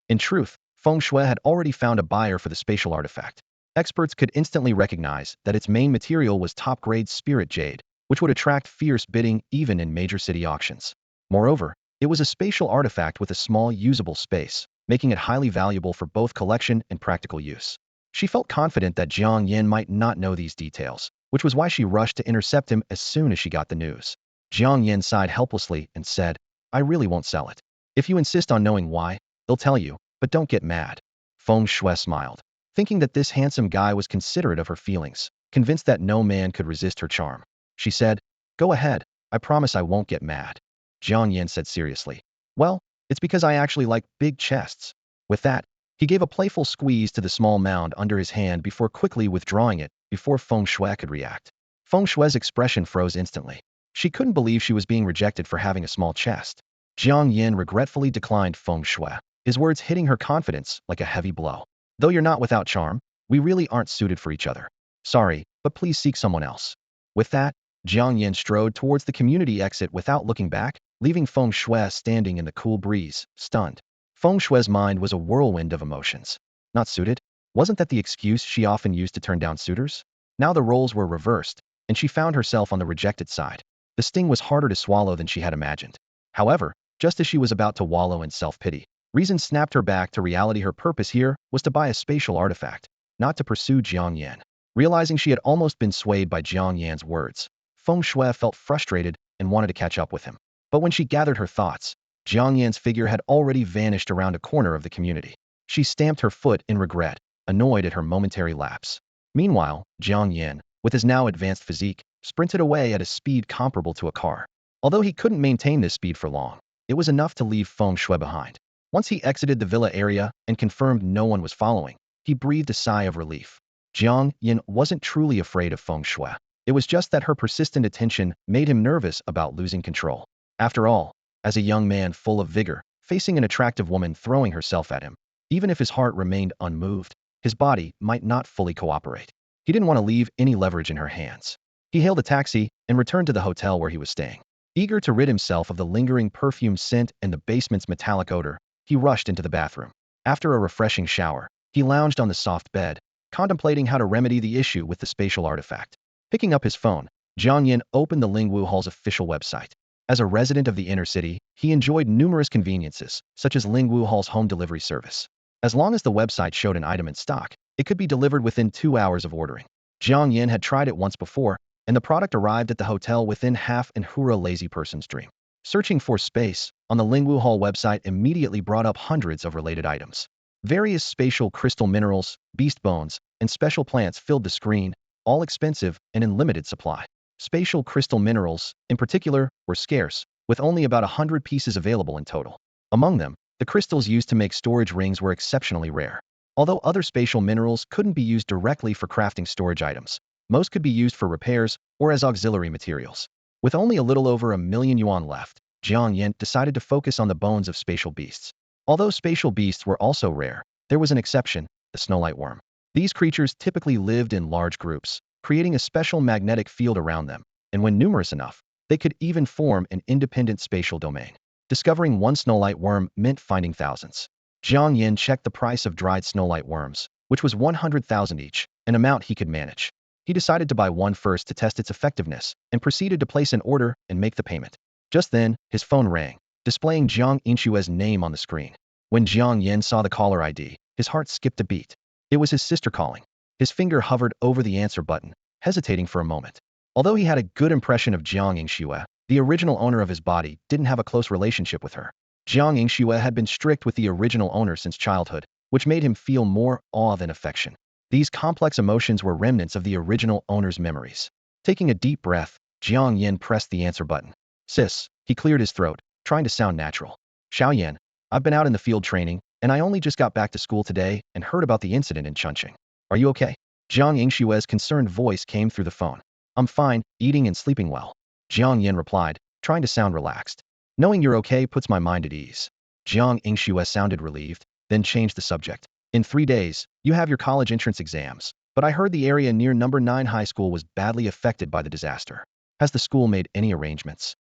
In truth, Feng Shui had already found a buyer for the spatial artifact. Experts could instantly recognize that its main material was top-grade spirit jade, which would attract fierce bidding even in major city auctions. Moreover, it was a spatial artifact with a small usable space, making it highly valuable for both collection and practical use. She felt confident that Jiang Yan might not know these details, which was why she rushed to intercept him as soon as she got the news. Jiang Yan sighed helplessly and said, "I really won't sell it. If you insist on knowing why, they'll tell you, but don't get mad." Feng Shui smiled, thinking that this handsome guy was considerate of her feelings, convinced that no man could resist her charm. She said, "Go ahead, I promise I won't get mad." Jiang Yan said seriously, "Well, it's because I actually like big chests." With that, he gave a playful squeeze to the small mound under his hand before quickly withdrawing it before Feng Shui could react. Feng Shui's expression froze instantly. She couldn't believe she was being rejected for having a small chest. Jiang Yan regretfully declined Feng Shui, his words hitting her confidence like a heavy blow. "Though you're not without charm, we really aren't suited for each other. Sorry, but please seek someone else." With that, Jiang Yan strode towards the community exit without looking back, leaving Feng Shui standing in the cool breeze, stunned. Feng Shui's mind was a whirlwind of emotions. Not suited? Wasn't that the excuse she often used to turn down suitors? Now the roles were reversed, and she found herself on the rejected side. The sting was harder to swallow than she had imagined. However, just as she was about to wallow in self-pity, reason snapped her back to reality. Her purpose here was to buy a spatial artifact, not to pursue Jiang Yan. Realizing she had almost been swayed by Jiang Yan's words, Feng Shui felt frustrated and wanted to catch up with him. But when she gathered her thoughts, Jiang Yan's figure had already vanished around a corner of the community. She stamped her foot in regret, annoyed at her momentary lapse. Meanwhile, Jiang Yan, with his now advanced physique, sprinted away at a speed comparable to a car. Although he couldn't maintain this speed for long, it was enough to leave Feng Shui behind. Once he exited the villa area and confirmed no one was following, he breathed a sigh of relief. Jiang Yan wasn't truly afraid of feng shui. It was just that her persistent attention made him nervous about losing control. After all, as a young man full of vigor, facing an attractive woman throwing herself at him, even if his heart remained unmoved, his body might not fully cooperate. He didn't want to leave any leverage in her hands. He hailed a taxi and returned to the hotel where he was staying. Eager to rid himself of the lingering perfume scent and the basement's metallic odor, he rushed into the bathroom. After a refreshing shower, he lounged on the soft bed, contemplating how to remedy the issue with the spatial artifact. Picking up his phone, Jiang Yan opened the Lingwu Hall's official website. As a resident of the inner city, he enjoyed numerous conveniences, such as Lingwu Hall's home delivery service. As long as the website showed an item in stock, it could be delivered within 2 hours of ordering. Jiang Yan had tried it once before, and the product arrived at the hotel within half an hour. A lazy person's dream. Searching for space on the Lingwu Hall website immediately brought up hundreds of related items. Various spatial crystal minerals, beast bones, and special plants filled the screen, all expensive and in limited supply. Spatial crystal minerals, in particular, were scarce, with only about 100 pieces available in total. Among them, the crystals used to make storage rings were exceptionally rare. Although other spatial minerals couldn't be used directly for crafting storage items, most could be used for repairs or as auxiliary materials. With only a little over $1,000,000 left, Jiang Yan decided to focus on the bones of spatial beasts. Although spatial beasts were also rare, there was an exception, the snowlight worm. These creatures typically lived in large groups, creating a special magnetic field around them, and when numerous enough, they could even form an independent spatial domain. Discovering one snowlight worm meant finding thousands. Jiang Yan checked the price of dried snowlight worms, which was 100,000 each, an amount he could manage. He decided to buy one first to test its effectiveness, and proceeded to place an order and make the payment. Just then, his phone rang, displaying Jiang Yinshue's name on the screen. When Jiang Yan saw the caller ID, his heart skipped a beat. It was his sister calling. His finger hovered over the answer button, hesitating for a moment. Although he had a good impression of Jiang Yingxue, the original owner of his body didn't have a close relationship with her. Jiang Yingxue had been strict with the original owner since childhood, which made him feel more awe than affection. These complex emotions were remnants of the original owner's memories. Taking a deep breath, Jiang Yan pressed the answer button. Sis, he cleared his throat, trying to sound natural. Xiao Yan, I've been out in the field training, and I only just got back to school today and heard about the incident in Chunqing. Are you okay? Jiang Yingshue's concerned voice came through the phone. I'm fine, eating and sleeping well. Jiang Yan replied, trying to sound relaxed. Knowing you're okay puts my mind at ease. Jiang Yingxue sounded relieved, then changed the subject. In 3 days, you have your college entrance exams, but I heard the area near number 9 high school was badly affected by the disaster. Has the school made any arrangements?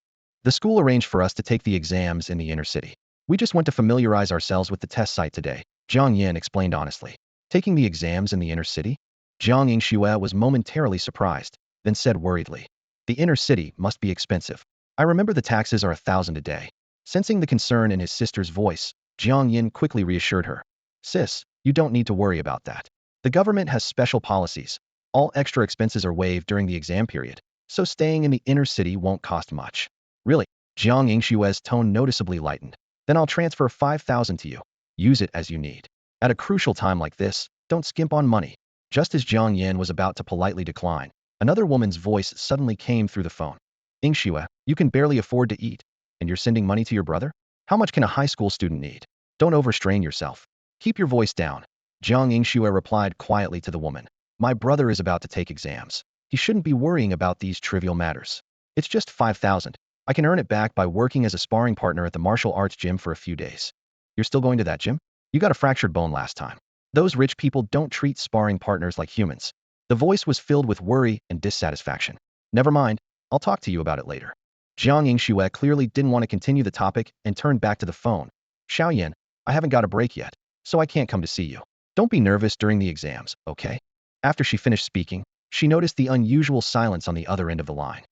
The school arranged for us to take the exams in the inner city. We just want to familiarize ourselves with the test site today, Jiang Yan explained honestly. Taking the exams in the inner city? Jiang Yingxue was momentarily surprised, then said worriedly. The inner city must be expensive. I remember the taxes are 1,000 a day. Sensing the concern in his sister's voice, Jiang Yan quickly reassured her. Sis, you don't need to worry about that. The government has special policies. All extra expenses are waived during the exam period, so staying in the inner city won't cost much. Really? Jiang Yingshue's tone noticeably lightened. Then I'll transfer 5,000 to you. Use it as you need. At a crucial time like this, don't skimp on money. Just as Jiang Yan was about to politely decline, another woman's voice suddenly came through the phone. Yingxue, you can barely afford to eat, and you're sending money to your brother? How much can a high school student need? Don't overstrain yourself. Keep your voice down. Jiang Yingxue replied quietly to the woman. My brother is about to take exams. He shouldn't be worrying about these trivial matters. It's just 5,000. I can earn it back by working as a sparring partner at the martial arts gym for a few days. You're still going to that gym? You got a fractured bone last time. Those rich people don't treat sparring partners like humans. The voice was filled with worry and dissatisfaction. Never mind, I'll talk to you about it later. Jiang Yingxue clearly didn't want to continue the topic and turned back to the phone. Xiao Yan, I haven't got a break yet, so I can't come to see you. Don't be nervous during the exams, okay? After she finished speaking, she noticed the unusual silence on the other end of the line.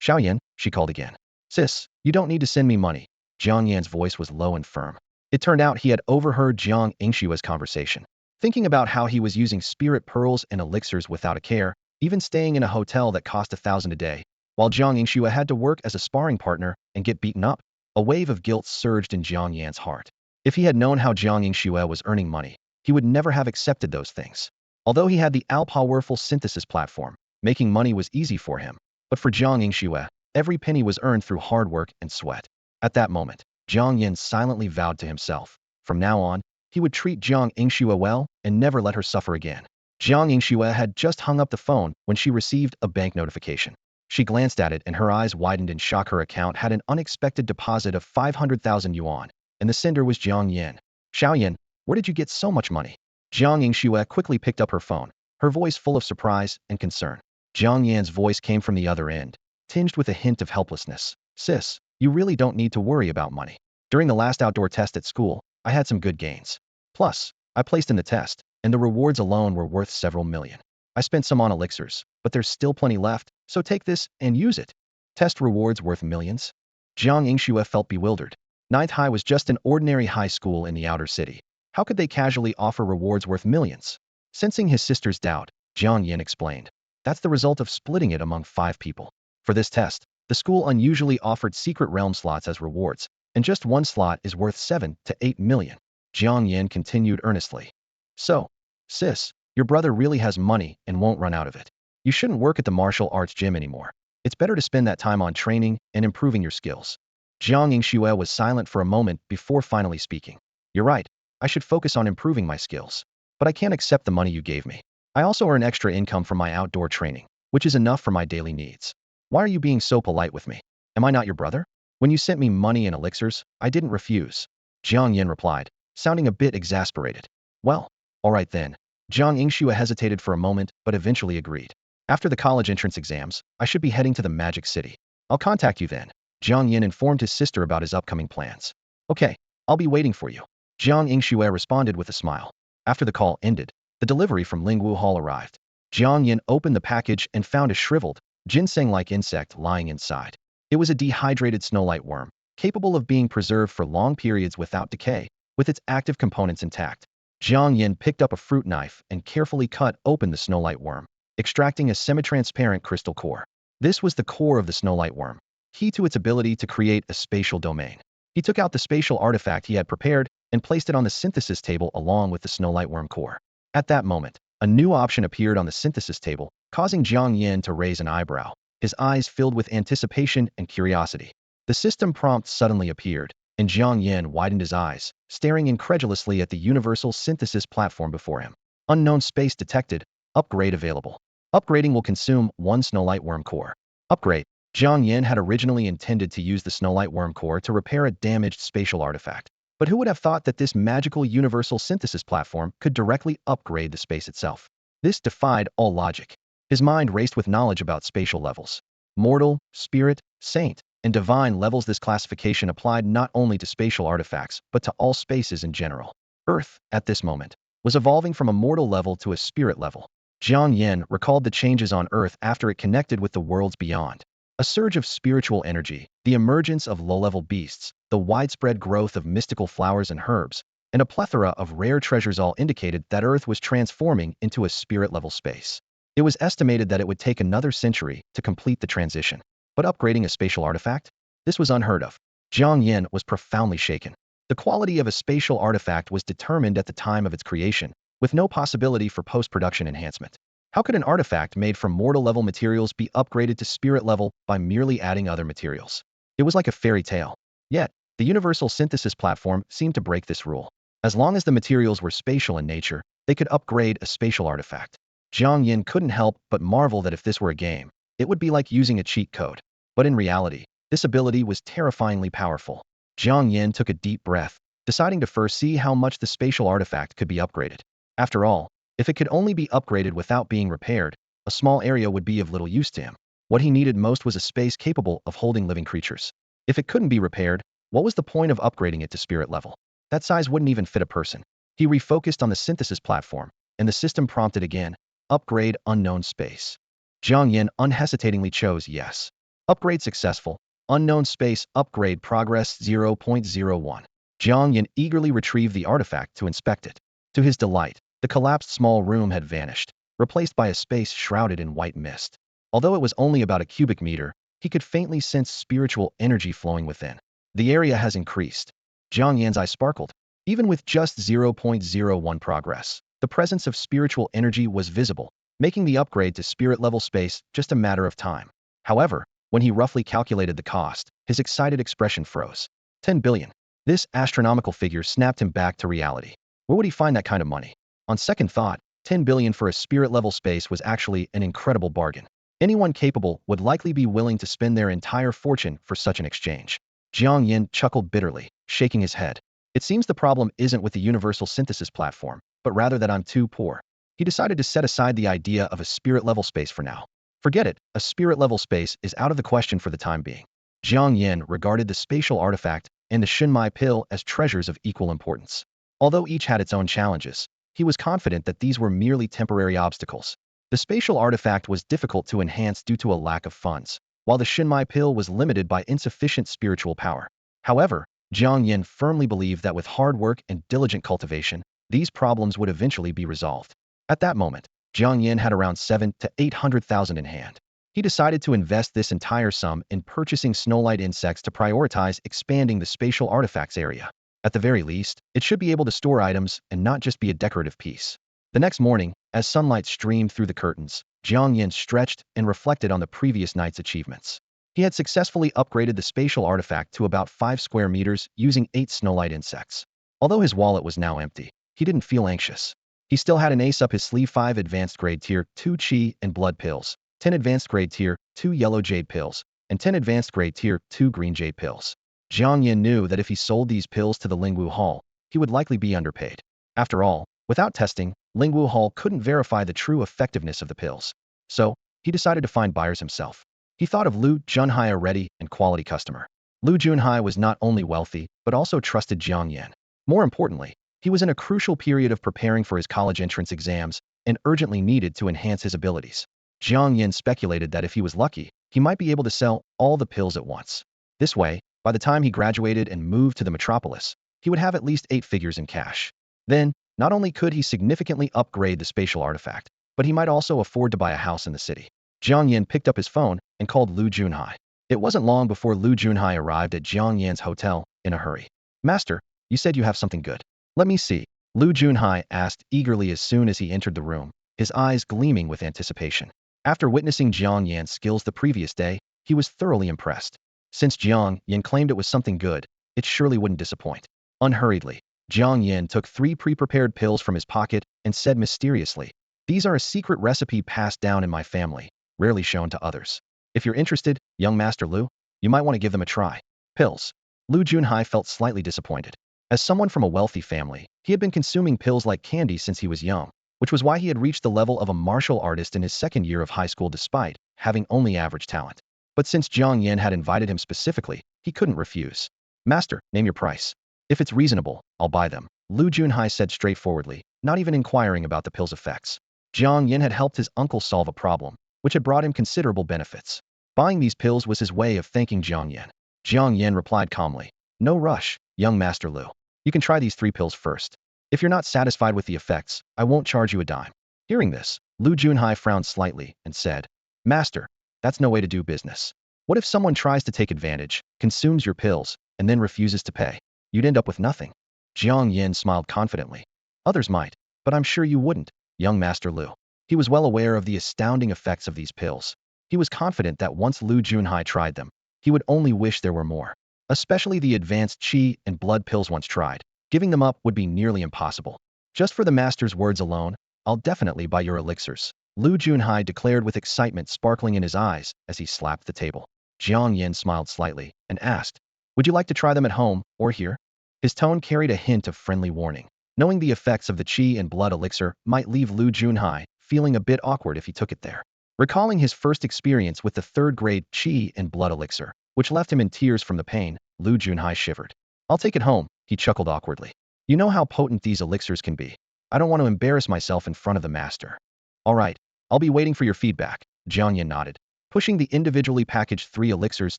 Xiao Yan, she called again. Sis, you don't need to send me money. Jiang Yan's voice was low and firm. It turned out he had overheard Jiang Yingshue's conversation. Thinking about how he was using spirit pearls and elixirs without a care, even staying in a hotel that cost 1,000 a day, while Jiang Yingxue had to work as a sparring partner and get beaten up, a wave of guilt surged in Jiang Yan's heart. If he had known how Jiang Yingxue was earning money, he would never have accepted those things. Although he had the Onlooker Synthesis Platform, making money was easy for him, but for Jiang Yingxue, every penny was earned through hard work and sweat. At that moment, Jiang Yan silently vowed to himself, From now on, he would treat Jiang Yingxue well and never let her suffer again. Jiang Yingxue had just hung up the phone when she received a bank notification. She glanced at it and her eyes widened in shock. Her account had an unexpected deposit of 500,000 yuan, and the sender was Jiang Yan. Xiaoyan, where did you get so much money? Jiang Yingxue quickly picked up her phone, her voice full of surprise and concern. Jiang Yan's voice came from the other end, tinged with a hint of helplessness. Sis, you really don't need to worry about money. During the last outdoor test at school, I had some good gains. Plus, I placed in the test, and the rewards alone were worth several million. I spent some on elixirs, but there's still plenty left, so take this and use it. Test rewards worth millions? Jiang Yingxue felt bewildered. Ninth High was just an ordinary high school in the outer city. How could they casually offer rewards worth millions? Sensing his sister's doubt, Jiang Yan explained. That's the result of splitting it among 5 people. For this test, the school unusually offered secret realm slots as rewards, and just one slot is worth 7 to 8 million. Jiang Yan continued earnestly. So, sis, your brother really has money and won't run out of it. You shouldn't work at the martial arts gym anymore. It's better to spend that time on training and improving your skills. Jiang Yingxue was silent for a moment before finally speaking. You're right, I should focus on improving my skills. But I can't accept the money you gave me. I also earn extra income from my outdoor training, which is enough for my daily needs. Why are you being so polite with me? Am I not your brother? When you sent me money and elixirs, I didn't refuse. Jiang Yan replied, sounding a bit exasperated. Well, all right then. Jiang Yingxue hesitated for a moment, but eventually agreed. After the college entrance exams, I should be heading to the Magic City. I'll contact you then. Jiang Yan informed his sister about his upcoming plans. Okay, I'll be waiting for you. Jiang Yingxue responded with a smile. After the call ended, the delivery from Lingwu Hall arrived. Jiang Yan opened the package and found a shriveled, ginseng-like insect lying inside. It was a dehydrated snowlight worm, capable of being preserved for long periods without decay, with its active components intact. Jiang Yan picked up a fruit knife and carefully cut open the snowlight worm, extracting a semi-transparent crystal core. This was the core of the snowlight worm, key to its ability to create a spatial domain. He took out the spatial artifact he had prepared and placed it on the synthesis table along with the snowlight worm core. At that moment, a new option appeared on the synthesis table, causing Jiang Yan to raise an eyebrow, his eyes filled with anticipation and curiosity. The system prompt suddenly appeared, and Jiang Yan widened his eyes, staring incredulously at the universal synthesis platform before him. Unknown space detected. Upgrade available. Upgrading will consume 1 snowlight worm core. Upgrade. Jiang Yan had originally intended to use the snowlight worm core to repair a damaged spatial artifact. But who would have thought that this magical universal synthesis platform could directly upgrade the space itself? This defied all logic. His mind raced with knowledge about spatial levels. Mortal, spirit, saint, and divine levels. This classification applied not only to spatial artifacts, but to all spaces in general. Earth, at this moment, was evolving from a mortal level to a spirit level. Jiang Yan recalled the changes on Earth after it connected with the worlds beyond. A surge of spiritual energy, the emergence of low-level beasts, the widespread growth of mystical flowers and herbs, and a plethora of rare treasures all indicated that Earth was transforming into a spirit-level space. It was estimated that it would take another century to complete the transition. But upgrading a spatial artifact? This was unheard of. Jiang Yan was profoundly shaken. The quality of a spatial artifact was determined at the time of its creation, with no possibility for post-production enhancement. How could an artifact made from mortal-level materials be upgraded to spirit level by merely adding other materials? It was like a fairy tale. Yet, the universal synthesis platform seemed to break this rule. As long as the materials were spatial in nature, they could upgrade a spatial artifact. Jiang Yan couldn't help but marvel that if this were a game, it would be like using a cheat code. But in reality, this ability was terrifyingly powerful. Jiang Yan took a deep breath, deciding to first see how much the spatial artifact could be upgraded. After all, if it could only be upgraded without being repaired, a small area would be of little use to him. What he needed most was a space capable of holding living creatures. If it couldn't be repaired, what was the point of upgrading it to spirit level? That size wouldn't even fit a person. He refocused on the synthesis platform, and the system prompted again, upgrade unknown space. Jiang Yan unhesitatingly chose yes. Upgrade successful. Unknown space upgrade progress 0.01. Jiang Yan eagerly retrieved the artifact to inspect it. To his delight, the collapsed small room had vanished, replaced by a space shrouded in white mist. Although it was only about a cubic meter, he could faintly sense spiritual energy flowing within. The area has increased. Jiang Yan's eyes sparkled. Even with just 0.01 progress, the presence of spiritual energy was visible, making the upgrade to spirit-level space just a matter of time. However, when he roughly calculated the cost, his excited expression froze. 10 billion. This astronomical figure snapped him back to reality. Where would he find that kind of money? On second thought, 10 billion for a spirit-level space was actually an incredible bargain. Anyone capable would likely be willing to spend their entire fortune for such an exchange. Jiang Yan chuckled bitterly, shaking his head. It seems the problem isn't with the universal synthesis platform, but rather that I'm too poor. He decided to set aside the idea of a spirit-level space for now. Forget it, a spirit-level space is out of the question for the time being. Jiang Yan regarded the spatial artifact and the Shinmai pill as treasures of equal importance. Although each had its own challenges, he was confident that these were merely temporary obstacles. The spatial artifact was difficult to enhance due to a lack of funds, while the Shinmai pill was limited by insufficient spiritual power. However, Jiang Yan firmly believed that with hard work and diligent cultivation, these problems would eventually be resolved. At that moment, Jiang Yan had around 7 to 800,000 in hand. He decided to invest this entire sum in purchasing snowlight insects to prioritize expanding the spatial artifacts area. At the very least, it should be able to store items and not just be a decorative piece. The next morning, as sunlight streamed through the curtains, Jiang Yan stretched and reflected on the previous night's achievements. He had successfully upgraded the spatial artifact to about 5 square meters using 8 snowlight insects. Although his wallet was now empty, he didn't feel anxious. He still had an ace up his sleeve: 5 advanced grade tier 2 chi and blood pills, 10 advanced grade tier 2 yellow jade pills, and 10 advanced grade tier 2 green jade pills. Jiang Yan knew that if he sold these pills to the Lingwu Hall, he would likely be underpaid. After all, without testing, Lingwu Hall couldn't verify the true effectiveness of the pills. So, he decided to find buyers himself. He thought of Lu Junhai, a ready and quality customer. Lu Junhai was not only wealthy, but also trusted Jiang Yan. More importantly, he was in a crucial period of preparing for his college entrance exams and urgently needed to enhance his abilities. Jiang Yan speculated that if he was lucky, he might be able to sell all the pills at once. This way, by the time he graduated and moved to the metropolis, he would have at least 8 figures in cash. Then, not only could he significantly upgrade the spatial artifact, but he might also afford to buy a house in the city. Jiang Yan picked up his phone and called Lu Junhai. It wasn't long before Lu Junhai arrived at Jiang Yan's hotel in a hurry. "Master, you said you have something good. Let me see," Lu Junhai asked eagerly as soon as he entered the room, his eyes gleaming with anticipation. After witnessing Jiang Yan's skills the previous day, he was thoroughly impressed. Since Jiang Yan claimed it was something good, it surely wouldn't disappoint. Unhurriedly, Jiang Yan took 3 pre-prepared pills from his pocket and said mysteriously, "These are a secret recipe passed down in my family, rarely shown to others. If you're interested, young Master Lu, you might want to give them a try." Pills. Lu Junhai felt slightly disappointed. As someone from a wealthy family, he had been consuming pills like candy since he was young, which was why he had reached the level of a martial artist in his second year of high school despite having only average talent. But since Jiang Yan had invited him specifically, he couldn't refuse. "Master, name your price. If it's reasonable, I'll buy them," Lu Junhai said straightforwardly, not even inquiring about the pill's effects. Jiang Yan had helped his uncle solve a problem, which had brought him considerable benefits. Buying these pills was his way of thanking Jiang Yan. Jiang Yan replied calmly, "No rush, young Master Lu. You can try these 3 pills first. If you're not satisfied with the effects, I won't charge you a dime." Hearing this, Lu Junhai frowned slightly and said, "Master, that's no way to do business. What if someone tries to take advantage, consumes your pills, and then refuses to pay? You'd end up with nothing." Jiang Yan smiled confidently. "Others might, but I'm sure you wouldn't, young Master Lu." He was well aware of the astounding effects of these pills. He was confident that once Lu Junhai tried them, he would only wish there were more. Especially the advanced chi and blood pills once tried. Giving them up would be nearly impossible. "Just for the master's words alone, I'll definitely buy your elixirs," Lu Junhai declared with excitement sparkling in his eyes as he slapped the table. Jiang Yan smiled slightly and asked, "Would you like to try them at home or here?" His tone carried a hint of friendly warning. Knowing the effects of the chi and blood elixir might leave Lu Junhai feeling a bit awkward if he took it there. Recalling his first experience with the 3rd grade chi and blood elixir, which left him in tears from the pain, Lu Junhai shivered. "I'll take it home," he chuckled awkwardly. "You know how potent these elixirs can be. I don't want to embarrass myself in front of the master." "All right, I'll be waiting for your feedback," Jiang Yan nodded, pushing the individually packaged 3 elixirs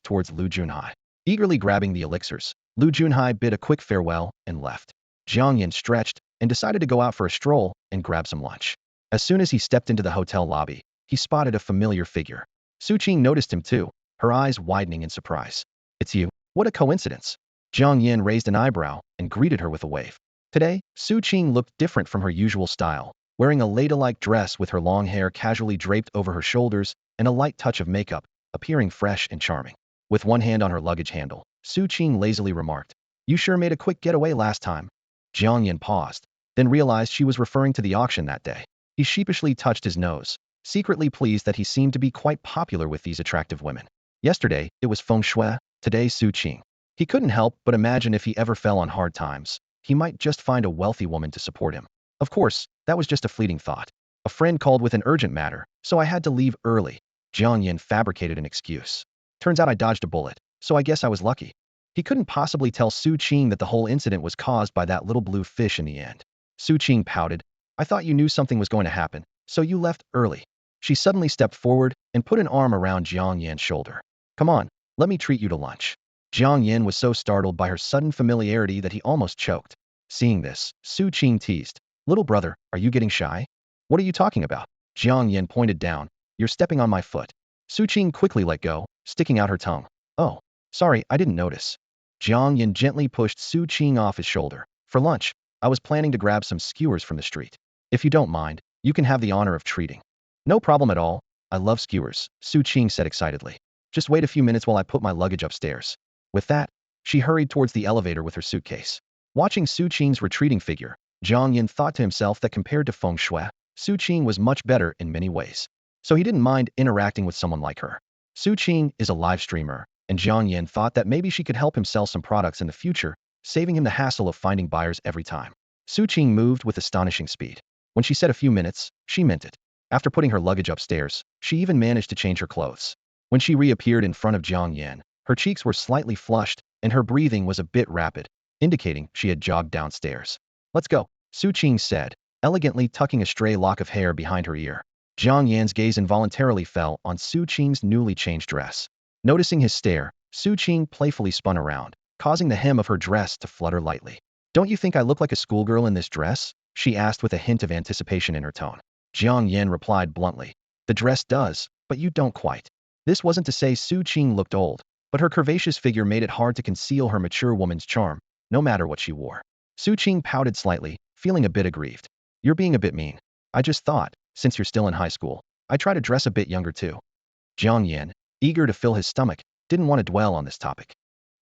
towards Lu Junhai. Eagerly grabbing the elixirs, Lu Junhai bid a quick farewell and left. Jiang Yan stretched and decided to go out for a stroll and grab some lunch. As soon as he stepped into the hotel lobby, he spotted a familiar figure. Su Qing noticed him too, her eyes widening in surprise. "It's you. What a coincidence." Jiang Yan raised an eyebrow and greeted her with a wave. Today, Su Qing looked different from her usual style, wearing a ladylike dress with her long hair casually draped over her shoulders and a light touch of makeup, appearing fresh and charming. With one hand on her luggage handle, Su Qing lazily remarked, You sure made a quick getaway last time. Jiang Yan paused, then realized she was referring to the auction that day. He sheepishly touched his nose, secretly pleased that he seemed to be quite popular with these attractive women. Yesterday, it was Feng Shui, today Su Qing. He couldn't help but imagine if he ever fell on hard times, he might just find a wealthy woman to support him. Of course, that was just a fleeting thought. A friend called with an urgent matter, so I had to leave early. Jiang Yan fabricated an excuse. Turns out I dodged a bullet, so I guess I was lucky. He couldn't possibly tell Su Qing that the whole incident was caused by that little blue fish in the end. Su Qing pouted. I thought you knew something was going to happen, so you left early. She suddenly stepped forward and put an arm around Jiang Yan's shoulder. Come on, let me treat you to lunch. Jiang Yan was so startled by her sudden familiarity that he almost choked. Seeing this, Su Qing teased. Little brother, are you getting shy? What are you talking about? Jiang Yan pointed down. You're stepping on my foot. Su Qing quickly let go, sticking out her tongue. Oh, sorry, I didn't notice. Jiang Yan gently pushed Su Qing off his shoulder. For lunch, I was planning to grab some skewers from the street. If you don't mind, you can have the honor of treating. No problem at all. I love skewers, Su Qing said excitedly. Just wait a few minutes while I put my luggage upstairs. With that, she hurried towards the elevator with her suitcase. Watching Su Qing's retreating figure, Jiang Yan thought to himself that compared to Feng Shui, Su Qing was much better in many ways. So he didn't mind interacting with someone like her. Su Qing is a live streamer, and Jiang Yan thought that maybe she could help him sell some products in the future, saving him the hassle of finding buyers every time. Su Qing moved with astonishing speed. When she said a few minutes, she meant it. After putting her luggage upstairs, she even managed to change her clothes. When she reappeared in front of Jiang Yan, her cheeks were slightly flushed, and her breathing was a bit rapid, indicating she had jogged downstairs. Let's go, Su Qing said, elegantly tucking a stray lock of hair behind her ear. Jiang Yan's gaze involuntarily fell on Su Qing's newly changed dress. Noticing his stare, Su Qing playfully spun around, causing the hem of her dress to flutter lightly. Don't you think I look like a schoolgirl in this dress? She asked with a hint of anticipation in her tone. Jiang Yan replied bluntly. The dress does, but you don't quite. This wasn't to say Su Qing looked old, but her curvaceous figure made it hard to conceal her mature woman's charm, no matter what she wore. Su Qing pouted slightly, feeling a bit aggrieved. You're being a bit mean. I just thought, since you're still in high school, I try to dress a bit younger too. Jiang Yan, eager to fill his stomach, didn't want to dwell on this topic.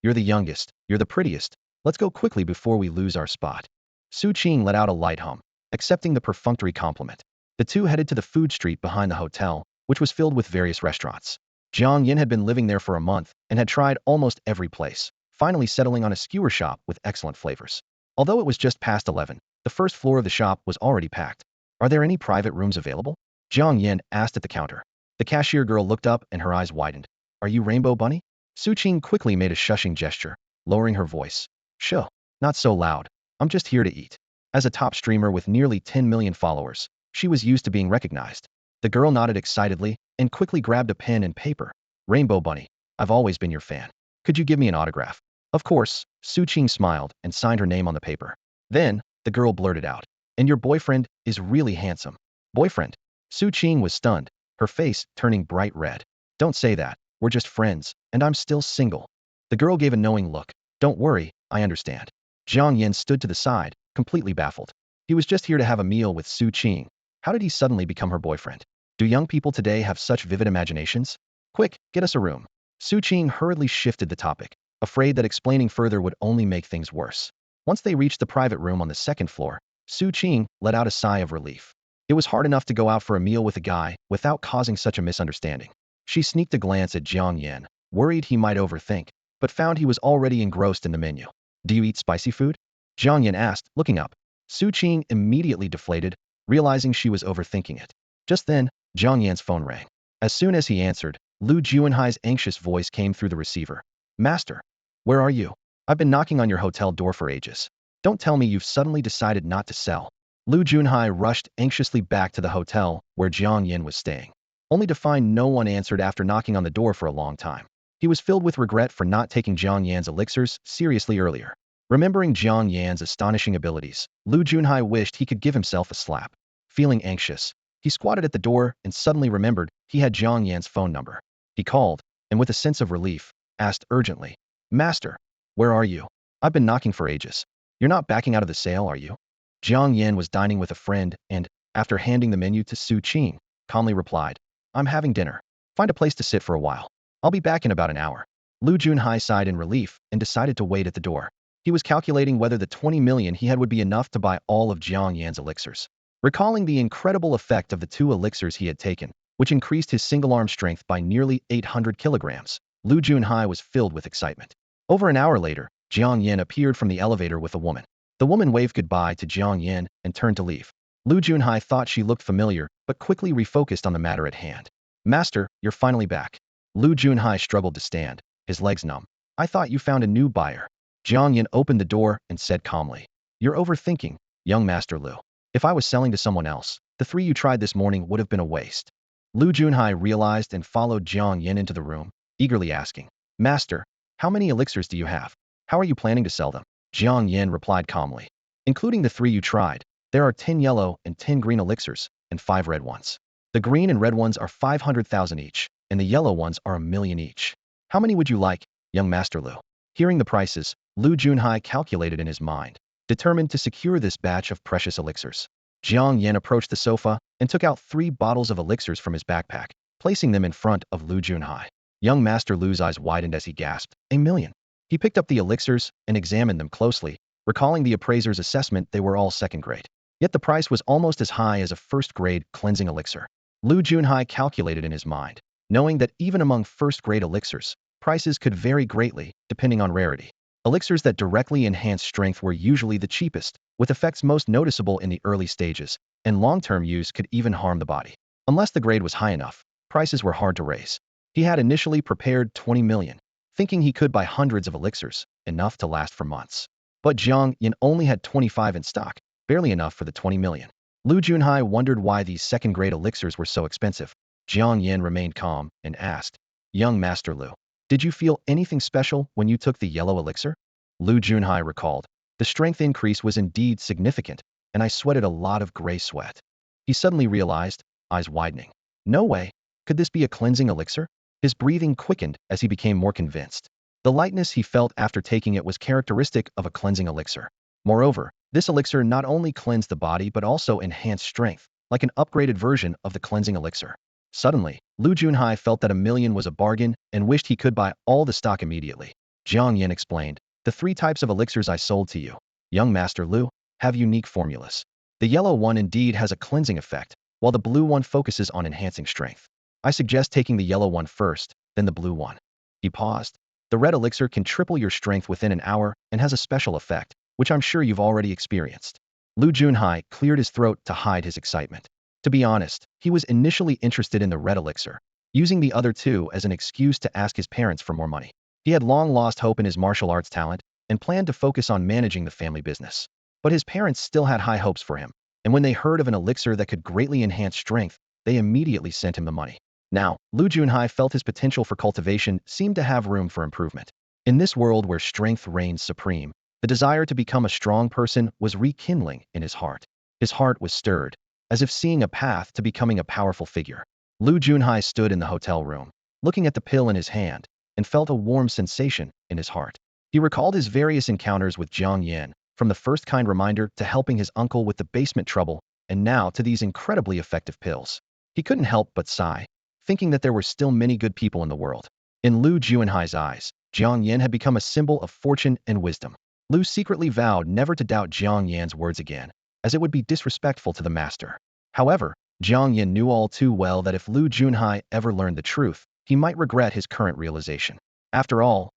You're the youngest, you're the prettiest. Let's go quickly before we lose our spot. Su Qing let out a light hum, accepting the perfunctory compliment. The two headed to the food street behind the hotel, which was filled with various restaurants. Jiang Yan had been living there for a month and had tried almost every place, finally settling on a skewer shop with excellent flavors. Although it was just past 11, the first floor of the shop was already packed. Are there any private rooms available? Jiang Yan asked at the counter. The cashier girl looked up and her eyes widened. Are you Rainbow Bunny? Su Qing quickly made a shushing gesture, lowering her voice. Shuh, not so loud. I'm just here to eat. As a top streamer with nearly 10 million followers, she was used to being recognized. The girl nodded excitedly and quickly grabbed a pen and paper. Rainbow Bunny, I've always been your fan. Could you give me an autograph? Of course, Su Qing smiled and signed her name on the paper. Then, the girl blurted out. And your boyfriend is really handsome. Boyfriend? Su Qing was stunned, her face turning bright red. Don't say that, we're just friends, and I'm still single. The girl gave a knowing look. Don't worry, I understand. Jiang Yan stood to the side, completely baffled. He was just here to have a meal with Su Qing. How did he suddenly become her boyfriend? Do young people today have such vivid imaginations? Quick, get us a room. Su Qing hurriedly shifted the topic, afraid that explaining further would only make things worse. Once they reached the private room on the second floor, Su Qing let out a sigh of relief. It was hard enough to go out for a meal with a guy without causing such a misunderstanding. She sneaked a glance at Jiang Yan, worried he might overthink, but found he was already engrossed in the menu. Do you eat spicy food? Jiang Yan asked, looking up. Su Qing immediately deflated, realizing she was overthinking it. Just then, Jiang Yan's phone rang. As soon as he answered, Lu Junhai's anxious voice came through the receiver. Master, where are you? I've been knocking on your hotel door for ages. Don't tell me you've suddenly decided not to sell. Lu Junhai rushed anxiously back to the hotel where Jiang Yan was staying, only to find no one answered after knocking on the door for a long time. He was filled with regret for not taking Jiang Yan's elixirs seriously earlier. Remembering Jiang Yan's astonishing abilities, Lu Junhai wished he could give himself a slap. Feeling anxious, he squatted at the door and suddenly remembered he had Jiang Yan's phone number. He called, and with a sense of relief, asked urgently, Master, where are you? I've been knocking for ages. You're not backing out of the sale, are you? Jiang Yan was dining with a friend and, after handing the menu to Su Qing, calmly replied, I'm having dinner. Find a place to sit for a while. I'll be back in about an hour. Lu Junhai sighed in relief and decided to wait at the door. He was calculating whether the 20 million he had would be enough to buy all of Jiang Yan's elixirs. Recalling the incredible effect of the 2 elixirs he had taken, which increased his single-arm strength by nearly 800 kilograms, Lu Junhai was filled with excitement. Over an hour later, Jiang Yan appeared from the elevator with a woman. The woman waved goodbye to Jiang Yan and turned to leave. Lu Junhai thought she looked familiar, but quickly refocused on the matter at hand. Master, you're finally back. Lu Junhai struggled to stand, his legs numb. I thought you found a new buyer. Jiang Yan opened the door and said calmly. You're overthinking, young Master Lu. If I was selling to someone else, the 3 you tried this morning would have been a waste. Lu Junhai realized and followed Jiang Yan into the room, eagerly asking, Master, how many elixirs do you have? How are you planning to sell them? Jiang Yan replied calmly. Including the 3 you tried, there are 10 yellow and 10 green elixirs, and 5 red ones. The green and red ones are 500,000 each, and the yellow ones are 1,000,000 each. How many would you like, young Master Lu? Hearing the prices, Lu Junhai calculated in his mind, determined to secure this batch of precious elixirs. Jiang Yan approached the sofa and took out 3 bottles of elixirs from his backpack, placing them in front of Lu Junhai. Young Master Lu's eyes widened as he gasped, 1,000,000. He picked up the elixirs and examined them closely, recalling the appraiser's assessment they were all second grade. Yet the price was almost as high as a first-grade cleansing elixir. Lu Junhai calculated in his mind, knowing that even among first-grade elixirs, prices could vary greatly, depending on rarity. Elixirs that directly enhance strength were usually the cheapest, with effects most noticeable in the early stages, and long-term use could even harm the body. Unless the grade was high enough, prices were hard to raise. He had initially prepared 20 million, thinking he could buy hundreds of elixirs, enough to last for months. But Jiang Yan only had 25 in stock, barely enough for the 20 million. Lu Junhai wondered why these second-grade elixirs were so expensive. Jiang Yan remained calm and asked, Young Master Lu, did you feel anything special when you took the yellow elixir? Lu Junhai recalled. The strength increase was indeed significant, and I sweated a lot of gray sweat. He suddenly realized, eyes widening. No way. Could this be a cleansing elixir? His breathing quickened as he became more convinced. The lightness he felt after taking it was characteristic of a cleansing elixir. Moreover, this elixir not only cleansed the body but also enhanced strength, like an upgraded version of the cleansing elixir. Suddenly, Lu Junhai felt that 1,000,000 was a bargain and wished he could buy all the stock immediately. Jiang Yan explained, the 3 types of elixirs I sold to you, young Master Lu, have unique formulas. The yellow one indeed has a cleansing effect, while the blue one focuses on enhancing strength. I suggest taking the yellow one first, then the blue one. He paused. The red elixir can triple your strength within an hour and has a special effect, which I'm sure you've already experienced. Lu Junhai cleared his throat to hide his excitement. To be honest, he was initially interested in the red elixir, using the other 2 as an excuse to ask his parents for more money. He had long lost hope in his martial arts talent and planned to focus on managing the family business. But his parents still had high hopes for him, and when they heard of an elixir that could greatly enhance strength, they immediately sent him the money. Now, Lu Junhai felt his potential for cultivation seemed to have room for improvement. In this world where strength reigns supreme, the desire to become a strong person was rekindling in his heart. His heart was stirred, as if seeing a path to becoming a powerful figure. Lu Junhai stood in the hotel room, looking at the pill in his hand, and felt a warm sensation in his heart. He recalled his various encounters with Jiang Yan, from the first kind reminder to helping his uncle with the basement trouble, and now to these incredibly effective pills. He couldn't help but sigh, thinking that there were still many good people in the world. In Lu Junhai's eyes, Jiang Yan had become a symbol of fortune and wisdom. Lu secretly vowed never to doubt Jiang Yan's words again, as it would be disrespectful to the master. However, Jiang Yan knew all too well that if Lu Junhai ever learned the truth, he might regret his current realization. After all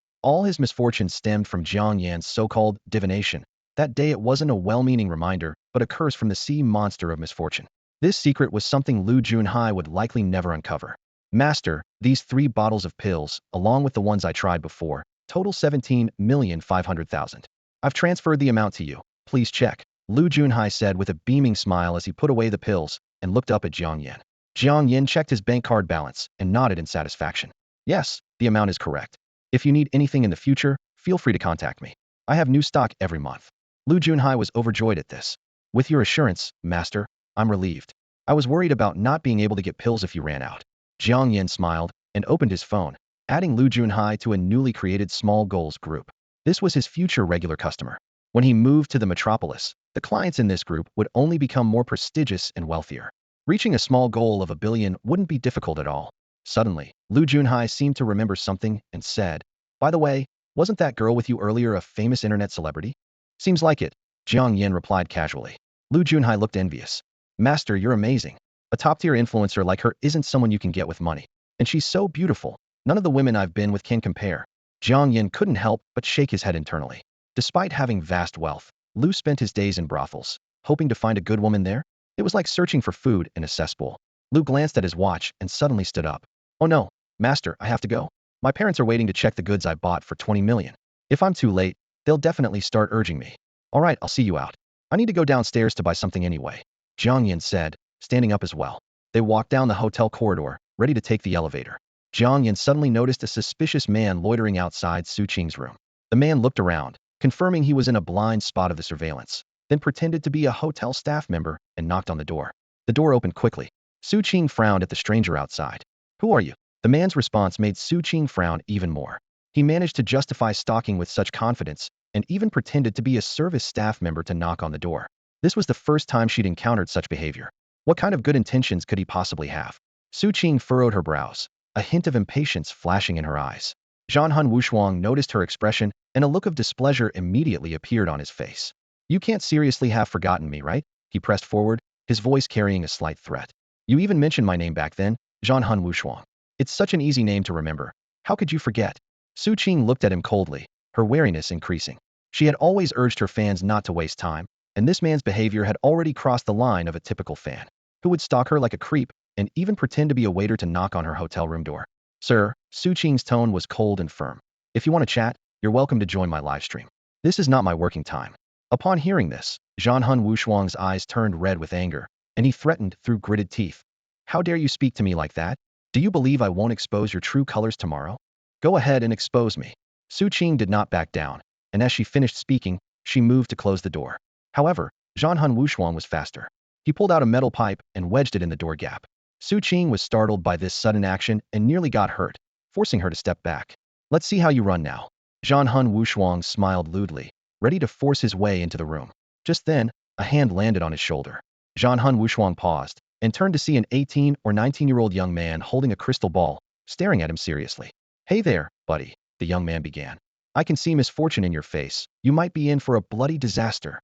his misfortunes stemmed from Jiang Yan's so-called divination. That day it wasn't a well-meaning reminder, but a curse from the sea monster of misfortune. This secret was something Lu Junhai would likely never uncover. Master, these 3 bottles of pills, along with the ones I tried before, total 17,500,000. I've transferred the amount to you. Please check, Lu Junhai said with a beaming smile as he put away the pills and looked up at Jiang Yan. Jiang Yan checked his bank card balance and nodded in satisfaction. Yes, the amount is correct. If you need anything in the future, feel free to contact me. I have new stock every month. Lu Junhai was overjoyed at this. With your assurance, Master, I'm relieved. I was worried about not being able to get pills if you ran out. Jiang Yan smiled and opened his phone, adding Lu Junhai to a newly created small goals group. This was his future regular customer. When he moved to the metropolis, the clients in this group would only become more prestigious and wealthier. Reaching a small goal of 1 billion wouldn't be difficult at all. Suddenly, Lu Junhai seemed to remember something and said, by the way, Wasn't that girl with you earlier a famous internet celebrity? Seems like it, Jiang Yan replied casually. Lu Junhai looked envious. Master, you're amazing. A top-tier influencer like her isn't someone you can get with money. And she's so beautiful. None of the women I've been with can compare. Jiang Yan couldn't help but shake his head internally. Despite having vast wealth, Lu spent his days in brothels, hoping to find a good woman there. It was like searching for food in a cesspool. Lu glanced at his watch and suddenly stood up. Oh no, master, I have to go. My parents are waiting to check the goods I bought for 20 million. If I'm too late, they'll definitely start urging me. All right, I'll see you out. I need to go downstairs to buy something anyway, Jiang Yan said, standing up as well. They walked down the hotel corridor, ready to take the elevator. Jiang Yan suddenly noticed a suspicious man loitering outside Su Qing's room. The man looked around, confirming he was in a blind spot of the surveillance, then pretended to be a hotel staff member and knocked on the door. The door opened quickly. Su Qing frowned at the stranger outside. Who are you? The man's response made Su Qing frown even more. He managed to justify stalking with such confidence and even pretended to be a service staff member to knock on the door. This was the first time she'd encountered such behavior. What kind of good intentions could he possibly have? Su Qing furrowed her brows, a hint of impatience flashing in her eyes. Zhanhan Wushuang noticed her expression, and a look of displeasure immediately appeared on his face. You can't seriously have forgotten me, right? He pressed forward, his voice carrying a slight threat. You even mentioned my name back then, Zhanhan Wushuang. It's such an easy name to remember. How could you forget? Su Qing looked at him coldly, her wariness increasing. She had always urged her fans not to waste time, and this man's behavior had already crossed the line of a typical fan, who would stalk her like a creep and even pretend to be a waiter to knock on her hotel room door. Sir, Su Qing's tone was cold and firm. If you want to chat, you're welcome to join my live stream. This is not my working time. Upon hearing this, Zhanhan Wushuang's eyes turned red with anger, and he threatened through gritted teeth. How dare you speak to me like that? Do you believe I won't expose your true colors tomorrow? Go ahead and expose me. Su Qing did not back down, and as she finished speaking, she moved to close the door. However, Zhanhan Wushuang was faster. He pulled out a metal pipe and wedged it in the door gap. Su Qing was startled by this sudden action and nearly got hurt, forcing her to step back. Let's see how you run now. Zhanhan Wushuang smiled lewdly, ready to force his way into the room. Just then, a hand landed on his shoulder. Zhanhan Wushuang paused and turned to see an 18 or 19-year-old young man holding a crystal ball, staring at him seriously. Hey there, buddy, the young man began. I can see misfortune in your face. You might be in for a bloody disaster.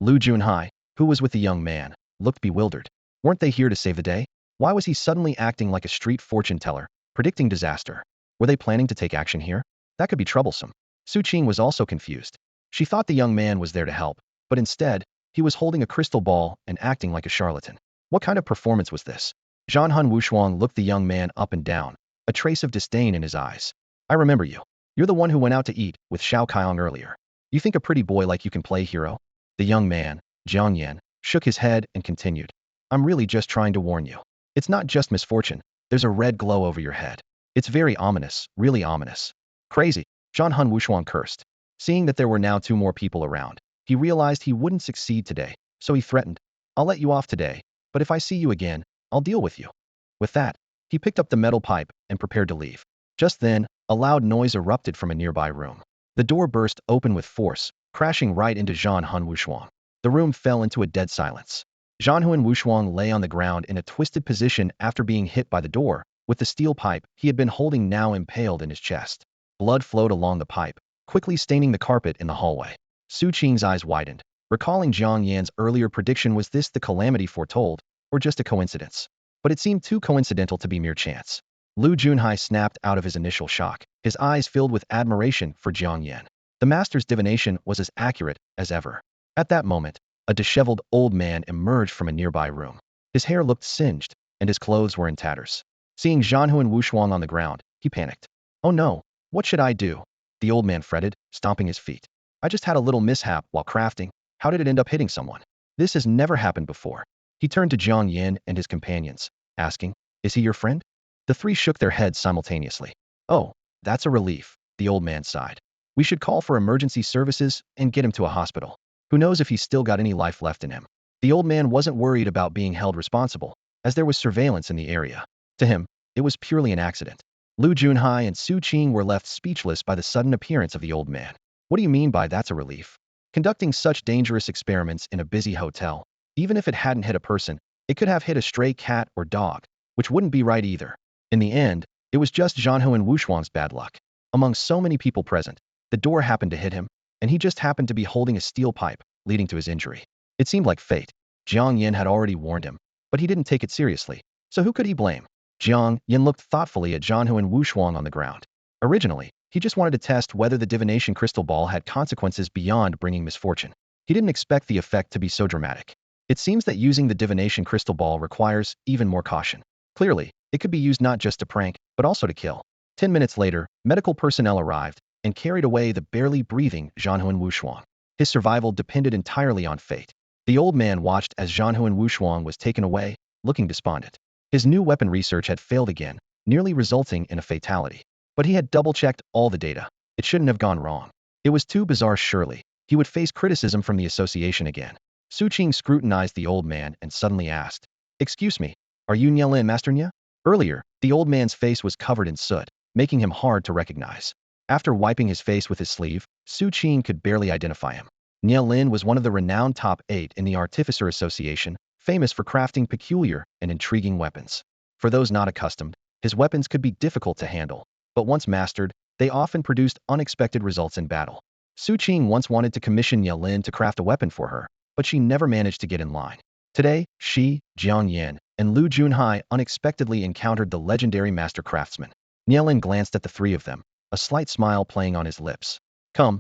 Lu Junhai, who was with the young man, looked bewildered. Weren't they here to save the day? Why was he suddenly acting like a street fortune teller, predicting disaster? Were they planning to take action here? That could be troublesome. Su Qing was also confused. She thought the young man was there to help, but instead, he was holding a crystal ball and acting like a charlatan. What kind of performance was this? Zhanhan Wushuang looked the young man up and down, a trace of disdain in his eyes. I remember you. You're the one who went out to eat with Xiao Kaiyong earlier. You think a pretty boy like you can play hero? The young man, Jiang Yan, shook his head and continued. I'm really just trying to warn you. It's not just misfortune. There's a red glow over your head. It's very ominous, really ominous. Crazy, Zhanhan Wushuang cursed. Seeing that there were now 2 more people around, he realized he wouldn't succeed today, so he threatened. I'll let you off today, but if I see you again, I'll deal with you. With that, he picked up the metal pipe and prepared to leave. Just then, a loud noise erupted from a nearby room. The door burst open with force, crashing right into Zhanhan Wushuang. The room fell into a dead silence. Zhanhan Wushuang lay on the ground in a twisted position after being hit by the door, with the steel pipe he had been holding now impaled in his chest. Blood flowed along the pipe, quickly staining the carpet in the hallway. Su Qing's eyes widened, recalling Jiang Yan's earlier prediction. Was this the calamity foretold, or just a coincidence? But it seemed too coincidental to be mere chance. Lu Junhai snapped out of his initial shock, his eyes filled with admiration for Jiang Yan. The master's divination was as accurate as ever. At that moment, a disheveled old man emerged from a nearby room. His hair looked singed, and his clothes were in tatters. Seeing Zhanhan Wushuang on the ground, he panicked. Oh no, what should I do? The old man fretted, stomping his feet. I just had a little mishap while crafting. How did it end up hitting someone? This has never happened before. He turned to Jiang Yan and his companions, asking, Is he your friend? The 3 shook their heads simultaneously. Oh, that's a relief, the old man sighed. We should call for emergency services and get him to a hospital. Who knows if he's still got any life left in him? The old man wasn't worried about being held responsible, as there was surveillance in the area. To him, it was purely an accident. Lu Junhai and Su Qing were left speechless by the sudden appearance of the old man. What do you mean by that's a relief? Conducting such dangerous experiments in a busy hotel, even if it hadn't hit a person, it could have hit a stray cat or dog, which wouldn't be right either. In the end, it was just Zhanhan Wushuang's bad luck. Among so many people present, The door happened to hit him, and he just happened to be holding a steel pipe, leading to his injury. It seemed like fate. Jiang Yan had already warned him, but he didn't take it seriously. So who could he blame? Jiang Yan looked thoughtfully at Zhanhu and Wu Shuang on the ground. Originally, he just wanted to test whether the divination crystal ball had consequences beyond bringing misfortune. He didn't expect the effect to be so dramatic. It seems that using the divination crystal ball requires even more caution. Clearly, it could be used not just to prank, but also to kill. 10 minutes later, medical personnel arrived and carried away the barely breathing Zhanhu and Wu Shuang. His survival depended entirely on fate. The old man watched as Zhanhu and Wu Shuang was taken away, looking despondent. His new weapon research had failed again, nearly resulting in a fatality. But he had double-checked all the data. It shouldn't have gone wrong. It was too bizarre surely. He would face criticism from the association again. Su Qing scrutinized the old man and suddenly asked, "Excuse me, are you Nye Lin, Master Nye?" Earlier, the old man's face was covered in soot, making him hard to recognize. After wiping his face with his sleeve, Su Qing could barely identify him. Nye Lin was one of the renowned top 8 in the Artificer Association, famous for crafting peculiar and intriguing weapons. For those not accustomed, his weapons could be difficult to handle, but once mastered, they often produced unexpected results in battle. Su Qing once wanted to commission Nye Lin to craft a weapon for her, but she never managed to get in line. Today, she, Jiang Yan, and Lu Junhai unexpectedly encountered the legendary master craftsman. Nye Lin glanced at the three of them, a slight smile playing on his lips. Come,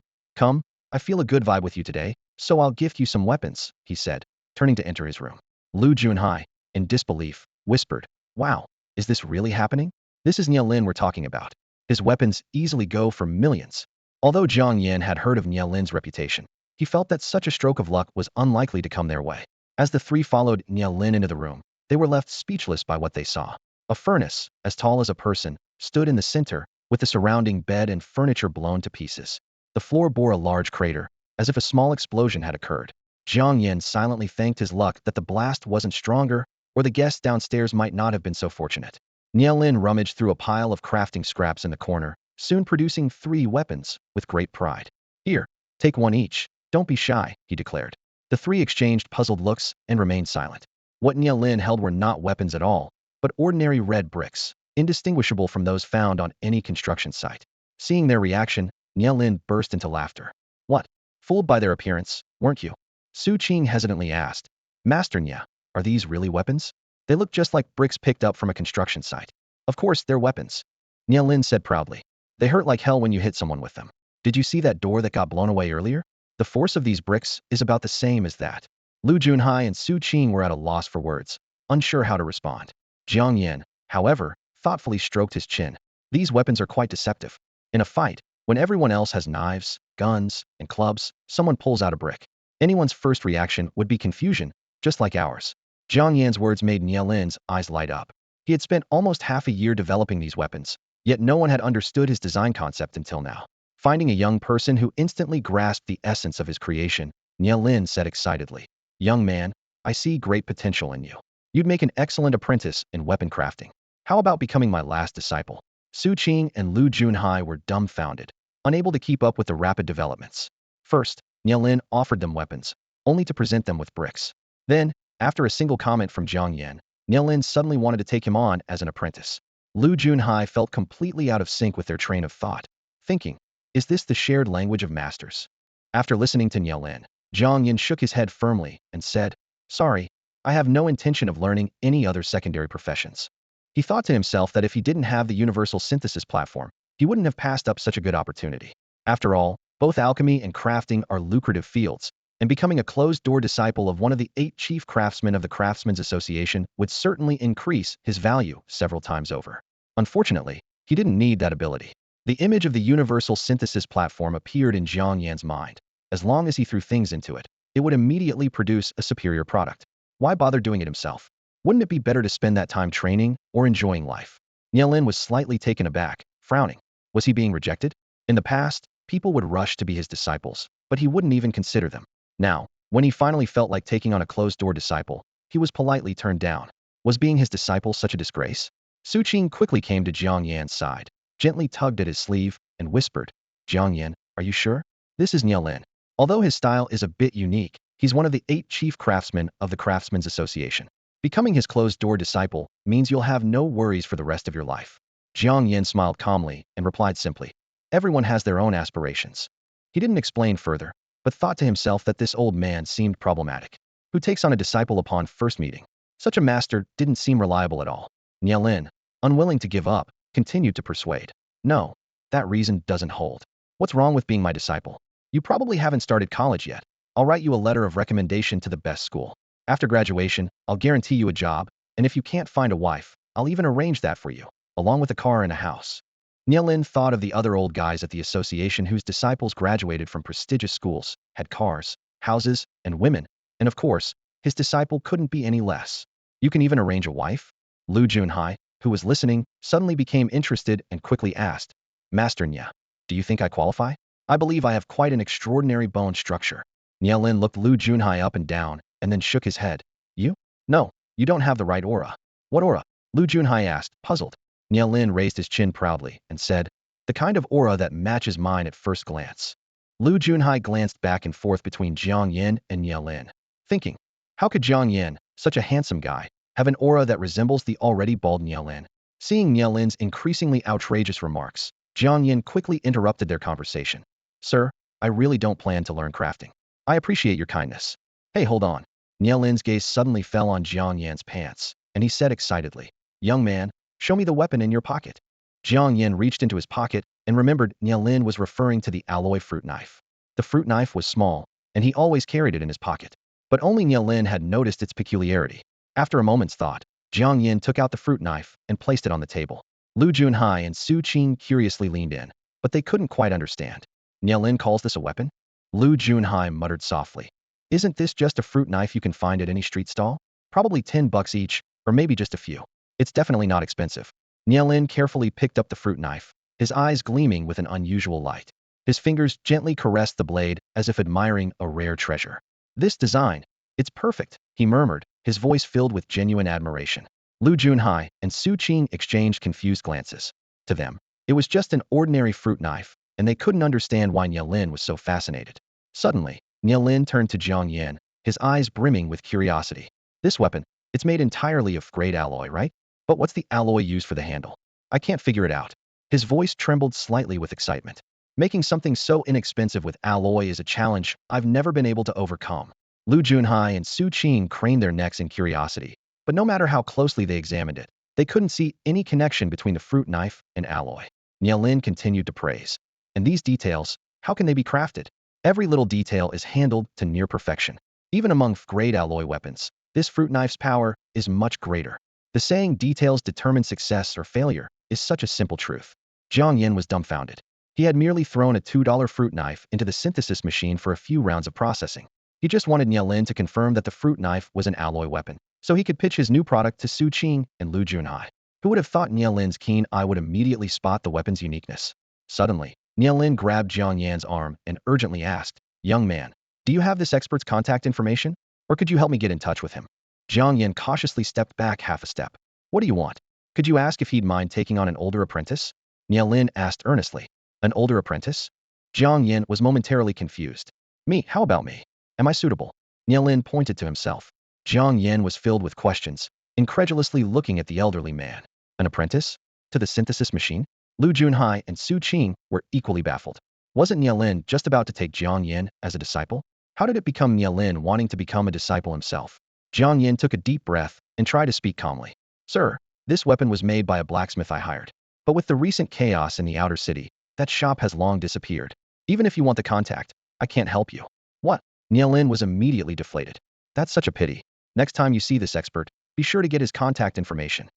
I feel a good vibe with you today, so I'll gift you some weapons," he said, turning to enter his room. Lu Junhai, in disbelief, whispered, "Wow, is this really happening? This is Nye Lin we're talking about. His weapons easily go for millions." Although Jiang Yan had heard of Nye Lin's reputation, he felt that such a stroke of luck was unlikely to come their way. As the three followed Nye Lin into the room, they were left speechless by what they saw. A furnace, as tall as a person, stood in the center, with the surrounding bed and furniture blown to pieces. The floor bore a large crater, as if a small explosion had occurred. Jiang Yan silently thanked his luck that the blast wasn't stronger, or the guests downstairs might not have been so fortunate. Nye Lin rummaged through a pile of crafting scraps in the corner, soon producing 3 weapons, with great pride. "Here, take one each. Don't be shy," he declared. The 3 exchanged puzzled looks and remained silent. What Nye Lin held were not weapons at all, but ordinary red bricks, indistinguishable from those found on any construction site. Seeing their reaction, Nye Lin burst into laughter. "What? Fooled by their appearance, weren't you?" Su Qing hesitantly asked. "Master Nye, are these really weapons? They look just like bricks picked up from a construction site." "Of course, they're weapons," Nye Lin said proudly. "They hurt like hell when you hit someone with them. Did you see that door that got blown away earlier? The force of these bricks is about the same as that." Lu Junhai and Su Qing were at a loss for words, unsure how to respond. Jiang Yan, however, thoughtfully stroked his chin. "These weapons are quite deceptive. In a fight, when everyone else has knives, guns, and clubs, someone pulls out a brick. Anyone's first reaction would be confusion, just like ours." Jiang Yan's words made Nye Lin's eyes light up. He had spent almost half a year developing these weapons, yet no one had understood his design concept until now. Finding a young person who instantly grasped the essence of his creation, Nye Lin said excitedly, "Young man, I see great potential in you. You'd make an excellent apprentice in weapon crafting. How about becoming my last disciple?" Su Qing and Lu Junhai were dumbfounded, unable to keep up with the rapid developments. First, Nye Lin offered them weapons, only to present them with bricks. Then, after a single comment from Jiang Yan, Nye Lin suddenly wanted to take him on as an apprentice. Lu Junhai felt completely out of sync with their train of thought, thinking, "Is this the shared language of masters?" After listening to Nye Lin, Jiang Yan shook his head firmly and said, "Sorry, I have no intention of learning any other secondary professions." He thought to himself that if he didn't have the universal synthesis platform, he wouldn't have passed up such a good opportunity. After all, both alchemy and crafting are lucrative fields, and becoming a closed-door disciple of one of the 8 chief craftsmen of the Craftsmen's Association would certainly increase his value several times over. Unfortunately, he didn't need that ability. The image of the universal synthesis platform appeared in Jiang Yan's mind. As long as he threw things into it, it would immediately produce a superior product. Why bother doing it himself? Wouldn't it be better to spend that time training or enjoying life? Nye Lin was slightly taken aback, frowning. Was he being rejected? In the past, people would rush to be his disciples, but he wouldn't even consider them. Now, when he finally felt like taking on a closed-door disciple, he was politely turned down. Was being his disciple such a disgrace? Su Qing quickly came to Jiang Yan's side, gently tugged at his sleeve, and whispered, "Jiang Yan, are you sure? This is Nye Lin. Although his style is a bit unique, he's one of the 8 chief craftsmen of the Craftsmen's Association. Becoming his closed-door disciple means you'll have no worries for the rest of your life." Jiang Yan smiled calmly and replied simply, Everyone has their own aspirations. He didn't explain further, but thought to himself that this old man seemed problematic. Who takes on a disciple upon first meeting? Such a master didn't seem reliable at all. Nielin, unwilling to give up, continued to persuade. No, that reason doesn't hold. What's wrong with being my disciple? You probably haven't started college yet. I'll write you a letter of recommendation to the best school. After graduation, I'll guarantee you a job, and if you can't find a wife, I'll even arrange that for you, along with a car and a house. Nielin thought of the other old guys at the association whose disciples graduated from prestigious schools, had cars, houses, and women, and of course, his disciple couldn't be any less. You can even arrange a wife? Lu Junhai, who was listening, suddenly became interested and quickly asked, Master Nya, do you think I qualify? I believe I have quite an extraordinary bone structure. Nielin looked Lu Junhai up and down, and then shook his head. You? No, you don't have the right aura. What aura? Lu Junhai asked, puzzled. Nielin raised his chin proudly and said, the kind of aura that matches mine at first glance. Lu Junhai glanced back and forth between Jiang Yan and Nielin, thinking, how could Jiang Yan, such a handsome guy, have an aura that resembles the already bald Nielin? Seeing Nielin's increasingly outrageous remarks, Jiang Yan quickly interrupted their conversation. Sir, I really don't plan to learn crafting. I appreciate your kindness. Hey, hold on. Nielin's gaze suddenly fell on Jiang Yan's pants, and he said excitedly, young man, show me the weapon in your pocket. Jiang Yan reached into his pocket and remembered Nielin was referring to the alloy fruit knife. The fruit knife was small, and he always carried it in his pocket. But only Nielin had noticed its peculiarity. After a moment's thought, Jiang Yan took out the fruit knife and placed it on the table. Lu Junhai and Su Qing curiously leaned in, but they couldn't quite understand. Nielin calls this a weapon? Lu Junhai muttered softly. Isn't this just a fruit knife you can find at any street stall? Probably $10 each, or maybe just a few. It's definitely not expensive. Nielin carefully picked up the fruit knife, his eyes gleaming with an unusual light. His fingers gently caressed the blade as if admiring a rare treasure. This design, it's perfect, he murmured, his voice filled with genuine admiration. Lu Junhai and Su Qing exchanged confused glances. To them, it was just an ordinary fruit knife, and they couldn't understand why Nielin was so fascinated. Suddenly, Nielin turned to Jiang Yan, his eyes brimming with curiosity. This weapon, it's made entirely of great alloy, right? But what's the alloy used for the handle? I can't figure it out. His voice trembled slightly with excitement. Making something so inexpensive with alloy is a challenge I've never been able to overcome. Lu Junhai and Su Qing craned their necks in curiosity, but no matter how closely they examined it, they couldn't see any connection between the fruit knife and alloy. Nielin continued to praise. And these details, how can they be crafted? Every little detail is handled to near perfection. Even among great alloy weapons, this fruit knife's power is much greater. The saying details determine success or failure is such a simple truth. Jiang Yan was dumbfounded. He had merely thrown a $2 fruit knife into the synthesis machine for a few rounds of processing. He just wanted Nielin to confirm that the fruit knife was an alloy weapon, so he could pitch his new product to Su Qing and Lu Junhai. Who would have thought Nielin's keen eye would immediately spot the weapon's uniqueness? Suddenly, Nielin grabbed Jiang Yan's arm and urgently asked, young man, do you have this expert's contact information? Or could you help me get in touch with him? Jiang Yan cautiously stepped back half a step. What do you want? Could you ask if he'd mind taking on an older apprentice? Nielin asked earnestly. An older apprentice? Jiang Yan was momentarily confused. Me, how about me? Am I suitable? Nielin pointed to himself. Jiang Yan was filled with questions, incredulously looking at the elderly man. An apprentice? To the synthesis machine? Lu Junhai and Su Qing were equally baffled. Wasn't Nielin just about to take Jiang Yan as a disciple? How did it become Nielin wanting to become a disciple himself? Jiang Yan took a deep breath and tried to speak calmly. Sir, this weapon was made by a blacksmith I hired. But with the recent chaos in the outer city, that shop has long disappeared. Even if you want the contact, I can't help you. What? Nielin was immediately deflated. That's such a pity. Next time you see this expert, be sure to get his contact information.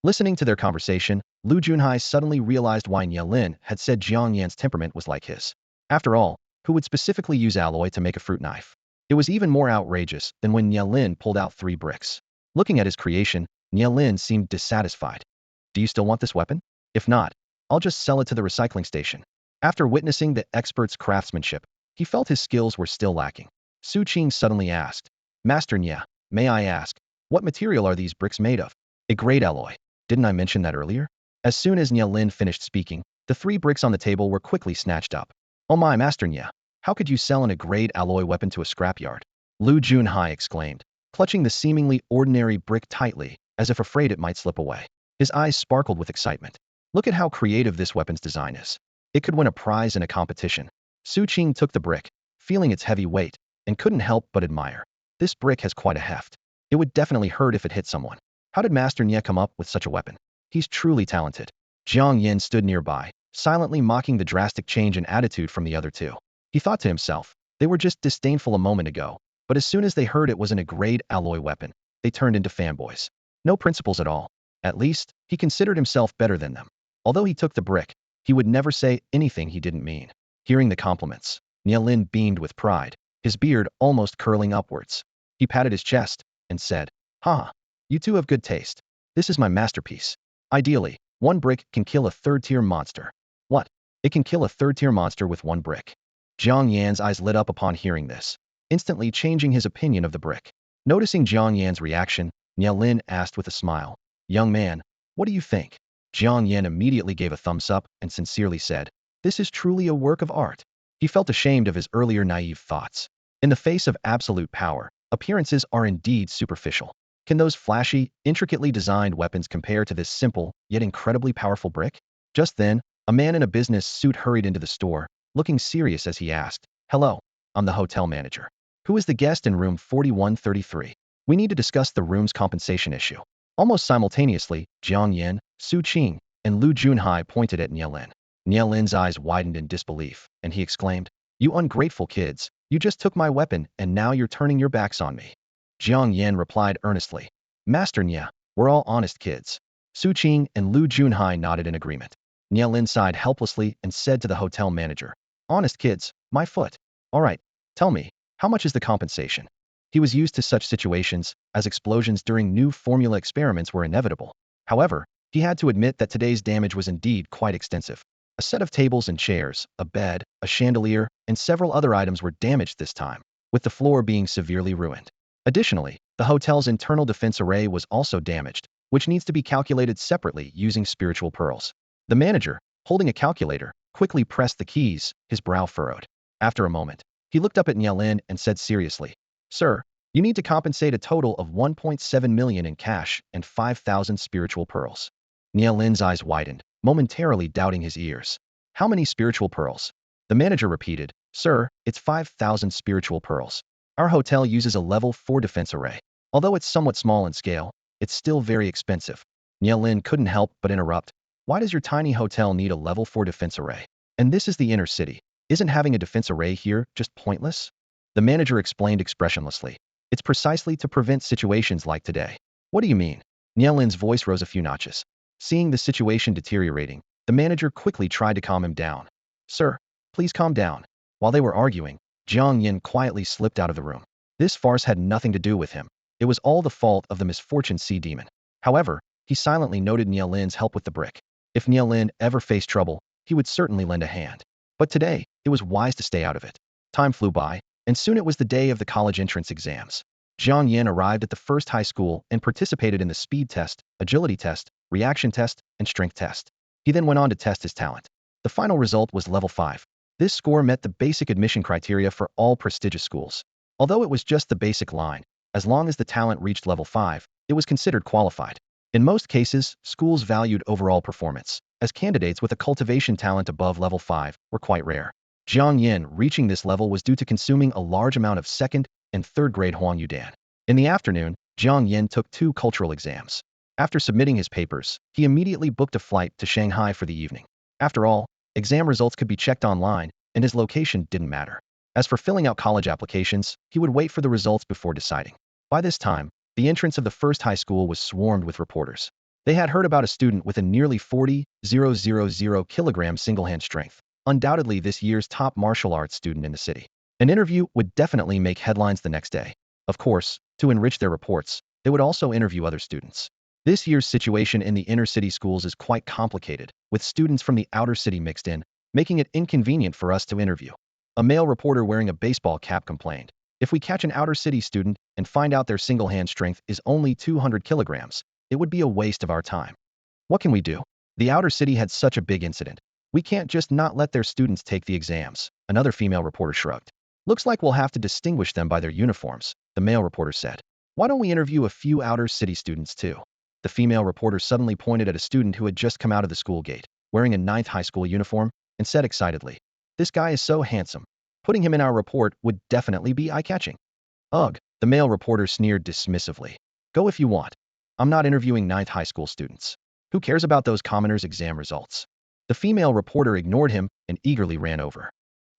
Listening to their conversation, Lu Junhai suddenly realized why Nielin had said Jiang Yan's temperament was like his. After all, who would specifically use alloy to make a fruit knife? It was even more outrageous than when Nielin pulled out 3 bricks. Looking at his creation, Nielin seemed dissatisfied. Do you still want this weapon? If not, I'll just sell it to the recycling station. After witnessing the expert's craftsmanship, he felt his skills were still lacking. Su Qing suddenly asked, Master Nya, may I ask, what material are these bricks made of? A great alloy. Didn't I mention that earlier? As soon as Nielin finished speaking, the 3 bricks on the table were quickly snatched up. Oh my, Master Nya, how could you sell a grade alloy weapon to a scrapyard? Lu Junhai exclaimed, clutching the seemingly ordinary brick tightly, as if afraid it might slip away. His eyes sparkled with excitement. Look at how creative this weapon's design is. It could win a prize in a competition. Su Qing took the brick, feeling its heavy weight, and couldn't help but admire. This brick has quite a heft. It would definitely hurt if it hit someone. How did Master Nye come up with such a weapon? He's truly talented. Jiang Yan stood nearby, silently mocking the drastic change in attitude from the other two. He thought to himself, they were just disdainful a moment ago, but as soon as they heard it was an A-grade alloy weapon, they turned into fanboys. No principles at all. At least, he considered himself better than them. Although he took the brick, he would never say anything he didn't mean. Hearing the compliments, Nye Lin beamed with pride, his beard almost curling upwards. He patted his chest and said, "Ha! You two have good taste. This is my masterpiece. Ideally, one brick can kill a third-tier monster." What? It can kill a third-tier monster with one brick? Jiang Yan's eyes lit up upon hearing this, instantly changing his opinion of the brick. Noticing Jiang Yan's reaction, Nye Lin asked with a smile, "Young man, what do you think?" Jiang Yan immediately gave a thumbs up and sincerely said, "This is truly a work of art." He felt ashamed of his earlier naive thoughts. In the face of absolute power, appearances are indeed superficial. Can those flashy, intricately designed weapons compare to this simple, yet incredibly powerful brick? Just then, a man in a business suit hurried into the store, looking serious as he asked, "Hello, I'm the hotel manager. Who is the guest in room 4133? We need to discuss the room's compensation issue." Almost simultaneously, Jiang Yan, Su Qing, and Lu Junhai pointed at Nye Lin. Nye Lin's eyes widened in disbelief, and he exclaimed, "You ungrateful kids, you just took my weapon and now you're turning your backs on me." Jiang Yan replied earnestly, "Master Nye, we're all honest kids." Su Qing and Lu Junhai nodded in agreement. Nye Lin sighed helplessly and said to the hotel manager, "Honest kids, my foot. All right, tell me, how much is the compensation?" He was used to such situations, as explosions during new formula experiments were inevitable. However, he had to admit that today's damage was indeed quite extensive. A set of tables and chairs, a bed, a chandelier, and several other items were damaged this time, with the floor being severely ruined. Additionally, the hotel's internal defense array was also damaged, which needs to be calculated separately using spiritual pearls. The manager, holding a calculator, quickly pressed the keys, his brow furrowed. After a moment, he looked up at Nye Lin and said seriously, "Sir, you need to compensate a total of 1.7 million in cash and 5,000 spiritual pearls." Nye Lin's eyes widened, momentarily doubting his ears. "How many spiritual pearls?" The manager repeated, "Sir, it's 5,000 spiritual pearls. Our hotel uses a level 4 defense array. Although it's somewhat small in scale, it's still very expensive." Nye Lin couldn't help but interrupt. "Why does your tiny hotel need a level 4 defense array? And this is the inner city. Isn't having a defense array here just pointless?" The manager explained expressionlessly, "It's precisely to prevent situations like today." "What do you mean?" Nye Lin's voice rose a few notches. Seeing the situation deteriorating, the manager quickly tried to calm him down. "Sir, please calm down." While they were arguing, Jiang Yan quietly slipped out of the room. This farce had nothing to do with him. It was all the fault of the misfortune sea demon. However, he silently noted Nye Lin's help with the brick. If Nye Lin ever faced trouble, he would certainly lend a hand. But today, it was wise to stay out of it. Time flew by, and soon it was the day of the college entrance exams. Jiang Yan arrived at the first high school and participated in the speed test, agility test, reaction test, and strength test. He then went on to test his talent. The final result was level 5. This score met the basic admission criteria for all prestigious schools. Although it was just the basic line, as long as the talent reached level 5, it was considered qualified. In most cases, schools valued overall performance, as candidates with a cultivation talent above level 5 were quite rare. Jiang Yan reaching this level was due to consuming a large amount of second and third grade Huang Yudan. In the afternoon, Jiang Yan took 2 cultural exams. After submitting his papers, he immediately booked a flight to Shanghai for the evening. After all, exam results could be checked online, and his location didn't matter. As for filling out college applications, he would wait for the results before deciding. By this time, the entrance of the first high school was swarmed with reporters. They had heard about a student with a nearly 40,000 kilogram single-hand strength, undoubtedly this year's top martial arts student in the city. An interview would definitely make headlines the next day. Of course, to enrich their reports, they would also interview other students. This year's situation in the inner city schools is quite complicated, with students from the outer city mixed in, making it inconvenient for us to interview. A male reporter wearing a baseball cap complained, "If we catch an outer city student and find out their single-hand strength is only 200 kilograms, it would be a waste of our time. What can we do? The outer city had such a big incident. We can't just not let their students take the exams." Another female reporter shrugged. "Looks like we'll have to distinguish them by their uniforms," the male reporter said. "Why don't we interview a few outer city students too?" The female reporter suddenly pointed at a student who had just come out of the school gate, wearing a 9th high school uniform. and said excitedly, "This guy is so handsome. Putting him in our report would definitely be eye-catching." "Ugh," the male reporter sneered dismissively. "Go if you want. I'm not interviewing ninth high school students. Who cares about those commoners' exam results?" The female reporter ignored him and eagerly ran over.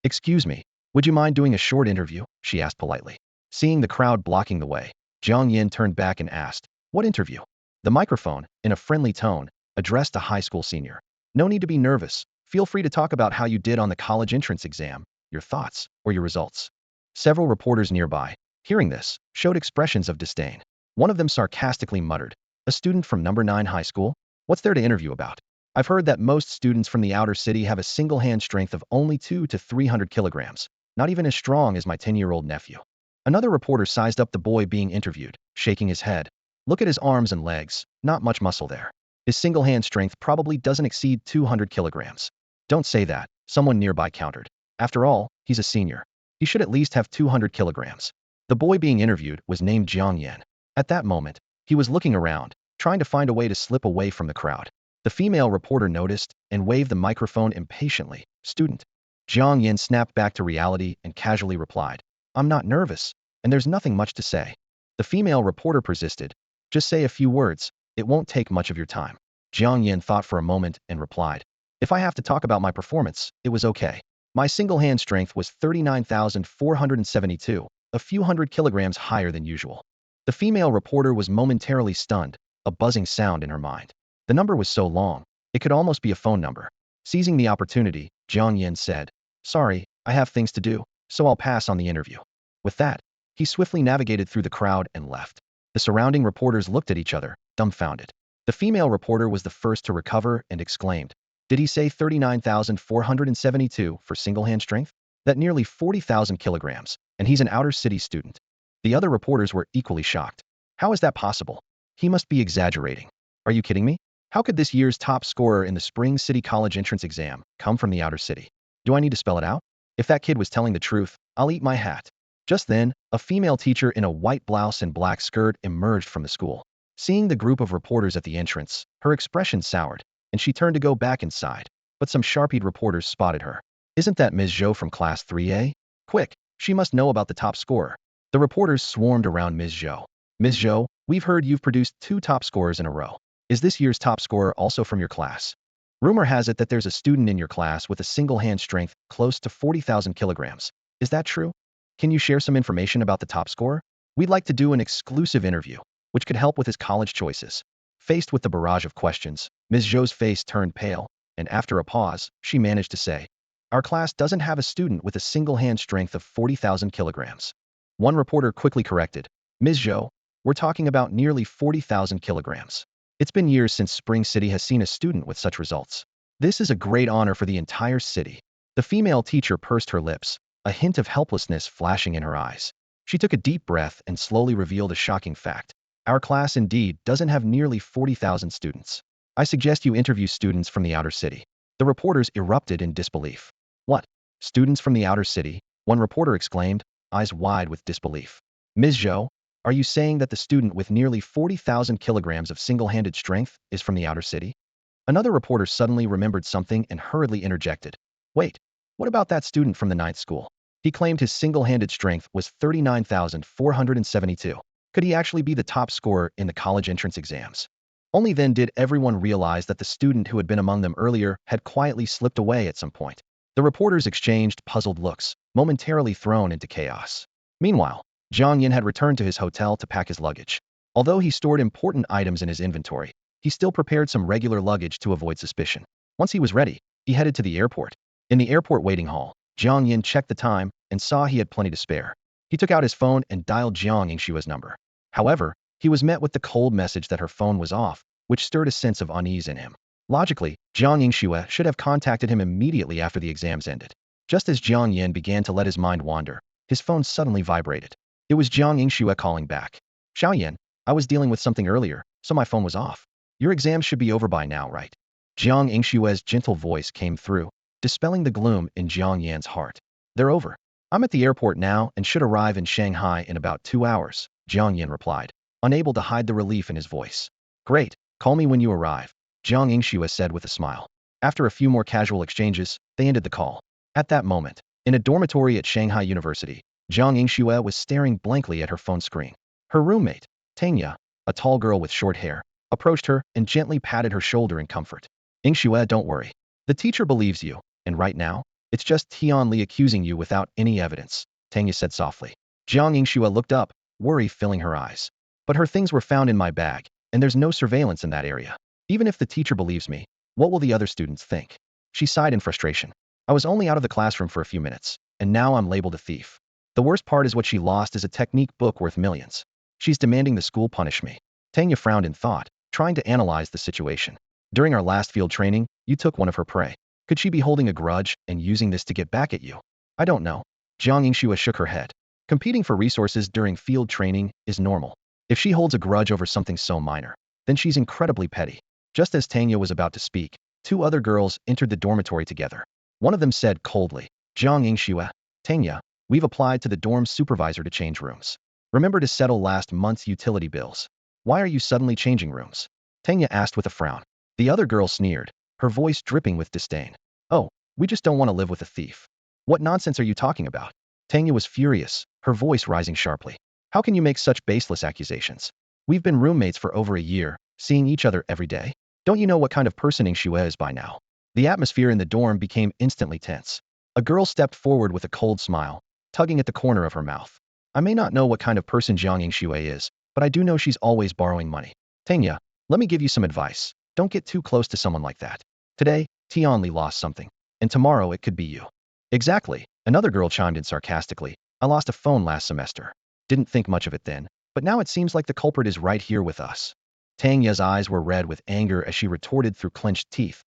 "Excuse me, would you mind doing a short interview?" she asked politely. Seeing the crowd blocking the way, Jiang Yan turned back and asked, "What interview?" The microphone, in a friendly tone, addressed a high school senior. "No need to be nervous. Feel free to talk about how you did on the college entrance exam, your thoughts, or your results." Several reporters nearby, hearing this, showed expressions of disdain. One of them sarcastically muttered, "A student from number 9 high school? What's there to interview about? I've heard that most students from the outer city have a single hand strength of only 200 to 300 kilograms, not even as strong as my 10-year-old nephew." Another reporter sized up the boy being interviewed, shaking his head. "Look at his arms and legs, not much muscle there. His single hand strength probably doesn't exceed 200 kilograms. "Don't say that," someone nearby countered. "After all, he's a senior. He should at least have 200 kilograms. The boy being interviewed was named Jiang Yan. At that moment, he was looking around, trying to find a way to slip away from the crowd. The female reporter noticed and waved the microphone impatiently. "Student." Jiang Yan snapped back to reality and casually replied, "I'm not nervous, and there's nothing much to say." The female reporter persisted. "Just say a few words. It won't take much of your time." Jiang Yan thought for a moment and replied, "If I have to talk about my performance, it was okay. My single hand strength was 39,472, a few hundred kilograms higher than usual." The female reporter was momentarily stunned, a buzzing sound in her mind. The number was so long, it could almost be a phone number. Seizing the opportunity, Jiang Yan said, "Sorry, I have things to do, so I'll pass on the interview." With that, he swiftly navigated through the crowd and left. The surrounding reporters looked at each other, dumbfounded. The female reporter was the first to recover and exclaimed, "Did he say 39,472 for single hand strength? That nearly 40,000 kilograms, and he's an outer city student." The other reporters were equally shocked. "How is that possible? He must be exaggerating. Are you kidding me? How could this year's top scorer in the Spring City College entrance exam come from the outer city? Do I need to spell it out? If that kid was telling the truth, I'll eat my hat." Just then, a female teacher in a white blouse and black skirt emerged from the school. Seeing the group of reporters at the entrance, her expression soured, and she turned to go back inside. But some sharp-eyed reporters spotted her. "Isn't that Ms. Zhou from Class 3A? Quick, she must know about the top scorer." The reporters swarmed around Ms. Zhou. "Ms. Zhou, we've heard you've produced 2 top scorers in a row. Is this year's top scorer also from your class? Rumor has it that there's a student in your class with a single hand strength close to 40,000 kilograms. Is that true? Can you share some information about the top scorer? We'd like to do an exclusive interview, which could help with his college choices." Faced with the barrage of questions, Ms. Zhou's face turned pale, and after a pause, she managed to say, "Our class doesn't have a student with a single hand strength of 40,000 kilograms. One reporter quickly corrected, "Ms. Zhou, we're talking about nearly 40,000 kilograms. It's been years since Spring City has seen a student with such results. This is a great honor for the entire city." The female teacher pursed her lips, a hint of helplessness flashing in her eyes. She took a deep breath and slowly revealed a shocking fact. "Our class indeed doesn't have nearly 40,000 students. I suggest you interview students from the outer city." The reporters erupted in disbelief. "What? Students from the outer city?" one reporter exclaimed, eyes wide with disbelief. "Ms. Zhou, are you saying that the student with nearly 40,000 kilograms of single-handed strength is from the outer city?" Another reporter suddenly remembered something and hurriedly interjected, "Wait, what about that student from the 9th school? He claimed his single-handed strength was 39,472. Could he actually be the top scorer in the college entrance exams?" Only then did everyone realize that the student who had been among them earlier had quietly slipped away at some point. The reporters exchanged puzzled looks, momentarily thrown into chaos. Meanwhile, Jiang Yan had returned to his hotel to pack his luggage. Although he stored important items in his inventory, he still prepared some regular luggage to avoid suspicion. Once he was ready, he headed to the airport. In the airport waiting hall, Jiang Yan checked the time and saw he had plenty to spare. He took out his phone and dialed Jiang Yingshua's number. However, he was met with the cold message that her phone was off, which stirred a sense of unease in him. Logically, Jiang Yingxue should have contacted him immediately after the exams ended. Just as Jiang Yan began to let his mind wander, his phone suddenly vibrated. It was Jiang Yingxue calling back. "Xiaoyan, I was dealing with something earlier, so my phone was off. Your exams should be over by now, right?" Jiang Yingshue's gentle voice came through, dispelling the gloom in Jiang Yan's heart. "They're over. I'm at the airport now and should arrive in Shanghai in about 2 hours, Jiang Yan replied, unable to hide the relief in his voice. "Great, call me when you arrive," Jiang Yingxue said with a smile. After a few more casual exchanges, They ended the call. At that moment, in a dormitory at Shanghai University, Jiang Yingxue was staring blankly at her phone screen. Her roommate, Tanya, a tall girl with short hair, approached her and gently patted her shoulder in comfort. Yingxue, don't worry. The teacher believes you, and right now, it's just Tianli accusing you without any evidence, Tanya said softly. Jiang Yingxue looked up, worry filling her eyes. But her things were found in my bag, and there's no surveillance in that area. Even if the teacher believes me, what will the other students think? She sighed in frustration. I was only out of the classroom for a few minutes, and now I'm labeled a thief. The worst part is what she lost is a technique book worth millions. She's demanding the school punish me. Tanya frowned in thought, trying to analyze the situation. During our last field training, you took one of her prey. Could she be holding a grudge and using this to get back at you? I don't know. Jiang Yingxue shook her head. Competing for resources during field training is normal. If she holds a grudge over something so minor, then she's incredibly petty. Just as Tanya was about to speak, two other girls entered the dormitory together. One of them said coldly, Jiang Yingxue, Tanya, we've applied to the dorm supervisor to change rooms. Remember to settle last month's utility bills. Why are you suddenly changing rooms? Tanya asked with a frown. The other girl sneered, her voice dripping with disdain. Oh, we just don't want to live with a thief. What nonsense are you talking about? Tanya was furious, her voice rising sharply. How can you make such baseless accusations? We've been roommates for over a year, seeing each other every day. Don't you know what kind of person Yingxue is by now? The atmosphere in the dorm became instantly tense. A girl stepped forward with a cold smile, tugging at the corner of her mouth. I may not know what kind of person Jiang Yingxue is, but I do know she's always borrowing money. Tanya, let me give you some advice. Don't get too close to someone like that. Today, Tianli lost something, and tomorrow it could be you. Exactly, another girl chimed in sarcastically. I lost a phone last semester. Didn't think much of it then, but now it seems like the culprit is right here with us. Tanya's eyes were red with anger as she retorted through clenched teeth.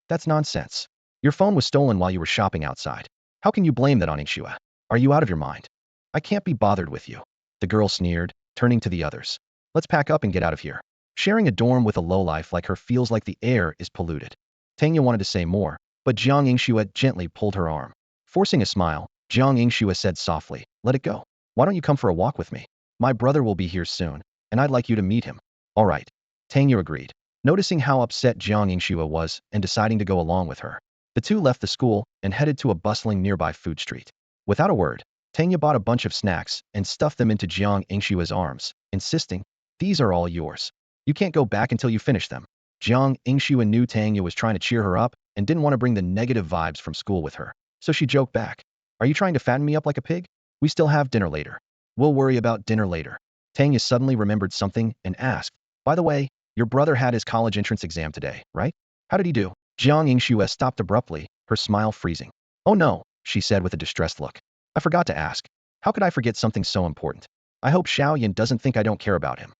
That's nonsense. Your phone was stolen while you were shopping outside. How can you blame that on Yingxue? Are you out of your mind? I can't be bothered with you. The girl sneered, turning to the others. Let's pack up and get out of here. Sharing a dorm with a lowlife like her feels like the air is polluted. Tanya wanted to say more, but Jiang Yingxue gently pulled her arm. Forcing a smile, Jiang Yingxue said softly, let it go. Why don't you come for a walk with me? My brother will be here soon, and I'd like you to meet him. All right. Tanya agreed, noticing how upset Jiang Yingxue was and deciding to go along with her. The two left the school and headed to a bustling nearby food street. Without a word, Tanya bought a bunch of snacks and stuffed them into Jiang Yingxue's arms, insisting, these are all yours. You can't go back until you finish them. Jiang Yingxue knew Tanya was trying to cheer her up and didn't want to bring the negative vibes from school with her, so she joked back. Are you trying to fatten me up like a pig? We still have dinner later. We'll worry about dinner later. Tanya suddenly remembered something and asked, by the way, your brother had his college entrance exam today, right? How did he do? Jiang Yingxue stopped abruptly, her smile freezing. Oh no, she said with a distressed look. I forgot to ask. How could I forget something so important? I hope Xiao Yan doesn't think I don't care about him.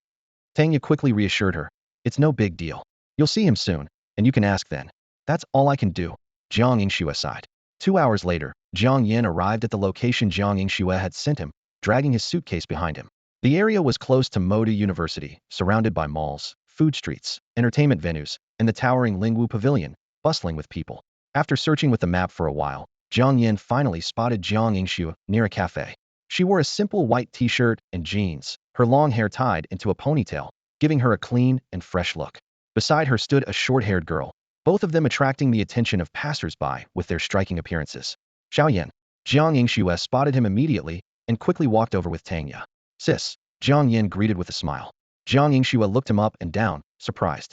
Tanya quickly reassured her. It's no big deal. You'll see him soon, and you can ask then. That's all I can do. Jiang Yingxue sighed. 2 hours later, Jiang Yan arrived at the location Jiang Yingxue had sent him, dragging his suitcase behind him. The area was close to Moda University, surrounded by malls, food streets, entertainment venues, and the towering Lingwu Pavilion, bustling with people. After searching with the map for a while, Jiang Yan finally spotted Jiang Yingxue near a cafe. She wore a simple white t-shirt and jeans, her long hair tied into a ponytail, giving her a clean and fresh look. Beside her stood a short-haired girl, both of them attracting the attention of passers-by with their striking appearances. Xiao Yan. Jiang Yingxue spotted him immediately and quickly walked over with Tanya. Sis, Jiang Yan greeted with a smile. Jiang Yingxue looked him up and down, surprised.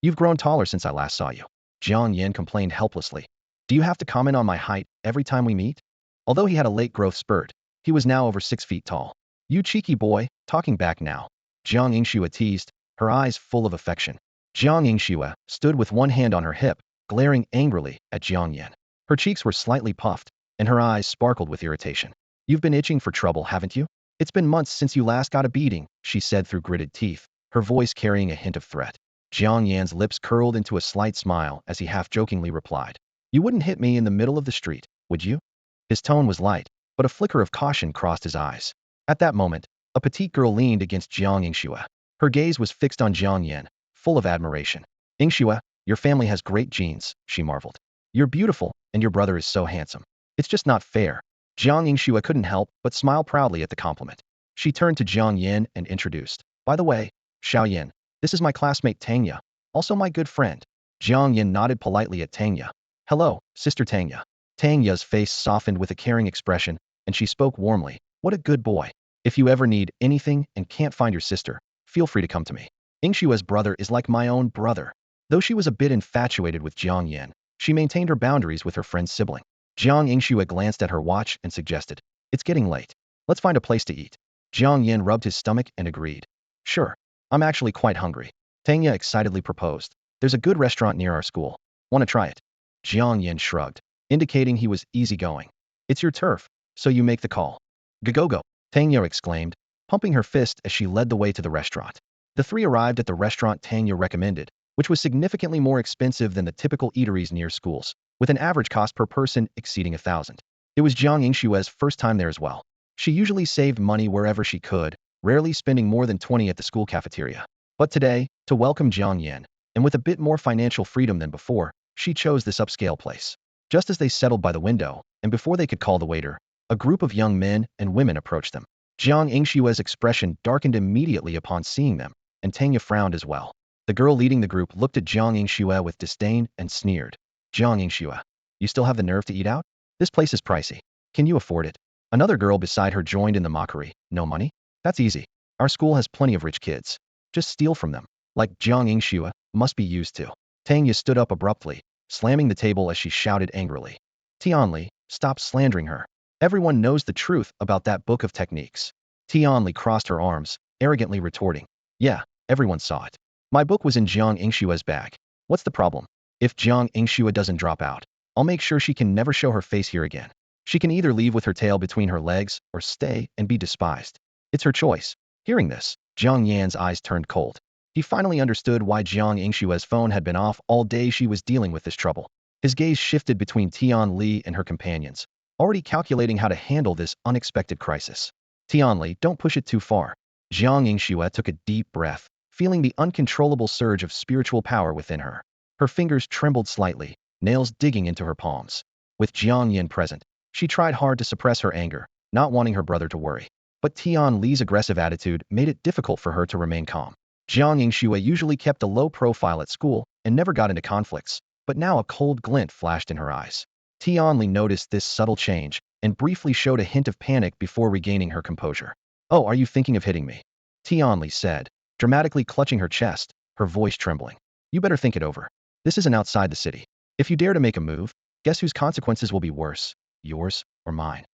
You've grown taller since I last saw you. Jiang Yan complained helplessly. Do you have to comment on my height every time we meet? Although he had a late growth spurt, he was now over 6 feet tall. You cheeky boy, talking back now. Jiang Yingxue teased, her eyes full of affection. Jiang Yingxue stood with one hand on her hip, glaring angrily at Jiang Yan. Her cheeks were slightly puffed, and her eyes sparkled with irritation. You've been itching for trouble, haven't you? It's been months since you last got a beating, she said through gritted teeth, her voice carrying a hint of threat. Jiang Yan's lips curled into a slight smile as he half-jokingly replied. You wouldn't hit me in the middle of the street, would you? His tone was light, but a flicker of caution crossed his eyes. At that moment, a petite girl leaned against Jiang Yingxue. Her gaze was fixed on Jiang Yan, full of admiration. Yingxue, your family has great genes, she marveled. You're beautiful, and your brother is so handsome. It's just not fair. Jiang Yingxue couldn't help but smile proudly at the compliment. She turned to Jiang Yan and introduced. By the way, Xiao Yan, this is my classmate Tanya, also my good friend. Jiang Yan nodded politely at Tanya. Hello, Sister Tanya. Tang Ya's face softened with a caring expression, and she spoke warmly. What a good boy. If you ever need anything and can't find your sister, feel free to come to me. Yingshua's brother is like my own brother. Though she was a bit infatuated with Jiang Yan, she maintained her boundaries with her friend's sibling. Jiang Yingxue glanced at her watch and suggested, "It's getting late. Let's find a place to eat." Jiang Yan rubbed his stomach and agreed. "Sure. I'm actually quite hungry." Tang Ya excitedly proposed. "There's a good restaurant near our school. Want to try it?" Jiang Yan shrugged, indicating he was easygoing. "It's your turf, so you make the call." "Go. Tang Ya exclaimed, pumping her fist as she led the way to the restaurant. The three arrived at the restaurant Tang Ya recommended, which was significantly more expensive than the typical eateries near schools, with an average cost per person exceeding 1,000. It was Jiang Yingshue's first time there as well. She usually saved money wherever she could, rarely spending more than 20 at the school cafeteria. But today, to welcome Jiang Yan, and with a bit more financial freedom than before, she chose this upscale place. Just as they settled by the window, and before they could call the waiter, a group of young men and women approached them. Jiang Yingshue's expression darkened immediately upon seeing them, and Tang Ya frowned as well. The girl leading the group looked at Jiang Yingxue with disdain and sneered. "Jiang Yingxue, you still have the nerve to eat out? This place is pricey. Can you afford it?" Another girl beside her joined in the mockery. "No money? That's easy. Our school has plenty of rich kids. Just steal from them. Like Jiang Yingxue, must be used to." Tang Ya stood up abruptly, slamming the table as she shouted angrily. "Tianli, stop slandering her. Everyone knows the truth about that book of techniques." Tianli crossed her arms, arrogantly retorting. "Yeah, everyone saw it. My book was in Jiang Yingshue's bag. What's the problem? If Jiang Yingxue doesn't drop out, I'll make sure she can never show her face here again. She can either leave with her tail between her legs or stay and be despised. It's her choice." Hearing this, Jiang Yan's eyes turned cold. He finally understood why Jiang Yingshue's phone had been off all day. She was dealing with this trouble. His gaze shifted between Tianli and her companions, already calculating how to handle this unexpected crisis. "Tianli, don't push it too far." Jiang Yingxue took a deep breath, feeling the uncontrollable surge of spiritual power within her. Her fingers trembled slightly, nails digging into her palms. With Jiang Yan present, she tried hard to suppress her anger, not wanting her brother to worry. But Tian Li's aggressive attitude made it difficult for her to remain calm. Jiang Yingxue usually kept a low profile at school and never got into conflicts, but now a cold glint flashed in her eyes. Tian Li noticed this subtle change and briefly showed a hint of panic before regaining her composure. "Oh, are you thinking of hitting me?" Tian Li said, dramatically clutching her chest, her voice trembling. "You better think it over. This isn't outside the city. If you dare to make a move, guess whose consequences will be worse, yours or mine?"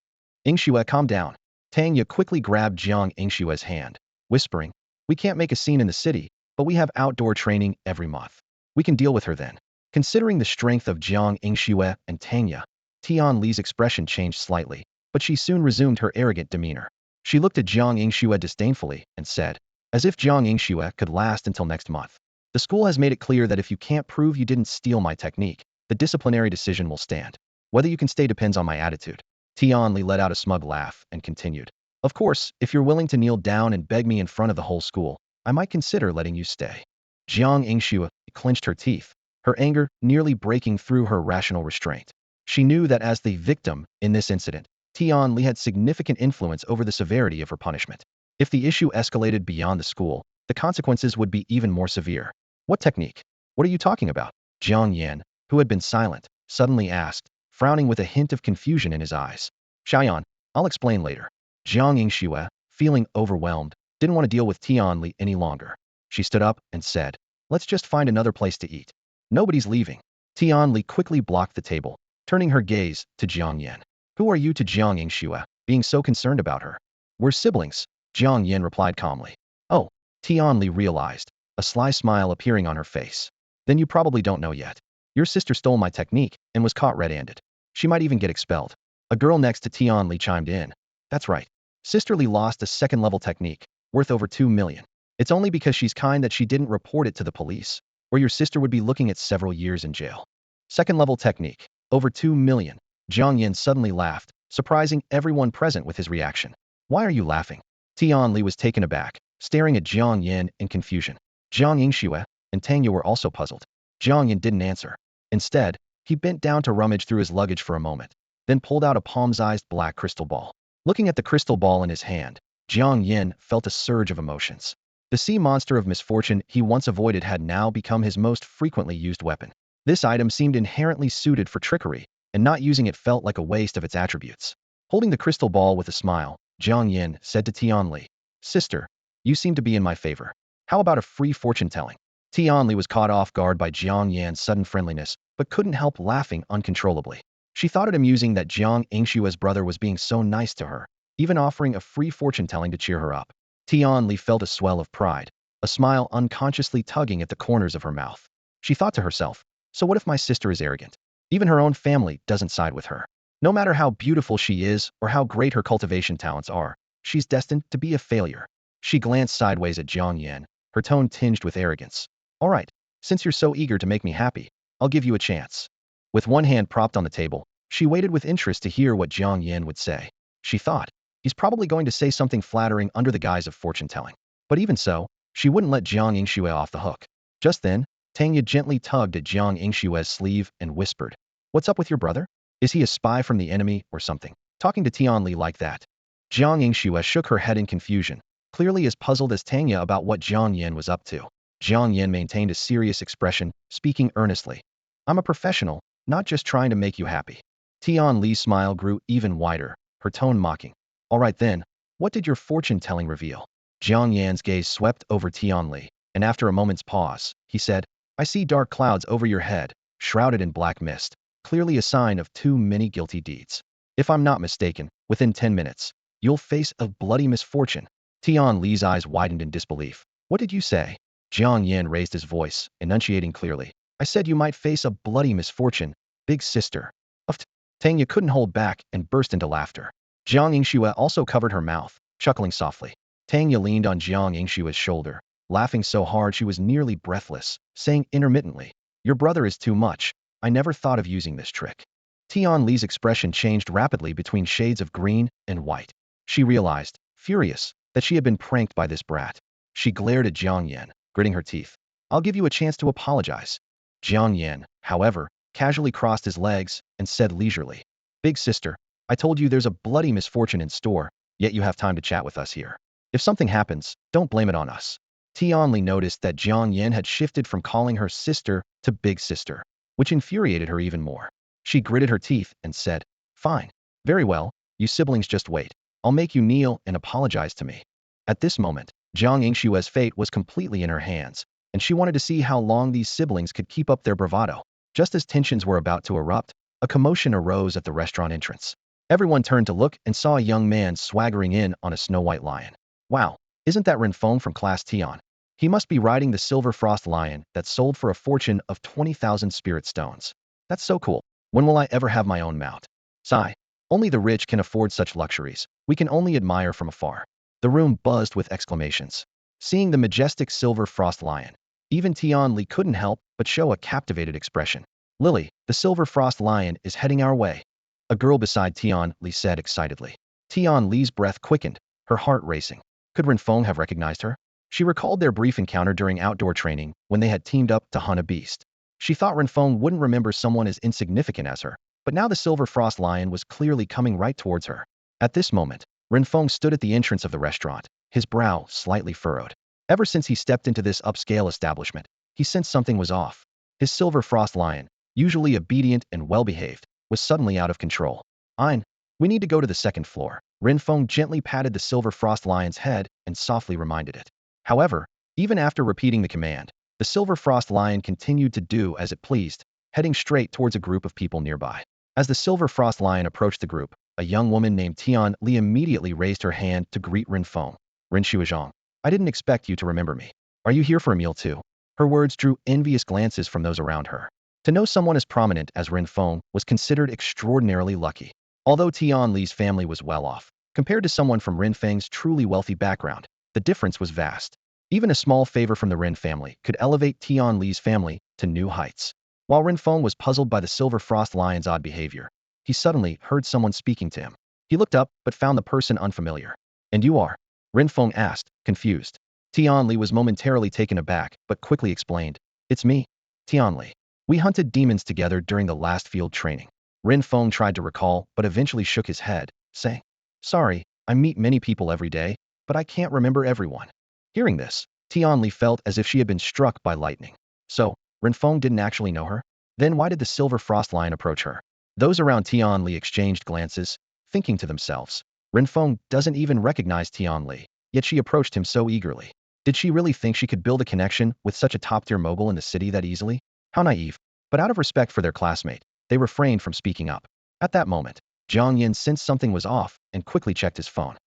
"Yingxue, calm down." Tang Ya quickly grabbed Jiang Yingshue's hand, whispering, "We can't make a scene in the city, but we have outdoor training every month. We can deal with her then." Considering the strength of Jiang Yingxue and Tang Ya, Tian Li's expression changed slightly, but she soon resumed her arrogant demeanor. She looked at Jiang Yingxue disdainfully and said, "As if Jiang Yingxue could last until next month. The school has made it clear that if you can't prove you didn't steal my technique, the disciplinary decision will stand. Whether you can stay depends on my attitude." Tian Li let out a smug laugh and continued, "Of course, if you're willing to kneel down and beg me in front of the whole school, I might consider letting you stay." Jiang Yingxue clenched her teeth, her anger nearly breaking through her rational restraint. She knew that as the victim in this incident, Tian Li had significant influence over the severity of her punishment. If the issue escalated beyond the school, the consequences would be even more severe. "What technique? What are you talking about?" Jiang Yan, who had been silent, suddenly asked, frowning with a hint of confusion in his eyes. "Xiaoyan, I'll explain later." Jiang Yingxue, feeling overwhelmed, didn't want to deal with Tian Li any longer. She stood up and said, "Let's just find another place to eat. Nobody's leaving." Tian Li quickly blocked the table, turning her gaze to Jiang Yan. "Who are you?" to Jiang Yingxue, being so concerned about her. "We're siblings," Jiang Yan replied calmly. "Oh," Tian Li realized, a sly smile appearing on her face. "Then you probably don't know yet. Your sister stole my technique and was caught red-handed. She might even get expelled." A girl next to Tian Li chimed in. "That's right. Sister Li lost a second-level technique, worth over 2 million. It's only because she's kind that she didn't report it to the police, or your sister would be looking at several years in jail." Second-level technique, over 2 million. Jiang Yan suddenly laughed, surprising everyone present with his reaction. "Why are you laughing?" Tian Li was taken aback, staring at Jiang Yan in confusion. Jiang Yingxue and Tang Ya were also puzzled. Jiang Yan didn't answer. Instead, he bent down to rummage through his luggage for a moment, then pulled out a palm-sized black crystal ball. Looking at the crystal ball in his hand, Jiang Yan felt a surge of emotions. The sea monster of misfortune he once avoided had now become his most frequently used weapon. This item seemed inherently suited for trickery, and not using it felt like a waste of its attributes. Holding the crystal ball with a smile, Jiang Yan said to Tianli, "Sister, you seem to be in my favor. How about a free fortune-telling?" Tianli was caught off guard by Jiang Yan's sudden friendliness, but couldn't help laughing uncontrollably. She thought it amusing that Jiang Yingshua's brother was being so nice to her, even offering a free fortune-telling to cheer her up. Tianli felt a swell of pride, a smile unconsciously tugging at the corners of her mouth. She thought to herself, so what if my sister is arrogant? Even her own family doesn't side with her. No matter how beautiful she is or how great her cultivation talents are, she's destined to be a failure. She glanced sideways at Jiang Yan, her tone tinged with arrogance. All right, since you're so eager to make me happy, I'll give you a chance. With one hand propped on the table, she waited with interest to hear what Jiang Yan would say. She thought, he's probably going to say something flattering under the guise of fortune-telling. But even so, she wouldn't let Jiang Yingxue off the hook. Just then, Tanya gently tugged at Jiang Yingshue's sleeve and whispered, "What's up with your brother? Is he a spy from the enemy or something? Talking to Tianli like that?" Jiang Yingxue shook her head in confusion, clearly as puzzled as Tanya about what Jiang Yan was up to. Jiang Yan maintained a serious expression, speaking earnestly. "I'm a professional, not just trying to make you happy." Tianli's smile grew even wider, her tone mocking. "All right then, what did your fortune-telling reveal?" Jiang Yan's gaze swept over Tianli, and after a moment's pause, he said, "I see dark clouds over your head, shrouded in black mist, clearly a sign of too many guilty deeds. If I'm not mistaken, within 10 minutes, you'll face a bloody misfortune." Tianli's eyes widened in disbelief. "What did you say?" Jiang Yan raised his voice, enunciating clearly. "I said you might face a bloody misfortune, big sister." Of Tanya couldn't hold back and burst into laughter. Jiang Yingxue also covered her mouth, chuckling softly. Tanya leaned on Jiang Yingshue's shoulder, laughing so hard she was nearly breathless, saying intermittently, "Your brother is too much. I never thought of using this trick." Tianli's expression changed rapidly between shades of green and white. She realized, furious, that she had been pranked by this brat. She glared at Jiang Yan, gritting her teeth. "I'll give you a chance to apologize." Jiang Yan, however, casually crossed his legs and said leisurely, "Big sister, I told you there's a bloody misfortune in store, yet you have time to chat with us here. If something happens, don't blame it on us." Tianli noticed that Jiang Yan had shifted from calling her sister to big sister, which infuriated her even more. She gritted her teeth and said, "Fine. Very well, you siblings just wait. I'll make you kneel and apologize to me." At this moment, Jiang Yingshue's fate was completely in her hands, and she wanted to see how long these siblings could keep up their bravado. Just as tensions were about to erupt, a commotion arose at the restaurant entrance. Everyone turned to look and saw a young man swaggering in on a snow-white lion. "Wow, isn't that Renfeng from Class Tian? He must be riding the silver frost lion that sold for a fortune of 20,000 spirit stones. That's so cool. When will I ever have my own mount?" Sigh. Only the rich can afford such luxuries. We can only admire from afar. The room buzzed with exclamations. Seeing the majestic silver frost lion, even Tianli couldn't help but show a captivated expression. "Lily, the silver frost lion is heading our way," a girl beside Tianli said excitedly. Tianli's breath quickened, her heart racing. Could Renfeng have recognized her? She recalled their brief encounter during outdoor training when they had teamed up to hunt a beast. She thought Renfeng wouldn't remember someone as insignificant as her, but now the silver frost lion was clearly coming right towards her. At this moment, Renfeng stood at the entrance of the restaurant, his brow slightly furrowed. Ever since he stepped into this upscale establishment, he sensed something was off. His silver frost lion, usually obedient and well-behaved, was suddenly out of control. "Ein, we need to go to the second floor." Renfeng gently patted the silver frost lion's head and softly reminded it. However, even after repeating the command, the silver frost lion continued to do as it pleased, heading straight towards a group of people nearby. As the silver frost lion approached the group, a young woman named Tian Li immediately raised her hand to greet Renfeng. "Ren Shuizhong, I didn't expect you to remember me. Are you here for a meal too?" Her words drew envious glances from those around her. To know someone as prominent as Renfeng was considered extraordinarily lucky. Although Tian Li's family was well off, compared to someone from Renfeng's truly wealthy background, the difference was vast. Even a small favor from the Ren family could elevate Tian Li's family to new heights. While Renfeng was puzzled by the silver frost lion's odd behavior, he suddenly heard someone speaking to him. He looked up but found the person unfamiliar. "And you are?" Renfeng asked, confused. Tian Li was momentarily taken aback but quickly explained, "It's me, Tian Li. We hunted demons together during the last field training." Renfeng tried to recall but eventually shook his head, saying, "Sorry, I meet many people every day, but I can't remember everyone." Hearing this, Tian Li felt as if she had been struck by lightning. So, Renfeng didn't actually know her? Then why did the silver frost lion approach her? Those around Tianli exchanged glances, thinking to themselves, Renfeng doesn't even recognize Tianli, yet she approached him so eagerly. Did she really think she could build a connection with such a top-tier mogul in the city that easily? How naive. But out of respect for their classmate, they refrained from speaking up. At that moment, Jiang Yan sensed something was off and quickly checked his phone.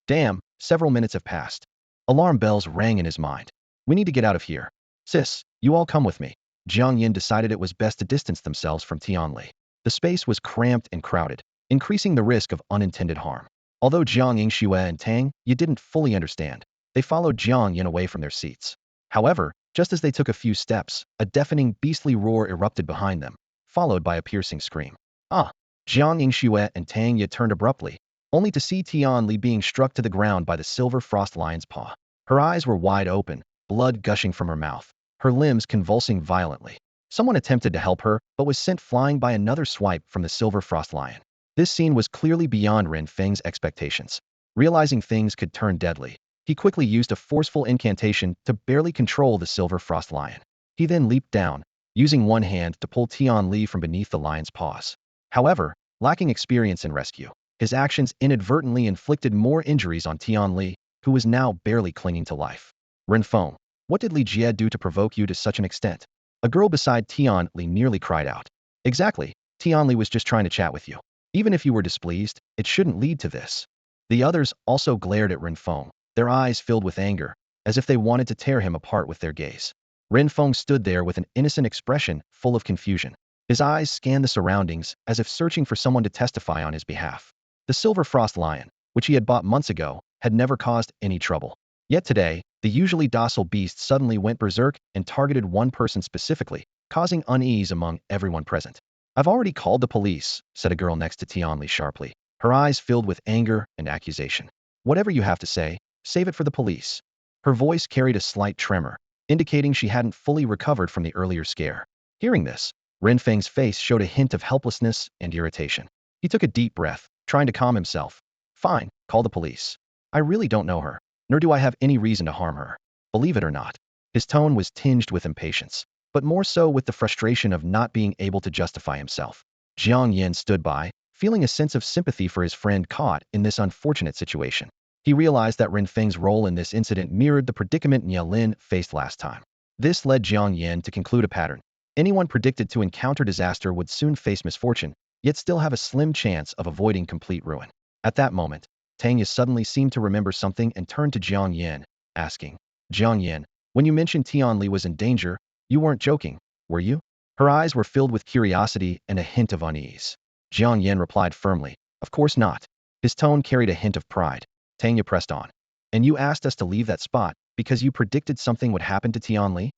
Damn, several minutes have passed. Alarm bells rang in his mind. We need to get out of here. Sis, you all come with me. Jiang Yan decided it was best to distance themselves from Tianli. The space was cramped and crowded, increasing the risk of unintended harm. Although Jiang Yingxue and Tang Yi didn't fully understand, they followed Jiang Yan away from their seats. However, just as they took a few steps, a deafening, beastly roar erupted behind them, followed by a piercing scream. Ah! Jiang Yingxue and Tang Yi turned abruptly, only to see Tianli being struck to the ground by the silver frost lion's paw. Her eyes were wide open, blood gushing from her mouth, her limbs convulsing violently. Someone attempted to help her, but was sent flying by another swipe from the silver frost lion. This scene was clearly beyond Renfeng's expectations. Realizing things could turn deadly, he quickly used a forceful incantation to barely control the silver frost lion. He then leaped down, using one hand to pull Tianli from beneath the lion's paws. However, lacking experience in rescue, his actions inadvertently inflicted more injuries on Tianli, who was now barely clinging to life. Renfeng, what did Li Jie do to provoke you to such an extent? A girl beside Tianli nearly cried out. Exactly, Tianli was just trying to chat with you. Even if you were displeased, it shouldn't lead to this. The others also glared at Renfeng, their eyes filled with anger, as if they wanted to tear him apart with their gaze. Renfeng stood there with an innocent expression, full of confusion. His eyes scanned the surroundings, as if searching for someone to testify on his behalf. The silver frost lion, which he had bought months ago, had never caused any trouble. Yet today, the usually docile beast suddenly went berserk and targeted one person specifically, causing unease among everyone present. I've already called the police, said a girl next to Tianli sharply, her eyes filled with anger and accusation. Whatever you have to say, save it for the police. Her voice carried a slight tremor, indicating she hadn't fully recovered from the earlier scare. Hearing this, Renfeng's face showed a hint of helplessness and irritation. He took a deep breath, trying to calm himself. Fine, call the police. I really don't know her, nor do I have any reason to harm her. Believe it or not. His tone was tinged with impatience, but more so with the frustration of not being able to justify himself. Jiang Yan stood by, feeling a sense of sympathy for his friend caught in this unfortunate situation. He realized that Renfeng's role in this incident mirrored the predicament Nye Lin faced last time. This led Jiang Yan to conclude a pattern. Anyone predicted to encounter disaster would soon face misfortune, yet still have a slim chance of avoiding complete ruin. At that moment, Tang Yi suddenly seemed to remember something and turned to Jiang Yan, asking, Jiang Yan, when you mentioned Tianli was in danger, you weren't joking, were you? Her eyes were filled with curiosity and a hint of unease. Jiang Yan replied firmly, of course not. His tone carried a hint of pride. Tang Yi pressed on. And you asked us to leave that spot because you predicted something would happen to Tianli?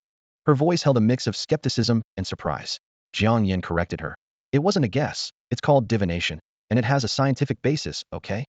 Her voice held a mix of skepticism and surprise. Jiang Yan corrected her. It wasn't a guess, it's called divination, and it has a scientific basis, okay?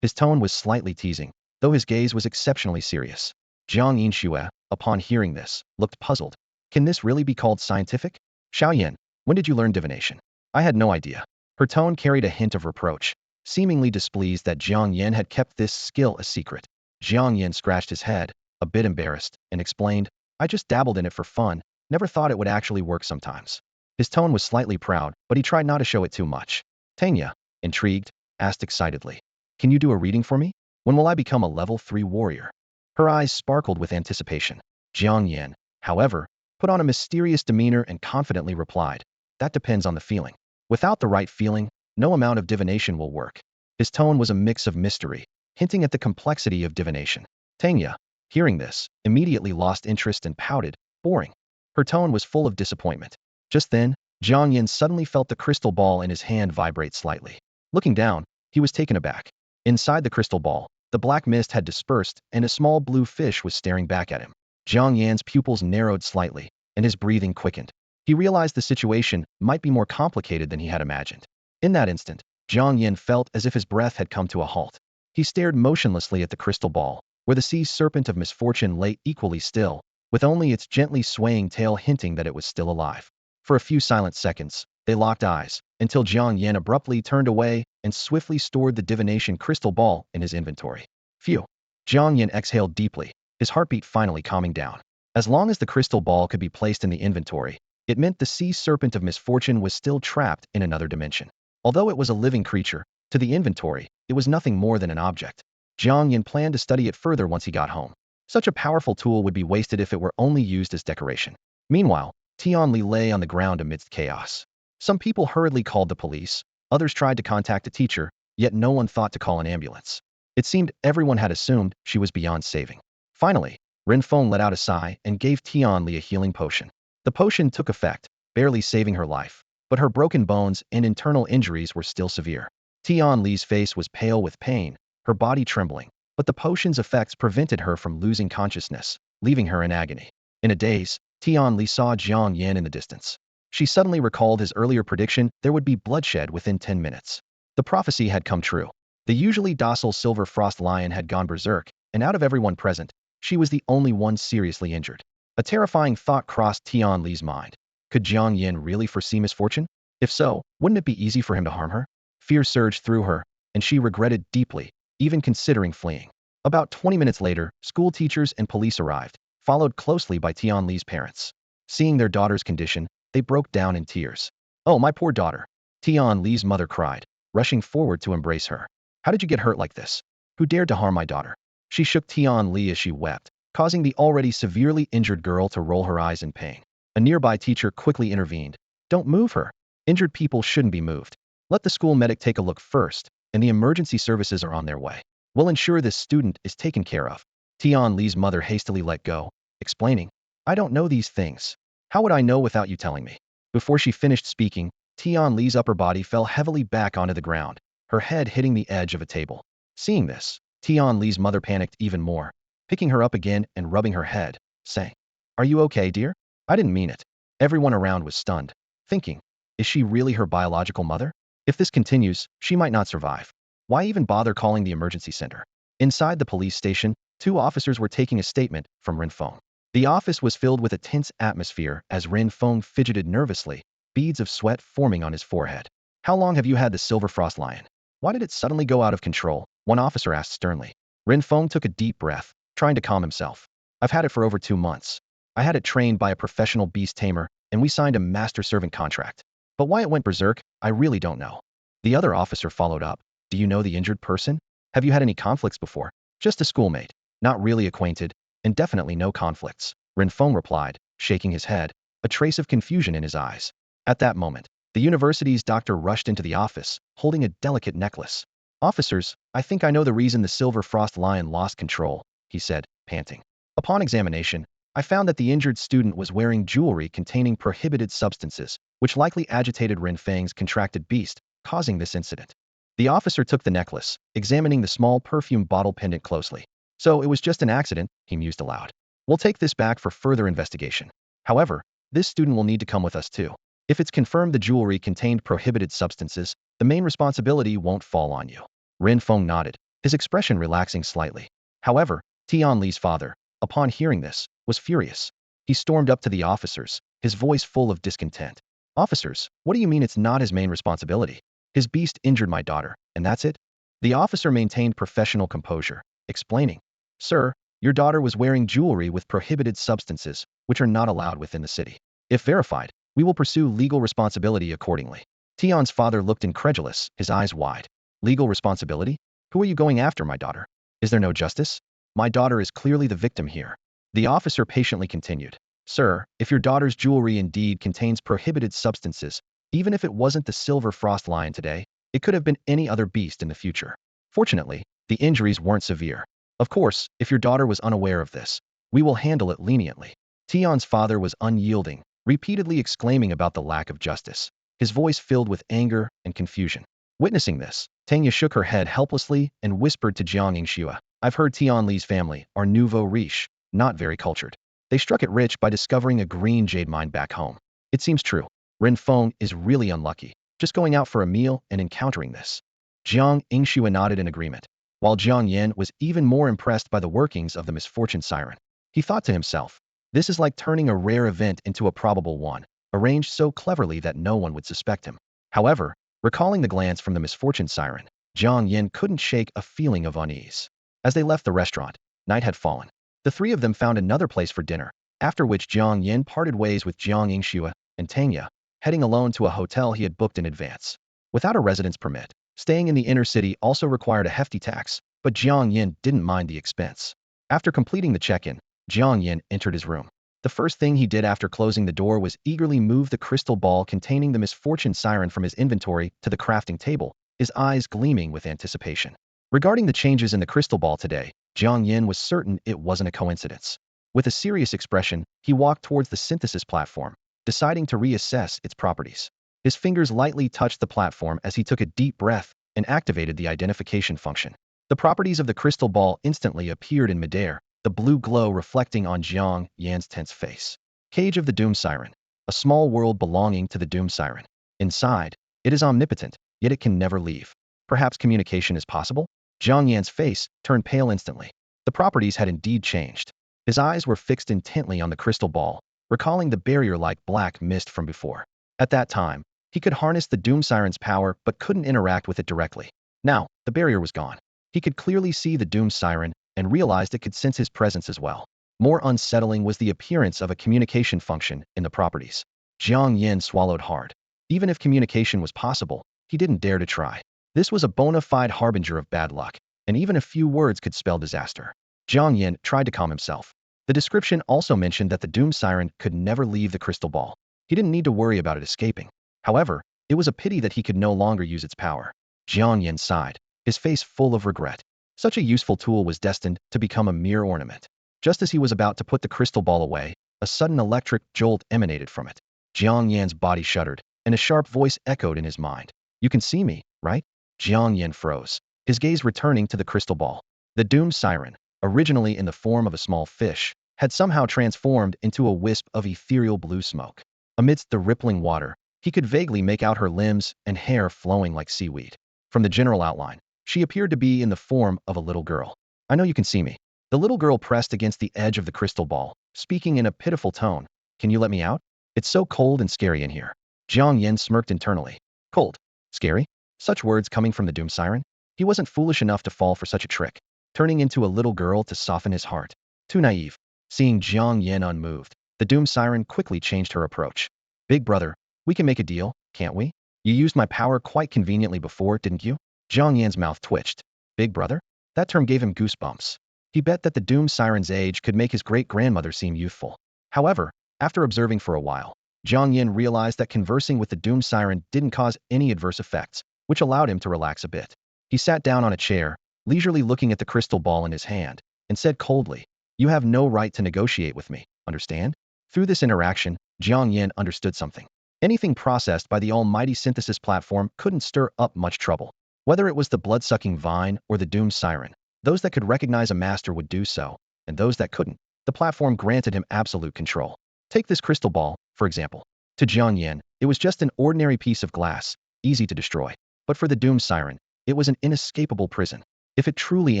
His tone was slightly teasing, though his gaze was exceptionally serious. Jiang Yinxue, upon hearing this, looked puzzled. Can this really be called scientific? Xiaoyan, when did you learn divination? I had no idea. Her tone carried a hint of reproach, seemingly displeased that Jiang Yan had kept this skill a secret. Jiang Yan scratched his head, a bit embarrassed, and explained, I just dabbled in it for fun, never thought it would actually work sometimes. His tone was slightly proud, but he tried not to show it too much. Tanya, intrigued, asked excitedly, can you do a reading for me? When will I become a level 3 warrior? Her eyes sparkled with anticipation. Jiang Yan, however, put on a mysterious demeanor and confidently replied, that depends on the feeling. Without the right feeling, no amount of divination will work. His tone was a mix of mystery, hinting at the complexity of divination. Tanya, hearing this, immediately lost interest and pouted, boring. Her tone was full of disappointment. Just then, Jiang Yan suddenly felt the crystal ball in his hand vibrate slightly. Looking down, he was taken aback. Inside the crystal ball, the black mist had dispersed and a small blue fish was staring back at him. Jiang Yan's pupils narrowed slightly, and his breathing quickened. He realized the situation might be more complicated than he had imagined. In that instant, Jiang Yan felt as if his breath had come to a halt. He stared motionlessly at the crystal ball, where the sea serpent of misfortune lay equally still, with only its gently swaying tail hinting that it was still alive. For a few silent seconds, they locked eyes, until Jiang Yan abruptly turned away and swiftly stored the divination crystal ball in his inventory. Phew. Jiang Yan exhaled deeply, his heartbeat finally calming down. As long as the crystal ball could be placed in the inventory, it meant the sea serpent of misfortune was still trapped in another dimension. Although it was a living creature, to the inventory, it was nothing more than an object. Jiang Yan planned to study it further once he got home. Such a powerful tool would be wasted if it were only used as decoration. Meanwhile, Tianli lay on the ground amidst chaos. Some people hurriedly called the police, others tried to contact a teacher, yet no one thought to call an ambulance. It seemed everyone had assumed she was beyond saving. Finally, Renfeng let out a sigh and gave Tianli a healing potion. The potion took effect, barely saving her life, but her broken bones and internal injuries were still severe. Tianli's face was pale with pain, her body trembling, but the potion's effects prevented her from losing consciousness, leaving her in agony. In a daze, Tianli saw Jiang Yan in the distance. She suddenly recalled his earlier prediction there would be bloodshed within 10 minutes. The prophecy had come true. The usually docile silver frost lion had gone berserk, and out of everyone present, she was the only one seriously injured. A terrifying thought crossed Tianli's mind. Could Jiang Yan really foresee misfortune? If so, wouldn't it be easy for him to harm her? Fear surged through her, and she regretted deeply, even considering fleeing. About 20 minutes later, school teachers and police arrived, followed closely by Tianli's parents. Seeing their daughter's condition, they broke down in tears. "Oh, my poor daughter," Tianli's mother cried, rushing forward to embrace her. "How did you get hurt like this? Who dared to harm my daughter?" She shook Tianli as she wept, causing the already severely injured girl to roll her eyes in pain. A nearby teacher quickly intervened. "Don't move her. Injured people shouldn't be moved. Let the school medic take a look first, and the emergency services are on their way. We'll ensure this student is taken care of." Tianli's mother hastily let go, explaining, "I don't know these things. How would I know without you telling me?" Before she finished speaking, Tianli's upper body fell heavily back onto the ground, her head hitting the edge of a table. Seeing this, Tianli's mother panicked even more, picking her up again and rubbing her head, saying, "Are you okay, dear? I didn't mean it." Everyone around was stunned, thinking, is she really her biological mother? If this continues, she might not survive. Why even bother calling the emergency center? Inside the police station, two officers were taking a statement from Renfeng. The office was filled with a tense atmosphere as Renfeng fidgeted nervously, beads of sweat forming on his forehead. "How long have you had the silver frost lion? Why did it suddenly go out of control?" one officer asked sternly. Renfeng took a deep breath, trying to calm himself. "I've had it for over 2 months. I had it trained by a professional beast tamer, and we signed a master-servant contract. But why it went berserk, I really don't know." The other officer followed up. "Do you know the injured person? Have you had any conflicts before?" "Just a schoolmate. Not really acquainted, and definitely no conflicts," Renfeng replied, shaking his head, a trace of confusion in his eyes. At that moment, the university's doctor rushed into the office, holding a delicate necklace. "Officers, I think I know the reason the silver frost lion lost control," he said, panting. "Upon examination, I found that the injured student was wearing jewelry containing prohibited substances, which likely agitated Renfeng's contracted beast, causing this incident." The officer took the necklace, examining the small perfume bottle pendant closely. "So it was just an accident," he mused aloud. "We'll take this back for further investigation. However, this student will need to come with us too. If it's confirmed the jewelry contained prohibited substances, the main responsibility won't fall on you." Renfeng nodded, his expression relaxing slightly. However, Tianli's father, upon hearing this, was furious. He stormed up to the officers, his voice full of discontent. "Officers, what do you mean it's not his main responsibility? His beast injured my daughter, and that's it?" The officer maintained professional composure, explaining, "Sir, your daughter was wearing jewelry with prohibited substances, which are not allowed within the city. If verified, we will pursue legal responsibility accordingly." Tian's father looked incredulous, his eyes wide. "Legal responsibility? Who are you going after, my daughter? Is there no justice? My daughter is clearly the victim here." The officer patiently continued, "Sir, if your daughter's jewelry indeed contains prohibited substances, even if it wasn't the silver frost lion today, it could have been any other beast in the future. Fortunately, the injuries weren't severe. Of course, if your daughter was unaware of this, we will handle it leniently." Tian's father was unyielding, repeatedly exclaiming about the lack of justice, his voice filled with anger and confusion. Witnessing this, Tanya shook her head helplessly and whispered to Jiang Yingxua, "I've heard Tianli's family are nouveau riche, not very cultured. They struck it rich by discovering a green jade mine back home. It seems true. Renfeng is really unlucky, just going out for a meal and encountering this." Jiang Yingxua nodded in agreement, while Jiang Yan was even more impressed by the workings of the misfortune siren. He thought to himself, this is like turning a rare event into a probable one, arranged so cleverly that no one would suspect him. However, recalling the glance from the misfortune siren, Jiang Yan couldn't shake a feeling of unease. As they left the restaurant, night had fallen. The three of them found another place for dinner, after which Jiang Yan parted ways with Jiang Yingxua and Tanya, heading alone to a hotel he had booked in advance. Without a residence permit, staying in the inner city also required a hefty tax, but Jiang Yan didn't mind the expense. After completing the check-in, Jiang Yan entered his room. The first thing he did after closing the door was eagerly move the crystal ball containing the misfortune siren from his inventory to the crafting table, his eyes gleaming with anticipation. Regarding the changes in the crystal ball today, Jiang Yan was certain it wasn't a coincidence. With a serious expression, he walked towards the synthesis platform, deciding to reassess its properties. His fingers lightly touched the platform as he took a deep breath and activated the identification function. The properties of the crystal ball instantly appeared in midair, the blue glow reflecting on Jiang Yan's tense face. Cage of the Doom Siren. A small world belonging to the Doom Siren. Inside, it is omnipotent, yet it can never leave. Perhaps communication is possible? Jiang Yan's face turned pale instantly. The properties had indeed changed. His eyes were fixed intently on the crystal ball, recalling the barrier-like black mist from before. At that time, he could harness the Doom Siren's power but couldn't interact with it directly. Now, the barrier was gone. He could clearly see the Doom Siren and realized it could sense his presence as well. More unsettling was the appearance of a communication function in the properties. Jiang Yan swallowed hard. Even if communication was possible, he didn't dare to try. This was a bona fide harbinger of bad luck, and even a few words could spell disaster. Jiang Yan tried to calm himself. The description also mentioned that the Doom Siren could never leave the crystal ball. He didn't need to worry about it escaping. However, it was a pity that he could no longer use its power. Jiang Yan sighed, his face full of regret. Such a useful tool was destined to become a mere ornament. Just as he was about to put the crystal ball away, a sudden electric jolt emanated from it. Jiang Yan's body shuddered, and a sharp voice echoed in his mind. "You can see me, right?" Jiang Yan froze, his gaze returning to the crystal ball. The Doom Siren, originally in the form of a small fish, had somehow transformed into a wisp of ethereal blue smoke. Amidst the rippling water, he could vaguely make out her limbs and hair flowing like seaweed. From the general outline, she appeared to be in the form of a little girl. "I know you can see me." The little girl pressed against the edge of the crystal ball, speaking in a pitiful tone. "Can you let me out? It's so cold and scary in here." Jiang Yan smirked internally. Cold? Scary? Such words coming from the Doom Siren? He wasn't foolish enough to fall for such a trick, turning into a little girl to soften his heart. Too naive. Seeing Jiang Yan unmoved, the Doom Siren quickly changed her approach. "Big brother, we can make a deal, can't we? You used my power quite conveniently before, didn't you?" Jiang Yan's mouth twitched. Big brother? That term gave him goosebumps. He bet that the Doom Siren's age could make his great-grandmother seem youthful. However, after observing for a while, Jiang Yan realized that conversing with the Doom Siren didn't cause any adverse effects, which allowed him to relax a bit. He sat down on a chair, leisurely looking at the crystal ball in his hand, and said coldly, "You have no right to negotiate with me, understand?" Through this interaction, Jiang Yan understood something. Anything processed by the almighty synthesis platform couldn't stir up much trouble. Whether it was the blood-sucking vine or the Doom Siren, those that could recognize a master would do so, and those that couldn't, the platform granted him absolute control. Take this crystal ball, for example. To Jiang Yan, it was just an ordinary piece of glass, easy to destroy. But for the Doom Siren, it was an inescapable prison. If it truly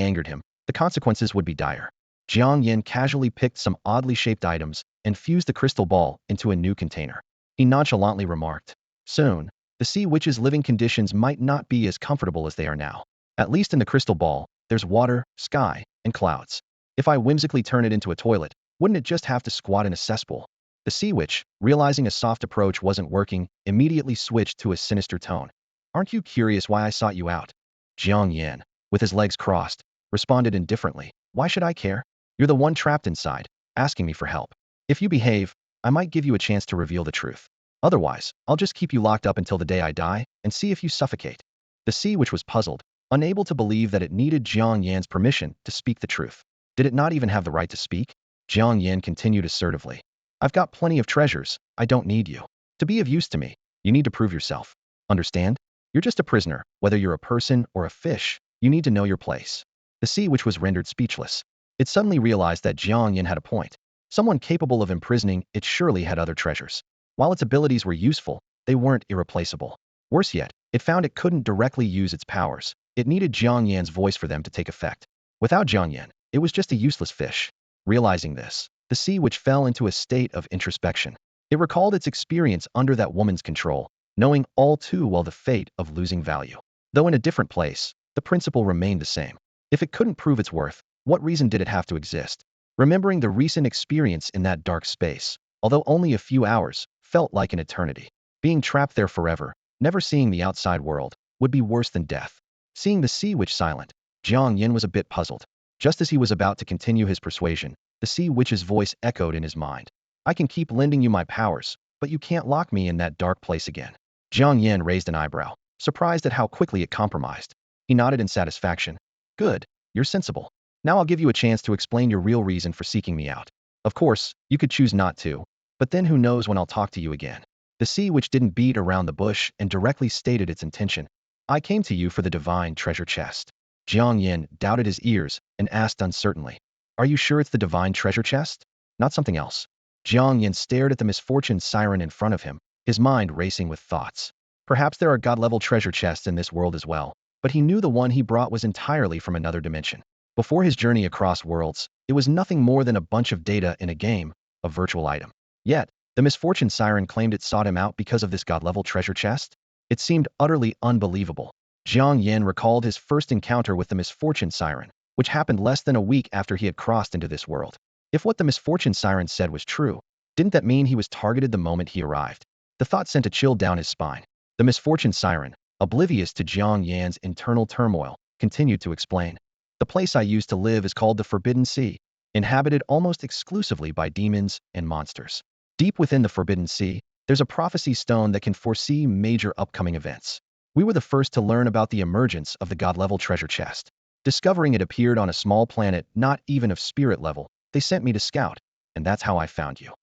angered him, the consequences would be dire. Jiang Yan casually picked some oddly shaped items and fused the crystal ball into a new container. He nonchalantly remarked, "Soon, the Sea Witch's living conditions might not be as comfortable as they are now. At least in the crystal ball, there's water, sky, and clouds. If I whimsically turn it into a toilet, wouldn't it just have to squat in a cesspool?" The Sea Witch, realizing a soft approach wasn't working, immediately switched to a sinister tone. "Aren't you curious why I sought you out?" Jiang Yan, with his legs crossed, responded indifferently, "Why should I care? You're the one trapped inside, asking me for help. If you behave, I might give you a chance to reveal the truth. Otherwise, I'll just keep you locked up until the day I die and see if you suffocate." The Sea Witch was puzzled, unable to believe that it needed Jiang Yan's permission to speak the truth. Did it not even have the right to speak? Jiang Yan continued assertively, "I've got plenty of treasures, I don't need you. To be of use to me, you need to prove yourself. Understand? You're just a prisoner, whether you're a person or a fish, you need to know your place." The Sea Witch was rendered speechless. It suddenly realized that Jiang Yan had a point. Someone capable of imprisoning it surely had other treasures. While its abilities were useful, they weren't irreplaceable. Worse yet, it found it couldn't directly use its powers. It needed Jiang Yan's voice for them to take effect. Without Jiang Yan, it was just a useless fish. Realizing this, the Sea Witch fell into a state of introspection. It recalled its experience under that woman's control, knowing all too well the fate of losing value. Though in a different place, the principle remained the same. If it couldn't prove its worth, what reason did it have to exist? Remembering the recent experience in that dark space, although only a few hours, felt like an eternity. Being trapped there forever, Never seeing the outside world would be worse than death. Seeing the sea witch silent, Jiang Yan was a bit puzzled. Just as he was about to continue his persuasion, the sea witch's voice echoed in his mind. I can keep lending you my powers, but you can't lock me in that dark place again. Jiang Yan raised an eyebrow, surprised at how quickly it compromised. He nodded in satisfaction. Good, you're sensible. Now I'll give you a chance to explain your real reason for seeking me out. Of course, you could choose not to, but then who knows when I'll talk to you again. The sea witch didn't beat around the bush and directly stated its intention. I came to you for the divine treasure chest. Jiang Yan doubted his ears and asked uncertainly. Are you sure it's the divine treasure chest? Not something else? Jiang Yan stared at the misfortune siren in front of him, his mind racing with thoughts. Perhaps there are god-level treasure chests in this world as well, but he knew the one he brought was entirely from another dimension. Before his journey across worlds, it was nothing more than a bunch of data in a game, a virtual item. Yet, the misfortune siren claimed it sought him out because of this god-level treasure chest? It seemed utterly unbelievable. Jiang Yan recalled his first encounter with the misfortune siren, which happened less than a week after he had crossed into this world. If what the misfortune siren said was true, didn't that mean he was targeted the moment he arrived? The thought sent a chill down his spine. The misfortune siren, oblivious to Jiang Yan's internal turmoil, continued to explain. The place I used to live is called the Forbidden Sea, inhabited almost exclusively by demons and monsters. Deep within the Forbidden Sea, there's a prophecy stone that can foresee major upcoming events. We were the first to learn about the emergence of the god-level treasure chest. Discovering it appeared on a small planet not even of spirit level, they sent me to scout, and that's how I found you.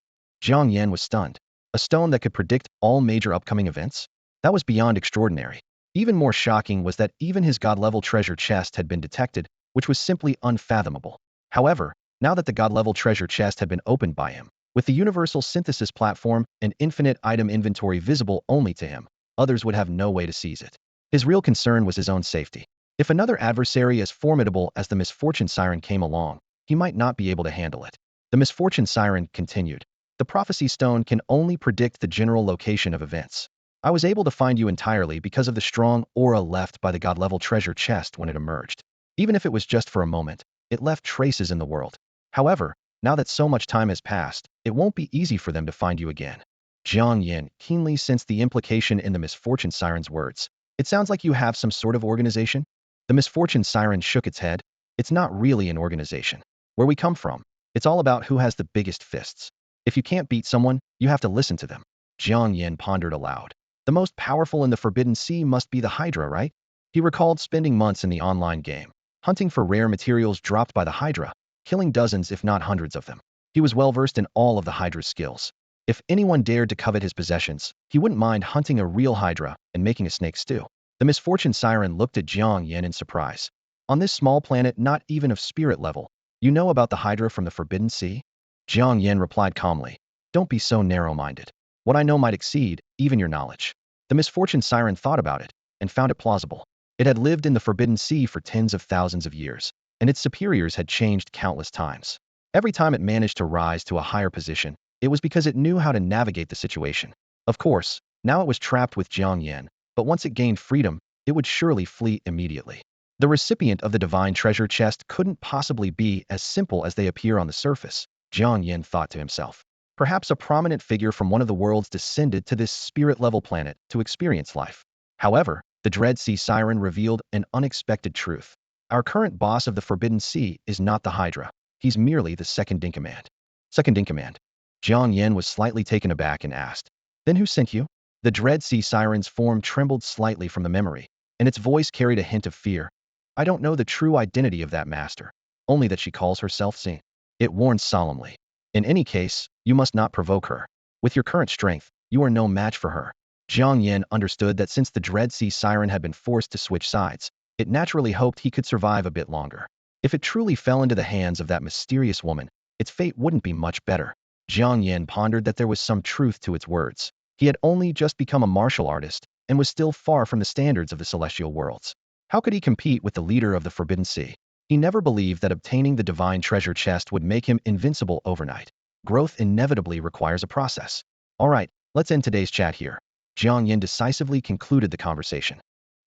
Jiang Yan was stunned. A stone that could predict all major upcoming events? That was beyond extraordinary. Even more shocking was that even his god-level treasure chest had been detected, which was simply unfathomable. However, now that the god-level treasure chest had been opened by him, with the universal synthesis platform and infinite item inventory visible only to him, others would have no way to seize it. His real concern was his own safety. If another adversary as formidable as the misfortune siren came along, he might not be able to handle it. The misfortune siren continued. The prophecy stone can only predict the general location of events. I was able to find you entirely because of the strong aura left by the god-level treasure chest when it emerged. Even if it was just for a moment, it left traces in the world. However, now that so much time has passed, it won't be easy for them to find you again. Jiang Yan keenly sensed the implication in the misfortune siren's words. It sounds like you have some sort of organization? The misfortune siren shook its head. It's not really an organization. Where we come from, it's all about who has the biggest fists. If you can't beat someone, you have to listen to them. Jiang Yan pondered aloud. The most powerful in the Forbidden Sea must be the Hydra, right? He recalled spending months in the online game, hunting for rare materials dropped by the Hydra, killing dozens if not hundreds of them. He was well versed in all of the Hydra's skills. If anyone dared to covet his possessions, he wouldn't mind hunting a real Hydra and making a snake stew. The misfortune siren looked at Jiang Yan in surprise. On this small planet not even of spirit level, you know about the Hydra from the Forbidden Sea? Jiang Yan replied calmly. Don't be so narrow-minded. What I know might exceed even your knowledge. The misfortune siren thought about it and found it plausible. It had lived in the Forbidden Sea for tens of thousands of years, and its superiors had changed countless times. Every time it managed to rise to a higher position, it was because it knew how to navigate the situation. Of course, now it was trapped with Jiang Yan, but once it gained freedom, it would surely flee immediately. The recipient of the divine treasure chest couldn't possibly be as simple as they appear on the surface, Jiang Yan thought to himself. Perhaps a prominent figure from one of the worlds descended to this spirit-level planet to experience life. However, the Dread Sea Siren revealed an unexpected truth. Our current boss of the Forbidden Sea is not the Hydra. He's merely the second-in-command. Second-in-command? Jiang Yan was slightly taken aback and asked. Then who sent you? The Dread Sea Siren's form trembled slightly from the memory, and its voice carried a hint of fear. I don't know the true identity of that master, only that she calls herself Sing. It warned solemnly. In any case, you must not provoke her. With your current strength, you are no match for her. Jiang Yan understood that since the Dread Sea Siren had been forced to switch sides, it naturally hoped he could survive a bit longer. If it truly fell into the hands of that mysterious woman, its fate wouldn't be much better. Jiang Yan pondered that there was some truth to its words. He had only just become a martial artist and was still far from the standards of the celestial worlds. How could he compete with the leader of the Forbidden Sea? He never believed that obtaining the divine treasure chest would make him invincible overnight. Growth inevitably requires a process. All right, let's end today's chat here. Jiang Yan decisively concluded the conversation.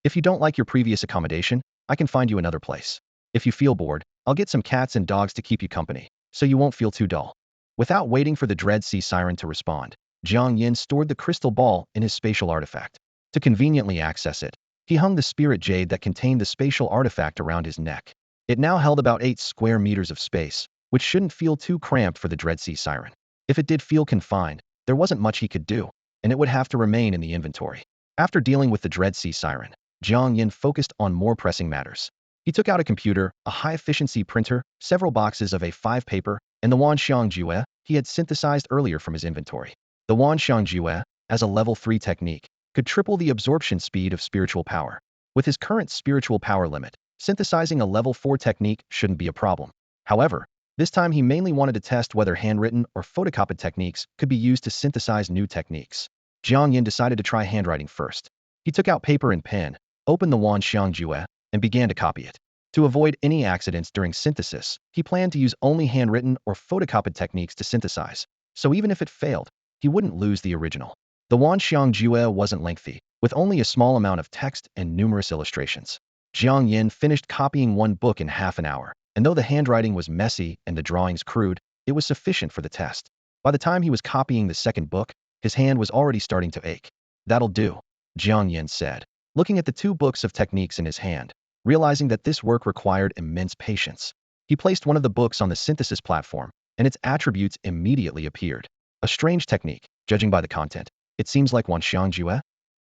If you don't like your previous accommodation, I can find you another place. If you feel bored, I'll get some cats and dogs to keep you company, so you won't feel too dull. Without waiting for the Dread Sea Siren to respond, Jiang Yan stored the crystal ball in his spatial artifact. To conveniently access it, he hung the spirit jade that contained the spatial artifact around his neck. It now held about 8 square meters of space, which shouldn't feel too cramped for the Dread Sea Siren. If it did feel confined, there wasn't much he could do, and it would have to remain in the inventory. After dealing with the Dread Sea Siren, Jiang Yan focused on more pressing matters. He took out a computer, a high-efficiency printer, several boxes of A5 paper, and the Wanxiang Jue he had synthesized earlier from his inventory. The Wanxiang Jue, as a level 3 technique, could triple the absorption speed of spiritual power. With his current spiritual power limit, synthesizing a level 4 technique shouldn't be a problem. However, this time he mainly wanted to test whether handwritten or photocopied techniques could be used to synthesize new techniques. Jiang Yan decided to try handwriting first. He took out paper and pen, opened the Wanxiang Jue, and began to copy it. To avoid any accidents during synthesis, he planned to use only handwritten or photocopied techniques to synthesize, so even if it failed, he wouldn't lose the original. The Wanxiang Jue wasn't lengthy, with only a small amount of text and numerous illustrations. Jiang Yan finished copying one book in half an hour, and though the handwriting was messy and the drawings crude, it was sufficient for the test. By the time he was copying the second book, his hand was already starting to ache. "That'll do," Jiang Yan said, looking at the 2 books of techniques in his hand. Realizing that this work required immense patience, he placed one of the books on the synthesis platform, and its attributes immediately appeared. A strange technique, judging by the content. It seems like Wanxiang Jue.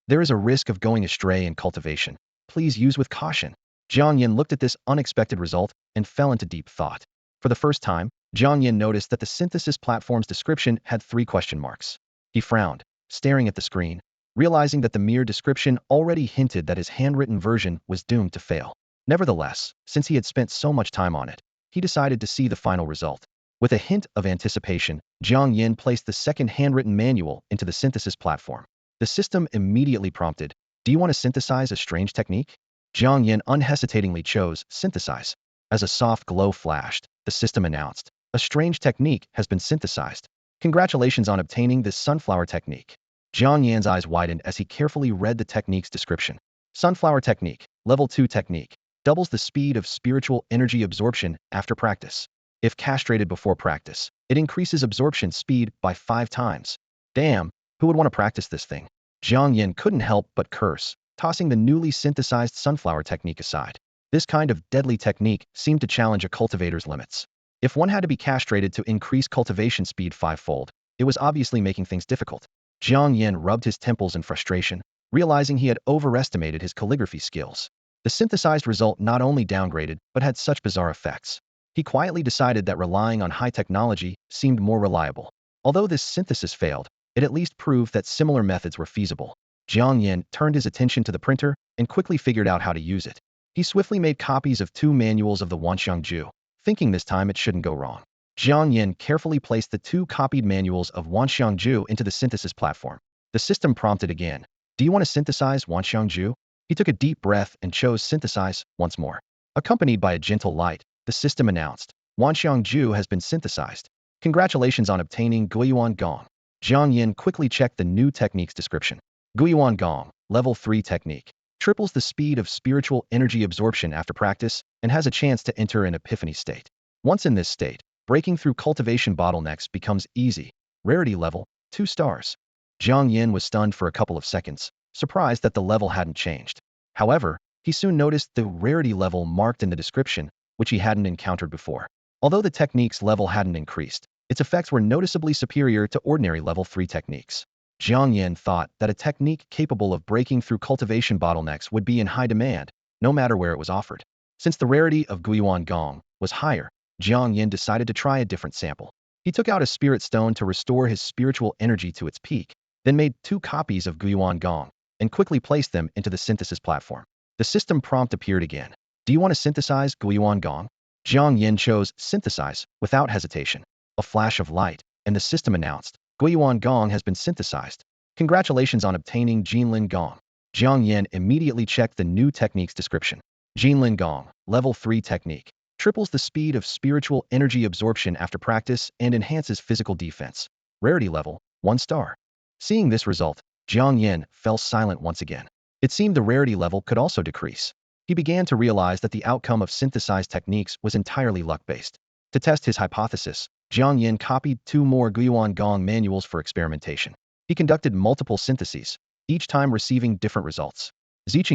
There is a risk of going astray in cultivation. Please use with caution. Jiang Yan looked at this unexpected result and fell into deep thought. For the first time, Jiang Yan noticed that the synthesis platform's description had 3 question marks. He frowned, staring at the screen, realizing that the mere description already hinted that his handwritten version was doomed to fail. Nevertheless, since he had spent so much time on it, he decided to see the final result. With a hint of anticipation, Jiang Yan placed the second handwritten manual into the synthesis platform. The system immediately prompted, "Do you want to synthesize a strange technique?" Jiang Yan unhesitatingly chose synthesize. As a soft glow flashed, the system announced, "A strange technique has been synthesized. Congratulations on obtaining this sunflower technique." Jiang Yan's eyes widened as he carefully read the technique's description. Sunflower technique, level 2 technique, doubles the speed of spiritual energy absorption after practice. If castrated before practice, it increases absorption speed by 5 times. Damn, who would want to practice this thing? Jiang Yan couldn't help but curse, tossing the newly synthesized sunflower technique aside. This kind of deadly technique seemed to challenge a cultivator's limits. If one had to be castrated to increase cultivation speed 5-fold, it was obviously making things difficult. Jiang Yan rubbed his temples in frustration, realizing he had overestimated his calligraphy skills. The synthesized result not only downgraded, but had such bizarre effects. He quietly decided that relying on high technology seemed more reliable. Although this synthesis failed, it at least proved that similar methods were feasible. Jiang Yan turned his attention to the printer and quickly figured out how to use it. He swiftly made copies of 2 manuals of the Wanxiang Jue, thinking this time it shouldn't go wrong. Jiang Yan carefully placed the 2 copied manuals of Wanxiang Jue into the synthesis platform. The system prompted again, "Do you want to synthesize Wanxiang Jue?" He took a deep breath and chose synthesize once more. Accompanied by a gentle light, the system announced, "Wanxiang Jue has been synthesized. Congratulations on obtaining Guiyuan Gong." Jiang Yan quickly checked the new technique's description. Guiyuan Gong, level 3 technique, triples the speed of spiritual energy absorption after practice and has a chance to enter an epiphany state. Once in this state, breaking through cultivation bottlenecks becomes easy. Rarity level, 2 stars. Jiang Yan was stunned for a couple of seconds, surprised that the level hadn't changed. However, he soon noticed the rarity level marked in the description, which he hadn't encountered before. Although the technique's level hadn't increased, its effects were noticeably superior to ordinary level 3 techniques. Jiang Yan thought that a technique capable of breaking through cultivation bottlenecks would be in high demand, no matter where it was offered. Since the rarity of Guiyuan Gong was higher, Jiang Yan decided to try a different sample. He took out a spirit stone to restore his spiritual energy to its peak, then made 2 copies of Guiyuan Gong, and quickly placed them into the synthesis platform. The system prompt appeared again. "Do you want to synthesize Guiyuan Gong?" Jiang Yan chose synthesize without hesitation. A flash of light, and the system announced, "Guiyuan Gong has been synthesized. Congratulations on obtaining Jinlin Gong." Jiang Yan immediately checked the new technique's description. Jinlin Gong, level 3 technique, triples the speed of spiritual energy absorption after practice and enhances physical defense. Rarity level, 1 star. Seeing this result, Jiang Yan fell silent once again. It seemed the rarity level could also decrease. He began to realize that the outcome of synthesized techniques was entirely luck-based. To test his hypothesis, Jiang Yan copied 2 more Guiyuan Gong manuals for experimentation. He conducted multiple syntheses, each time receiving different results.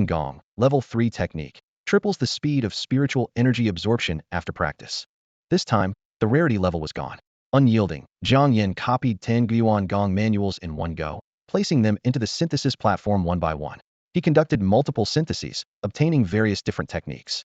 Gong, level 3 technique, triples the speed of spiritual energy absorption after practice. This time, the rarity level was gone. Unyielding, Jiang Yan copied 10 Guiyuan Gong manuals in one go, placing them into the synthesis platform one by one. He conducted multiple syntheses, obtaining various different techniques.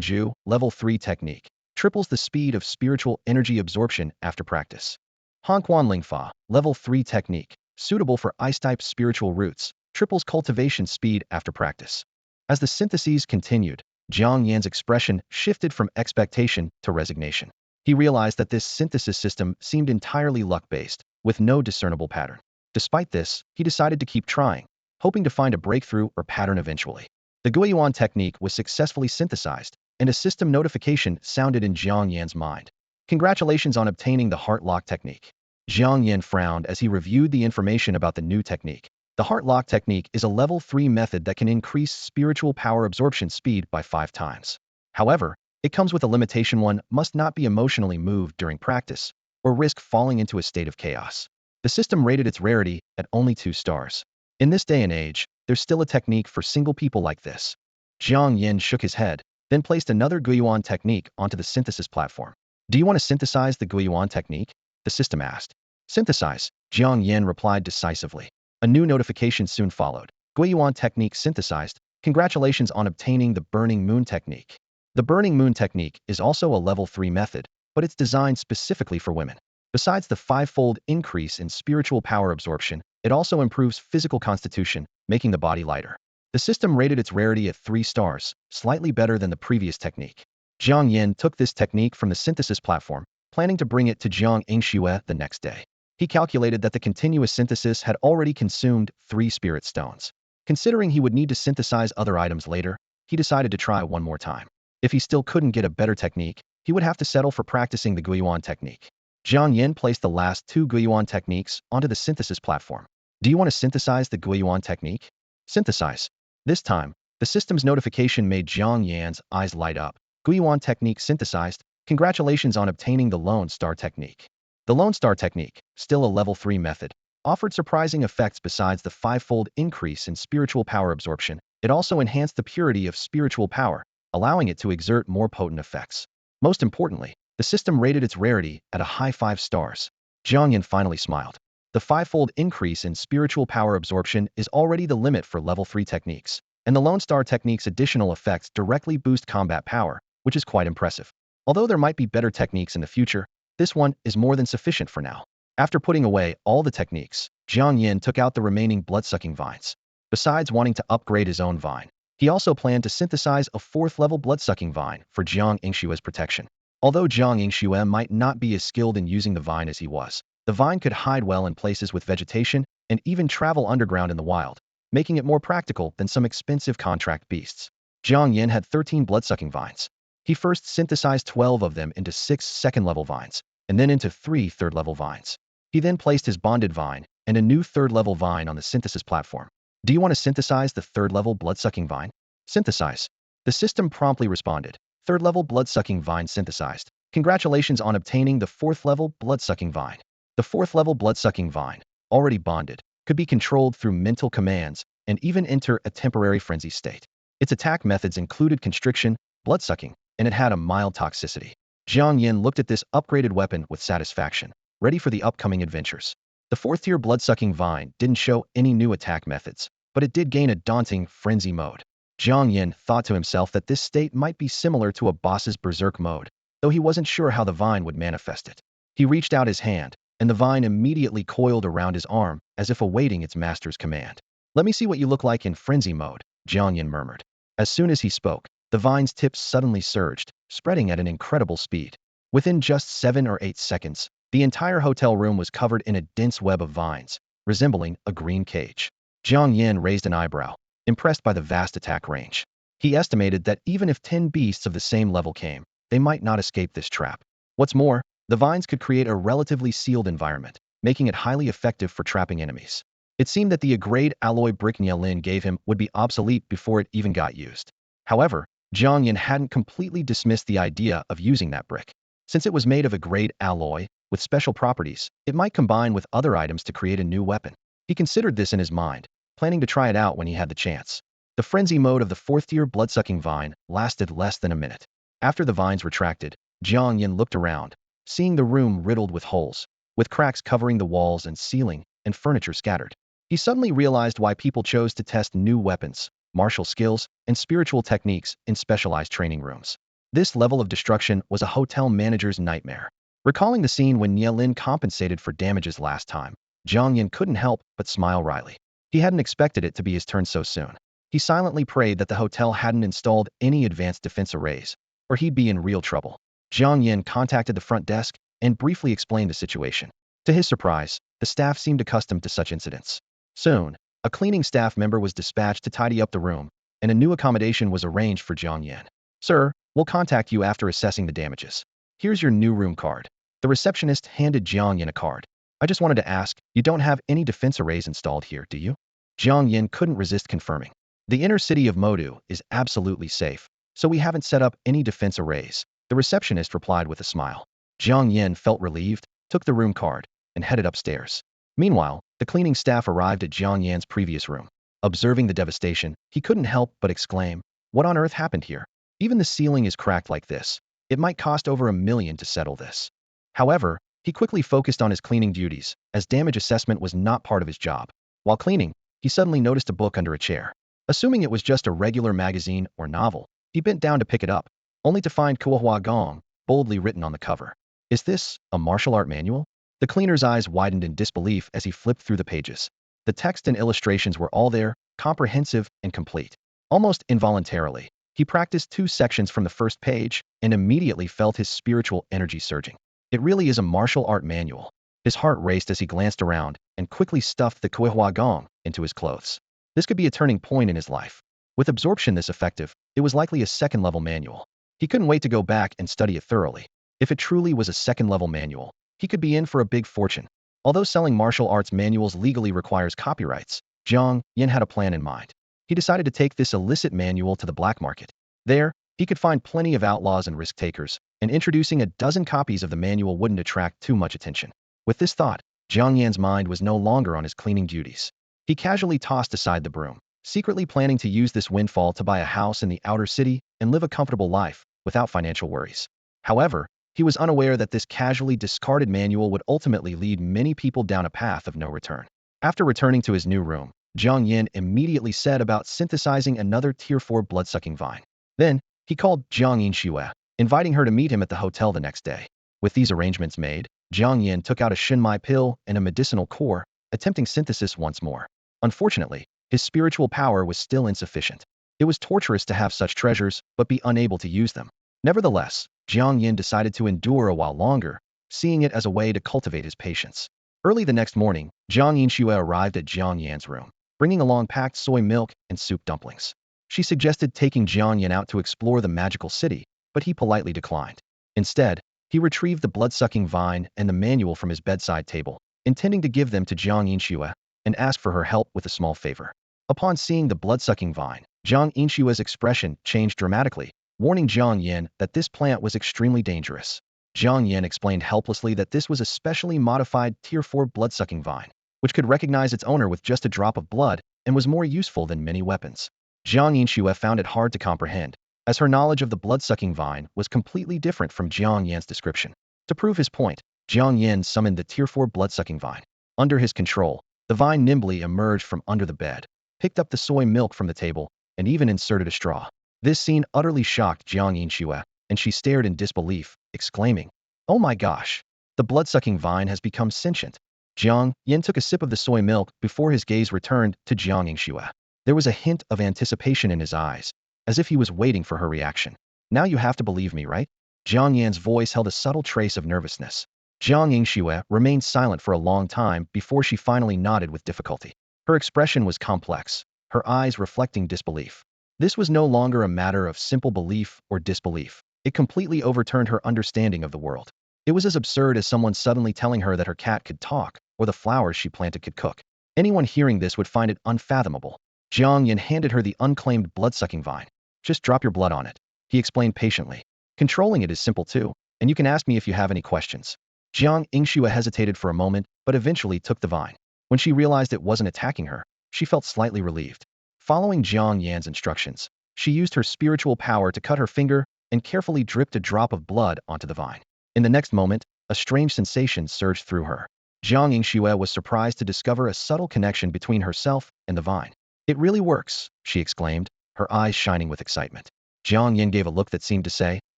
Ju, level 3 technique, triples the speed of spiritual energy absorption after practice. Lingfa, level 3 technique, suitable for ice-type spiritual roots, triples cultivation speed after practice. As the syntheses continued, Jiang Yan's expression shifted from expectation to resignation. He realized that this synthesis system seemed entirely luck-based, with no discernible pattern. Despite this, he decided to keep trying, hoping to find a breakthrough or pattern eventually. The Guiyuan technique was successfully synthesized, and a system notification sounded in Jiang Yan's mind. Congratulations on obtaining the heart lock technique. Jiang Yan frowned as he reviewed the information about the new technique. The heart lock technique is a level 3 method that can increase spiritual power absorption speed by 5 times. However, it comes with a limitation: one must not be emotionally moved during practice, or risk falling into a state of chaos. The system rated its rarity at only 2 stars. In this day and age, there's still a technique for single people like this. Jiang Yan shook his head, then placed another Guiyuan technique onto the synthesis platform. Do you want to synthesize the Guiyuan technique? The system asked. Synthesize, Jiang Yan replied decisively. A new notification soon followed. Guiyuan technique synthesized. Congratulations on obtaining the Burning Moon technique. The Burning Moon technique is also a level 3 method, but it's designed specifically for women. Besides the 5-fold increase in spiritual power absorption, it also improves physical constitution, making the body lighter. The system rated its rarity at 3 stars, slightly better than the previous technique. Jiang Yan took this technique from the synthesis platform, planning to bring it to Jiang Yingxue the next day. He calculated that the continuous synthesis had already consumed 3 spirit stones. Considering he would need to synthesize other items later, he decided to try one more time. If he still couldn't get a better technique, he would have to settle for practicing the Guiyuan technique. Jiang Yan placed the last 2 Guiyuan techniques onto the synthesis platform. Do you want to synthesize the Guiyuan technique? Synthesize. This time, the system's notification made Jiang Yan's eyes light up. Guiyuan technique synthesized. Congratulations on obtaining the Lone Star technique. The Lone Star technique, still a level 3 method, offered surprising effects. Besides the 5-fold increase in spiritual power absorption, it also enhanced the purity of spiritual power, allowing it to exert more potent effects. Most importantly, the system rated its rarity at a high 5 stars. Jiang Yan finally smiled. The 5-fold increase in spiritual power absorption is already the limit for level 3 techniques, and the Lone Star technique's additional effects directly boost combat power, which is quite impressive. Although there might be better techniques in the future, this one is more than sufficient for now. After putting away all the techniques, Jiang Yan took out the remaining blood-sucking vines. Besides wanting to upgrade his own vine, he also planned to synthesize a 4th-level blood-sucking vine for Jiang Yingshue's protection. Although Jiang Yingxue might not be as skilled in using the vine as he was, the vine could hide well in places with vegetation and even travel underground in the wild, making it more practical than some expensive contract beasts. Jiang Yan had 13 blood-sucking vines. He first synthesized 12 of them into 6 second-level vines, and then into 3 third-level vines. He then placed his bonded vine and a new 3rd-level vine on the synthesis platform. Do you want to synthesize the 3rd-level blood-sucking vine? Synthesize. The system promptly responded. 3rd-level blood-sucking vine synthesized. Congratulations on obtaining the 4th-level blood-sucking vine. The 4th-level blood-sucking vine, already bonded, could be controlled through mental commands and even enter a temporary frenzy state. Its attack methods included constriction, blood-sucking, and it had a mild toxicity. Jiang Yan looked at this upgraded weapon with satisfaction, ready for the upcoming adventures. The 4th-tier blood-sucking vine didn't show any new attack methods, but it did gain a daunting frenzy mode. Jiang Yan thought to himself that this state might be similar to a boss's berserk mode, though he wasn't sure how the vine would manifest it. He reached out his hand, and the vine immediately coiled around his arm as if awaiting its master's command. Let me see what you look like in frenzy mode, Jiang Yan murmured. As soon as he spoke, the vine's tips suddenly surged, spreading at an incredible speed. Within just 7 or 8 seconds, the entire hotel room was covered in a dense web of vines, resembling a green cage. Jiang Yan raised an eyebrow, impressed by the vast attack range. He estimated that even if 10 beasts of the same level came, they might not escape this trap. What's more, the vines could create a relatively sealed environment, making it highly effective for trapping enemies. It seemed that the grade alloy brick Nielin gave him would be obsolete before it even got used. However, Jiang Yan hadn't completely dismissed the idea of using that brick. Since it was made of a grade alloy, with special properties, it might combine with other items to create a new weapon. He considered this in his mind, planning to try it out when he had the chance. The frenzy mode of the fourth-tier blood-sucking vine lasted less than a minute. After the vines retracted, Jiang Yan looked around, seeing the room riddled with holes, with cracks covering the walls and ceiling, and furniture scattered. He suddenly realized why people chose to test new weapons, martial skills, and spiritual techniques in specialized training rooms. This level of destruction was a hotel manager's nightmare. Recalling the scene when Nye Lin compensated for damages last time, Jiang Yan couldn't help but smile wryly. He hadn't expected it to be his turn so soon. He silently prayed that the hotel hadn't installed any advanced defense arrays, or he'd be in real trouble. Jiang Yan contacted the front desk and briefly explained the situation. To his surprise, the staff seemed accustomed to such incidents. Soon, a cleaning staff member was dispatched to tidy up the room, and a new accommodation was arranged for Jiang Yan. "Sir, we'll contact you after assessing the damages. Here's your new room card." The receptionist handed Jiang Yan a card. "I just wanted to ask, you don't have any defense arrays installed here, do you?" Jiang Yan couldn't resist confirming. "The inner city of Modu is absolutely safe, so we haven't set up any defense arrays," the receptionist replied with a smile. Jiang Yan felt relieved, took the room card, and headed upstairs. Meanwhile, the cleaning staff arrived at Jiang Yan's previous room. Observing the devastation, he couldn't help but exclaim, "What on earth happened here? Even the ceiling is cracked like this. It might cost over $1 million to settle this." However, he quickly focused on his cleaning duties, as damage assessment was not part of his job. While cleaning, he suddenly noticed a book under a chair. Assuming it was just a regular magazine or novel, he bent down to pick it up, only to find Kuohua Gong boldly written on the cover. "Is this a martial art manual?" The cleaner's eyes widened in disbelief as he flipped through the pages. The text and illustrations were all there, comprehensive and complete. Almost involuntarily, he practiced 2 sections from the first page and immediately felt his spiritual energy surging. It really is a martial art manual. His heart raced as he glanced around and quickly stuffed the Kuehua Gong into his clothes. This could be a turning point in his life. With absorption this effective, it was likely a second-level manual. He couldn't wait to go back and study it thoroughly. If it truly was a second-level manual, he could be in for a big fortune. Although selling martial arts manuals legally requires copyrights, Jiang Yan had a plan in mind. He decided to take this illicit manual to the black market. There, he could find plenty of outlaws and risk-takers, and introducing a dozen copies of the manual wouldn't attract too much attention. With this thought, Jiang Yan's mind was no longer on his cleaning duties. He casually tossed aside the broom, secretly planning to use this windfall to buy a house in the outer city and live a comfortable life without financial worries. However, he was unaware that this casually discarded manual would ultimately lead many people down a path of no return. After returning to his new room, Jiang Yan immediately set about synthesizing another Tier 4 blood-sucking vine. Then, he called Jiang Yinxue, inviting her to meet him at the hotel the next day. With these arrangements made, Jiang Yan took out a Shinmai pill and a medicinal core, attempting synthesis once more. Unfortunately, his spiritual power was still insufficient. It was torturous to have such treasures, but be unable to use them. Nevertheless, Jiang Yan decided to endure a while longer, seeing it as a way to cultivate his patience. Early the next morning, Jiang Yinxue arrived at Jiang Yan's room, bringing along packed soy milk and soup dumplings. She suggested taking Jiang Yan out to explore the magical city, but he politely declined. Instead, he retrieved the blood-sucking vine and the manual from his bedside table, intending to give them to Jiang Yinxue and ask for her help with a small favor. Upon seeing the blood-sucking vine, Jiang Yinxue's expression changed dramatically, warning Jiang Yan that this plant was extremely dangerous. Jiang Yan explained helplessly that this was a specially modified Tier 4 blood-sucking vine, which could recognize its owner with just a drop of blood and was more useful than many weapons. Jiang Yinxue found it hard to comprehend, as her knowledge of the blood-sucking vine was completely different from Jiang Yan's description. To prove his point, Jiang Yan summoned the Tier 4 blood-sucking vine. Under his control, the vine nimbly emerged from under the bed, picked up the soy milk from the table, and even inserted a straw. This scene utterly shocked Jiang Yinxue, and she stared in disbelief, exclaiming, "Oh my gosh! The blood-sucking vine has become sentient." Jiang Yan took a sip of the soy milk before his gaze returned to Jiang Yinxue. There was a hint of anticipation in his eyes, as if he was waiting for her reaction. "Now you have to believe me, right?" Jiang Yan's voice held a subtle trace of nervousness. Jiang Yinxue remained silent for a long time before she finally nodded with difficulty. Her expression was complex, her eyes reflecting disbelief. This was no longer a matter of simple belief or disbelief. It completely overturned her understanding of the world. It was as absurd as someone suddenly telling her that her cat could talk or the flowers she planted could cook. Anyone hearing this would find it unfathomable. Jiang Yan handed her the unclaimed blood-sucking vine. "Just drop your blood on it," he explained patiently. "Controlling it is simple too, and you can ask me if you have any questions." Jiang Yinxue hesitated for a moment, but eventually took the vine. When she realized it wasn't attacking her, she felt slightly relieved. Following Jiang Yan's instructions, she used her spiritual power to cut her finger and carefully dripped a drop of blood onto the vine. In the next moment, a strange sensation surged through her. Jiang Yingxue was surprised to discover a subtle connection between herself and the vine. "It really works," she exclaimed, her eyes shining with excitement. Jiang Yan gave a look that seemed to say,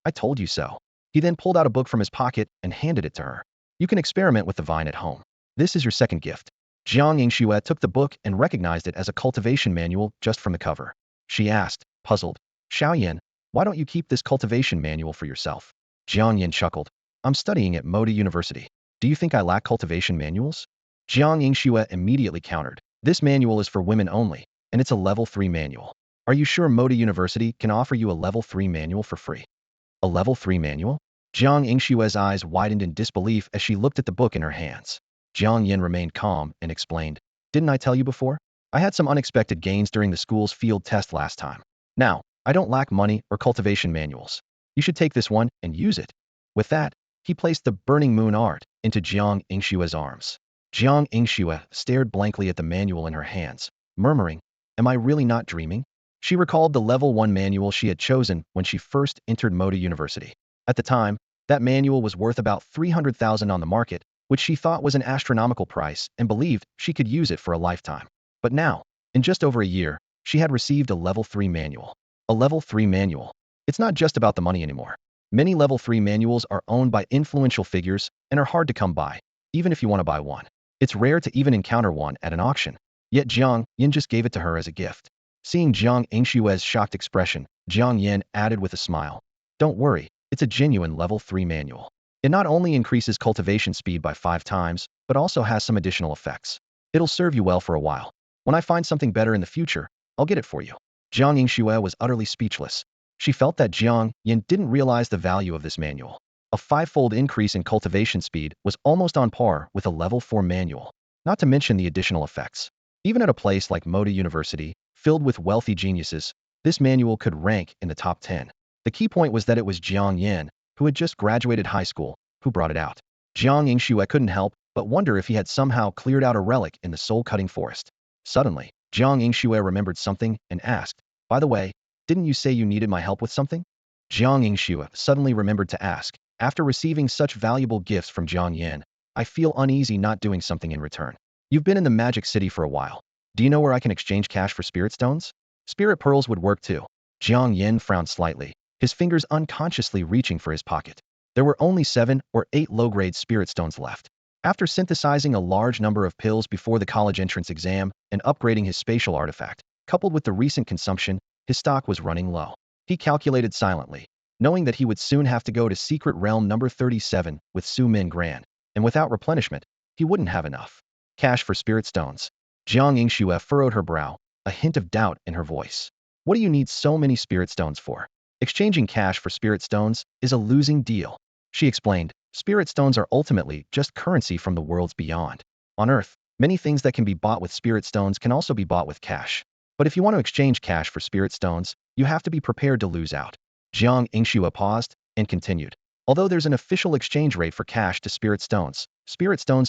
"I told you so." He then pulled out a book from his pocket and handed it to her. "You can experiment with the vine at home. This is your second gift." Jiang Yingxue took the book and recognized it as a cultivation manual just from the cover. She asked, puzzled, "Xiaoyan, why don't you keep this cultivation manual for yourself?" Jiang Yan chuckled. "I'm studying at Modi University. Do you think I lack cultivation manuals?" Jiang Yingxue immediately countered, "This manual is for women only, and it's a level 3 manual. Are you sure Modi University can offer you a level 3 manual for free?" "A level 3 manual?" Jiang Yingxue's eyes widened in disbelief as she looked at the book in her hands. Jiang Yan remained calm and explained, "Didn't I tell you before? I had some unexpected gains during the school's field test last time. Now, I don't lack money or cultivation manuals. You should take this one and use it." With that, he placed the Burning Moon art into Jiang Yingxue's arms. Jiang Yingxue stared blankly at the manual in her hands, murmuring, "Am I really not dreaming?" She recalled the level 1 manual she had chosen when she first entered Modi University. At the time, that manual was worth about 300,000 on the market, which she thought was an astronomical price and believed she could use it for a lifetime. But now, in just over a year, she had received a level 3 manual. A level 3 manual. It's not just about the money anymore. Many level 3 manuals are owned by influential figures and are hard to come by, even if you want to buy one. It's rare to even encounter one at an auction. Yet Jiang Yan just gave it to her as a gift. Seeing Jiang Yingxue's shocked expression, Jiang Yan added with a smile, "Don't worry, it's a genuine level 3 manual. It not only increases cultivation speed by 5 times, but also has some additional effects. It'll serve you well for a while. When I find something better in the future, I'll get it for you." Jiang Yingxue was utterly speechless. She felt that Jiang Yan didn't realize the value of this manual. A 5-fold increase in cultivation speed was almost on par with a level 4 manual, not to mention the additional effects. Even at a place like Modi University, filled with wealthy geniuses, this manual could rank in the top 10. The key point was that it was Jiang Yan, who had just graduated high school, who brought it out. Jiang Yingxue couldn't help but wonder if he had somehow cleared out a relic in the soul-cutting forest. Suddenly, Jiang Yingxue remembered something and asked, "By the way, didn't you say you needed my help with something?" Jiang Yingxue suddenly remembered to ask, "After receiving such valuable gifts from Jiang Yan, I feel uneasy not doing something in return. You've been in the Magic City for a while. Do you know where I can exchange cash for spirit stones? Spirit pearls would work too." Jiang Yan frowned slightly, his fingers unconsciously reaching for his pocket. There were only 7 or 8 low-grade spirit stones left. After synthesizing a large number of pills before the college entrance exam and upgrading his spatial artifact, coupled with the recent consumption, his stock was running low. He calculated silently, knowing that he would soon have to go to Secret Realm number 37 with Su Min Gran, and without replenishment, he wouldn't have enough cash for spirit stones. Jiang Yingxue furrowed her brow, a hint of doubt in her voice. "What do you need so many spirit stones for? Exchanging cash for spirit stones is a losing deal." She explained, "Spirit stones are ultimately just currency from the worlds beyond. On Earth, many things that can be bought with spirit stones can also be bought with cash. But if you want to exchange cash for spirit stones, you have to be prepared to lose out." Jiang Yingxue paused and continued, "Although there's an official exchange rate for cash to spirit stones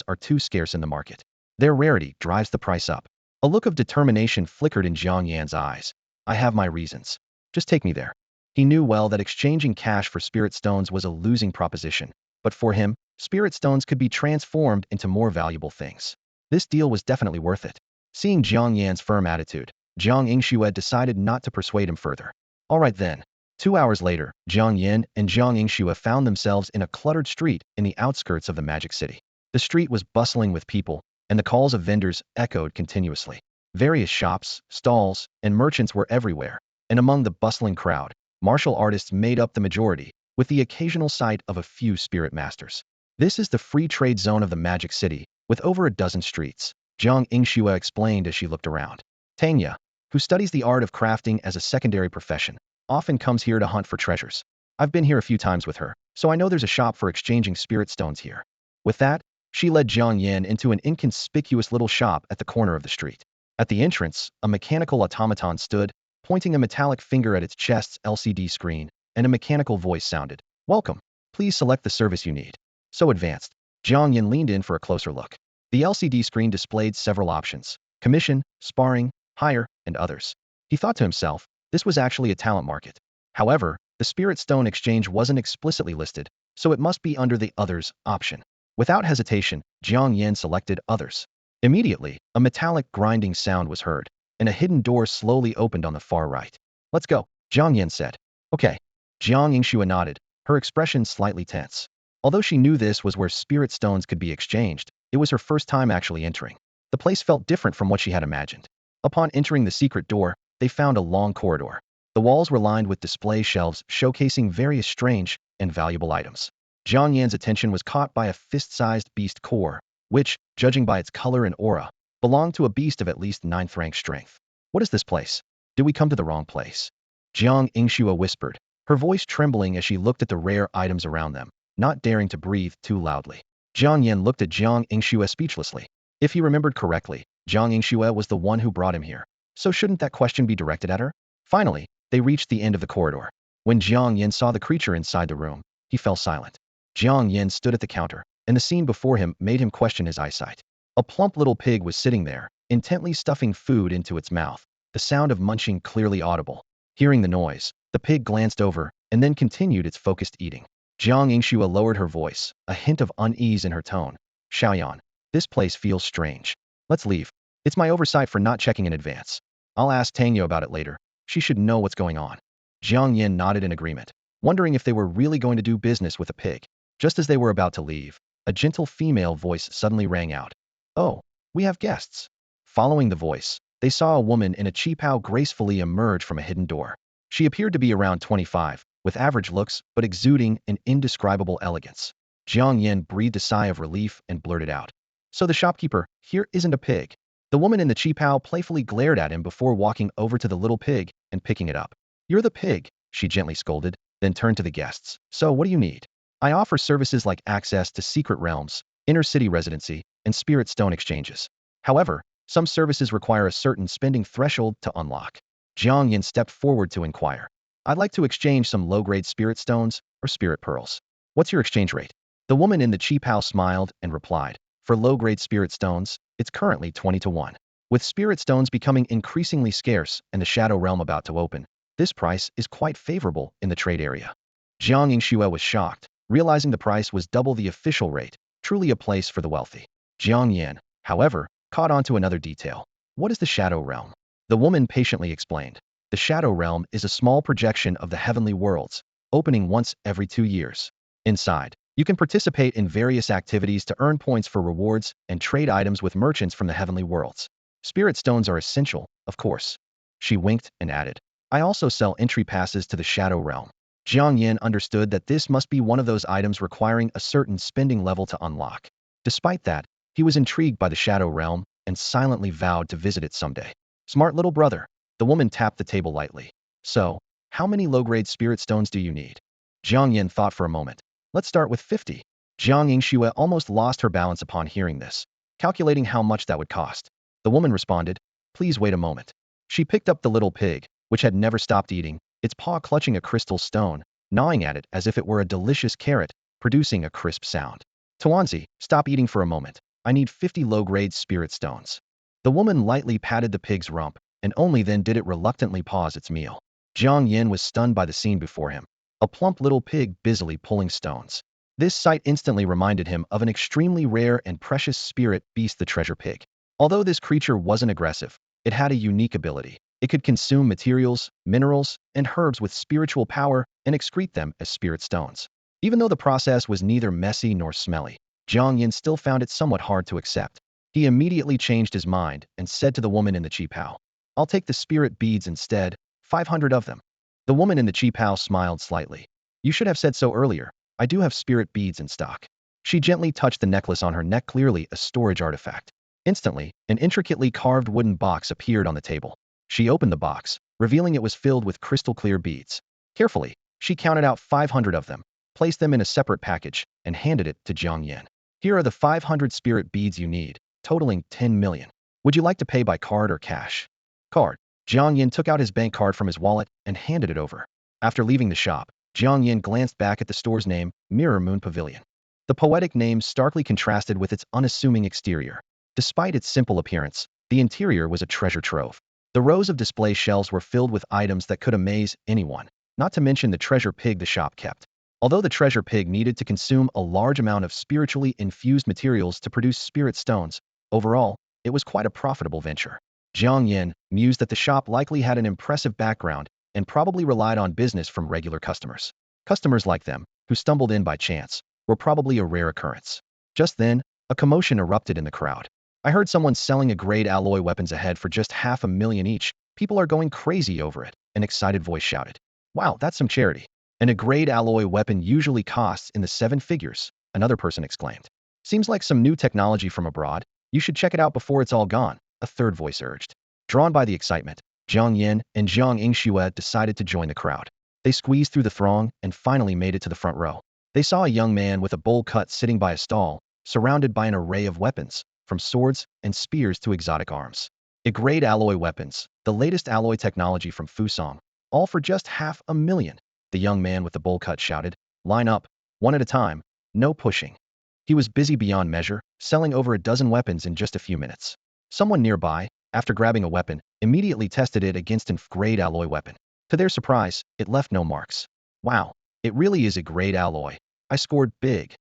are too scarce in the market. Their rarity drives the price up." A look of determination flickered in Jiang Yan's eyes. "I have my reasons. Just take me there." He knew well that exchanging cash for spirit stones was a losing proposition, but for him, spirit stones could be transformed into more valuable things. This deal was definitely worth it. Seeing Jiang Yan's firm attitude, Jiang Yingxue decided not to persuade him further. All right then. 2 hours later, Jiang Yan and Jiang Yingxue found themselves in a cluttered street in the outskirts of the Magic City. The street was bustling with people, and the calls of vendors echoed continuously. Various shops, stalls, and merchants were everywhere, and among the bustling crowd, martial artists made up the majority, with the occasional sight of a few spirit masters. This is the free trade zone of the Magic City, with over a dozen streets, Jiang Yingxue explained as she looked around. Tanya, who studies the art of crafting as a secondary profession, often comes here to hunt for treasures. I've been here a few times with her, so I know there's a shop for exchanging spirit stones here. With that, she led Jiang Yan into an inconspicuous little shop at the corner of the street. At the entrance, a mechanical automaton stood, pointing a metallic finger at its chest's LCD screen, and a mechanical voice sounded, "Welcome. Please select the service you need." So advanced, Jiang Yan leaned in for a closer look. The LCD screen displayed several options: Commission, sparring, hire, and others. He thought to himself, this was actually a talent market. However, the Spirit Stone exchange wasn't explicitly listed, so it must be under the others option. Without hesitation, Jiang Yan selected others. Immediately, a metallic grinding sound was heard, and a hidden door slowly opened on the far right. Let's go, Jiang Yan said. Okay. Jiang Yingxue nodded, her expression slightly tense. Although she knew this was where spirit stones could be exchanged, it was her first time actually entering. The place felt different from what she had imagined. Upon entering the secret door, they found a long corridor. The walls were lined with display shelves showcasing various strange and valuable items. Jiang Yan's attention was caught by a fist-sized beast core, which, judging by its color and aura, belonged to a beast of at least 9th rank strength. What is this place? Did we come to the wrong place? Jiang Yingxue whispered, her voice trembling as she looked at the rare items around them, not daring to breathe too loudly. Jiang Yan looked at Jiang Yingxue speechlessly. If he remembered correctly, Jiang Yingxue was the one who brought him here. So shouldn't that question be directed at her? Finally, they reached the end of the corridor. When Jiang Yan saw the creature inside the room, he fell silent. Jiang Yan stood at the counter, and the scene before him made him question his eyesight. A plump little pig was sitting there, intently stuffing food into its mouth, the sound of munching clearly audible. Hearing the noise, the pig glanced over and then continued its focused eating. Jiang Yingxue lowered her voice, a hint of unease in her tone. Xiaoyan, this place feels strange. Let's leave. It's my oversight for not checking in advance. I'll ask Tangyo about it later. She should know what's going on. Jiang Yan nodded in agreement, wondering if they were really going to do business with a pig. Just as they were about to leave, a gentle female voice suddenly rang out. Oh, we have guests. Following the voice, they saw a woman in a qipao gracefully emerge from a hidden door. She appeared to be around 25, with average looks but exuding an indescribable elegance. Jiang Yan breathed a sigh of relief and blurted out. So the shopkeeper here isn't a pig. The woman in the qipao playfully glared at him before walking over to the little pig and picking it up. You're the pig, she gently scolded, then turned to the guests. So what do you need? I offer services like access to secret realms, inner city residency, and spirit stone exchanges. However, some services require a certain spending threshold to unlock. Jiang Yan stepped forward to inquire. I'd like to exchange some low-grade spirit stones or spirit pearls. What's your exchange rate? The woman in the qipao smiled and replied. For low-grade spirit stones, it's currently 20-1. With spirit stones becoming increasingly scarce and the shadow realm about to open, this price is quite favorable in the trade area. Jiang Yingxue was shocked, realizing the price was double the official rate, truly a place for the wealthy. Jiang Yan, however, caught on to another detail. What is the shadow realm? The woman patiently explained. The shadow realm is a small projection of the heavenly worlds, opening once every 2 years. Inside, you can participate in various activities to earn points for rewards and trade items with merchants from the heavenly worlds. Spirit stones are essential, of course. She winked and added. I also sell entry passes to the shadow realm. Jiang Yan understood that this must be one of those items requiring a certain spending level to unlock. Despite that, he was intrigued by the shadow realm and silently vowed to visit it someday. Smart little brother. The woman tapped the table lightly. So, how many low-grade spirit stones do you need? Jiang Yan thought for a moment. Let's start with 50. Jiang Yingxue almost lost her balance upon hearing this, calculating how much that would cost. The woman responded, please wait a moment. She picked up the little pig, which had never stopped eating, its paw clutching a crystal stone, gnawing at it as if it were a delicious carrot, producing a crisp sound. Tuanzi, stop eating for a moment. I need 50 low-grade spirit stones. The woman lightly patted the pig's rump, and only then did it reluctantly pause its meal. Jiang Yan was stunned by the scene before him. A plump little pig busily pulling stones. This sight instantly reminded him of an extremely rare and precious spirit beast, the treasure pig. Although this creature wasn't aggressive, it had a unique ability. It could consume materials, minerals, and herbs with spiritual power and excrete them as spirit stones. Even though the process was neither messy nor smelly, Jiang Yan still found it somewhat hard to accept. He immediately changed his mind and said to the woman in the qipao, I'll take the spirit beads instead, 500 of them. The woman in the qipao smiled slightly. You should have said so earlier. I do have spirit beads in stock. She gently touched the necklace on her neck, clearly a storage artifact. Instantly, an intricately carved wooden box appeared on the table. She opened the box, revealing it was filled with crystal-clear beads. Carefully, she counted out 500 of them, placed them in a separate package, and handed it to Jiang Yan. Here are the 500 spirit beads you need, totaling 10 million. Would you like to pay by card or cash? Card. Jiang Yan took out his bank card from his wallet and handed it over. After leaving the shop, Jiang Yan glanced back at the store's name, Mirror Moon Pavilion. The poetic name starkly contrasted with its unassuming exterior. Despite its simple appearance, The interior was a treasure trove. The rows of display shelves were filled with items that could amaze anyone, not to mention the treasure pig the shop kept. Although the treasure pig needed to consume a large amount of spiritually infused materials to produce spirit stones, overall, it was quite a profitable venture. Jiang Yan mused that the shop likely had an impressive background and probably relied on business from regular customers. Customers like them, who stumbled in by chance, were probably a rare occurrence. Just then, a commotion erupted in the crowd. I heard someone selling a grade alloy weapons ahead for just $500,000 each. People are going crazy over it, an excited voice shouted. Wow, that's some charity. And a grade alloy weapon usually costs in the seven figures, another person exclaimed. Seems like some new technology from abroad. You should check it out before it's all gone, a third voice urged. Drawn by the excitement, Jiang Yan and Jiang Yingxue decided to join the crowd. They squeezed through the throng and finally made it to the front row. They saw a young man with a bowl cut sitting by a stall, surrounded by an array of weapons, from swords and spears to exotic arms. A-grade alloy weapons, the latest alloy technology from Fusong, all for just $500,000, the young man with the bowl cut shouted. Line up, one at a time, no pushing. He was busy beyond measure, selling over a dozen weapons in just a few minutes. Someone nearby, after grabbing a weapon, immediately tested it against an F-grade alloy weapon. To their surprise, it left no marks. Wow, it really is a grade alloy. I scored big.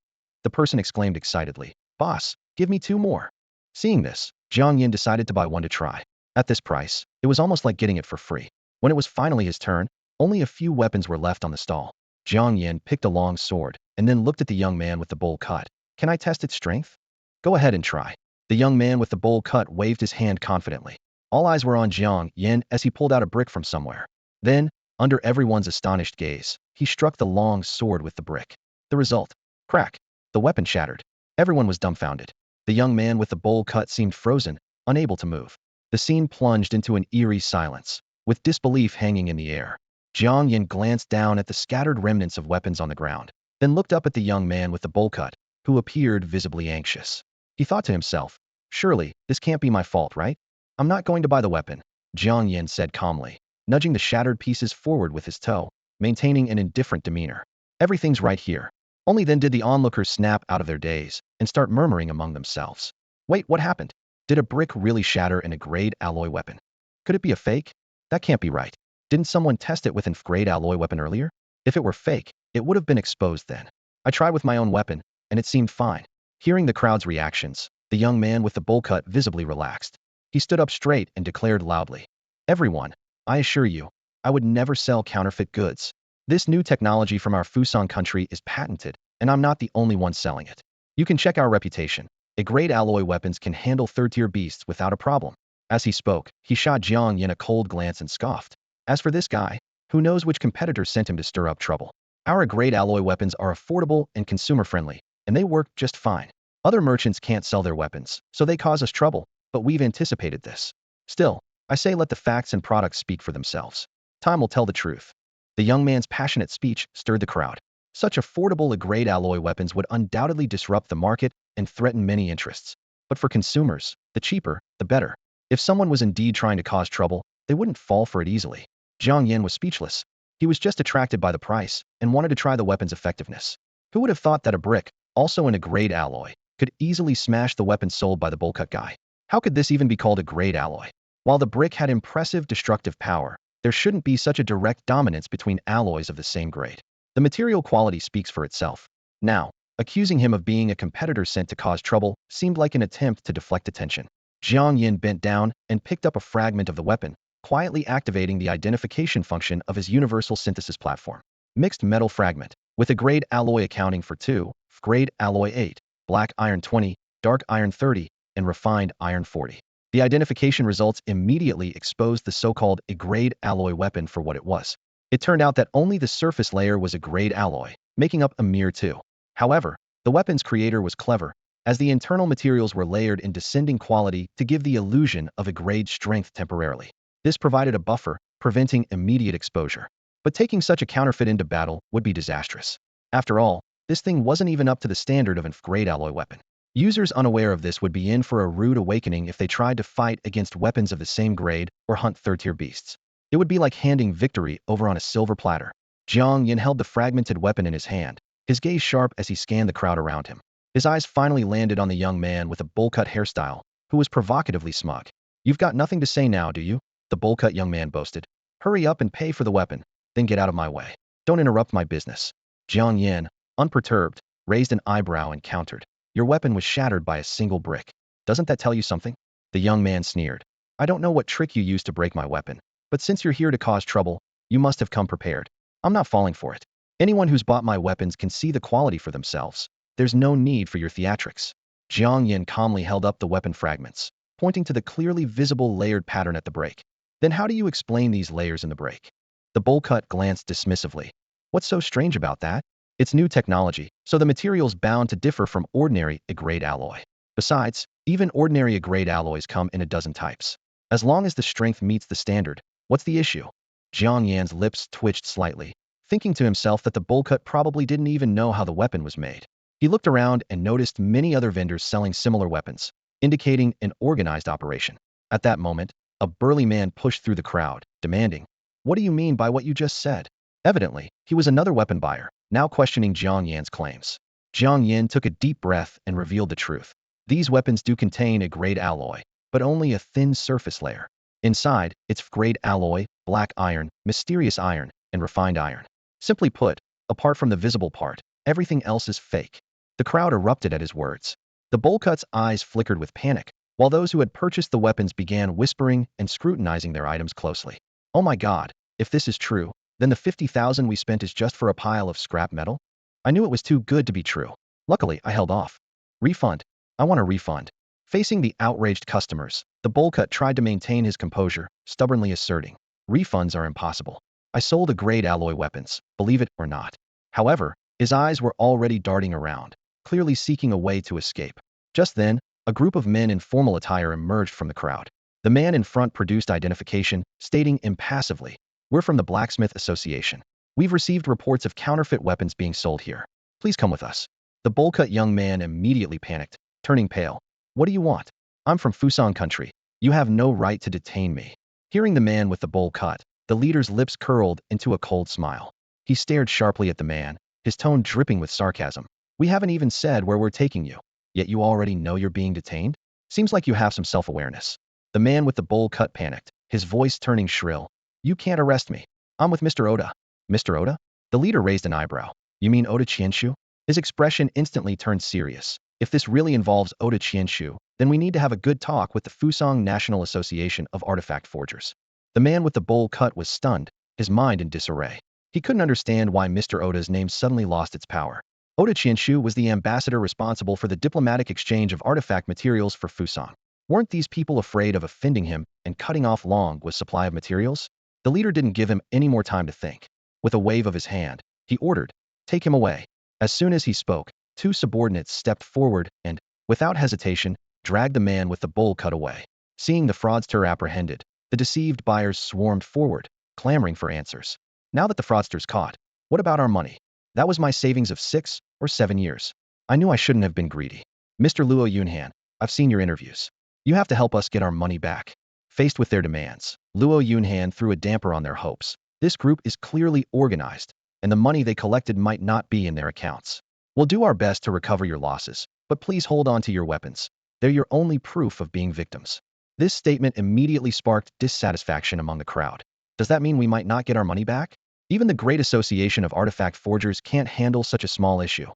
The person exclaimed excitedly. Boss, give me 2 more. Seeing this, Jiang Yan decided to buy one to try. At this price, it was almost like getting it for free. When it was finally his turn, only a few weapons were left on the stall. Jiang Yan picked a long sword, and then looked at the young man with the bowl cut. Can I test its strength? Go ahead and try. The young man with the bowl cut waved his hand confidently. All eyes were on Jiang Yan as he pulled out a brick from somewhere. Then, under everyone's astonished gaze, he struck the long sword with the brick. The result? Crack. The weapon shattered. Everyone was dumbfounded. The young man with the bowl cut seemed frozen, unable to move. The scene plunged into an eerie silence, with disbelief hanging in the air. Jiang Yan glanced down at the scattered remnants of weapons on the ground, then looked up at the young man with the bowl cut, who appeared visibly anxious. He thought to himself, surely, this can't be my fault, right? I'm not going to buy the weapon, Jiang Yan said calmly, nudging the shattered pieces forward with his toe, maintaining an indifferent demeanor. Everything's right here. Only then did the onlookers snap out of their daze and start murmuring among themselves. Wait, what happened? Did a brick really shatter in a grade alloy weapon? Could it be a fake? That can't be right. Didn't someone test it with an grade alloy weapon earlier? If it were fake, it would have been exposed then. I tried with my own weapon, and it seemed fine. Hearing the crowd's reactions, the young man with the bowl cut visibly relaxed. He stood up straight and declared loudly, everyone, I assure you, I would never sell counterfeit goods. This new technology from our Fusong country is patented, and I'm not the only one selling it. You can check our reputation. A-grade alloy weapons can handle third-tier beasts without a problem. As he spoke, he shot Jiang Yan a cold glance and scoffed. As for this guy, who knows which competitor sent him to stir up trouble? Our grade alloy weapons are affordable and consumer-friendly, and they work just fine. Other merchants can't sell their weapons, so they cause us trouble, but we've anticipated this. Still, I say let the facts and products speak for themselves. Time will tell the truth. The young man's passionate speech stirred the crowd. Such affordable A-grade alloy weapons would undoubtedly disrupt the market and threaten many interests. But for consumers, the cheaper, the better. If someone was indeed trying to cause trouble, they wouldn't fall for it easily. Jiang Yan was speechless. He was just attracted by the price and wanted to try the weapon's effectiveness. Who would have thought that a brick, also in a grade alloy, could easily smash the weapon sold by the bowl cut guy? How could this even be called a grade alloy? While the brick had impressive destructive power, there shouldn't be such a direct dominance between alloys of the same grade. The material quality speaks for itself. Now, accusing him of being a competitor sent to cause trouble seemed like an attempt to deflect attention. Jiang Yan bent down and picked up a fragment of the weapon, quietly activating the identification function of his universal synthesis platform. Mixed metal fragment, with a grade alloy accounting for 2, grade alloy 8, black iron 20, dark iron 30, and refined iron 40. The identification results immediately exposed the so-called A-grade alloy weapon for what it was. It turned out that only the surface layer was a grade alloy, making up a mere 2. However, the weapon's creator was clever, as the internal materials were layered in descending quality to give the illusion of a grade strength temporarily. This provided a buffer, preventing immediate exposure. But taking such a counterfeit into battle would be disastrous. After all, this thing wasn't even up to the standard of an F-grade alloy weapon. Users unaware of this would be in for a rude awakening if they tried to fight against weapons of the same grade or hunt third-tier beasts. It would be like handing victory over on a silver platter. Jiang Yan held the fragmented weapon in his hand, his gaze sharp as he scanned the crowd around him. His eyes finally landed on the young man with a bowl-cut hairstyle, who was provocatively smug. You've got nothing to say now, do you? The bowl-cut young man boasted. Hurry up and pay for the weapon, then get out of my way. Don't interrupt my business. Jiang Yan, unperturbed, raised an eyebrow and countered. Your weapon was shattered by a single brick. Doesn't that tell you something? The young man sneered. I don't know what trick you used to break my weapon, but since you're here to cause trouble, you must have come prepared. I'm not falling for it. Anyone who's bought my weapons can see the quality for themselves. There's no need for your theatrics. Jiang Yan calmly held up the weapon fragments, pointing to the clearly visible layered pattern at the break. Then how do you explain these layers in the break? The bowl-cut glanced dismissively. What's so strange about that? It's new technology, so the material's bound to differ from ordinary A-grade alloy. Besides, even ordinary A-grade alloys come in a dozen types. As long as the strength meets the standard, what's the issue? Jiang Yan's lips twitched slightly, thinking to himself that the bowl-cut probably didn't even know how the weapon was made. He looked around and noticed many other vendors selling similar weapons, indicating an organized operation. At that moment, a burly man pushed through the crowd, demanding, What do you mean by what you just said? Evidently, he was another weapon buyer, now questioning Jiang Yan's claims. Jiang Yan took a deep breath and revealed the truth. These weapons do contain a grade alloy, but only a thin surface layer. Inside, it's grade alloy, black iron, mysterious iron, and refined iron. Simply put, apart from the visible part, everything else is fake. The crowd erupted at his words. The bowl-cut's eyes flickered with panic, while those who had purchased the weapons began whispering and scrutinizing their items closely. Oh my God, if this is true, then the 50,000 we spent is just for a pile of scrap metal? I knew it was too good to be true. Luckily, I held off. Refund. I want a refund. Facing the outraged customers, the bowl-cut tried to maintain his composure, stubbornly asserting, refunds are impossible. I sold A-grade alloy weapons, believe it or not. However, his eyes were already darting around, clearly seeking a way to escape. Just then, a group of men in formal attire emerged from the crowd. The man in front produced identification, stating impassively, We're from the Blacksmith Association. We've received reports of counterfeit weapons being sold here. Please come with us. The bowl-cut young man immediately panicked, turning pale. What do you want? I'm from Fusang country. You have no right to detain me. Hearing the man with the bowl cut, the leader's lips curled into a cold smile. He stared sharply at the man, his tone dripping with sarcasm. We haven't even said where we're taking you, yet you already know you're being detained? Seems like you have some self-awareness. The man with the bowl cut panicked, his voice turning shrill. You can't arrest me. I'm with Mr. Oda. Mr. Oda? The leader raised an eyebrow. You mean Oda Qianshu? His expression instantly turned serious. If this really involves Oda Qianshu, then we need to have a good talk with the Fusang National Association of Artifact Forgers. The man with the bowl cut was stunned, his mind in disarray. He couldn't understand why Mr. Oda's name suddenly lost its power. Oda Qianshu was the ambassador responsible for the diplomatic exchange of artifact materials for Fusang. Weren't these people afraid of offending him and cutting off Long's supply of materials? The leader didn't give him any more time to think. With a wave of his hand, he ordered, Take him away. As soon as he spoke, two subordinates stepped forward and, without hesitation, dragged the man with the bowl cut away. Seeing the fraudster apprehended, the deceived buyers swarmed forward, clamoring for answers. Now that the fraudster's caught, what about our money? That was my savings of 6 or 7 years. I knew I shouldn't have been greedy. Mr. Luo Yunhan, I've seen your interviews. You have to help us get our money back. Faced with their demands, Luo Yunhan threw a damper on their hopes. This group is clearly organized, and the money they collected might not be in their accounts. We'll do our best to recover your losses, but please hold on to your weapons. They're your only proof of being victims. This statement immediately sparked dissatisfaction among the crowd. Does that mean we might not get our money back? Even the Great Association of Artifact Forgers can't handle such a small issue.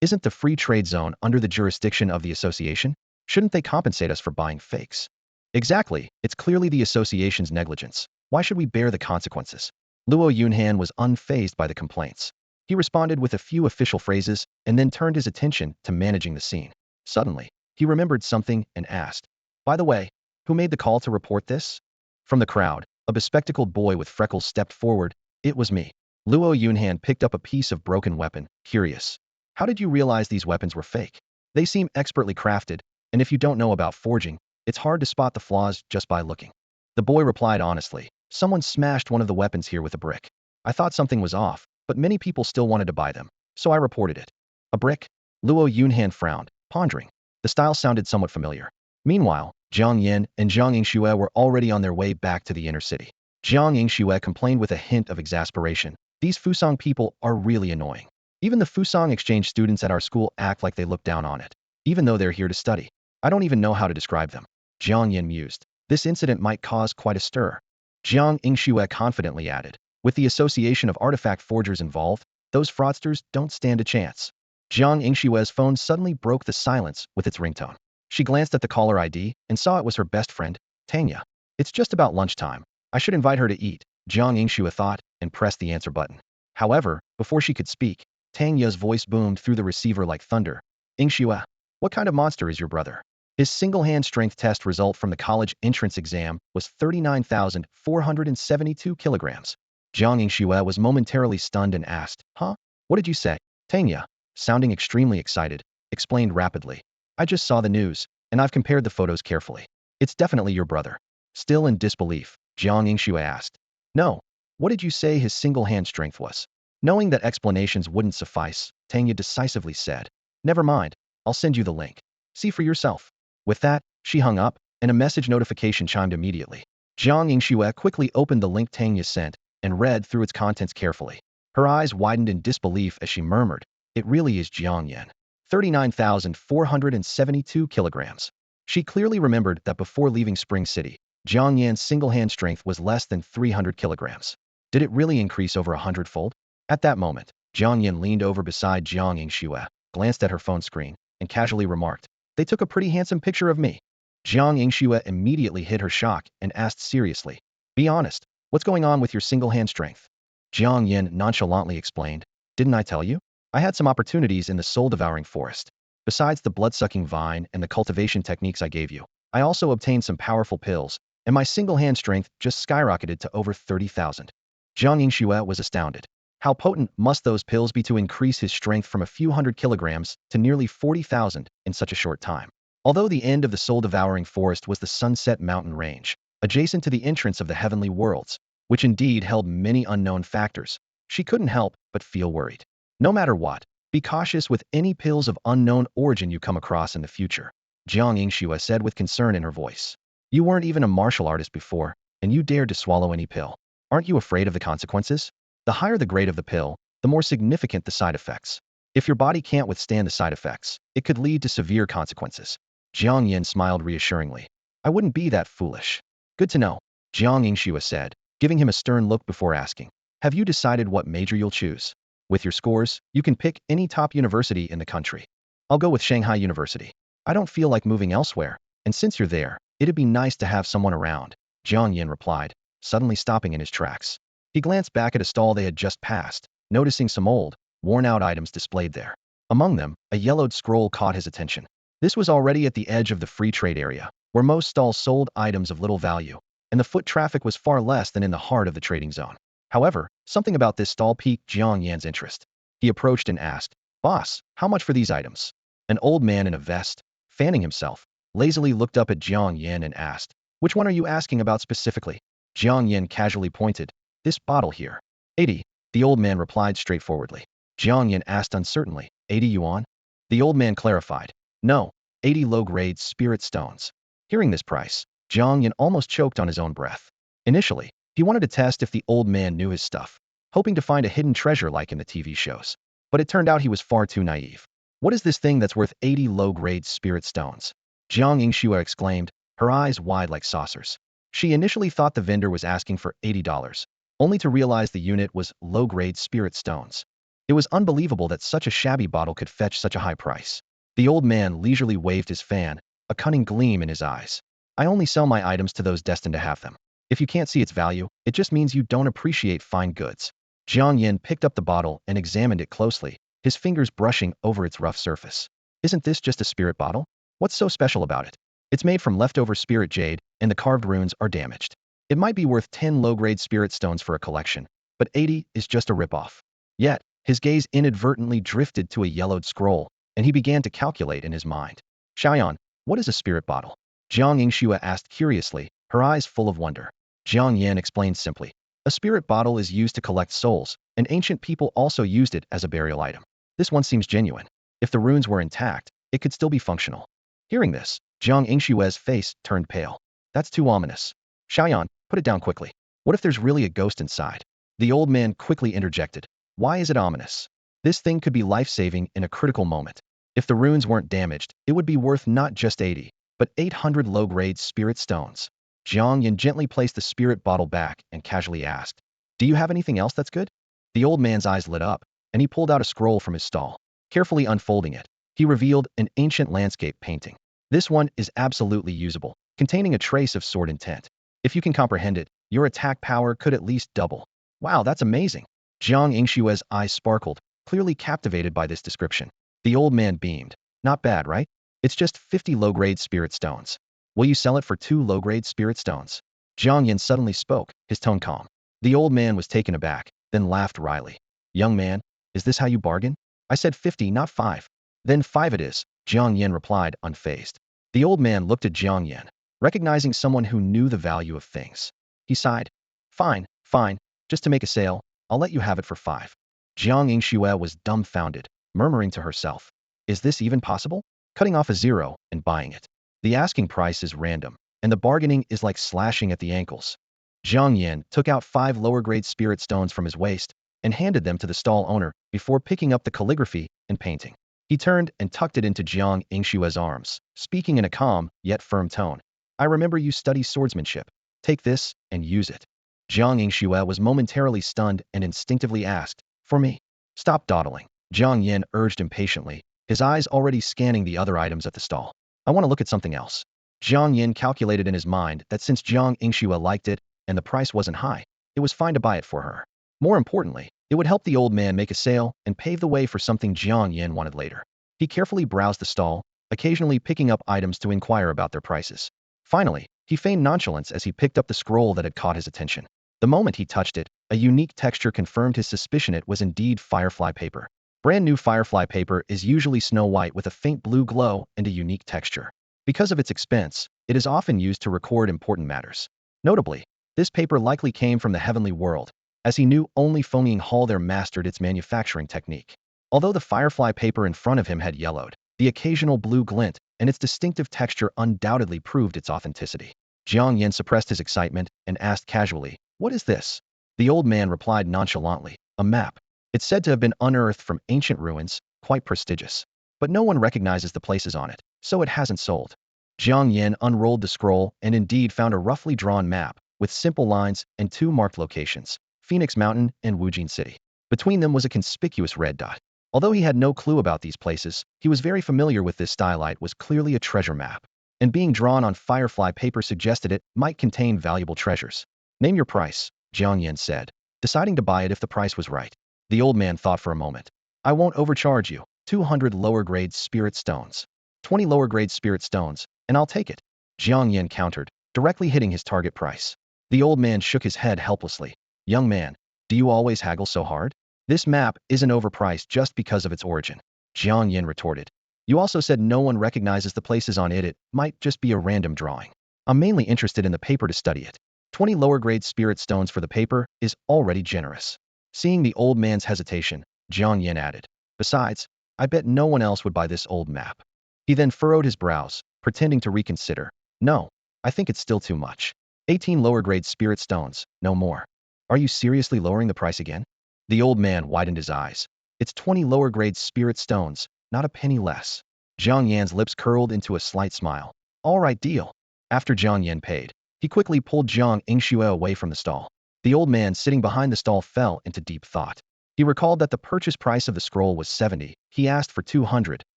Isn't the free trade zone under the jurisdiction of the association? Shouldn't they compensate us for buying fakes? Exactly, it's clearly the association's negligence. Why should we bear the consequences? Luo Yunhan was unfazed by the complaints. He responded with a few official phrases and then turned his attention to managing the scene. Suddenly, he remembered something and asked, By the way, who made the call to report this? From the crowd, a bespectacled boy with freckles stepped forward. It was me. Luo Yunhan picked up a piece of broken weapon, curious. How did you realize these weapons were fake? They seem expertly crafted, and if you don't know about forging, it's hard to spot the flaws just by looking. The boy replied honestly, Someone smashed one of the weapons here with a brick. I thought something was off, but many people still wanted to buy them, so I reported it. A brick? Luo Yunhan frowned, pondering. The style sounded somewhat familiar. Meanwhile, Jiang Yan and Jiang Yingxue were already on their way back to the inner city. Jiang Yingxue complained with a hint of exasperation. These Fusang people are really annoying. Even the Fusang exchange students at our school act like they look down on it, even though they're here to study. I don't even know how to describe them. Jiang Yan mused. This incident might cause quite a stir. Jiang Yingxue confidently added. With the association of artifact forgers involved, those fraudsters don't stand a chance. Jiang Yingxue's phone suddenly broke the silence with its ringtone. She glanced at the caller ID and saw it was her best friend, Tanya. It's just about lunchtime. I should invite her to eat, Jiang Yingxue thought, and pressed the answer button. However, before she could speak, Tanya's voice boomed through the receiver like thunder. Yingxue, what kind of monster is your brother? His single-hand strength test result from the college entrance exam was 39,472 kilograms. Jiang Yingxue was momentarily stunned and asked, Huh? What did you say? Tanya, sounding extremely excited, explained rapidly. I just saw the news, and I've compared the photos carefully. It's definitely your brother. Still in disbelief, Jiang Yingxue asked. No. What did you say his single-hand strength was? Knowing that explanations wouldn't suffice, Tanya decisively said. Never mind, I'll send you the link. See for yourself. With that, she hung up, and a message notification chimed immediately. Jiang Yingxue quickly opened the link Tanya sent and read through its contents carefully. Her eyes widened in disbelief as she murmured, It really is Jiang Yan. 39,472 kilograms. She clearly remembered that before leaving Spring City, Jiang Yan's single-hand strength was less than 300 kilograms. Did it really increase over 100-fold? At that moment, Jiang Yan leaned over beside Jiang Yingxue, glanced at her phone screen, and casually remarked, They took a pretty handsome picture of me. Jiang Yingxue immediately hid her shock and asked seriously, Be honest, what's going on with your single-hand strength? Jiang Yan nonchalantly explained, Didn't I tell you? I had some opportunities in the soul-devouring forest. Besides the blood-sucking vine and the cultivation techniques I gave you, I also obtained some powerful pills, and my single-hand strength just skyrocketed to over 30,000. Jiang Yingxue was astounded. How potent must those pills be to increase his strength from a few hundred kilograms to nearly 40,000 in such a short time? Although the end of the soul-devouring forest was the Sunset Mountain Range, adjacent to the entrance of the heavenly worlds, which indeed held many unknown factors, she couldn't help but feel worried. No matter what, be cautious with any pills of unknown origin you come across in the future, Jiang Yingxue said with concern in her voice. You weren't even a martial artist before, and you dared to swallow any pill. Aren't you afraid of the consequences? The higher the grade of the pill, the more significant the side effects. If your body can't withstand the side effects, it could lead to severe consequences. Jiang Yan smiled reassuringly. I wouldn't be that foolish. Good to know, Jiang Yingxue said, giving him a stern look before asking. Have you decided what major you'll choose? With your scores, you can pick any top university in the country. I'll go with Shanghai University. I don't feel like moving elsewhere, and since you're there, it'd be nice to have someone around, Jiang Yan replied, suddenly stopping in his tracks. He glanced back at a stall they had just passed, noticing some old, worn-out items displayed there. Among them, a yellowed scroll caught his attention. This was already at the edge of the free trade area, where most stalls sold items of little value, and the foot traffic was far less than in the heart of the trading zone. However, something about this stall piqued Jiang Yan's interest. He approached and asked, Boss, how much for these items? An old man in a vest, fanning himself, lazily looked up at Jiang Yan and asked, Which one are you asking about specifically? Jiang Yan casually pointed, This bottle here. 80, the old man replied straightforwardly. Jiang Yan asked uncertainly, 80 yuan? The old man clarified, No, 80 low-grade spirit stones. Hearing this price, Jiang Yan almost choked on his own breath. Initially, he wanted to test if the old man knew his stuff, hoping to find a hidden treasure like in the TV shows. But it turned out he was far too naive. What is this thing that's worth 80 low-grade spirit stones? Jiang Yingxue exclaimed, her eyes wide like saucers. She initially thought the vendor was asking for $80, only to realize the unit was low-grade spirit stones. It was unbelievable that such a shabby bottle could fetch such a high price. The old man leisurely waved his fan, a cunning gleam in his eyes. I only sell my items to those destined to have them. If you can't see its value, it just means you don't appreciate fine goods. Jiang Yan picked up the bottle and examined it closely, his fingers brushing over its rough surface. Isn't this just a spirit bottle? What's so special about it? It's made from leftover spirit jade, and the carved runes are damaged. It might be worth 10 low-grade spirit stones for a collection, but 80 is just a ripoff. Yet, his gaze inadvertently drifted to a yellowed scroll, and he began to calculate in his mind. Xiaoyan, what is a spirit bottle? Jiang Yingxue asked curiously, her eyes full of wonder. Jiang Yan explained simply. A spirit bottle is used to collect souls, and ancient people also used it as a burial item. This one seems genuine. If the runes were intact, it could still be functional. Hearing this, Jiang Yingxue's face turned pale. That's too ominous. Xiaoyan, put it down quickly. What if there's really a ghost inside? The old man quickly interjected. Why is it ominous? This thing could be life-saving in a critical moment. If the runes weren't damaged, it would be worth not just 80, but 800 low-grade spirit stones. Jiang Yan gently placed the spirit bottle back and casually asked, "Do you have anything else that's good?" The old man's eyes lit up, and he pulled out a scroll from his stall. Carefully unfolding it, he revealed an ancient landscape painting. This one is absolutely usable, containing a trace of sword intent. If you can comprehend it, your attack power could at least double. Wow, that's amazing. Jiang Yingshue's eyes sparkled, clearly captivated by this description. The old man beamed. Not bad, right? It's just 50 low-grade spirit stones. Will you sell it for 2 low-grade spirit stones? Jiang Yan suddenly spoke, his tone calm. The old man was taken aback, then laughed wryly. Young man, is this how you bargain? I said 50, not 5. Then 5 it is, Jiang Yan replied, unfazed. The old man looked at Jiang Yan, recognizing someone who knew the value of things. He sighed. Fine, fine, just to make a sale, I'll let you have it for 5. Jiang Yingxue was dumbfounded, murmuring to herself. Is this even possible? Cutting off a 0 and buying it. The asking price is random, and the bargaining is like slashing at the ankles. Jiang Yan took out 5 lower-grade spirit stones from his waist and handed them to the stall owner before picking up the calligraphy and painting. He turned and tucked it into Jiang Yingshue's arms, speaking in a calm yet firm tone. I remember you study swordsmanship. Take this and use it. Jiang Yingxue was momentarily stunned and instinctively asked, For me? Stop dawdling. Jiang Yan urged impatiently, his eyes already scanning the other items at the stall. I want to look at something else. Jiang Yan calculated in his mind that since Jiang Yingxue liked it and the price wasn't high, it was fine to buy it for her. More importantly, it would help the old man make a sale and pave the way for something Jiang Yan wanted later. He carefully browsed the stall, occasionally picking up items to inquire about their prices. Finally, he feigned nonchalance as he picked up the scroll that had caught his attention. The moment he touched it, a unique texture confirmed his suspicion it was indeed firefly paper. Brand new firefly paper is usually snow white with a faint blue glow and a unique texture. Because of its expense, it is often used to record important matters. Notably, this paper likely came from the heavenly world, as he knew only Fengming Hall there mastered its manufacturing technique. Although the firefly paper in front of him had yellowed, the occasional blue glint and its distinctive texture undoubtedly proved its authenticity. Jiang Yan suppressed his excitement and asked casually, What is this? The old man replied nonchalantly, A map. It's said to have been unearthed from ancient ruins, quite prestigious. But no one recognizes the places on it, so it hasn't sold. Jiang Yan unrolled the scroll and indeed found a roughly drawn map, with simple lines and 2 marked locations, Phoenix Mountain and Wujin City. Between them was a conspicuous red dot. Although he had no clue about these places, he was very familiar with this stylite was clearly a treasure map, and being drawn on firefly paper suggested it might contain valuable treasures. Name your price, Jiang Yan said, deciding to buy it if the price was right. The old man thought for a moment. I won't overcharge you. 200 lower-grade spirit stones. 20 lower-grade spirit stones, and I'll take it. Jiang Yan countered, directly hitting his target price. The old man shook his head helplessly. Young man, do you always haggle so hard? This map isn't overpriced just because of its origin. Jiang Yan retorted. You also said no one recognizes the places on it. It might just be a random drawing. I'm mainly interested in the paper to study it. 20 lower-grade spirit stones for the paper is already generous. Seeing the old man's hesitation, Jiang Yan added. Besides, I bet no one else would buy this old map. He then furrowed his brows, pretending to reconsider. No, I think it's still too much. 18 lower-grade spirit stones, no more. Are you seriously lowering the price again? The old man widened his eyes. It's 20 lower-grade spirit stones, not a penny less. Jiang Yan's lips curled into a slight smile. All right, deal. After Jiang Yan paid, he quickly pulled Jiang Yingxue away from the stall. The old man sitting behind the stall fell into deep thought. He recalled that the purchase price of the scroll was 70. He asked for 200,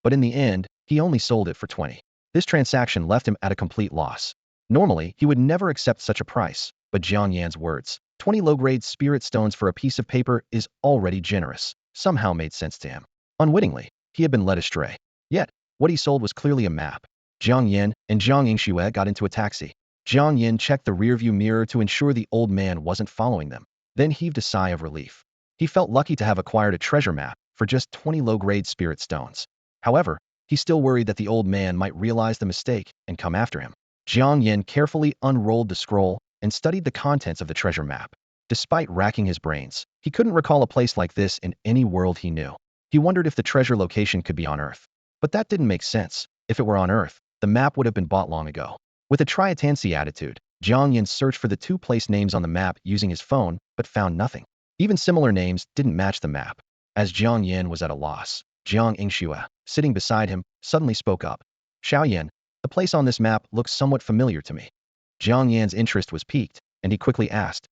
but in the end, he only sold it for 20. This transaction left him at a complete loss. Normally, he would never accept such a price, but Jiang Yan's words, 20 low-grade spirit stones for a piece of paper is already generous, somehow made sense to him. Unwittingly, he had been led astray. Yet, what he sold was clearly a map. Jiang Yan and Jiang Yingxue got into a taxi. Jiang Yan checked the rearview mirror to ensure the old man wasn't following them, then heaved a sigh of relief. He felt lucky to have acquired a treasure map for just 20 low-grade spirit stones. However, he still worried that the old man might realize the mistake and come after him. Jiang Yan carefully unrolled the scroll and studied the contents of the treasure map. Despite racking his brains, he couldn't recall a place like this in any world he knew. He wondered if the treasure location could be on Earth. But that didn't make sense. If it were on Earth, the map would have been bought long ago. With a try-it-and-see attitude, Jiang Yan searched for the 2 place names on the map using his phone, but found nothing. Even similar names didn't match the map. As Jiang Yan was at a loss, Jiang Yingxue, sitting beside him, suddenly spoke up. Xiao Yan, the place on this map looks somewhat familiar to me. Jiang Yan's interest was piqued, and he quickly asked,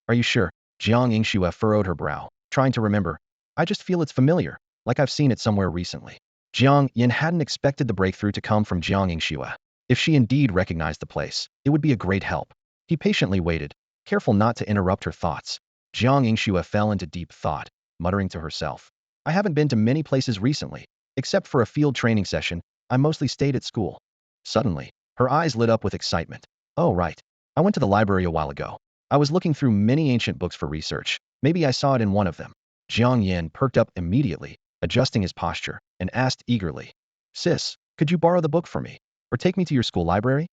Are you sure? Jiang Yingxue furrowed her brow, trying to remember. I just feel it's familiar, like I've seen it somewhere recently. Jiang Yan hadn't expected the breakthrough to come from Jiang Yingxue. If she indeed recognized the place, it would be a great help. He patiently waited, careful not to interrupt her thoughts. Jiang Yingxue fell into deep thought, muttering to herself. I haven't been to many places recently. Except for a field training session, I mostly stayed at school. Suddenly, her eyes lit up with excitement. Oh, right. I went to the library a while ago. I was looking through many ancient books for research. Maybe I saw it in one of them. Jiang Yan perked up immediately, adjusting his posture, and asked eagerly, Sis, could you borrow the book for me? Or take me to your school library?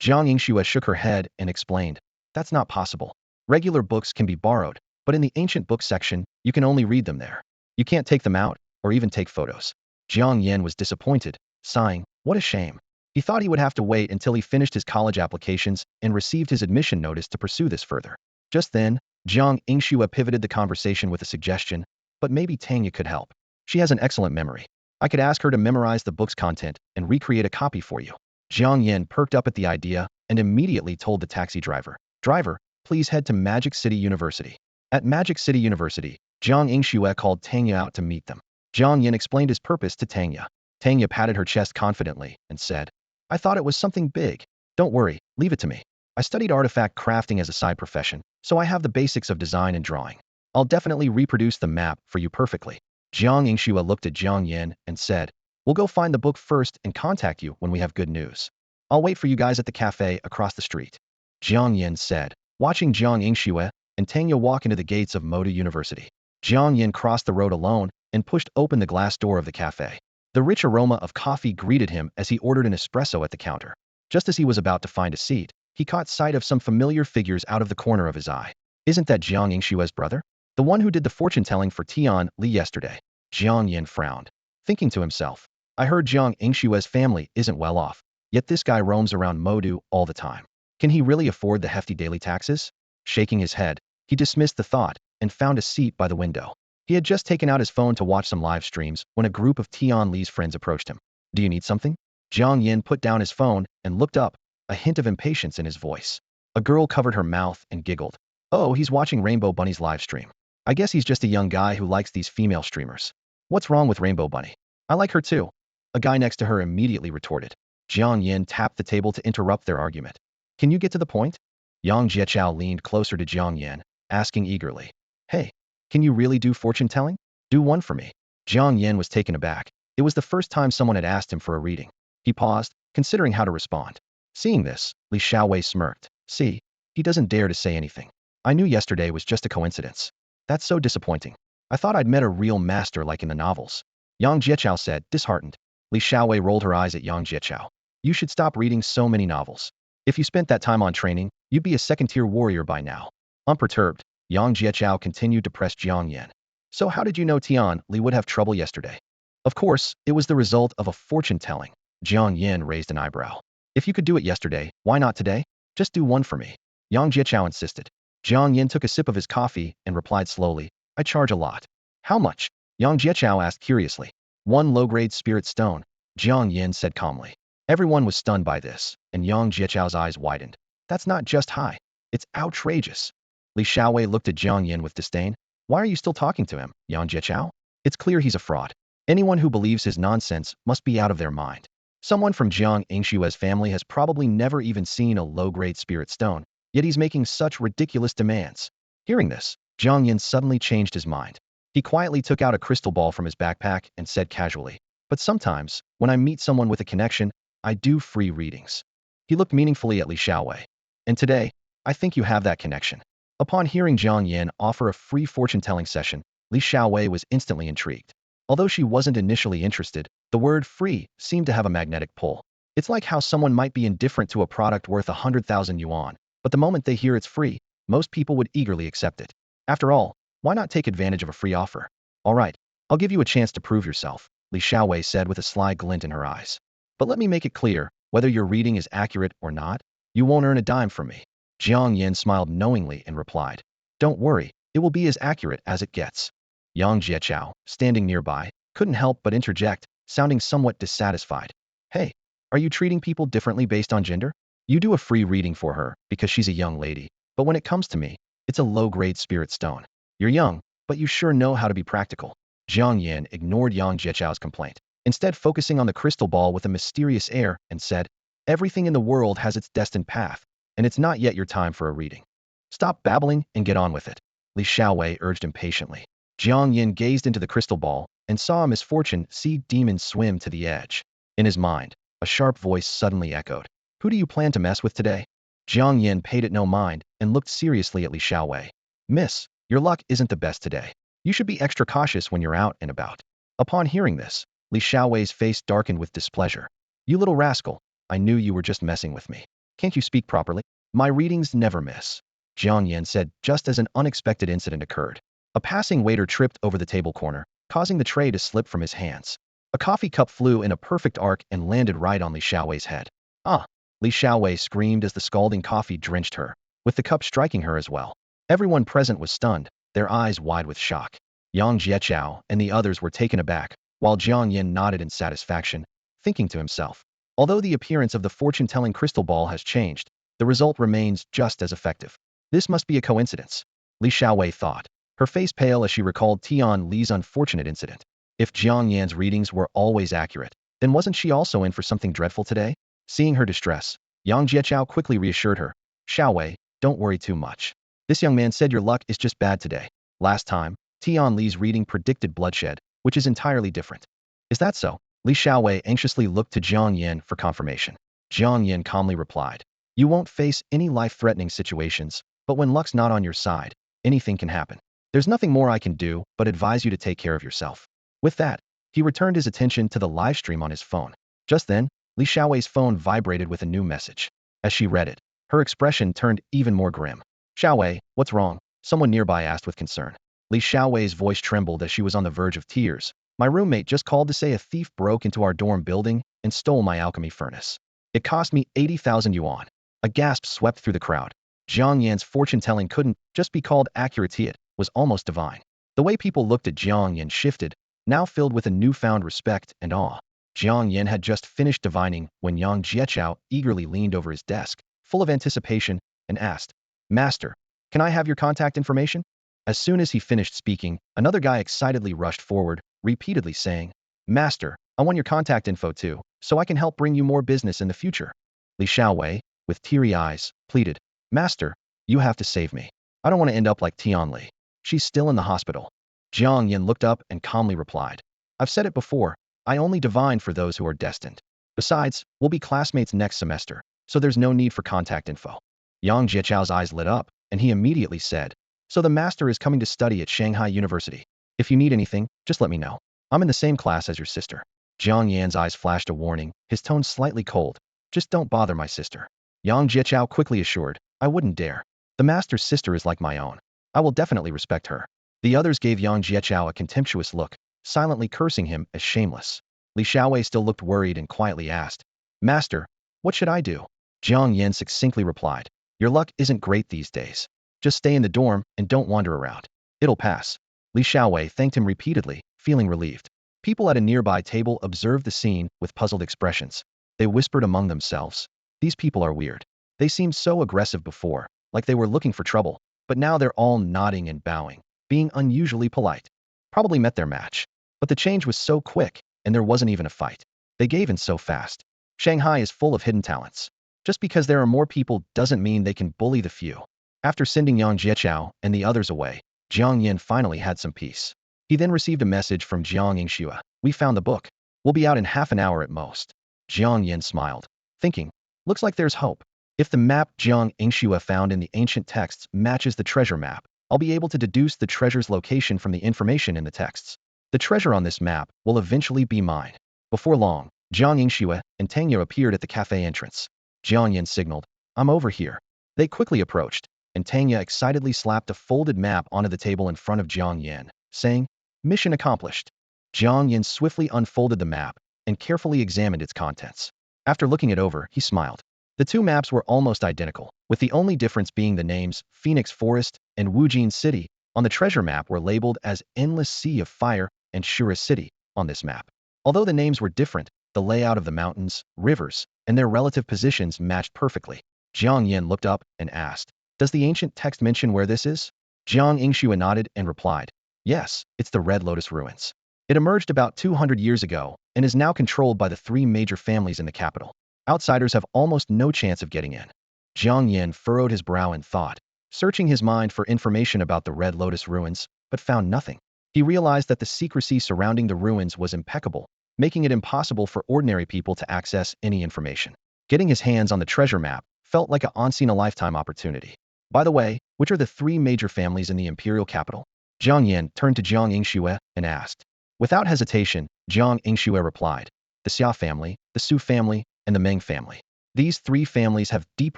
Jiang Yingxue shook her head and explained, That's not possible. Regular books can be borrowed, but in the ancient book section, you can only read them there. You can't take them out, or even take photos. Jiang Yan was disappointed, sighing, What a shame. He thought he would have to wait until he finished his college applications and received his admission notice to pursue this further. Just then, Jiang Yingxue pivoted the conversation with a suggestion, but maybe Tanya could help. She has an excellent memory. I could ask her to memorize the book's content and recreate a copy for you. Jiang Yan perked up at the idea and immediately told the taxi driver, Driver, please head to Magic City University. At Magic City University, Jiang Yingxue called Tanya out to meet them. Jiang Yan explained his purpose to Tanya. Tanya patted her chest confidently and said, I thought it was something big. Don't worry, leave it to me. I studied artifact crafting as a side profession, so I have the basics of design and drawing. I'll definitely reproduce the map for you perfectly. Jiang Yingxue looked at Jiang Yan and said, We'll go find the book first and contact you when we have good news. I'll wait for you guys at the cafe across the street. Jiang Yan said, watching Jiang Yingxue and Tanya walk into the gates of Moda University. Jiang Yan crossed the road alone and pushed open the glass door of the cafe. The rich aroma of coffee greeted him as he ordered an espresso at the counter. Just as he was about to find a seat, he caught sight of some familiar figures out of the corner of his eye. Isn't that Jiang Yingshue's brother? The one who did the fortune-telling for Tian Li yesterday. Jiang Yan frowned, thinking to himself, I heard Jiang Yingshue's family isn't well off, yet this guy roams around Modu all the time. Can he really afford the hefty daily taxes? Shaking his head, he dismissed the thought and found a seat by the window. He had just taken out his phone to watch some live streams when a group of Tian Li's friends approached him. Do you need something? Jiang Yan put down his phone and looked up, a hint of impatience in his voice. A girl covered her mouth and giggled. Oh, he's watching Rainbow Bunny's live stream. I guess he's just a young guy who likes these female streamers. What's wrong with Rainbow Bunny? I like her too. A guy next to her immediately retorted. Jiang Yan tapped the table to interrupt their argument. Can you get to the point? Yang Jieqiao leaned closer to Jiang Yan, asking eagerly. Hey, can you really do fortune-telling? Do one for me. Jiang Yan was taken aback. It was the first time someone had asked him for a reading. He paused, considering how to respond. Seeing this, Li Xiaowei smirked. See, he doesn't dare to say anything. I knew yesterday was just a coincidence. That's so disappointing. I thought I'd met a real master like in the novels. Yang Jieqiao said, disheartened. Li Xiaowei rolled her eyes at Yang Jieqiao. You should stop reading so many novels. If you spent that time on training, you'd be a second-tier warrior by now. Unperturbed, Yang Jieqiao continued to press Jiang Yan. So how did you know Tian Li would have trouble yesterday? Of course, it was the result of a fortune-telling. Jiang Yan raised an eyebrow. If you could do it yesterday, why not today? Just do one for me. Yang Jieqiao insisted. Jiang Yan took a sip of his coffee and replied slowly, I charge a lot. How much? Yang Jieqiao asked curiously. 1 low-grade spirit stone, Jiang Yan said calmly. Everyone was stunned by this, and Yang Jieqiao's eyes widened. That's not just high. It's outrageous. Li Xiaowei looked at Jiang Yan with disdain. Why are you still talking to him, Yang Jieqiao? It's clear he's a fraud. Anyone who believes his nonsense must be out of their mind. Someone from Jiang Yingshue's family has probably never even seen a low-grade spirit stone, yet he's making such ridiculous demands. Hearing this, Jiang Yan suddenly changed his mind. He quietly took out a crystal ball from his backpack and said casually, but sometimes, when I meet someone with a connection, I do free readings. He looked meaningfully at Li Xiaowei. And today, I think you have that connection. Upon hearing Jiang Yan offer a free fortune-telling session, Li Xiaowei was instantly intrigued. Although she wasn't initially interested, the word free seemed to have a magnetic pull. It's like how someone might be indifferent to a product worth 100,000 yuan, but the moment they hear it's free, most people would eagerly accept it. After all, why not take advantage of a free offer? All right, I'll give you a chance to prove yourself, Li Xiaowei said with a sly glint in her eyes. But let me make it clear, whether your reading is accurate or not, you won't earn a dime from me. Jiang Yan smiled knowingly and replied, Don't worry, it will be as accurate as it gets. Yang Jieqiao, standing nearby, couldn't help but interject, sounding somewhat dissatisfied. Hey, are you treating people differently based on gender? You do a free reading for her because she's a young lady, but when it comes to me, it's a low-grade spirit stone. You're young, but you sure know how to be practical. Jiang Yan ignored Yang Jiechao's complaint, instead focusing on the crystal ball with a mysterious air, and said, everything in the world has its destined path, and it's not yet your time for a reading. Stop babbling and get on with it, Li Xiaowei urged impatiently. Jiang Yan gazed into the crystal ball and saw a misfortune sea demon swim to the edge. In his mind, a sharp voice suddenly echoed. Who do you plan to mess with today? Jiang Yan paid it no mind and looked seriously at Li Xiaowei. Miss, your luck isn't the best today. You should be extra cautious when you're out and about. Upon hearing this, Li Xiaowei's face darkened with displeasure. You little rascal, I knew you were just messing with me. Can't you speak properly? My readings never miss, Jiang Yan said just as an unexpected incident occurred. A passing waiter tripped over the table corner, causing the tray to slip from his hands. A coffee cup flew in a perfect arc and landed right on Li Xiaowei's head. Ah! Li Xiaowei screamed as the scalding coffee drenched her, with the cup striking her as well. Everyone present was stunned, their eyes wide with shock. Yang Jiechiao and the others were taken aback, while Jiang Yan nodded in satisfaction, thinking to himself, although the appearance of the fortune-telling crystal ball has changed, the result remains just as effective. This must be a coincidence, Li Xiaowei thought, her face pale as she recalled Tian Li's unfortunate incident. If Jiang Yan's readings were always accurate, then wasn't she also in for something dreadful today? Seeing her distress, Yang Jiechiao quickly reassured her. Xiaowei, don't worry too much. This young man said your luck is just bad today. Last time, Tian Li's reading predicted bloodshed, which is entirely different. Is that so? Li Xiaowei anxiously looked to Jiang Yan for confirmation. Jiang Yan calmly replied. You won't face any life-threatening situations, but when luck's not on your side, anything can happen. There's nothing more I can do but advise you to take care of yourself. With that, he returned his attention to the live stream on his phone. Just then, Li Xiaowei's phone vibrated with a new message. As she read it, her expression turned even more grim. Xiaowei, what's wrong? Someone nearby asked with concern. Li Xiaowei's voice trembled as she was on the verge of tears. My roommate just called to say a thief broke into our dorm building and stole my alchemy furnace. It cost me 80,000 yuan. A gasp swept through the crowd. Jiang Yan's fortune-telling couldn't just be called accurate, it was almost divine. The way people looked at Jiang Yan shifted, now filled with a newfound respect and awe. Jiang Yan had just finished divining when Yang Jiechiao eagerly leaned over his desk, full of anticipation, and asked, Master, can I have your contact information? As soon as he finished speaking, another guy excitedly rushed forward, repeatedly saying, Master, I want your contact info too, so I can help bring you more business in the future. Li Xiaowei, with teary eyes, pleaded, Master, you have to save me. I don't want to end up like Tian Li. She's still in the hospital. Jiang Yan looked up and calmly replied, I've said it before, I only divine for those who are destined. Besides, we'll be classmates next semester, so there's no need for contact info. Yang Jiechiao's eyes lit up, and he immediately said, So the master is coming to study at Shanghai University. If you need anything, just let me know. I'm in the same class as your sister. Jiang Yan's eyes flashed a warning, his tone slightly cold. Just don't bother my sister. Yang Jiechiao quickly assured, I wouldn't dare. The master's sister is like my own. I will definitely respect her. The others gave Yang Jiechiao a contemptuous look, silently cursing him as shameless. Li Xiaowei still looked worried and quietly asked, Master, what should I do? Jiang Yan succinctly replied, Your luck isn't great these days. Just stay in the dorm and don't wander around. It'll pass. Li Xiaowei thanked him repeatedly, feeling relieved. People at a nearby table observed the scene with puzzled expressions. They whispered among themselves, These people are weird. They seemed so aggressive before, like they were looking for trouble, but now they're all nodding and bowing, being unusually polite. Probably met their match. But the change was so quick, and there wasn't even a fight. They gave in so fast. Shanghai is full of hidden talents. Just because there are more people doesn't mean they can bully the few. After sending Yang Jiechiao and the others away, Jiang Yan finally had some peace. He then received a message from Jiang Yingxue. We found the book. We'll be out in half an hour at most. Jiang Yan smiled, thinking, looks like there's hope. If the map Jiang Yingxue found in the ancient texts matches the treasure map, I'll be able to deduce the treasure's location from the information in the texts. The treasure on this map will eventually be mine. Before long, Jiang Yingxue and Tangya appeared at the cafe entrance. Jiang Yan signaled, I'm over here. They quickly approached, and Tangya excitedly slapped a folded map onto the table in front of Jiang Yan, saying, Mission accomplished. Jiang Yan swiftly unfolded the map and carefully examined its contents. After looking it over, he smiled. The two maps were almost identical, with the only difference being the names Phoenix Forest and Wujin City on the treasure map were labeled as Endless Sea of Fire and Shura City on this map. Although the names were different, The layout of the mountains, rivers, and their relative positions matched perfectly. Jiang Yan looked up and asked, "Does the ancient text mention where this is?" Jiang Yingxue nodded and replied, "Yes, it's the Red Lotus Ruins. It emerged about 200 years ago and is now controlled by the three major families in the capital. Outsiders have almost no chance of getting in." Jiang Yan furrowed his brow in thought, searching his mind for information about the Red Lotus Ruins, but found nothing. He realized that the secrecy surrounding the ruins was impeccable, making it impossible for ordinary people to access any information. Getting his hands on the treasure map felt like a once-in-a-lifetime opportunity. "By the way, which are the three major families in the imperial capital?" Jiang Yan turned to Jiang Yingxue and asked. Without hesitation, Jiang Yingxue replied, "The Xia family, the Su family, and the Meng family. These three families have deep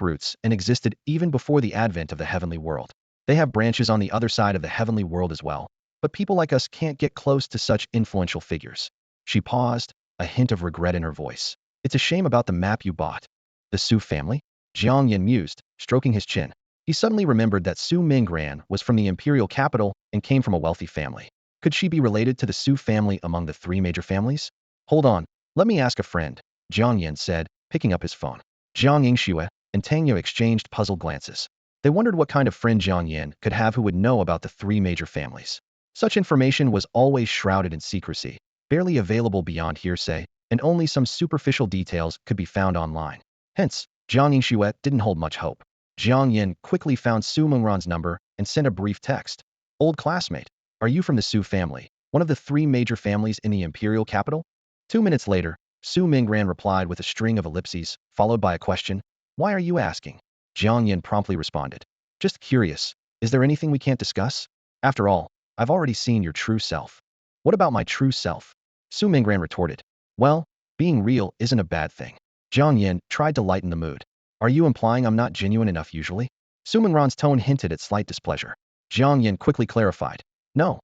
roots and existed even before the advent of the heavenly world. They have branches on the other side of the heavenly world as well, but people like us can't get close to such influential figures." She paused, a hint of regret in her voice. "It's a shame about the map you bought." "The Su family?" Jiang Yan mused, stroking his chin. He suddenly remembered that Su Mingyuan was from the imperial capital and came from a wealthy family. Could she be related to the Su family among the three major families? "Hold on, let me ask a friend," Jiang Yan said, picking up his phone. Jiang Yingxue and Tang Yu exchanged puzzled glances. They wondered what kind of friend Jiang Yan could have who would know about the three major families. Such information was always shrouded in secrecy, barely available beyond hearsay, and only some superficial details could be found online. Hence, Jiang Yingxue didn't hold much hope. Jiang Yan quickly found Su Mengran's number and sent a brief text. "Old classmate, are you from the Su family, one of the three major families in the imperial capital?" 2 minutes later, Su Mingran replied with a string of ellipses, followed by a question. "Why are you asking?" Jiang Yan promptly responded, "Just curious. Is there anything we can't discuss? After all, I've already seen your true self." "What about my true self?" Su Mingran retorted. "Well, being real isn't a bad thing." Jiang Yan tried to lighten the mood. "Are you implying I'm not genuine enough usually?" Su Mingran's tone hinted at slight displeasure. Jiang Yan quickly clarified. No,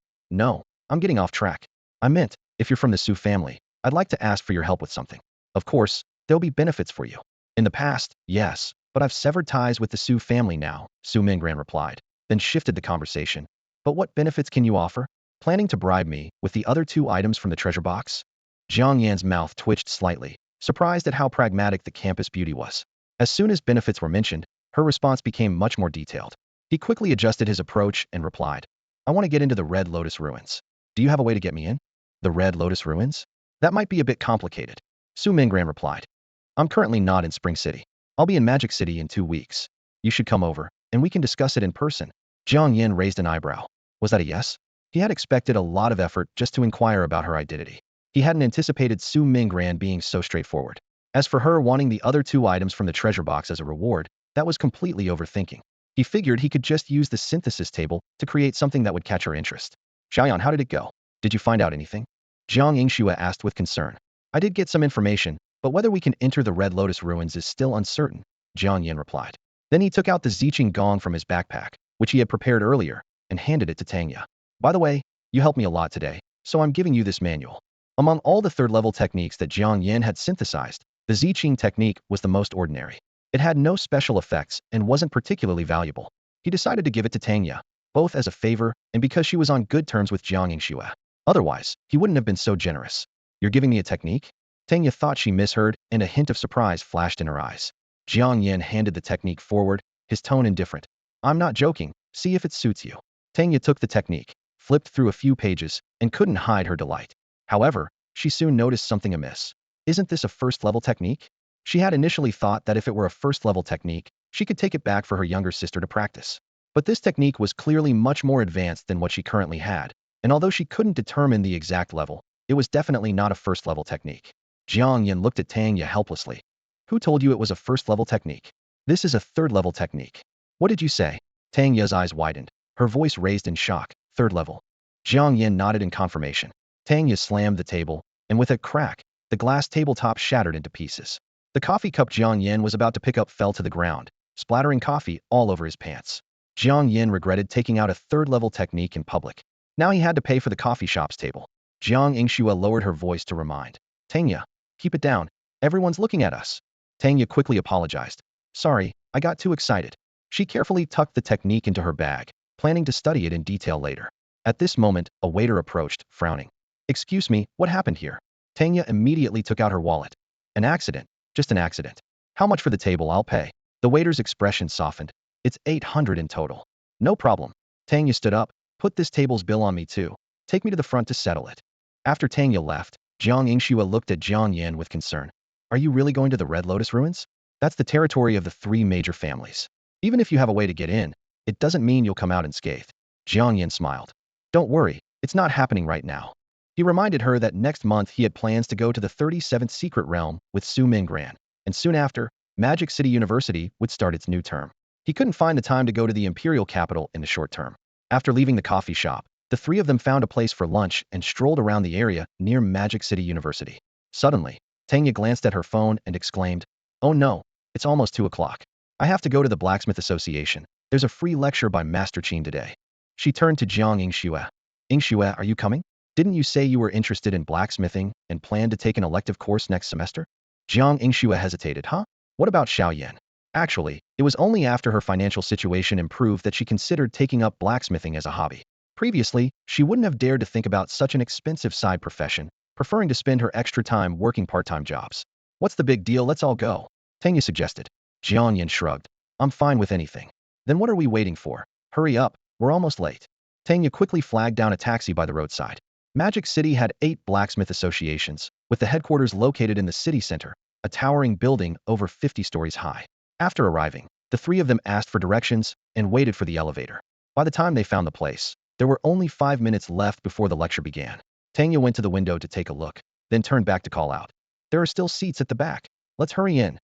I'm getting off track. I meant, if you're from the Su family, I'd like to ask for your help with something. Of course, there'll be benefits for you." "In the past, yes, but I've severed ties with the Su family now," Su Mingran replied, then shifted the conversation. "But what benefits can you offer? Planning to bribe me with the other two items from the treasure box?" Jiang Yan's mouth twitched slightly, surprised at how pragmatic the campus beauty was. As soon as benefits were mentioned, her response became much more detailed. He quickly adjusted his approach and replied, "I want to get into the Red Lotus Ruins. Do you have a way to get me in?" "The Red Lotus Ruins? That might be a bit complicated," Su Mingran replied. "I'm currently not in Spring City. I'll be in Magic City in 2 weeks. You should come over, and we can discuss it in person." Jiang Yan raised an eyebrow. Was that a yes? He had expected a lot of effort just to inquire about her identity. He hadn't anticipated Su Mingran being so straightforward. As for her wanting the other two items from the treasure box as a reward, that was completely overthinking. He figured he could just use the synthesis table to create something that would catch her interest. "Xiaoyan, how did it go? Did you find out anything?" Jiang Yingxue asked with concern. "I did get some information, but whether we can enter the Red Lotus Ruins is still uncertain," Jiang Yan replied. Then he took out the Ziqing Gong from his backpack, which he had prepared earlier, and handed it to Tanya. "By the way, you helped me a lot today, so I'm giving you this manual." Among all the third-level techniques that Jiang Yan had synthesized, the Ziqing technique was the most ordinary. It had no special effects and wasn't particularly valuable. He decided to give it to Tanya, both as a favor and because she was on good terms with Jiang Yingxue. Otherwise, he wouldn't have been so generous. "You're giving me a technique?" Tanya thought she misheard, and a hint of surprise flashed in her eyes. Jiang Yan handed the technique forward, his tone indifferent. "I'm not joking, see if it suits you." Tanya took the technique, flipped through a few pages, and couldn't hide her delight. However, she soon noticed something amiss. "Isn't this a first-level technique?" She had initially thought that if it were a first-level technique, she could take it back for her younger sister to practice. But this technique was clearly much more advanced than what she currently had, and although she couldn't determine the exact level, it was definitely not a first-level technique. Jiang Yan looked at Tanya helplessly. "Who told you it was a first-level technique? This is a third-level technique." "What did you say?" Tanya's eyes widened, her voice raised in shock. "Third level." Jiang Yan nodded in confirmation. Tanya slammed the table, and with a crack, the glass tabletop shattered into pieces. The coffee cup Jiang Yan was about to pick up fell to the ground, splattering coffee all over his pants. Jiang Yan regretted taking out a third-level technique in public. Now he had to pay for the coffee shop's table. Jiang Yingxue lowered her voice to remind. "Tanya, keep it down. Everyone's looking at us." Tanya quickly apologized. "Sorry, I got too excited." She carefully tucked the technique into her bag, planning to study it in detail later. At this moment, a waiter approached, frowning. "Excuse me, what happened here?" Tanya immediately took out her wallet. An accident. Just an accident. How much for the table? I'll pay. The waiter's expression softened. It's 800 in total. No problem. Tanya stood up. Put this table's bill on me too. Take me to the front to settle it. After Tanya left, Jiang Yingxue looked at Jiang Yan with concern. Are you really going to the Red Lotus ruins? That's the territory of the three major families. Even if you have a way to get in, it doesn't mean you'll come out unscathed. Jiang Yan smiled. Don't worry, it's not happening right now. He reminded her that next month he had plans to go to the 37th secret realm with Su Minggran, and soon after, Magic City University would start its new term. He couldn't find the time to go to the imperial capital in the short term. After leaving the coffee shop, the three of them found a place for lunch and strolled around the area near Magic City University. Suddenly, Tanya glanced at her phone and exclaimed, "Oh no, it's almost 2 o'clock. I have to go to the Blacksmith Association. There's a free lecture by Master Qin today." She turned to Jiang Yingxue. "Yingxue, are you coming? Didn't you say you were interested in blacksmithing and planned to take an elective course next semester?" Jiang Yingxue hesitated. Huh? What about Xiao Yan? Actually, it was only after her financial situation improved that she considered taking up blacksmithing as a hobby. Previously, she wouldn't have dared to think about such an expensive side profession, preferring to spend her extra time working part-time jobs. "What's the big deal? Let's all go," Tanya suggested. Jiang Yan shrugged. "I'm fine with anything." "Then what are we waiting for? Hurry up, we're almost late." Tanya quickly flagged down a taxi by the roadside. Magic City had 8 blacksmith associations, with the headquarters located in the city center, a towering building over 50 stories high. After arriving, the three of them asked for directions and waited for the elevator. By the time they found the place, there were only 5 minutes left before the lecture began. Tanya went to the window to take a look, then turned back to call out, "There are still seats at the back. Let's hurry in."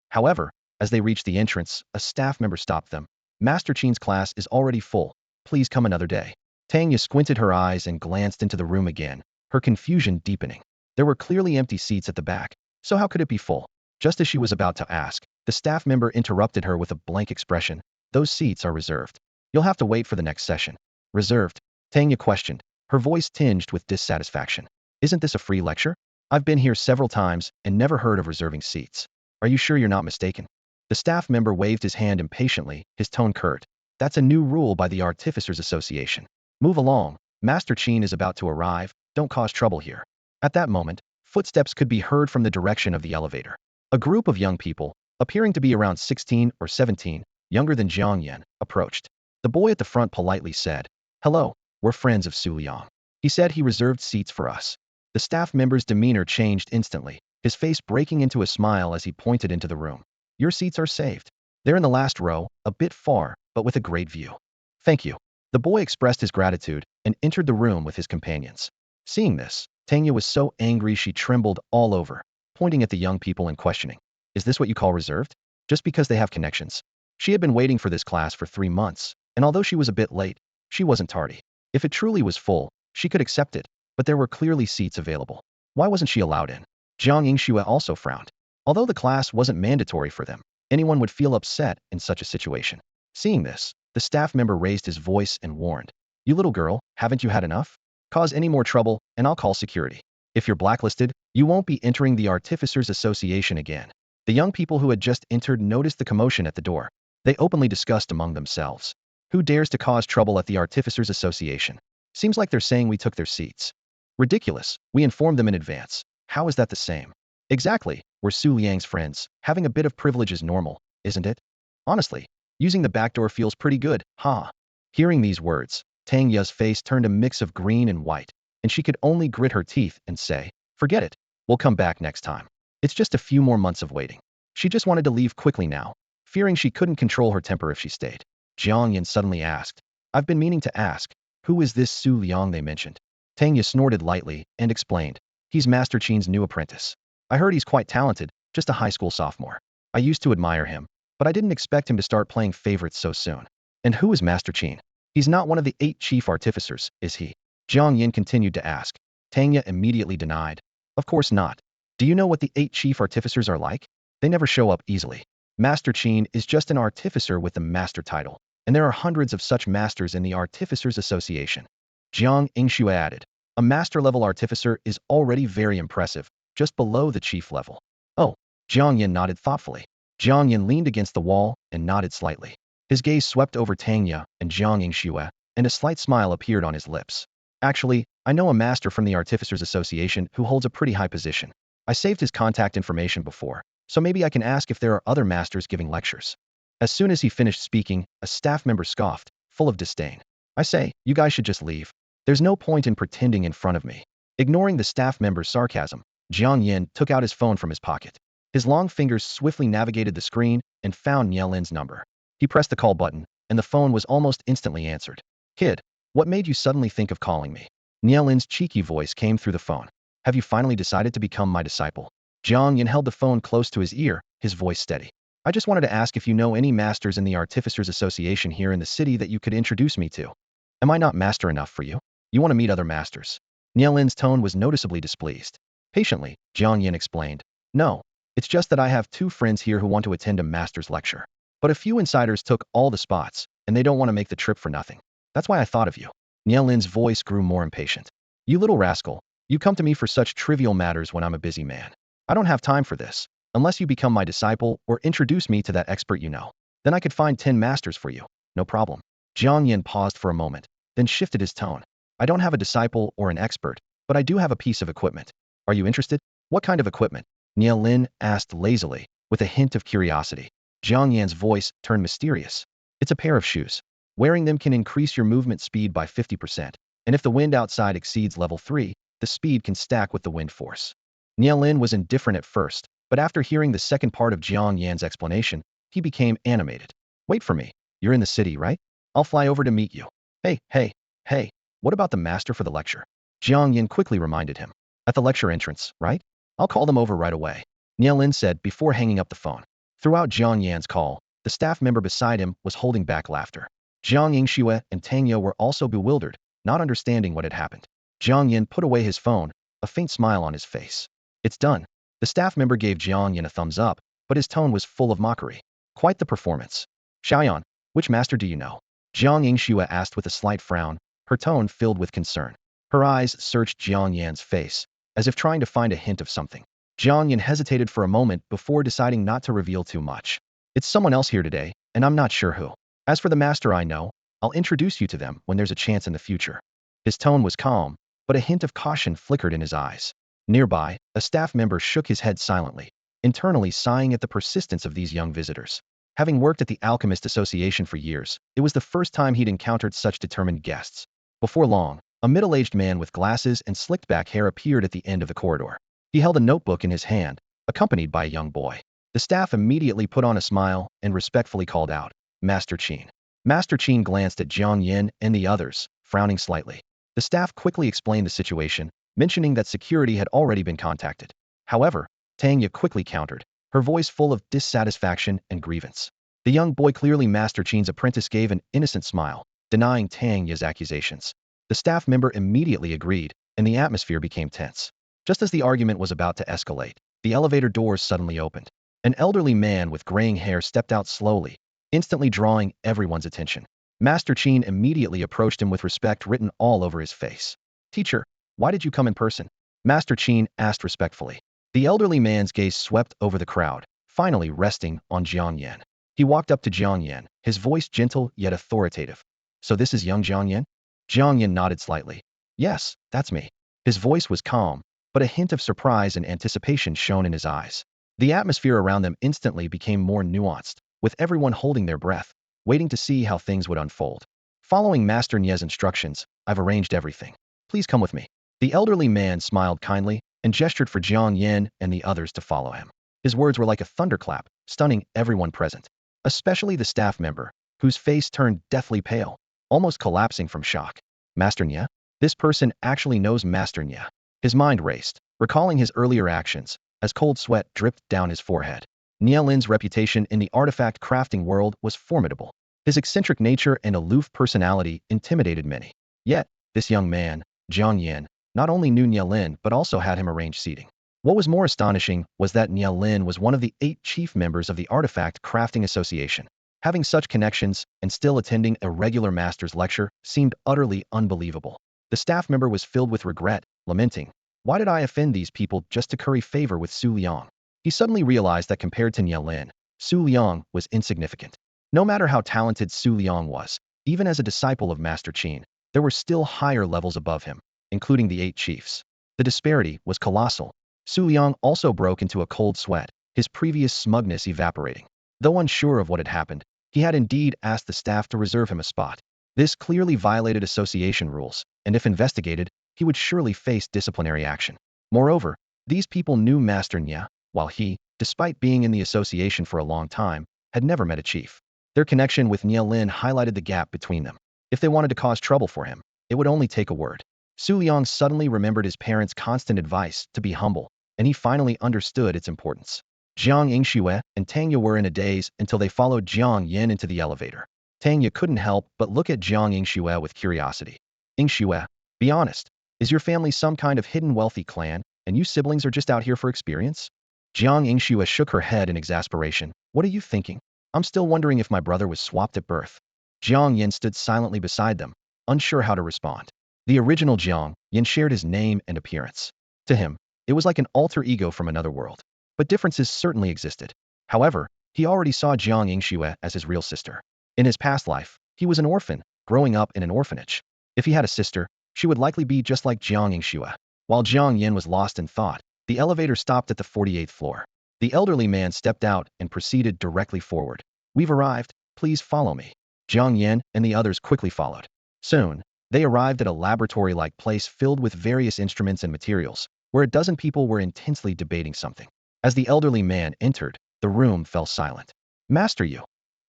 However, as they reached the entrance, a staff member stopped them. "Master Qin's class is already full. Please come another day." Tanya squinted her eyes and glanced into the room again, her confusion deepening. There were clearly empty seats at the back, so how could it be full? Just as she was about to ask, the staff member interrupted her with a blank expression. "Those seats are reserved. You'll have to wait for the next session." "Reserved?" Tanya questioned, her voice tinged with dissatisfaction. "Isn't this a free lecture? I've been here several times and never heard of reserving seats. Are you sure you're not mistaken?" The staff member waved his hand impatiently, his tone curt. "That's a new rule by the Artificers Association. Move along. Master Qin is about to arrive. Don't cause trouble here." At that moment, footsteps could be heard from the direction of the elevator. A group of young people, appearing to be around 16 or 17, younger than Jiang Yan, approached. The boy at the front politely said, "Hello, we're friends of Su Liang. He said he reserved seats for us." The staff member's demeanor changed instantly, his face breaking into a smile as he pointed into the room. "Your seats are saved. They're in the last row, a bit far, but with a great view." "Thank you." The boy expressed his gratitude and entered the room with his companions. Seeing this, Tanya was so angry she trembled all over, pointing at the young people and questioning, "Is this what you call reserved? Just because they have connections?" She had been waiting for this class for 3 months, and although she was a bit late, she wasn't tardy. If it truly was full, she could accept it, but there were clearly seats available. Why wasn't she allowed in? Jiang Yingxue also frowned. Although the class wasn't mandatory for them, anyone would feel upset in such a situation. Seeing this, the staff member raised his voice and warned, "You little girl, haven't you had enough? Cause any more trouble, and I'll call security. If you're blacklisted, you won't be entering the Artificers Association again." The young people who had just entered noticed the commotion at the door. They openly discussed among themselves. "Who dares to cause trouble at the Artificers Association? Seems like they're saying we took their seats. Ridiculous, we informed them in advance. How is that the same?" "Exactly, we're Su Liang's friends. Having a bit of privilege is normal, isn't it? Honestly, using the back door feels pretty good, huh?" Hearing these words, Tanya's face turned a mix of green and white, and she could only grit her teeth and say, "Forget it. We'll come back next time. It's just a few more months of waiting." She just wanted to leave quickly now, fearing she couldn't control her temper if she stayed. Jiang Yan suddenly asked, "I've been meaning to ask, who is this Su Liang they mentioned?" Tanya snorted lightly and explained, "He's Master Qin's new apprentice. I heard he's quite talented, just a high school sophomore. I used to admire him, but I didn't expect him to start playing favorites so soon." "And who is Master Qin? He's not one of the 8 chief artificers, is he?" Jiang Yan continued to ask. Tanya immediately denied. "Of course not. Do you know what the 8 chief artificers are like? They never show up easily. Master Qin is just an artificer with the master title, and there are hundreds of such masters in the Artificers Association." Jiang Yingxue added, "A master-level artificer is already very impressive, just below the chief level." "Oh." Jiang Yan nodded thoughtfully. Jiang Yan leaned against the wall and nodded slightly. His gaze swept over Tanya and Jiang Yingxue, and a slight smile appeared on his lips. "Actually, I know a master from the Artificers Association who holds a pretty high position. I saved his contact information before, so maybe I can ask if there are other masters giving lectures." As soon as he finished speaking, a staff member scoffed, full of disdain. "I say, you guys should just leave. There's no point in pretending in front of me." Ignoring the staff member's sarcasm, Jiang Yan took out his phone from his pocket. His long fingers swiftly navigated the screen and found Nie Lin's number. He pressed the call button, and the phone was almost instantly answered. "Kid, what made you suddenly think of calling me?" Nie Lin's cheeky voice came through the phone. "Have you finally decided to become my disciple?" Jiang Yan held the phone close to his ear, his voice steady. "I just wanted to ask if you know any masters in the Artificers Association here in the city that you could introduce me to. Am I not master enough for you? You want to meet other masters?" Nie Lin's tone was noticeably displeased. Patiently, Jiang Yan explained, "No, it's just that I have 2 friends here who want to attend a master's lecture. But a few insiders took all the spots, and they don't want to make the trip for nothing. That's why I thought of you." Nie Lin's voice grew more impatient. "You little rascal, you come to me for such trivial matters when I'm a busy man. I don't have time for this. Unless you become my disciple or introduce me to that expert you know. Then I could find 10 masters for you. No problem." Jiang Yan paused for a moment, then shifted his tone. "I don't have a disciple or an expert, but I do have a piece of equipment. Are you interested?" "What kind of equipment?" Nie Lin asked lazily, with a hint of curiosity. Jiang Yan's voice turned mysterious. "It's a pair of shoes. Wearing them can increase your movement speed by 50%, and if the wind outside exceeds level 3, the speed can stack with the wind force." Nie Lin was indifferent at first, but after hearing the second part of Jiang Yan's explanation, he became animated. "Wait for me. You're in the city, right? I'll fly over to meet you." Hey, what about the master for the lecture?" Jiang Yan quickly reminded him. "At the lecture entrance, right? I'll call them over right away," Nie Lin said before hanging up the phone. Throughout Jiang Yan's call, the staff member beside him was holding back laughter. Jiang Yingxue and Tang Yo were also bewildered, not understanding what had happened. Jiang Yan put away his phone, a faint smile on his face. "It's done." The staff member gave Jiang Yan a thumbs up, but his tone was full of mockery. "Quite the performance. Xiaoyan, which master do you know?" Jiang Yingxue asked with a slight frown, her tone filled with concern. Her eyes searched Jiang Yan's face, as if trying to find a hint of something. Jiang Yan hesitated for a moment before deciding not to reveal too much. "It's someone else here today, and I'm not sure who. As for the master I know, I'll introduce you to them when there's a chance in the future." His tone was calm, but a hint of caution flickered in his eyes. Nearby, a staff member shook his head silently, internally sighing at the persistence of these young visitors. Having worked at the Alchemist Association for years, it was the first time he'd encountered such determined guests. Before long, a middle-aged man with glasses and slicked-back hair appeared at the end of the corridor. He held a notebook in his hand, accompanied by a young boy. The staff immediately put on a smile and respectfully called out, "Master Qin." Master Qin glanced at Jiang Yan and the others, frowning slightly. The staff quickly explained the situation, mentioning that security had already been contacted. However, Tang Ye quickly countered, her voice full of dissatisfaction and grievance. The young boy, clearly Master Qin's apprentice, gave an innocent smile, denying Tang Ye's accusations. The staff member immediately agreed, and the atmosphere became tense. Just as the argument was about to escalate, the elevator doors suddenly opened. An elderly man with graying hair stepped out slowly, instantly drawing everyone's attention. Master Qin immediately approached him with respect written all over his face. "Teacher, why did you come in person?" Master Qin asked respectfully. The elderly man's gaze swept over the crowd, finally resting on Jiang Yan. He walked up to Jiang Yan, his voice gentle yet authoritative. "So this is young Jiang Yan?" Jiang Yan nodded slightly. "Yes, that's me." His voice was calm, but a hint of surprise and anticipation shone in his eyes. The atmosphere around them instantly became more nuanced, with everyone holding their breath, waiting to see how things would unfold. "Following Master Nie's instructions, I've arranged everything. Please come with me." The elderly man smiled kindly and gestured for Jiang Yan and the others to follow him. His words were like a thunderclap, stunning everyone present, especially the staff member, whose face turned deathly pale, almost collapsing from shock. "Master Nie? This person actually knows Master Nie." His mind raced, recalling his earlier actions, as cold sweat dripped down his forehead. Nie Lin's reputation in the artifact crafting world was formidable. His eccentric nature and aloof personality intimidated many. Yet, this young man, Jiang Yan, not only knew Nie Lin but also had him arrange seating. What was more astonishing was that Nie Lin was one of the 8 chief members of the Artifact Crafting Association. Having such connections and still attending a regular master's lecture seemed utterly unbelievable. The staff member was filled with regret, lamenting, "Why did I offend these people just to curry favor with Su Liang?" He suddenly realized that compared to Nie Lin, Su Liang was insignificant. No matter how talented Su Liang was, even as a disciple of Master Qin, there were still higher levels above him, including the 8 chiefs. The disparity was colossal. Su Liang also broke into a cold sweat, his previous smugness evaporating. Though unsure of what had happened, he had indeed asked the staff to reserve him a spot. This clearly violated association rules, and if investigated, he would surely face disciplinary action. Moreover, these people knew Master Nya, while he, despite being in the association for a long time, had never met a chief. Their connection with Nya Lin highlighted the gap between them. If they wanted to cause trouble for him, it would only take a word. Su Liang suddenly remembered his parents' constant advice to be humble, and he finally understood its importance. Jiang Yingxue and Tanya were in a daze until they followed Jiang Yan into the elevator. Tanya couldn't help but look at Jiang Yingxue with curiosity. Yingxue, be honest, is your family some kind of hidden wealthy clan, and you siblings are just out here for experience? Jiang Yingxue shook her head in exasperation. What are you thinking? I'm still wondering if my brother was swapped at birth. Jiang Yan stood silently beside them, unsure how to respond. The original Jiang Yan shared his name and appearance. To him, it was like an alter ego from another world. But differences certainly existed. However, he already saw Jiang Yingxue as his real sister. In his past life, he was an orphan, growing up in an orphanage. If he had a sister, she would likely be just like Jiang Yingxue. While Jiang Yan was lost in thought, the elevator stopped at the 48th floor. The elderly man stepped out and proceeded directly forward. We've arrived, please follow me. Jiang Yan and the others quickly followed. Soon, they arrived at a laboratory-like place filled with various instruments and materials, where a dozen people were intensely debating something. As the elderly man entered, the room fell silent. Master Yu.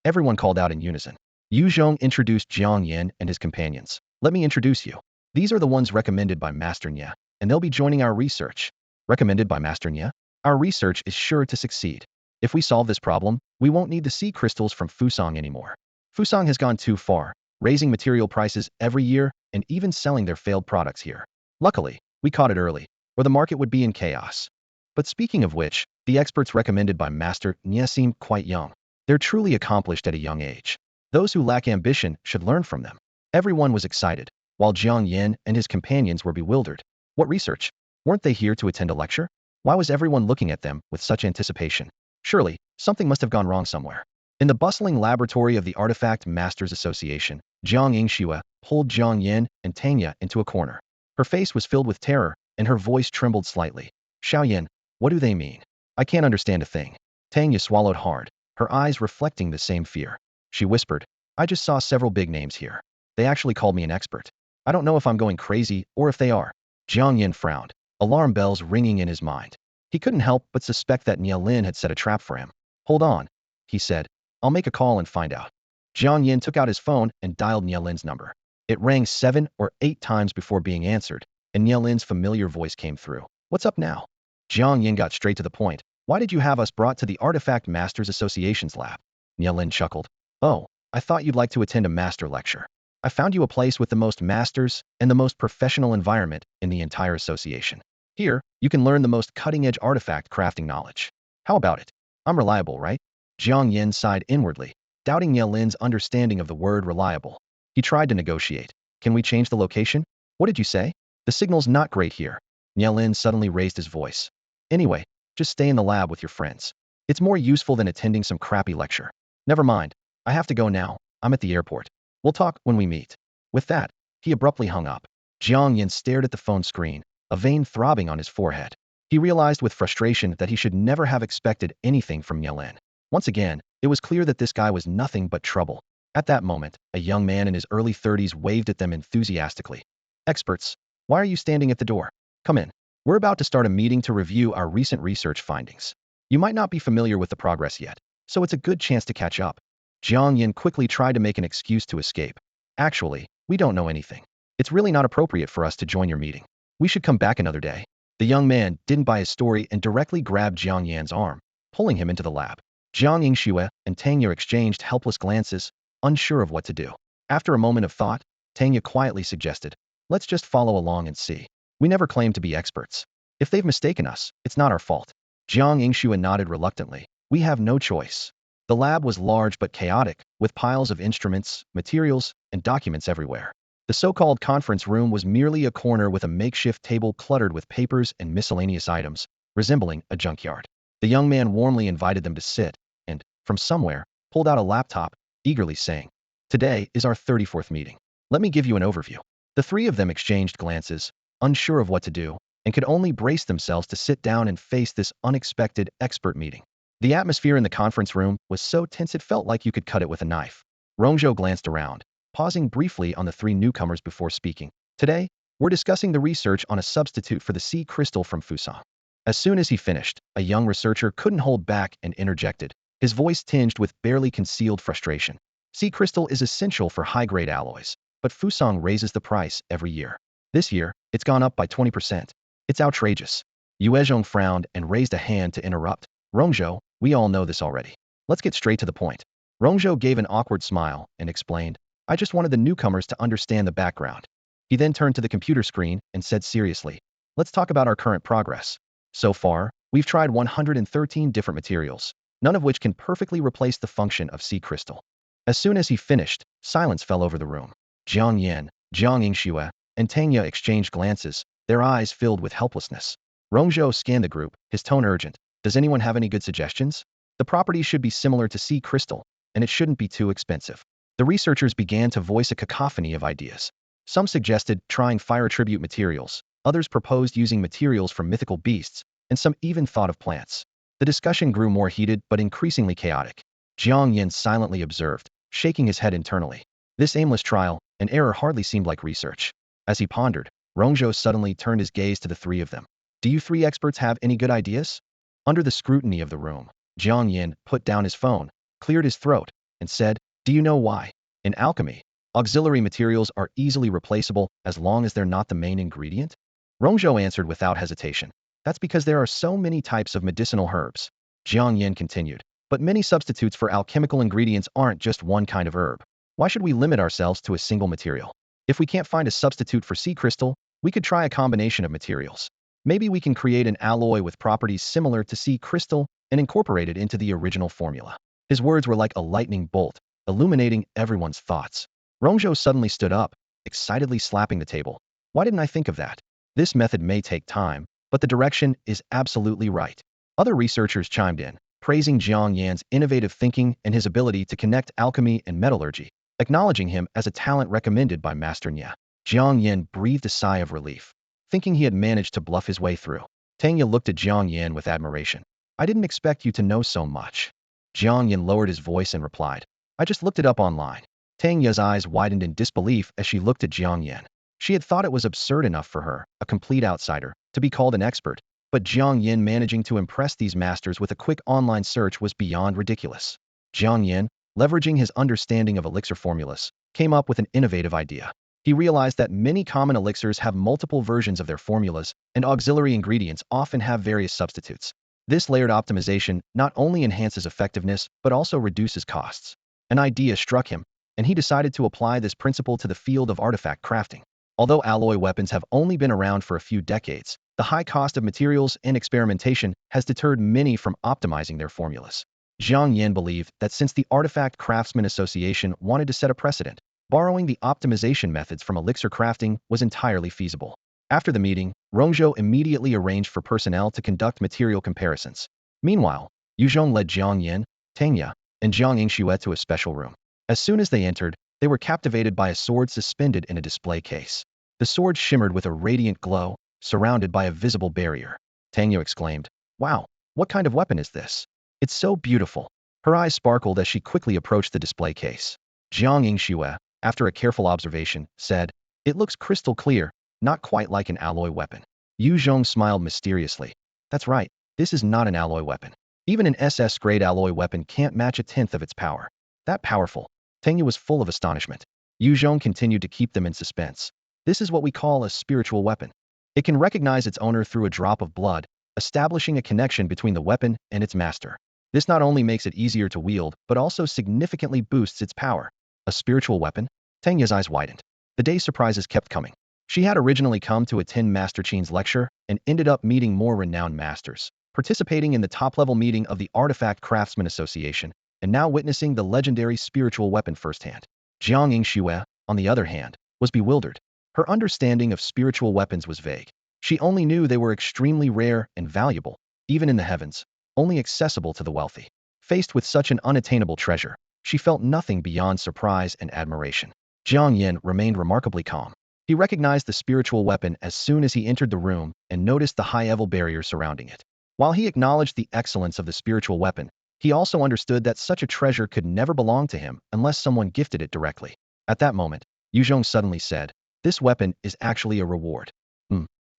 Everyone called out in unison. Yu Zhong introduced Jiang Yan and his companions. Let me introduce you. These are the ones recommended by Master Nya, and they'll be joining our research. Recommended by Master Nya? Our research is sure to succeed. If we solve this problem, we won't need the sea crystals from Fusang anymore. Fusang has gone too far, raising material prices every year and even selling their failed products here. Luckily, we caught it early, or the market would be in chaos. But speaking of which, the experts recommended by Master Nya seem quite young. They're truly accomplished at a young age. Those who lack ambition should learn from them. Everyone was excited, while Jiang Yan and his companions were bewildered. What research? Weren't they here to attend a lecture? Why was everyone looking at them with such anticipation? Surely, something must have gone wrong somewhere. In the bustling laboratory of the Artifact Masters Association, Jiang Yingxue pulled Jiang Yan and Tanya into a corner. Her face was filled with terror, and her voice trembled slightly. Xiaoyan, what do they mean? I can't understand a thing. Tanya swallowed hard, her eyes reflecting the same fear. She whispered, I just saw several big names here. They actually called me an expert. I don't know if I'm going crazy or if they are. Jiang Yan frowned, alarm bells ringing in his mind. He couldn't help but suspect that Nya Lin had set a trap for him. Hold on, he said. I'll make a call and find out. Jiang Yan took out his phone and dialed Nya Lin's number. It rang 7 or 8 times before being answered, and Nya Lin's familiar voice came through. What's up now? Jiang Yan got straight to the point. Why did you have us brought to the Artifact Masters Association's lab? Nya Lin chuckled. Oh, I thought you'd like to attend a master lecture. I found you a place with the most masters and the most professional environment in the entire association. Here, you can learn the most cutting-edge artifact crafting knowledge. How about it? I'm reliable, right? Jiang Yan sighed inwardly, doubting Nya Lin's understanding of the word reliable. He tried to negotiate. Can we change the location? What did you say? The signal's not great here. Nya Lin suddenly raised his voice. Anyway, just stay in the lab with your friends. It's more useful than attending some crappy lecture. Never mind. I have to go now. I'm at the airport. We'll talk when we meet. With that, he abruptly hung up. Jiang Yan stared at the phone screen, a vein throbbing on his forehead. He realized with frustration that he should never have expected anything from Nya Lin. Once again, it was clear that this guy was nothing but trouble. At that moment, a young man in his early 30s waved at them enthusiastically. Experts, why are you standing at the door? Come in. We're about to start a meeting to review our recent research findings. You might not be familiar with the progress yet, so it's a good chance to catch up. Jiang Yan quickly tried to make an excuse to escape. Actually, we don't know anything. It's really not appropriate for us to join your meeting. We should come back another day. The young man didn't buy his story and directly grabbed Jiang Yan's arm, pulling him into the lab. Jiang Yingxue and Tanya exchanged helpless glances, unsure of what to do. After a moment of thought, Tanya quietly suggested, let's just follow along and see. We never claimed to be experts. If they've mistaken us, it's not our fault. Jiang Yingxue nodded reluctantly. We have no choice. The lab was large but chaotic, with piles of instruments, materials, and documents everywhere. The so-called conference room was merely a corner with a makeshift table cluttered with papers and miscellaneous items, resembling a junkyard. The young man warmly invited them to sit, and, from somewhere, pulled out a laptop, eagerly saying, Today is our 34th meeting. Let me give you an overview. The three of them exchanged glances, unsure of what to do, and could only brace themselves to sit down and face this unexpected expert meeting. The atmosphere in the conference room was so tense it felt like you could cut it with a knife. Rongzhou glanced around, pausing briefly on the three newcomers before speaking. Today, we're discussing the research on a substitute for the sea crystal from Fusang. As soon as he finished, a young researcher couldn't hold back and interjected, his voice tinged with barely concealed frustration. Sea crystal is essential for high-grade alloys, but Fusang raises the price every year. This year, it's gone up by 20%. It's outrageous. Yuezhong frowned and raised a hand to interrupt. Rongzhou, we all know this already. Let's get straight to the point. Rongzhou gave an awkward smile and explained, I just wanted the newcomers to understand the background. He then turned to the computer screen and said seriously, let's talk about our current progress. So far, we've tried 113 different materials, none of which can perfectly replace the function of sea crystal. As soon as he finished, silence fell over the room. Jiang Yan, Jiang Yingxue, and Tanya exchanged glances, their eyes filled with helplessness. Rongzhou scanned the group, his tone urgent. Does anyone have any good suggestions? The property should be similar to sea crystal, and it shouldn't be too expensive. The researchers began to voice a cacophony of ideas. Some suggested trying fire tribute materials, others proposed using materials from mythical beasts, and some even thought of plants. The discussion grew more heated but increasingly chaotic. Jiang Yan silently observed, shaking his head internally. This aimless trial and error hardly seemed like research. As he pondered, Rongzhou suddenly turned his gaze to the three of them. Do you three experts have any good ideas? Under the scrutiny of the room, Jiang Yan put down his phone, cleared his throat, and said, do you know why? In alchemy, auxiliary materials are easily replaceable as long as they're not the main ingredient? Rongzhou answered without hesitation. That's because there are so many types of medicinal herbs. Jiang Yan continued. But many substitutes for alchemical ingredients aren't just one kind of herb. Why should we limit ourselves to a single material? If we can't find a substitute for sea crystal, we could try a combination of materials. Maybe we can create an alloy with properties similar to sea crystal and incorporate it into the original formula. His words were like a lightning bolt, illuminating everyone's thoughts. Rongzhou suddenly stood up, excitedly slapping the table. Why didn't I think of that? This method may take time, but the direction is absolutely right. Other researchers chimed in, praising Jiang Yan's innovative thinking and his ability to connect alchemy and metallurgy, acknowledging him as a talent recommended by Master Nya. Jiang Yan breathed a sigh of relief, thinking he had managed to bluff his way through. Tanya looked at Jiang Yan with admiration. I didn't expect you to know so much. Jiang Yan lowered his voice and replied, I just looked it up online. Tanya's eyes widened in disbelief as she looked at Jiang Yan. She had thought it was absurd enough for her, a complete outsider, to be called an expert, but Jiang Yan managing to impress these masters with a quick online search was beyond ridiculous. Jiang Yan, leveraging his understanding of elixir formulas, came up with an innovative idea. He realized that many common elixirs have multiple versions of their formulas, and auxiliary ingredients often have various substitutes. This layered optimization not only enhances effectiveness, but also reduces costs. An idea struck him, and he decided to apply this principle to the field of artifact crafting. Although alloy weapons have only been around for a few decades, the high cost of materials and experimentation has deterred many from optimizing their formulas. Jiang Yan believed that since the Artifact Craftsmen Association wanted to set a precedent, borrowing the optimization methods from elixir crafting was entirely feasible. After the meeting, Rongzhou immediately arranged for personnel to conduct material comparisons. Meanwhile, Yuzhong led Jiang Yan, Tanya, and Jiang Yingxue to a special room. As soon as they entered, they were captivated by a sword suspended in a display case. The sword shimmered with a radiant glow, surrounded by a visible barrier. Tanya exclaimed, Wow, what kind of weapon is this? It's so beautiful. Her eyes sparkled as she quickly approached the display case. Jiang Yingxue, after a careful observation, said, It looks crystal clear, not quite like an alloy weapon. Yu Zhong smiled mysteriously. That's right, this is not an alloy weapon. Even an SS-grade alloy weapon can't match a tenth of its power. That powerful. Tanya was full of astonishment. Yu Zhong continued to keep them in suspense. This is what we call a spiritual weapon. It can recognize its owner through a drop of blood, establishing a connection between the weapon and its master. This not only makes it easier to wield, but also significantly boosts its power. A spiritual weapon? Tanya's eyes widened. The day's surprises kept coming. She had originally come to attend Master Qin's lecture and ended up meeting more renowned masters, participating in the top-level meeting of the Artifact Craftsmen Association, and now witnessing the legendary spiritual weapon firsthand. Jiang Yingxue, on the other hand, was bewildered. Her understanding of spiritual weapons was vague. She only knew they were extremely rare and valuable, even in the heavens, only accessible to the wealthy. Faced with such an unattainable treasure, she felt nothing beyond surprise and admiration. Jiang Yan remained remarkably calm. He recognized the spiritual weapon as soon as he entered the room and noticed the high-level barrier surrounding it. While he acknowledged the excellence of the spiritual weapon, he also understood that such a treasure could never belong to him unless someone gifted it directly. At that moment, Yuzhong suddenly said, "This weapon is actually a reward."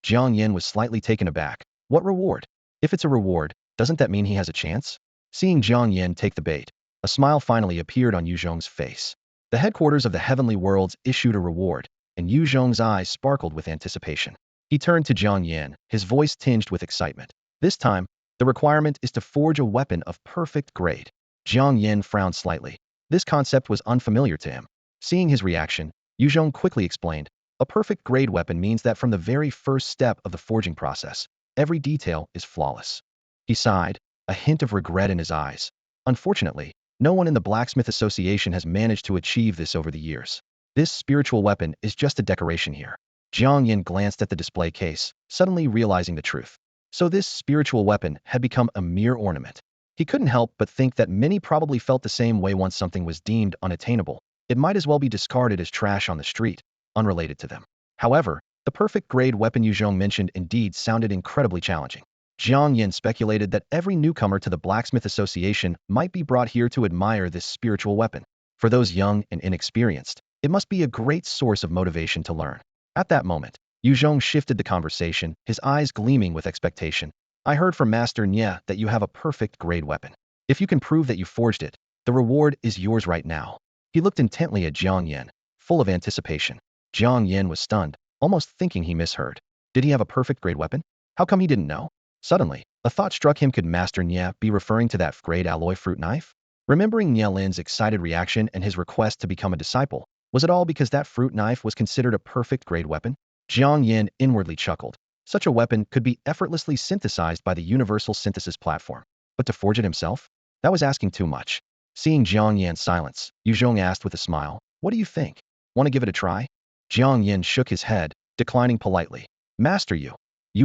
Jiang Yan was slightly taken aback. What reward? If it's a reward, doesn't that mean he has a chance? Seeing Jiang Yan take the bait, a smile finally appeared on Yuzhong's face. The headquarters of the heavenly worlds issued a reward, and Yuzhong's eyes sparkled with anticipation. He turned to Jiang Yan, his voice tinged with excitement. This time, the requirement is to forge a weapon of perfect grade. Jiang Yan frowned slightly. This concept was unfamiliar to him. Seeing his reaction, Yuzhong quickly explained, a perfect grade weapon means that from the very first step of the forging process, every detail is flawless. He sighed, a hint of regret in his eyes. Unfortunately, no one in the Blacksmith Association has managed to achieve this over the years. This spiritual weapon is just a decoration here. Jiang Yan glanced at the display case, suddenly realizing the truth. So this spiritual weapon had become a mere ornament. He couldn't help but think that many probably felt the same way once something was deemed unattainable. It might as well be discarded as trash on the street, unrelated to them. However, the perfect grade weapon Yuzhong mentioned indeed sounded incredibly challenging. Jiang Yan speculated that every newcomer to the Blacksmith Association might be brought here to admire this spiritual weapon. For those young and inexperienced, it must be a great source of motivation to learn. At that moment, Yuzhong shifted the conversation, his eyes gleaming with expectation. I heard from Master Nye that you have a perfect grade weapon. If you can prove that you forged it, the reward is yours right now. He looked intently at Jiang Yan, full of anticipation. Jiang Yan was stunned, almost thinking he misheard. Did he have a perfect grade weapon? How come he didn't know? Suddenly, a thought struck him. Could Master Nye be referring to that grade alloy fruit knife? Remembering Nye Lin's excited reaction and his request to become a disciple, was it all because that fruit knife was considered a perfect grade weapon? Jiang Yan inwardly chuckled. Such a weapon could be effortlessly synthesized by the Universal Synthesis Platform. But to forge it himself? That was asking too much. Seeing Jiang Yan's silence, Yuzhong asked with a smile, "What do you think? Want to give it a try?" Jiang Yan shook his head, declining politely. "Master, you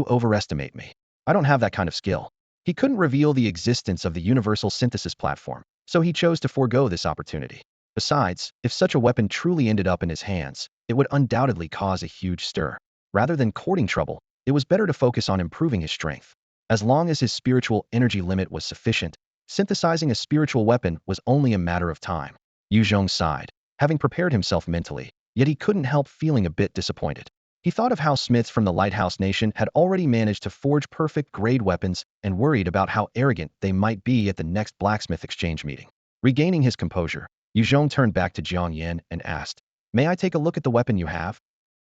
overestimate me. I don't have that kind of skill." He couldn't reveal the existence of the Universal Synthesis Platform, so he chose to forego this opportunity. Besides, if such a weapon truly ended up in his hands, it would undoubtedly cause a huge stir. Rather than courting trouble, it was better to focus on improving his strength. As long as his spiritual energy limit was sufficient, synthesizing a spiritual weapon was only a matter of time. Yuzhong sighed, having prepared himself mentally, yet he couldn't help feeling a bit disappointed. He thought of how smiths from the Lighthouse Nation had already managed to forge perfect grade weapons and worried about how arrogant they might be at the next blacksmith exchange meeting. Regaining his composure, Yuzhong turned back to Jiang Yan and asked, "May I take a look at the weapon you have?"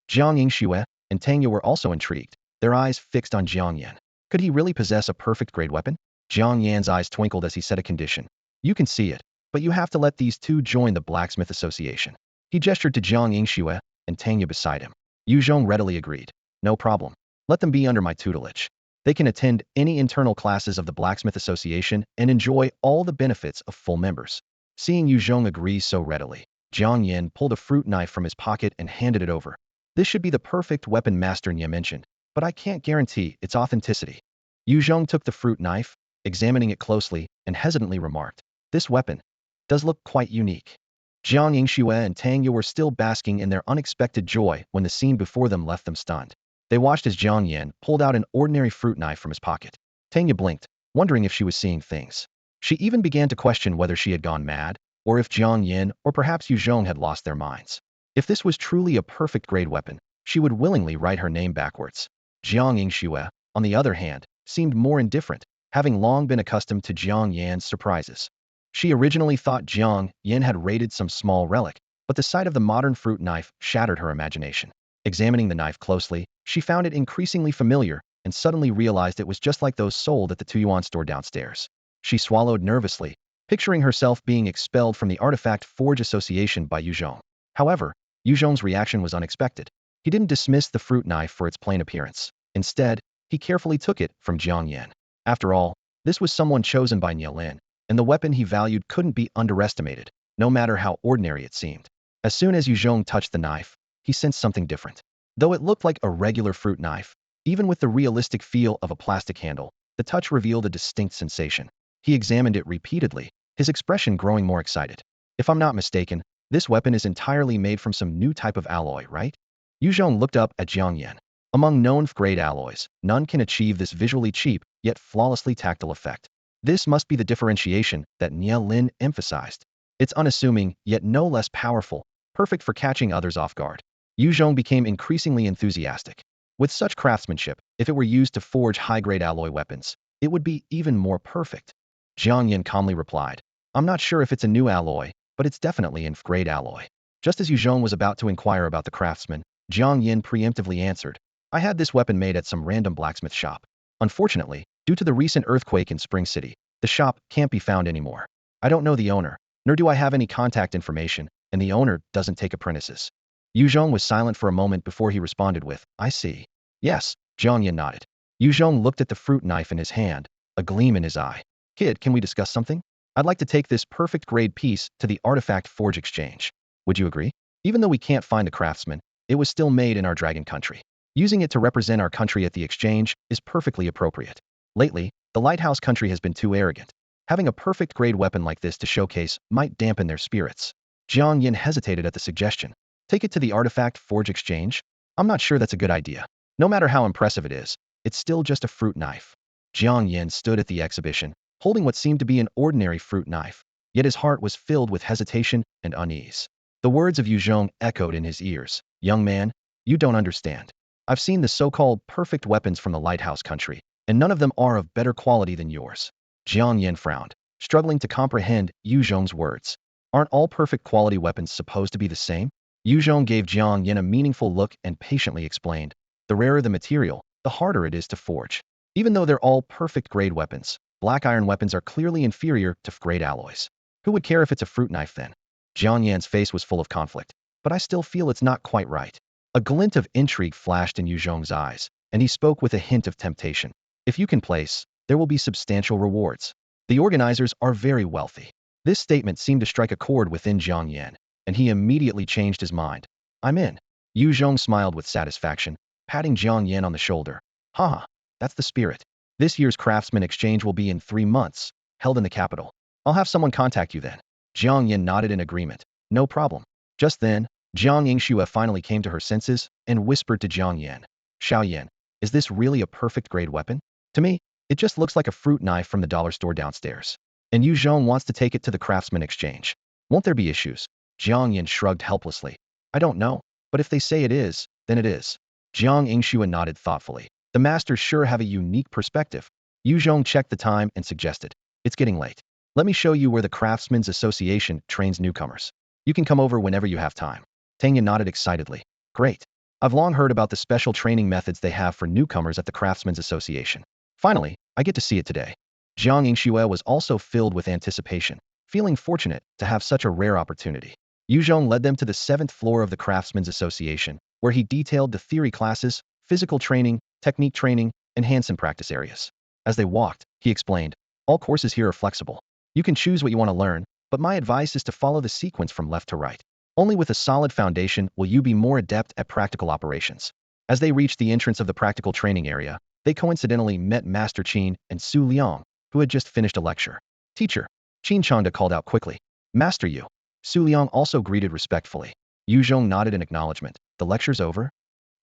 Jiang Yingxue and Tangya were also intrigued, their eyes fixed on Jiang Yan. Could he really possess a perfect grade weapon? Jiang Yan's eyes twinkled as he set a condition. "You can see it, but you have to let these two join the Blacksmith Association." He gestured to Jiang Yingxue and Tangya beside him. Yuzhong readily agreed. "No problem. Let them be under my tutelage. They can attend any internal classes of the Blacksmith Association and enjoy all the benefits of full members." Seeing Yuzhong agree so readily, Jiang Yan pulled a fruit knife from his pocket and handed it over. "This should be the perfect weapon Master Nye mentioned, but I can't guarantee its authenticity." Yuzhong took the fruit knife, examining it closely, and hesitantly remarked, "This weapon does look quite unique." Jiang Yingxue and Tangya were still basking in their unexpected joy when the scene before them left them stunned. They watched as Jiang Yan pulled out an ordinary fruit knife from his pocket. Tangya blinked, wondering if she was seeing things. She even began to question whether she had gone mad, or if Jiang Yan or perhaps Yuzhong had lost their minds. If this was truly a perfect grade weapon, she would willingly write her name backwards. Jiang Yingxue, on the other hand, seemed more indifferent, having long been accustomed to Jiang Yan's surprises. She originally thought Jiang Yan had raided some small relic, but the sight of the modern fruit knife shattered her imagination. Examining the knife closely, she found it increasingly familiar and suddenly realized it was just like those sold at the 2-yuan store downstairs. She swallowed nervously, picturing herself being expelled from the Artifact Forge Association by Yuzhong. However, Yuzhong's reaction was unexpected. He didn't dismiss the fruit knife for its plain appearance. Instead, he carefully took it from Jiang Yan. After all, this was someone chosen by Nye Lin, and the weapon he valued couldn't be underestimated, no matter how ordinary it seemed. As soon as Yuzhong touched the knife, he sensed something different. Though it looked like a regular fruit knife, even with the realistic feel of a plastic handle, the touch revealed a distinct sensation. He examined it repeatedly, his expression growing more excited. "If I'm not mistaken, this weapon is entirely made from some new type of alloy, right?" Yuzhong looked up at Jiang Yan. Among known grade alloys, none can achieve this visually cheap, yet flawlessly tactile effect. This must be the differentiation that Nie Lin emphasized. It's unassuming, yet no less powerful, perfect for catching others off guard. Yuzhong became increasingly enthusiastic. With such craftsmanship, if it were used to forge high-grade alloy weapons, it would be even more perfect. Jiang Yan calmly replied, I'm not sure if it's a new alloy, but it's definitely an grade alloy. Just as Yuzhong was about to inquire about the craftsman, Jiang Yan preemptively answered, I had this weapon made at some random blacksmith shop. Unfortunately, due to the recent earthquake in Spring City, the shop can't be found anymore. I don't know the owner, nor do I have any contact information, and the owner doesn't take apprentices. Yuzhong was silent for a moment before he responded with, I see. Yes, Jiang Yan nodded. Yuzhong looked at the fruit knife in his hand, a gleam in his eye. Kid, can we discuss something? I'd like to take this perfect grade piece to the artifact forge exchange. Would you agree? Even though we can't find the craftsman, it was still made in our dragon country. Using it to represent our country at the exchange is perfectly appropriate. Lately, the lighthouse country has been too arrogant. Having a perfect grade weapon like this to showcase might dampen their spirits. Jiang Yan hesitated at the suggestion. Take it to the artifact forge exchange? I'm not sure that's a good idea. No matter how impressive it is, it's still just a fruit knife. Jiang Yan stood at the exhibition, holding what seemed to be an ordinary fruit knife, yet his heart was filled with hesitation and unease. The words of Yuzhong echoed in his ears. Young man, you don't understand. I've seen the so-called perfect weapons from the lighthouse country, and none of them are of better quality than yours. Jiang Yan frowned, struggling to comprehend Yuzhong's words. Aren't all perfect quality weapons supposed to be the same? Yuzhong gave Jiang Yan a meaningful look and patiently explained. The rarer the material, the harder it is to forge. Even though they're all perfect grade weapons, black iron weapons are clearly inferior to grade alloys. Who would care if it's a fruit knife then? Jiang Yan's face was full of conflict, but I still feel it's not quite right. A glint of intrigue flashed in Yuzhong's eyes, and he spoke with a hint of temptation. If you can place, there will be substantial rewards. The organizers are very wealthy. This statement seemed to strike a chord within Jiang Yan, and he immediately changed his mind. I'm in. Yuzhong smiled with satisfaction, patting Jiang Yan on the shoulder. Haha, that's the spirit. This year's craftsman exchange will be in 3 months, held in the capital. I'll have someone contact you then. Jiang Yan nodded in agreement. No problem. Just then, Jiang Yingxue finally came to her senses and whispered to Jiang Yan. Xiao Yan, is this really a perfect grade weapon? To me, it just looks like a fruit knife from the dollar store downstairs. And Yuzhong wants to take it to the craftsman exchange. Won't there be issues? Jiang Yan shrugged helplessly. I don't know, but if they say it is, then it is. Jiang Yingxue nodded thoughtfully. The masters sure have a unique perspective. Yuzhong checked the time and suggested. It's getting late. Let me show you where the Craftsmen's Association trains newcomers. You can come over whenever you have time. Tang Yan nodded excitedly. Great. I've long heard about the special training methods they have for newcomers at the Craftsmen's Association. Finally, I get to see it today. Jiang Yingxue was also filled with anticipation, feeling fortunate to have such a rare opportunity. Yuzhong led them to the 7th floor of the Craftsmen's Association, where he detailed the theory classes, physical training, technique training, and Hansen practice areas. As they walked, he explained, all courses here are flexible. You can choose what you want to learn, but my advice is to follow the sequence from left to right. Only with a solid foundation will you be more adept at practical operations. As they reached the entrance of the practical training area, they coincidentally met Master Qin and Su Liang, who had just finished a lecture. Teacher, Qin Changda called out quickly. Master Yu. Su Liang also greeted respectfully. Yuzhong nodded in acknowledgement. The lecture's over?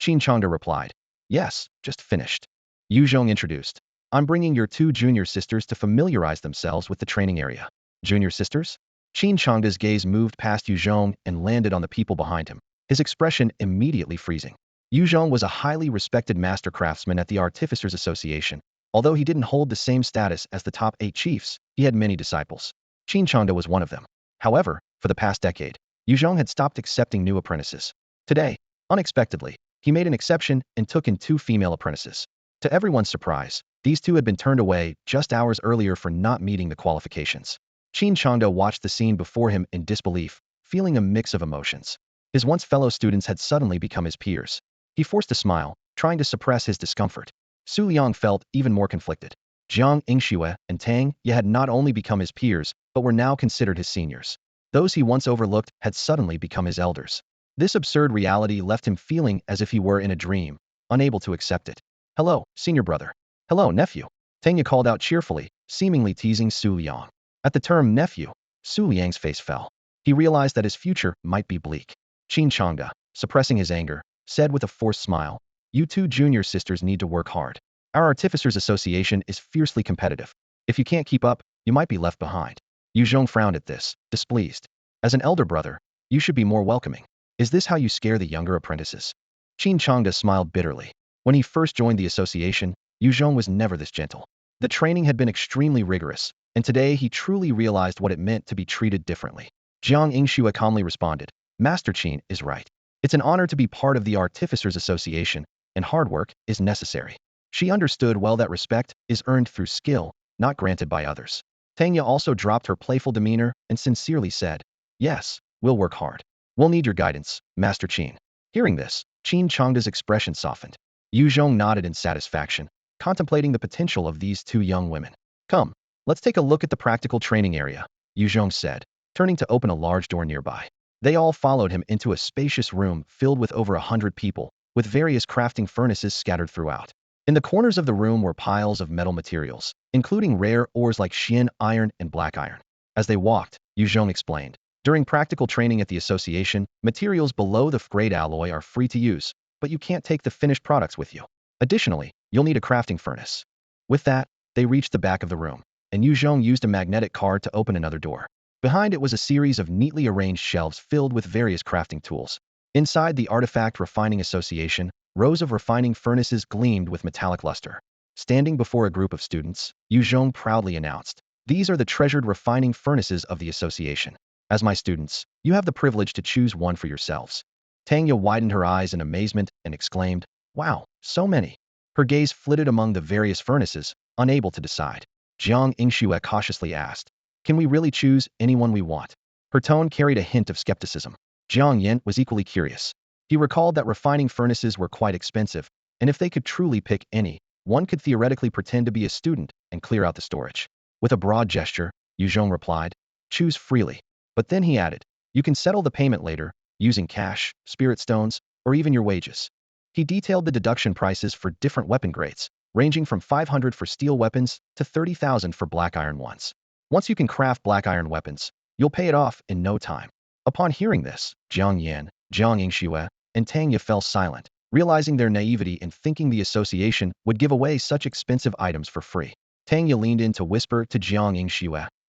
Qin Changda replied. Yes, just finished. Yuzhong introduced. I'm bringing your 2 junior sisters to familiarize themselves with the training area. Junior sisters? Qin Changda's gaze moved past Yuzhong and landed on the people behind him, his expression immediately freezing. Yuzhong was a highly respected master craftsman at the Artificers Association. Although he didn't hold the same status as the top 8 chiefs, he had many disciples. Qin Changda was one of them. However, for the past decade, Yuzhong had stopped accepting new apprentices. Today, unexpectedly, he made an exception and took in 2 female apprentices. To everyone's surprise, these 2 had been turned away just hours earlier for not meeting the qualifications. Qin Changda watched the scene before him in disbelief, feeling a mix of emotions. His once fellow students had suddenly become his peers. He forced a smile, trying to suppress his discomfort. Su Liang felt even more conflicted. Jiang Yingxue and Tang Ye had not only become his peers, but were now considered his seniors. Those he once overlooked had suddenly become his elders. This absurd reality left him feeling as if he were in a dream, unable to accept it. Hello, senior brother. Hello, nephew. Tang Ye called out cheerfully, seemingly teasing Su Liang. At the term nephew, Su Liang's face fell. He realized that his future might be bleak. Qin Changda, suppressing his anger, said with a forced smile. You two junior sisters need to work hard. Our Artificers Association is fiercely competitive. If you can't keep up, you might be left behind. Yu Zhong frowned at this, displeased. As an elder brother, you should be more welcoming. Is this how you scare the younger apprentices? Qin Changda smiled bitterly. When he first joined the association, Yu Zhong was never this gentle. The training had been extremely rigorous, and today he truly realized what it meant to be treated differently. Jiang Yingxue calmly responded, Master Qin is right. It's an honor to be part of the Artificers Association, and hard work is necessary. She understood well that respect is earned through skill, not granted by others. Tanya also dropped her playful demeanor and sincerely said, Yes, we'll work hard. We'll need your guidance, Master Qin. Hearing this, Qin Changda's expression softened. Yu Zhong nodded in satisfaction, contemplating the potential of these two young women. Come, let's take a look at the practical training area, Yu Zhong said, turning to open a large door nearby. They all followed him into a spacious room filled with over 100 people, with various crafting furnaces scattered throughout. In the corners of the room were piles of metal materials, including rare ores like Xian iron and black iron. As they walked, Yu Zhong explained, during practical training at the association, materials below the grade alloy are free to use, but you can't take the finished products with you. Additionally, you'll need a crafting furnace. With that, they reached the back of the room, and Yu Zhong used a magnetic card to open another door. Behind it was a series of neatly arranged shelves filled with various crafting tools. Inside the Artifact Refining Association, rows of refining furnaces gleamed with metallic luster. Standing before a group of students, Yu Zhong proudly announced, These are the treasured refining furnaces of the association. As my students, you have the privilege to choose one for yourselves. Tanya widened her eyes in amazement and exclaimed, Wow, so many. Her gaze flitted among the various furnaces, unable to decide. Jiang Yingxue cautiously asked, Can we really choose anyone we want? Her tone carried a hint of skepticism. Jiang Yan was equally curious. He recalled that refining furnaces were quite expensive, and if they could truly pick any, one could theoretically pretend to be a student and clear out the storage. With a broad gesture, Yu Zhong replied, Choose freely. But then he added, You can settle the payment later, using cash, spirit stones, or even your wages. He detailed the deduction prices for different weapon grades, ranging from 500 for steel weapons to 30,000 for black iron ones. Once you can craft black iron weapons, you'll pay it off in no time. Upon hearing this, Jiang Yan, Jiang Yingxue, and Tanya fell silent, realizing their naivety in thinking the association would give away such expensive items for free. Tanya leaned in to whisper to Jiang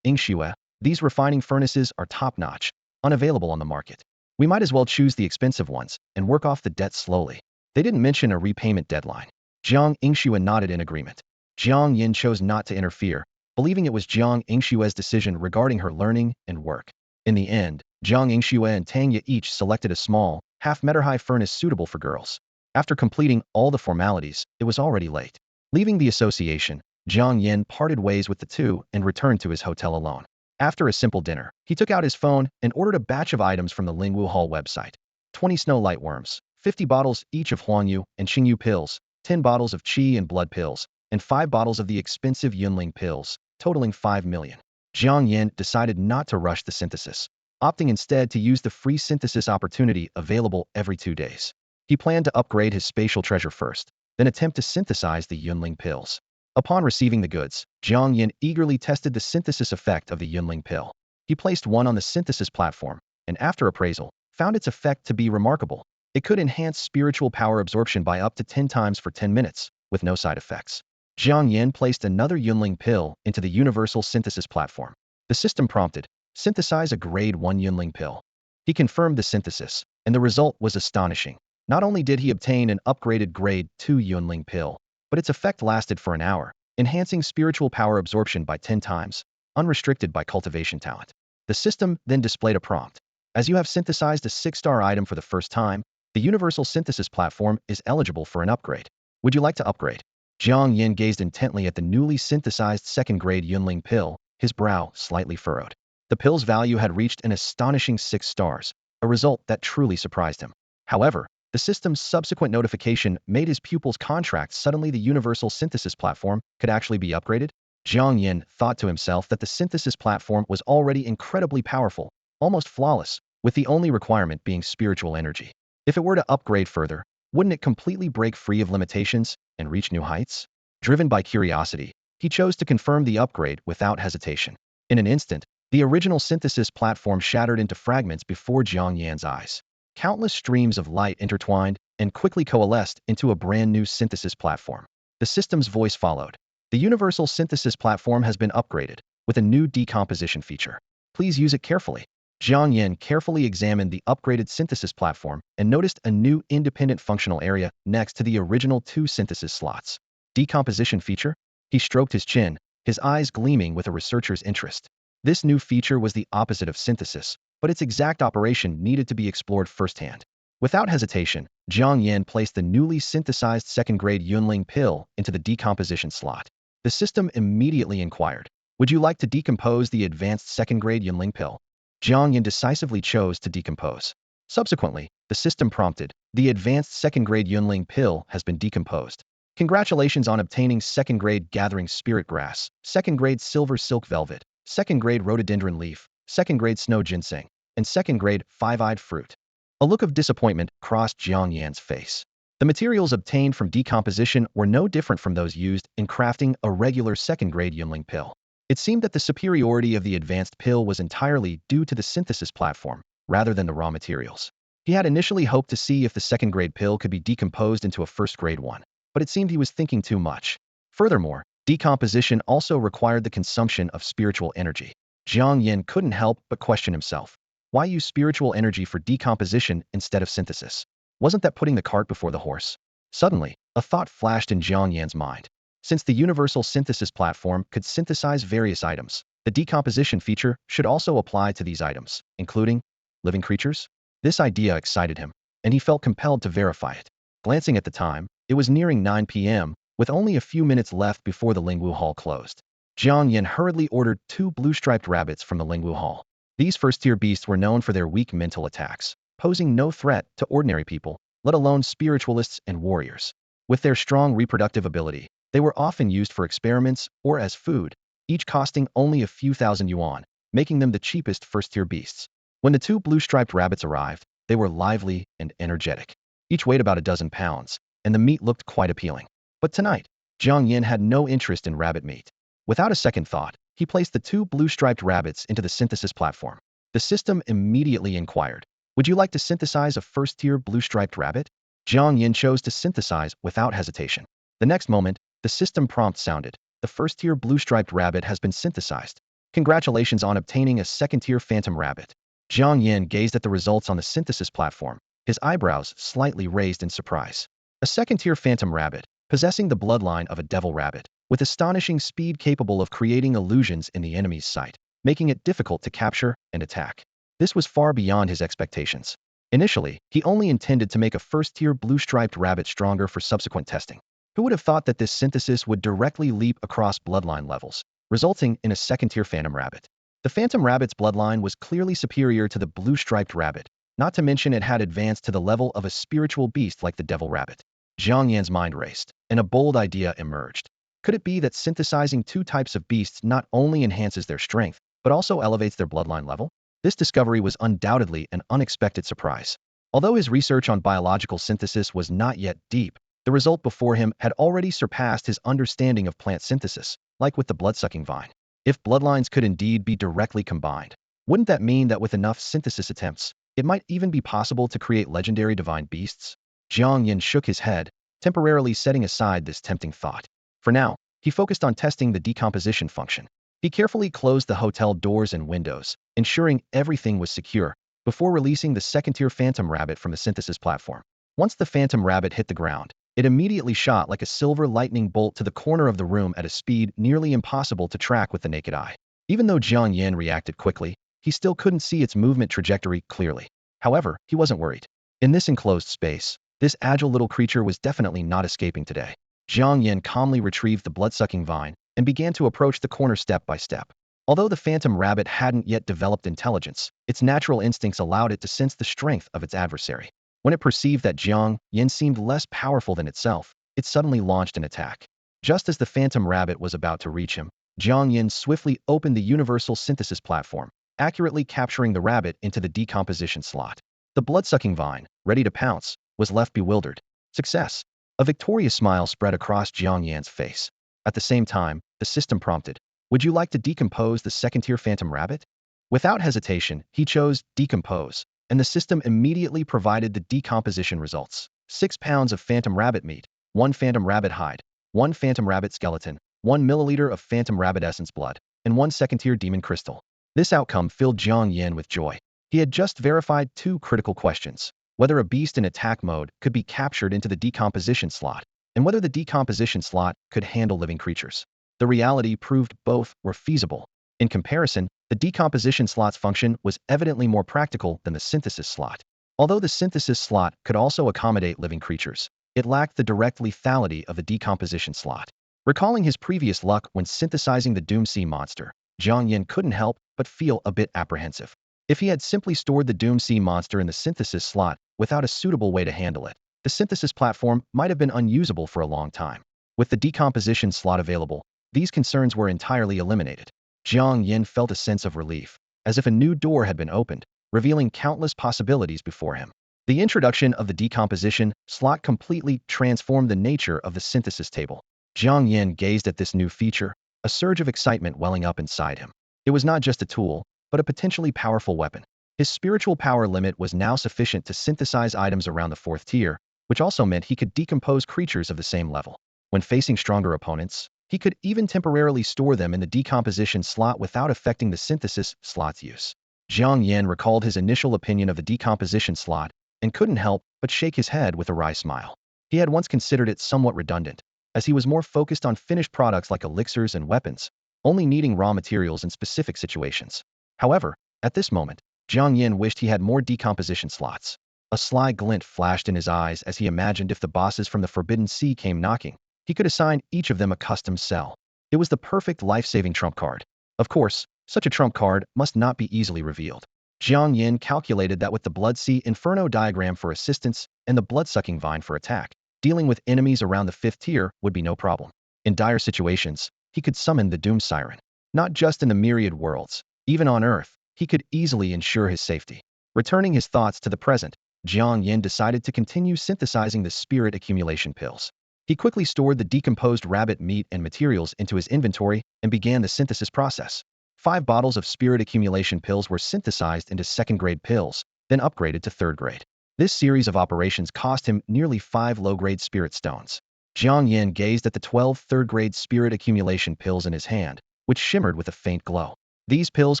Yingxue, these refining furnaces are top-notch, unavailable on the market. We might as well choose the expensive ones and work off the debt slowly. They didn't mention a repayment deadline. Jiang Yingxue nodded in agreement. Jiang Yan chose not to interfere, believing it was Jiang Yingxue's decision regarding her learning and work. In the end, Jiang Yingxue and Tanya each selected a small, half-meter-high furnace suitable for girls. After completing all the formalities, it was already late. Leaving the association, Jiang Yan parted ways with the two and returned to his hotel alone. After a simple dinner, he took out his phone and ordered a batch of items from the Lingwu Hall website. 20 snow light worms, 50 bottles each of Huanyu and Qingyu pills, 10 bottles of Qi and blood pills, and 5 bottles of the expensive Yunling pills, totaling 5 million. Jiang Yan decided not to rush the synthesis, opting instead to use the free synthesis opportunity available every 2 days. He planned to upgrade his spatial treasure first, then attempt to synthesize the Yunling pills. Upon receiving the goods, Jiang Yan eagerly tested the synthesis effect of the Yunling pill. He placed one on the synthesis platform, and after appraisal, found its effect to be remarkable. It could enhance spiritual power absorption by up to 10 times for 10 minutes, with no side effects. Jiang Yan placed another Yunling pill into the universal synthesis platform. The system prompted, synthesize a grade 1 Yunling pill. He confirmed the synthesis, and the result was astonishing. Not only did he obtain an upgraded grade 2 Yunling pill, but its effect lasted for an hour, enhancing spiritual power absorption by 10 times, unrestricted by cultivation talent. The system then displayed a prompt. As you have synthesized a 6-star item for the first time, the Universal Synthesis Platform is eligible for an upgrade. Would you like to upgrade? Jiang Yan gazed intently at the newly synthesized second-grade Yunling pill, his brow slightly furrowed. The pill's value had reached an astonishing 6 stars, a result that truly surprised him. However, the system's subsequent notification made his pupil's contract suddenly the Universal Synthesis Platform could actually be upgraded. Jiang Yan thought to himself that the synthesis platform was already incredibly powerful, almost flawless, with the only requirement being spiritual energy. If it were to upgrade further, wouldn't it completely break free of limitations and reach new heights? Driven by curiosity, he chose to confirm the upgrade without hesitation. In an instant, the original synthesis platform shattered into fragments before Jiang Yan's eyes. Countless streams of light intertwined, and quickly coalesced into a brand new synthesis platform. The system's voice followed. The Universal Synthesis Platform has been upgraded with a new decomposition feature. Please use it carefully. Jiang Yan carefully examined the upgraded synthesis platform and noticed a new independent functional area next to the original 2 synthesis slots. Decomposition feature? He stroked his chin, his eyes gleaming with a researcher's interest. This new feature was the opposite of synthesis, but its exact operation needed to be explored firsthand. Without hesitation, Jiang Yan placed the newly synthesized second-grade Yunling pill into the decomposition slot. The system immediately inquired, "Would you like to decompose the advanced second-grade Yunling pill?" Jiang Yan decisively chose to decompose. Subsequently, the system prompted, "The advanced second-grade Yunling pill has been decomposed. Congratulations on obtaining second-grade Gathering Spirit Grass, second-grade Silver Silk Velvet, second-grade Rhododendron Leaf, second-grade Snow Ginseng, and second-grade Five-Eyed Fruit." A look of disappointment crossed Jiang Yan's face. The materials obtained from decomposition were no different from those used in crafting a regular second-grade Yunling pill. It seemed that the superiority of the advanced pill was entirely due to the synthesis platform, rather than the raw materials. He had initially hoped to see if the second-grade pill could be decomposed into a first-grade one, but it seemed he was thinking too much. Furthermore, decomposition also required the consumption of spiritual energy. Jiang Yan couldn't help but question himself. Why use spiritual energy for decomposition instead of synthesis? Wasn't that putting the cart before the horse? Suddenly, a thought flashed in Jiang Yan's mind. Since the Universal Synthesis Platform could synthesize various items, the decomposition feature should also apply to these items, including living creatures. This idea excited him, and he felt compelled to verify it. Glancing at the time, it was nearing 9 p.m., with only a few minutes left before the Lingwu Hall closed. Jiang Yan hurriedly ordered 2 blue-striped rabbits from the Lingwu Hall. These first-tier beasts were known for their weak mental attacks, posing no threat to ordinary people, let alone spiritualists and warriors. With their strong reproductive ability, they were often used for experiments or as food, each costing only a few thousand yuan, making them the cheapest first-tier beasts. When the 2 blue-striped rabbits arrived, they were lively and energetic. Each weighed about a dozen pounds, and the meat looked quite appealing. But tonight, Jiang Yan had no interest in rabbit meat. Without a second thought, he placed the 2 blue-striped rabbits into the synthesis platform. The system immediately inquired, "Would you like to synthesize a first-tier blue-striped rabbit?" Jiang Yan chose to synthesize without hesitation. The next moment, the system prompt sounded, "The first-tier blue-striped rabbit has been synthesized. Congratulations on obtaining a second-tier phantom rabbit." Jiang Yan gazed at the results on the synthesis platform, his eyebrows slightly raised in surprise. A second-tier phantom rabbit, possessing the bloodline of a devil rabbit, with astonishing speed capable of creating illusions in the enemy's sight, making it difficult to capture and attack. This was far beyond his expectations. Initially, he only intended to make a first-tier blue-striped rabbit stronger for subsequent testing. Who would have thought that this synthesis would directly leap across bloodline levels, resulting in a second-tier phantom rabbit? The phantom rabbit's bloodline was clearly superior to the blue-striped rabbit, not to mention it had advanced to the level of a spiritual beast like the devil rabbit. Jiang Yan's mind raced, and a bold idea emerged. Could it be that synthesizing 2 types of beasts not only enhances their strength, but also elevates their bloodline level? This discovery was undoubtedly an unexpected surprise. Although his research on biological synthesis was not yet deep, the result before him had already surpassed his understanding of plant synthesis, like with the blood-sucking vine. If bloodlines could indeed be directly combined, wouldn't that mean that with enough synthesis attempts, it might even be possible to create legendary divine beasts? Jiang Yan shook his head, temporarily setting aside this tempting thought. For now, he focused on testing the decomposition function. He carefully closed the hotel doors and windows, ensuring everything was secure, before releasing the second-tier phantom rabbit from the synthesis platform. Once the phantom rabbit hit the ground, it immediately shot like a silver lightning bolt to the corner of the room at a speed nearly impossible to track with the naked eye. Even though Jiang Yan reacted quickly, he still couldn't see its movement trajectory clearly. However, he wasn't worried. In this enclosed space, this agile little creature was definitely not escaping today. Jiang Yan calmly retrieved the blood-sucking vine and began to approach the corner step by step. Although the phantom rabbit hadn't yet developed intelligence, its natural instincts allowed it to sense the strength of its adversary. When it perceived that Jiang Yan seemed less powerful than itself, it suddenly launched an attack. Just as the phantom rabbit was about to reach him, Jiang Yan swiftly opened the Universal Synthesis Platform, accurately capturing the rabbit into the decomposition slot. The blood-sucking vine, ready to pounce, was left bewildered. Success! A victorious smile spread across Jiang Yan's face. At the same time, the system prompted, "Would you like to decompose the second-tier phantom rabbit?" Without hesitation, he chose decompose, and the system immediately provided the decomposition results. 6 pounds of phantom rabbit meat, 1 phantom rabbit hide, 1 phantom rabbit skeleton, 1 milliliter of phantom rabbit essence blood, and 1 second-tier demon crystal. This outcome filled Jiang Yan with joy. He had just verified 2 critical questions: whether a beast in attack mode could be captured into the decomposition slot, and whether the decomposition slot could handle living creatures. The reality proved both were feasible. In comparison, the decomposition slot's function was evidently more practical than the synthesis slot. Although the synthesis slot could also accommodate living creatures, it lacked the direct lethality of the decomposition slot. Recalling his previous luck when synthesizing the Doomsea monster, Jiang Yan couldn't help but feel a bit apprehensive. If he had simply stored the Doomsea monster in the synthesis slot without a suitable way to handle it, the synthesis platform might have been unusable for a long time. With the decomposition slot available, these concerns were entirely eliminated. Jiang Yan felt a sense of relief, as if a new door had been opened, revealing countless possibilities before him. The introduction of the decomposition slot completely transformed the nature of the synthesis table. Jiang Yan gazed at this new feature, a surge of excitement welling up inside him. It was not just a tool, but a potentially powerful weapon. His spiritual power limit was now sufficient to synthesize items around the 4th tier, which also meant he could decompose creatures of the same level. When facing stronger opponents, he could even temporarily store them in the decomposition slot without affecting the synthesis slot's use. Jiang Yan recalled his initial opinion of the decomposition slot and couldn't help but shake his head with a wry smile. He had once considered it somewhat redundant, as he was more focused on finished products like elixirs and weapons, only needing raw materials in specific situations. However, at this moment, Jiang Yan wished he had more decomposition slots. A sly glint flashed in his eyes as he imagined if the bosses from the Forbidden Sea came knocking, he could assign each of them a custom cell. It was the perfect life-saving trump card. Of course, such a trump card must not be easily revealed. Jiang Yan calculated that with the Bloodsea Inferno diagram for assistance and the Bloodsucking Vine for attack, dealing with enemies around the 5th tier would be no problem. In dire situations, he could summon the Doom Siren. Not just in the myriad worlds, even on Earth, he could easily ensure his safety. Returning his thoughts to the present, Jiang Yan decided to continue synthesizing the spirit accumulation pills. He quickly stored the decomposed rabbit meat and materials into his inventory and began the synthesis process. 5 bottles of spirit accumulation pills were synthesized into 2nd-grade pills, then upgraded to 3rd grade. This series of operations cost him nearly 5 low-grade spirit stones. Jiang Yan gazed at the 12 3rd-grade spirit accumulation pills in his hand, which shimmered with a faint glow. These pills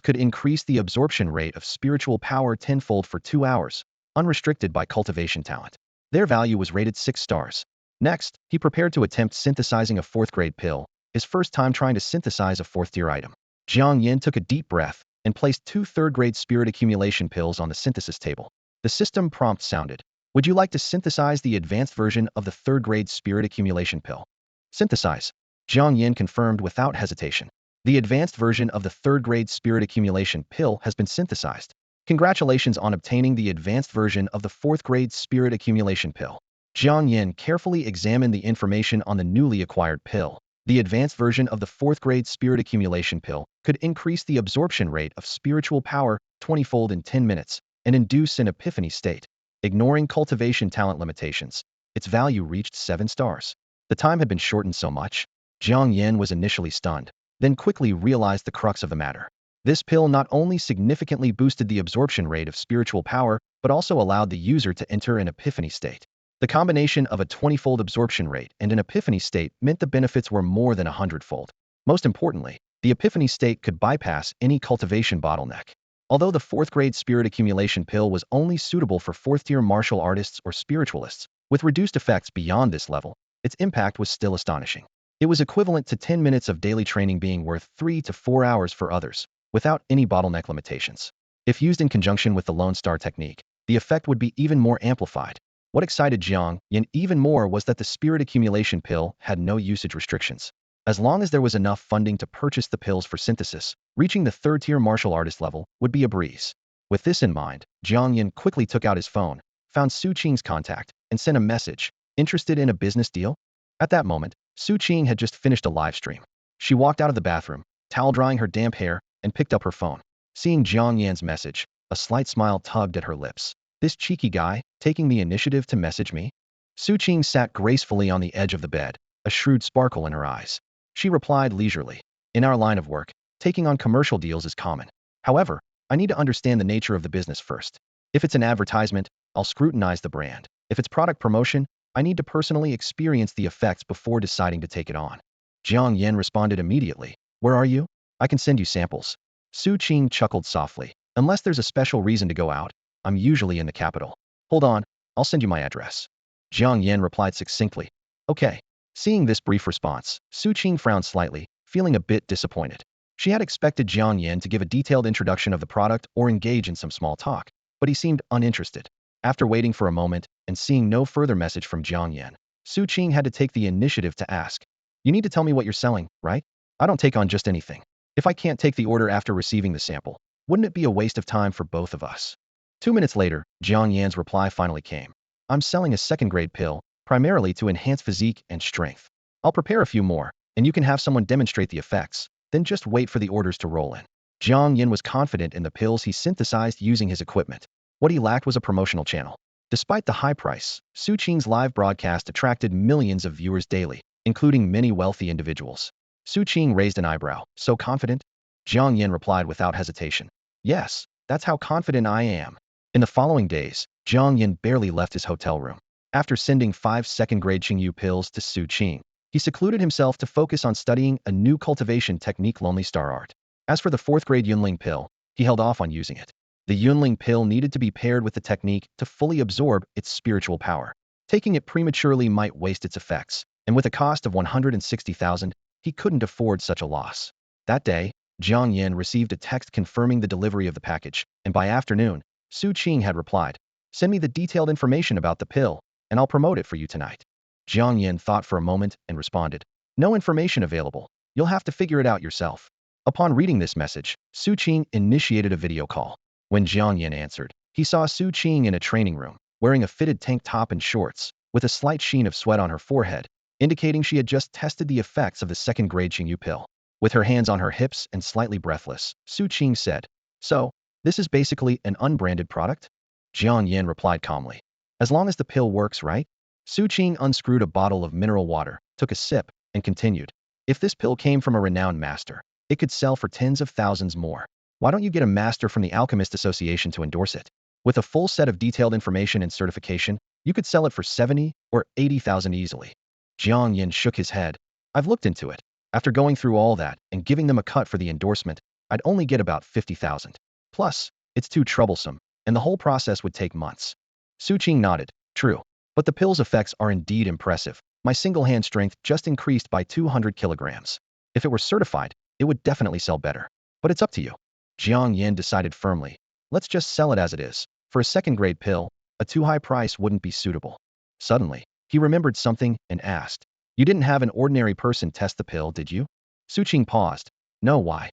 could increase the absorption rate of spiritual power tenfold for 2 hours, unrestricted by cultivation talent. Their value was rated 6 stars. Next, he prepared to attempt synthesizing a 4th-grade pill, his first time trying to synthesize a 4th-tier item. Jiang Yan took a deep breath and placed 2 3rd-grade spirit accumulation pills on the synthesis table. The system prompt sounded. Would you like to synthesize the advanced version of the 3rd-grade spirit accumulation pill? Synthesize. Jiang Yan confirmed without hesitation. The advanced version of the 3rd-grade spirit accumulation pill has been synthesized. Congratulations on obtaining the advanced version of the 4th-grade spirit accumulation pill. Jiang Yan carefully examined the information on the newly acquired pill. The advanced version of the 4th-grade spirit accumulation pill could increase the absorption rate of spiritual power 20-fold in 10 minutes and induce an epiphany state. Ignoring cultivation talent limitations, its value reached 7 stars. The time had been shortened so much. Jiang Yan was initially stunned, then quickly realized the crux of the matter. This pill not only significantly boosted the absorption rate of spiritual power, but also allowed the user to enter an epiphany state. The combination of a 20-fold absorption rate and an epiphany state meant the benefits were more than 100-fold. Most importantly, the epiphany state could bypass any cultivation bottleneck. Although the 4th-grade spirit accumulation pill was only suitable for 4th-tier martial artists or spiritualists, with reduced effects beyond this level, its impact was still astonishing. It was equivalent to 10 minutes of daily training being worth 3 to 4 hours for others, without any bottleneck limitations. If used in conjunction with the Lone Star technique, the effect would be even more amplified. What excited Jiang Yan even more was that the spirit accumulation pill had no usage restrictions. As long as there was enough funding to purchase the pills for synthesis, reaching the 3rd-tier martial artist level would be a breeze. With this in mind, Jiang Yan quickly took out his phone, found Su Qing's contact, and sent a message. Interested in a business deal? At that moment, Su Qing had just finished a live stream. She walked out of the bathroom, towel drying her damp hair, and picked up her phone. Seeing Jiang Yan's message, a slight smile tugged at her lips. This cheeky guy, taking the initiative to message me? Su Qing sat gracefully on the edge of the bed, a shrewd sparkle in her eyes. She replied leisurely. In our line of work, taking on commercial deals is common. However, I need to understand the nature of the business first. If it's an advertisement, I'll scrutinize the brand. If it's product promotion, I need to personally experience the effects before deciding to take it on. Jiang Yan responded immediately. Where are you? I can send you samples. Su Qing chuckled softly. Unless there's a special reason to go out, I'm usually in the capital. Hold on, I'll send you my address. Jiang Yan replied succinctly. Okay. Seeing this brief response, Su Qing frowned slightly, feeling a bit disappointed. She had expected Jiang Yan to give a detailed introduction of the product or engage in some small talk, but he seemed uninterested. After waiting for a moment and seeing no further message from Jiang Yan, Su Qing had to take the initiative to ask. You need to tell me what you're selling, right? I don't take on just anything. If I can't take the order after receiving the sample, wouldn't it be a waste of time for both of us? 2 minutes later, Jiang Yan's reply finally came. I'm selling a second-grade pill, primarily to enhance physique and strength. I'll prepare a few more, and you can have someone demonstrate the effects, then just wait for the orders to roll in. Jiang Yan was confident in the pills he synthesized using his equipment. What he lacked was a promotional channel. Despite the high price, Su Qing's live broadcast attracted millions of viewers daily, including many wealthy individuals. Su Qing raised an eyebrow. So confident? Jiang Yan replied without hesitation. Yes, that's how confident I am. In the following days, Jiang Yan barely left his hotel room. After sending 5 second-grade Qingyu pills to Su Qing, he secluded himself to focus on studying a new cultivation technique, Lonely Star Art. As for the 4th-grade Yunling pill, he held off on using it. The Yunling pill needed to be paired with the technique to fully absorb its spiritual power. Taking it prematurely might waste its effects, and with a cost of 160,000, he couldn't afford such a loss. That day, Jiang Yan received a text confirming the delivery of the package, and by afternoon, Su Qing had replied, "Send me the detailed information about the pill, and I'll promote it for you tonight." Jiang Yan thought for a moment and responded, "No information available. You'll have to figure it out yourself." Upon reading this message, Su Qing initiated a video call. When Jiang Yan answered, he saw Su Qing in a training room, wearing a fitted tank top and shorts, with a slight sheen of sweat on her forehead, indicating she had just tested the effects of the second-grade Qingyu pill. With her hands on her hips and slightly breathless, Su Qing said, "So, this is basically an unbranded product?" Jiang Yan replied calmly, "As long as the pill works, right?" Su Qing unscrewed a bottle of mineral water, took a sip, and continued, "If this pill came from a renowned master, it could sell for tens of thousands more. Why don't you get a master from the Alchemist Association to endorse it? With a full set of detailed information and certification, you could sell it for 70 or 80,000 easily." Jiang Yan shook his head. "I've looked into it. After going through all that and giving them a cut for the endorsement, I'd only get about 50,000. Plus, it's too troublesome, and the whole process would take months." Su Qing nodded. "True. But the pill's effects are indeed impressive. My single-hand strength just increased by 200 kilograms. If it were certified, it would definitely sell better. But it's up to you." Jiang Yan decided firmly. "Let's just sell it as it is. For a second-grade pill, a too high price wouldn't be suitable." Suddenly, he remembered something and asked, "You didn't have an ordinary person test the pill, did you?" Su Qing paused. "No, why?"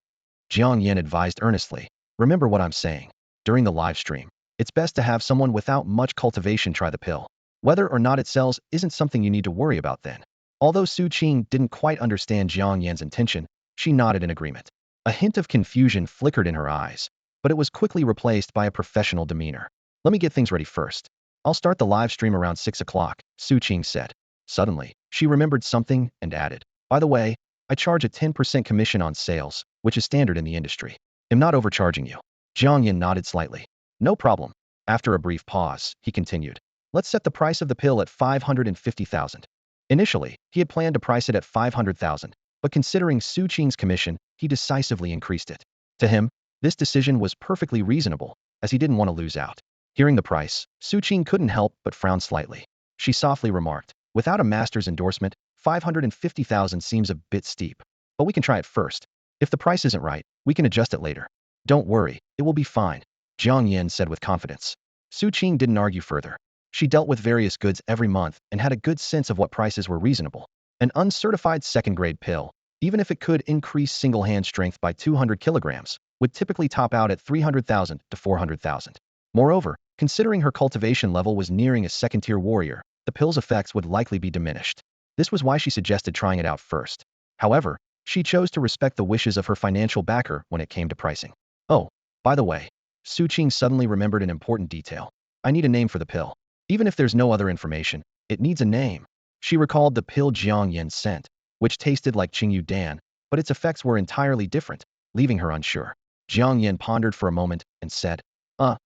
Jiang Yan advised earnestly, "Remember what I'm saying. During the live stream, it's best to have someone without much cultivation try the pill. Whether or not it sells isn't something you need to worry about then." Although Su Qing didn't quite understand Jiang Yan's intention, she nodded in agreement. A hint of confusion flickered in her eyes, but it was quickly replaced by a professional demeanor. "Let me get things ready first. I'll start the live stream around 6 o'clock, Su Qing said. Suddenly, she remembered something and added, "By the way, I charge a 10% commission on sales, which is standard in the industry. I'm not overcharging you." Jiang Yan nodded slightly. "No problem." After a brief pause, he continued, "Let's set the price of the pill at 550,000. Initially, he had planned to price it at 500,000, but considering Su Qing's commission, he decisively increased it. To him, this decision was perfectly reasonable, as he didn't want to lose out. Hearing the price, Su Qing couldn't help but frown slightly. She softly remarked, "Without a master's endorsement, 550,000 seems a bit steep. But we can try it first. If the price isn't right, we can adjust it later." "Don't worry, it will be fine," Jiang Yan said with confidence. Su Qing didn't argue further. She dealt with various goods every month and had a good sense of what prices were reasonable. An uncertified second-grade pill, even if it could increase single-hand strength by 200 kilograms, would typically top out at 300,000 to 400,000. Moreover, considering her cultivation level was nearing a second-tier warrior, the pill's effects would likely be diminished. This was why she suggested trying it out first. However, she chose to respect the wishes of her financial backer when it came to pricing. "Oh, by the way," Su Qing suddenly remembered an important detail. "I need a name for the pill. Even if there's no other information, it needs a name." She recalled the pill Jiang Yan sent, which tasted like Qingyu Dan, but its effects were entirely different, leaving her unsure. Jiang Yan pondered for a moment and said,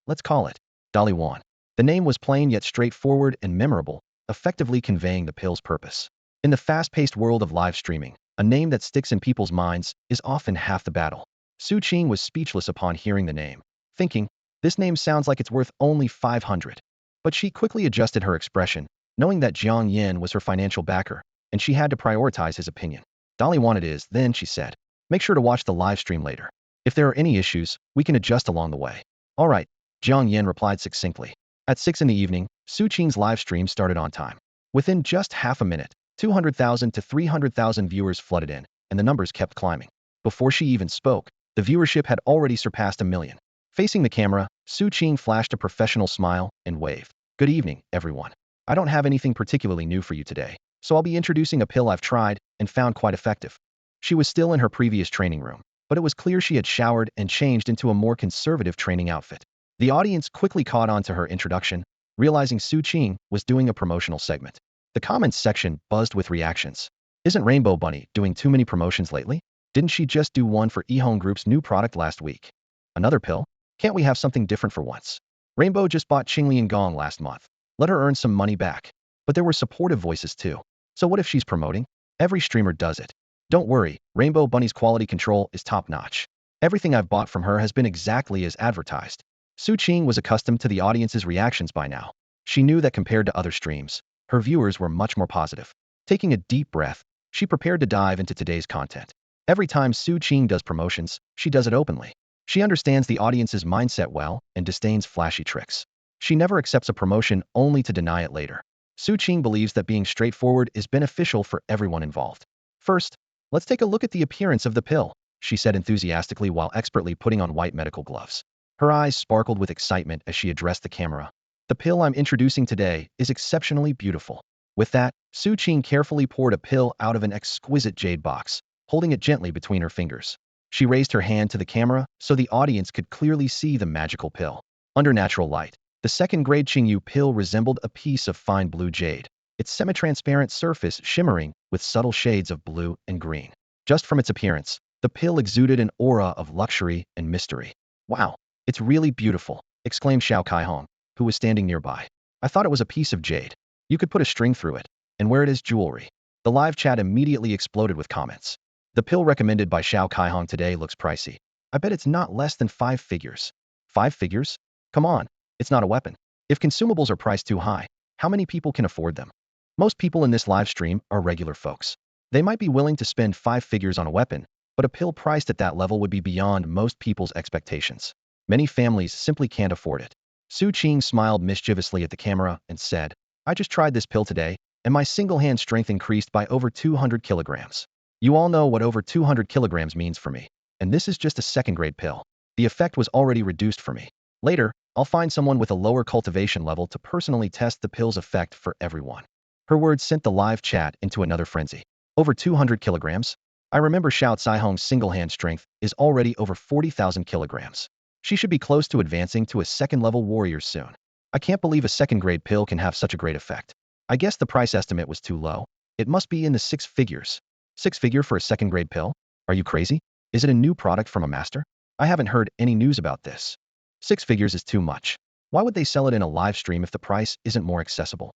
Let's call it thirty-yuan." The name was plain yet straightforward and memorable, effectively conveying the pill's purpose. In the fast-paced world of live streaming, a name that sticks in people's minds is often half the battle. Su Qing was speechless upon hearing the name, thinking, this name sounds like it's worth only 500. But she quickly adjusted her expression, knowing that Jiang Yan was her financial backer, and she had to prioritize his opinion. Dolly wanted his, then she said, make sure to watch the live stream later. If there are any issues, we can adjust along the way. All right, Jiang Yan replied succinctly. At 6 in the evening, Su Qing's live stream started on time. Within just half a minute, 200,000 to 300,000 viewers flooded in, and the numbers kept climbing. Before she even spoke, the viewership had already surpassed 1 million. Facing the camera, Su Qing flashed a professional smile and waved. Good evening, everyone. I don't have anything particularly new for you today, so I'll be introducing a pill I've tried and found quite effective. She was still in her previous training room, but it was clear she had showered and changed into a more conservative training outfit. The audience quickly caught on to her introduction, realizing Su Qing was doing a promotional segment. The comments section buzzed with reactions. Isn't Rainbow Bunny doing too many promotions lately? Didn't she just do one for Ehong Group's new product last week? Another pill? Can't we have something different for once? Rainbow just bought Qinglian Gong last month. Let her earn some money back. But there were supportive voices too. So what if she's promoting? Every streamer does it. Don't worry, Rainbow Bunny's quality control is top-notch. Everything I've bought from her has been exactly as advertised. Su Qing was accustomed to the audience's reactions by now. She knew that compared to other streams, her viewers were much more positive. Taking a deep breath, she prepared to dive into today's content. Every time Su Qing does promotions, she does it openly. She understands the audience's mindset well and disdains flashy tricks. She never accepts a promotion only to deny it later. Su Qing believes that being straightforward is beneficial for everyone involved. First, let's take a look at the appearance of the pill, she said enthusiastically while expertly putting on white medical gloves. Her eyes sparkled with excitement as she addressed the camera. The pill I'm introducing today is exceptionally beautiful. With that, Su Qing carefully poured a pill out of an exquisite jade box, holding it gently between her fingers. She raised her hand to the camera so the audience could clearly see the magical pill. Under natural light, the second-grade Qingyu pill resembled a piece of fine blue jade, its semi-transparent surface shimmering with subtle shades of blue and green. Just from its appearance, the pill exuded an aura of luxury and mystery. Wow, it's really beautiful, exclaimed Xiao Kaihong, who was standing nearby. I thought it was a piece of jade. You could put a string through it and wear it as jewelry. The live chat immediately exploded with comments. The pill recommended by Xiao Kaihong today looks pricey. I bet it's not less than 5 figures. 5 figures? Come on, it's not a weapon. If consumables are priced too high, how many people can afford them? Most people in this live stream are regular folks. They might be willing to spend 5 figures on a weapon, but a pill priced at that level would be beyond most people's expectations. Many families simply can't afford it. Su Qing smiled mischievously at the camera and said, I just tried this pill today, and my single-hand strength increased by over 200 kilograms. You all know what over 200 kilograms means for me, and this is just a second-grade pill. The effect was already reduced for me. Later, I'll find someone with a lower cultivation level to personally test the pill's effect for everyone. Her words sent the live chat into another frenzy. Over 200 kilograms? I remember Xiao Caihong's single-hand strength is already over 40,000 kilograms. She should be close to advancing to a second-level warrior soon. I can't believe a second-grade pill can have such a great effect. I guess the price estimate was too low. It must be in the 6 figures. 6 figure for a second-grade pill? Are you crazy? Is it a new product from a master? I haven't heard any news about this. 6 figures is too much. Why would they sell it in a live stream if the price isn't more accessible?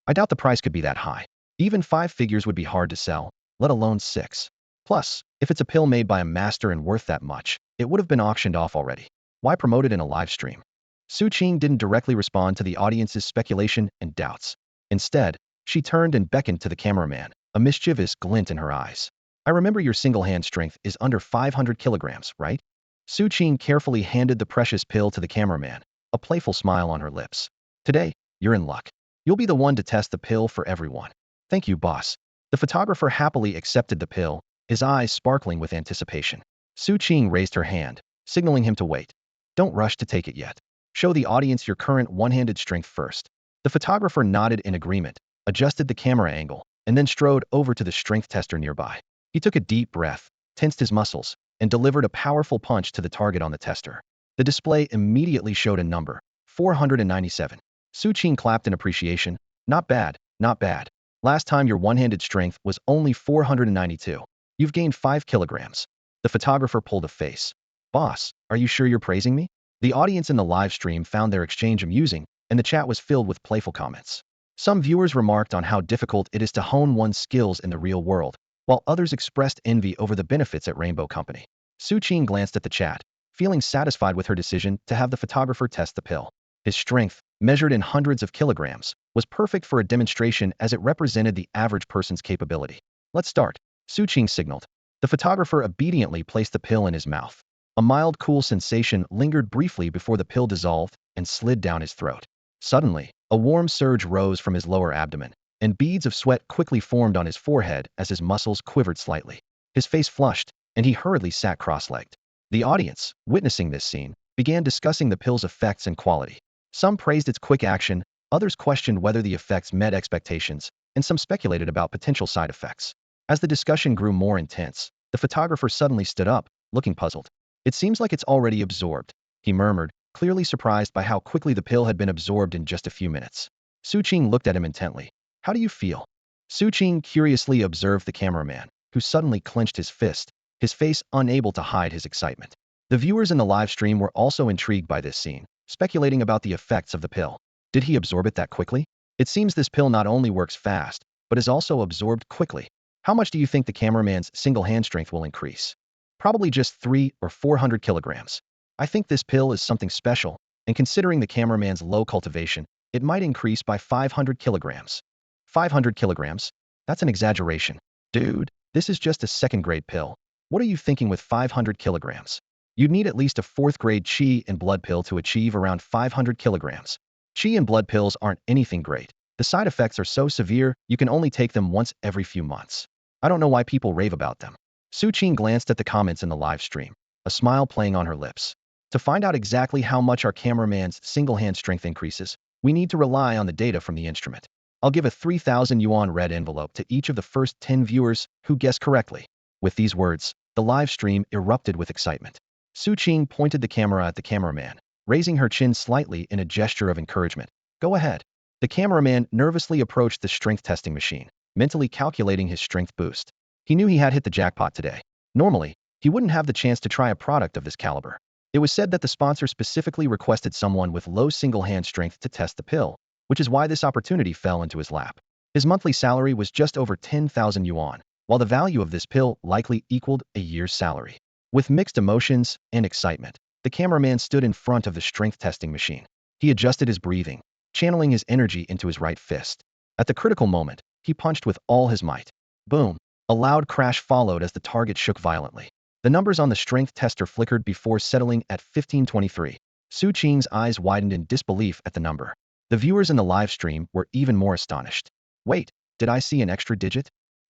I doubt the price could be that high. Even 5 figures would be hard to sell, let alone 6. Plus, if it's a pill made by a master and worth that much, it would have been auctioned off already. Why promote it in a live stream? Su Qing didn't directly respond to the audience's speculation and doubts. Instead, she turned and beckoned to the cameraman, a mischievous glint in her eyes. I remember your single-hand strength is under 500 kilograms, right? Su Qing carefully handed the precious pill to the cameraman, a playful smile on her lips. Today, you're in luck. You'll be the one to test the pill for everyone. Thank you, boss. The photographer happily accepted the pill, his eyes sparkling with anticipation. Su Qing raised her hand, signaling him to wait. Don't rush to take it yet. Show the audience your current one-handed strength first. The photographer nodded in agreement, adjusted the camera angle, and then strode over to the strength tester nearby. He took a deep breath, tensed his muscles, and delivered a powerful punch to the target on the tester. The display immediately showed a number, 497. Su Qing clapped in appreciation. Not bad, not bad. Last time your one-handed strength was only 492. You've gained 5 kilograms. The photographer pulled a face. Boss, are you sure you're praising me? The audience in the live stream found their exchange amusing and the chat was filled with playful comments. Some viewers remarked on how difficult it is to hone one's skills in the real world, while others expressed envy over the benefits at Rainbow Company. Su Qing glanced at the chat, feeling satisfied with her decision to have the photographer test the pill. His strength, measured in hundreds of kilograms, was perfect for a demonstration as it represented the average person's capability. Let's start, Su Qing signaled. The photographer obediently placed the pill in his mouth. A mild, cool sensation lingered briefly before the pill dissolved and slid down his throat. Suddenly, a warm surge rose from his lower abdomen, and beads of sweat quickly formed on his forehead as his muscles quivered slightly. His face flushed, and he hurriedly sat cross-legged. The audience, witnessing this scene, began discussing the pill's effects and quality. Some praised its quick action, others questioned whether the effects met expectations, and some speculated about potential side effects. As the discussion grew more intense, the photographer suddenly stood up, looking puzzled. "It seems like it's already absorbed," he murmured, clearly surprised by how quickly the pill had been absorbed in just a few minutes. Su Qing looked at him intently. "How do you feel?" Su Qing curiously observed the cameraman, who suddenly clenched his fist, his face unable to hide his excitement. The viewers in the live stream were also intrigued by this scene, speculating about the effects of the pill. Did he absorb it that quickly? It seems this pill not only works fast, but is also absorbed quickly. How much do you think the cameraman's single hand strength will increase? Probably just 300 or 400 kilograms. I think this pill is something special, and considering the cameraman's low cultivation, it might increase by 500 kilograms. 500 kilograms? That's an exaggeration. Dude, this is just a second-grade pill. What are you thinking with 500 kilograms? You'd need at least a fourth-grade qi and blood pill to achieve around 500 kilograms. Qi and blood pills aren't anything great. The side effects are so severe, you can only take them once every few months. I don't know why people rave about them. Su Qing glanced at the comments in the live stream, a smile playing on her lips. To find out exactly how much our cameraman's single-hand strength increases, we need to rely on the data from the instrument. I'll give a 3,000 yuan red envelope to each of the first 10 viewers who guess correctly. With these words, the live stream erupted with excitement. Su Qing pointed the camera at the cameraman, raising her chin slightly in a gesture of encouragement. "Go ahead." The cameraman nervously approached the strength testing machine, mentally calculating his strength boost. He knew he had hit the jackpot today. Normally, he wouldn't have the chance to try a product of this caliber. It was said that the sponsor specifically requested someone with low single-hand strength to test the pill, which is why this opportunity fell into his lap. His monthly salary was just over 10,000 yuan, while the value of this pill likely equaled a year's salary. With mixed emotions and excitement, the cameraman stood in front of the strength testing machine. He adjusted his breathing, channeling his energy into his right fist. At the critical moment, he punched with all his might. Boom! A loud crash followed as the target shook violently. The numbers on the strength tester flickered before settling at 1523. Su Qing's eyes widened in disbelief at the number. The viewers in the live stream were even more astonished. Wait, did I see an extra digit?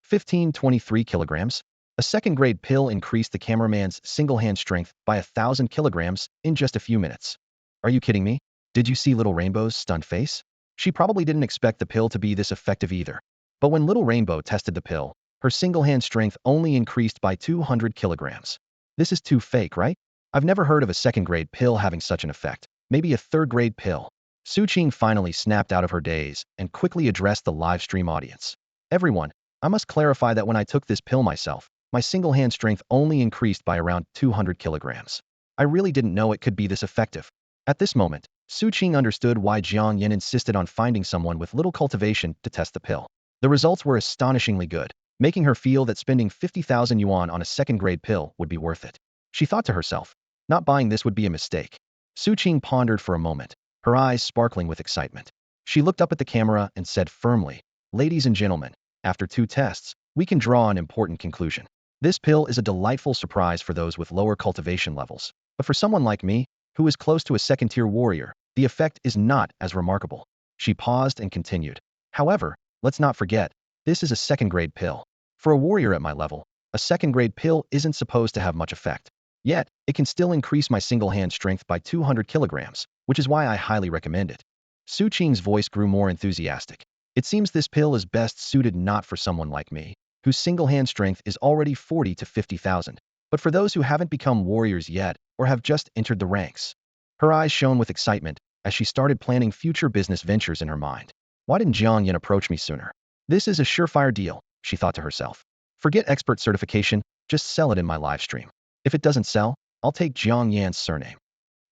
1523 kilograms? A second-grade pill increased the cameraman's single-hand strength by 1,000 kilograms in just a few minutes. Are you kidding me? Did you see Little Rainbow's stunned face? She probably didn't expect the pill to be this effective either. But when Little Rainbow tested the pill, her single-hand strength only increased by 200 kilograms. This is too fake, right? I've never heard of a second-grade pill having such an effect. Maybe a third-grade pill. Su Qing finally snapped out of her daze and quickly addressed the live stream audience. Everyone, I must clarify that when I took this pill myself, my single-hand strength only increased by around 200 kilograms. I really didn't know it could be this effective. At this moment, Su Qing understood why Jiang Yan insisted on finding someone with little cultivation to test the pill. The results were astonishingly good, making her feel that spending 50,000 yuan on a second-grade pill would be worth it. She thought to herself, not buying this would be a mistake. Su Qing pondered for a moment, her eyes sparkling with excitement. She looked up at the camera and said firmly, "Ladies and gentlemen, after 2 tests, we can draw an important conclusion. This pill is a delightful surprise for those with lower cultivation levels, but for someone like me, who is close to a second-tier warrior, the effect is not as remarkable." She paused and continued. "However, let's not forget, this is a second-grade pill. For a warrior at my level, a second-grade pill isn't supposed to have much effect. Yet, it can still increase my single-hand strength by 200 kilograms, which is why I highly recommend it." Su Qing's voice grew more enthusiastic. "It seems this pill is best suited not for someone like me, whose single-hand strength is already 40 to 50,000, but for those who haven't become warriors yet or have just entered the ranks." Her eyes shone with excitement as she started planning future business ventures in her mind. Why didn't Jiang Yan approach me sooner? This is a surefire deal, she thought to herself. Forget expert certification, just sell it in my live stream. If it doesn't sell, I'll take Jiang Yan's surname.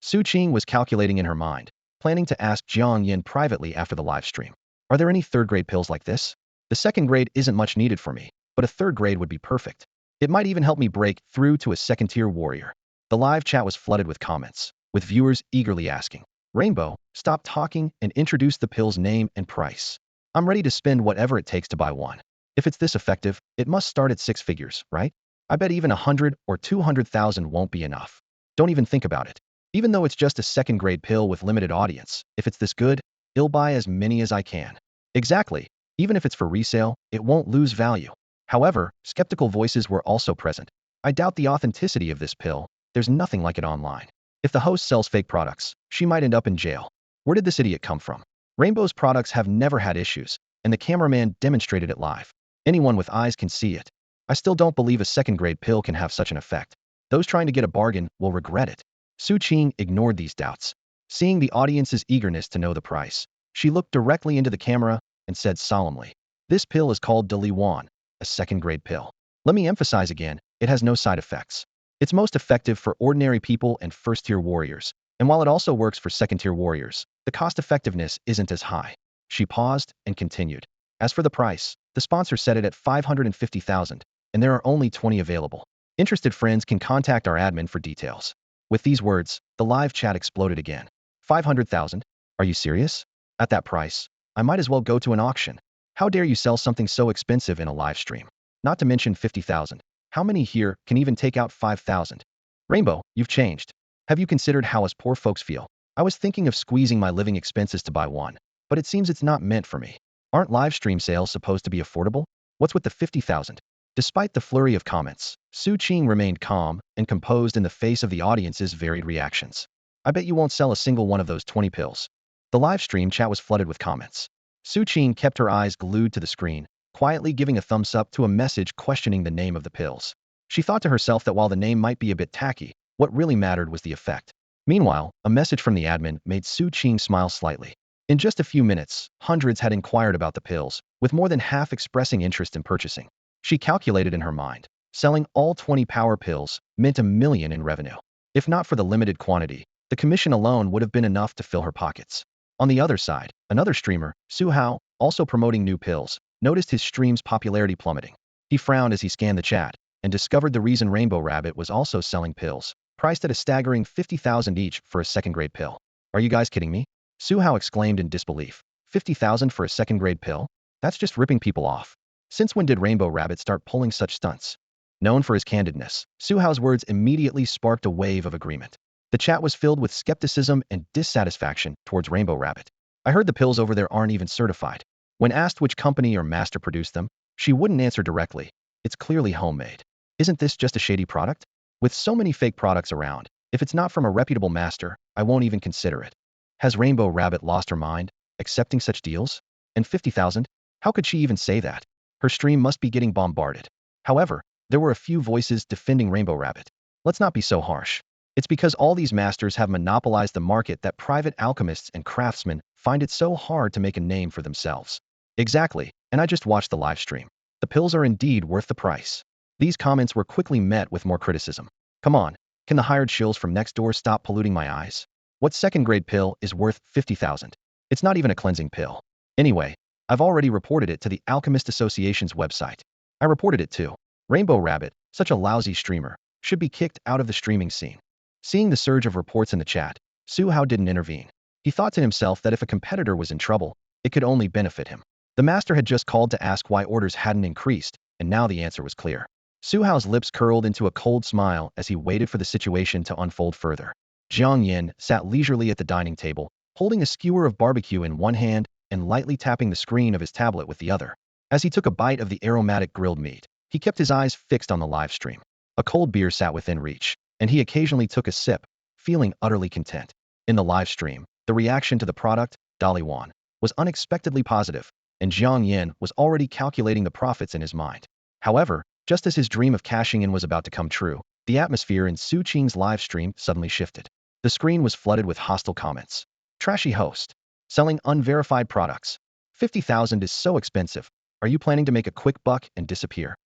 Su Qing was calculating in her mind, planning to ask Jiang Yan privately after the live stream. Are there any third-grade pills like this? The second grade isn't much needed for me, but a third grade would be perfect. It might even help me break through to a second-tier warrior. The live chat was flooded with comments, with viewers eagerly asking, Rainbow, stop talking and introduce the pill's name and price. I'm ready to spend whatever it takes to buy one. If it's this effective, it must start at 6 figures, right? I bet even 100 or 200,000 won't be enough. Don't even think about it. Even though it's just a second-grade pill with limited audience, if it's this good, I'll buy as many as I can. Exactly. Even if it's for resale, it won't lose value. However, skeptical voices were also present. I doubt the authenticity of this pill. There's nothing like it online. If the host sells fake products, she might end up in jail. Where did this idiot come from? Rainbow's products have never had issues, and the cameraman demonstrated it live. Anyone with eyes can see it. I still don't believe a second-grade pill can have such an effect. Those trying to get a bargain will regret it. Su Qing ignored these doubts. Seeing the audience's eagerness to know the price, she looked directly into the camera and said solemnly, this pill is called thirty-yuan, a second-grade pill. Let me emphasize again, it has no side effects. It's most effective for ordinary people and first-tier warriors, and while it also works for second-tier warriors, the cost-effectiveness isn't as high. She paused and continued. As for the price, the sponsor set it at 550,000, and there are only 20 available. Interested friends can contact our admin for details. With these words, the live chat exploded again. 500,000? Are you serious? At that price, I might as well go to an auction. How dare you sell something so expensive in a live stream? Not to mention 50,000. How many here can even take out 5,000? Rainbow, you've changed. Have you considered how us poor folks feel? I was thinking of squeezing my living expenses to buy one, but it seems it's not meant for me. Aren't live stream sales supposed to be affordable? What's with the 50,000? Despite the flurry of comments, Su Qing remained calm and composed in the face of the audience's varied reactions. I bet you won't sell a single one of those 20 pills. The live stream chat was flooded with comments. Su Qing kept her eyes glued to the screen, quietly giving a thumbs up to a message questioning the name of the pills. She thought to herself that while the name might be a bit tacky, what really mattered was the effect. Meanwhile, a message from the admin made Su Qing smile slightly. In just a few minutes, hundreds had inquired about the pills, with more than half expressing interest in purchasing. She calculated in her mind. Selling all 20 power pills meant $1 million in revenue. If not for the limited quantity, the commission alone would have been enough to fill her pockets. On the other side, another streamer, Su Hao, also promoting new pills, noticed his stream's popularity plummeting. He frowned as he scanned the chat and discovered the reason Rainbow Rabbit was also selling pills, priced at a staggering 50,000 each for a second-grade pill. Are you guys kidding me? Su Hao exclaimed in disbelief. 50,000 for a second-grade pill? That's just ripping people off. Since when did Rainbow Rabbit start pulling such stunts? Known for his candidness, Su Hao's words immediately sparked a wave of agreement. The chat was filled with skepticism and dissatisfaction towards Rainbow Rabbit. I heard the pills over there aren't even certified. When asked which company or master produced them, she wouldn't answer directly. It's clearly homemade. Isn't this just a shady product? With so many fake products around, if it's not from a reputable master, I won't even consider it. Has Rainbow Rabbit lost her mind, accepting such deals? And 50,000? How could she even say that? Her stream must be getting bombarded. However, there were a few voices defending Rainbow Rabbit. Let's not be so harsh. It's because all these masters have monopolized the market that private alchemists and craftsmen find it so hard to make a name for themselves. Exactly, and I just watched the live stream. The pills are indeed worth the price. These comments were quickly met with more criticism. Come on, can the hired shills from next door stop polluting my eyes? What second-grade pill is worth 50,000? It's not even a cleansing pill. Anyway, I've already reported it to the Alchemist Association's website. I reported it too. Rainbow Rabbit, such a lousy streamer, should be kicked out of the streaming scene. Seeing the surge of reports in the chat, Su Hao didn't intervene. He thought to himself that if a competitor was in trouble, it could only benefit him. The master had just called to ask why orders hadn't increased, and now the answer was clear. Su Hao's lips curled into a cold smile as he waited for the situation to unfold further. Jiang Yan sat leisurely at the dining table, holding a skewer of barbecue in one hand and lightly tapping the screen of his tablet with the other. As he took a bite of the aromatic grilled meat, he kept his eyes fixed on the live stream. A cold beer sat within reach, and he occasionally took a sip, feeling utterly content. In the live stream, the reaction to the product, thirty-yuan, was unexpectedly positive, and Jiang Yan was already calculating the profits in his mind. However, just as his dream of cashing in was about to come true, the atmosphere in Su Qing's live stream suddenly shifted. The screen was flooded with hostile comments. Trashy host. Selling unverified products. 50,000 is so expensive. Are you planning to make a quick buck and disappear?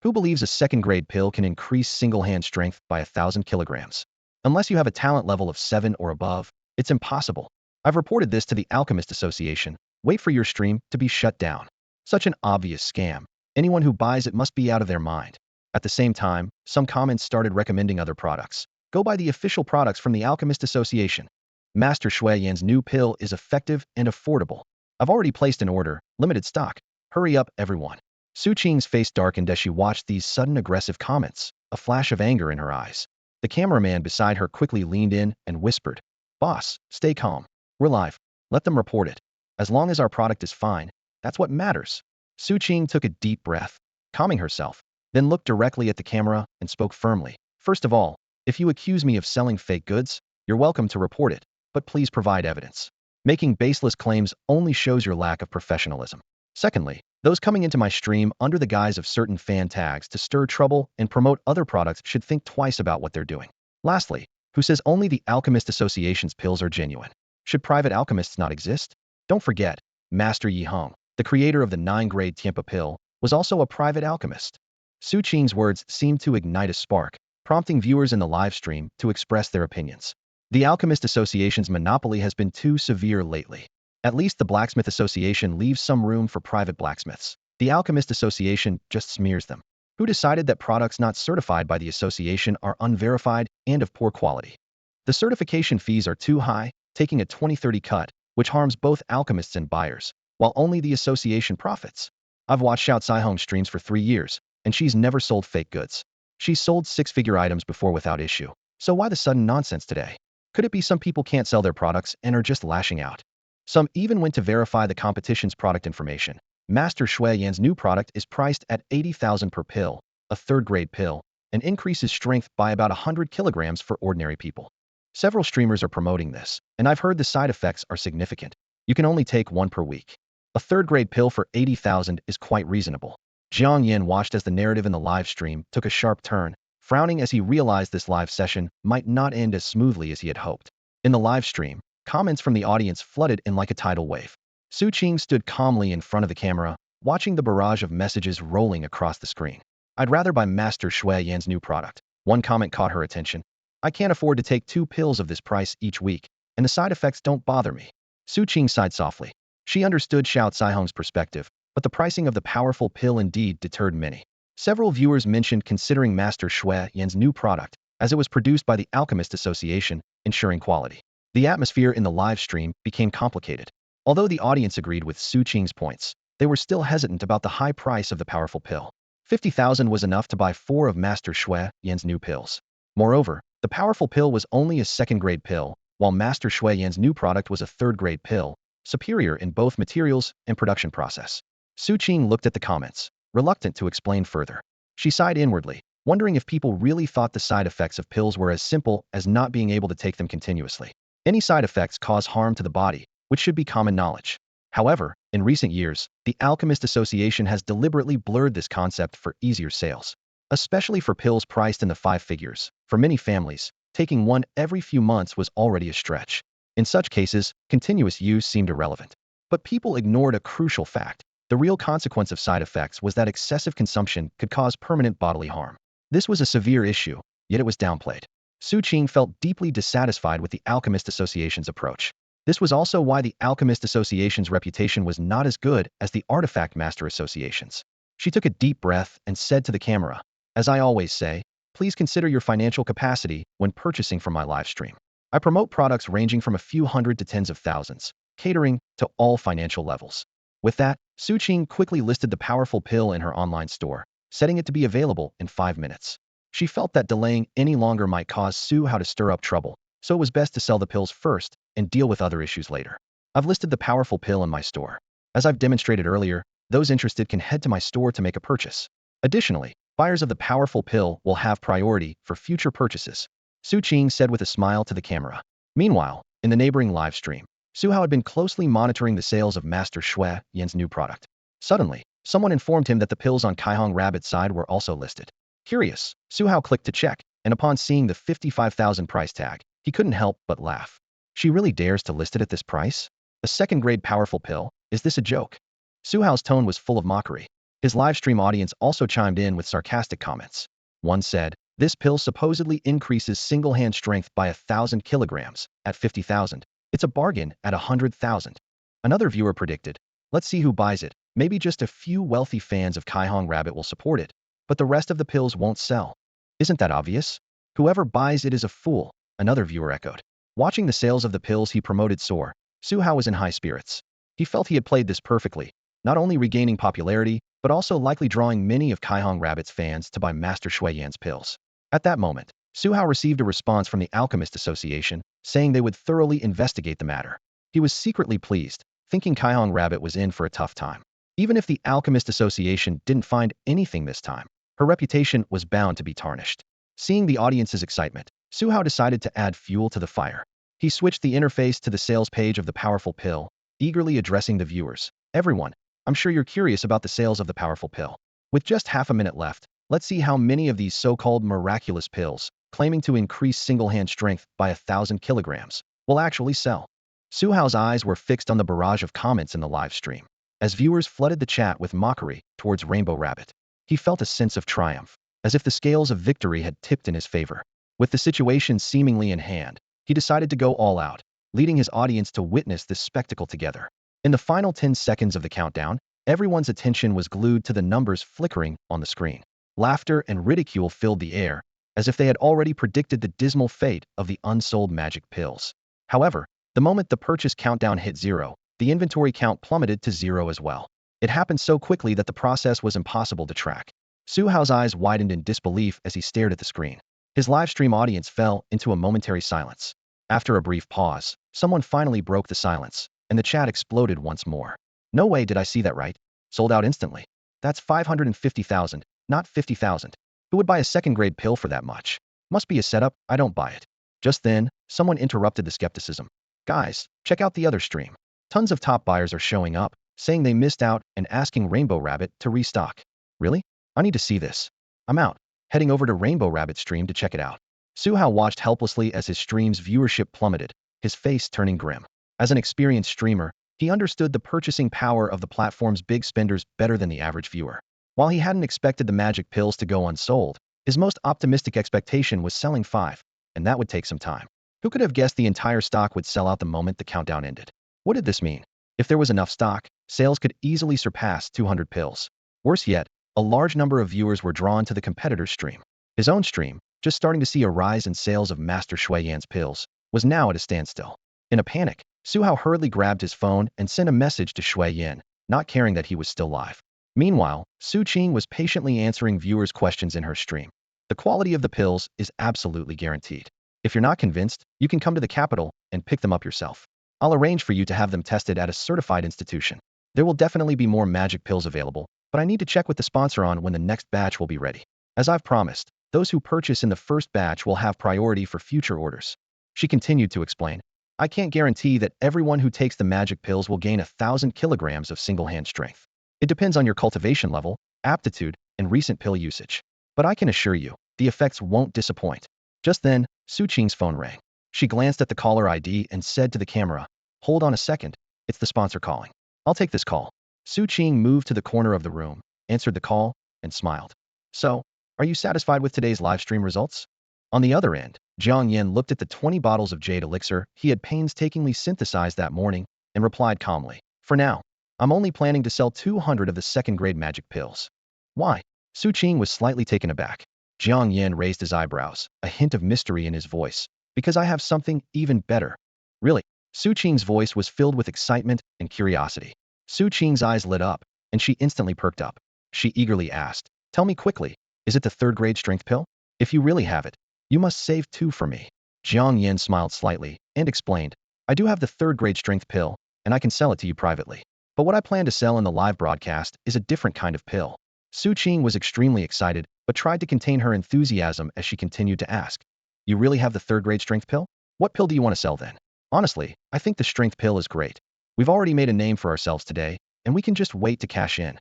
Who believes a second-grade pill can increase single-hand strength by 1,000 kilograms? Unless you have a talent level of 7 or above, it's impossible. I've reported this to the Alchemist Association. Wait for your stream to be shut down. Such an obvious scam. Anyone who buys it must be out of their mind. At the same time, some comments started recommending other products. Go buy the official products from the Alchemist Association. Master Shui Yan's new pill is effective and affordable. I've already placed an order, limited stock. Hurry up, everyone. Su Qing's face darkened as she watched these sudden aggressive comments, a flash of anger in her eyes. The cameraman beside her quickly leaned in and whispered, "Boss, stay calm. We're live. Let them report it. As long as our product is fine, that's what matters." Su Qing took a deep breath, calming herself, then looked directly at the camera and spoke firmly. "First of all, if you accuse me of selling fake goods, you're welcome to report it, but please provide evidence. Making baseless claims only shows your lack of professionalism. Secondly, those coming into my stream under the guise of certain fan tags to stir trouble and promote other products should think twice about what they're doing. Lastly, who says only the Alchemist Association's pills are genuine? Should private alchemists not exist? Don't forget, Master Yi Hong, the creator of the 9-grade Tianpa pill, was also a private alchemist." Su Qing's words seemed to ignite a spark, prompting viewers in the live stream to express their opinions. The Alchemist Association's monopoly has been too severe lately. At least the Blacksmith Association leaves some room for private blacksmiths. The Alchemist Association just smears them. Who decided that products not certified by the association are unverified and of poor quality? The certification fees are too high, taking a 20-30 cut, which harms both alchemists and buyers, while only the association profits. I've watched Xiao Caihong streams for 3 years, and she's never sold fake goods. She's sold 6-figure items before without issue. So why the sudden nonsense today? Could it be some people can't sell their products and are just lashing out? Some even went to verify the competition's product information. Master Shui Yan's new product is priced at 80,000 per pill, a 3rd-grade pill, and increases strength by about 100 kilograms for ordinary people. Several streamers are promoting this, and I've heard the side effects are significant. You can only take 1 per week. A 3rd-grade pill for 80,000 is quite reasonable. Jiang Yan watched as the narrative in the live stream took a sharp turn, frowning as he realized this live session might not end as smoothly as he had hoped. In the live stream, comments from the audience flooded in like a tidal wave. Su Qing stood calmly in front of the camera, watching the barrage of messages rolling across the screen. "I'd rather buy Master Shui Yan's new product." One comment caught her attention. "I can't afford to take 2 pills of this price each week, and the side effects don't bother me." Su Qing sighed softly. She understood Xiao Caihong's perspective, but the pricing of the powerful pill indeed deterred many. Several viewers mentioned considering Master Shui Yan's new product, as it was produced by the Alchemist Association, ensuring quality. The atmosphere in the live stream became complicated. Although the audience agreed with Su Qing's points, they were still hesitant about the high price of the powerful pill. 50,000 was enough to buy 4 of Master Shui Yan's new pills. Moreover, the powerful pill was only a 2nd-grade pill, while Master Shui Yan's new product was a 3rd-grade pill, superior in both materials and production process. Su Qing looked at the comments, reluctant to explain further. She sighed inwardly, wondering if people really thought the side effects of pills were as simple as not being able to take them continuously. Any side effects cause harm to the body, which should be common knowledge. However, in recent years, the Alchemist Association has deliberately blurred this concept for easier sales. Especially for pills priced in the 5 figures. For many families, taking one every few months was already a stretch. In such cases, continuous use seemed irrelevant. But people ignored a crucial fact. The real consequence of side effects was that excessive consumption could cause permanent bodily harm. This was a severe issue, yet it was downplayed. Su Qing felt deeply dissatisfied with the Alchemist Association's approach. This was also why the Alchemist Association's reputation was not as good as the Artifact Master Association's. She took a deep breath and said to the camera, "As I always say, please consider your financial capacity when purchasing from my live stream. I promote products ranging from a few hundred to tens of thousands, catering to all financial levels." With that, Su Qing quickly listed the powerful pill in her online store, setting it to be available in 5 minutes. She felt that delaying any longer might cause Su Hao to stir up trouble, so it was best to sell the pills first and deal with other issues later. "I've listed the powerful pill in my store. As I've demonstrated earlier, those interested can head to my store to make a purchase. Additionally, buyers of the powerful pill will have priority for future purchases," Su Qing said with a smile to the camera. Meanwhile, in the neighboring live stream, Su Hao had been closely monitoring the sales of Master Shui Yan's new product. Suddenly, someone informed him that the pills on Caihong Rabbit's side were also listed. Curious, Su Hao clicked to check, and upon seeing the 55,000 price tag, he couldn't help but laugh. She really dares to list it at this price? A 2nd-grade powerful pill? Is this a joke? Su Hao's tone was full of mockery. His live stream audience also chimed in with sarcastic comments. One said, "This pill supposedly increases single-hand strength by 1,000 kilograms. At 50,000, It's a bargain at 100,000. Another viewer predicted, let's see who buys it. Maybe just a few wealthy fans of Kaihong Rabbit will support it, but the rest of the pills won't sell. Isn't that obvious? Whoever buys it is a fool, another viewer echoed. Watching the sales of the pills he promoted soar, Su Hao was in high spirits. He felt he had played this perfectly, not only regaining popularity, but also likely drawing many of Kaihong Rabbit's fans to buy Master Shui Yan's pills. At that moment, Su Hao received a response from the Alchemist Association, saying they would thoroughly investigate the matter. He was secretly pleased, thinking Kaihong Rabbit was in for a tough time. Even if the Alchemist Association didn't find anything this time, her reputation was bound to be tarnished. Seeing the audience's excitement, Su Hao decided to add fuel to the fire. He switched the interface to the sales page of the powerful pill, eagerly addressing the viewers. Everyone, I'm sure you're curious about the sales of the powerful pill. With just half a minute left, let's see how many of these so-called miraculous pills, claiming to increase single-hand strength by 1,000 kilograms, will actually sell. Su Hao's eyes were fixed on the barrage of comments in the live stream. As viewers flooded the chat with mockery towards Rainbow Rabbit, he felt a sense of triumph, as if the scales of victory had tipped in his favor. With the situation seemingly in hand, he decided to go all out, leading his audience to witness this spectacle together. In the final 10 seconds of the countdown, everyone's attention was glued to the numbers flickering on the screen. Laughter and ridicule filled the air, as if they had already predicted the dismal fate of the unsold magic pills. However, the moment the purchase countdown hit 0, the inventory count plummeted to 0 as well. It happened so quickly that the process was impossible to track. Su Hao's eyes widened in disbelief as he stared at the screen. His live stream audience fell into a momentary silence. After a brief pause, someone finally broke the silence, and the chat exploded once more. No way did I see that right? Sold out instantly. That's 550,000, not 50,000. Who would buy a second-grade pill for that much? Must be a setup, I don't buy it. Just then, someone interrupted the skepticism. Guys, check out the other stream. Tons of top buyers are showing up, saying they missed out and asking Rainbow Rabbit to restock. Really? I need to see this. I'm out. Heading over to Rainbow Rabbit's stream to check it out. Su Hao watched helplessly as his stream's viewership plummeted, his face turning grim. As an experienced streamer, he understood the purchasing power of the platform's big spenders better than the average viewer. While he hadn't expected the magic pills to go unsold, his most optimistic expectation was selling 5, and that would take some time. Who could have guessed the entire stock would sell out the moment the countdown ended? What did this mean? If there was enough stock, sales could easily surpass 200 pills. Worse yet, a large number of viewers were drawn to the competitor's stream. His own stream, just starting to see a rise in sales of Master Shui Yan's pills, was now at a standstill. In a panic, Su Hao hurriedly grabbed his phone and sent a message to Shui Yan, not caring that he was still live. Meanwhile, Su Qing was patiently answering viewers' questions in her stream. The quality of the pills is absolutely guaranteed. If you're not convinced, you can come to the capital and pick them up yourself. I'll arrange for you to have them tested at a certified institution. There will definitely be more magic pills available, but I need to check with the sponsor on when the next batch will be ready. As I've promised, those who purchase in the first batch will have priority for future orders. She continued to explain, I can't guarantee that everyone who takes the magic pills will gain 1,000 kilograms of single-hand strength. It depends on your cultivation level, aptitude, and recent pill usage. But I can assure you, the effects won't disappoint. Just then, Su Qing's phone rang. She glanced at the caller ID and said to the camera, hold on a second, it's the sponsor calling. I'll take this call. Su Qing moved to the corner of the room, answered the call, and smiled. So, are you satisfied with today's live stream results? On the other end, Jiang Yan looked at the 20 bottles of jade elixir he had painstakingly synthesized that morning and replied calmly, for now, I'm only planning to sell 200 of the second-grade magic pills. Why? Su Qing was slightly taken aback. Jiang Yan raised his eyebrows, a hint of mystery in his voice. Because I have something even better. Really? Su Qing's voice was filled with excitement and curiosity. Su Qing's eyes lit up, and she instantly perked up. She eagerly asked, tell me quickly, is it the third-grade strength pill? If you really have it, you must save 2 for me. Jiang Yan smiled slightly and explained, I do have the third-grade strength pill, and I can sell it to you privately. But what I plan to sell in the live broadcast is a different kind of pill. Su Qing was extremely excited, but tried to contain her enthusiasm as she continued to ask, you really have the third-grade strength pill? What pill do you want to sell then? Honestly, I think the strength pill is great. We've already made a name for ourselves today, and we can just wait to cash in.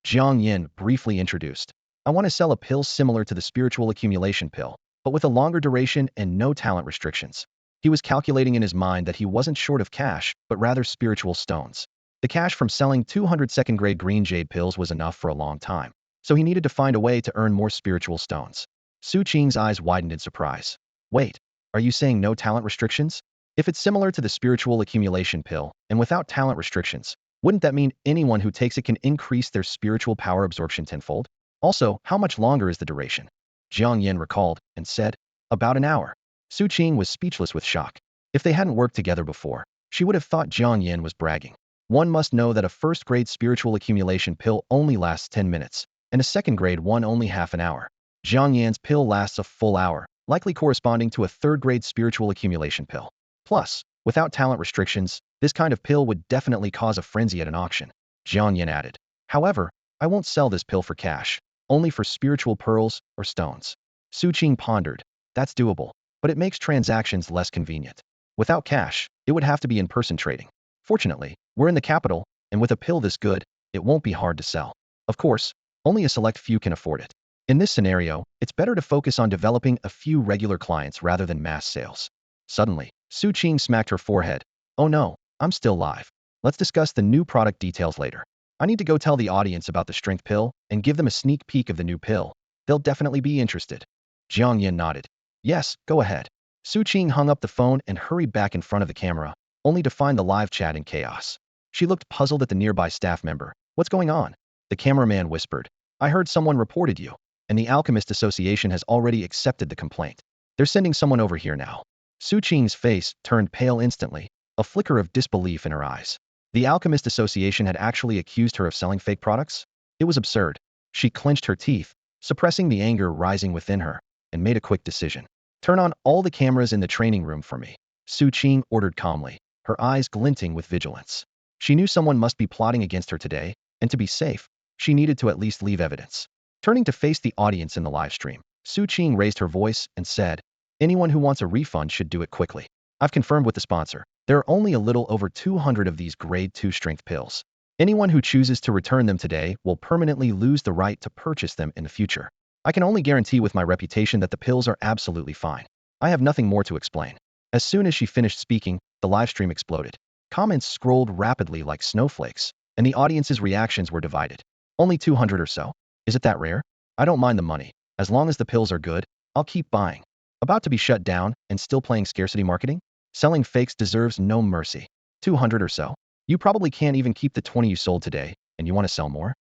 Jiang Yan briefly introduced, I want to sell a pill similar to the spiritual accumulation pill, but with a longer duration and no talent restrictions. He was calculating in his mind that he wasn't short of cash, but rather spiritual stones. The cash from selling 200 second-grade green jade pills was enough for a long time, so he needed to find a way to earn more spiritual stones. Su Qing's eyes widened in surprise. Wait, are you saying no talent restrictions? If it's similar to the spiritual accumulation pill and without talent restrictions, wouldn't that mean anyone who takes it can increase their spiritual power absorption tenfold? Also, how much longer is the duration? Jiang Yan recalled and said, about an hour. Su Qing was speechless with shock. If they hadn't worked together before, she would have thought Jiang Yan was bragging. One must know that a first-grade spiritual accumulation pill only lasts 10 minutes, and a second-grade one only half an hour. Jiang Yan's pill lasts a full hour, likely corresponding to a third-grade spiritual accumulation pill. Plus, without talent restrictions, this kind of pill would definitely cause a frenzy at an auction. Jiang Yan added. However, I won't sell this pill for cash, only for spiritual pearls or stones. Su Qing pondered. That's doable, but it makes transactions less convenient. Without cash, it would have to be in-person trading. Fortunately, we're in the capital, and with a pill this good, it won't be hard to sell. Of course, only a select few can afford it. In this scenario, it's better to focus on developing a few regular clients rather than mass sales. Suddenly, Su Qing smacked her forehead. Oh no, I'm still live. Let's discuss the new product details later. I need to go tell the audience about the strength pill and give them a sneak peek of the new pill. They'll definitely be interested. Jiang Yan nodded. Yes, go ahead. Su Qing hung up the phone and hurried back in front of the camera, only to find the live chat in chaos. She looked puzzled at the nearby staff member. What's going on? The cameraman whispered. I heard someone reported you, and the Alchemist Association has already accepted the complaint. They're sending someone over here now. Su Qing's face turned pale instantly, a flicker of disbelief in her eyes. The Alchemist Association had actually accused her of selling fake products? It was absurd. She clenched her teeth, suppressing the anger rising within her, and made a quick decision. Turn on all the cameras in the training room for me, Su Qing ordered calmly, her eyes glinting with vigilance. She knew someone must be plotting against her today, and to be safe, she needed to at least leave evidence. Turning to face the audience in the live stream, Su Qing raised her voice and said, anyone who wants a refund should do it quickly. I've confirmed with the sponsor. There are only a little over 200 of these grade 2 strength pills. Anyone who chooses to return them today will permanently lose the right to purchase them in the future. I can only guarantee with my reputation that the pills are absolutely fine. I have nothing more to explain. As soon as she finished speaking, the live stream exploded. Comments scrolled rapidly like snowflakes, and the audience's reactions were divided. Only 200 or so? Is it that rare? I don't mind the money. As long as the pills are good, I'll keep buying. About to be shut down and still playing scarcity marketing? Selling fakes deserves no mercy. 200 or so? You probably can't even keep the 20 you sold today, and you want to sell more?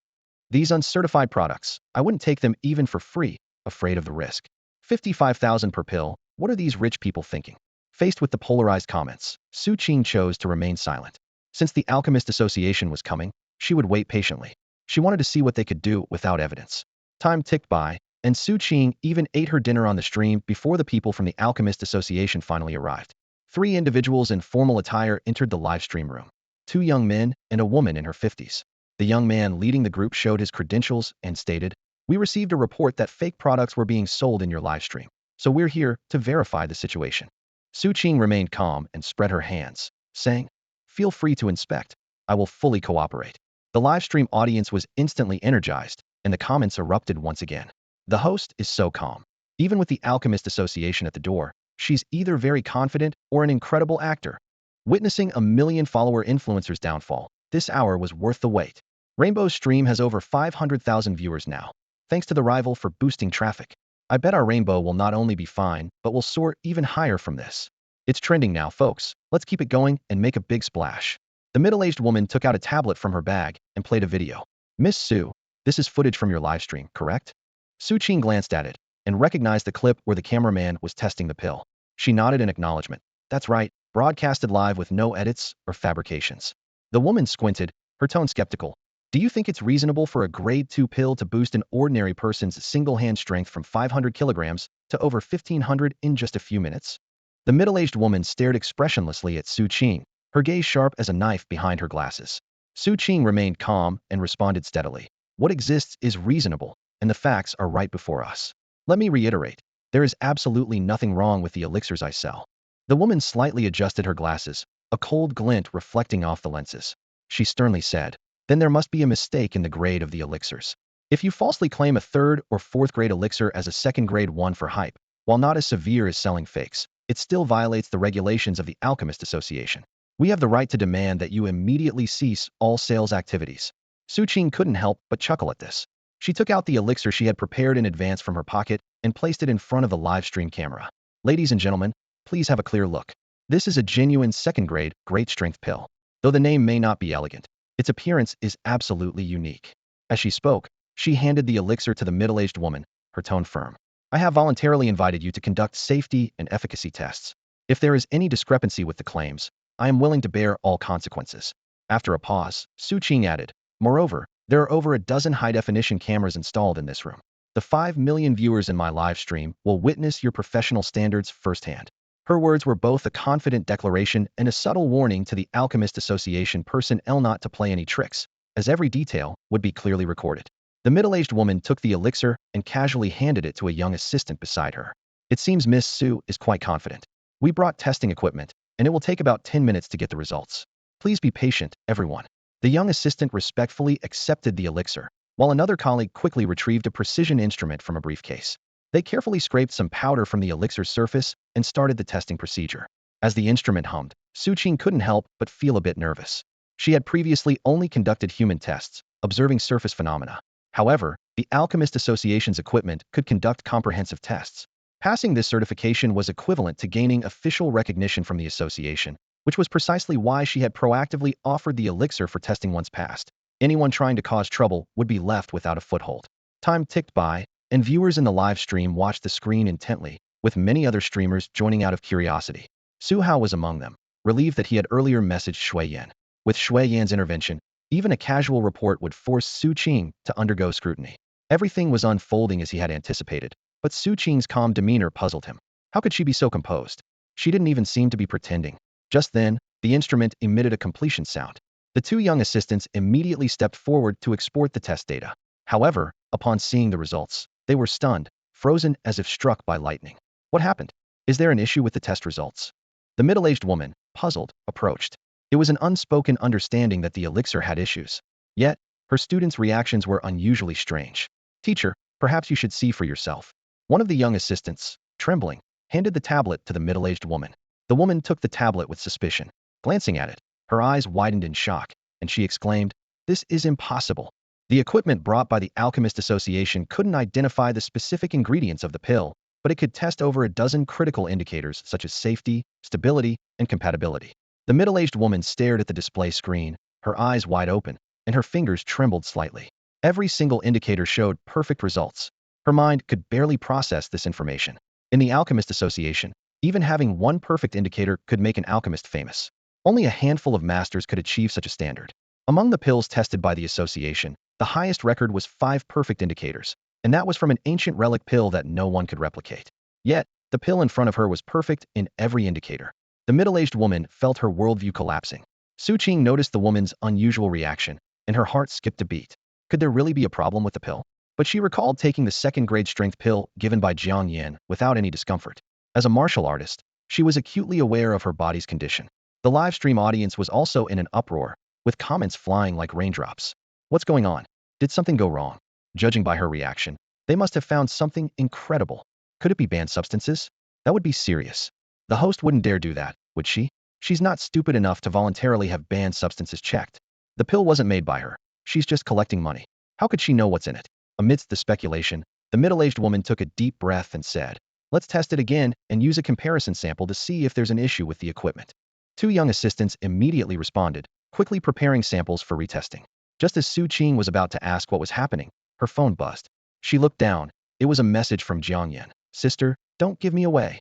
These uncertified products, I wouldn't take them even for free, afraid of the risk. 55,000 per pill, what are these rich people thinking? Faced with the polarized comments, Su Qing chose to remain silent. Since the Alchemist Association was coming, she would wait patiently. She wanted to see what they could do without evidence. Time ticked by, and Su Qing even ate her dinner on the stream before the people from the Alchemist Association finally arrived. 3 individuals in formal attire entered the live stream room. 2 young men and a woman in her 50s. The young man leading the group showed his credentials and stated, we received a report that fake products were being sold in your live stream, so we're here to verify the situation. Su Qing remained calm and spread her hands, saying, feel free to inspect. I will fully cooperate. The live stream audience was instantly energized, and the comments erupted once again. The host is so calm. Even with the Alchemist Association at the door, she's either very confident or an incredible actor. Witnessing a 1 million follower influencer's downfall, this hour was worth the wait. Rainbow's stream has over 500,000 viewers now, thanks to the rival for boosting traffic. I bet our Rainbow will not only be fine, but will soar even higher from this. It's trending now, folks. Let's keep it going and make a big splash. The middle-aged woman took out a tablet from her bag and played a video. Miss Su, this is footage from your live stream, correct? Su Qing glanced at it and recognized the clip where the cameraman was testing the pill. She nodded in acknowledgement. That's right, broadcasted live with no edits or fabrications. The woman squinted, her tone skeptical. Do you think it's reasonable for a grade 2 pill to boost an ordinary person's single-hand strength from 500 kilograms to over 1,500 in just a few minutes? The middle-aged woman stared expressionlessly at Su Qing, her gaze sharp as a knife behind her glasses. Su Qing remained calm and responded steadily. What exists is reasonable, and the facts are right before us. Let me reiterate, there is absolutely nothing wrong with the elixirs I sell. The woman slightly adjusted her glasses, a cold glint reflecting off the lenses. She sternly said, then there must be a mistake in the grade of the elixirs. If you falsely claim a 3rd or 4th grade elixir as a 2nd grade one for hype, while not as severe as selling fakes, it still violates the regulations of the Alchemist Association. We have the right to demand that you immediately cease all sales activities. Su Qing couldn't help but chuckle at this. She took out the elixir she had prepared in advance from her pocket and placed it in front of the live stream camera. Ladies and gentlemen, please have a clear look. This is a genuine second-grade, great-strength pill. Though the name may not be elegant, its appearance is absolutely unique. As she spoke, she handed the elixir to the middle-aged woman, her tone firm. I have voluntarily invited you to conduct safety and efficacy tests. If there is any discrepancy with the claims, I am willing to bear all consequences. After a pause, Su Qing added, moreover, there are over a dozen high-definition cameras installed in this room. The 5 million viewers in my live stream will witness your professional standards firsthand. Her words were both a confident declaration and a subtle warning to the Alchemist Association personnel not to play any tricks, as every detail would be clearly recorded. The middle-aged woman took the elixir and casually handed it to a young assistant beside her. It seems Miss Su is quite confident. We brought testing equipment, and it will take about 10 minutes to get the results. Please be patient, everyone. The young assistant respectfully accepted the elixir, while another colleague quickly retrieved a precision instrument from a briefcase. They carefully scraped some powder from the elixir's surface and started the testing procedure. As the instrument hummed, Su Qing couldn't help but feel a bit nervous. She had previously only conducted human tests, observing surface phenomena. However, the Alchemist Association's equipment could conduct comprehensive tests. Passing this certification was equivalent to gaining official recognition from the association, which was precisely why she had proactively offered the elixir for testing once passed. Anyone trying to cause trouble would be left without a foothold. Time ticked by, and viewers in the live stream watched the screen intently, with many other streamers joining out of curiosity. Su Hao was among them, relieved that he had earlier messaged Shui Yan. With Shui Yan's intervention, even a casual report would force Su Qing to undergo scrutiny. Everything was unfolding as he had anticipated, but Su Qing's calm demeanor puzzled him. How could she be so composed? She didn't even seem to be pretending. Just then, the instrument emitted a completion sound. The two young assistants immediately stepped forward to export the test data. However, upon seeing the results, they were stunned, frozen as if struck by lightning. What happened? Is there an issue with the test results? The middle-aged woman, puzzled, approached. It was an unspoken understanding that the elixir had issues. Yet, her students' reactions were unusually strange. Teacher, perhaps you should see for yourself. One of the young assistants, trembling, handed the tablet to the middle-aged woman. The woman took the tablet with suspicion. Glancing at it, her eyes widened in shock, and she exclaimed, "This is impossible." The equipment brought by the Alchemist Association couldn't identify the specific ingredients of the pill, but it could test over a dozen critical indicators such as safety, stability, and compatibility. The middle-aged woman stared at the display screen, her eyes wide open, and her fingers trembled slightly. Every single indicator showed perfect results. Her mind could barely process this information. In the Alchemist Association, even having one perfect indicator could make an alchemist famous. Only a handful of masters could achieve such a standard. Among the pills tested by the association, the highest record was 5 perfect indicators, and that was from an ancient relic pill that no one could replicate. Yet, the pill in front of her was perfect in every indicator. The middle-aged woman felt her worldview collapsing. Su Qing noticed the woman's unusual reaction, and her heart skipped a beat. Could there really be a problem with the pill? But she recalled taking the second-grade strength pill given by Jiang Yan without any discomfort. As a martial artist, she was acutely aware of her body's condition. The live stream audience was also in an uproar, with comments flying like raindrops. What's going on? Did something go wrong? Judging by her reaction, they must have found something incredible. Could it be banned substances? That would be serious. The host wouldn't dare do that, would she? She's not stupid enough to voluntarily have banned substances checked. The pill wasn't made by her. She's just collecting money. How could she know what's in it? Amidst the speculation, the middle-aged woman took a deep breath and said, "Let's test it again and use a comparison sample to see if there's an issue with the equipment." 2 young assistants immediately responded, quickly preparing samples for retesting. Just as Su Qing was about to ask what was happening, her phone buzzed. She looked down. It was a message from Jiang Yan. "Sister, don't give me away."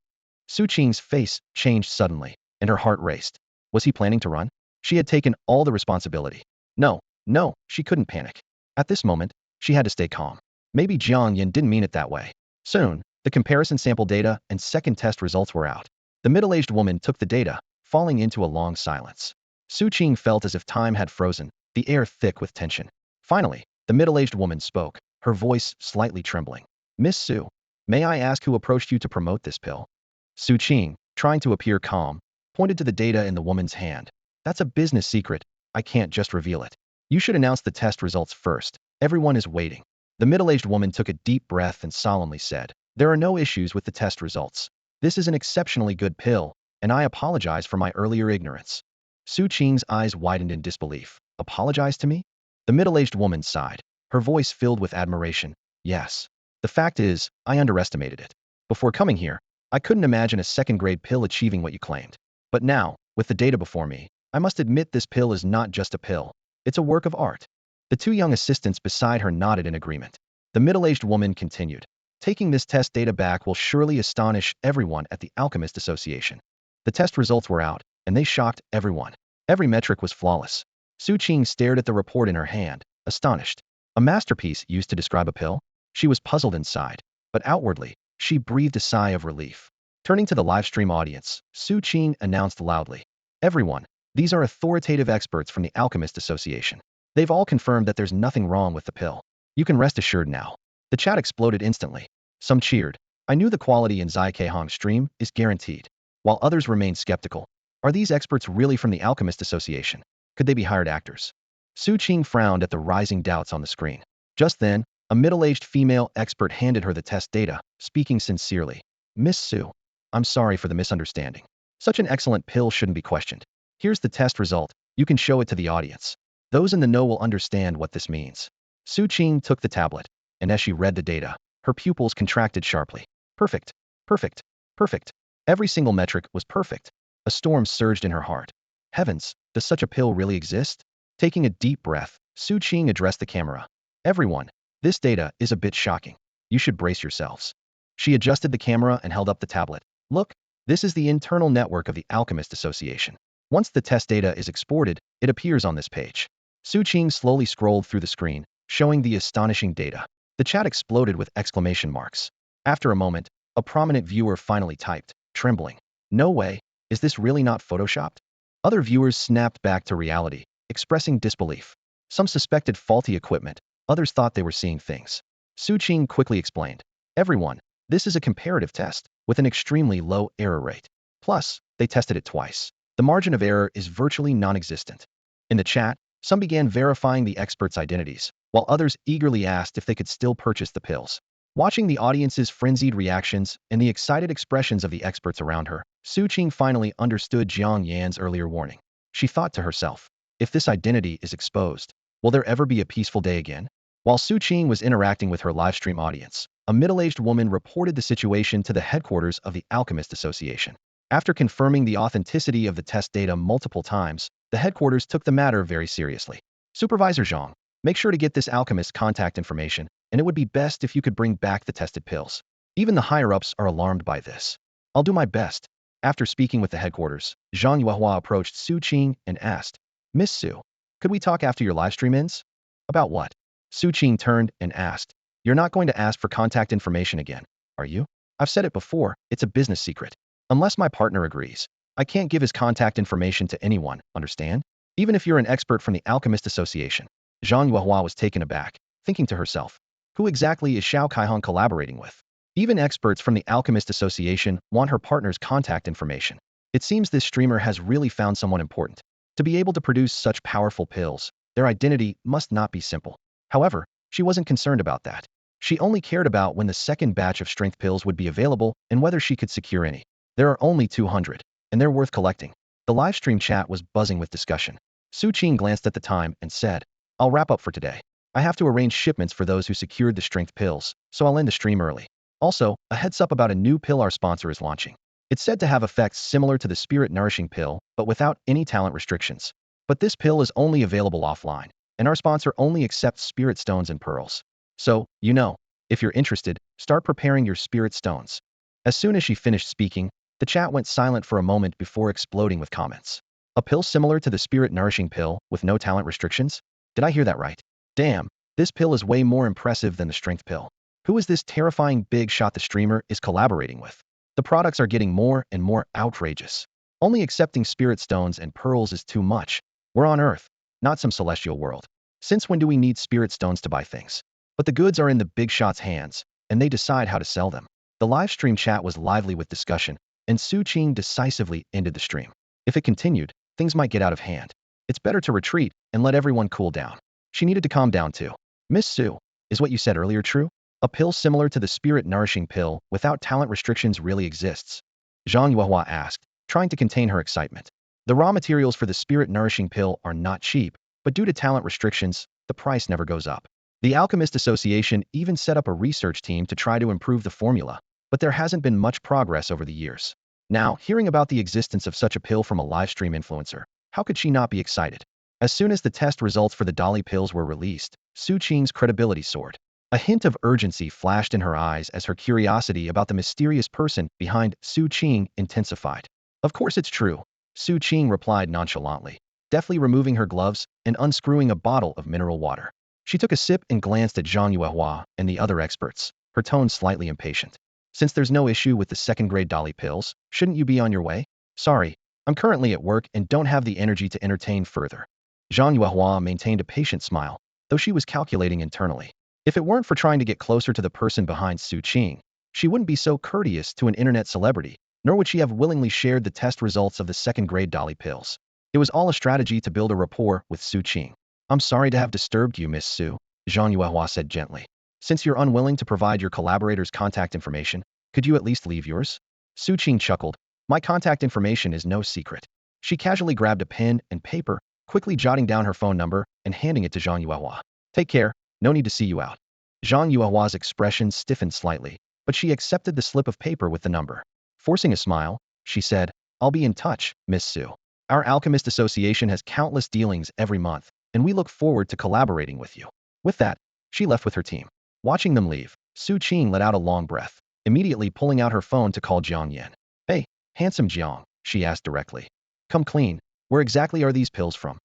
Su Qing's face changed suddenly, and her heart raced. Was he planning to run? She had taken all the responsibility. No, she couldn't panic. At this moment, she had to stay calm. Maybe Jiang Yan didn't mean it that way. Soon, the comparison sample data and second test results were out. The middle-aged woman took the data, falling into a long silence. Su Qing felt as if time had frozen, the air thick with tension. Finally, the middle-aged woman spoke, her voice slightly trembling. "Miss Su, may I ask who approached you to promote this pill?" Su Qing, trying to appear calm, pointed to the data in the woman's hand. "That's a business secret. I can't just reveal it. You should announce the test results first. Everyone is waiting." The middle-aged woman took a deep breath and solemnly said, "There are no issues with the test results. This is an exceptionally good pill, and I apologize for my earlier ignorance." Su Qing's eyes widened in disbelief. "Apologize to me?" The middle-aged woman sighed, her voice filled with admiration. "Yes. The fact is, I underestimated it. Before coming here, I couldn't imagine a second-grade pill achieving what you claimed. But now, with the data before me, I must admit this pill is not just a pill. It's a work of art. The two young assistants beside her nodded in agreement. The middle-aged woman continued. Taking this test data back will surely astonish everyone at the Alchemist Association. The test results were out, and they shocked everyone. Every metric was flawless. Su Qing stared at the report in her hand, astonished. A masterpiece used to describe a pill? She was puzzled inside, but outwardly, she breathed a sigh of relief. Turning to the livestream audience, Su Qing announced loudly, "Everyone, these are authoritative experts from the Alchemist Association. They've all confirmed that there's nothing wrong with the pill. You can rest assured now." The chat exploded instantly. Some cheered. "I knew the quality in Zai Keihong's stream is guaranteed," while others remained skeptical. Are these experts really from the Alchemist Association? Could they be hired actors? Su Qing frowned at the rising doubts on the screen. Just then, a middle-aged female expert handed her the test data, speaking sincerely. "Miss Su, I'm sorry for the misunderstanding. Such an excellent pill shouldn't be questioned. Here's the test result. You can show it to the audience. Those in the know will understand what this means." Su Qing took the tablet, and as she read the data, her pupils contracted sharply. Perfect, perfect, perfect. Every single metric was perfect. A storm surged in her heart. Heavens, does such a pill really exist? Taking a deep breath, Su Qing addressed the camera. "Everyone, this data is a bit shocking. You should brace yourselves." She adjusted the camera and held up the tablet. "Look, this is the internal network of the Alchemist Association. Once the test data is exported, it appears on this page." Su Qing slowly scrolled through the screen, showing the astonishing data. The chat exploded with exclamation marks. After a moment, a prominent viewer finally typed, trembling, "No way, is this really not photoshopped?" Other viewers snapped back to reality, expressing disbelief. Some suspected faulty equipment, others thought they were seeing things. Su Qing quickly explained, "Everyone, this is a comparative test, with an extremely low error rate. Plus, they tested it twice. The margin of error is virtually non-existent." In the chat, some began verifying the experts' identities, while others eagerly asked if they could still purchase the pills. Watching the audience's frenzied reactions and the excited expressions of the experts around her, Su Qing finally understood Jiang Yan's earlier warning. She thought to herself, if this identity is exposed, will there ever be a peaceful day again? While Su Qing was interacting with her livestream audience, a middle-aged woman reported the situation to the headquarters of the Alchemist Association. After confirming the authenticity of the test data multiple times, the headquarters took the matter very seriously. "Supervisor Zhang, make sure to get this alchemist's contact information, and it would be best if you could bring back the tested pills. Even the higher-ups are alarmed by this." "I'll do my best." After speaking with the headquarters, Zhang Yuehua approached Su Qing and asked, "Miss Su, could we talk after your livestream ends?" "About what?" Su Qing turned and asked, "You're not going to ask for contact information again, are you?" "I've said it before, it's a business secret. Unless my partner agrees, I can't give his contact information to anyone, understand? Even if you're an expert from the Alchemist Association." Zhang Yuehua was taken aback, thinking to herself, who exactly is Xiao Kaihong collaborating with? Even experts from the Alchemist Association want her partner's contact information. It seems this streamer has really found someone important. To be able to produce such powerful pills, their identity must not be simple. However, she wasn't concerned about that. She only cared about when the second batch of strength pills would be available and whether she could secure any. There are only 200, and they're worth collecting. The livestream chat was buzzing with discussion. Su Qing glanced at the time and said, "I'll wrap up for today. I have to arrange shipments for those who secured the strength pills, so I'll end the stream early. Also, a heads up about a new pill our sponsor is launching. It's said to have effects similar to the spirit nourishing pill, but without any talent restrictions. But this pill is only available offline, and our sponsor only accepts spirit stones and pearls. So, if you're interested, start preparing your spirit stones." As soon as she finished speaking, the chat went silent for a moment before exploding with comments. "A pill similar to the spirit nourishing pill, with no talent restrictions? Did I hear that right? Damn, this pill is way more impressive than the strength pill. Who is this terrifying big shot the streamer is collaborating with? The products are getting more and more outrageous. Only accepting spirit stones and pearls is too much. We're on Earth, not some celestial world. Since when do we need spirit stones to buy things?" But the goods are in the big shot's hands, and they decide how to sell them. The live stream chat was lively with discussion, and Su Qing decisively ended the stream. If it continued, things might get out of hand. It's better to retreat and let everyone cool down. She needed to calm down too. "Miss Su, is what you said earlier true? A pill similar to the spirit nourishing pill without talent restrictions really exists?" Zhang Yuehua asked, trying to contain her excitement. The raw materials for the spirit nourishing pill are not cheap, but due to talent restrictions, the price never goes up. The Alchemist Association even set up a research team to try to improve the formula, but there hasn't been much progress over the years. Now, hearing about the existence of such a pill from a livestream influencer, how could she not be excited? As soon as the test results for the Dolly pills were released, Su Qing's credibility soared. A hint of urgency flashed in her eyes as her curiosity about the mysterious person behind Su Qing intensified. Of course it's true, Su Qing replied nonchalantly, deftly removing her gloves and unscrewing a bottle of mineral water. She took a sip and glanced at Zhang Yuehua and the other experts, her tone slightly impatient. Since there's no issue with the second-grade Dolly pills, shouldn't you be on your way? Sorry, I'm currently at work and don't have the energy to entertain further. Zhang Yuehua maintained a patient smile, though she was calculating internally. If it weren't for trying to get closer to the person behind Su Qing, she wouldn't be so courteous to an internet celebrity, nor would she have willingly shared the test results of the second-grade Dolly pills. It was all a strategy to build a rapport with Su Qing. I'm sorry to have disturbed you, Miss Su, Zhang Yuehua said gently. Since you're unwilling to provide your collaborator's contact information, could you at least leave yours? Su Qing chuckled. My contact information is no secret. She casually grabbed a pen and paper, quickly jotting down her phone number and handing it to Zhang Yuehua. Take care, no need to see you out. Zhang Yuehua's expression stiffened slightly, but she accepted the slip of paper with the number. Forcing a smile, she said, I'll be in touch, Miss Su. Our Alchemist Association has countless dealings every month, and we look forward to collaborating with you. With that, she left with her team. Watching them leave, Su Qing let out a long breath, immediately pulling out her phone to call Jiang Yan. Hey, handsome Jiang, she asked directly. Come clean, where exactly are these pills from?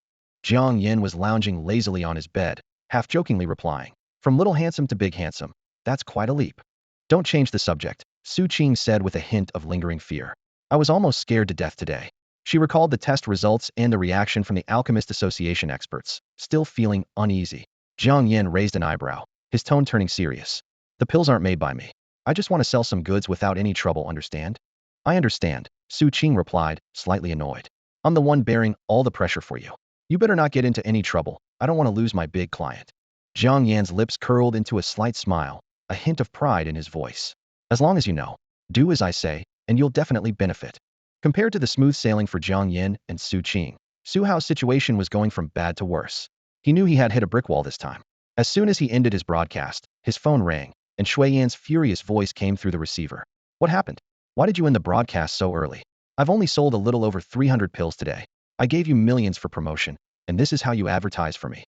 Jiang Yan was lounging lazily on his bed, half-jokingly replying. From little handsome to big handsome, that's quite a leap. Don't change the subject, Su Qing said with a hint of lingering fear. I was almost scared to death today. She recalled the test results and the reaction from the Alchemist Association experts, still feeling uneasy. Jiang Yan raised an eyebrow, his tone turning serious. The pills aren't made by me. I just want to sell some goods without any trouble, understand? I understand, Su Qing replied, slightly annoyed. I'm the one bearing all the pressure for you. You better not get into any trouble. I don't want to lose my big client. Jiang Yan's lips curled into a slight smile, a hint of pride in his voice. As long as you know, do as I say, and you'll definitely benefit. Compared to the smooth sailing for Jiang Yan and Su Qing, Su Hao's situation was going from bad to worse. He knew he had hit a brick wall this time. As soon as he ended his broadcast, his phone rang, and Shui Yan's furious voice came through the receiver. What happened? Why did you end the broadcast so early? I've only sold a little over 300 pills today. I gave you millions for promotion, and this is how you advertise for me.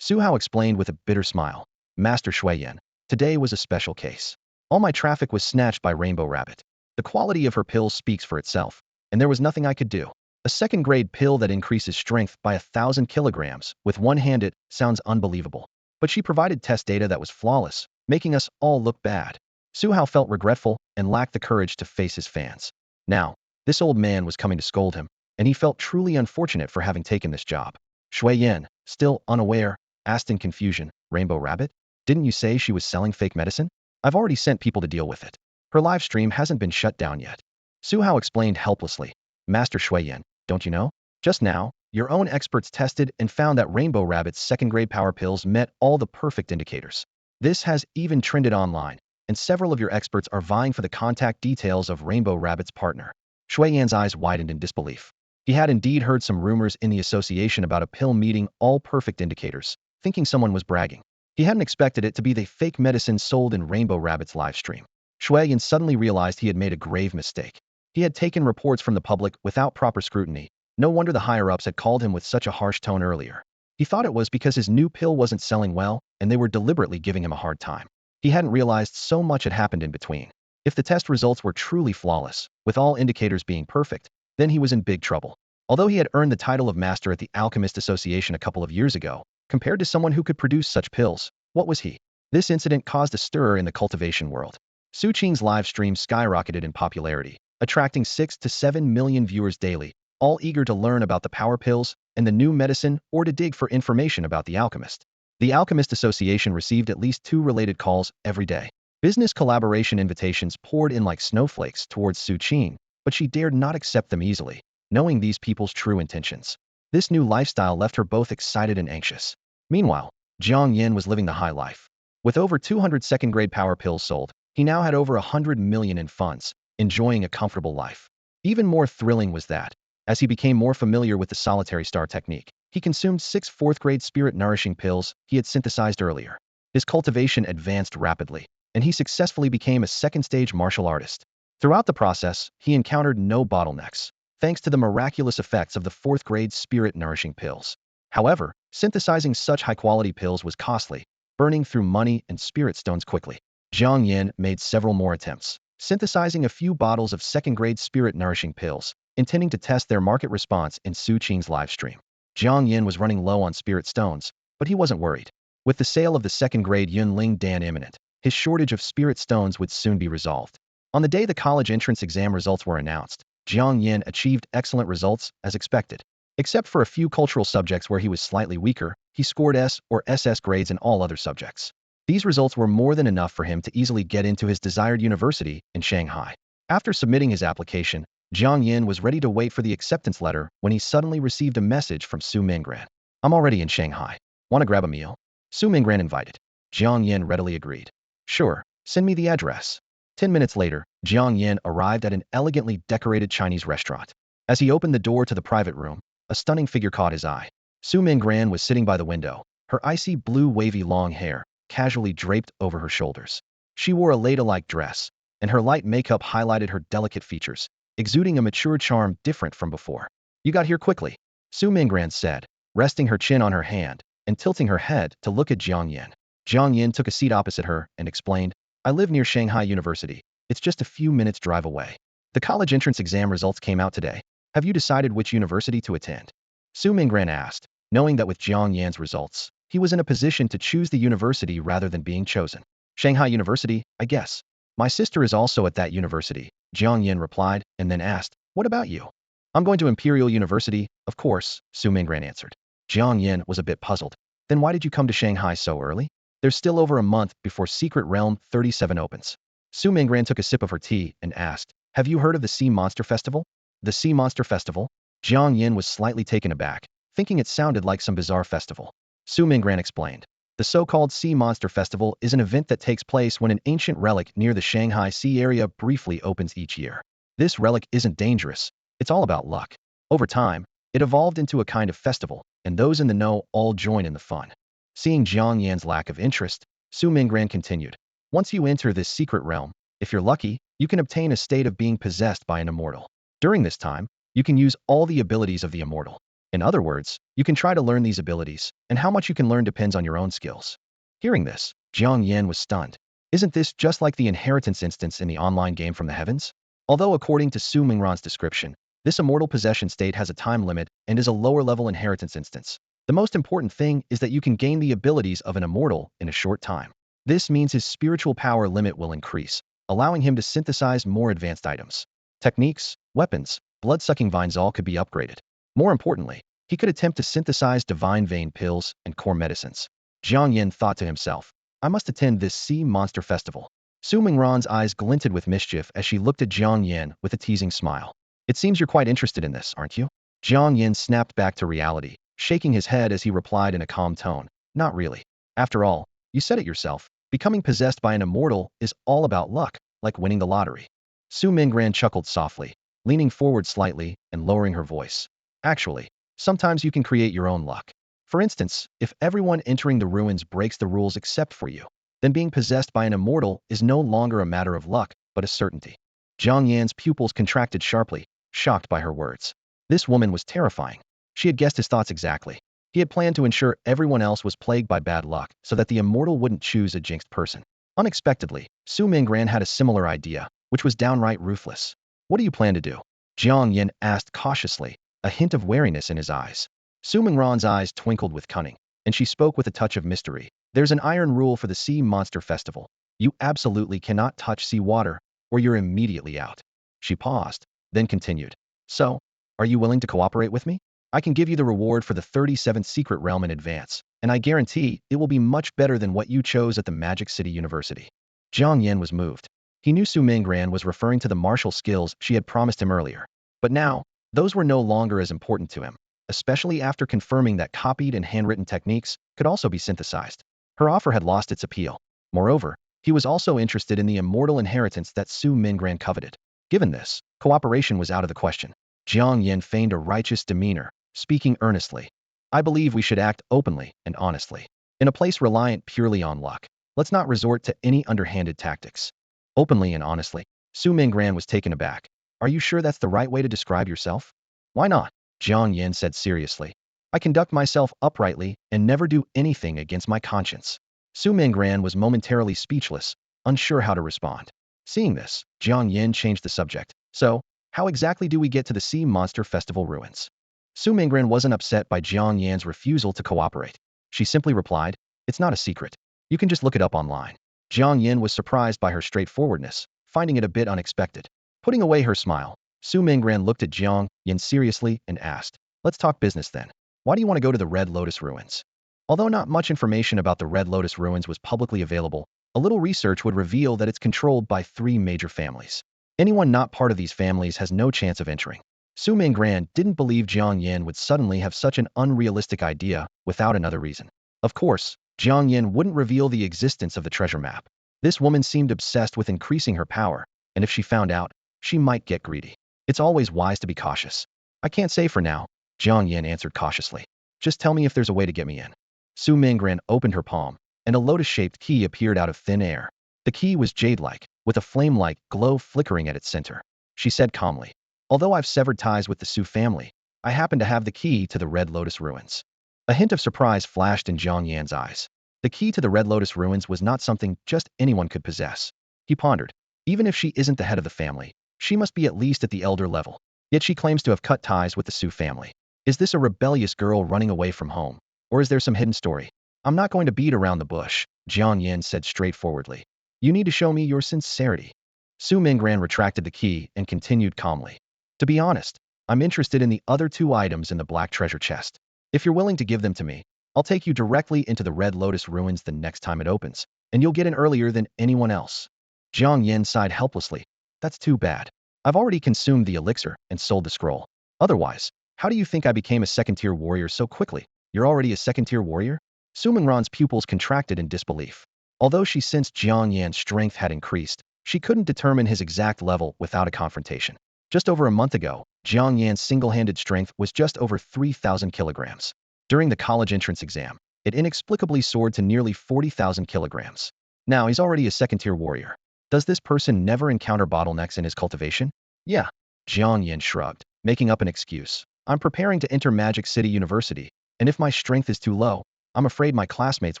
Su Hao explained with a bitter smile. Master Shui Yan, today was a special case. All my traffic was snatched by Rainbow Rabbit. The quality of her pills speaks for itself, and there was nothing I could do. A second-grade pill that increases strength by 1,000 kilograms with one hand, it sounds unbelievable. But she provided test data that was flawless, making us all look bad. Su Hao felt regretful and lacked the courage to face his fans. Now, this old man was coming to scold him, and he felt truly unfortunate for having taken this job. Shui Yan, still unaware, asked in confusion, Rainbow Rabbit? Didn't you say she was selling fake medicine? I've already sent people to deal with it. Her live stream hasn't been shut down yet. Su Hao explained helplessly. Master Shui Yan, don't you know? Just now, your own experts tested and found that Rainbow Rabbit's second-grade power pills met all the perfect indicators. This has even trended online, and several of your experts are vying for the contact details of Rainbow Rabbit's partner. Shui Yan's eyes widened in disbelief. He had indeed heard some rumors in the association about a pill meeting all perfect indicators, thinking someone was bragging. He hadn't expected it to be the fake medicine sold in Rainbow Rabbit's live stream. Shui Yan suddenly realized he had made a grave mistake. He had taken reports from the public without proper scrutiny. No wonder the higher-ups had called him with such a harsh tone earlier. He thought it was because his new pill wasn't selling well, and they were deliberately giving him a hard time. He hadn't realized so much had happened in between. If the test results were truly flawless, with all indicators being perfect, then he was in big trouble. Although he had earned the title of master at the Alchemist Association a couple of years ago, compared to someone who could produce such pills, what was he? This incident caused a stir in the cultivation world. Su Qing's live stream skyrocketed in popularity, attracting 6 to 7 million viewers daily, all eager to learn about the power pills and the new medicine or to dig for information about the alchemist. The Alchemist Association received at least 2 related calls every day. Business collaboration invitations poured in like snowflakes towards Su Qing, but she dared not accept them easily, knowing these people's true intentions. This new lifestyle left her both excited and anxious. Meanwhile, Jiang Yan was living the high life. With over 200 second-grade power pills sold, he now had over 100 million in funds, enjoying a comfortable life. Even more thrilling was that, as he became more familiar with the solitary star technique, he consumed 6 fourth-grade spirit-nourishing pills he had synthesized earlier. His cultivation advanced rapidly, and he successfully became a second-stage martial artist. Throughout the process, he encountered no bottlenecks, thanks to the miraculous effects of the fourth-grade spirit-nourishing pills. However, synthesizing such high-quality pills was costly, burning through money and spirit stones quickly. Jiang Yan made several more attempts, synthesizing a few bottles of second-grade spirit-nourishing pills, intending to test their market response in Su Qing's live stream. Jiang Yan was running low on spirit stones, but he wasn't worried. With the sale of the second-grade Yunling Dan imminent, his shortage of spirit stones would soon be resolved. On the day the college entrance exam results were announced, Jiang Yan achieved excellent results as expected. Except for a few cultural subjects where he was slightly weaker, he scored S or SS grades in all other subjects. These results were more than enough for him to easily get into his desired university in Shanghai. After submitting his application, Jiang Yan was ready to wait for the acceptance letter when he suddenly received a message from Su Minggran. "I'm already in Shanghai. Want to grab a meal?" Su Minggran invited. Jiang Yan readily agreed. "Sure, send me the address." 10 minutes later, Jiang Yan arrived at an elegantly decorated Chinese restaurant. As he opened the door to the private room, a stunning figure caught his eye. Su Minggran was sitting by the window, her icy blue wavy long hair casually draped over her shoulders. She wore a lady-like dress, and her light makeup highlighted her delicate features, exuding a mature charm different from before. "You got here quickly," Su Minggran said, resting her chin on her hand and tilting her head to look at Jiang Yan. Jiang Yan took a seat opposite her and explained, "I live near Shanghai University. It's just a few minutes' drive away. The college entrance exam results came out today. Have you decided which university to attend?" Su Minggran asked, knowing that with Jiang Yan's results, he was in a position to choose the university rather than being chosen. "Shanghai University, I guess. My sister is also at that university," Jiang Yan replied, and then asked, "What about you?" "I'm going to Imperial University, of course," Su Minggran answered. Jiang Yan was a bit puzzled. "Then why did you come to Shanghai so early? There's still over a month before Secret Realm 37 opens." Su Minggran took a sip of her tea and asked, "Have you heard of the Sea Monster Festival?" "The Sea Monster Festival?" Jiang Yan was slightly taken aback, thinking it sounded like some bizarre festival. Su Minggran explained. The so-called Sea Monster Festival is an event that takes place when an ancient relic near the Shanghai Sea area briefly opens each year. This relic isn't dangerous. It's all about luck. Over time, it evolved into a kind of festival, and those in the know all join in the fun. Seeing Jiang Yan's lack of interest, Su Minggran continued. "Once you enter this secret realm, if you're lucky, you can obtain a state of being possessed by an immortal. During this time, you can use all the abilities of the immortal. In other words, you can try to learn these abilities, and how much you can learn depends on your own skills." Hearing this, Jiang Yan was stunned. Isn't this just like the inheritance instance in the online game from the heavens? Although according to Su Minggran's description, this immortal possession state has a time limit and is a lower-level inheritance instance. The most important thing is that you can gain the abilities of an immortal in a short time. This means his spiritual power limit will increase, allowing him to synthesize more advanced items. Techniques, weapons, blood-sucking vines all could be upgraded. More importantly, he could attempt to synthesize divine vein pills and core medicines. Jiang Yan thought to himself, "I must attend this Sea Monster Festival." Su Minggran's eyes glinted with mischief as she looked at Jiang Yan with a teasing smile. "It seems you're quite interested in this, aren't you?" Jiang Yan snapped back to reality, shaking his head as he replied in a calm tone, "Not really. After all, you said it yourself. Becoming possessed by an immortal is all about luck, like winning the lottery." Su Minggran chuckled softly, leaning forward slightly and lowering her voice. "Actually, sometimes you can create your own luck. For instance, if everyone entering the ruins breaks the rules except for you, then being possessed by an immortal is no longer a matter of luck, but a certainty." Jiang Yan's pupils contracted sharply, shocked by her words. This woman was terrifying. She had guessed his thoughts exactly. He had planned to ensure everyone else was plagued by bad luck so that the immortal wouldn't choose a jinxed person. Unexpectedly, Su Minggran had a similar idea, which was downright ruthless. "What do you plan to do?" Jiang Yan asked cautiously, a hint of wariness in his eyes. Su Minggran's eyes twinkled with cunning, and she spoke with a touch of mystery. "There's an iron rule for the Sea Monster Festival. You absolutely cannot touch sea water, or you're immediately out." She paused, then continued. "So, are you willing to cooperate with me? I can give you the reward for the 37th secret realm in advance, and I guarantee it will be much better than what you chose at the Magic City University." Jiang Yan was moved. He knew Su Minggran was referring to the martial skills she had promised him earlier. But now, those were no longer as important to him, especially after confirming that copied and handwritten techniques could also be synthesized. Her offer had lost its appeal. Moreover, he was also interested in the immortal inheritance that Su Minggran coveted. Given this, cooperation was out of the question. Jiang Yan feigned a righteous demeanor, speaking earnestly. "I believe we should act openly and honestly. In a place reliant purely on luck, let's not resort to any underhanded tactics." "Openly and honestly," Su Mingran was taken aback. Are you sure that's the right way to describe yourself? Why not? Jiang Yan said seriously. I conduct myself uprightly and never do anything against my conscience. Su Mingran was momentarily speechless, unsure how to respond. Seeing this, Jiang Yan changed the subject. So, how exactly do we get to the Sea Monster Festival ruins? Su Mingran wasn't upset by Jiang Yan's refusal to cooperate. She simply replied, it's not a secret. You can just look it up online. Jiang Yan was surprised by her straightforwardness, finding it a bit unexpected. Putting away her smile, Su Mingran looked at Jiang Yan seriously and asked, let's talk business then. Why do you want to go to the Red Lotus ruins? Although not much information about the Red Lotus ruins was publicly available, a little research would reveal that it's controlled by 3 major families. Anyone not part of these families has no chance of entering. Su Mingran didn't believe Jiang Yan would suddenly have such an unrealistic idea without another reason. Of course, Jiang Yan wouldn't reveal the existence of the treasure map. This woman seemed obsessed with increasing her power, and if she found out, she might get greedy. It's always wise to be cautious. I can't say for now, Jiang Yan answered cautiously. Just tell me if there's a way to get me in. Su Mingran opened her palm, and a lotus-shaped key appeared out of thin air. The key was jade-like, with a flame-like glow flickering at its center. She said calmly, although I've severed ties with the Su family, I happen to have the key to the Red Lotus ruins. A hint of surprise flashed in Jiang Yan's eyes. The key to the Red Lotus ruins was not something just anyone could possess. He pondered, even if she isn't the head of the family, she must be at least at the elder level. Yet she claims to have cut ties with the Su family. Is this a rebellious girl running away from home? Or is there some hidden story? I'm not going to beat around the bush, Jiang Yan said straightforwardly. You need to show me your sincerity. Su Mingran retracted the key and continued calmly. To be honest, I'm interested in the other 2 items in the black treasure chest. If you're willing to give them to me, I'll take you directly into the Red Lotus ruins the next time it opens, and you'll get in earlier than anyone else. Jiang Yan sighed helplessly. That's too bad. I've already consumed the elixir and sold the scroll. Otherwise, how do you think I became a second-tier warrior so quickly? You're already a second-tier warrior? Su Mingran's pupils contracted in disbelief. Although she sensed Jiang Yan's strength had increased, she couldn't determine his exact level without a confrontation. Just over a month ago, Jiang Yan's single-handed strength was just over 3,000 kilograms. During the college entrance exam, it inexplicably soared to nearly 40,000 kilograms. Now he's already a second-tier warrior. Does this person never encounter bottlenecks in his cultivation? Yeah. Jiang Yan shrugged, making up an excuse. I'm preparing to enter Magic City University, and if my strength is too low, I'm afraid my classmates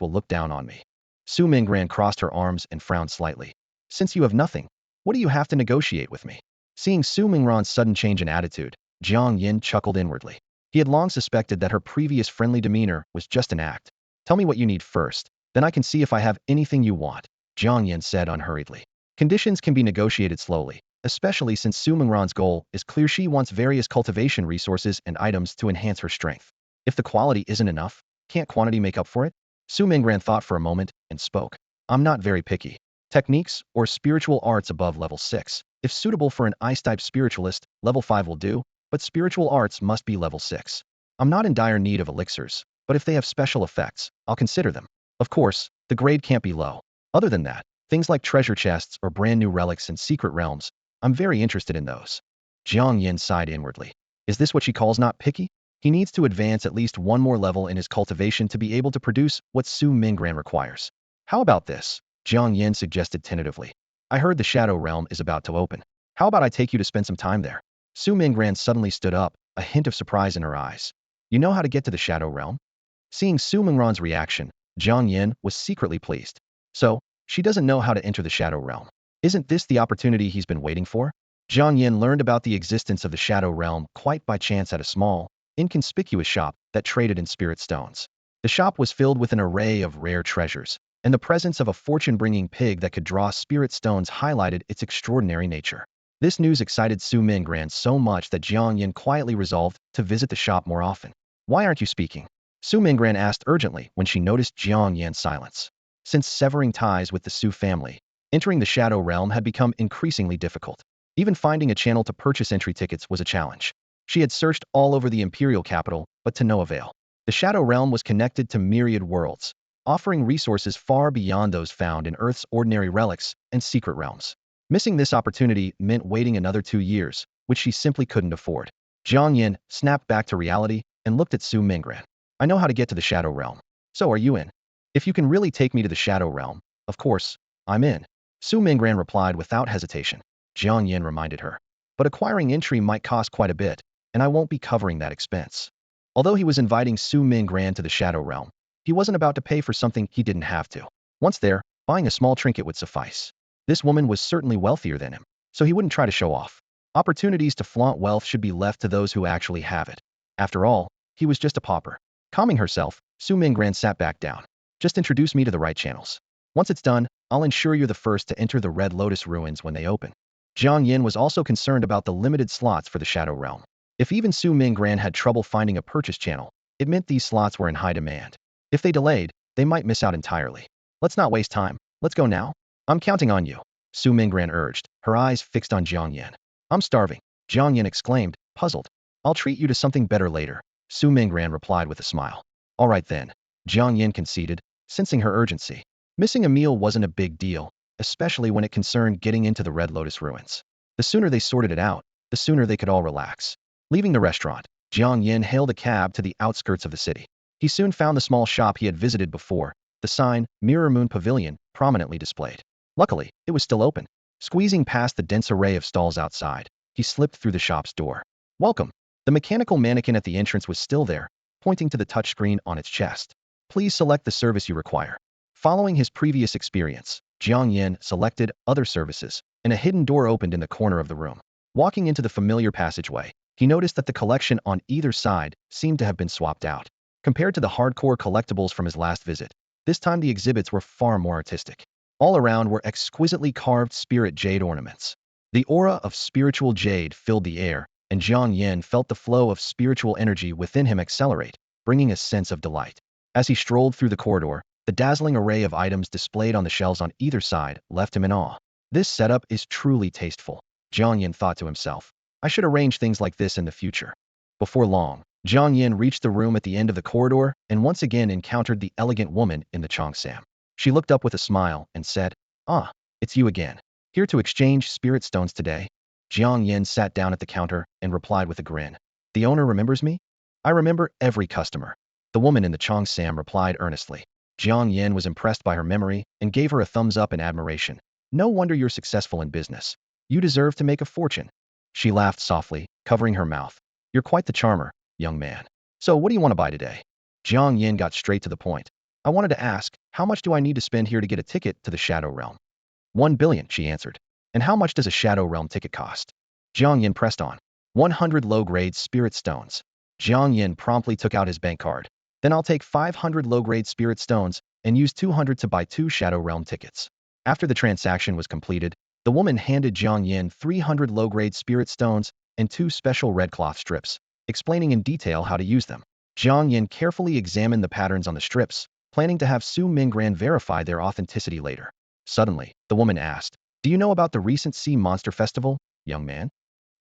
will look down on me. Su Mingran crossed her arms and frowned slightly. Since you have nothing, what do you have to negotiate with me? Seeing Su Mingran's sudden change in attitude, Jiang Yan chuckled inwardly. He had long suspected that her previous friendly demeanor was just an act. Tell me what you need first, then I can see if I have anything you want, Jiang Yan said unhurriedly. Conditions can be negotiated slowly, especially since Su Mingran's goal is clear. She wants various cultivation resources and items to enhance her strength. If the quality isn't enough, can't quantity make up for it? Su Mingran thought for a moment and spoke. I'm not very picky. Techniques or spiritual arts above level 6, if suitable for an ice-type spiritualist, level 5 will do, but spiritual arts must be level 6. I'm not in dire need of elixirs, but if they have special effects, I'll consider them. Of course, the grade can't be low. Other than that, things like treasure chests or brand new relics and secret realms, I'm very interested in those. Jiang Yan sighed inwardly. Is this what she calls not picky? He needs to advance at least one more level in his cultivation to be able to produce what Su Mingran requires. How about this? Jiang Yan suggested tentatively. I heard the Shadow Realm is about to open. How about I take you to spend some time there? Su Mingran suddenly stood up, a hint of surprise in her eyes. You know how to get to the Shadow Realm? Seeing Su Mingran's reaction, Jiang Yan was secretly pleased. So, she doesn't know how to enter the Shadow Realm. Isn't this the opportunity he's been waiting for? Jiang Yan learned about the existence of the Shadow Realm quite by chance at a small, inconspicuous shop that traded in spirit stones. The shop was filled with an array of rare treasures, and the presence of a fortune-bringing pig that could draw spirit stones highlighted its extraordinary nature. This news excited Su Mingran so much that Jiang Yan quietly resolved to visit the shop more often. Why aren't you speaking? Su Mingran asked urgently when she noticed Jiang Yan's silence. Since severing ties with the Su family, entering the Shadow Realm had become increasingly difficult. Even finding a channel to purchase entry tickets was a challenge. She had searched all over the imperial capital, but to no avail. The Shadow Realm was connected to myriad worlds, offering resources far beyond those found in Earth's ordinary relics and secret realms. Missing this opportunity meant waiting another 2 years, which she simply couldn't afford. Jiang Yan snapped back to reality and looked at Su Mingran. I know how to get to the Shadow Realm. So are you in? If you can really take me to the Shadow Realm, of course, I'm in. Su Mingran replied without hesitation. Jiang Yan reminded her. But acquiring entry might cost quite a bit, and I won't be covering that expense. Although he was inviting Su Mingran to the Shadow Realm, he wasn't about to pay for something he didn't have to. Once there, buying a small trinket would suffice. This woman was certainly wealthier than him, so he wouldn't try to show off. Opportunities to flaunt wealth should be left to those who actually have it. After all, he was just a pauper. Calming herself, Su Mingran sat back down. Just introduce me to the right channels. Once it's done, I'll ensure you're the first to enter the Red Lotus ruins when they open. Jiang Yan was also concerned about the limited slots for the Shadow Realm. If even Su Mingran had trouble finding a purchase channel, it meant these slots were in high demand. If they delayed, they might miss out entirely. Let's not waste time. Let's go now. I'm counting on you, Su Mingran urged, her eyes fixed on Jiang Yan. I'm starving, Jiang Yan exclaimed, puzzled. I'll treat you to something better later, Su Mingran replied with a smile. All right then, Jiang Yan conceded, sensing her urgency. Missing a meal wasn't a big deal, especially when it concerned getting into the Red Lotus ruins. The sooner they sorted it out, the sooner they could all relax. Leaving the restaurant, Jiang Yan hailed a cab to the outskirts of the city. He soon found the small shop he had visited before, the sign, Mirror Moon Pavilion, prominently displayed. Luckily, it was still open. Squeezing past the dense array of stalls outside, he slipped through the shop's door. Welcome. The mechanical mannequin at the entrance was still there, pointing to the touchscreen on its chest. Please select the service you require. Following his previous experience, Jiang Yan selected Other Services, and a hidden door opened in the corner of the room. Walking into the familiar passageway, he noticed that the collection on either side seemed to have been swapped out. Compared to the hardcore collectibles from his last visit, this time the exhibits were far more artistic. All around were exquisitely carved spirit jade ornaments. The aura of spiritual jade filled the air, and Jiang Yan felt the flow of spiritual energy within him accelerate, bringing a sense of delight. As he strolled through the corridor, the dazzling array of items displayed on the shelves on either side left him in awe. This setup is truly tasteful, Jiang Yan thought to himself. I should arrange things like this in the future. Before long, Jiang Yan reached the room at the end of the corridor and once again encountered the elegant woman in the cheongsam. She looked up with a smile and said, Ah, it's you again. Here to exchange spirit stones today? Jiang Yan sat down at the counter and replied with a grin. The owner remembers me? I remember every customer. The woman in the cheongsam replied earnestly. Jiang Yan was impressed by her memory and gave her a thumbs up in admiration. No wonder you're successful in business. You deserve to make a fortune. She laughed softly, covering her mouth. You're quite the charmer, young man. So what do you want to buy today? Jiang Yan got straight to the point. I wanted to ask, how much do I need to spend here to get a ticket to the Shadow Realm? 1 billion, she answered. And how much does a Shadow Realm ticket cost? Jiang Yan pressed on. 100 low-grade spirit stones. Jiang Yan promptly took out his bank card. Then I'll take 500 low-grade spirit stones and use 200 to buy 2 Shadow Realm tickets. After the transaction was completed, the woman handed Jiang Yan 300 low-grade spirit stones and 2 special red cloth strips, explaining in detail how to use them. Jiang Yan carefully examined the patterns on the strips, planning to have Su Mingran verify their authenticity later. Suddenly, the woman asked, Do you know about the recent Sea Monster Festival, young man?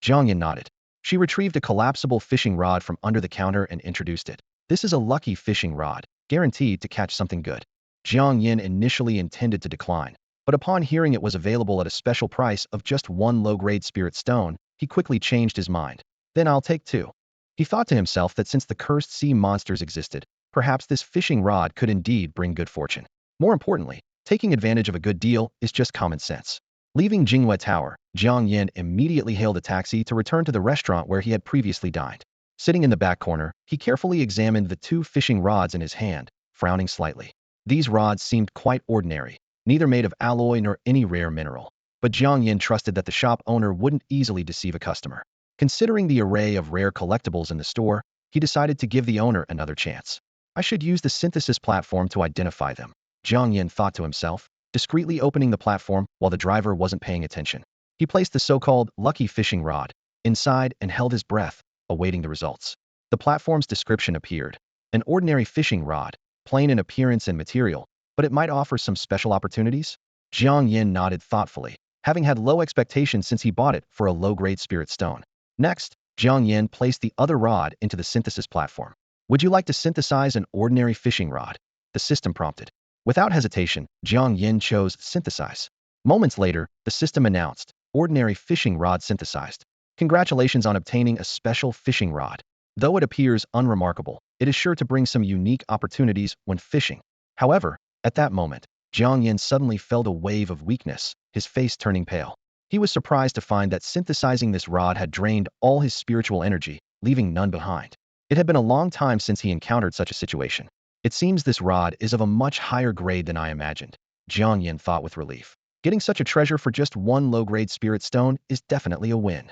Jiang Yan nodded. She retrieved a collapsible fishing rod from under the counter and introduced it. This is a lucky fishing rod, guaranteed to catch something good. Jiang Yan initially intended to decline, but upon hearing it was available at a special price of just 1 low-grade spirit stone, he quickly changed his mind. Then I'll take 2. He thought to himself that since the cursed sea monsters existed, perhaps this fishing rod could indeed bring good fortune. More importantly, taking advantage of a good deal is just common sense. Leaving Jinghua Tower, Jiang Yan immediately hailed a taxi to return to the restaurant where he had previously dined. Sitting in the back corner, he carefully examined the 2 fishing rods in his hand, frowning slightly. These rods seemed quite ordinary, neither made of alloy nor any rare mineral. But Jiang Yan trusted that the shop owner wouldn't easily deceive a customer. Considering the array of rare collectibles in the store, he decided to give the owner another chance. I should use the synthesis platform to identify them, Jiang Yan thought to himself, discreetly opening the platform while the driver wasn't paying attention. He placed the so-called lucky fishing rod inside and held his breath, awaiting the results. The platform's description appeared. An ordinary fishing rod, plain in appearance and material, but it might offer some special opportunities? Jiang Yan nodded thoughtfully, having had low expectations since he bought it for a low-grade spirit stone. Next, Jiang Yan placed the other rod into the synthesis platform. Would you like to synthesize an ordinary fishing rod? The system prompted. Without hesitation, Jiang Yan chose synthesize. Moments later, the system announced, ordinary fishing rod synthesized. Congratulations on obtaining a special fishing rod. Though it appears unremarkable, it is sure to bring some unique opportunities when fishing. However, at that moment, Jiang Yan suddenly felt a wave of weakness, his face turning pale. He was surprised to find that synthesizing this rod had drained all his spiritual energy, leaving none behind. It had been a long time since he encountered such a situation. It seems this rod is of a much higher grade than I imagined, Jiang Yan thought with relief. Getting such a treasure for just one low-grade spirit stone is definitely a win.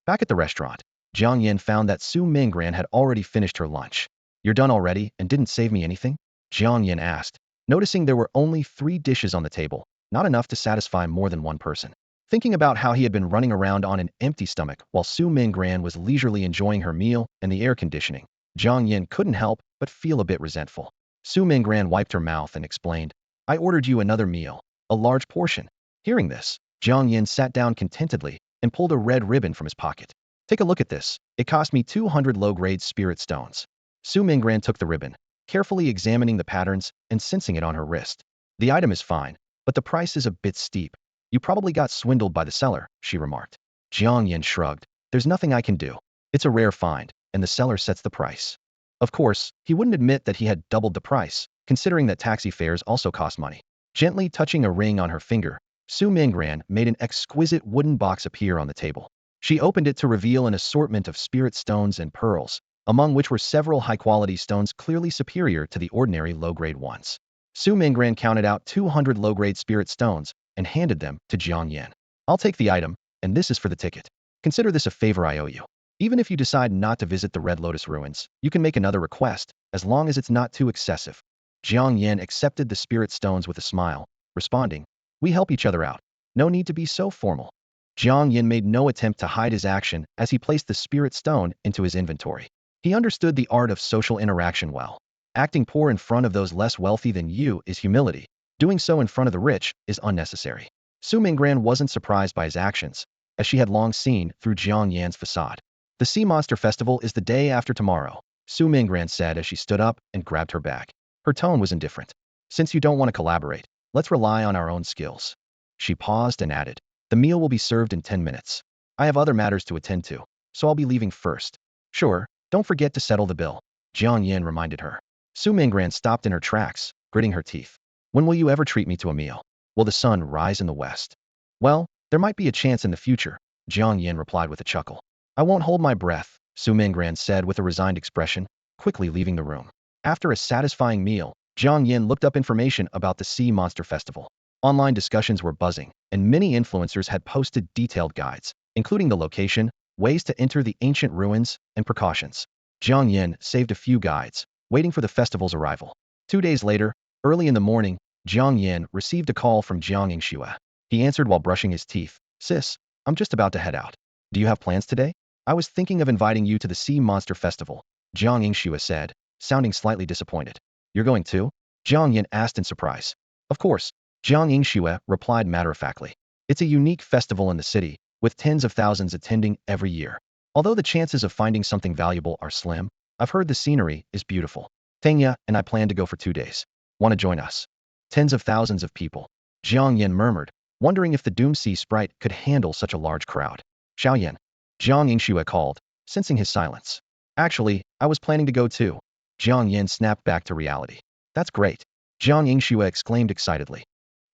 Back at the restaurant, Jiang Yan found that Su Minggran had already finished her lunch. You're done already and didn't save me anything? Jiang Yan asked, noticing there were only 3 dishes on the table, not enough to satisfy more than one person. Thinking about how he had been running around on an empty stomach while Su Minggran was leisurely enjoying her meal and the air conditioning, Jiang Yan couldn't help but feel a bit resentful. Su Minggran wiped her mouth and explained, I ordered you another meal, a large portion. Hearing this, Jiang Yan sat down contentedly and pulled a red ribbon from his pocket. Take a look at this. It cost me 200 low-grade spirit stones. Su Minggran took the ribbon, carefully examining the patterns and sensing it on her wrist. The item is fine, but the price is a bit steep. You probably got swindled by the seller, she remarked. Jiang Yan shrugged. There's nothing I can do. It's a rare find, and the seller sets the price. Of course, he wouldn't admit that he had doubled the price, considering that taxi fares also cost money. Gently touching a ring on her finger, Su Minggran made an exquisite wooden box appear on the table. She opened it to reveal an assortment of spirit stones and pearls, among which were several high-quality stones clearly superior to the ordinary low-grade ones. Su Minggran counted out 200 low-grade spirit stones and handed them to Jiang Yan. I'll take the item, and this is for the ticket. Consider this a favor I owe you. Even if you decide not to visit the Red Lotus ruins, you can make another request, as long as it's not too excessive. Jiang Yan accepted the spirit stones with a smile, responding, we help each other out. No need to be so formal. Jiang Yan made no attempt to hide his action as he placed the spirit stone into his inventory. He understood the art of social interaction well. Acting poor in front of those less wealthy than you is humility. Doing so in front of the rich is unnecessary. Su Minggran wasn't surprised by his actions, as she had long seen through Jiang Yan's facade. The Sea Monster Festival is the day after tomorrow, Su Minggran said as she stood up and grabbed her bag. Her tone was indifferent. Since you don't want to collaborate, let's rely on our own skills. She paused and added, the meal will be served in 10 minutes. I have other matters to attend to, so I'll be leaving first. Sure, don't forget to settle the bill, Jiang Yan reminded her. Su Minggran stopped in her tracks, gritting her teeth. When will you ever treat me to a meal? Will the sun rise in the west? Well, there might be a chance in the future, Jiang Yan replied with a chuckle. I won't hold my breath, Su Minggran said with a resigned expression, quickly leaving the room. After a satisfying meal, Jiang Yan looked up information about the Sea Monster Festival. Online discussions were buzzing, and many influencers had posted detailed guides, including the location, ways to enter the ancient ruins, and precautions. Jiang Yan saved a few guides, waiting for the festival's arrival. 2 days later, early in the morning, Jiang Yan received a call from Jiang Yingxue. He answered while brushing his teeth. Sis, I'm just about to head out. Do you have plans today? I was thinking of inviting you to the Sea Monster Festival, Jiang Yingxue said, sounding slightly disappointed. You're going too? Jiang Yan asked in surprise. Of course, Jiang Yingxue replied matter-of-factly. It's a unique festival in the city, with tens of thousands attending every year. Although the chances of finding something valuable are slim, I've heard the scenery is beautiful. Tanya and I plan to go for 2 days. Want to join us? Tens of thousands of people. Jiang Yan murmured, wondering if the Doomsea Sprite could handle such a large crowd. Xiaoyan. Jiang Yingxue called, sensing his silence. Actually, I was planning to go too. Jiang Yan snapped back to reality. That's great. Jiang Yingxue exclaimed excitedly.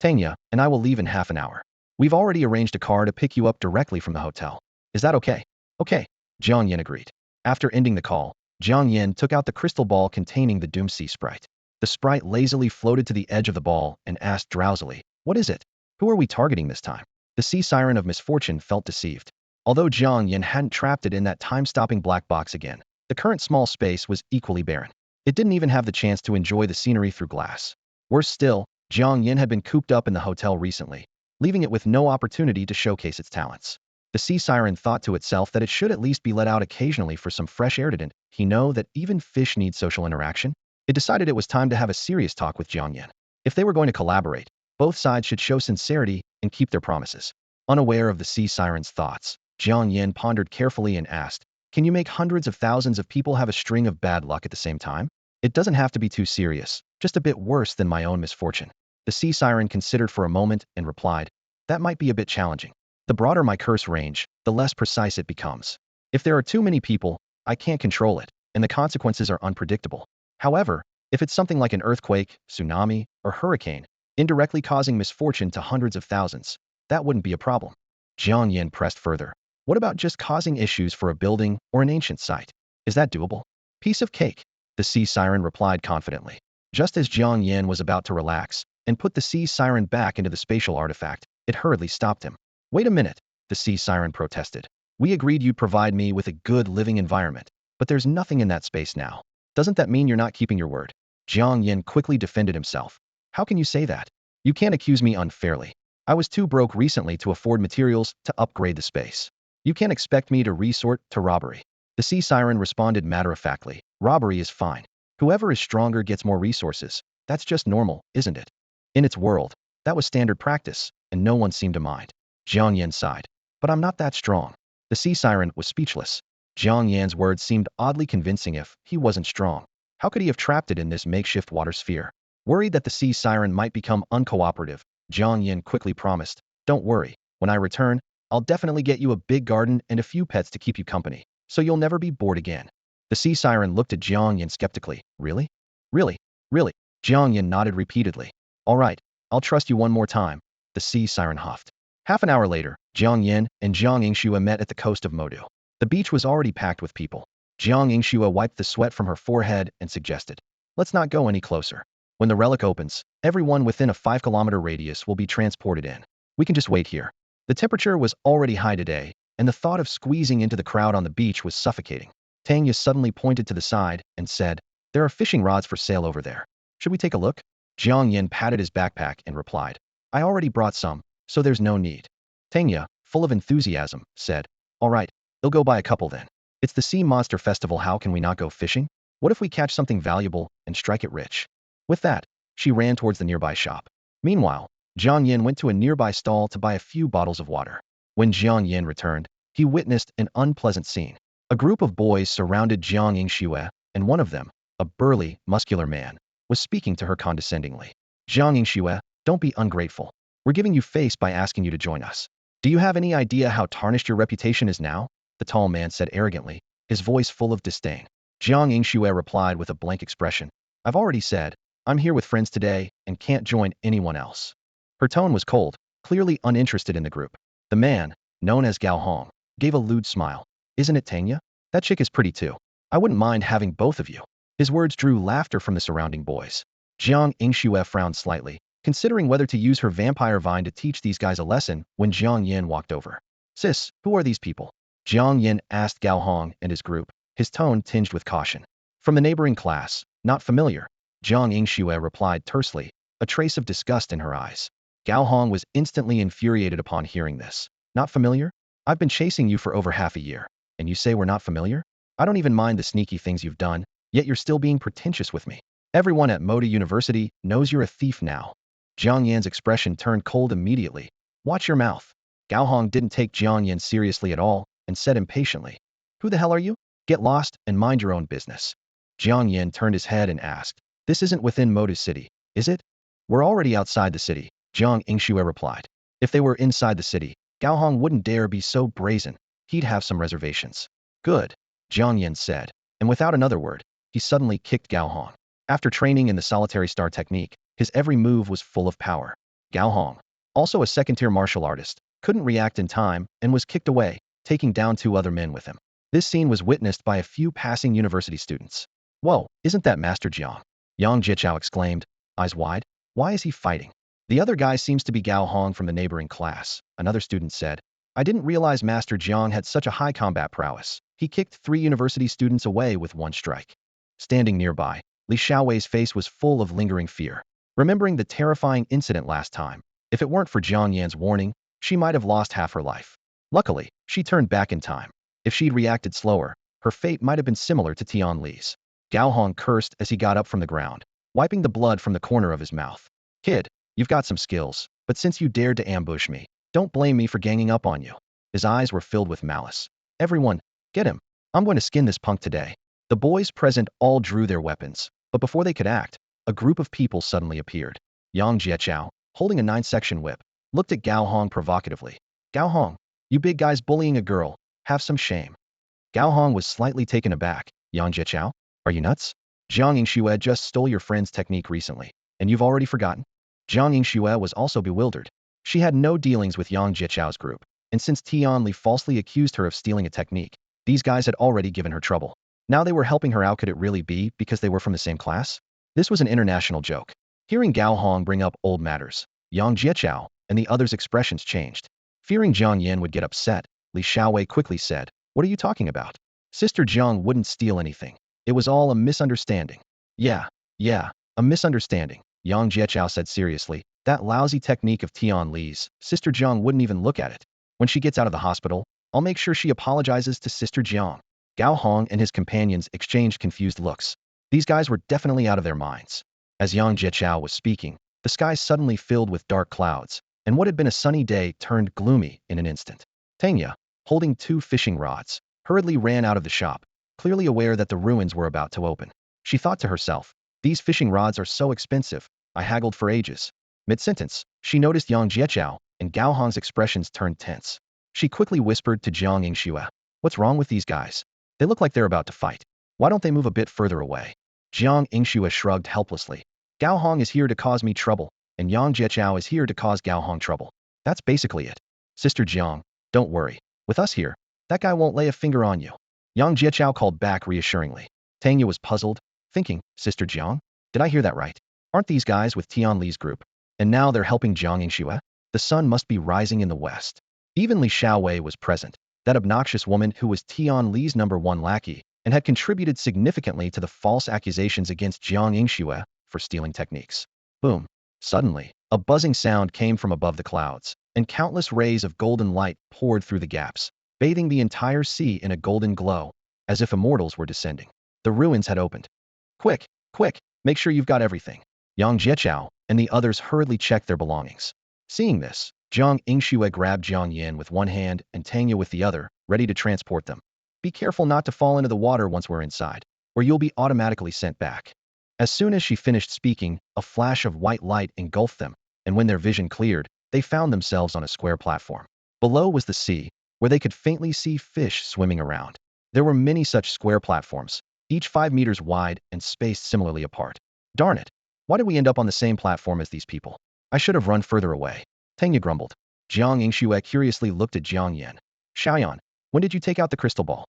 Tanya and I will leave in half an hour. We've already arranged a car to pick you up directly from the hotel. Is that okay? Okay, Jiang Yan agreed. After ending the call, Jiang Yan took out the crystal ball containing the Doomsea Sprite. The sprite lazily floated to the edge of the ball and asked drowsily, what is it? Who are we targeting this time? The sea siren of misfortune felt deceived. Although Jiang Yan hadn't trapped it in that time-stopping black box again, the current small space was equally barren. It didn't even have the chance to enjoy the scenery through glass. Worse still, Jiang Yan had been cooped up in the hotel recently, leaving it with no opportunity to showcase its talents. The sea siren thought to itself that it should at least be let out occasionally for some fresh air. Didn't he know that even fish need social interaction? It decided it was time to have a serious talk with Jiang Yan. If they were going to collaborate, both sides should show sincerity and keep their promises. Unaware of the sea siren's thoughts, Jiang Yan pondered carefully and asked, can you make hundreds of thousands of people have a string of bad luck at the same time? It doesn't have to be too serious, just a bit worse than my own misfortune. The sea siren considered for a moment and replied, that might be a bit challenging. The broader my curse range, the less precise it becomes. If there are too many people, I can't control it, and the consequences are unpredictable. However, if it's something like an earthquake, tsunami, or hurricane, indirectly causing misfortune to hundreds of thousands, that wouldn't be a problem. Jiang Yan pressed further. What about just causing issues for a building or an ancient site? Is that doable? Piece of cake, the sea siren replied confidently. Just as Jiang Yan was about to relax and put the sea siren back into the spatial artifact, it hurriedly stopped him. Wait a minute, the sea siren protested. We agreed you'd provide me with a good living environment, but there's nothing in that space now. Doesn't that mean you're not keeping your word? Jiang Yan quickly defended himself. How can you say that? You can't accuse me unfairly. I was too broke recently to afford materials to upgrade the space. You can't expect me to resort to robbery. The sea siren responded matter-of-factly. Robbery is fine. Whoever is stronger gets more resources. That's just normal, isn't it? In its world, that was standard practice, and no one seemed to mind. Jiang Yan sighed. But I'm not that strong. The sea siren was speechless. Jiang Yan's words seemed oddly convincing if he wasn't strong. How could he have trapped it in this makeshift water sphere? Worried that the sea siren might become uncooperative, Jiang Yan quickly promised, "Don't worry, when I return, I'll definitely get you a big garden and a few pets to keep you company, so you'll never be bored again." The sea siren looked at Jiang Yan skeptically. Really? Really? Really? Jiang Yan nodded repeatedly. All right, I'll trust you one more time, the sea siren huffed. Half an hour later, Jiang Yan and Jiang Yingxue met at the coast of Modu. The beach was already packed with people. Jiang Yingxue wiped the sweat from her forehead and suggested, "Let's not go any closer. When the relic opens, everyone within a 5-kilometer radius will be transported in. We can just wait here." The temperature was already high today, and the thought of squeezing into the crowd on the beach was suffocating. Tanya suddenly pointed to the side and said, "There are fishing rods for sale over there. Should we take a look?" Jiang Yan patted his backpack and replied, "I already brought some, so there's no need." Tanya, full of enthusiasm, said, "All right, they'll go buy a couple then. It's the Sea Monster Festival, how can we not go fishing? What if we catch something valuable and strike it rich?" With that, she ran towards the nearby shop. Meanwhile, Jiang Yan went to a nearby stall to buy a few bottles of water. When Jiang Yan returned, he witnessed an unpleasant scene. A group of boys surrounded Jiang Yingxue, and one of them, a burly, muscular man, was speaking to her condescendingly. "Jiang Yingxue, don't be ungrateful. We're giving you face by asking you to join us. Do you have any idea how tarnished your reputation is now?" the tall man said arrogantly, his voice full of disdain. Jiang Yingxue replied with a blank expression, "I've already said, I'm here with friends today and can't join anyone else." Her tone was cold, clearly uninterested in the group. The man, known as Gao Hong, gave a lewd smile. "Isn't it, Tanya? That chick is pretty too. I wouldn't mind having both of you." His words drew laughter from the surrounding boys. Jiang Yingxue frowned slightly, considering whether to use her vampire vine to teach these guys a lesson when Jiang Yan walked over. "Sis, who are these people?" Jiang Yan asked Gao Hong and his group, his tone tinged with caution. "From the neighboring class, not familiar," Jiang Yingxue replied tersely, a trace of disgust in her eyes. Gao Hong was instantly infuriated upon hearing this. "Not familiar? I've been chasing you for over half a year, and you say we're not familiar? I don't even mind the sneaky things you've done, yet you're still being pretentious with me. Everyone at Moda University knows you're a thief now." Jiang Yan's expression turned cold immediately. "Watch your mouth." Gao Hong didn't take Jiang Yan seriously at all and said impatiently, "Who the hell are you? Get lost and mind your own business." Jiang Yan turned his head and asked, "This isn't within Moda City, is it?" "We're already outside the city," Jiang Yingxue replied. If they were inside the city, Gao Hong wouldn't dare be so brazen. He'd have some reservations. "Good," Jiang Yan said, and without another word, he suddenly kicked Gao Hong. After training in the solitary star technique, his every move was full of power. Gao Hong, also a second-tier martial artist, couldn't react in time and was kicked away, taking down 2 other men with him. This scene was witnessed by a few passing university students. "Whoa, isn't that Master Jiang?" Yang Jiechao exclaimed, eyes wide. "Why is he fighting?" "The other guy seems to be Gao Hong from the neighboring class," another student said. "I didn't realize Master Jiang had such a high combat prowess. He kicked 3 university students away with 1 strike." Standing nearby, Li Xiaowei's face was full of lingering fear. Remembering the terrifying incident last time, if it weren't for Jiang Yan's warning, she might have lost half her life. Luckily, she turned back in time. If she'd reacted slower, her fate might have been similar to Tian Li's. Gao Hong cursed as he got up from the ground, wiping the blood from the corner of his mouth. "Kid, you've got some skills, but since you dared to ambush me, don't blame me for ganging up on you." His eyes were filled with malice. "Everyone, get him. I'm going to skin this punk today." The boys present all drew their weapons, but before they could act, a group of people suddenly appeared. Yang Jiechao, holding a 9-section whip, looked at Gao Hong provocatively. "Gao Hong, you big guys bullying a girl, have some shame." Gao Hong was slightly taken aback. "Yang Jiechao, are you nuts? Jiang Yingxue just stole your friend's technique recently, and you've already forgotten?" Jiang Yingxue was also bewildered. She had no dealings with Yang Jiechao's group. and since Tianli falsely accused her of stealing a technique, these guys had already given her trouble. Now they were helping her out. Could it really be because they were from the same class? This was an international joke. Hearing Gao Hong bring up old matters, Yang Jieqiao and the others' expressions changed. Fearing Jiang Yan would get upset, Li Xiaowei quickly said, "What are you talking about? Sister Jiang wouldn't steal anything. It was all a misunderstanding." Yeah, a misunderstanding, Yang Jieqiao said seriously. That lousy technique of Tian Li's, Sister Jiang wouldn't even look at it. When she gets out of the hospital, I'll make sure she apologizes to Sister Jiang. Gao Hong and his companions exchanged confused looks. These guys were definitely out of their minds. As Yang Jieqiao was speaking, the sky suddenly filled with dark clouds, and what had been a sunny day turned gloomy in an instant. Tanya, holding 2 fishing rods, hurriedly ran out of the shop, clearly aware that the ruins were about to open. She thought to herself, "These fishing rods are so expensive, I haggled for ages." Mid-sentence, she noticed Yang Jieqiao, and Gao Hong's expressions turned tense. She quickly whispered to Jiang Yingxue, "What's wrong with these guys? They look like they're about to fight. Why don't they move a bit further away?" Jiang Yingxue shrugged helplessly. "Gao Hong is here to cause me trouble, and Yang Jieqiao is here to cause Gao Hong trouble. That's basically it. Sister Jiang, don't worry. With us here, that guy won't lay a finger on you." Yang Jieqiao called back reassuringly. Tanya was puzzled, thinking, "Sister Jiang? Did I hear that right? Aren't these guys with Tian Li's group? And now they're helping Jiang Yingxue? The sun must be rising in the west." Even Li Xiaowei was present, that obnoxious woman who was Tian Li's #1 lackey, and had contributed significantly to the false accusations against Jiang Yingxue for stealing techniques. Boom. Suddenly, a buzzing sound came from above the clouds, and countless rays of golden light poured through the gaps, bathing the entire sea in a golden glow, as if immortals were descending. The ruins had opened. Quick, make sure you've got everything." Yang Jieqiao and the others hurriedly checked their belongings. Seeing this, Jiang Yingxue grabbed Jiang Yan with one hand and Tanya with the other, ready to transport them. "Be careful not to fall into the water once we're inside, or you'll be automatically sent back." As soon as she finished speaking, a flash of white light engulfed them, and when their vision cleared, they found themselves on a square platform. Below was the sea, where they could faintly see fish swimming around. There were many such square platforms, each 5 meters wide and spaced similarly apart. "Darn it! Why did we end up on the same platform as these people? I should have run further away," Tanya grumbled. Jiang Yingxue curiously looked at Jiang Yan. "Xiaoyan, when did you take out the crystal ball?"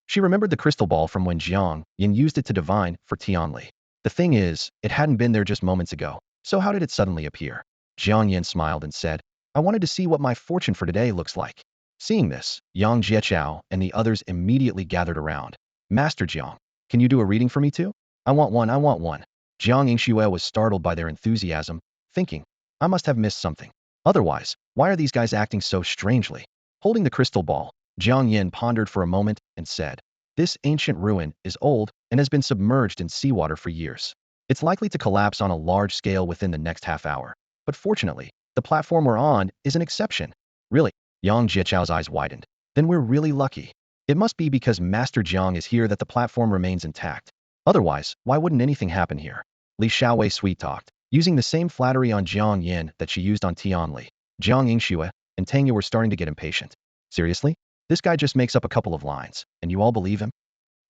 She remembered the crystal ball from when Jiang Yan used it to divine for Tianli. The thing is, it hadn't been there just moments ago, so how did it suddenly appear? Jiang Yan smiled and said, "I wanted to see what my fortune for today looks like." Seeing this, Yang Jieqiao and the others immediately gathered around. "Master Jiang, can you do a reading for me too? I want one. Jiang Yingxue was startled by their enthusiasm, thinking, "I must have missed something. Otherwise, why are these guys acting so strangely?" Holding the crystal ball, Jiang Yan pondered for a moment and said, "This ancient ruin is old and has been submerged in seawater for years. It's likely to collapse on a large scale within the next half hour. But fortunately, the platform we're on is an exception." "Really?" Yang Jieqiao's eyes widened. "Then we're really lucky. It must be because Master Jiang is here that the platform remains intact. Otherwise, why wouldn't anything happen here?" Li Xiaowei sweet-talked, using the same flattery on Jiang Yan that she used on Tianli. Jiang Yingxue and Tanya were starting to get impatient. "Seriously? This guy just makes up a couple of lines, and you all believe him?"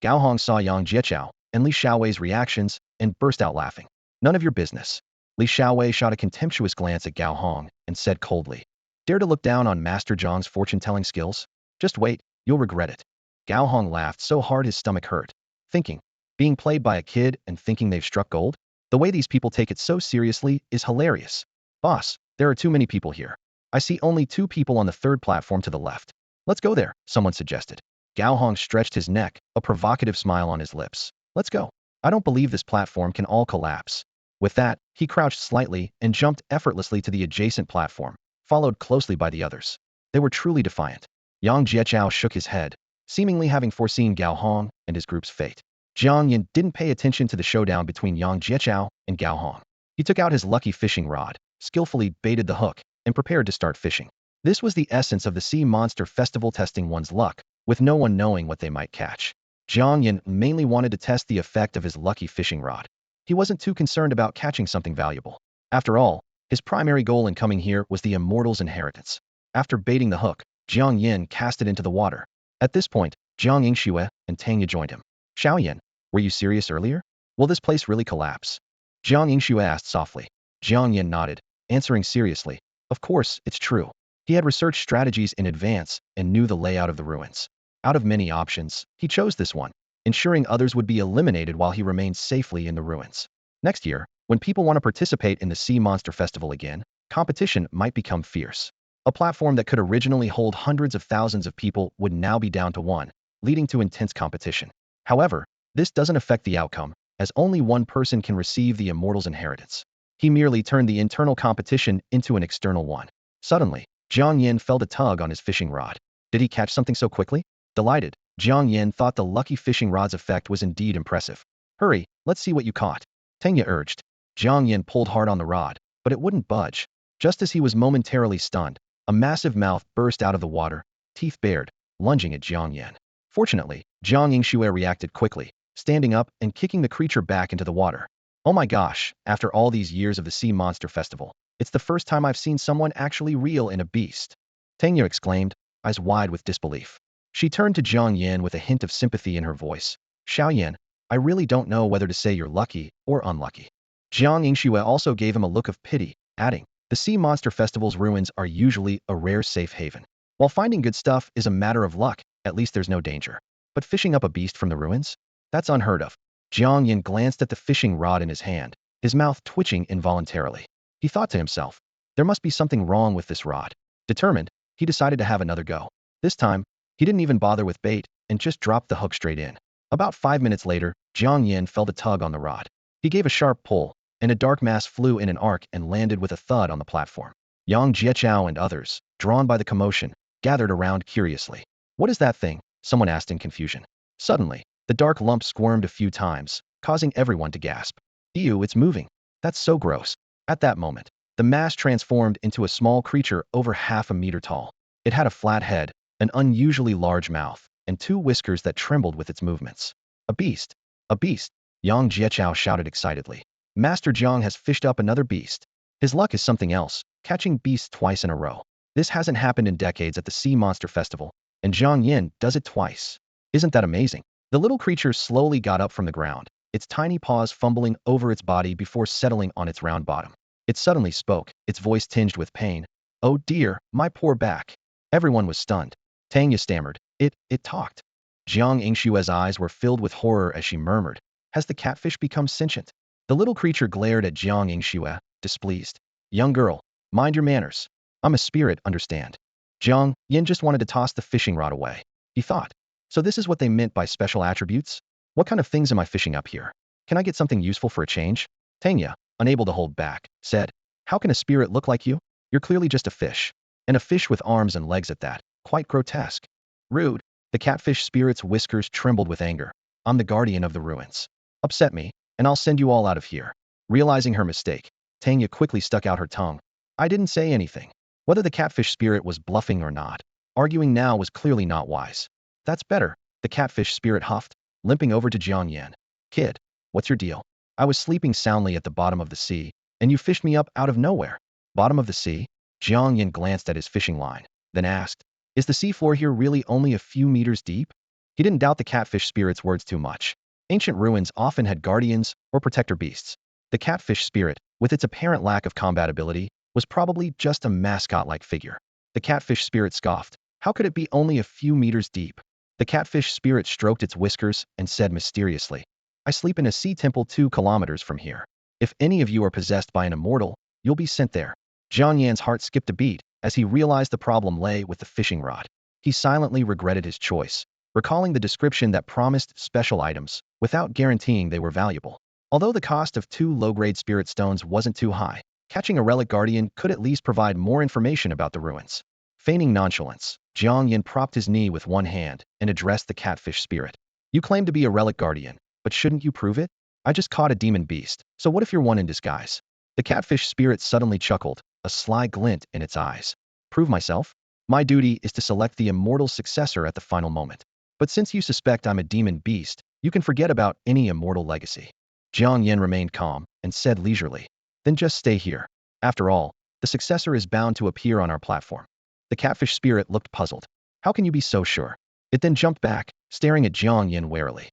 Gao Hong saw Yang Jieqiao and Li Xiaowei's reactions and burst out laughing. "None of your business." Li Xiaowei shot a contemptuous glance at Gao Hong and said coldly, "Dare to look down on Master Jiang's fortune-telling skills? Just wait, you'll regret it." Gao Hong laughed so hard his stomach hurt, thinking, being played by a kid and thinking they've struck gold? The way these people take it so seriously is hilarious. "Boss, there are too many people here. I see only 2 people on the 3rd platform to the left. Let's go there," someone suggested. Gao Hong stretched his neck, a provocative smile on his lips. "Let's go. I don't believe this platform can all collapse." With that, he crouched slightly and jumped effortlessly to the adjacent platform, followed closely by the others. They were truly defiant. Yang Jieqiao shook his head, seemingly having foreseen Gao Hong and his group's fate. Jiang Yan didn't pay attention to the showdown between Yang Jieqiao and Gao Hong. He took out his lucky fishing rod, skillfully baited the hook, and prepared to start fishing. This was the essence of the Sea Monster Festival, testing one's luck, with no one knowing what they might catch. Jiang Yan mainly wanted to test the effect of his lucky fishing rod. He wasn't too concerned about catching something valuable. After all, his primary goal in coming here was the immortal's inheritance. After baiting the hook, Jiang Yan cast it into the water. At this point, Jiang Yingxue and Tanya joined him. "Xiaoyan, were you serious earlier? Will this place really collapse?" Jiang Yingxue asked softly. Jiang Yan nodded, answering seriously, "Of course, it's true. He had researched strategies in advance and knew the layout of the ruins. Out of many options, he chose this one, ensuring others would be eliminated while he remained safely in the ruins. Next year, when people want to participate in the Sea Monster Festival again, competition might become fierce. A platform that could originally hold hundreds of thousands of people would now be down to one, leading to intense competition. However, this doesn't affect the outcome, as only one person can receive the Immortal's inheritance. He merely turned the internal competition into an external one. Suddenly, Jiang Yan felt a tug on his fishing rod. Did he catch something so quickly? Delighted, Jiang Yan thought the lucky fishing rod's effect was indeed impressive. Hurry, let's see what you caught, Tanya urged. Jiang Yan pulled hard on the rod, but it wouldn't budge. Just as he was momentarily stunned, a massive mouth burst out of the water, teeth bared, lunging at Jiang Yan. Fortunately, Jiang Yingxue reacted quickly, standing up and kicking the creature back into the water. Oh my gosh, after all these years of the Sea Monster Festival, it's the first time I've seen someone actually reel in a beast, Tanya exclaimed, eyes wide with disbelief. She turned to Jiang Yan with a hint of sympathy in her voice. Xiao Yan, I really don't know whether to say you're lucky or unlucky. Jiang Yingxue also gave him a look of pity, adding, the Sea Monster Festival's ruins are usually a rare safe haven. While finding good stuff is a matter of luck, at least there's no danger. But fishing up a beast from the ruins? That's unheard of. Jiang Yan glanced at the fishing rod in his hand, his mouth twitching involuntarily. He thought to himself, there must be something wrong with this rod. Determined, he decided to have another go. This time, he didn't even bother with bait and just dropped the hook straight in. About 5 minutes later, Jiang Yan felt a tug on the rod. He gave a sharp pull, and a dark mass flew in an arc and landed with a thud on the platform. Yang Jieqiao and others, drawn by the commotion, gathered around curiously. What is that thing? Someone asked in confusion. Suddenly, the dark lump squirmed a few times, causing everyone to gasp. Ew, it's moving. That's so gross. At that moment, the mass transformed into a small creature over half a meter tall. It had a flat head, an unusually large mouth, and 2 whiskers that trembled with its movements. A beast! A beast! Yang Jieqiao shouted excitedly. Master Jiang has fished up another beast. His luck is something else, catching beasts twice in a row. This hasn't happened in decades at the Sea Monster Festival, and Jiang Yan does it twice. Isn't that amazing? The little creature slowly got up from the ground, its tiny paws fumbling over its body before settling on its round bottom. It suddenly spoke, its voice tinged with pain. Oh dear, my poor back. Everyone was stunned. Tanya stammered. It talked. Jiang Yingshue's eyes were filled with horror as she murmured, has the catfish become sentient? The little creature glared at Jiang Yingxue, displeased. Young girl, mind your manners. I'm a spirit, understand? Jiang Yan just wanted to toss the fishing rod away. He thought. So this is what they meant by special attributes? What kind of things am I fishing up here? Can I get something useful for a change? Tanya, unable to hold back, said, how can a spirit look like you? You're clearly just a fish. And a fish with arms and legs at that. Quite grotesque. Rude. The catfish spirit's whiskers trembled with anger. I'm the guardian of the ruins. Upset me, and I'll send you all out of here. Realizing her mistake, Tanya quickly stuck out her tongue. I didn't say anything. Whether the catfish spirit was bluffing or not, arguing now was clearly not wise. That's better, the catfish spirit huffed, limping over to Jiang Yan. Kid, what's your deal? I was sleeping soundly at the bottom of the sea, and you fished me up out of nowhere. Bottom of the sea? Jiang Yan glanced at his fishing line, then asked, is the seafloor here really only a few meters deep? He didn't doubt the catfish spirit's words too much. Ancient ruins often had guardians or protector beasts. The catfish spirit, with its apparent lack of combat ability, was probably just a mascot-like figure. The catfish spirit scoffed. How could it be only a few meters deep? The catfish spirit stroked its whiskers and said mysteriously, I sleep in a sea temple 2 kilometers from here. If any of you are possessed by an immortal, you'll be sent there. Jiang Yan's heart skipped a beat as he realized the problem lay with the fishing rod. He silently regretted his choice, recalling the description that promised special items without guaranteeing they were valuable. Although the cost of 2 low-grade spirit stones wasn't too high, catching a relic guardian could at least provide more information about the ruins. Feigning nonchalance, Jiang Yan propped his knee with one hand and addressed the catfish spirit. You claim to be a relic guardian, but shouldn't you prove it? I just caught a demon beast, so what if you're one in disguise? The catfish spirit suddenly chuckled, a sly glint in its eyes. Prove myself? My duty is to select the immortal successor at the final moment. But since you suspect I'm a demon beast, you can forget about any immortal legacy. Jiang Yan remained calm and said leisurely, then just stay here. After all, the successor is bound to appear on our platform. The catfish spirit looked puzzled. How can you be so sure? It then jumped back, staring at Jiang Yan warily.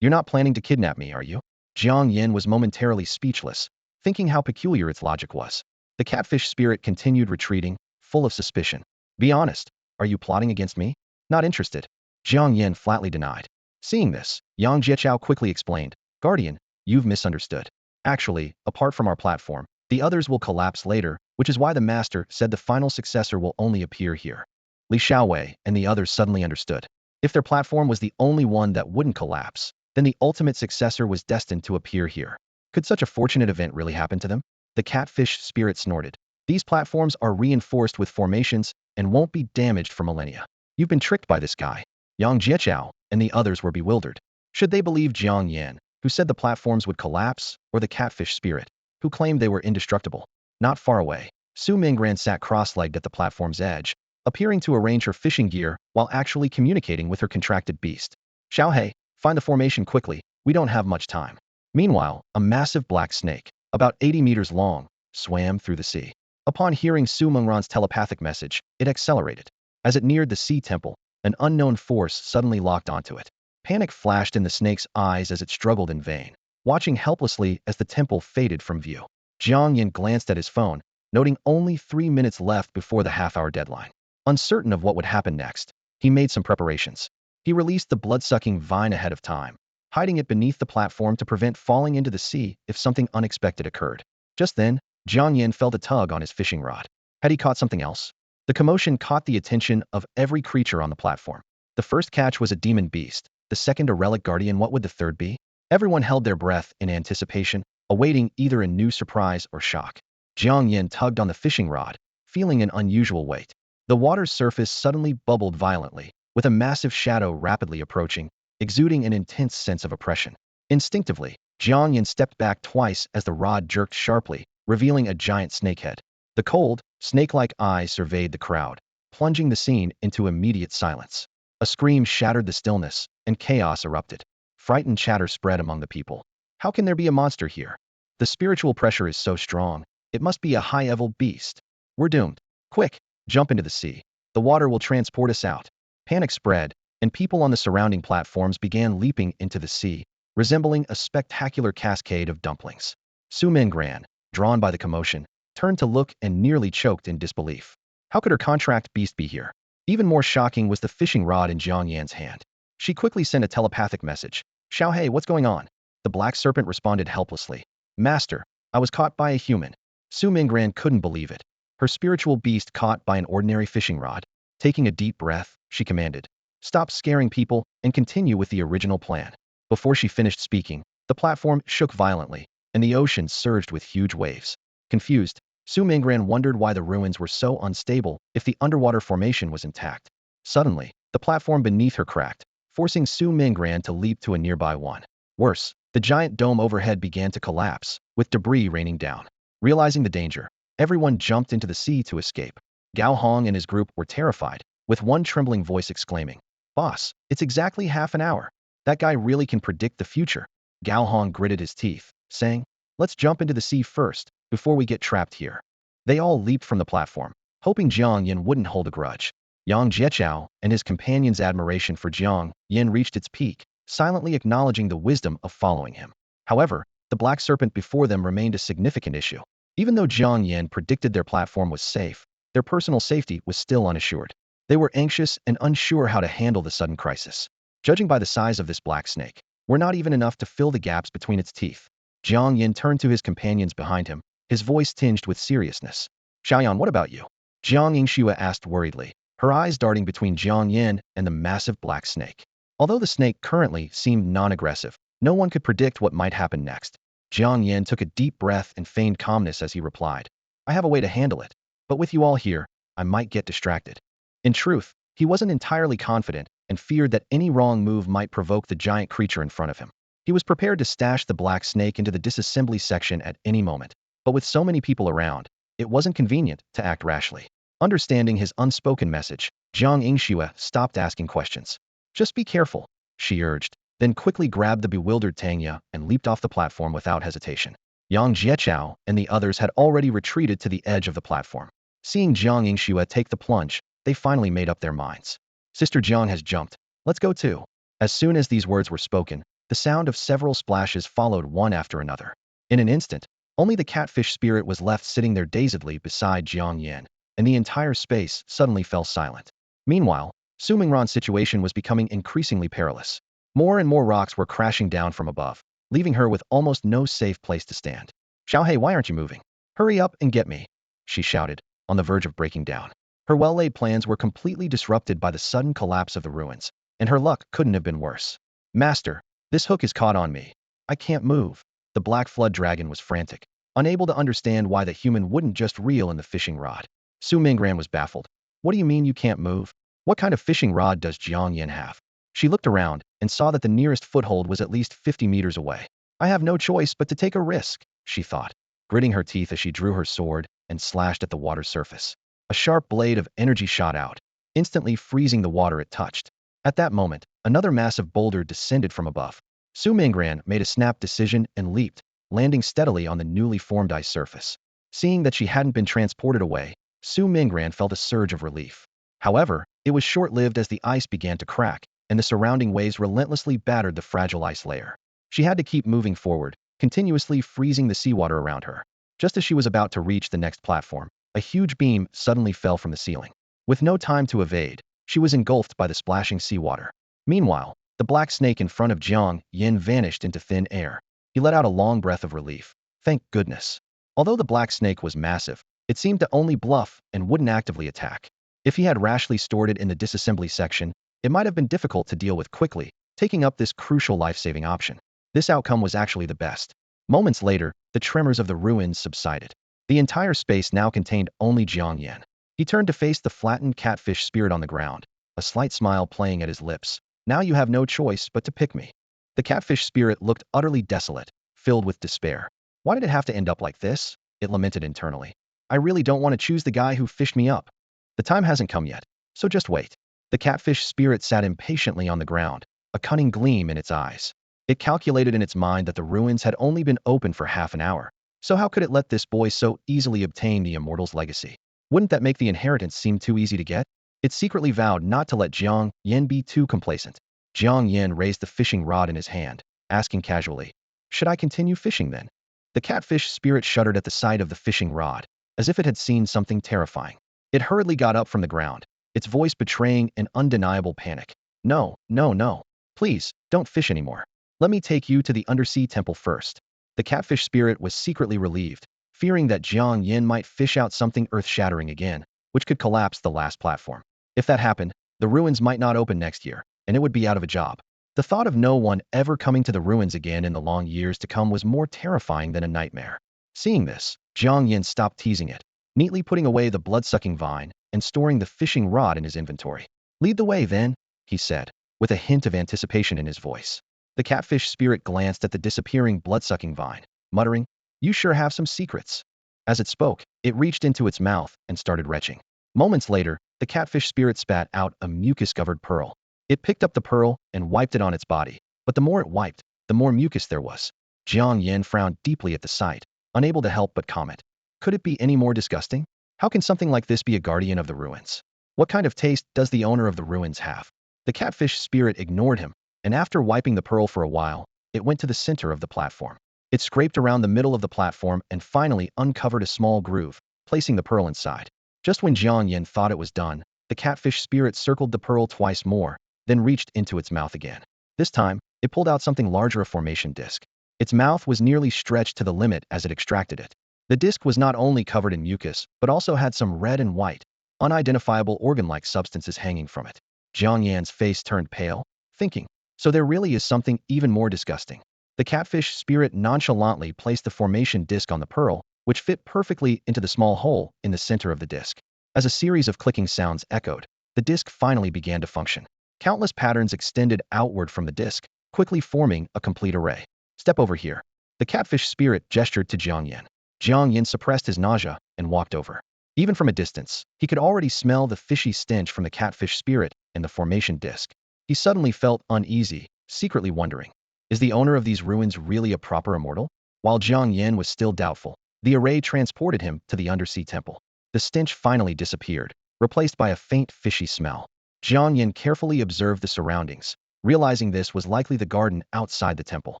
You're not planning to kidnap me, are you? Jiang Yan was momentarily speechless, thinking how peculiar its logic was. The catfish spirit continued retreating, full of suspicion. Be honest. Are you plotting against me? Not interested. Jiang Yan flatly denied. Seeing this, Yang Jieqiao quickly explained, Guardian, you've misunderstood. Actually, apart from our platform, the others will collapse later, which is why the master said the final successor will only appear here. Li Xiaowei and the others suddenly understood. If their platform was the only one that wouldn't collapse, then the ultimate successor was destined to appear here. Could such a fortunate event really happen to them? The catfish spirit snorted. These platforms are reinforced with formations and won't be damaged for millennia. You've been tricked by this guy. Yang Jieqiao and the others were bewildered. Should they believe Jiang Yan, who said the platforms would collapse, or the catfish spirit, who claimed they were indestructible? Not far away, Su Mingran sat cross-legged at the platform's edge, appearing to arrange her fishing gear while actually communicating with her contracted beast. Xiaohei, find the formation quickly, we don't have much time. Meanwhile, a massive black snake, about 80 meters long, swam through the sea. Upon hearing Su Mingran's telepathic message, it accelerated. As it neared the sea temple, an unknown force suddenly locked onto it. Panic flashed in the snake's eyes as it struggled in vain, watching helplessly as the temple faded from view. Jiang Yan glanced at his phone, noting only 3 minutes left before the half-hour deadline. Uncertain of what would happen next, he made some preparations. He released the blood-sucking vine ahead of time, hiding it beneath the platform to prevent falling into the sea if something unexpected occurred. Just then, Jiang Yan felt a tug on his fishing rod. Had he caught something else? The commotion caught the attention of every creature on the platform. The first catch was a demon beast, the second a relic guardian. What would the third be? Everyone held their breath in anticipation, awaiting either a new surprise or shock. Jiang Yan tugged on the fishing rod, feeling an unusual weight. The water's surface suddenly bubbled violently, with a massive shadow rapidly approaching, exuding an intense sense of oppression. Instinctively, Jiang Yan stepped back twice as the rod jerked sharply, revealing a giant snakehead. The cold, snake-like eyes surveyed the crowd, plunging the scene into immediate silence. A scream shattered the stillness, and chaos erupted. Frightened chatter spread among the people. How can there be a monster here? The spiritual pressure is so strong. It must be a high-level beast. We're doomed. Quick, jump into the sea. The water will transport us out. Panic spread, and people on the surrounding platforms began leaping into the sea, resembling a spectacular cascade of dumplings. Su Mingran, drawn by the commotion, turned to look and nearly choked in disbelief. How could her contract beast be here? Even more shocking was the fishing rod in Jiang Yan's hand. She quickly sent a telepathic message. Xiaohei, what's going on? The black serpent responded helplessly. Master, I was caught by a human. Su Mingran couldn't believe it. Her spiritual beast caught by an ordinary fishing rod. Taking a deep breath, she commanded, stop scaring people and continue with the original plan. Before she finished speaking, the platform shook violently, and the ocean surged with huge waves. Confused, Su Mingran wondered why the ruins were so unstable if the underwater formation was intact. Suddenly, the platform beneath her cracked, forcing Su Mingran to leap to a nearby one. Worse, the giant dome overhead began to collapse, with debris raining down. Realizing the danger, everyone jumped into the sea to escape. Gao Hong and his group were terrified, with one trembling voice exclaiming, Boss, it's exactly half an hour. That guy really can predict the future. Gao Hong gritted his teeth, saying, let's jump into the sea first, before we get trapped here. They all leaped from the platform, hoping Jiang Yan wouldn't hold a grudge. Yang Jieqiao and his companions' admiration for Jiang Yan reached its peak, silently acknowledging the wisdom of following him. However, the black serpent before them remained a significant issue. Even though Jiang Yan predicted their platform was safe, their personal safety was still unassured. They were anxious and unsure how to handle the sudden crisis. Judging by the size of this black snake, were not even enough to fill the gaps between its teeth. Jiang Yan turned to his companions behind him, his voice tinged with seriousness. Xiaoyan, what about you? Jiang Yingxue asked worriedly, her eyes darting between Jiang Yan and the massive black snake. Although the snake currently seemed non-aggressive, no one could predict what might happen next. Jiang Yan took a deep breath and feigned calmness as he replied, I have a way to handle it, but with you all here, I might get distracted. In truth, he wasn't entirely confident and feared that any wrong move might provoke the giant creature in front of him. He was prepared to stash the black snake into the disassembly section at any moment, but with so many people around, it wasn't convenient to act rashly. Understanding his unspoken message, Jiang Yingxue stopped asking questions. Just be careful, she urged, then quickly grabbed the bewildered Tangya and leaped off the platform without hesitation. Yang Jieqiao and the others had already retreated to the edge of the platform. Seeing Jiang Yingxue take the plunge, they finally made up their minds. Sister Jiang has jumped. Let's go too. As soon as these words were spoken, the sound of several splashes followed one after another. In an instant, only the catfish spirit was left sitting there dazedly beside Jiang Yan. and the entire space suddenly fell silent. Meanwhile, Su Mingran's situation was becoming increasingly perilous. More and more rocks were crashing down from above, leaving her with almost no safe place to stand. Xiaohei, why aren't you moving? Hurry up and get me, she shouted, on the verge of breaking down. Her well-laid plans were completely disrupted by the sudden collapse of the ruins, and her luck couldn't have been worse. Master, this hook is caught on me. I can't move. The black flood dragon was frantic, unable to understand why the human wouldn't just reel in the fishing rod. Su Mingran was baffled. What do you mean you can't move? What kind of fishing rod does Jiang Yan have? She looked around and saw that the nearest foothold was at least 50 meters away. I have no choice but to take a risk, she thought, gritting her teeth as she drew her sword and slashed at the water's surface. A sharp blade of energy shot out, instantly freezing the water it touched. At that moment, another massive boulder descended from above. Su Mingran made a snap decision and leaped, landing steadily on the newly formed ice surface. Seeing that she hadn't been transported away, Su Mingran felt a surge of relief. However, it was short-lived as the ice began to crack, and the surrounding waves relentlessly battered the fragile ice layer. She had to keep moving forward, continuously freezing the seawater around her. Just as she was about to reach the next platform, a huge beam suddenly fell from the ceiling. With no time to evade, she was engulfed by the splashing seawater. Meanwhile, the black snake in front of Jiang Yan vanished into thin air. He let out a long breath of relief. Thank goodness. Although the black snake was massive, it seemed to only bluff and wouldn't actively attack. If he had rashly stored it in the disassembly section, it might have been difficult to deal with quickly, taking up this crucial life-saving option. This outcome was actually the best. Moments later, the tremors of the ruins subsided. The entire space now contained only Jiang Yan. He turned to face the flattened catfish spirit on the ground, a slight smile playing at his lips. Now you have no choice but to pick me. The catfish spirit looked utterly desolate, filled with despair. Why did it have to end up like this? It lamented internally. I really don't want to choose the guy who fished me up. The time hasn't come yet, so just wait. The catfish spirit sat impatiently on the ground, a cunning gleam in its eyes. It calculated in its mind that the ruins had only been open for half an hour, so how could it let this boy so easily obtain the immortal's legacy? Wouldn't that make the inheritance seem too easy to get? It secretly vowed not to let Jiang Yan be too complacent. Jiang Yan raised the fishing rod in his hand, asking casually, should I continue fishing then? The catfish spirit shuddered at the sight of the fishing rod, as if it had seen something terrifying. It hurriedly got up from the ground, its voice betraying an undeniable panic. No, no, no. Please, don't fish anymore. Let me take you to the undersea temple first. The catfish spirit was secretly relieved, fearing that Jiang Yan might fish out something earth-shattering again, which could collapse the last platform. If that happened, the ruins might not open next year, and it would be out of a job. The thought of no one ever coming to the ruins again in the long years to come was more terrifying than a nightmare. Seeing this, Jiang Yan stopped teasing it, neatly putting away the blood-sucking vine and storing the fishing rod in his inventory. Lead the way, then, he said, with a hint of anticipation in his voice. The catfish spirit glanced at the disappearing blood-sucking vine, muttering, you sure have some secrets. As it spoke, it reached into its mouth and started retching. Moments later, the catfish spirit spat out a mucus-covered pearl. It picked up the pearl and wiped it on its body, but the more it wiped, the more mucus there was. Jiang Yan frowned deeply at the sight, unable to help but comment. Could it be any more disgusting? How can something like this be a guardian of the ruins? What kind of taste does the owner of the ruins have? The catfish spirit ignored him, and after wiping the pearl for a while, it went to the center of the platform. It scraped around the middle of the platform and finally uncovered a small groove, placing the pearl inside. Just when Jiang Yan thought it was done, the catfish spirit circled the pearl twice more, then reached into its mouth again. This time, it pulled out something larger, a formation disc. Its mouth was nearly stretched to the limit as it extracted it. The disc was not only covered in mucus, but also had some red and white, unidentifiable organ-like substances hanging from it. Jiang Yan's face turned pale, thinking, so there really is something even more disgusting. The catfish spirit nonchalantly placed the formation disc on the pearl, which fit perfectly into the small hole in the center of the disc. As a series of clicking sounds echoed, the disc finally began to function. Countless patterns extended outward from the disc, quickly forming a complete array. Step over here. The catfish spirit gestured to Jiang Yan. Jiang Yan suppressed his nausea and walked over. Even from a distance, he could already smell the fishy stench from the catfish spirit and the formation disc. He suddenly felt uneasy, secretly wondering, is the owner of these ruins really a proper immortal? While Jiang Yan was still doubtful, the array transported him to the undersea temple. The stench finally disappeared, replaced by a faint fishy smell. Jiang Yan carefully observed the surroundings, realizing this was likely the garden outside the temple.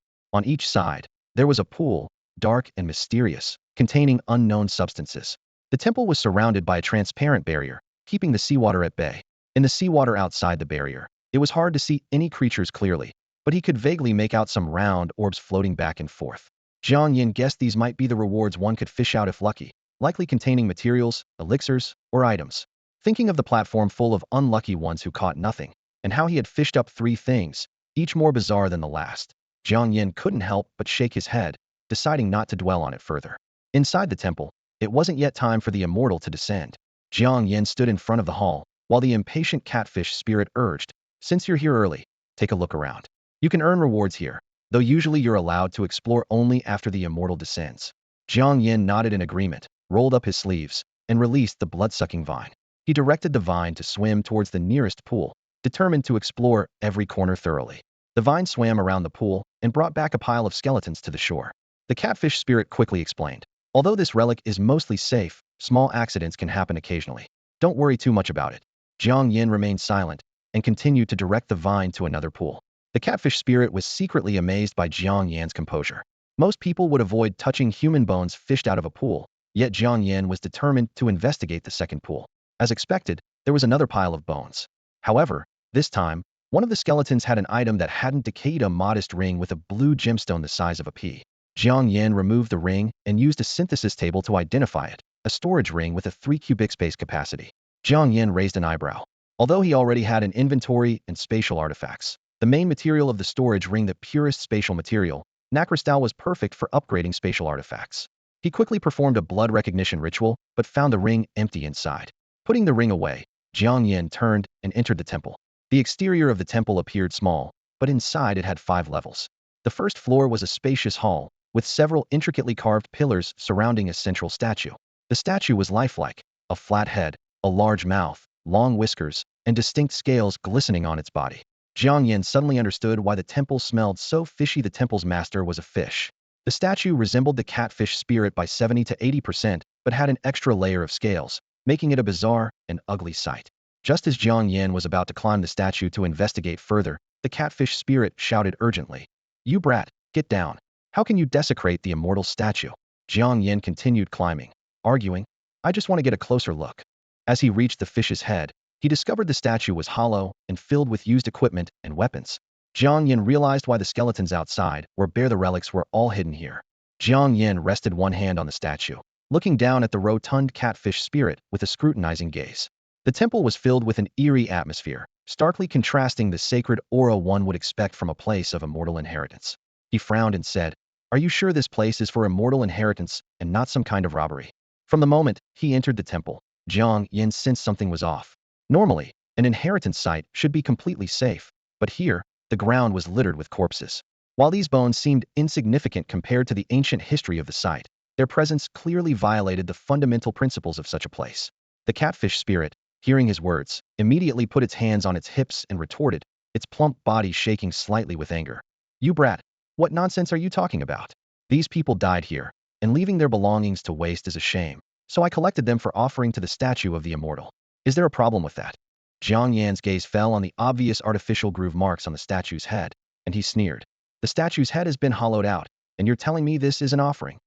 On each side, there was a pool, dark and mysterious, containing unknown substances. The temple was surrounded by a transparent barrier, keeping the seawater at bay. In the seawater outside the barrier, it was hard to see any creatures clearly, but he could vaguely make out some round orbs floating back and forth. Jiang Yan guessed these might be the rewards one could fish out if lucky, likely containing materials, elixirs, or items. Thinking of the platform full of unlucky ones who caught nothing, and how he had fished up 3 things, each more bizarre than the last, Jiang Yan couldn't help but shake his head, deciding not to dwell on it further. Inside the temple, it wasn't yet time for the immortal to descend. Jiang Yan stood in front of the hall, while the impatient catfish spirit urged, "Since you're here early, take a look around. You can earn rewards here, though usually you're allowed to explore only after the immortal descends." Jiang Yan nodded in agreement, rolled up his sleeves, and released the blood-sucking vine. He directed the vine to swim towards the nearest pool, determined to explore every corner thoroughly. The vine swam around the pool and brought back a pile of skeletons to the shore. The catfish spirit quickly explained, "Although this relic is mostly safe, small accidents can happen occasionally. Don't worry too much about it." Jiang Yan remained silent and continued to direct the vine to another pool. The catfish spirit was secretly amazed by Jiang Yan's composure. Most people would avoid touching human bones fished out of a pool, yet Jiang Yan was determined to investigate the second pool. As expected, there was another pile of bones. However, this time, one of the skeletons had an item that hadn't decayed, a modest ring with a blue gemstone the size of a pea. Jiang Yan removed the ring and used a synthesis table to identify it, a storage ring with a 3 cubic space capacity. Jiang Yan raised an eyebrow. Although he already had an inventory and spatial artifacts, the main material of the storage ring, the purest spatial material, nacrystal, was perfect for upgrading spatial artifacts. He quickly performed a blood recognition ritual, but found the ring empty inside. Putting the ring away, Jiang Yan turned and entered the temple. The exterior of the temple appeared small, but inside it had 5 levels. The first floor was a spacious hall, with several intricately carved pillars surrounding a central statue. The statue was lifelike, a flat head, a large mouth, long whiskers, and distinct scales glistening on its body. Jiang Yan suddenly understood why the temple smelled so fishy. The temple's master was a fish. The statue resembled the catfish spirit by 70 to 80%, but had an extra layer of scales, making it a bizarre and ugly sight. Just as Jiang Yan was about to climb the statue to investigate further, the catfish spirit shouted urgently, "You brat, get down. How can you desecrate the immortal statue?" Jiang Yan continued climbing, arguing, "I just want to get a closer look." As he reached the fish's head, he discovered the statue was hollow and filled with used equipment and weapons. Jiang Yan realized why the skeletons outside were bare. The relics were all hidden here. Jiang Yan rested one hand on the statue, looking down at the rotund catfish spirit with a scrutinizing gaze. The temple was filled with an eerie atmosphere, starkly contrasting the sacred aura one would expect from a place of immortal inheritance. He frowned and said, "Are you sure this place is for immortal inheritance and not some kind of robbery?" From the moment he entered the temple, Jiang Yan sensed something was off. Normally, an inheritance site should be completely safe, but here, the ground was littered with corpses. While these bones seemed insignificant compared to the ancient history of the site, their presence clearly violated the fundamental principles of such a place. The catfish spirit, hearing his words, immediately put its hands on its hips and retorted, its plump body shaking slightly with anger. "You brat, what nonsense are you talking about? These people died here, and leaving their belongings to waste is a shame, so I collected them for offering to the statue of the immortal. Is there a problem with that?" Jiang Yan's gaze fell on the obvious artificial groove marks on the statue's head, and he sneered. "The statue's head has been hollowed out, and you're telling me this is an offering?"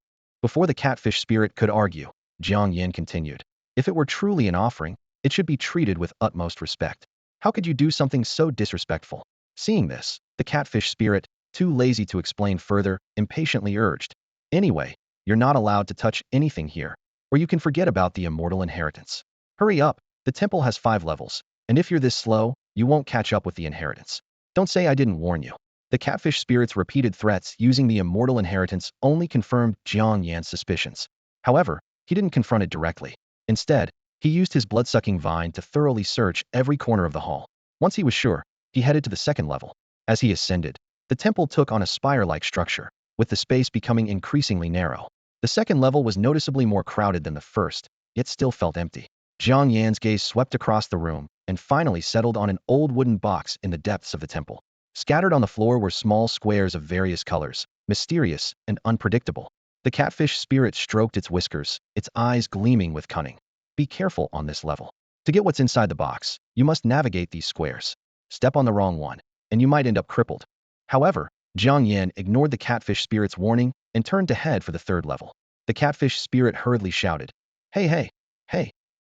Before the catfish spirit could argue, Jiang Yan continued, "If it were truly an offering, it should be treated with utmost respect. How could you do something so disrespectful?" Seeing this, the catfish spirit, too lazy to explain further, impatiently urged, "Anyway, you're not allowed to touch anything here, or you can forget about the immortal inheritance. Hurry up, the temple has 5 levels, and if you're this slow, you won't catch up with the inheritance. Don't say I didn't warn you." The catfish spirit's repeated threats using the immortal inheritance only confirmed Jiang Yan's suspicions. However, he didn't confront it directly. Instead, he used his blood-sucking vine to thoroughly search every corner of the hall. Once he was sure, he headed to the second level. As he ascended, the temple took on a spire-like structure, with the space becoming increasingly narrow. The second level was noticeably more crowded than the first, yet still felt empty. Jiang Yan's gaze swept across the room and finally settled on an old wooden box in the depths of the temple. Scattered on the floor were small squares of various colors, mysterious and unpredictable. The catfish spirit stroked its whiskers, its eyes gleaming with cunning. "Be careful on this level. To get what's inside the box, you must navigate these squares. Step on the wrong one, and you might end up crippled." However, Jiang Yan ignored the catfish spirit's warning and turned to head for the third level. The catfish spirit hurriedly shouted, Hey,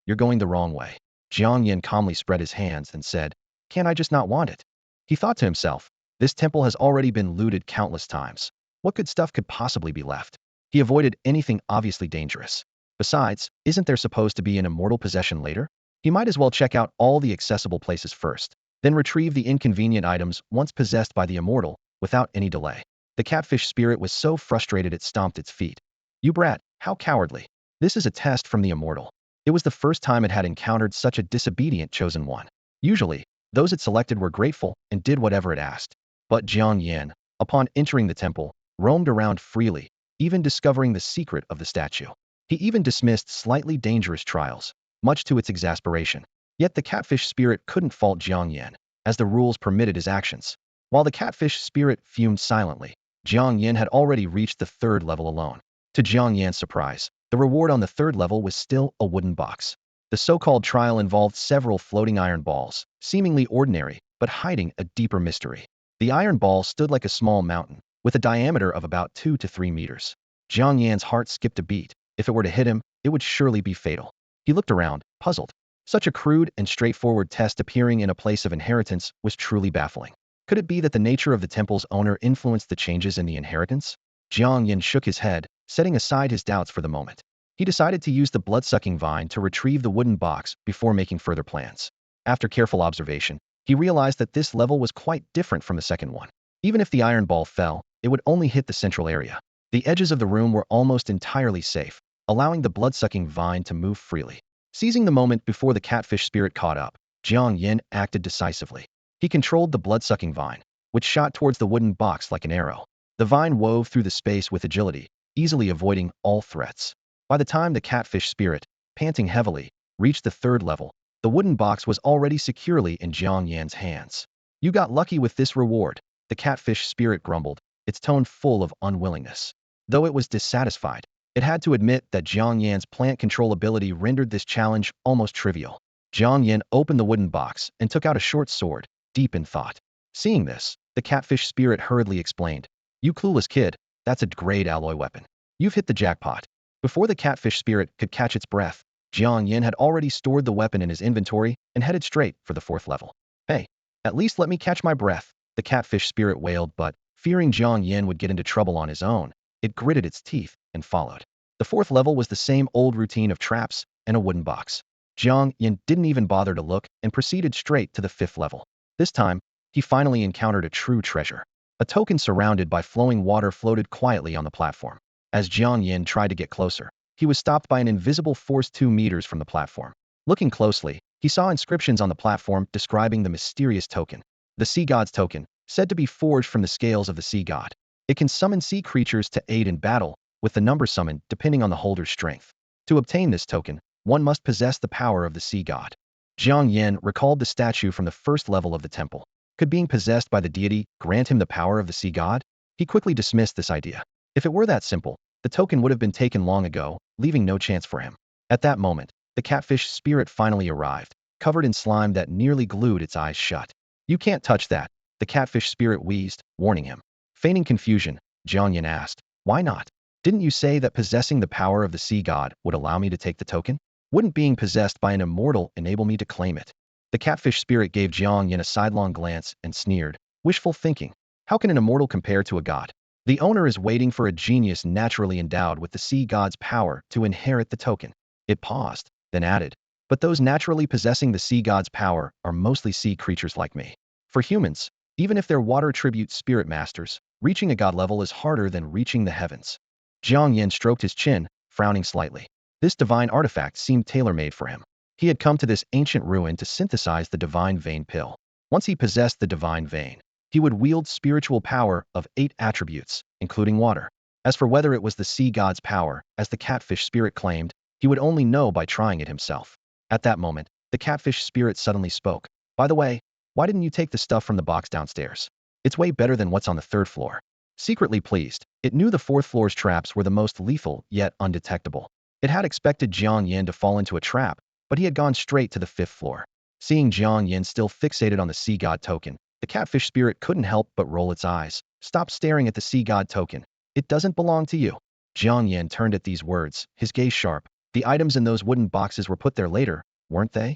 you're going the wrong way. Jiang Yan calmly spread his hands and said, "Can't I just not want it?" He thought to himself, this temple has already been looted countless times. What good stuff could possibly be left? He avoided anything obviously dangerous. Besides, isn't there supposed to be an immortal possession later? He might as well check out all the accessible places first, then retrieve the inconvenient items once possessed by the immortal, without any delay. The catfish spirit was so frustrated it stomped its feet. You brat, how cowardly. This is a test from the immortal. It was the first time it had encountered such a disobedient chosen one. Usually, those it selected were grateful and did whatever it asked. But Jiang Yan, upon entering the temple, roamed around freely, even discovering the secret of the statue. He even dismissed slightly dangerous trials, much to its exasperation. Yet the catfish spirit couldn't fault Jiang Yan, as the rules permitted his actions. While the catfish spirit fumed silently, Jiang Yan had already reached the third level alone. To Jiang Yan's surprise, the reward on the third level was still a wooden box. The so-called trial involved several floating iron balls, seemingly ordinary, but hiding a deeper mystery. The iron ball stood like a small mountain, with a diameter of about 2 to 3 meters. Jiang Yan's heart skipped a beat. If it were to hit him, it would surely be fatal. He looked around, puzzled. Such a crude and straightforward test appearing in a place of inheritance was truly baffling. Could it be that the nature of the temple's owner influenced the changes in the inheritance? Jiang Yan shook his head, setting aside his doubts for the moment. He decided to use the blood-sucking vine to retrieve the wooden box before making further plans. After careful observation, he realized that this level was quite different from the second one. Even if the iron ball fell, it would only hit the central area. The edges of the room were almost entirely safe, allowing the blood-sucking vine to move freely. Seizing the moment before the catfish spirit caught up, Jiang Yan acted decisively. He controlled the blood-sucking vine, which shot towards the wooden box like an arrow. The vine wove through the space with agility, easily avoiding all threats. By the time the catfish spirit, panting heavily, reached the third level, the wooden box was already securely in Jiang Yan's hands. You got lucky with this reward, the catfish spirit grumbled, its tone full of unwillingness. Though it was dissatisfied, it had to admit that Jiang Yan's plant control ability rendered this challenge almost trivial. Jiang Yan opened the wooden box and took out a short sword, deep in thought. Seeing this, the catfish spirit hurriedly explained, "You clueless kid, that's a grade alloy weapon. You've hit the jackpot." Before the catfish spirit could catch its breath, Jiang Yan had already stored the weapon in his inventory and headed straight for the fourth level. Hey, at least let me catch my breath, the catfish spirit wailed, but, fearing Jiang Yan would get into trouble on his own, it gritted its teeth and followed. The fourth level was the same old routine of traps and a wooden box. Jiang Yan didn't even bother to look and proceeded straight to the fifth level. This time, he finally encountered a true treasure. A token surrounded by flowing water floated quietly on the platform. As Jiang Yan tried to get closer, he was stopped by an invisible force 2 meters from the platform. Looking closely, he saw inscriptions on the platform describing the mysterious token. The Sea God's token, said to be forged from the scales of the Sea God. It can summon sea creatures to aid in battle, with the number summoned depending on the holder's strength. To obtain this token, one must possess the power of the Sea God. Jiang Yan recalled the statue from the first level of the temple. Could being possessed by the deity grant him the power of the Sea God? He quickly dismissed this idea. If it were that simple, the token would have been taken long ago, leaving no chance for him. At that moment, the catfish spirit finally arrived, covered in slime that nearly glued its eyes shut. "You can't touch that," the catfish spirit wheezed, warning him. Feigning confusion, Jiang Yan asked, "Why not? Didn't you say that possessing the power of the Sea God would allow me to take the token? Wouldn't being possessed by an immortal enable me to claim it?" The catfish spirit gave Jiang Yan a sidelong glance and sneered, "Wishful thinking. How can an immortal compare to a god? The owner is waiting for a genius naturally endowed with the Sea God's power to inherit the token." It paused, then added, "But those naturally possessing the Sea God's power are mostly sea creatures like me. For humans, even if they're water tribute spirit masters, reaching a god level is harder than reaching the heavens." Jiang Yan stroked his chin, frowning slightly. This divine artifact seemed tailor-made for him. He had come to this ancient ruin to synthesize the divine vein pill. Once he possessed the divine vein, he would wield spiritual power of 8 attributes, including water. As for whether it was the Sea God's power, as the catfish spirit claimed, he would only know by trying it himself. At that moment, the catfish spirit suddenly spoke. "By the way, why didn't you take the stuff from the box downstairs? It's way better than what's on the third floor." Secretly pleased, it knew the fourth floor's traps were the most lethal yet undetectable. It had expected Jiang Yan to fall into a trap, but he had gone straight to the fifth floor. Seeing Jiang Yan still fixated on the Sea God token, the catfish spirit couldn't help but roll its eyes. "Stop staring at the Sea God token. It doesn't belong to you." Jiang Yan turned at these words, his gaze sharp. The items in those wooden boxes were put there later, weren't they?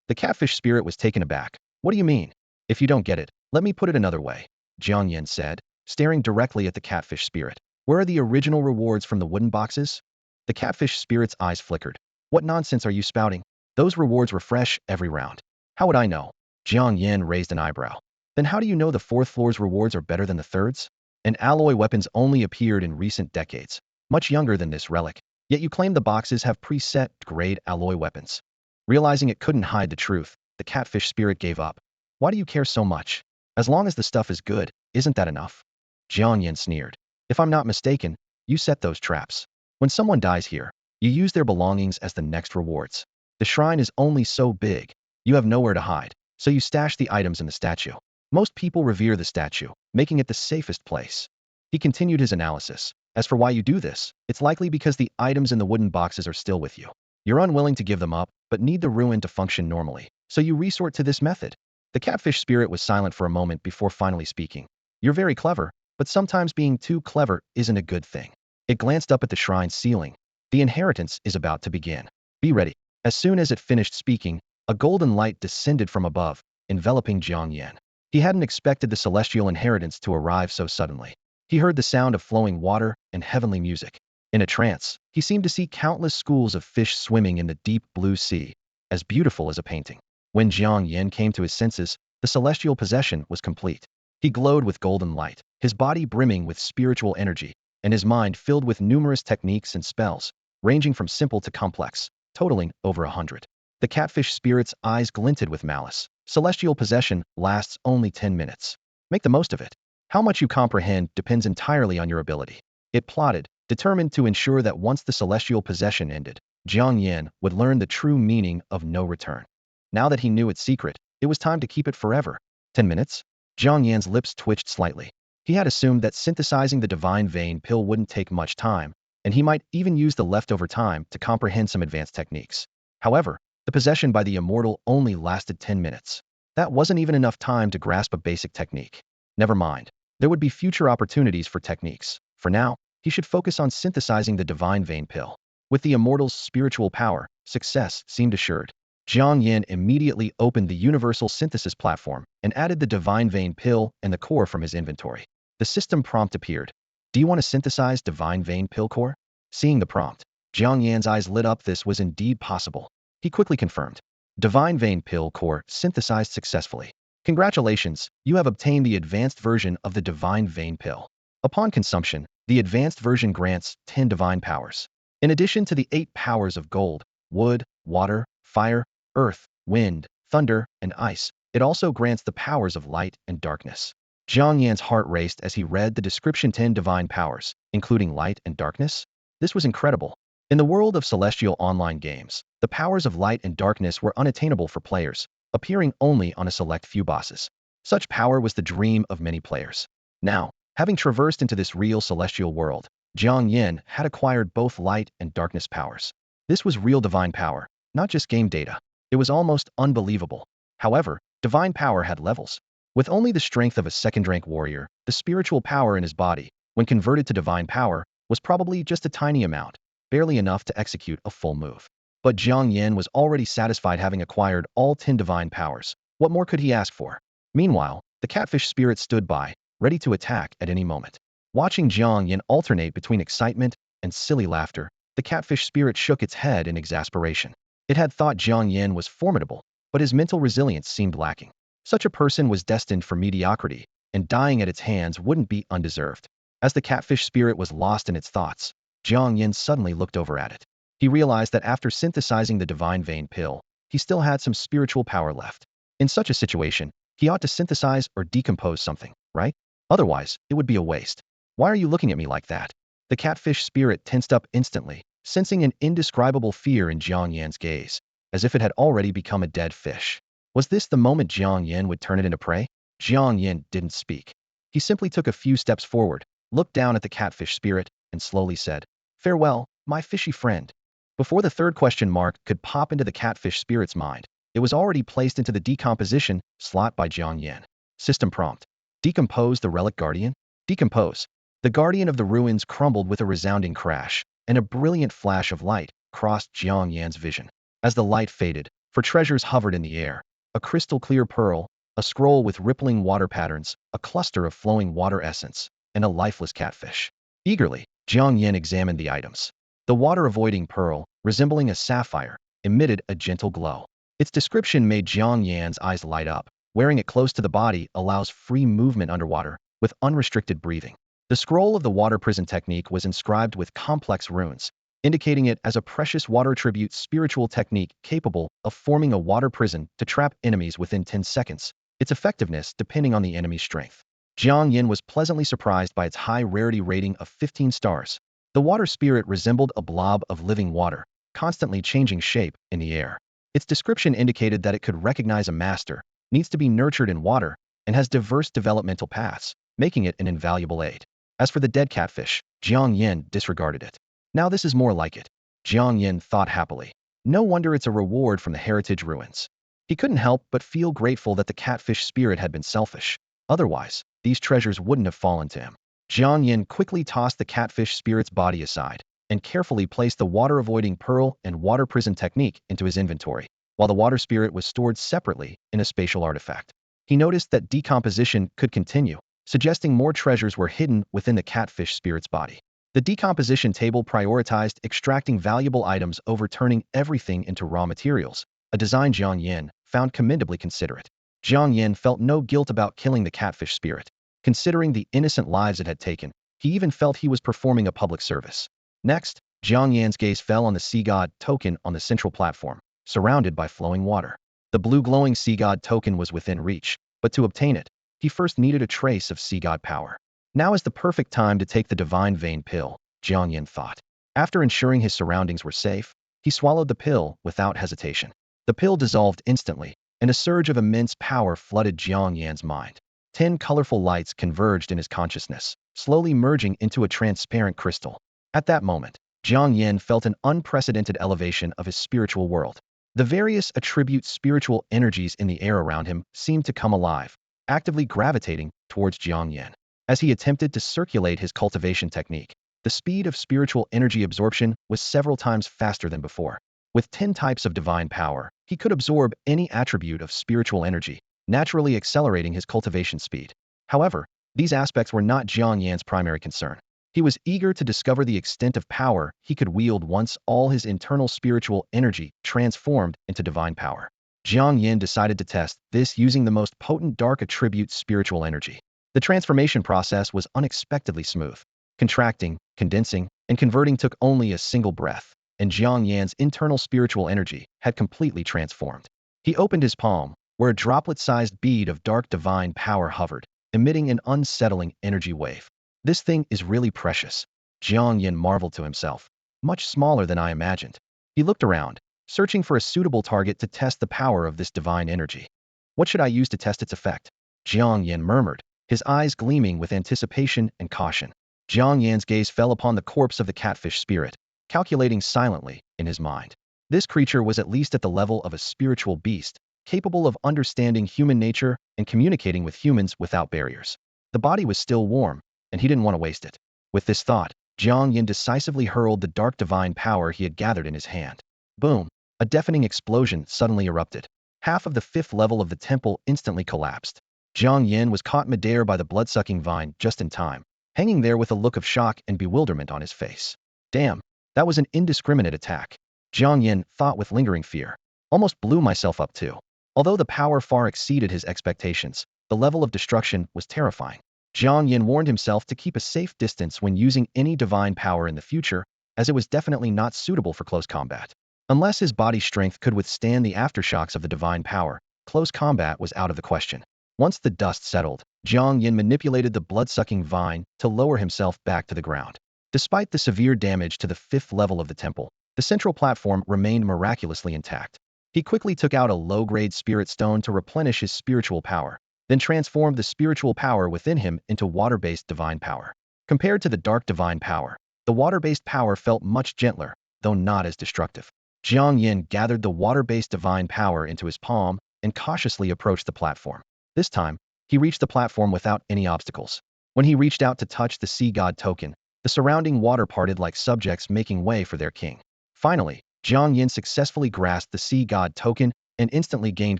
The catfish spirit was taken aback. What do you mean? If you don't get it, let me put it another way, Jiang Yan said, staring directly at the catfish spirit. Where are the original rewards from the wooden boxes? The catfish spirit's eyes flickered. What nonsense are you spouting? Those rewards were fresh every round. How would I know? Jiang Yan raised an eyebrow. Then how do you know the fourth floor's rewards are better than the third's? And alloy weapons only appeared in recent decades, much younger than this relic. Yet you claim the boxes have preset grade alloy weapons. Realizing it couldn't hide the truth, the catfish spirit gave up. Why do you care so much? As long as the stuff is good, isn't that enough? Jiang Yan sneered. If I'm not mistaken, you set those traps. When someone dies here, you use their belongings as the next rewards. The shrine is only so big, you have nowhere to hide, so you stash the items in the statue. Most people revere the statue, making it the safest place. He continued his analysis. As for why you do this, it's likely because the items in the wooden boxes are still with you. You're unwilling to give them up, but need the ruin to function normally, so you resort to this method. The catfish spirit was silent for a moment before finally speaking. You're very clever, but sometimes being too clever isn't a good thing. It glanced up at the shrine's ceiling. The inheritance is about to begin. Be ready. As soon as it finished speaking, a golden light descended from above, enveloping Jiang Yan. He hadn't expected the celestial inheritance to arrive so suddenly. He heard the sound of flowing water and heavenly music. In a trance, he seemed to see countless schools of fish swimming in the deep blue sea, as beautiful as a painting. When Jiang Yan came to his senses, the celestial possession was complete. He glowed with golden light, his body brimming with spiritual energy, and his mind filled with numerous techniques and spells, ranging from simple to complex, totaling over 100. The catfish spirit's eyes glinted with malice. Celestial possession lasts only 10 minutes. Make the most of it. How much you comprehend depends entirely on your ability. It plotted, determined to ensure that once the celestial possession ended, Jiang Yan would learn the true meaning of no return. Now that he knew its secret, it was time to keep it forever. 10 minutes? Jiang Yan's lips twitched slightly. He had assumed that synthesizing the divine vein pill wouldn't take much time, and he might even use the leftover time to comprehend some advanced techniques. However, the possession by the immortal only lasted 10 minutes. That wasn't even enough time to grasp a basic technique. Never mind. There would be future opportunities for techniques. For now, he should focus on synthesizing the divine vein pill. With the immortal's spiritual power, success seemed assured. Jiang Yan immediately opened the universal synthesis platform and added the divine vein pill and the core from his inventory. The system prompt appeared. Do you want to synthesize divine vein pill core? Seeing the prompt, Jiang Yan's eyes lit up. This was indeed possible. He quickly confirmed. Divine vein pill core synthesized successfully. Congratulations, you have obtained the advanced version of the divine vein pill. Upon consumption, the advanced version grants 10 divine powers. In addition to the 8 powers of gold, wood, water, fire, earth, wind, thunder, and ice, it also grants the powers of light and darkness. Jiang Yan's heart raced as he read the description. 10 divine powers, including light and darkness? This was incredible. In the world of celestial online games, the powers of light and darkness were unattainable for players, appearing only on a select few bosses. Such power was the dream of many players. Now, having traversed into this real celestial world, Jiang Yan had acquired both light and darkness powers. This was real divine power, not just game data. It was almost unbelievable. However, divine power had levels. With only the strength of a second-rank warrior, the spiritual power in his body, when converted to divine power, was probably just a tiny amount, barely enough to execute a full move. But Jiang Yan was already satisfied having acquired all 10 divine powers. What more could he ask for? Meanwhile, the catfish spirit stood by, ready to attack at any moment. Watching Jiang Yan alternate between excitement and silly laughter, the catfish spirit shook its head in exasperation. It had thought Jiang Yan was formidable, but his mental resilience seemed lacking. Such a person was destined for mediocrity, and dying at its hands wouldn't be undeserved. As the catfish spirit was lost in its thoughts, Jiang Yan suddenly looked over at it. He realized that after synthesizing the divine vein pill, he still had some spiritual power left. In such a situation, he ought to synthesize or decompose something, right? Otherwise, it would be a waste. Why are you looking at me like that? The catfish spirit tensed up instantly, sensing an indescribable fear in Jiang Yan's gaze, as if it had already become a dead fish. Was this the moment Jiang Yan would turn it into prey? Jiang Yan didn't speak. He simply took a few steps forward, looked down at the catfish spirit, and slowly said, "Farewell, my fishy friend." Before the third question mark could pop into the catfish spirit's mind, it was already placed into the decomposition slot by Jiang Yan. System prompt. Decompose the relic guardian? Decompose. The guardian of the ruins crumbled with a resounding crash, and a brilliant flash of light, crossed Jiang Yan's vision. As the light faded, for treasures hovered in the air: a crystal-clear pearl, a scroll with rippling water patterns, a cluster of flowing water essence, and a lifeless catfish. Eagerly, Jiang Yan examined the items. The water-avoiding pearl, resembling a sapphire, emitted a gentle glow. Its description made Jiang Yan's eyes light up. Wearing it close to the body allows free movement underwater, with unrestricted breathing. The scroll of the water prison technique was inscribed with complex runes, indicating it as a precious water tribute spiritual technique capable of forming a water prison to trap enemies within 10 seconds, its effectiveness depending on the enemy's strength. Jiang Yan was pleasantly surprised by its high rarity rating of 15 stars. The water spirit resembled a blob of living water, constantly changing shape in the air. Its description indicated that it could recognize a master, needs to be nurtured in water, and has diverse developmental paths, making it an invaluable aid. As for the dead catfish, Jiang Yan disregarded it. Now this is more like it, Jiang Yan thought happily. No wonder it's a reward from the heritage ruins. He couldn't help but feel grateful that the catfish spirit had been selfish. Otherwise, these treasures wouldn't have fallen to him. Jiang Yan quickly tossed the catfish spirit's body aside and carefully placed the water-avoiding pearl and water prison technique into his inventory, while the water spirit was stored separately in a spatial artifact. He noticed that decomposition could continue, suggesting more treasures were hidden within the catfish spirit's body. The decomposition table prioritized extracting valuable items over turning everything into raw materials, a design Jiang Yan found commendably considerate. Jiang Yan felt no guilt about killing the catfish spirit. Considering the innocent lives it had taken, he even felt he was performing a public service. Next, Jiang Yan's gaze fell on the sea god token on the central platform, surrounded by flowing water. The blue glowing sea god token was within reach, but to obtain it, he first needed a trace of sea god power. Now is the perfect time to take the divine vein pill, Jiang Yan thought. After ensuring his surroundings were safe, he swallowed the pill without hesitation. The pill dissolved instantly, and a surge of immense power flooded Jiang Yan's mind. 10 colorful lights converged in his consciousness, slowly merging into a transparent crystal. At that moment, Jiang Yan felt an unprecedented elevation of his spiritual world. The various attribute spiritual energies in the air around him seemed to come alive, actively gravitating towards Jiang Yan. As he attempted to circulate his cultivation technique, the speed of spiritual energy absorption was several times faster than before. With 10 types of divine power, he could absorb any attribute of spiritual energy, naturally accelerating his cultivation speed. However, these aspects were not Jiang Yan's primary concern. He was eager to discover the extent of power he could wield once all his internal spiritual energy transformed into divine power. Jiang Yan decided to test this using the most potent dark attribute spiritual energy. The transformation process was unexpectedly smooth. Contracting, condensing, and converting took only a single breath, and Jiang Yan's internal spiritual energy had completely transformed. He opened his palm, where a droplet-sized bead of dark divine power hovered, emitting an unsettling energy wave. This thing is really precious, Jiang Yan marveled to himself. Much smaller than I imagined. He looked around, searching for a suitable target to test the power of this divine energy. What should I use to test its effect? Jiang Yan murmured, his eyes gleaming with anticipation and caution. Jiang Yan's gaze fell upon the corpse of the catfish spirit, calculating silently in his mind. This creature was at least at the level of a spiritual beast, capable of understanding human nature and communicating with humans without barriers. The body was still warm, and he didn't want to waste it. With this thought, Jiang Yan decisively hurled the dark divine power he had gathered in his hand. Boom! A deafening explosion suddenly erupted. Half of the 5th level of the temple instantly collapsed. Jiang Yan was caught midair by the blood-sucking vine just in time, hanging there with a look of shock and bewilderment on his face. Damn, that was an indiscriminate attack, Jiang Yan thought with lingering fear. Almost blew myself up too. Although the power far exceeded his expectations, the level of destruction was terrifying. Jiang Yan warned himself to keep a safe distance when using any divine power in the future, as it was definitely not suitable for close combat. Unless his body strength could withstand the aftershocks of the divine power, close combat was out of the question. Once the dust settled, Jiang Yan manipulated the blood-sucking vine to lower himself back to the ground. Despite the severe damage to the 5th level of the temple, the central platform remained miraculously intact. He quickly took out a low-grade spirit stone to replenish his spiritual power, then transformed the spiritual power within him into water-based divine power. Compared to the dark divine power, the water-based power felt much gentler, though not as destructive. Jiang Yan gathered the water-based divine power into his palm and cautiously approached the platform. This time, he reached the platform without any obstacles. When he reached out to touch the sea god token, the surrounding water parted like subjects making way for their king. Finally, Jiang Yan successfully grasped the sea god token and instantly gained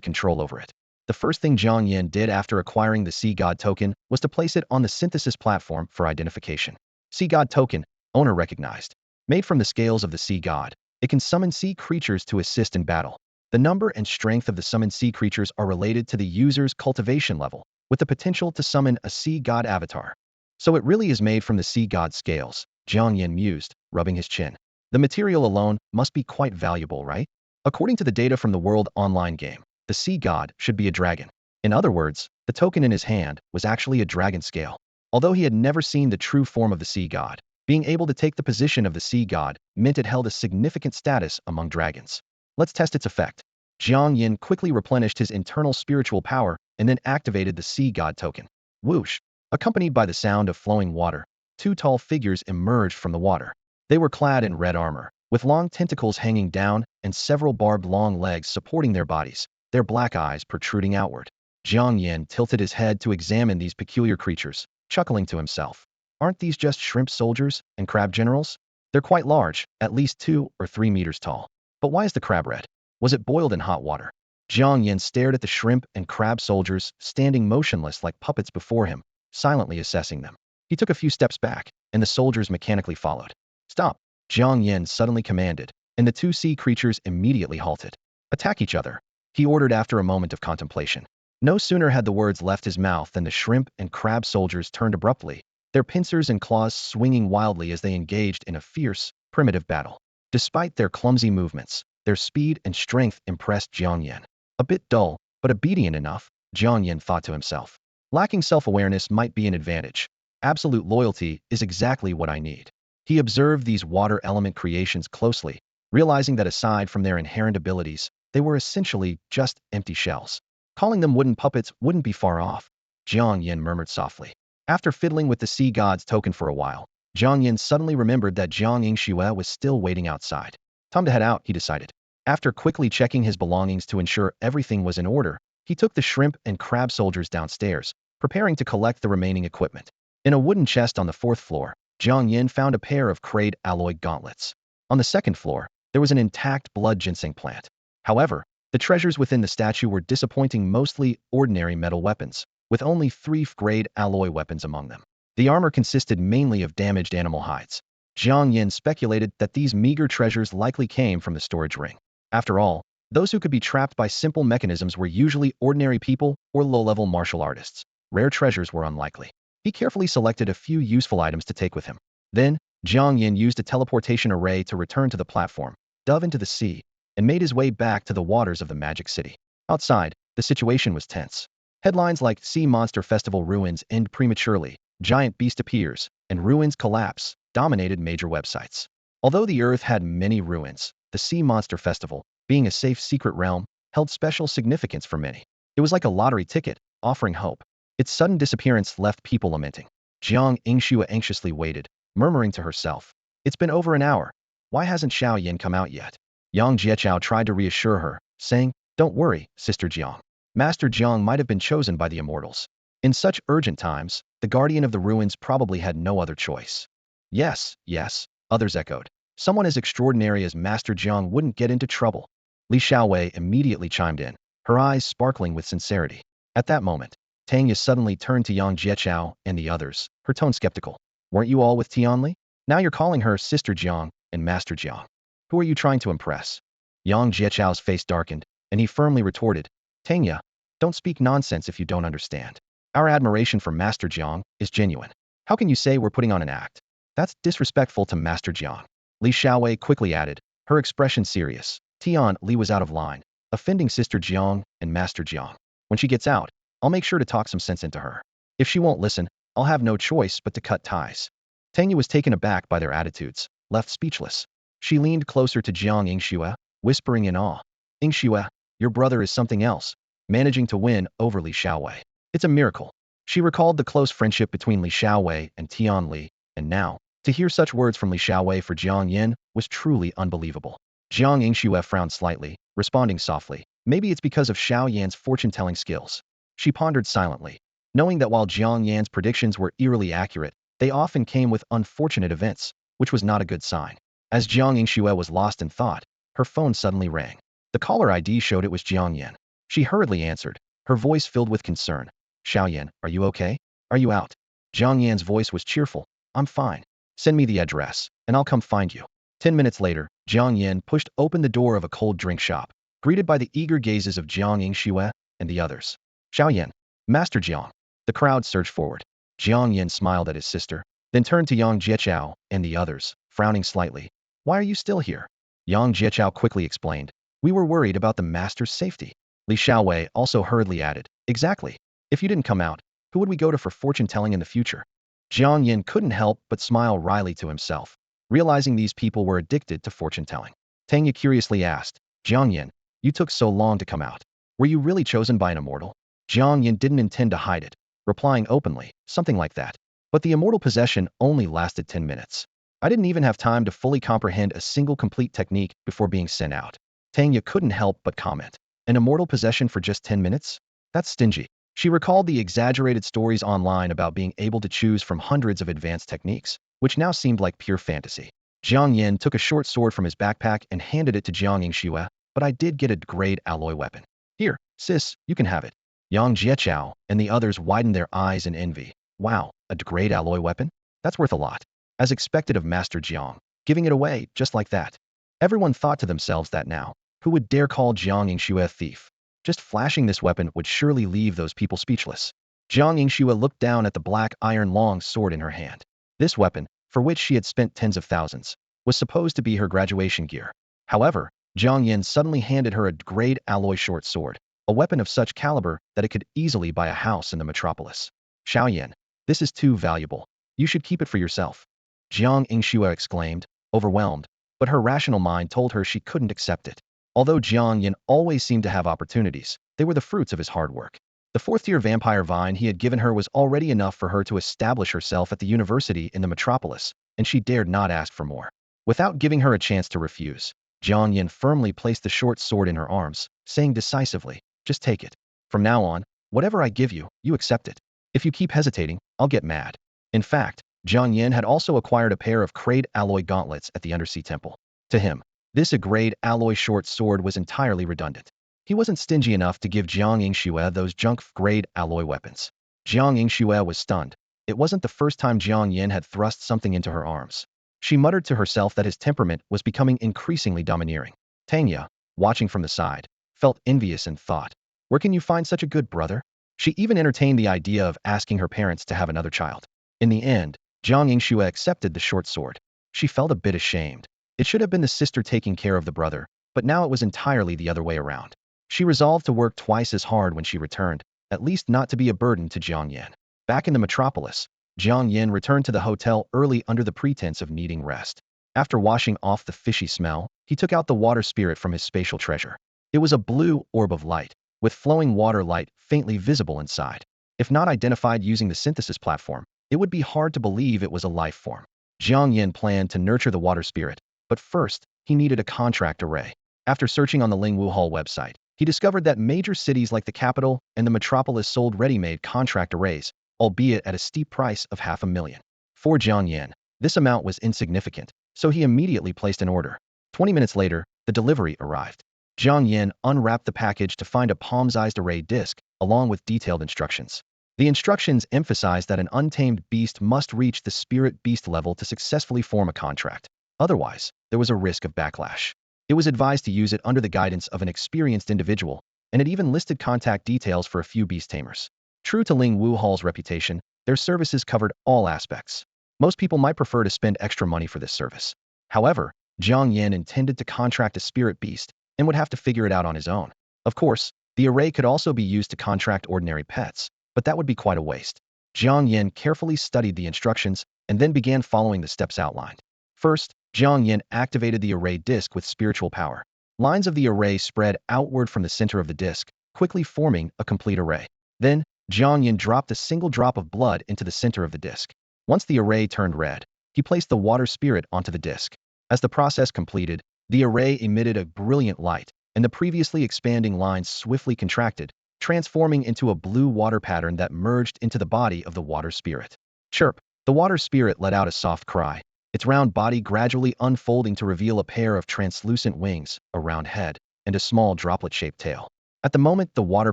control over it. The first thing Jiang Yan did after acquiring the sea god token was to place it on the synthesis platform for identification. Sea god token, owner recognized. Made from the scales of the sea god, it can summon sea creatures to assist in battle. The number and strength of the summoned sea creatures are related to the user's cultivation level, with the potential to summon a sea god avatar. So it really is made from the sea god scales, Jiang Yan mused, rubbing his chin. The material alone must be quite valuable, right? According to the data from the World Online game, the sea god should be a dragon. In other words, the token in his hand was actually a dragon scale. Although he had never seen the true form of the sea god, being able to take the position of the sea god meant it held a significant status among dragons. Let's test its effect. Jiang Yan quickly replenished his internal spiritual power and then activated the sea god token. Whoosh! Accompanied by the sound of flowing water, two tall figures emerged from the water. They were clad in red armor, with long tentacles hanging down and several barbed long legs supporting their bodies, their black eyes protruding outward. Jiang Yan tilted his head to examine these peculiar creatures, chuckling to himself. Aren't these just shrimp soldiers and crab generals? They're quite large, at least 2 or 3 meters tall. But why is the crab red? Was it boiled in hot water? Jiang Yan stared at the shrimp and crab soldiers standing motionless like puppets before him, silently assessing them. He took a few steps back, and the soldiers mechanically followed. Stop! Jiang Yan suddenly commanded, and the two sea creatures immediately halted. Attack each other, he ordered after a moment of contemplation. No sooner had the words left his mouth than the shrimp and crab soldiers turned abruptly, their pincers and claws swinging wildly as they engaged in a fierce, primitive battle. Despite their clumsy movements, their speed and strength impressed Jiang Yan. A bit dull, but obedient enough, Jiang Yan thought to himself. Lacking self-awareness might be an advantage. Absolute loyalty is exactly what I need. He observed these water element creations closely, realizing that aside from their inherent abilities, they were essentially just empty shells. Calling them wooden puppets wouldn't be far off, Jiang Yan murmured softly. After fiddling with the sea god's token for a while, Jiang Yan suddenly remembered that Jiang Yingxue was still waiting outside. Time to head out, he decided. After quickly checking his belongings to ensure everything was in order, he took the shrimp and crab soldiers downstairs, preparing to collect the remaining equipment. In a wooden chest on the 4th floor, Jiang Yan found a pair of crayed alloy gauntlets. On the 2nd floor, there was an intact blood ginseng plant. However, the treasures within the statue were disappointing, mostly ordinary metal weapons, with only 3 grade alloy weapons among them. The armor consisted mainly of damaged animal hides. Jiang Yan speculated that these meager treasures likely came from the storage ring. After all, those who could be trapped by simple mechanisms were usually ordinary people or low-level martial artists. Rare treasures were unlikely. He carefully selected a few useful items to take with him. Then, Jiang Yan used a teleportation array to return to the platform, dove into the sea, and made his way back to the waters of the Magic City. Outside, the situation was tense. Headlines like "Sea Monster Festival Ruins End Prematurely," "Giant Beast Appears," and "Ruins Collapse" dominated major websites. Although the Earth had many ruins, the Sea Monster Festival, being a safe secret realm, held special significance for many. It was like a lottery ticket, offering hope. Its sudden disappearance left people lamenting. Jiang Yingxue anxiously waited, murmuring to herself, "It's been over an hour. Why hasn't Xiao Yan come out yet?" Yang Jieqiao tried to reassure her, saying, "Don't worry, Sister Jiang. Master Jiang might have been chosen by the immortals. In such urgent times, the guardian of the ruins probably had no other choice." Yes, yes, others echoed. Someone as extraordinary as Master Jiang wouldn't get into trouble. Li Xiaowei immediately chimed in, her eyes sparkling with sincerity. At that moment, Tanya suddenly turned to Yang Jieqiao and the others, her tone skeptical. "Weren't you all with Tianli? Now you're calling her Sister Jiang and Master Jiang. Who are you trying to impress?" Yang Jieqiao's face darkened, and he firmly retorted, "Tanya, don't speak nonsense if you don't understand. Our admiration for Master Jiang is genuine. How can you say we're putting on an act? That's disrespectful to Master Jiang." Li Xiaowei quickly added, her expression serious. Tian Li was out of line, offending Sister Jiang and Master Jiang. "When she gets out, I'll make sure to talk some sense into her. If she won't listen, I'll have no choice but to cut ties." Tanya was taken aback by their attitudes, left speechless. She leaned closer to Jiang Yingxue, whispering in awe, "Yingxue, your brother is something else, managing to win over Li Xiaowei. It's a miracle." She recalled the close friendship between Li Xiaowei and Tian Li, and now, to hear such words from Li Xiaowei for Jiang Yan was truly unbelievable. Jiang Yingxue frowned slightly, responding softly, "Maybe it's because of Xiao Yan's fortune-telling skills." She pondered silently, knowing that while Jiang Yan's predictions were eerily accurate, they often came with unfortunate events, which was not a good sign. As Jiang Yingxue was lost in thought, her phone suddenly rang. The caller ID showed it was Jiang Yan. She hurriedly answered, her voice filled with concern. Xiaoyan, are you okay? Are you out? Jiang Yan's voice was cheerful. I'm fine. Send me the address, and I'll come find you. 10 minutes later, Jiang Yan pushed open the door of a cold drink shop, greeted by the eager gazes of Jiang Yingxue and the others. Xiaoyan, Master Jiang. The crowd surged forward. Jiang Yan smiled at his sister, then turned to Yang Jieqiao and the others, frowning slightly. Why are you still here? Yang Jieqiao quickly explained. We were worried about the master's safety. Li Xiaowei also hurriedly added. Exactly. If you didn't come out, who would we go to for fortune-telling in the future? Jiang Yan couldn't help but smile wryly to himself, realizing these people were addicted to fortune-telling. Tanya curiously asked, Jiang Yan, you took so long to come out. Were you really chosen by an immortal? Jiang Yan didn't intend to hide it, replying openly, something like that. But the immortal possession only lasted 10 minutes. I didn't even have time to fully comprehend a single complete technique before being sent out. Tanya couldn't help but comment. An immortal possession for just 10 minutes? That's stingy. She recalled the exaggerated stories online about being able to choose from hundreds of advanced techniques, which now seemed like pure fantasy. Jiang Yan took a short sword from his backpack and handed it to Jiang Yingxue, but I did get a grade alloy weapon. Here, sis, you can have it. Yang Jieqiao and the others widened their eyes in envy. Wow, a grade alloy weapon? That's worth a lot. As expected of Master Jiang, giving it away just like that. Everyone thought to themselves that now, who would dare call Jiang Yingxue a thief? Just flashing this weapon would surely leave those people speechless. Jiang Yingxue looked down at the black iron long sword in her hand. This weapon, for which she had spent tens of thousands, was supposed to be her graduation gear. However, Jiang Yan suddenly handed her a grade alloy short sword, a weapon of such caliber that it could easily buy a house in the metropolis. Xiaoyan, this is too valuable. You should keep it for yourself. Jiang Yingxue exclaimed, overwhelmed, but her rational mind told her she couldn't accept it. Although Jiang Yan always seemed to have opportunities, they were the fruits of his hard work. The fourth-tier vampire vine he had given her was already enough for her to establish herself at the university in the metropolis, and she dared not ask for more. Without giving her a chance to refuse, Jiang Yan firmly placed the short sword in her arms, saying decisively, just take it. From now on, whatever I give you, you accept it. If you keep hesitating, I'll get mad. In fact, Jiang Yan had also acquired a pair of grade alloy gauntlets at the Undersea Temple. To him, this grade alloy short sword was entirely redundant. He wasn't stingy enough to give Jiang Yingxue those junk grade alloy weapons. Jiang Yingxue was stunned. It wasn't the first time Jiang Yan had thrust something into her arms. She muttered to herself that his temperament was becoming increasingly domineering. Tanya, watching from the side, felt envious and thought, where can you find such a good brother? She even entertained the idea of asking her parents to have another child. In the end, Jiang Yingxue accepted the short sword. She felt a bit ashamed. It should have been the sister taking care of the brother, but now it was entirely the other way around. She resolved to work twice as hard when she returned, at least not to be a burden to Jiang Yan. Back in the metropolis, Jiang Yan returned to the hotel early under the pretense of needing rest. After washing off the fishy smell, he took out the water spirit from his spatial treasure. It was a blue orb of light, with flowing water light faintly visible inside. If not identified using the synthesis platform, it would be hard to believe it was a life form. Jiang Yan planned to nurture the water spirit, but first, he needed a contract array. After searching on the Lingwu Hall website, he discovered that major cities like the capital and the metropolis sold ready-made contract arrays, albeit at a steep price of $500,000. For Jiang Yan, this amount was insignificant, so he immediately placed an order. 20 minutes later, the delivery arrived. Jiang Yan unwrapped the package to find a palm-sized array disc, along with detailed instructions. The instructions emphasized that an untamed beast must reach the spirit beast level to successfully form a contract. Otherwise, there was a risk of backlash. It was advised to use it under the guidance of an experienced individual, and it even listed contact details for a few beast tamers. True to Lingwu Hall's reputation, their services covered all aspects. Most people might prefer to spend extra money for this service. However, Jiang Yan intended to contract a spirit beast and would have to figure it out on his own. Of course, the array could also be used to contract ordinary pets, but that would be quite a waste. Jiang Yan carefully studied the instructions and then began following the steps outlined. First, Jiang Yan activated the array disc with spiritual power. Lines of the array spread outward from the center of the disc, quickly forming a complete array. Then, Jiang Yan dropped a single drop of blood into the center of the disc. Once the array turned red, he placed the water spirit onto the disc. As the process completed, the array emitted a brilliant light, and the previously expanding lines swiftly contracted, transforming into a blue water pattern that merged into the body of the water spirit. Chirp! The water spirit let out a soft cry. its round body gradually unfolding to reveal a pair of translucent wings, a round head, and a small droplet-shaped tail. At the moment the water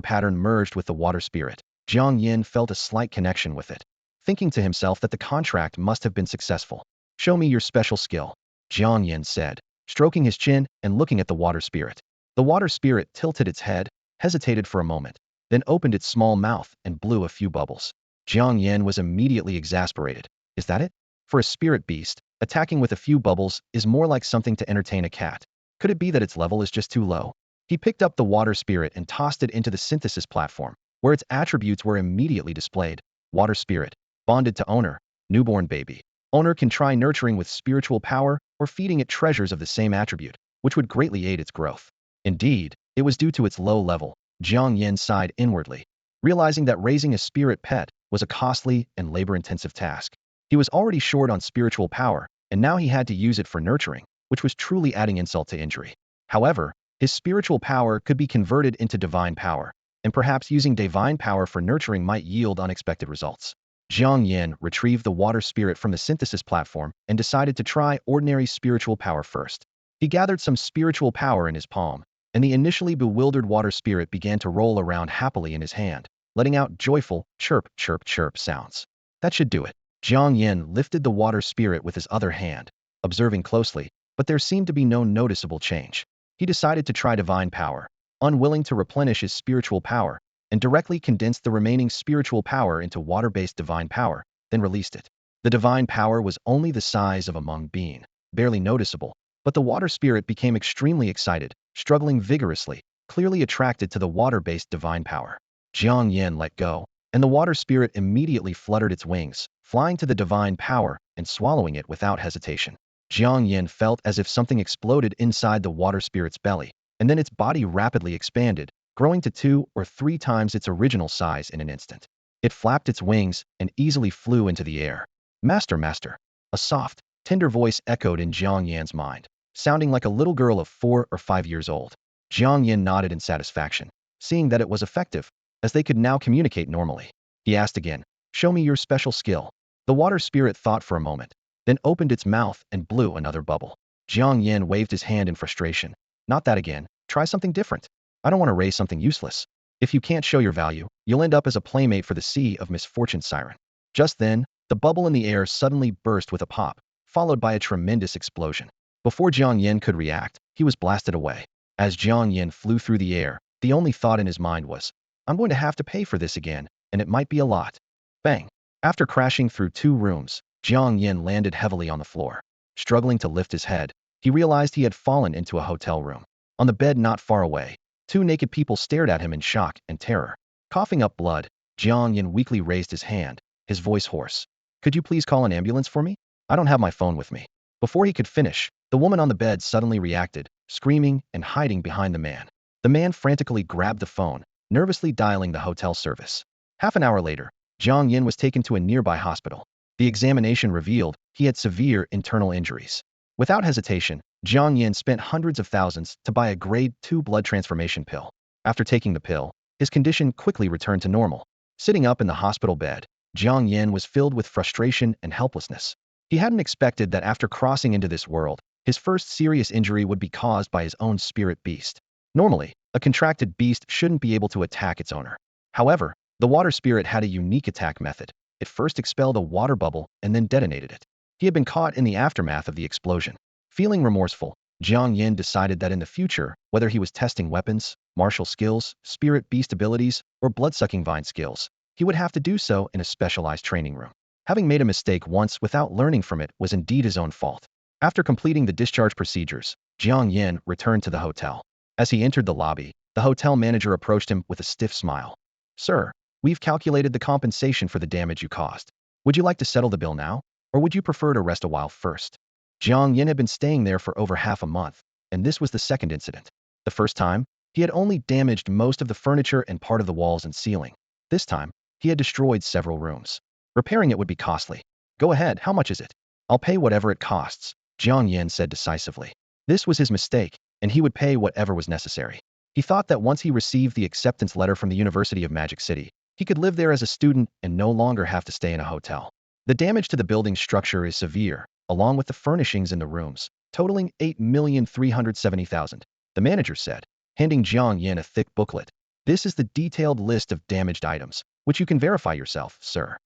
pattern merged with the water spirit, Jiang Yan felt a slight connection with it, thinking to himself that the contract must have been successful. "Show me your special skill," Jiang Yan said, stroking his chin and looking at the water spirit. The water spirit tilted its head, hesitated for a moment, then opened its small mouth and blew a few bubbles. Jiang Yan was immediately exasperated. Is that it? For a spirit beast, attacking with a few bubbles is more like something to entertain a cat. Could it be that its level is just too low? He picked up the water spirit and tossed it into the synthesis platform, where its attributes were immediately displayed. Water spirit, bonded to owner, newborn baby. Owner can try nurturing with spiritual power or feeding it treasures of the same attribute, which would greatly aid its growth. Indeed, it was due to its low level. Jiang Yan sighed inwardly, realizing that raising a spirit pet was a costly and labor-intensive task. He was already short on spiritual power, and now he had to use it for nurturing, which was truly adding insult to injury. However, his spiritual power could be converted into divine power, and perhaps using divine power for nurturing might yield unexpected results. Jiang Yan retrieved the water spirit from the synthesis platform and decided to try ordinary spiritual power first. He gathered some spiritual power in his palm, and the initially bewildered water spirit began to roll around happily in his hand, letting out joyful chirp, chirp, chirp sounds. That should do it. Jiang Yan lifted the water spirit with his other hand, observing closely, but there seemed to be no noticeable change. He decided to try divine power, unwilling to replenish his spiritual power, and directly condensed the remaining spiritual power into water-based divine power, then released it. The divine power was only the size of a mung bean, barely noticeable, but the water spirit became extremely excited, struggling vigorously, clearly attracted to the water-based divine power. Jiang Yan let go, and the water spirit immediately fluttered its wings, flying to the divine power and swallowing it without hesitation. Jiang Yan felt as if something exploded inside the water spirit's belly, and then its body rapidly expanded, growing to 2 or 3 times its original size in an instant. It flapped its wings and easily flew into the air. "Master, master!" A soft, tender voice echoed in Jiang Yan's mind, sounding like a little girl of 4 or 5 years old. Jiang Yan nodded in satisfaction, seeing that it was effective, as they could now communicate normally. He asked again, "Show me your special skill." The water spirit thought for a moment, then opened its mouth and blew another bubble. Jiang Yan waved his hand in frustration. "Not that again. Try something different. I don't want to raise something useless. If you can't show your value, you'll end up as a playmate for the Sea of Misfortune siren." Just then, the bubble in the air suddenly burst with a pop, followed by a tremendous explosion. Before Jiang Yan could react, he was blasted away. As Jiang Yan flew through the air, the only thought in his mind was, "I'm going to have to pay for this again, and it might be a lot." Bang! After crashing through 2 rooms, Jiang Yan landed heavily on the floor. Struggling to lift his head, he realized he had fallen into a hotel room. On the bed not far away, 2 naked people stared at him in shock and terror. Coughing up blood, Jiang Yan weakly raised his hand, his voice hoarse. "Could you please call an ambulance for me? I don't have my phone with me." Before he could finish, the woman on the bed suddenly reacted, screaming and hiding behind the man. The man frantically grabbed the phone, nervously dialing the hotel service. Half an hour later, Jiang Yan was taken to a nearby hospital. The examination revealed he had severe internal injuries. Without hesitation, Jiang Yan spent hundreds of thousands to buy a grade 2 blood transformation pill. After taking the pill, his condition quickly returned to normal. Sitting up in the hospital bed, Jiang Yan was filled with frustration and helplessness. He hadn't expected that after crossing into this world, his first serious injury would be caused by his own spirit beast. Normally, a contracted beast shouldn't be able to attack its owner. However, the water spirit had a unique attack method. It first expelled a water bubble and then detonated it. He had been caught in the aftermath of the explosion. Feeling remorseful, Jiang Yan decided that in the future, whether he was testing weapons, martial skills, spirit beast abilities, or blood-sucking vine skills, he would have to do so in a specialized training room. Having made a mistake once without learning from it was indeed his own fault. After completing the discharge procedures, Jiang Yan returned to the hotel. As he entered the lobby, the hotel manager approached him with a stiff smile. "Sir, we've calculated the compensation for the damage you caused. Would you like to settle the bill now, or would you prefer to rest a while first?" Jiang Yan had been staying there for over half a month, and this was the second incident. The first time, he had only damaged most of the furniture and part of the walls and ceiling. This time, he had destroyed several rooms. Repairing it would be costly. "Go ahead, how much is it?" "I'll pay whatever it costs," Jiang Yan said decisively. This was his mistake, and he would pay whatever was necessary. He thought that once he received the acceptance letter from the University of Magic City, he could live there as a student and no longer have to stay in a hotel. The damage to the building's structure is severe, along with the furnishings in the rooms, totaling 8,370,000. The manager said, handing Jiang Yan a thick booklet. This is the detailed list of damaged items, which you can verify yourself, sir.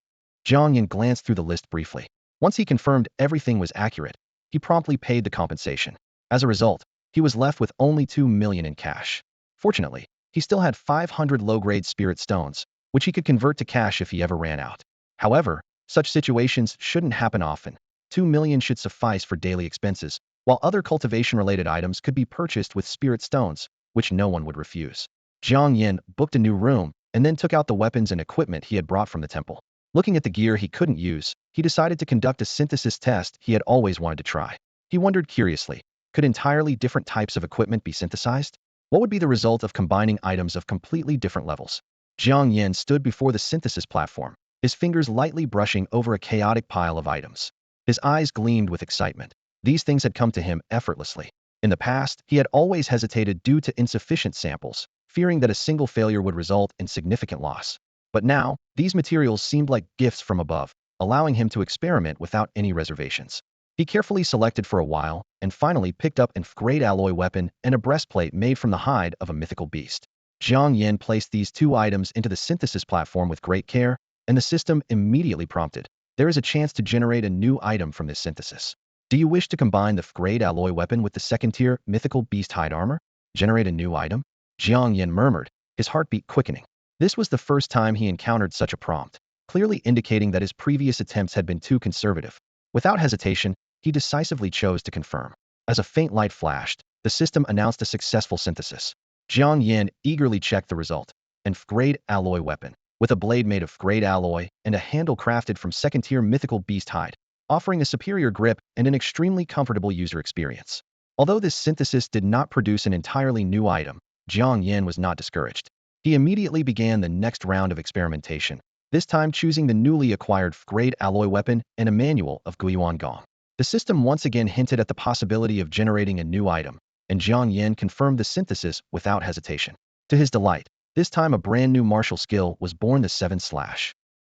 Jiang Yan glanced through the list briefly. Once he confirmed everything was accurate, he promptly paid the compensation. As a result, he was left with only 2 million in cash. Fortunately, he still had 500 low-grade spirit stones, which he could convert to cash if he ever ran out. However, such situations shouldn't happen often. 2 million should suffice for daily expenses, while other cultivation-related items could be purchased with spirit stones, which no one would refuse. Jiang Yan booked a new room and then took out the weapons and equipment he had brought from the temple. Looking at the gear he couldn't use, he decided to conduct a synthesis test he had always wanted to try. He wondered curiously, could entirely different types of equipment be synthesized? What would be the result of combining items of completely different levels? Jiang Yan stood before the synthesis platform, his fingers lightly brushing over a chaotic pile of items. His eyes gleamed with excitement. These things had come to him effortlessly. In the past, he had always hesitated due to insufficient samples, fearing that a single failure would result in significant loss. But now, these materials seemed like gifts from above, allowing him to experiment without any reservations. He carefully selected for a while, and finally picked up an F-grade alloy weapon and a breastplate made from the hide of a mythical beast. Jiang Yan placed these two items into the synthesis platform with great care, and the system immediately prompted, there is a chance to generate a new item from this synthesis. Do you wish to combine the F-grade alloy weapon with the second-tier mythical beast hide armor? Generate a new item? Jiang Yan murmured, his heartbeat quickening. This was the first time he encountered such a prompt, clearly indicating that his previous attempts had been too conservative. Without hesitation, he decisively chose to confirm. As a faint light flashed, the system announced a successful synthesis. Jiang Yan eagerly checked the result. An F-grade alloy weapon, with a blade made of F-grade alloy and a handle crafted from second-tier mythical beast hide, offering a superior grip and an extremely comfortable user experience. Although this synthesis did not produce an entirely new item, Jiang Yan was not discouraged. He immediately began the next round of experimentation, this time choosing the newly acquired F-grade alloy weapon and a manual of thirty-yuan gong. The system once again hinted at the possibility of generating a new item, and Jiang Yan confirmed the synthesis without hesitation. To his delight, this time a brand new martial skill was born, the 7/.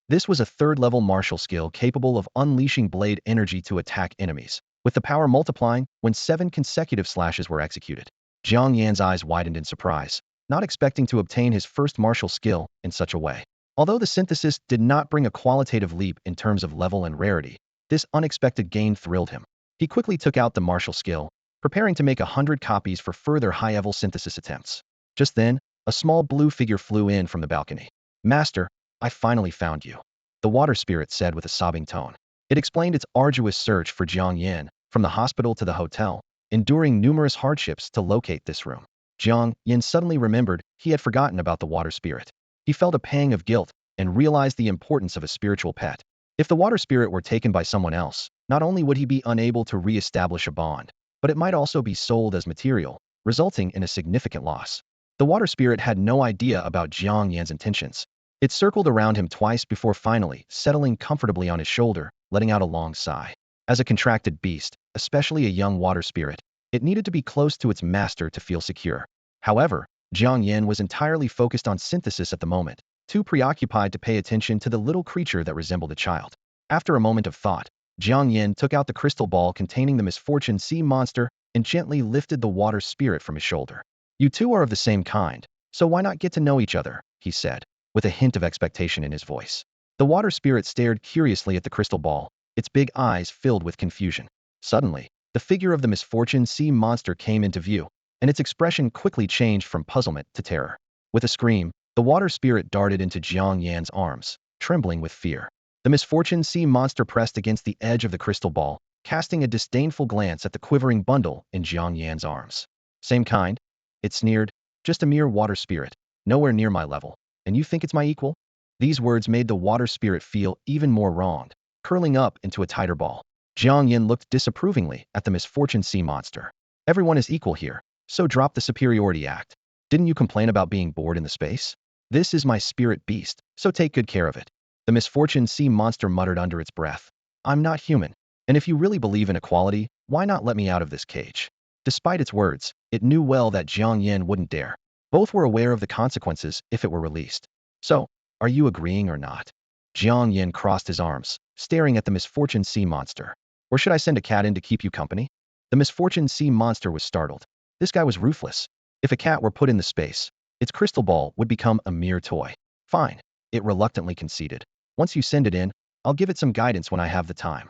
This was a third-level martial skill capable of unleashing blade energy to attack enemies, with the power multiplying when 7 consecutive slashes were executed. Jiang Yan's eyes widened in surprise, not expecting to obtain his first martial skill in such a way. Although the synthesis did not bring a qualitative leap in terms of level and rarity, this unexpected gain thrilled him. He quickly took out the martial skill, preparing to make 100 copies for further high-level synthesis attempts. Just then, a small blue figure flew in from the balcony. Master, I finally found you, the water spirit said with a sobbing tone. It explained its arduous search for Jiang Yan, from the hospital to the hotel, enduring numerous hardships to locate this room. Jiang Yan suddenly remembered he had forgotten about the water spirit. He felt a pang of guilt and realized the importance of a spiritual pet. If the water spirit were taken by someone else, not only would he be unable to re-establish a bond, but it might also be sold as material, resulting in a significant loss. The water spirit had no idea about Jiang Yan's intentions. It circled around him twice before finally settling comfortably on his shoulder, letting out a long sigh. As a contracted beast, especially a young water spirit, it needed to be close to its master to feel secure. However, Jiang Yan was entirely focused on synthesis at the moment, too preoccupied to pay attention to the little creature that resembled a child. After a moment of thought, Jiang Yan took out the crystal ball containing the misfortune sea monster and gently lifted the water spirit from his shoulder. You two are of the same kind, so why not get to know each other, he said, with a hint of expectation in his voice. The water spirit stared curiously at the crystal ball, its big eyes filled with confusion. Suddenly, the figure of the misfortune sea monster came into view, and its expression quickly changed from puzzlement to terror. With a scream, the water spirit darted into Jiang Yan's arms, trembling with fear. The misfortune sea monster pressed against the edge of the crystal ball, casting a disdainful glance at the quivering bundle in Jiang Yan's arms. Same kind? It sneered. Just a mere water spirit, nowhere near my level. And you think it's my equal? These words made the water spirit feel even more wronged, curling up into a tighter ball. Jiang Yan looked disapprovingly at the misfortune sea monster. Everyone is equal here, so drop the superiority act. Didn't you complain about being bored in the space? This is my spirit beast, so take good care of it. The misfortune sea monster muttered under its breath. I'm not human, and if you really believe in equality, why not let me out of this cage? Despite its words, it knew well that Jiang Yan wouldn't dare. Both were aware of the consequences if it were released. So, are you agreeing or not? Jiang Yan crossed his arms, staring at the misfortune sea monster. Or should I send a cat in to keep you company? The misfortune sea monster was startled. This guy was ruthless. If a cat were put in the space, its crystal ball would become a mere toy. Fine. It reluctantly conceded. Once you send it in, I'll give it some guidance when I have the time.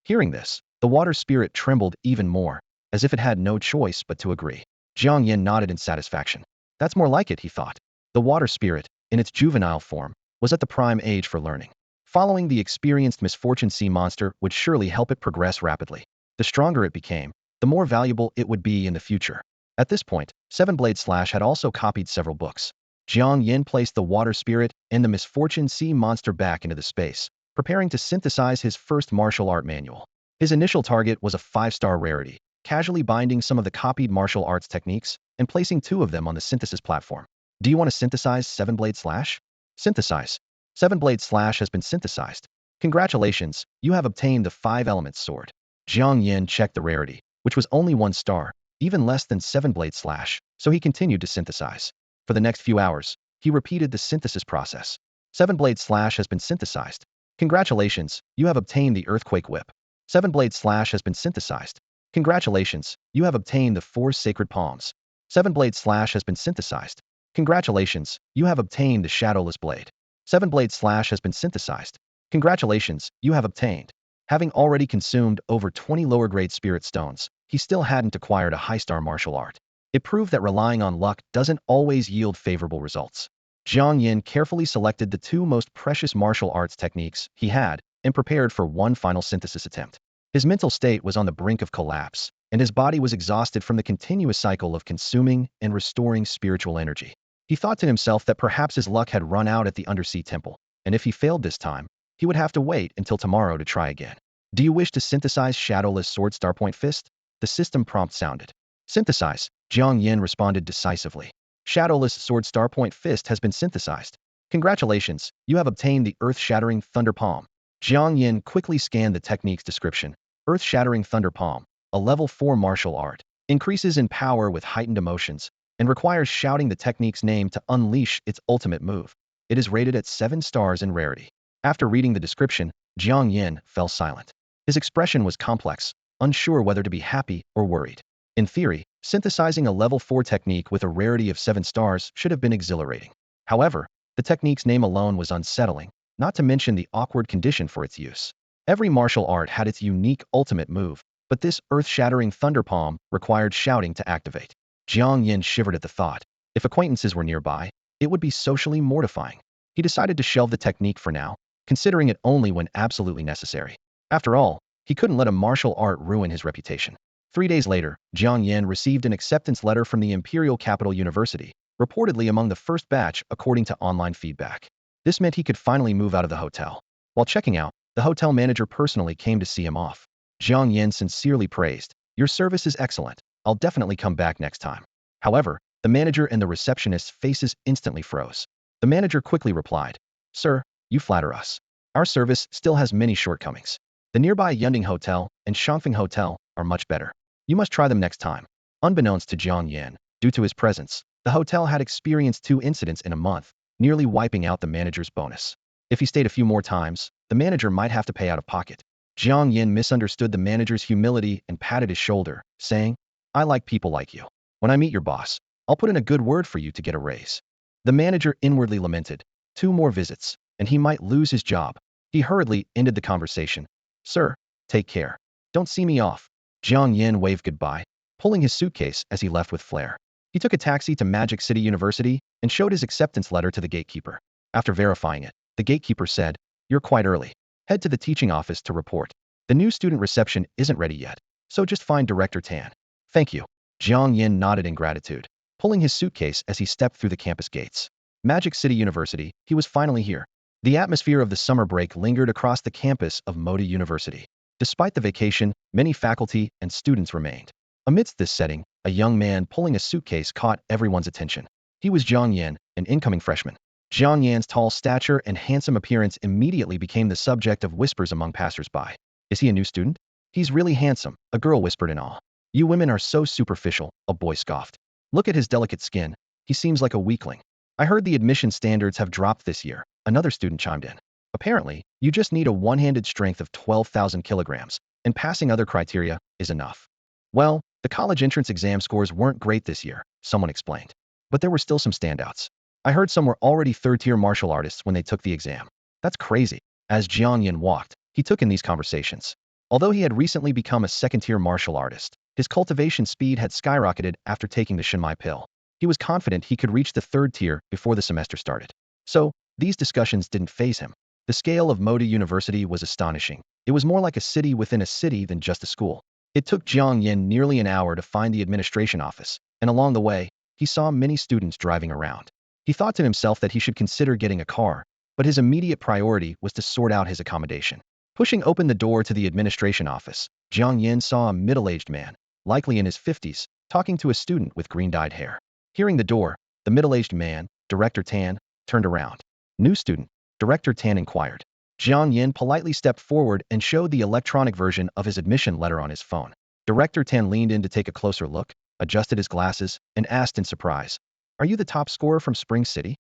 Hearing this, the water spirit trembled even more, as if it had no choice but to agree. Jiang Yan nodded in satisfaction. That's more like it, he thought. The water spirit, in its juvenile form, was at the prime age for learning. Following the experienced misfortune sea monster would surely help it progress rapidly. The stronger it became, the more valuable it would be in the future. At this point, Seven-Blade Slash had also copied several books. Jiang Yan placed the water spirit and the misfortune sea monster back into the space, preparing to synthesize his first martial art manual. His initial target was a 5-star rarity, casually binding some of the copied martial arts techniques and placing 2 of them on the synthesis platform. Do you want to synthesize Seven-Blade Slash? Synthesize. Seven-Blade Slash has been synthesized. Congratulations, you have obtained the 5-elements sword. Jiang Yan checked the rarity, which was only 1 star, even less than Seven-Blade Slash, so he continued to synthesize. For the next few hours, he repeated the synthesis process. Seven-Blade Slash has been synthesized. Congratulations, you have obtained the Earthquake Whip. Seven-Blade Slash has been synthesized. Congratulations, you have obtained the 4 Sacred Palms. Seven-Blade Slash has been synthesized. Congratulations, you have obtained the Shadowless Blade. Seven-Blade Slash has been synthesized. Congratulations, you have obtained. Having already consumed over 20 lower-grade spirit stones, he still hadn't acquired a high-star martial art. It proved that relying on luck doesn't always yield favorable results. Jiang Yan carefully selected the 2 most precious martial arts techniques he had and prepared for one final synthesis attempt. His mental state was on the brink of collapse, and his body was exhausted from the continuous cycle of consuming and restoring spiritual energy. He thought to himself that perhaps his luck had run out at the undersea temple, and if he failed this time, he would have to wait until tomorrow to try again. Do you wish to synthesize Shadowless Sword Starpoint Fist? The system prompt sounded. Synthesize, Jiang Yan responded decisively. Shadowless Sword Starpoint Fist has been synthesized. Congratulations, you have obtained the Earth-Shattering Thunder Palm. Jiang Yan quickly scanned the technique's description. Earth-Shattering Thunder Palm, a level 4 martial art, increases in power with heightened emotions, and requires shouting the technique's name to unleash its ultimate move. It is rated at 7 stars in rarity. After reading the description, Jiang Yan fell silent. His expression was complex, unsure whether to be happy or worried. In theory, synthesizing a level 4 technique with a rarity of 7 stars should have been exhilarating. However, the technique's name alone was unsettling, not to mention the awkward condition for its use. Every martial art had its unique ultimate move, but this earth-shattering thunder palm required shouting to activate. Jiang Yan shivered at the thought. If acquaintances were nearby, it would be socially mortifying. He decided to shelve the technique for now, considering it only when absolutely necessary. After all, he couldn't let a martial art ruin his reputation. 3 days later, Jiang Yan received an acceptance letter from the Imperial Capital University, reportedly among the first batch according to online feedback. This meant he could finally move out of the hotel. While checking out, the hotel manager personally came to see him off. Jiang Yan sincerely praised, "Your service is excellent. I'll definitely come back next time." However, the manager and the receptionist's faces instantly froze. The manager quickly replied, "Sir, you flatter us. Our service still has many shortcomings. The nearby Yunding Hotel and Shangfeng Hotel are much better. You must try them next time." Unbeknownst to Jiang Yan, due to his presence, the hotel had experienced 2 incidents in a month, nearly wiping out the manager's bonus. If he stayed a few more times, the manager might have to pay out of pocket. Jiang Yan misunderstood the manager's humility and patted his shoulder, saying, "I like people like you. When I meet your boss, I'll put in a good word for you to get a raise." The manager inwardly lamented, 2 more visits, and he might lose his job. He hurriedly ended the conversation. "Sir, take care. Don't see me off." Jiang Yan waved goodbye, pulling his suitcase as he left with flair. He took a taxi to Magic City University and showed his acceptance letter to the gatekeeper. After verifying it, the gatekeeper said, "You're quite early. Head to the teaching office to report. The new student reception isn't ready yet, so just find Director Tan." "Thank you." Jiang Yan nodded in gratitude, pulling his suitcase as he stepped through the campus gates. Magic City University, he was finally here. The atmosphere of the summer break lingered across the campus of Modi University. Despite the vacation, many faculty and students remained. Amidst this setting, a young man pulling a suitcase caught everyone's attention. He was Jiang Yan, an incoming freshman. Jiang Yan's tall stature and handsome appearance immediately became the subject of whispers among passersby. "Is he a new student? He's really handsome," a girl whispered in awe. "You women are so superficial," a boy scoffed. "Look at his delicate skin. He seems like a weakling." "I heard the admission standards have dropped this year," another student chimed in. "Apparently, you just need a one-handed strength of 12,000 kilograms, and passing other criteria is enough. Well, the college entrance exam scores weren't great this year, someone explained. But there were still some standouts. I heard some were already third-tier martial artists when they took the exam. That's crazy. As Jiang Yan walked, he took in these conversations. Although he had recently become a second-tier martial artist, his cultivation speed had skyrocketed after taking the Shinmai pill. He was confident he could reach the third tier before the semester started. So, these discussions didn't faze him. The scale of Moda University was astonishing. It was more like a city within a city than just a school. It took Jiang Yan nearly an hour to find the administration office, and along the way, he saw many students driving around. He thought to himself that he should consider getting a car, but his immediate priority was to sort out his accommodation. Pushing open the door to the administration office, Jiang Yan saw a middle-aged man, likely in his 50s, talking to a student with green-dyed hair. Hearing the door, the middle-aged man, Director Tan, turned around. "New student?" Director Tan inquired. Jiang Yan politely stepped forward and showed the electronic version of his admission letter on his phone. Director Tan leaned in to take a closer look, adjusted his glasses, and asked in surprise, "Are you the top scorer from Spring City?"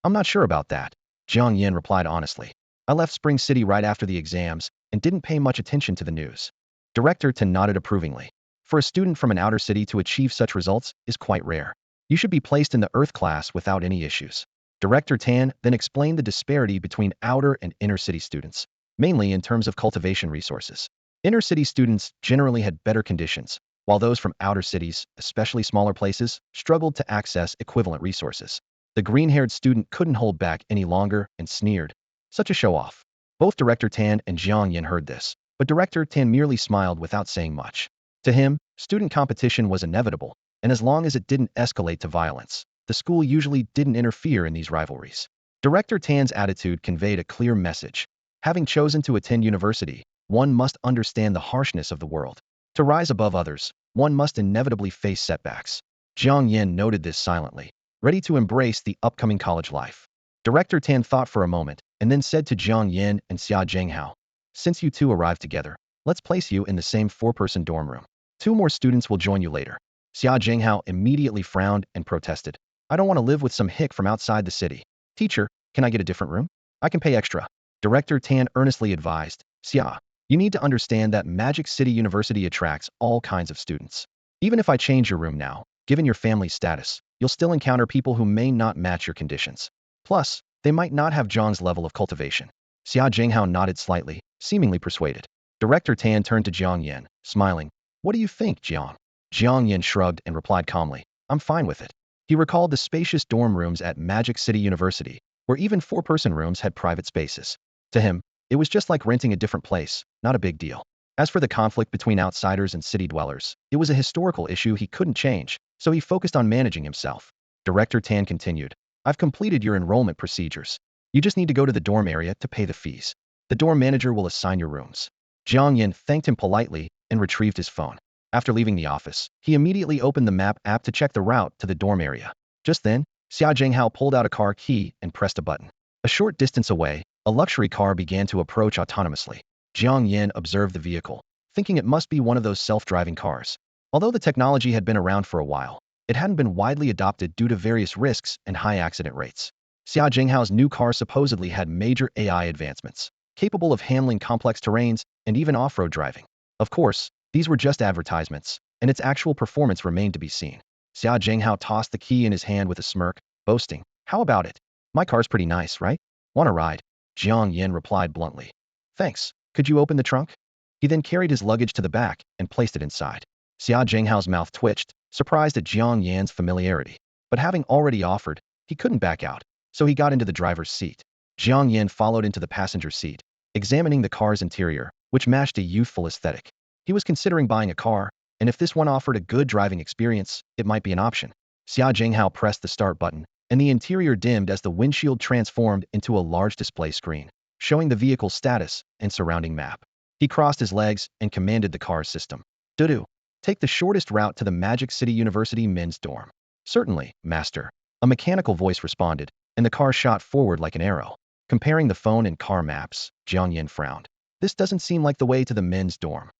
"I'm not sure about that," Jiang Yan replied honestly. "I left Spring City right after the exams and didn't pay much attention to the news." Director Tan nodded approvingly. For a student from an outer city to achieve such results is quite rare. You should be placed in the Earth class without any issues. Director Tan then explained the disparity between outer and inner city students, mainly in terms of cultivation resources. Inner city students generally had better conditions, while those from outer cities, especially smaller places, struggled to access equivalent resources. The green-haired student couldn't hold back any longer and sneered. "Such a show-off." Both Director Tan and Jiang Yan heard this, but Director Tan merely smiled without saying much. To him, student competition was inevitable, and as long as it didn't escalate to violence, the school usually didn't interfere in these rivalries. Director Tan's attitude conveyed a clear message. Having chosen to attend university, one must understand the harshness of the world. To rise above others, one must inevitably face setbacks. Jiang Yan noted this silently, ready to embrace the upcoming college life. Director Tan thought for a moment, and then said to Jiang Yan and Xia Zhenghao, "Since you two arrived together, let's place you in the same 4-person dorm room. 2 more students will join you later." Xia Zhenghao immediately frowned and protested. "I don't want to live with some hick from outside the city. Teacher, can I get a different room? I can pay extra." Director Tan earnestly advised, "Xia, you need to understand that Magic City University attracts all kinds of students. Even if I change your room now, given your family's status, you'll still encounter people who may not match your conditions. Plus, they might not have Zhang's level of cultivation." Xia Zhenghao nodded slightly, seemingly persuaded. Director Tan turned to Jiang Yan, smiling. "What do you think, Jiang?" Jiang Yan shrugged and replied calmly, "I'm fine with it." He recalled the spacious dorm rooms at Magic City University, where even 4-person rooms had private spaces. To him, it was just like renting a different place, not a big deal. As for the conflict between outsiders and city dwellers, it was a historical issue he couldn't change, so he focused on managing himself. Director Tan continued, "I've completed your enrollment procedures. You just need to go to the dorm area to pay the fees. The dorm manager will assign your rooms." Jiang Yan thanked him politely and retrieved his phone. After leaving the office, he immediately opened the map app to check the route to the dorm area. Just then, Xia Zhenghao pulled out a car key and pressed a button. A short distance away, a luxury car began to approach autonomously. Jiang Yan observed the vehicle, thinking it must be one of those self-driving cars. Although the technology had been around for a while, it hadn't been widely adopted due to various risks and high accident rates. Xia Zhenghao's new car supposedly had major AI advancements, capable of handling complex terrains and even off-road driving. Of course, these were just advertisements, and its actual performance remained to be seen. Xia Zhenghao tossed the key in his hand with a smirk, boasting, "How about it? My car's pretty nice, right? Want a ride?" Jiang Yan replied bluntly, "Thanks. Could you open the trunk?" He then carried his luggage to the back and placed it inside. Xia Zhenghao's mouth twitched, surprised at Jiang Yan's familiarity. But having already offered, he couldn't back out, so he got into the driver's seat. Jiang Yan followed into the passenger seat, examining the car's interior, which matched a youthful aesthetic. He was considering buying a car, and if this one offered a good driving experience, it might be an option. Xia Zhenghao pressed the start button, and the interior dimmed as the windshield transformed into a large display screen, showing the vehicle's status and surrounding map. He crossed his legs and commanded the car's system. "Dudu, take the shortest route to the Magic City University men's dorm." "Certainly, master," a mechanical voice responded, and the car shot forward like an arrow. Comparing the phone and car maps, Jiang Yan frowned. This doesn't seem like the way to the men's dorm.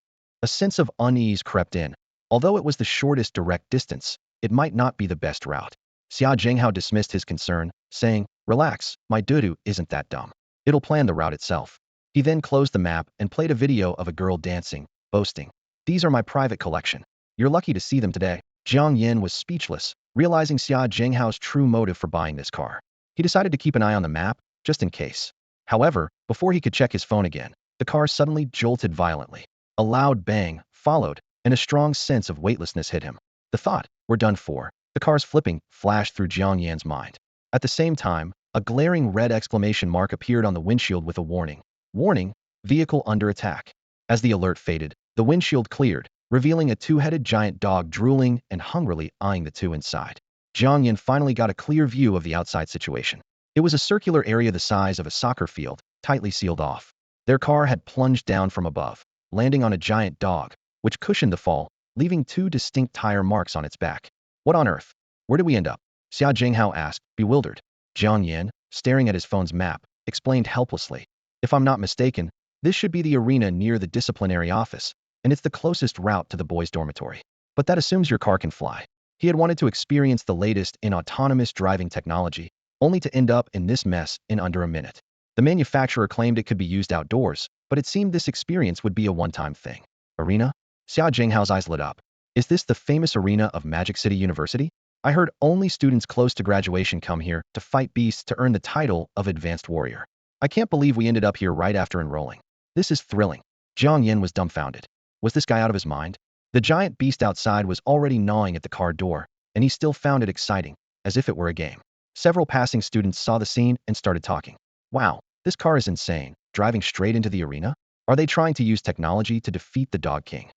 A sense of unease crept in. Although it was the shortest direct distance, it might not be the best route. Xia Zhenghao dismissed his concern, saying, "Relax, my Dudu isn't that dumb. It'll plan the route itself." He then closed the map and played a video of a girl dancing, boasting. These are my private collection. You're lucky to see them today. Jiang Yan was speechless, realizing Xia Zhenghao's true motive for buying this car. He decided to keep an eye on the map, just in case. However, before he could check his phone again, the car suddenly jolted violently. A loud bang followed, and a strong sense of weightlessness hit him. The thought, "We're done for. The car's flipping," flashed through Jiang Yan's mind. At the same time, a glaring red exclamation mark appeared on the windshield with a warning. Warning, vehicle under attack. As the alert faded, the windshield cleared, revealing a two-headed giant dog drooling and hungrily eyeing the two inside. Jiang Yan finally got a clear view of the outside situation. It was a circular area the size of a soccer field, tightly sealed off. Their car had plunged down from above, landing on a giant dog, which cushioned the fall, leaving two distinct tire marks on its back. What on earth? Where did we end up? Xia Zhenghao asked, bewildered. Jiang Yan, staring at his phone's map, explained helplessly. If I'm not mistaken, this should be the arena near the disciplinary office, and it's the closest route to the boys' dormitory. But that assumes your car can fly. He had wanted to experience the latest in autonomous driving technology, only to end up in this mess in under a minute. The manufacturer claimed it could be used outdoors, but it seemed this experience would be a one-time thing. Arena? Xia Zhenghao's eyes lit up. Is this the famous arena of Magic City University? I heard only students close to graduation come here to fight beasts to earn the title of Advanced Warrior. I can't believe we ended up here right after enrolling. This is thrilling. Jiang Yan was dumbfounded. Was this guy out of his mind? The giant beast outside was already gnawing at the car door, and he still found it exciting, as if it were a game. Several passing students saw the scene and started talking. Wow, this car is insane, driving straight into the arena? Are they trying to use technology to defeat the Dog King?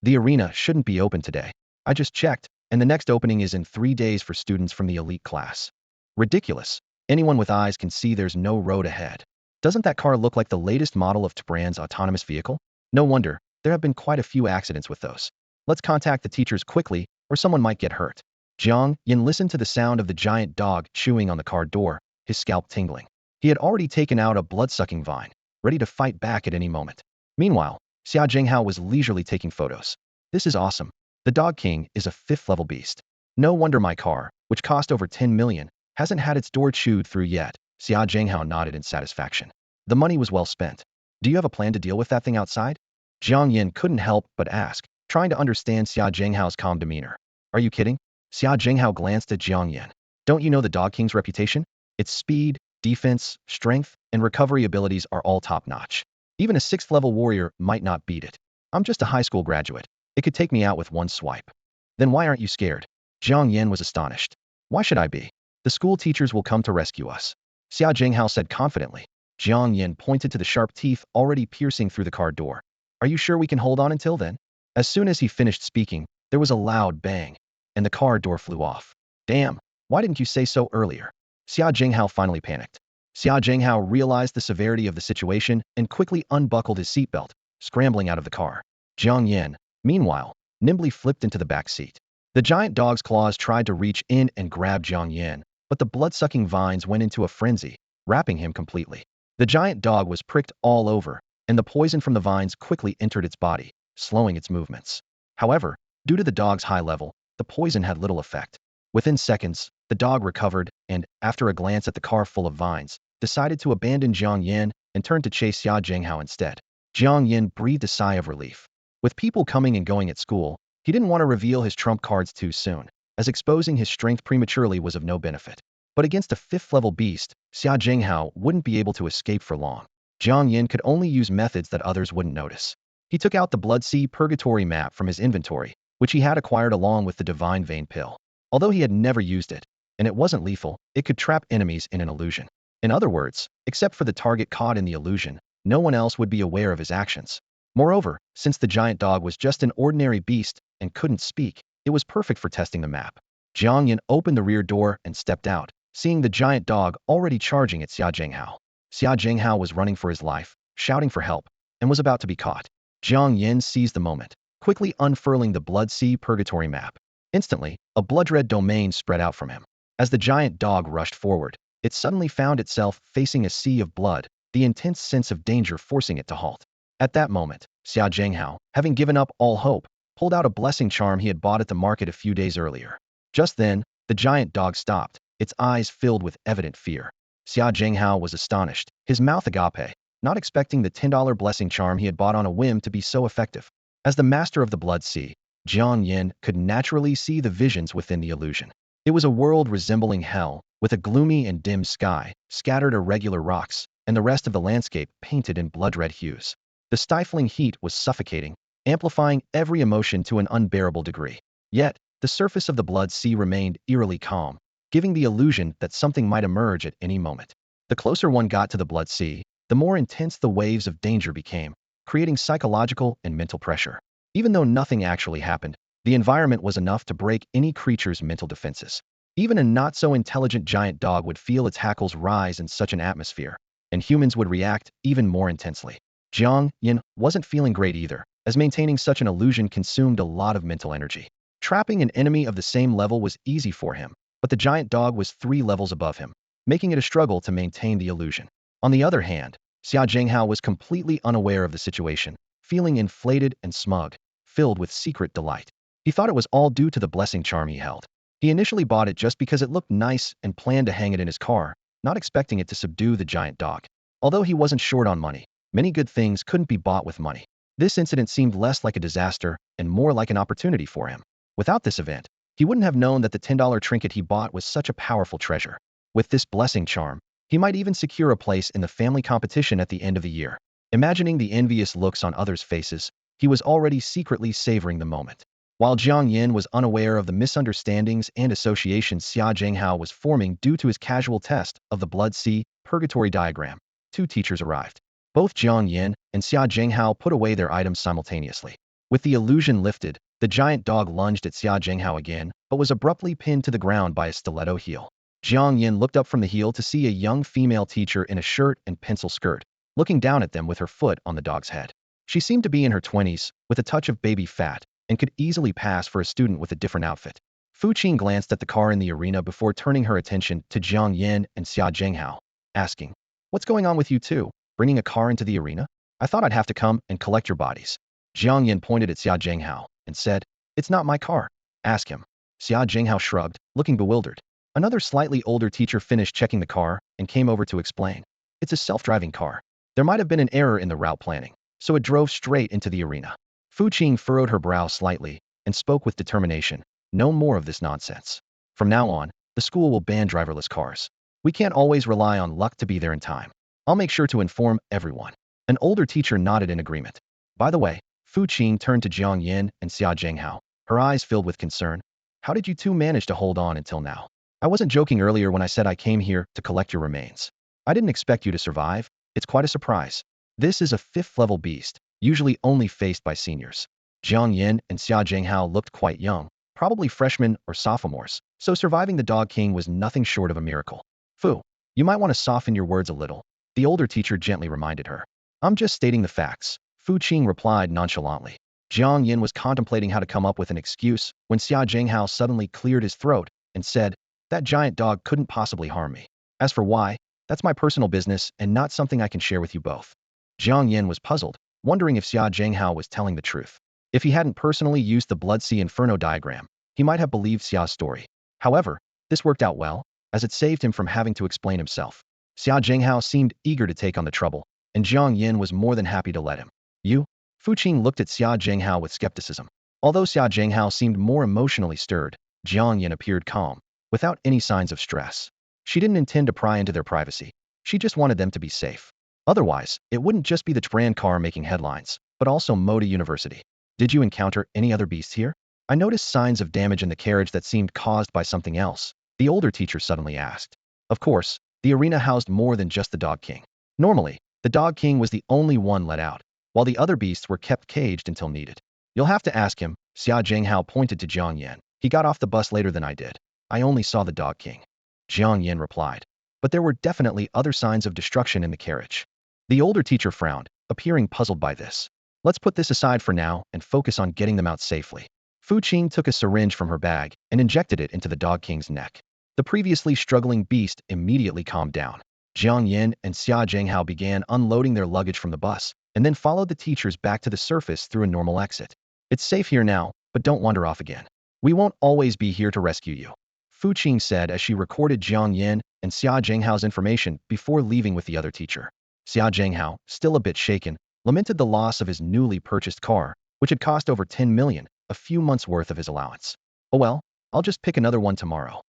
The arena shouldn't be open today. I just checked, and the next opening is in 3 days for students from the elite class. Ridiculous. Anyone with eyes can see there's no road ahead. Doesn't that car look like the latest model of Brand's autonomous vehicle? No wonder, there have been quite a few accidents with those. Let's contact the teachers quickly, or someone might get hurt. Jiang Yan listened to the sound of the giant dog chewing on the car door, his scalp tingling. He had already taken out a blood-sucking vine, ready to fight back at any moment. Meanwhile, Xia Zhenghao was leisurely taking photos. This is awesome. The Dog King is a 5th-level beast. No wonder my car, which cost over 10 million, hasn't had its door chewed through yet. Xia Zhenghao nodded in satisfaction. The money was well spent. Do you have a plan to deal with that thing outside? Jiang Yan couldn't help but ask, trying to understand Xia Zhenghao's calm demeanor. Are you kidding? Xia Zhenghao glanced at Jiang Yan. Don't you know the Dog King's reputation? Its speed, defense, strength, and recovery abilities are all top-notch. Even a 6th-level warrior might not beat it. I'm just a high school graduate. It could take me out with one swipe. Then why aren't you scared? Jiang Yan was astonished. Why should I be? The school teachers will come to rescue us. Xia Zhenghao said confidently. Jiang Yan pointed to the sharp teeth already piercing through the car door. Are you sure we can hold on until then? As soon as he finished speaking, there was a loud bang, and the car door flew off. Damn, why didn't you say so earlier? Xia Zhenghao finally panicked. Xia Zhenghao realized the severity of the situation and quickly unbuckled his seatbelt, scrambling out of the car. Jiang Yan, meanwhile, nimbly flipped into the back seat. The giant dog's claws tried to reach in and grab Jiang Yan, but the blood-sucking vines went into a frenzy, wrapping him completely. The giant dog was pricked all over, and the poison from the vines quickly entered its body, slowing its movements. However, due to the dog's high level, the poison had little effect. Within seconds, the dog recovered and, after a glance at the car full of vines, decided to abandon Jiang Yan and turn to chase Xia Zhenghao instead. Jiang Yan breathed a sigh of relief. With people coming and going at school, he didn't want to reveal his trump cards too soon, as exposing his strength prematurely was of no benefit. But against a 5th-level beast, Xia Zhenghao wouldn't be able to escape for long. Jiang Yan could only use methods that others wouldn't notice. He took out the Blood Sea Purgatory map from his inventory, which he had acquired along with the Divine Vein Pill. Although he had never used it, and it wasn't lethal, it could trap enemies in an illusion. In other words, except for the target caught in the illusion, no one else would be aware of his actions. Moreover, since the giant dog was just an ordinary beast and couldn't speak, it was perfect for testing the map. Jiang Yan opened the rear door and stepped out, seeing the giant dog already charging at Xia Zhenghao. Xia Zhenghao was running for his life, shouting for help, and was about to be caught. Jiang Yan seized the moment, quickly unfurling the Blood Sea Purgatory map. Instantly, a blood-red domain spread out from him. As the giant dog rushed forward, it suddenly found itself facing a sea of blood, the intense sense of danger forcing it to halt. At that moment, Xia Zhenghao, having given up all hope, pulled out a blessing charm he had bought at the market a few days earlier. Just then, the giant dog stopped, its eyes filled with evident fear. Xia Zhenghao was astonished, his mouth agape, not expecting the $10 blessing charm he had bought on a whim to be so effective. As the master of the Blood Sea, Jiang Yan could naturally see the visions within the illusion. It was a world resembling hell, with a gloomy and dim sky, scattered irregular rocks, and the rest of the landscape painted in blood-red hues. The stifling heat was suffocating, amplifying every emotion to an unbearable degree. Yet, the surface of the Blood Sea remained eerily calm, giving the illusion that something might emerge at any moment. The closer one got to the Blood Sea, the more intense the waves of danger became, creating psychological and mental pressure. Even though nothing actually happened, the environment was enough to break any creature's mental defenses. Even a not-so-intelligent giant dog would feel its hackles rise in such an atmosphere, and humans would react even more intensely. Jiang Yan wasn't feeling great either, as maintaining such an illusion consumed a lot of mental energy. Trapping an enemy of the same level was easy for him, but the giant dog was 3 levels above him, making it a struggle to maintain the illusion. On the other hand, Xia Zhenghao was completely unaware of the situation, feeling inflated and smug, filled with secret delight. He thought it was all due to the blessing charm he held. He initially bought it just because it looked nice and planned to hang it in his car, not expecting it to subdue the giant dog. Although he wasn't short on money, many good things couldn't be bought with money. This incident seemed less like a disaster and more like an opportunity for him. Without this event, he wouldn't have known that the $10 trinket he bought was such a powerful treasure. With this blessing charm, he might even secure a place in the family competition at the end of the year. Imagining the envious looks on others' faces, he was already secretly savoring the moment. While Jiang Yan was unaware of the misunderstandings and associations Xia Zhenghao was forming due to his casual test of the Blood Sea purgatory diagram, 2 teachers arrived. Both Jiang Yan and Xia Zhenghao put away their items simultaneously. With the illusion lifted, the giant dog lunged at Xia Zhenghao again, but was abruptly pinned to the ground by a stiletto heel. Jiang Yan looked up from the heel to see a young female teacher in a shirt and pencil skirt, looking down at them with her foot on the dog's head. She seemed to be in her 20s, with a touch of baby fat, and could easily pass for a student with a different outfit. Fu Qing glanced at the car in the arena before turning her attention to Jiang Yan and Xia Zhenghao, asking, "What's going on with you two, bringing a car into the arena? I thought I'd have to come and collect your bodies." Jiang Yan pointed at Xia Zhenghao and said, "It's not my car. Ask him." Xia Zhenghao shrugged, looking bewildered. Another slightly older teacher finished checking the car and came over to explain. "It's a self-driving car. There might have been an error in the route planning, so it drove straight into the arena." Fu Qing furrowed her brow slightly and spoke with determination. "No more of this nonsense. From now on, the school will ban driverless cars. We can't always rely on luck to be there in time. I'll make sure to inform everyone." An older teacher nodded in agreement. By the way, Fu Qing turned to Jiang Yan and Xia Zhenghao, her eyes filled with concern. "How did you two manage to hold on until now? I wasn't joking earlier when I said I came here to collect your remains. I didn't expect you to survive. It's quite a surprise. This is a 5th-level beast, usually only faced by seniors." Jiang Yan and Xia Zhenghao looked quite young, probably freshmen or sophomores, so surviving the Dog King was nothing short of a miracle. "Fu, you might want to soften your words a little," the older teacher gently reminded her. "I'm just stating the facts," Fu Qing replied nonchalantly. Jiang Yan was contemplating how to come up with an excuse when Xia Zhenghao suddenly cleared his throat and said, "That giant dog couldn't possibly harm me. As for why, that's my personal business and not something I can share with you both." Jiang Yan was puzzled, wondering if Xia Zhenghao was telling the truth. If he hadn't personally used the Blood Sea Inferno diagram, he might have believed Xia's story. However, this worked out well, as it saved him from having to explain himself. Xia Zhenghao seemed eager to take on the trouble, and Jiang Yan was more than happy to let him. "You?" Fu Qing looked at Xia Zhenghao with skepticism. Although Xia Zhenghao seemed more emotionally stirred, Jiang Yan appeared calm, without any signs of stress. She didn't intend to pry into their privacy. She just wanted them to be safe. Otherwise, it wouldn't just be the brand car making headlines, but also Moda University. "Did you encounter any other beasts here? I noticed signs of damage in the carriage that seemed caused by something else," the older teacher suddenly asked. Of course, the arena housed more than just the Dog King. Normally, the Dog King was the only one let out, while the other beasts were kept caged until needed. "You'll have to ask him," Xia Zhenghao pointed to Jiang Yan. "He got off the bus later than I did. I only saw the Dog King." Jiang Yan replied. But there were definitely other signs of destruction in the carriage. The older teacher frowned, appearing puzzled by this. "Let's put this aside for now and focus on getting them out safely." Fu Qing took a syringe from her bag and injected it into the Dog King's neck. The previously struggling beast immediately calmed down. Jiang Yan and Xia Zhenghao began unloading their luggage from the bus, and then followed the teachers back to the surface through a normal exit. "It's safe here now, but don't wander off again. We won't always be here to rescue you," Fu Qing said as she recorded Jiang Yan and Xia Zhenghao's information before leaving with the other teacher. Xia Zhenghao, still a bit shaken, lamented the loss of his newly purchased car, which had cost over 10 million, a few months' worth of his allowance. Oh well, I'll just pick another one tomorrow.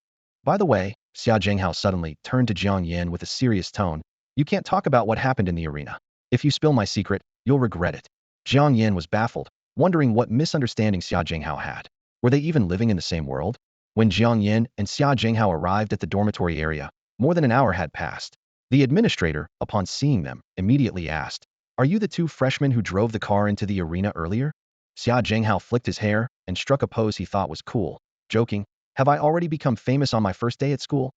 By the way, Xia Zhenghao suddenly turned to Jiang Yan with a serious tone. You can't talk about what happened in the arena. If you spill my secret, you'll regret it. Jiang Yan was baffled, wondering what misunderstanding Xia Zhenghao had. Were they even living in the same world? When Jiang Yan and Xia Zhenghao arrived at the dormitory area, more than an hour had passed. The administrator, upon seeing them, immediately asked, "Are you the two freshmen who drove the car into the arena earlier?" Xia Zhenghao flicked his hair and struck a pose he thought was cool, joking, "Have I already become famous on my first day at school?"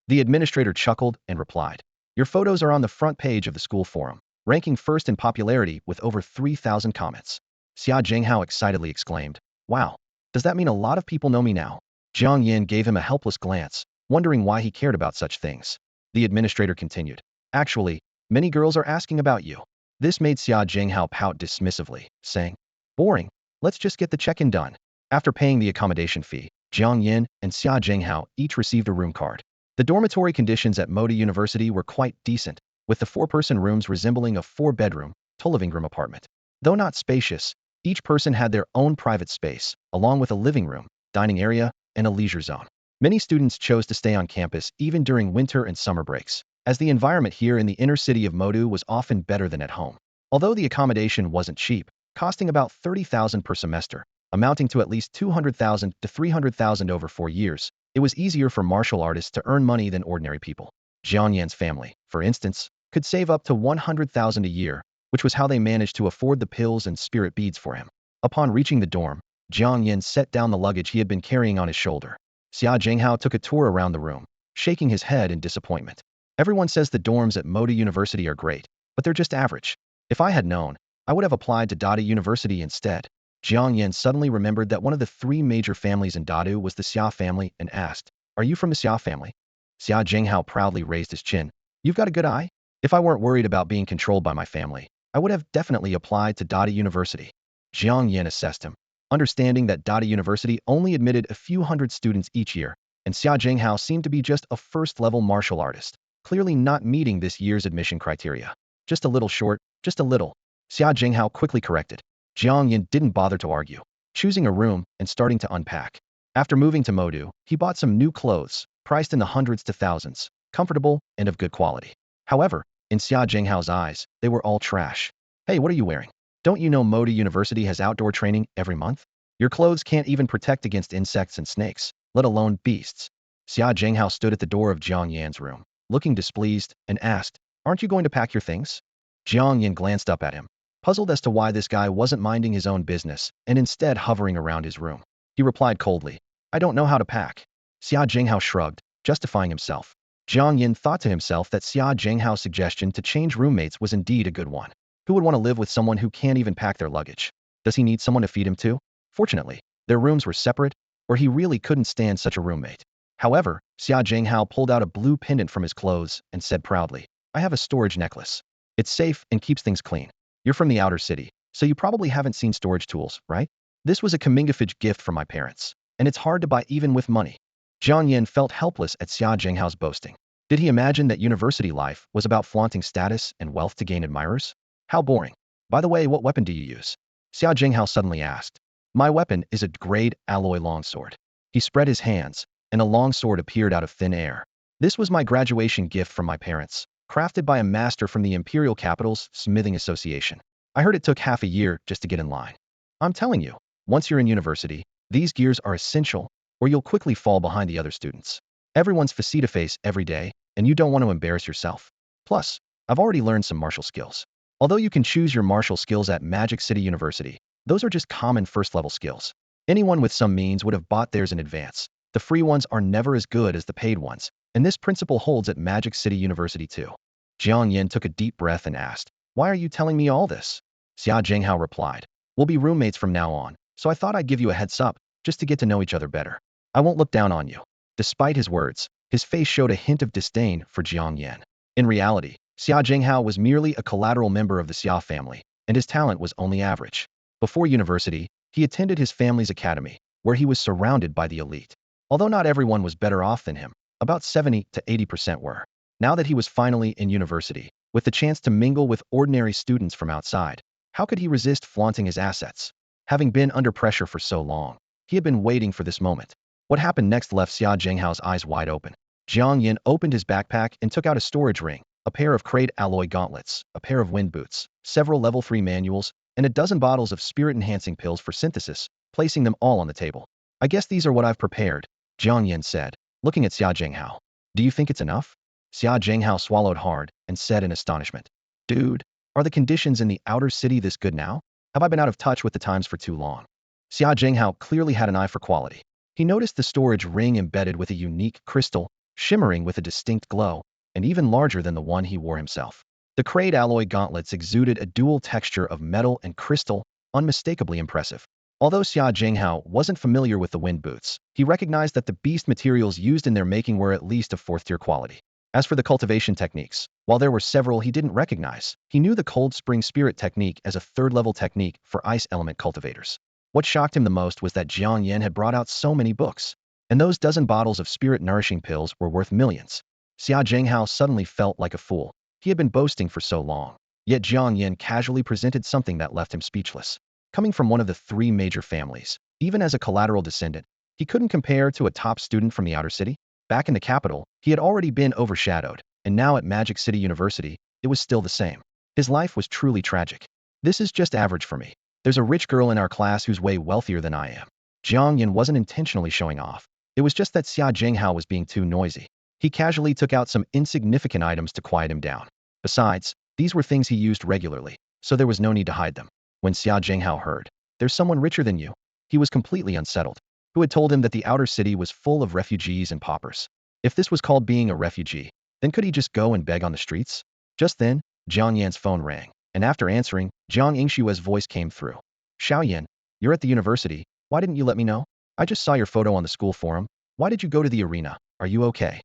The administrator chuckled and replied, "Your photos are on the front page of the school forum, ranking first in popularity with over 3,000 comments." Xia Zhenghao excitedly exclaimed, "Wow, does that mean a lot of people know me now?" Jiang Yan gave him a helpless glance, wondering why he cared about such things. The administrator continued, "Actually, many girls are asking about you." This made Xia Zhenghao pout dismissively, saying, "Boring, let's just get the check-in done." After paying the accommodation fee, Jiang Yan and Xia Zhenghao each received a room card. The dormitory conditions at Moda University were quite decent, with the four-person rooms resembling a four-bedroom, two-living room apartment. Though not spacious, each person had their own private space, along with a living room, dining area, and a leisure zone. Many students chose to stay on campus even during winter and summer breaks, as the environment here in the inner city of Modu was often better than at home. Although the accommodation wasn't cheap, costing about 30,000 per semester, amounting to at least 200,000 to 300,000 over 4 years, it was easier for martial artists to earn money than ordinary people. Jiang Yan's family, for instance, could save up to 100,000 a year, which was how they managed to afford the pills and spirit beads for him. Upon reaching the dorm, Jiang Yan set down the luggage he had been carrying on his shoulder. Xia Zhenghao took a tour around the room, shaking his head in disappointment. Everyone says the dorms at Moda University are great, but they're just average. If I had known, I would have applied to Dada University instead. Jiang Yan suddenly remembered that one of the 3 major families in Dadu was the Xia family and asked, "Are you from the Xia family?" Xia Zhenghao proudly raised his chin. "You've got a good eye. If I weren't worried about being controlled by my family, I would have definitely applied to Dada University." Jiang Yan assessed him, understanding that Dada University only admitted a few hundred students each year, and Xia Zhenghao seemed to be just a first-level martial artist, clearly not meeting this year's admission criteria. Just a little short, just a little. Xia Zhenghao quickly corrected. Jiang Yan didn't bother to argue, choosing a room and starting to unpack. After moving to Modu, he bought some new clothes, priced in the hundreds to thousands, comfortable and of good quality. However, in Xia Zhenghao's eyes, they were all trash. "Hey, what are you wearing? Don't you know Moda University has outdoor training every month? Your clothes can't even protect against insects and snakes, let alone beasts." Xia Zhenghao stood at the door of Jiang Yan's room, looking displeased, and asked, "Aren't you going to pack your things?" Jiang Yan glanced up at him, puzzled as to why this guy wasn't minding his own business and instead hovering around his room. He replied coldly, "I don't know how to pack." Xia Zhenghao shrugged, justifying himself. Jiang Yan thought to himself that Xia Zhenghao's suggestion to change roommates was indeed a good one. Who would want to live with someone who can't even pack their luggage? Does he need someone to feed him too? Fortunately, their rooms were separate, or he really couldn't stand such a roommate. However, Xia Zhenghao pulled out a blue pendant from his clothes and said proudly, "I have a storage necklace. It's safe and keeps things clean. You're from the outer city, so you probably haven't seen storage tools, right? This was a Kamingafage gift from my parents, and it's hard to buy even with money." Jiang Yan felt helpless at Xia Zhenghao's boasting. Did he imagine that university life was about flaunting status and wealth to gain admirers? How boring. By the way, what weapon do you use? Xia Zhenghao suddenly asked. "My weapon is a grade alloy longsword." He spread his hands, and a longsword appeared out of thin air. "This was my graduation gift from my parents, crafted by a master from the Imperial Capital's Smithing Association. I heard it took half a year just to get in line. I'm telling you, once you're in university, these gears are essential, or you'll quickly fall behind the other students. Everyone's face-to-face every day, and you don't want to embarrass yourself. Plus, I've already learned some martial skills. Although you can choose your martial skills at Magic City University, those are just common first-level skills. Anyone with some means would have bought theirs in advance. The free ones are never as good as the paid ones, and this principle holds at Magic City University too." Jiang Yan took a deep breath and asked, "Why are you telling me all this?" Xia Zhenghao replied, "We'll be roommates from now on, so I thought I'd give you a heads up, just to get to know each other better. I won't look down on you." Despite his words, his face showed a hint of disdain for Jiang Yan. In reality, Xia Zhenghao was merely a collateral member of the Xia family, and his talent was only average. Before university, he attended his family's academy, where he was surrounded by the elite. Although not everyone was better off than him, about 70 to 80% were. Now that he was finally in university, with the chance to mingle with ordinary students from outside, how could he resist flaunting his assets? Having been under pressure for so long, he had been waiting for this moment. What happened next left Xia Zhenghao's eyes wide open. Jiang Yan opened his backpack and took out a storage ring, a pair of crate alloy gauntlets, a pair of wind boots, several level 3 manuals, and a dozen bottles of spirit-enhancing pills for synthesis, placing them all on the table. I guess these are what I've prepared, Jiang Yan said, looking at Xia Zhenghao. Do you think it's enough? Xia Zhenghao swallowed hard and said in astonishment. Dude, are the conditions in the outer city this good now? Have I been out of touch with the times for too long? Xia Zhenghao clearly had an eye for quality. He noticed the storage ring embedded with a unique crystal, shimmering with a distinct glow, and even larger than the one he wore himself. The crate alloy gauntlets exuded a dual texture of metal and crystal, unmistakably impressive. Although Xia Zhenghao wasn't familiar with the wind boots, he recognized that the beast materials used in their making were at least of 4th-tier quality. As for the cultivation techniques, while there were several he didn't recognize, he knew the Cold Spring Spirit technique as a 3rd-level technique for ice element cultivators. What shocked him the most was that Jiang Yan had brought out so many books, and those dozen bottles of spirit-nourishing pills were worth millions. Xia Zhenghao suddenly felt like a fool. He had been boasting for so long, yet Jiang Yan casually presented something that left him speechless. Coming from one of the 3 major families, even as a collateral descendant, he couldn't compare to a top student from the outer city. Back in the capital, he had already been overshadowed, and now at Magic City University, it was still the same. His life was truly tragic. This is just average for me. There's a rich girl in our class who's way wealthier than I am. Jiang Yan wasn't intentionally showing off. It was just that Xia Zhenghao was being too noisy. He casually took out some insignificant items to quiet him down. Besides, these were things he used regularly, so there was no need to hide them. When Xia Zhenghao heard, "There's someone richer than you," he was completely unsettled. Who had told him that the outer city was full of refugees and paupers? If this was called being a refugee, then could he just go and beg on the streets? Just then, Jiang Yan's phone rang, and after answering, Zhang Yingshue's voice came through. "Xiao Yan, you're at the university. Why didn't you let me know? I just saw your photo on the school forum. Why did you go to the arena? Are you okay?"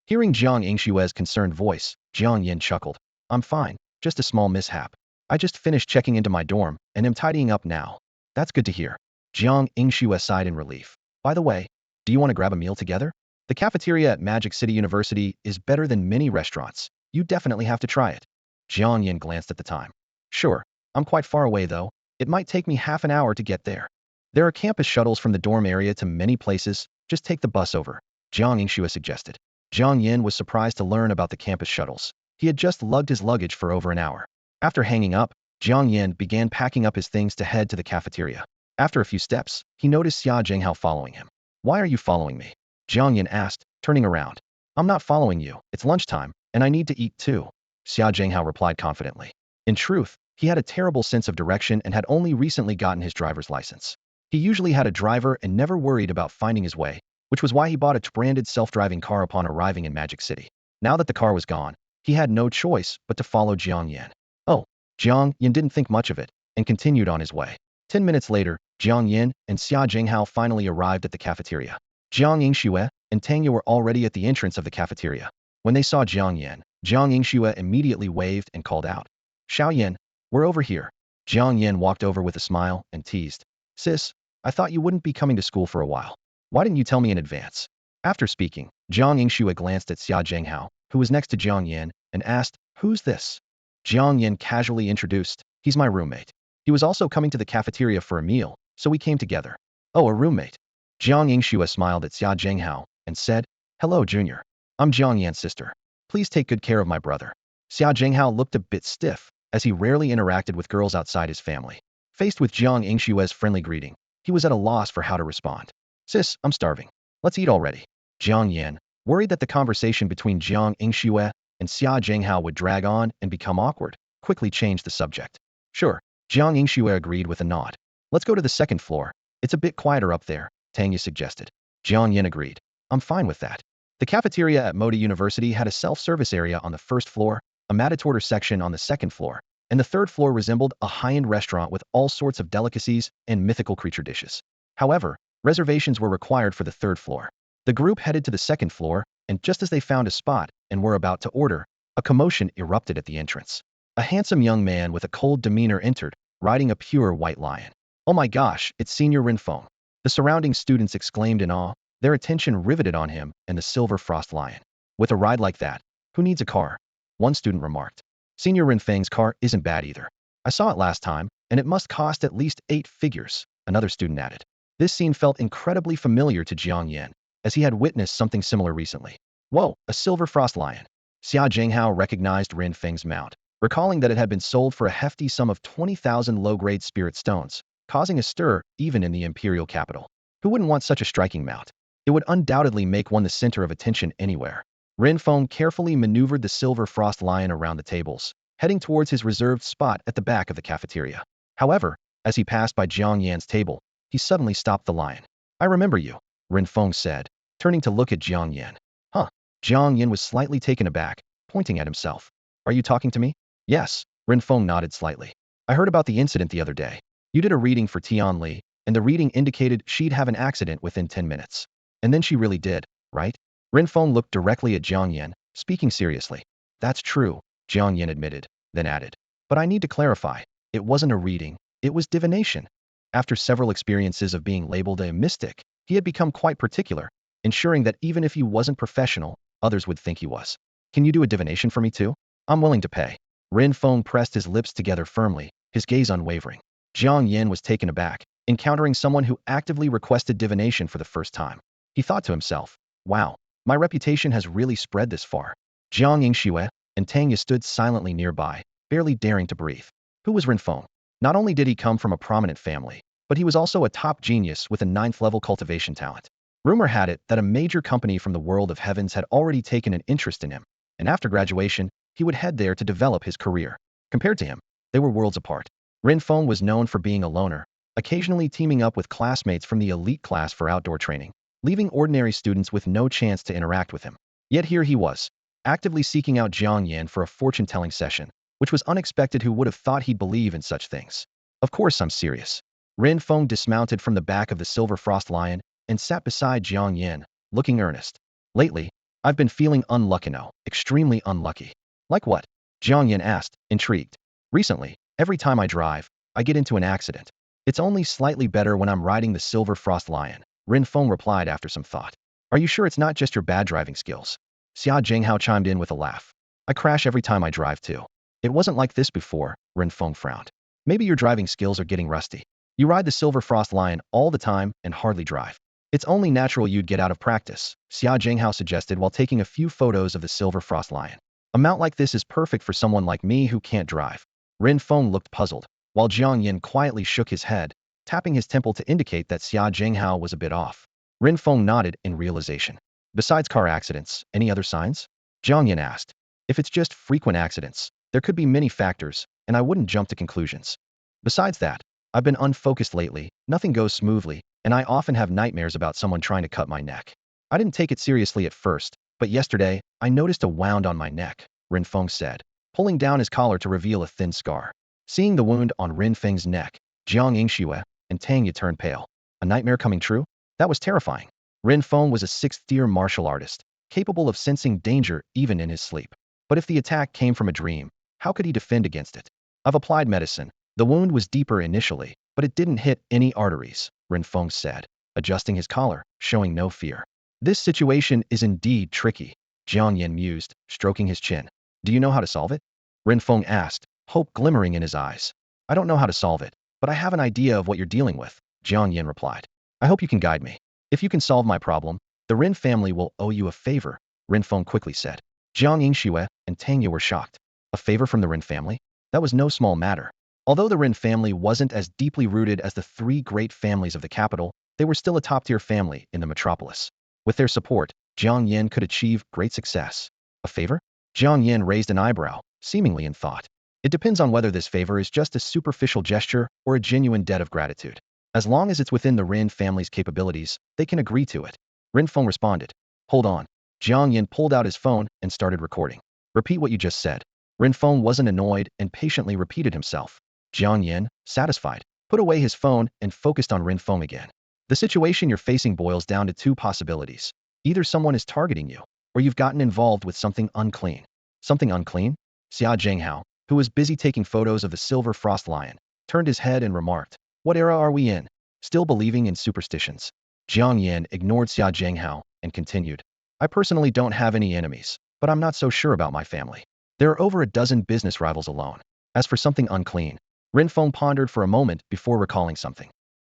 Hearing Zhang Yingshue's concerned voice, Jiang Yan chuckled. "I'm fine, just a small mishap. I just finished checking into my dorm, and am tidying up now." "That's good to hear." Jiang Yingxue sighed in relief. "By the way, do you want to grab a meal together? The cafeteria at Magic City University is better than many restaurants. You definitely have to try it." Jiang Yan glanced at the time. "Sure, I'm quite far away though. It might take me half an hour to get there. There are campus shuttles from the dorm area to many places. Just take the bus over," Jiang Yingxue suggested. Jiang Yan was surprised to learn about the campus shuttles. He had just lugged his luggage for over an hour. After hanging up, Jiang Yan began packing up his things to head to the cafeteria. After a few steps, he noticed Xia Zhenghao following him. "Why are you following me?" Jiang Yan asked, turning around. "I'm not following you. It's lunchtime, and I need to eat too," Xia Zhenghao replied confidently. In truth, he had a terrible sense of direction and had only recently gotten his driver's license. He usually had a driver and never worried about finding his way, which was why he bought a branded self-driving car upon arriving in Magic City. Now that the car was gone, he had no choice but to follow Jiang Yan. Oh, Jiang Yan didn't think much of it, and continued on his way. 10 minutes later, Jiang Yan and Xia Zhenghao finally arrived at the cafeteria. Jiang Yingxue and Tangya were already at the entrance of the cafeteria. When they saw Jiang Yan, Jiang Yingxue immediately waved and called out, "Xiao Yan, we're over here." Jiang Yan walked over with a smile and teased, "Sis, I thought you wouldn't be coming to school for a while. Why didn't you tell me in advance?" After speaking, Jiang Yingxue glanced at Xia Zhenghao, who was next to Jiang Yan, and asked, "Who's this?" Jiang Yan casually introduced, "He's my roommate. He was also coming to the cafeteria for a meal, so we came together." "Oh, a roommate." Jiang Yingxue smiled at Xia Zhenghao and said, "Hello, Junior. I'm Jiang Yan's sister. Please take good care of my brother." Xia Zhenghao looked a bit stiff, as he rarely interacted with girls outside his family. Faced with Jiang Yingshue's friendly greeting, he was at a loss for how to respond. "Sis, I'm starving. Let's eat already." Jiang Yan, worried that the conversation between Jiang Yingxue and Xia Zhenghao would drag on and become awkward, quickly changed the subject. "Sure," Jiang Yingxue agreed with a nod. "Let's go to the 2nd floor. It's a bit quieter up there," Tangya suggested. Jiang Yan agreed. "I'm fine with that." The cafeteria at Modi University had a self-service area on the 1st floor, a mat-order section on the 2nd floor, and the 3rd floor resembled a high-end restaurant with all sorts of delicacies and mythical creature dishes. However, reservations were required for the 3rd floor. The group headed to the 2nd floor, and just as they found a spot and were about to order, a commotion erupted at the entrance. A handsome young man with a cold demeanor entered, riding a pure white lion. "Oh my gosh, it's Senior Rinfeng." The surrounding students exclaimed in awe, their attention riveted on him and the silver frost lion. "With a ride like that, who needs a car?" one student remarked. "Senior Rinfeng's car isn't bad either." I saw it last time, and it must cost at least 8 figures, another student added. This scene felt incredibly familiar to Jiang Yan, as he had witnessed something similar recently. Whoa, a silver frost lion. Xia Jinghao recognized Rin Feng's mount, recalling that it had been sold for a hefty sum of 20,000 low-grade spirit stones, causing a stir even in the imperial capital. Who wouldn't want such a striking mount? It would undoubtedly make one the center of attention anywhere. Rin Feng carefully maneuvered the silver frost lion around the tables, heading towards his reserved spot at the back of the cafeteria. However, as he passed by Jiang Yan's table, he suddenly stopped the lion. I remember you, Rin Feng said, turning to look at Jiang Yan. Huh? Jiang Yan was slightly taken aback, pointing at himself. Are you talking to me? Yes, Rin Feng nodded slightly. I heard about the incident the other day. You did a reading for Tian Li, and the reading indicated she'd have an accident within 10 minutes. And then she really did, right? Rin Feng looked directly at Jiang Yan, speaking seriously. That's true, Jiang Yan admitted, then added. But I need to clarify, it wasn't a reading, it was divination. After several experiences of being labeled a mystic, he had become quite particular, ensuring that even if he wasn't professional, others would think he was. Can you do a divination for me too? I'm willing to pay. Rin Feng pressed his lips together firmly, his gaze unwavering. Jiang Yan was taken aback, encountering someone who actively requested divination for the first time. He thought to himself, wow, my reputation has really spread this far. Jiang Yingxue and Tanya stood silently nearby, barely daring to breathe. Who was Rin Feng? Not only did he come from a prominent family, but he was also a top genius with a 9th-level cultivation talent. Rumor had it that a major company from the world of heavens had already taken an interest in him, and after graduation, he would head there to develop his career. Compared to him, they were worlds apart. Rin Feng was known for being a loner, occasionally teaming up with classmates from the elite class for outdoor training, leaving ordinary students with no chance to interact with him. Yet here he was, actively seeking out Jiang Yan for a fortune-telling session, which was unexpected. Who would have thought he'd believe in such things? Of course I'm serious. Rin Feng dismounted from the back of the silver frost lion and sat beside Jiang Yan, looking earnest. Lately, I've been feeling unlucky now, extremely unlucky. Like what? Jiang Yan asked, intrigued. Recently, every time I drive, I get into an accident. It's only slightly better when I'm riding the silver frost lion, Rin Feng replied after some thought. Are you sure it's not just your bad driving skills? Xia Jinghao chimed in with a laugh. I crash every time I drive too. It wasn't like this before, Rin Feng frowned. Maybe your driving skills are getting rusty. You ride the silver frost lion all the time and hardly drive. It's only natural you'd get out of practice, Xia Jinghao suggested while taking a few photos of the silver frost lion. A mount like this is perfect for someone like me who can't drive. Rin Feng looked puzzled, while Jiang Yan quietly shook his head, tapping his temple to indicate that Xia Jinghao was a bit off. Rin Feng nodded in realization. Besides car accidents, any other signs? Jiang Yan asked. If it's just frequent accidents, there could be many factors, and I wouldn't jump to conclusions. Besides that, I've been unfocused lately, nothing goes smoothly, and I often have nightmares about someone trying to cut my neck. I didn't take it seriously at first, but yesterday, I noticed a wound on my neck, Rin Feng said, pulling down his collar to reveal a thin scar. Seeing the wound on Rin Feng's neck, Jiang Yingxue and Tanya turned pale. A nightmare coming true? That was terrifying. Rin Feng was a 6th-tier martial artist, capable of sensing danger even in his sleep. But if the attack came from a dream, how could he defend against it? I've applied medicine. The wound was deeper initially, but it didn't hit any arteries, Rin Feng said, adjusting his collar, showing no fear. This situation is indeed tricky, Jiang Yan mused, stroking his chin. Do you know how to solve it? Rin Feng asked, hope glimmering in his eyes. I don't know how to solve it, but I have an idea of what you're dealing with, Jiang Yan replied. I hope you can guide me. If you can solve my problem, the Rin family will owe you a favor, Rin Feng quickly said. Jiang Yingxue and Tanya were shocked. A favor from the Rin family? That was no small matter. Although the Rin family wasn't as deeply rooted as the 3 great families of the capital, they were still a top-tier family in the metropolis. With their support, Jiang Yan could achieve great success. A favor? Jiang Yan raised an eyebrow, seemingly in thought. It depends on whether this favor is just a superficial gesture or a genuine debt of gratitude. As long as it's within the Rin family's capabilities, they can agree to it. Rin Feng responded. Hold on. Jiang Yan pulled out his phone and started recording. Repeat what you just said. Rin Feng wasn't annoyed and patiently repeated himself. Jiang Yan, satisfied, put away his phone and focused on Rin Feng again. The situation you're facing boils down to 2 possibilities. Either someone is targeting you, or you've gotten involved with something unclean. Something unclean? Xia Jinghao, who was busy taking photos of the silver frost lion, turned his head and remarked, what era are we in? Still believing in superstitions? Jiang Yan ignored Xia Jinghao and continued. I personally don't have any enemies, but I'm not so sure about my family. There are over a dozen business rivals alone. As for something unclean, Rin Feng pondered for a moment before recalling something.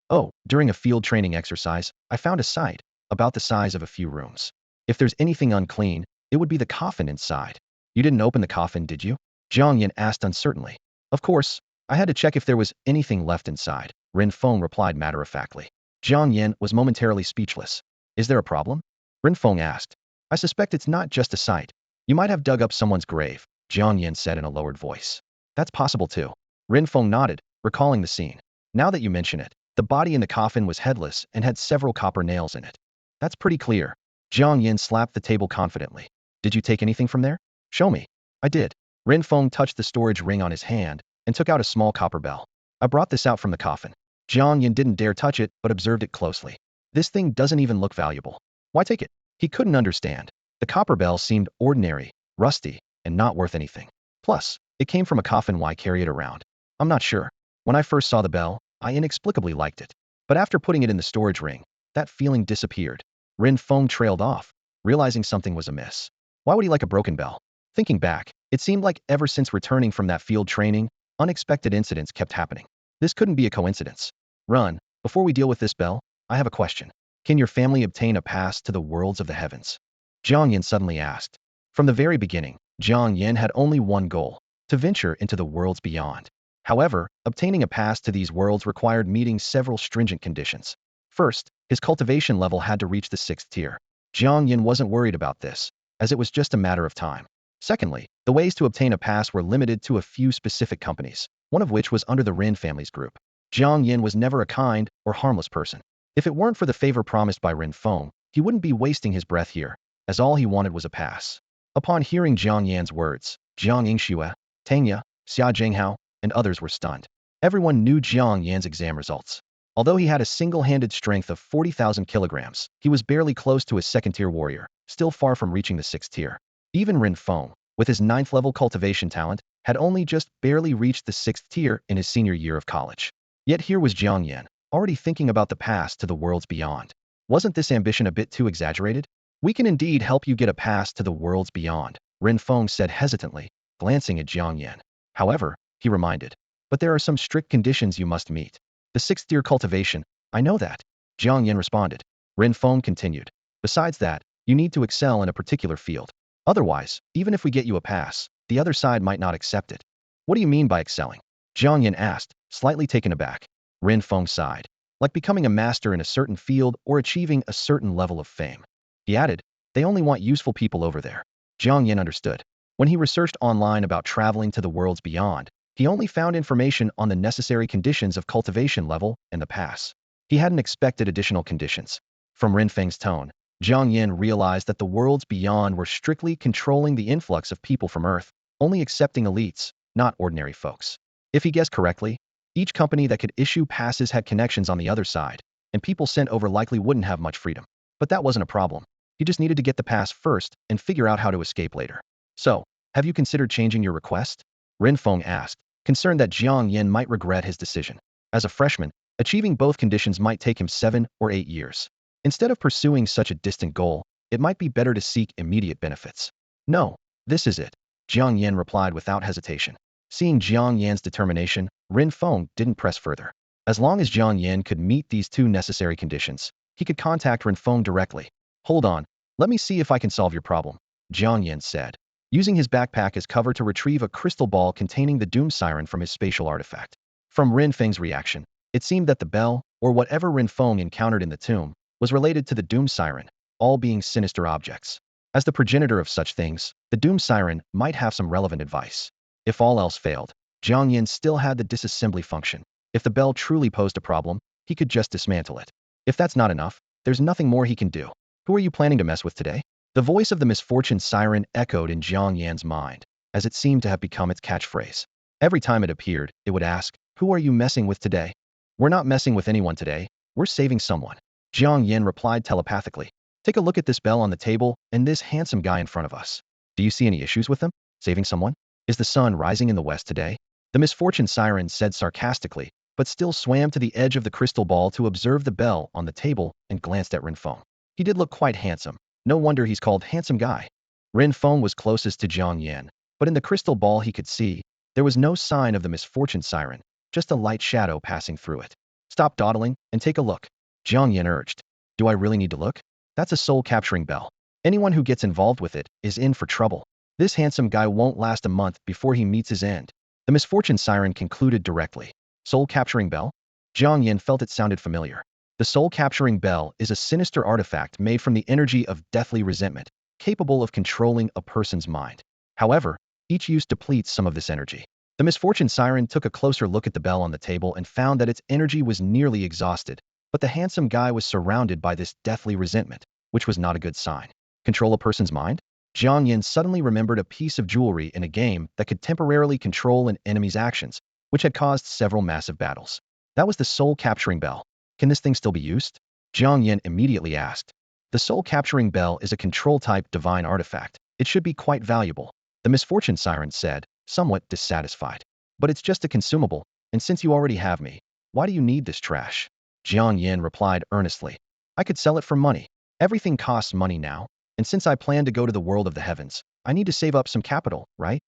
Oh, during a field training exercise, I found a site about the size of a few rooms. If there's anything unclean, it would be the coffin inside. You didn't open the coffin, did you? Jiang Yan asked uncertainly. Of course, I had to check if there was anything left inside, Rin Feng replied matter-of-factly. Jiang Yan was momentarily speechless. Is there a problem? Rin Feng asked. I suspect it's not just a site. You might have dug up someone's grave, Jiang Yan said in a lowered voice. That's possible too. Rin Feng nodded, recalling the scene. Now that you mention it, the body in the coffin was headless and had several copper nails in it. That's pretty clear. Jiang Yan slapped the table confidently. Did you take anything from there? Show me. I did. Rin Feng touched the storage ring on his hand and took out a small copper bell. I brought this out from the coffin. Jiang Yan didn't dare touch it but observed it closely. This thing doesn't even look valuable. Why take it? He couldn't understand. The copper bell seemed ordinary, rusty, and not worth anything. Plus, it came from a coffin. Why carry it around? I'm not sure. When I first saw the bell, I inexplicably liked it. But after putting it in the storage ring, that feeling disappeared. Rin Feng trailed off, realizing something was amiss. Why would he like a broken bell? Thinking back, it seemed like ever since returning from that field training, unexpected incidents kept happening. This couldn't be a coincidence. Run, before we deal with this bell, I have a question. Can your family obtain a pass to the worlds of the heavens? Jiang Yan suddenly asked. From the very beginning, Jiang Yan had only one goal, to venture into the worlds beyond. However, obtaining a pass to these worlds required meeting several stringent conditions. First, his cultivation level had to reach the 6th tier. Jiang Yan wasn't worried about this, as it was just a matter of time. Secondly, the ways to obtain a pass were limited to a few specific companies, one of which was under the Rin family's group. Jiang Yan was never a kind or harmless person. If it weren't for the favor promised by Rin Feng, he wouldn't be wasting his breath here, as all he wanted was a pass. Upon hearing Jiang Yan's words, Jiang Yingxue, Tangya, Xia Zhenghao, and others were stunned. Everyone knew Jiang Yan's exam results. Although he had a single-handed strength of 40,000 kilograms, he was barely close to his 2nd-tier warrior, still far from reaching the 6th tier. Even Rin Feng, with his 9th-level cultivation talent, had only just barely reached the 6th tier in his senior year of college. Yet here was Jiang Yan, already thinking about the pass to the worlds beyond. Wasn't this ambition a bit too exaggerated? We can indeed help you get a pass to the worlds beyond, Rin Feng said hesitantly, glancing at Jiang Yan. However, he reminded, but there are some strict conditions you must meet. The 6th tier cultivation, I know that. Jiang Yan responded. Rin Feng continued. Besides that, you need to excel in a particular field. Otherwise, even if we get you a pass, the other side might not accept it. What do you mean by excelling? Jiang Yan asked, slightly taken aback. Rin Feng sighed. Like becoming a master in a certain field or achieving a certain level of fame. He added, they only want useful people over there. Jiang Yan understood. When he researched online about traveling to the worlds beyond, he only found information on the necessary conditions of cultivation level and the pass. He hadn't expected additional conditions. From Rin Feng's tone, Jiang Yan realized that the worlds beyond were strictly controlling the influx of people from Earth, only accepting elites, not ordinary folks. If he guessed correctly, each company that could issue passes had connections on the other side, and people sent over likely wouldn't have much freedom. But that wasn't a problem. He just needed to get the pass first and figure out how to escape later. So, have you considered changing your request? Rin Feng asked, concerned that Jiang Yan might regret his decision. As a freshman, achieving both conditions might take him 7 or 8 years. Instead of pursuing such a distant goal, it might be better to seek immediate benefits. No, this is it, Jiang Yan replied without hesitation. Seeing Jiang Yan's determination, Rin Feng didn't press further. As long as Jiang Yan could meet these 2 necessary conditions, he could contact Rin Feng directly. Hold on, let me see if I can solve your problem, Jiang Yan said, using his backpack as cover to retrieve a crystal ball containing the doom siren from his spatial artifact. From Rin Feng's reaction, it seemed that the bell, or whatever Rin Feng encountered in the tomb, was related to the doom siren, all being sinister objects. As the progenitor of such things, the doom siren might have some relevant advice. If all else failed, Jiang Yan still had the disassembly function. If the bell truly posed a problem, he could just dismantle it. If that's not enough, there's nothing more he can do. Who are you planning to mess with today? The voice of the misfortune siren echoed in Jiang Yan's mind, as it seemed to have become its catchphrase. Every time it appeared, it would ask, who are you messing with today? We're not messing with anyone today, we're saving someone. Jiang Yan replied telepathically. Take a look at this bell on the table and this handsome guy in front of us. Do you see any issues with them? Saving someone? Is the sun rising in the west today? The misfortune siren said sarcastically, but still swam to the edge of the crystal ball to observe the bell on the table and glanced at Rin Feng. He did look quite handsome. No wonder he's called handsome guy. Rin Feng was closest to Jiang Yan, but in the crystal ball he could see, there was no sign of the misfortune siren, just a light shadow passing through it. Stop dawdling and take a look, Jiang Yan urged. Do I really need to look? That's a soul-capturing bell. Anyone who gets involved with it is in for trouble. This handsome guy won't last a month before he meets his end. The misfortune siren concluded directly. Soul-capturing bell? Jiang Yan felt it sounded familiar. The soul-capturing bell is a sinister artifact made from the energy of deathly resentment, capable of controlling a person's mind. However, each use depletes some of this energy. The misfortune siren took a closer look at the bell on the table and found that its energy was nearly exhausted, but the handsome guy was surrounded by this deathly resentment, which was not a good sign. Control a person's mind? Jiang Yan suddenly remembered a piece of jewelry in a game that could temporarily control an enemy's actions, which had caused several massive battles. That was the soul-capturing bell. Can this thing still be used? Jiang Yan immediately asked. The soul-capturing bell is a control-type divine artifact. It should be quite valuable, the misfortune siren said, somewhat dissatisfied. But it's just a consumable, and since you already have me, why do you need this trash? Jiang Yan replied earnestly. I could sell it for money. Everything costs money now, and since I plan to go to the world of the heavens, I need to save up some capital, right?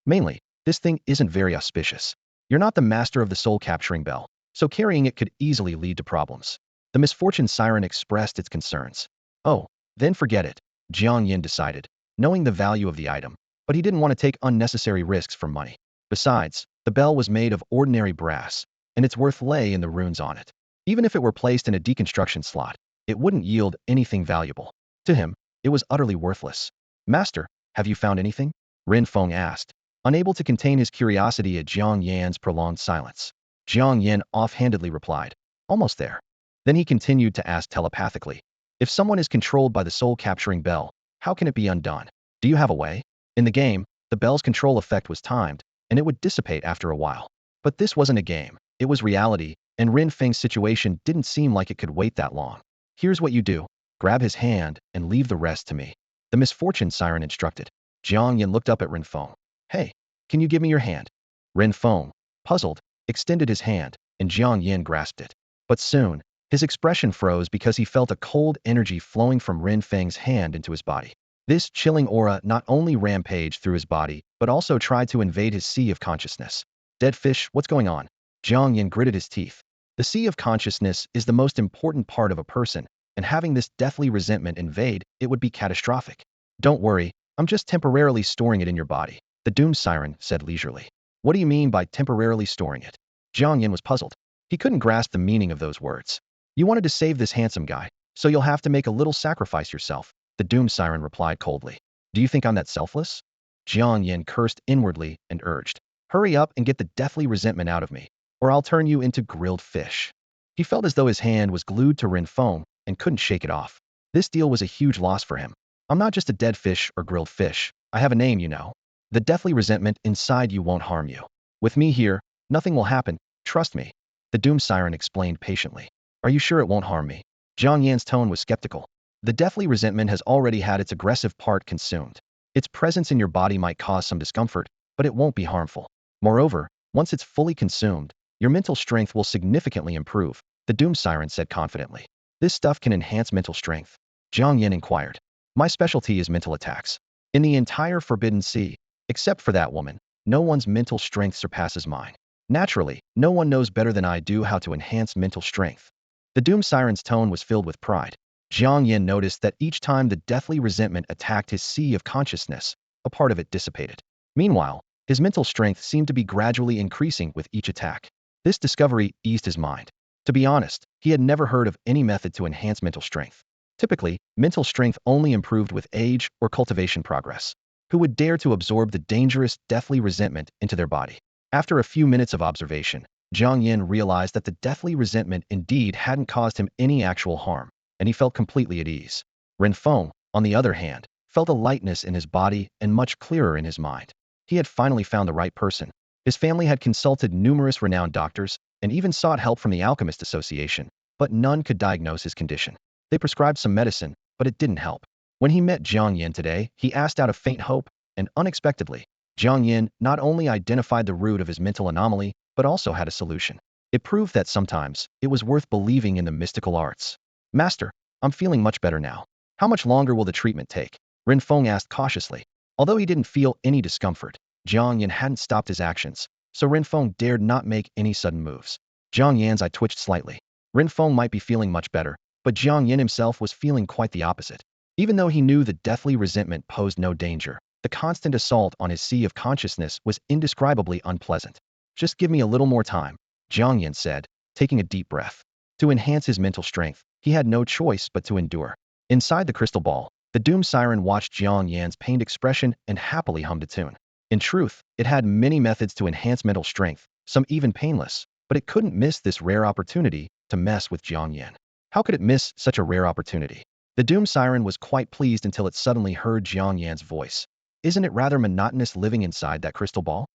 Mainly, this thing isn't very auspicious. You're not the master of the soul-capturing bell, so carrying it could easily lead to problems. The misfortune siren expressed its concerns. Oh, then forget it, Jiang Yan decided, knowing the value of the item, but he didn't want to take unnecessary risks for money. Besides, the bell was made of ordinary brass, and its worth lay in the runes on it. Even if it were placed in a deconstruction slot, it wouldn't yield anything valuable. To him, it was utterly worthless. Master, have you found anything? Ren Feng asked, unable to contain his curiosity at Jiang Yan's prolonged silence. Jiang Yan offhandedly replied, almost there. Then he continued to ask telepathically, if someone is controlled by the soul-capturing bell, how can it be undone? Do you have a way? In the game, the bell's control effect was timed, and it would dissipate after a while. But this wasn't a game, it was reality, and Ren Feng's situation didn't seem like it could wait that long. Here's what you do. Grab his hand and leave the rest to me, the misfortune siren instructed. Jiang Yan looked up at Ren Feng. Hey, can you give me your hand? Ren Feng, puzzled, extended his hand, and Jiang Yan grasped it. But soon, his expression froze because he felt a cold energy flowing from Ren Feng's hand into his body. This chilling aura not only rampaged through his body, but also tried to invade his sea of consciousness. Dead fish, what's going on? Jiang Yan gritted his teeth. The sea of consciousness is the most important part of a person, and having this deathly resentment invade, it would be catastrophic. Don't worry, I'm just temporarily storing it in your body, the doom siren said leisurely. What do you mean by temporarily storing it? Jiang Yan was puzzled. He couldn't grasp the meaning of those words. You wanted to save this handsome guy, so you'll have to make a little sacrifice yourself, the doom siren replied coldly. Do you think I'm that selfless? Jiang Yan cursed inwardly and urged. Hurry up and get the deathly resentment out of me, or I'll turn you into grilled fish. He felt as though his hand was glued to Ren Feng and couldn't shake it off. This deal was a huge loss for him. I'm not just a dead fish or grilled fish. I have a name, you know. The deathly resentment inside you won't harm you. With me here, nothing will happen, trust me. The doom siren explained patiently. Are you sure it won't harm me? Jiang Yan's tone was skeptical. The deathly resentment has already had its aggressive part consumed. Its presence in your body might cause some discomfort, but it won't be harmful. Moreover, once it's fully consumed, your mental strength will significantly improve, the doom siren said confidently. This stuff can enhance mental strength. Jiang Yan inquired. My specialty is mental attacks. In the entire Forbidden Sea, except for that woman, no one's mental strength surpasses mine. Naturally, no one knows better than I do how to enhance mental strength. The doom siren's tone was filled with pride. Jiang Yan noticed that each time the deathly resentment attacked his sea of consciousness, a part of it dissipated. Meanwhile, his mental strength seemed to be gradually increasing with each attack. This discovery eased his mind. To be honest, he had never heard of any method to enhance mental strength. Typically, mental strength only improved with age or cultivation progress. Who would dare to absorb the dangerous, deathly resentment into their body? After a few minutes of observation, Jiang Yan realized that the deathly resentment indeed hadn't caused him any actual harm, and he felt completely at ease. Ren Feng, on the other hand, felt a lightness in his body and much clearer in his mind. He had finally found the right person. His family had consulted numerous renowned doctors and even sought help from the Alchemist Association, but none could diagnose his condition. They prescribed some medicine, but it didn't help. When he met Jiang Yan today, he asked out of faint hope, and unexpectedly, Jiang Yan not only identified the root of his mental anomaly, but also had a solution. It proved that sometimes it was worth believing in the mystical arts. Master, I'm feeling much better now. How much longer will the treatment take? Ren Feng asked cautiously. Although he didn't feel any discomfort, Jiang Yan hadn't stopped his actions. so Renfeng dared not make any sudden moves. Jiang Yan's eye twitched slightly. Renfeng might be feeling much better, but Jiang Yan himself was feeling quite the opposite. Even though he knew the deathly resentment posed no danger, the constant assault on his sea of consciousness was indescribably unpleasant. Just give me a little more time, Jiang Yan said, taking a deep breath. To enhance his mental strength, he had no choice but to endure. Inside the crystal ball, the doom siren watched Jiang Yan's pained expression and happily hummed a tune. In truth, it had many methods to enhance mental strength, some even painless, but it couldn't miss this rare opportunity to mess with Jiang Yan. How could it miss such a rare opportunity? The doom siren was quite pleased until it suddenly heard Jiang Yan's voice. Isn't it rather monotonous living inside that crystal ball?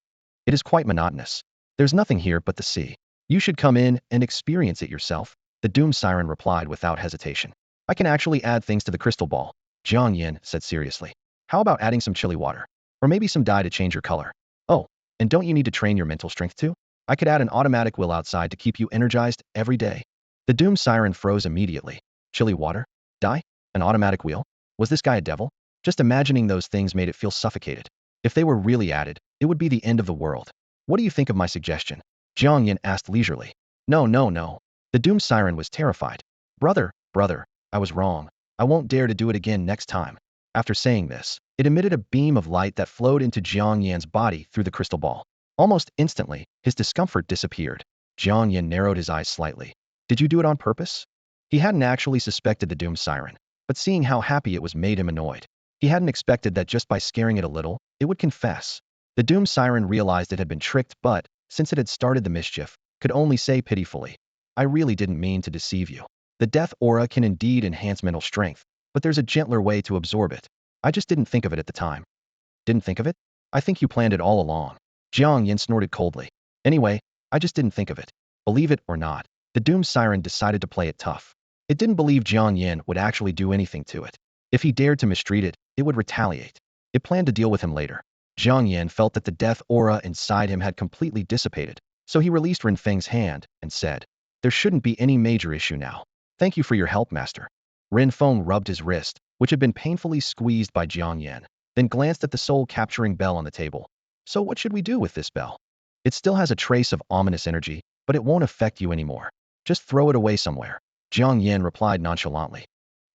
It is quite monotonous. There's nothing here but the sea. You should come in and experience it yourself, the doom siren replied without hesitation. I can actually add things to the crystal ball, Jiang Yan said seriously. How about adding some chili water? Or maybe some dye to change your color? Oh, and don't you need to train your mental strength too? I could add an automatic wheel outside to keep you energized every day. The doom siren froze immediately. Chili water? Dye? An automatic wheel? Was this guy a devil? Just imagining those things made it feel suffocated. If they were really added, it would be the end of the world. What do you think of my suggestion? Jiang Yan asked leisurely. No, no, no. The doom siren was terrified. Brother, I was wrong. I won't dare to do it again next time. After saying this, it emitted a beam of light that flowed into Jiang Yan's body through the crystal ball. Almost instantly, his discomfort disappeared. Jiang Yan narrowed his eyes slightly. Did you do it on purpose? He hadn't actually suspected the doom siren, but seeing how happy it was made him annoyed. He hadn't expected that just by scaring it a little, it would confess. The doom siren realized it had been tricked, but, since it had started the mischief, could only say pitifully, I really didn't mean to deceive you. The death aura can indeed enhance mental strength, but there's a gentler way to absorb it. I just didn't think of it at the time. Didn't think of it? I think you planned it all along. Jiang Yan snorted coldly. Anyway, I just didn't think of it. Believe it or not, the doom siren decided to play it tough. It didn't believe Jiang Yan would actually do anything to it. If he dared to mistreat it, it would retaliate. It planned to deal with him later. Jiang Yan felt that the death aura inside him had completely dissipated, so he released Renfeng's hand and said, there shouldn't be any major issue now. Thank you for your help, master. Renfeng rubbed his wrist, which had been painfully squeezed by Jiang Yan, then glanced at the soul-capturing bell on the table. So what should we do with this bell? It still has a trace of ominous energy, but it won't affect you anymore. Just throw it away somewhere. Jiang Yan replied nonchalantly.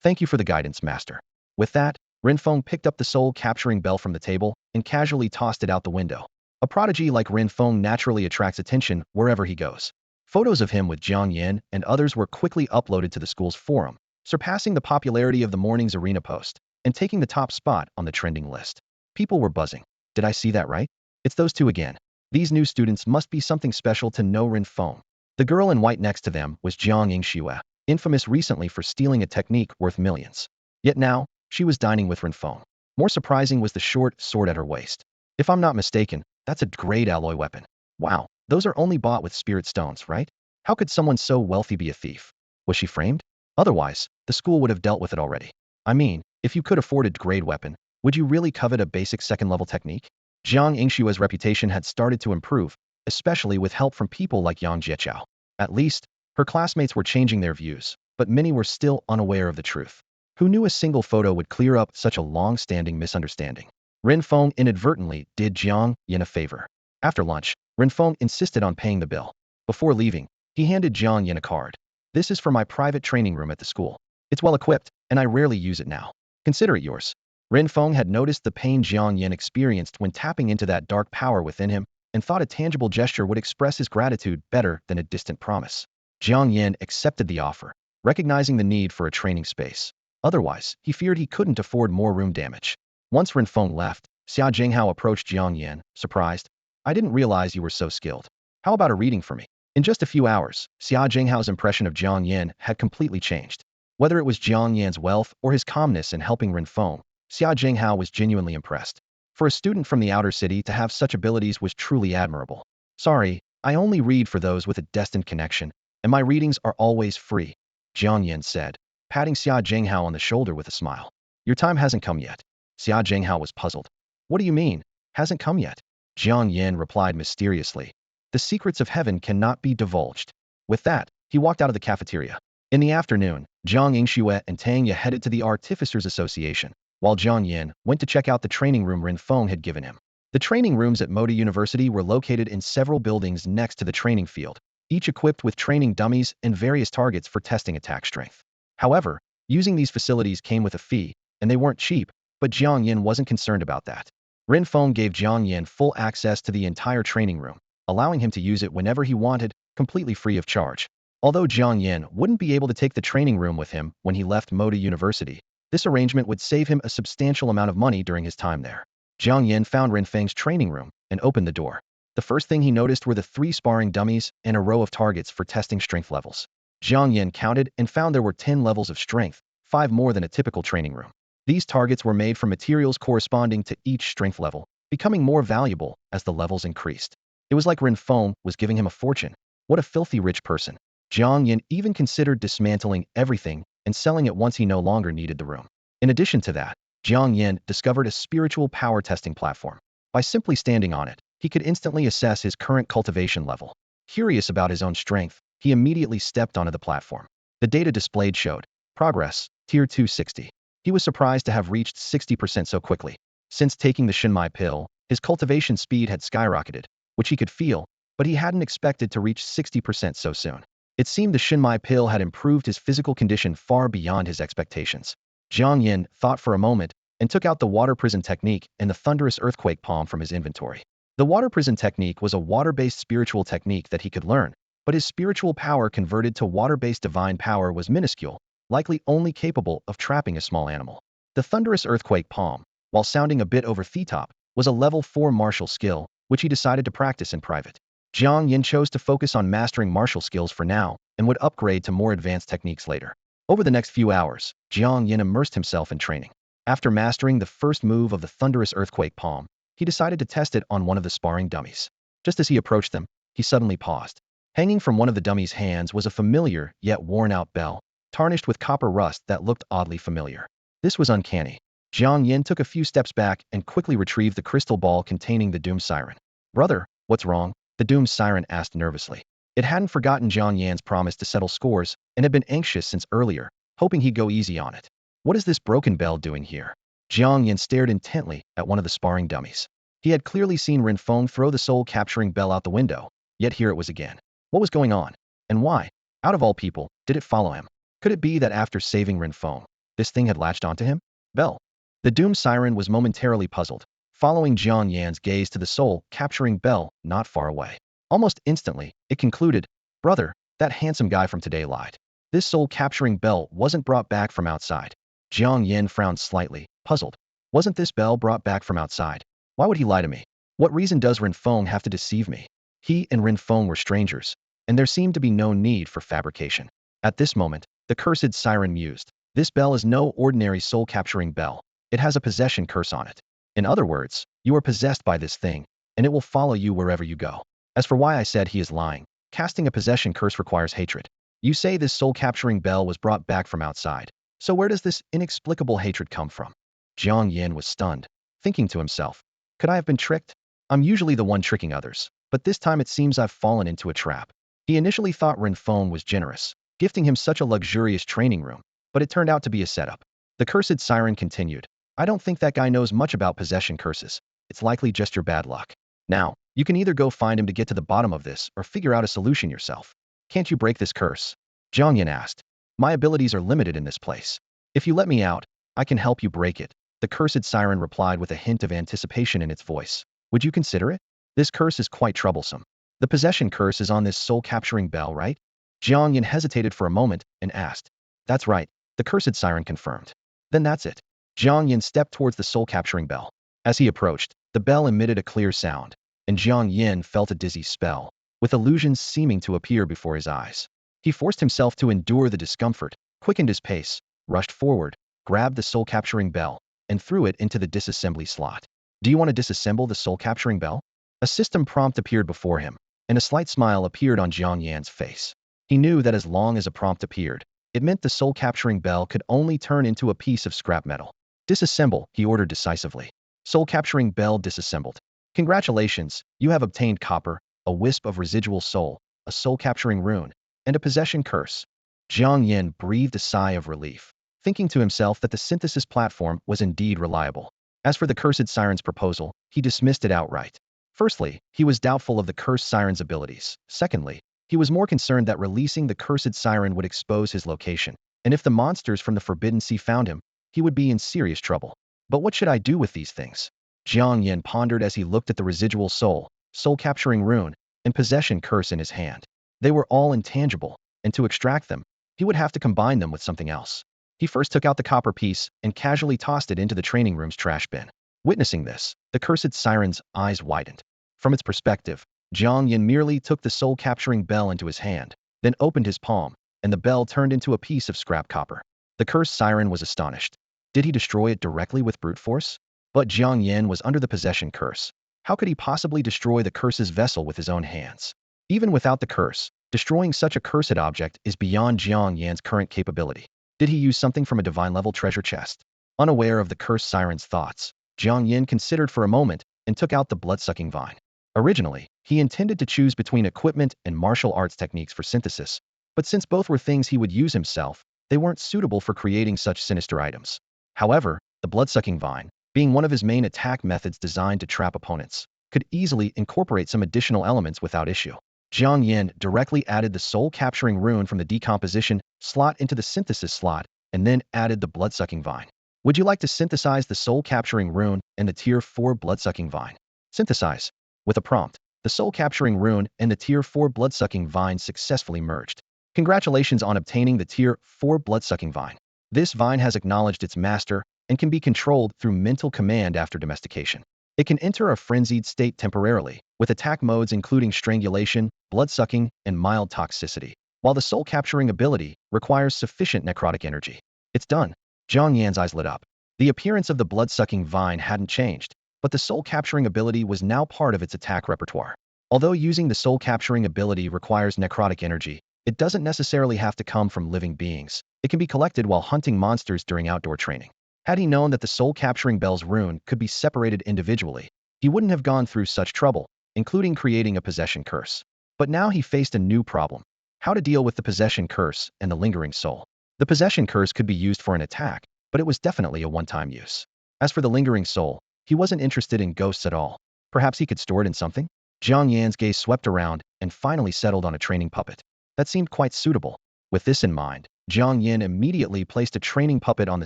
Thank you for the guidance, master. With that, Renfeng picked up the soul-capturing bell from the table and casually tossed it out the window. A prodigy like Renfeng naturally attracts attention wherever he goes. Photos of him with Jiang Yan and others were quickly uploaded to the school's forum, surpassing the popularity of the morning's arena post and taking the top spot on the trending list. People were buzzing. Did I see that right? It's those two again. These new students must be something special to know Renfeng. The girl in white next to them was Jiang Yingxue, infamous recently for stealing a technique worth millions. Yet now, she was dining with Renfeng. More surprising was the short sword at her waist. If I'm not mistaken, that's a great alloy weapon. Wow, those are only bought with spirit stones, right? How could someone so wealthy be a thief? Was she framed? Otherwise, the school would have dealt with it already. I mean, if you could afford a grade weapon, would you really covet a basic second-level technique? Jiang Yingshue's reputation had started to improve, especially with help from people like Yang Jieqiao. At least, her classmates were changing their views, but many were still unaware of the truth. Who knew a single photo would clear up such a long-standing misunderstanding? Renfeng inadvertently did Jiang Yan a favor. After lunch, Renfeng insisted on paying the bill. Before leaving, he handed Jiang Yan a card. This is for my private training room at the school. It's well equipped, and I rarely use it now. Consider it yours. Renfeng had noticed the pain Jiang Yan experienced when tapping into that dark power within him and thought a tangible gesture would express his gratitude better than a distant promise. Jiang Yan accepted the offer, recognizing the need for a training space. Otherwise, he feared he couldn't afford more room damage. Once Renfeng left, Xia Jinghao approached Jiang Yan, surprised. I didn't realize you were so skilled. How about a reading for me? In just a few hours, Xia Jinghao's impression of Jiang Yan had completely changed. Whether it was Jiang Yan's wealth or his calmness in helping Renfeng, Xia Jinghao was genuinely impressed. For a student from the outer city to have such abilities was truly admirable. Sorry, I only read for those with a destined connection, and my readings are always free, Jiang Yan said, patting Xia Jinghao on the shoulder with a smile. Your time hasn't come yet. Xia Jinghao was puzzled. What do you mean, hasn't come yet? Jiang Yan replied mysteriously. The secrets of heaven cannot be divulged. With that, he walked out of the cafeteria. In the afternoon, Jiang Yingxue and Tang Ye headed to the Artificers Association, while Jiang Yan went to check out the training room Renfeng had given him. The training rooms at Modi University were located in several buildings next to the training field, each equipped with training dummies and various targets for testing attack strength. However, using these facilities came with a fee, and they weren't cheap, but Jiang Yan wasn't concerned about that. Ren Feng gave Jiang Yan full access to the entire training room, allowing him to use it whenever he wanted, completely free of charge. Although Jiang Yan wouldn't be able to take the training room with him when he left Modi University, this arrangement would save him a substantial amount of money during his time there. Jiang Yan found Ren Feng's training room and opened the door. The first thing he noticed were the 3 sparring dummies and a row of targets for testing strength levels. Jiang Yan counted and found there were 10 levels of strength, 5 more than a typical training room. These targets were made from materials corresponding to each strength level, becoming more valuable as the levels increased. It was like Ren Feng was giving him a fortune. What a filthy rich person. Jiang Yan even considered dismantling everything and selling it once he no longer needed the room. In addition to that, Jiang Yan discovered a spiritual power testing platform. By simply standing on it, he could instantly assess his current cultivation level. Curious about his own strength, he immediately stepped onto the platform. The data displayed showed progress, Tier 260. He was surprised to have reached 60% so quickly. Since taking the Shinmai pill, his cultivation speed had skyrocketed, which he could feel, but he hadn't expected to reach 60% so soon. It seemed the Shinmai pill had improved his physical condition far beyond his expectations. Jiang Yan thought for a moment and took out the water prison technique and the thunderous earthquake palm from his inventory. The water prison technique was a water-based spiritual technique that he could learn, but his spiritual power converted to water-based divine power was minuscule, likely only capable of trapping a small animal. The thunderous earthquake palm, while sounding a bit over the top, was a level 4 martial skill, which he decided to practice in private. Jiang Yan chose to focus on mastering martial skills for now and would upgrade to more advanced techniques later. Over the next few hours, Jiang Yan immersed himself in training. After mastering the first move of the thunderous earthquake palm, he decided to test it on one of the sparring dummies. Just as he approached them, he suddenly paused. Hanging from one of the dummy's hands was a familiar yet worn-out bell, tarnished with copper rust that looked oddly familiar. This was uncanny. Jiang Yan took a few steps back and quickly retrieved the crystal ball containing the doom siren. "Brother, what's wrong?" the doom siren asked nervously. It hadn't forgotten Jiang Yan's promise to settle scores and had been anxious since earlier, hoping he'd go easy on it. "What is this broken bell doing here?" Jiang Yan stared intently at one of the sparring dummies. He had clearly seen Ren Feng throw the soul-capturing bell out the window, yet here it was again. What was going on? And why, out of all people, did it follow him? Could it be that after saving Ren Feng, this thing had latched onto him? Bell. The doom siren was momentarily puzzled, following Jiang Yan's gaze to the soul-capturing bell not far away. Almost instantly, it concluded, "Brother, that handsome guy from today lied. This soul-capturing bell wasn't brought back from outside." Jiang Yan frowned slightly, puzzled. Wasn't this bell brought back from outside? Why would he lie to me? What reason does Ren Feng have to deceive me? He and Ren Feng were strangers, and there seemed to be no need for fabrication. At this moment, the cursed siren mused. "This bell is no ordinary soul-capturing bell. It has a possession curse on it. In other words, you are possessed by this thing, and it will follow you wherever you go. As for why I said he is lying, casting a possession curse requires hatred. You say this soul-capturing bell was brought back from outside. So where does this inexplicable hatred come from?" Jiang Yan was stunned, thinking to himself, "Could I have been tricked? I'm usually the one tricking others, but this time it seems I've fallen into a trap." He initially thought Ren Feng was generous, gifting him such a luxurious training room, but it turned out to be a setup. The cursed siren continued, "I don't think that guy knows much about possession curses. It's likely just your bad luck. Now, you can either go find him to get to the bottom of this or figure out a solution yourself. Can't you break this curse?" Jiang Yan asked. "My abilities are limited in this place. If you let me out, I can help you break it." The cursed siren replied with a hint of anticipation in its voice. "Would you consider it? This curse is quite troublesome. The possession curse is on this soul-capturing bell, right?" Jiang Yan hesitated for a moment and asked. "That's right," the cursed siren confirmed. "Then that's it." Jiang Yan stepped towards the soul-capturing bell. As he approached, the bell emitted a clear sound, and Jiang Yan felt a dizzy spell, with illusions seeming to appear before his eyes. He forced himself to endure the discomfort, quickened his pace, rushed forward, grabbed the soul-capturing bell, and threw it into the disassembly slot. "Do you want to disassemble the soul-capturing bell?" A system prompt appeared before him, and a slight smile appeared on Jiang Yan's face. He knew that as long as a prompt appeared, it meant the soul-capturing bell could only turn into a piece of scrap metal. "Disassemble," he ordered decisively. Soul-capturing bell disassembled. "Congratulations, you have obtained copper, a wisp of residual soul, a soul-capturing rune, and a possession curse." Jiang Yan breathed a sigh of relief, thinking to himself that the synthesis platform was indeed reliable. As for the cursed siren's proposal, he dismissed it outright. Firstly, he was doubtful of the cursed siren's abilities. Secondly, he was more concerned that releasing the cursed siren would expose his location, and if the monsters from the Forbidden Sea found him, he would be in serious trouble. But what should I do with these things? Jiang Yan pondered as he looked at the residual soul-capturing rune, and possession curse in his hand. They were all intangible, and to extract them, he would have to combine them with something else. He first took out the copper piece and casually tossed it into the training room's trash bin. Witnessing this, the cursed siren's eyes widened. From its perspective, Jiang Yan merely took the soul-capturing bell into his hand, then opened his palm, and the bell turned into a piece of scrap copper. The cursed siren was astonished. Did he destroy it directly with brute force? But Jiang Yan was under the possession curse. How could he possibly destroy the curse's vessel with his own hands? Even without the curse, destroying such a cursed object is beyond Jiang Yan's current capability. Did he use something from a divine-level treasure chest? Unaware of the cursed siren's thoughts, Jiang Yan considered for a moment and took out the blood-sucking vine. Originally, he intended to choose between equipment and martial arts techniques for synthesis, but since both were things he would use himself, they weren't suitable for creating such sinister items. However, the blood-sucking vine, being one of his main attack methods designed to trap opponents, could easily incorporate some additional elements without issue. Jiang Yan directly added the soul-capturing rune from the decomposition slot into the synthesis slot, and then added the blood-sucking vine. Would you like to synthesize the soul-capturing rune and the Tier 4 blood-sucking vine? Synthesize. With a prompt, the soul-capturing rune and the Tier 4 blood-sucking vine successfully merged. Congratulations on obtaining the Tier 4 blood-sucking vine. This vine has acknowledged its master and can be controlled through mental command after domestication. It can enter a frenzied state temporarily, with attack modes including strangulation, blood-sucking, and mild toxicity, while the soul-capturing ability requires sufficient necrotic energy. It's done. Jiang Yan's eyes lit up. The appearance of the blood-sucking vine hadn't changed, but the soul-capturing ability was now part of its attack repertoire. Although using the soul-capturing ability requires necrotic energy, it doesn't necessarily have to come from living beings. It can be collected while hunting monsters during outdoor training. Had he known that the soul-capturing bell's rune could be separated individually, he wouldn't have gone through such trouble, including creating a possession curse. But now he faced a new problem: how to deal with the possession curse and the lingering soul. The possession curse could be used for an attack, but it was definitely a one-time use. As for the lingering soul, he wasn't interested in ghosts at all. Perhaps he could store it in something? Jiang Yan's gaze swept around and finally settled on a training puppet. That seemed quite suitable. With this in mind, Jiang Yan immediately placed a training puppet on the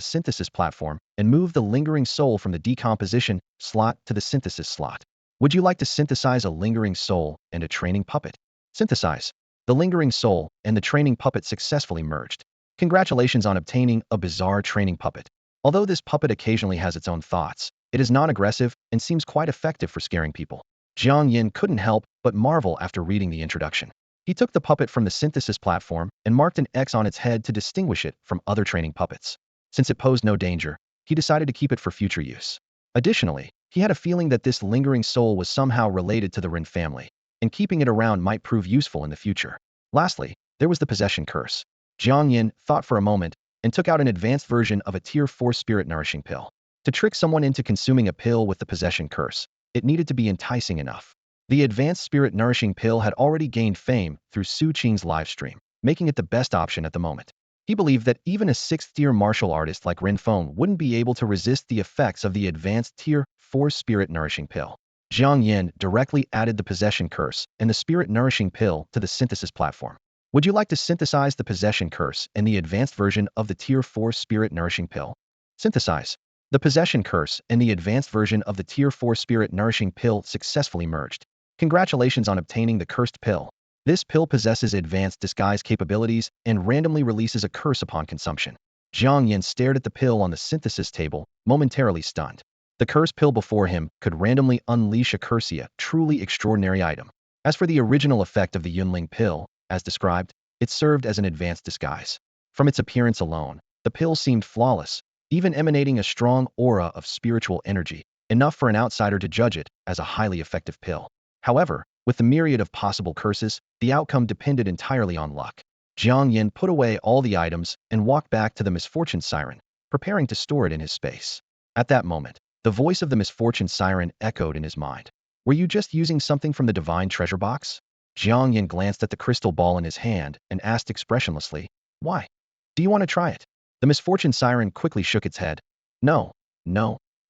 synthesis platform and moved the lingering soul from the decomposition slot to the synthesis slot. Would you like to synthesize a lingering soul and a training puppet? Synthesize. The lingering soul and the training puppet successfully merged. Congratulations on obtaining a bizarre training puppet. Although this puppet occasionally has its own thoughts, it is non-aggressive and seems quite effective for scaring people. Jiang Yan couldn't help but marvel after reading the introduction. He took the puppet from the synthesis platform and marked an X on its head to distinguish it from other training puppets. Since it posed no danger, he decided to keep it for future use. Additionally, he had a feeling that this lingering soul was somehow related to the Rin family, and keeping it around might prove useful in the future. Lastly, there was the possession curse. Jiang Yan thought for a moment and took out an advanced version of a Tier 4 spirit nourishing pill. To trick someone into consuming a pill with the possession curse, it needed to be enticing enough. The advanced spirit nourishing pill had already gained fame through Su Qing's livestream, making it the best option at the moment. He believed that even a 6th-tier martial artist like Rin Feng wouldn't be able to resist the effects of the advanced Tier 4 spirit nourishing pill. Jiang Yan directly added the possession curse and the spirit nourishing pill to the synthesis platform. Would you like to synthesize the possession curse and the advanced version of the Tier 4 spirit nourishing pill? Synthesize. The possession curse and the advanced version of the Tier 4 spirit nourishing pill successfully merged. Congratulations on obtaining the cursed pill. This pill possesses advanced disguise capabilities and randomly releases a curse upon consumption. Jiang Yan stared at the pill on the synthesis table, momentarily stunned. The cursed pill before him could randomly unleash a curse, a truly extraordinary item. As for the original effect of the Yunling pill, as described, it served as an advanced disguise. From its appearance alone, the pill seemed flawless, even emanating a strong aura of spiritual energy, enough for an outsider to judge it as a highly effective pill. However, with the myriad of possible curses, the outcome depended entirely on luck. Jiang Yan put away all the items and walked back to the misfortune siren, preparing to store it in his space. At that moment, the voice of the misfortune siren echoed in his mind. Were you just using something from the divine treasure box? Jiang Yan glanced at the crystal ball in his hand and asked expressionlessly, why? Do you want to try it? The misfortune siren quickly shook its head. No,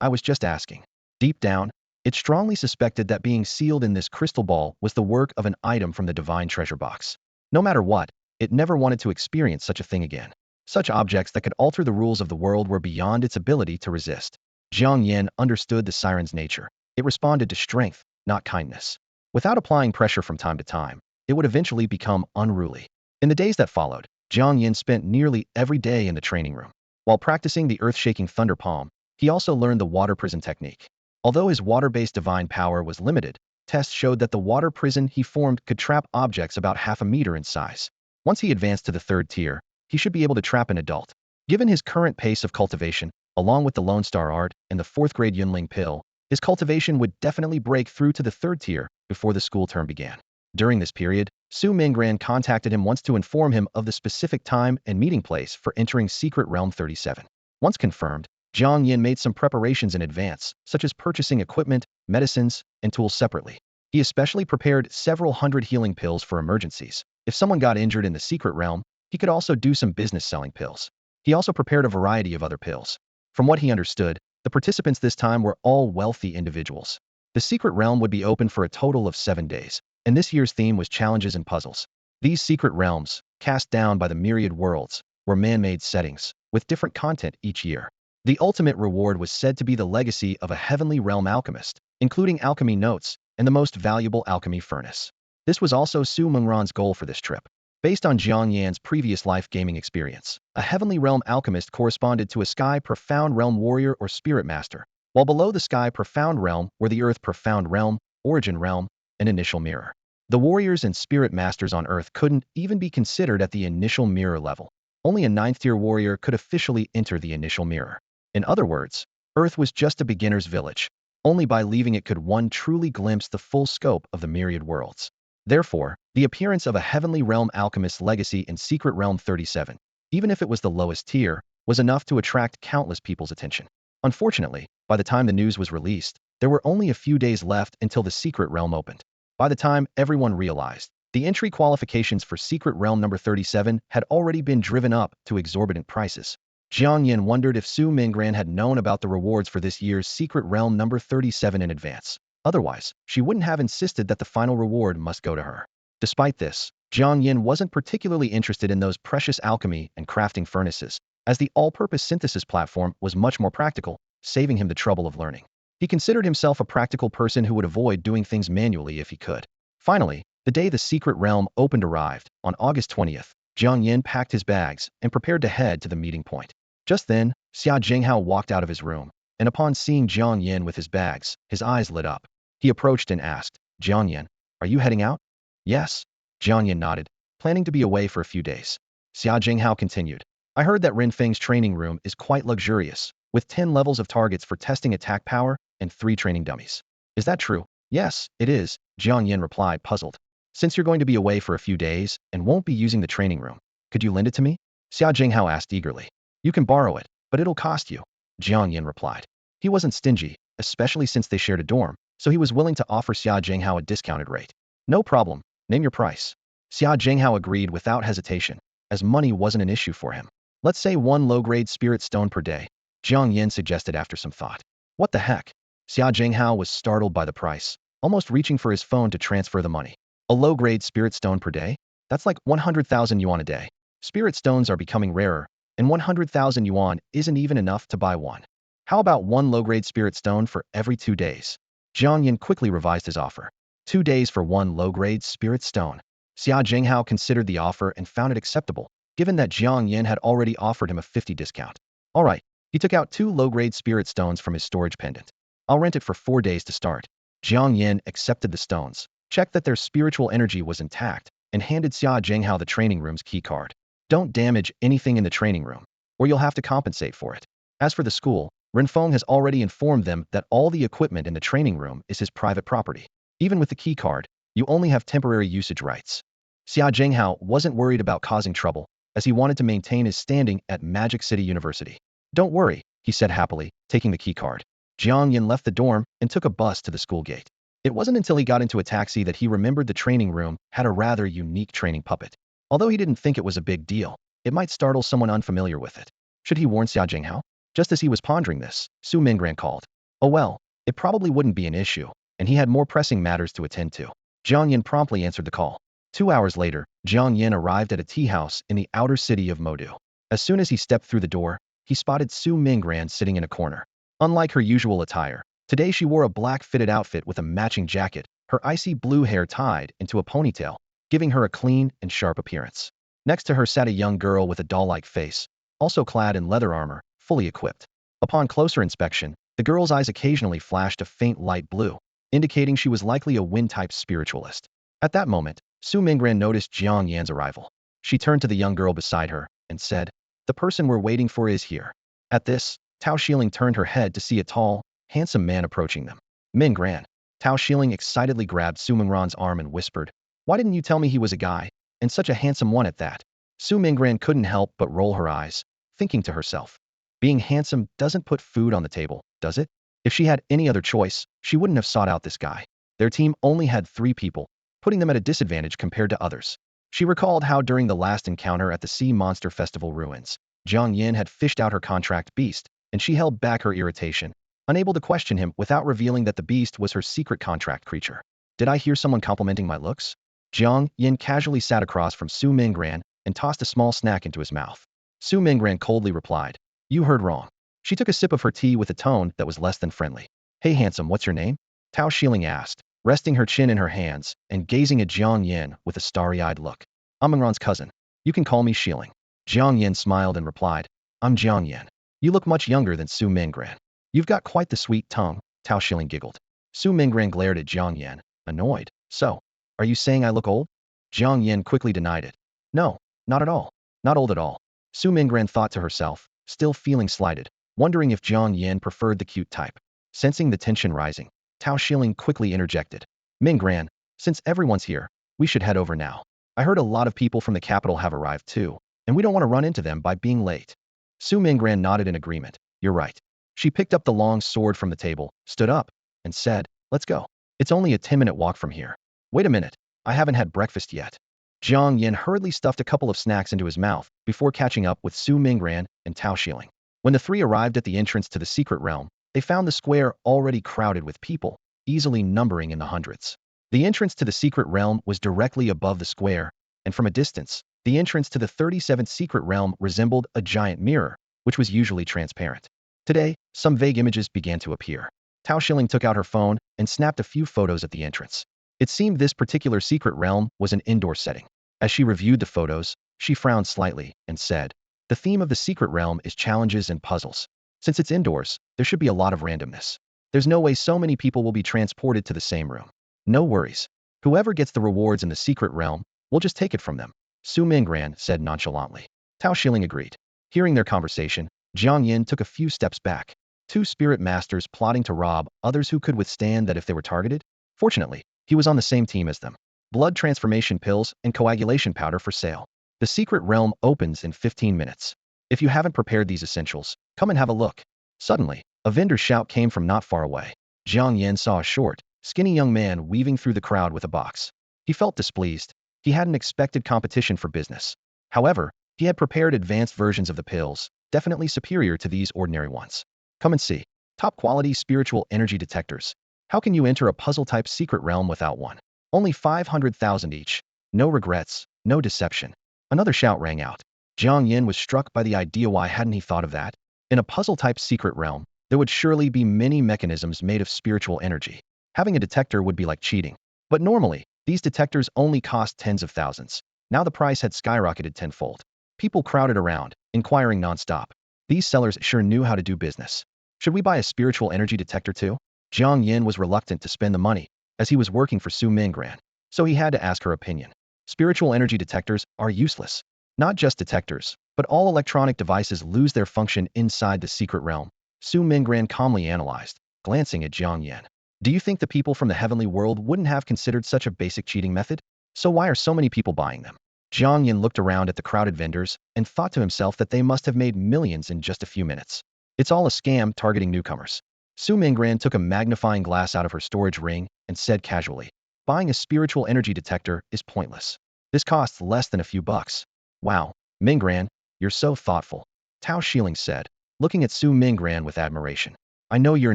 I was just asking. Deep down, it strongly suspected that being sealed in this crystal ball was the work of an item from the divine treasure box. No matter what, it never wanted to experience such a thing again. Such objects that could alter the rules of the world were beyond its ability to resist. Jiang Yan understood the siren's nature. It responded to strength, not kindness. Without applying pressure from time to time, it would eventually become unruly. In the days that followed, Jiang Yan spent nearly every day in the training room. While practicing the earth-shaking thunder palm, he also learned the water prison technique. Although his water-based divine power was limited, tests showed that the water prison he formed could trap objects about half a meter in size. Once he advanced to the third tier, he should be able to trap an adult. Given his current pace of cultivation, along with the Lone Star art and the 4th grade Yunling pill, his cultivation would definitely break through to the third tier before the school term began. During this period, Su Minggran contacted him once to inform him of the specific time and meeting place for entering Secret Realm 37. Once confirmed, Jiang Yan made some preparations in advance, such as purchasing equipment, medicines, and tools separately. He especially prepared several hundred healing pills for emergencies. If someone got injured in the secret realm, he could also do some business selling pills. He also prepared a variety of other pills. From what he understood, the participants this time were all wealthy individuals. The secret realm would be open for a total of 7 days, and this year's theme was challenges and puzzles. These secret realms, cast down by the myriad worlds, were man-made settings, with different content each year. The ultimate reward was said to be the legacy of a heavenly realm alchemist, including alchemy notes and the most valuable alchemy furnace. This was also Su Minggran's goal for this trip. Based on Jiang Yan's previous life gaming experience, a heavenly realm alchemist corresponded to a sky profound realm warrior or spirit master, while below the sky profound realm were the earth profound realm, origin realm, and initial mirror. The warriors and spirit masters on earth couldn't even be considered at the initial mirror level. Only a 9th tier warrior could officially enter the initial mirror. In other words, earth was just a beginner's village. Only by leaving it could one truly glimpse the full scope of the myriad worlds. Therefore, the appearance of a heavenly realm alchemist's legacy in Secret Realm 37, even if it was the lowest tier, was enough to attract countless people's attention. Unfortunately, by the time the news was released, there were only a few days left until the Secret Realm opened. By the time everyone realized, the entry qualifications for Secret Realm number 37 had already been driven up to exorbitant prices. Jiang Yan wondered if Su Minggran had known about the rewards for this year's Secret Realm number 37 in advance. Otherwise, she wouldn't have insisted that the final reward must go to her. Despite this, Jiang Yan wasn't particularly interested in those precious alchemy and crafting furnaces, as the all-purpose synthesis platform was much more practical, saving him the trouble of learning. He considered himself a practical person who would avoid doing things manually if he could. Finally, the day the Secret Realm opened arrived, on August 20th, Jiang Yan packed his bags and prepared to head to the meeting point. Just then, Xia Jinghao walked out of his room, and upon seeing Jiang Yan with his bags, his eyes lit up. He approached and asked, "Jiang Yan, are you heading out?" "Yes." Jiang Yan nodded, planning to be away for a few days. Xia Jinghao continued, "I heard that Renfeng's training room is quite luxurious, with 10 levels of targets for testing attack power and 3 training dummies. Is that true?" "Yes, it is," Jiang Yan replied, puzzled. "Since you're going to be away for a few days and won't be using the training room, could you lend it to me?" Xia Jinghao asked eagerly. "You can borrow it, but it'll cost you," Jiang Yan replied. He wasn't stingy, especially since they shared a dorm, so he was willing to offer Xia Jinghao a discounted rate. "No problem, name your price." Xia Jinghao agreed without hesitation, as money wasn't an issue for him. "Let's say 1 low-grade spirit stone per day," Jiang Yan suggested after some thought. "What the heck?" Xia Jinghao was startled by the price, almost reaching for his phone to transfer the money. "A low-grade spirit stone per day? That's like 100,000 yuan a day. Spirit stones are becoming rarer, and 100,000 yuan isn't even enough to buy one. How about 1 low-grade spirit stone for every 2 days?" Jiang Yan quickly revised his offer. 2 days for 1 low-grade spirit stone. Xia Jinghao considered the offer and found it acceptable, given that Jiang Yan had already offered him a 50 discount. All right, he took out 2 low-grade spirit stones from his storage pendant. "I'll rent it for 4 days to start." Jiang Yan accepted the stones, checked that their spiritual energy was intact, and handed Xia Jinghao the training room's key card. "Don't damage anything in the training room, or you'll have to compensate for it." As for the school, Renfeng has already informed them that all the equipment in the training room is his private property. Even with the key card, you only have temporary usage rights. Xia Jinghao wasn't worried about causing trouble, as he wanted to maintain his standing at Magic City University. "Don't worry," he said happily, taking the key card. Jiang Yan left the dorm and took a bus to the school gate. It wasn't until he got into a taxi that he remembered the training room had a rather unique training puppet. Although he didn't think it was a big deal, it might startle someone unfamiliar with it. Should he warn Xia Jinghao? Just as he was pondering this, Su Mingran called. Oh well, it probably wouldn't be an issue, and he had more pressing matters to attend to. Jiang Yan promptly answered the call. 2 hours later, Jiang Yan arrived at a tea house in the outer city of Modu. As soon as he stepped through the door, he spotted Su Mingran sitting in a corner. Unlike her usual attire, today she wore a black fitted outfit with a matching jacket, her icy blue hair tied into a ponytail, giving her a clean and sharp appearance. Next to her sat a young girl with a doll-like face, also clad in leather armor, fully equipped. Upon closer inspection, the girl's eyes occasionally flashed a faint light blue, indicating she was likely a wind-type spiritualist. At that moment, Su Mingran noticed Jiang Yan's arrival. She turned to the young girl beside her and said, "The person we're waiting for is here." At this, Tao Xiling turned her head to see a tall, handsome man approaching them. Mingran. Tao Xiling excitedly grabbed Su Mingran's arm and whispered, "Why didn't you tell me he was a guy, and such a handsome one at that?" Su Mingran couldn't help but roll her eyes, thinking to herself, being handsome doesn't put food on the table, does it? If she had any other choice, she wouldn't have sought out this guy. Their team only had 3 people, putting them at a disadvantage compared to others. She recalled how during the last encounter at the Sea Monster Festival ruins, Jiang Yan had fished out her contract beast, and she held back her irritation, unable to question him without revealing that the beast was her secret contract creature. Did I hear someone complimenting my looks? Jiang Yan casually sat across from Su Mingran and tossed a small snack into his mouth. Su Mingran coldly replied, "You heard wrong." She took a sip of her tea with a tone that was less than friendly. "Hey handsome, what's your name?" Tao Xiling asked, resting her chin in her hands and gazing at Jiang Yan with a starry-eyed look. "I'm Mingran's cousin. You can call me Xiling." Jiang Yan smiled and replied, "I'm Jiang Yan. You look much younger than Su Mingran. You've got quite the sweet tongue." Tao Xiling giggled. Su Mingran glared at Jiang Yan, annoyed. "So, are you saying I look old?" Jiang Yan quickly denied it. "No, not at all. Not old at all." Su Mingran thought to herself, still feeling slighted, wondering if Jiang Yan preferred the cute type. Sensing the tension rising, Tao Xiling quickly interjected. "Mingran, since everyone's here, we should head over now. I heard a lot of people from the capital have arrived too, and we don't want to run into them by being late." Su Mingran nodded in agreement. "You're right." She picked up the long sword from the table, stood up, and said, "Let's go. It's only a 10-minute walk from here." "Wait a minute, I haven't had breakfast yet." Jiang Yan hurriedly stuffed a couple of snacks into his mouth before catching up with Su Mingran and Tao Xiling. When the 3 arrived at the entrance to the secret realm, they found the square already crowded with people, easily numbering in the hundreds. The entrance to the secret realm was directly above the square, and from a distance, the entrance to the 37th secret realm resembled a giant mirror, which was usually transparent. Today, some vague images began to appear. Tao Xiling took out her phone and snapped a few photos at the entrance. It seemed this particular secret realm was an indoor setting. As she reviewed the photos, she frowned slightly and said, "The theme of the secret realm is challenges and puzzles. Since it's indoors, there should be a lot of randomness. There's no way so many people will be transported to the same room. No worries. Whoever gets the rewards in the secret realm, we'll just take it from them," Su Mingran said nonchalantly. Tao Xiling agreed. Hearing their conversation, Jiang Yan took a few steps back. 2 spirit masters plotting to rob others who could withstand that if they were targeted? Fortunately, he was on the same team as them. Blood transformation pills and coagulation powder for sale. The secret realm opens in 15 minutes. If you haven't prepared these essentials, come and have a look. Suddenly, a vendor's shout came from not far away. Jiang Yan saw a short, skinny young man weaving through the crowd with a box. He felt displeased. He hadn't expected competition for business. However, he had prepared advanced versions of the pills, definitely superior to these ordinary ones. Come and see. Top quality spiritual energy detectors. How can you enter a puzzle-type secret realm without one? Only 500,000 each. No regrets, no deception. Another shout rang out. Jiang Yan was struck by the idea. Why hadn't he thought of that? In a puzzle-type secret realm, there would surely be many mechanisms made of spiritual energy. Having a detector would be like cheating. But normally, these detectors only cost tens of thousands. Now the price had skyrocketed tenfold. People crowded around, inquiring nonstop. These sellers sure knew how to do business. Should we buy a spiritual energy detector too? Jiang Yan was reluctant to spend the money, as he was working for Su Mingran, so he had to ask her opinion. Spiritual energy detectors are useless. Not just detectors, but all electronic devices lose their function inside the secret realm, Su Mingran calmly analyzed, glancing at Jiang Yan. Do you think the people from the heavenly world wouldn't have considered such a basic cheating method? So why are so many people buying them? Jiang Yan looked around at the crowded vendors and thought to himself that they must have made millions in just a few minutes. It's all a scam targeting newcomers. Su Mingran took a magnifying glass out of her storage ring and said casually, "Buying a spiritual energy detector is pointless. This costs less than a few bucks." "Wow, Mingran, you're so thoughtful," Tao Xiling said. looking at Su Mingran with admiration. I know you're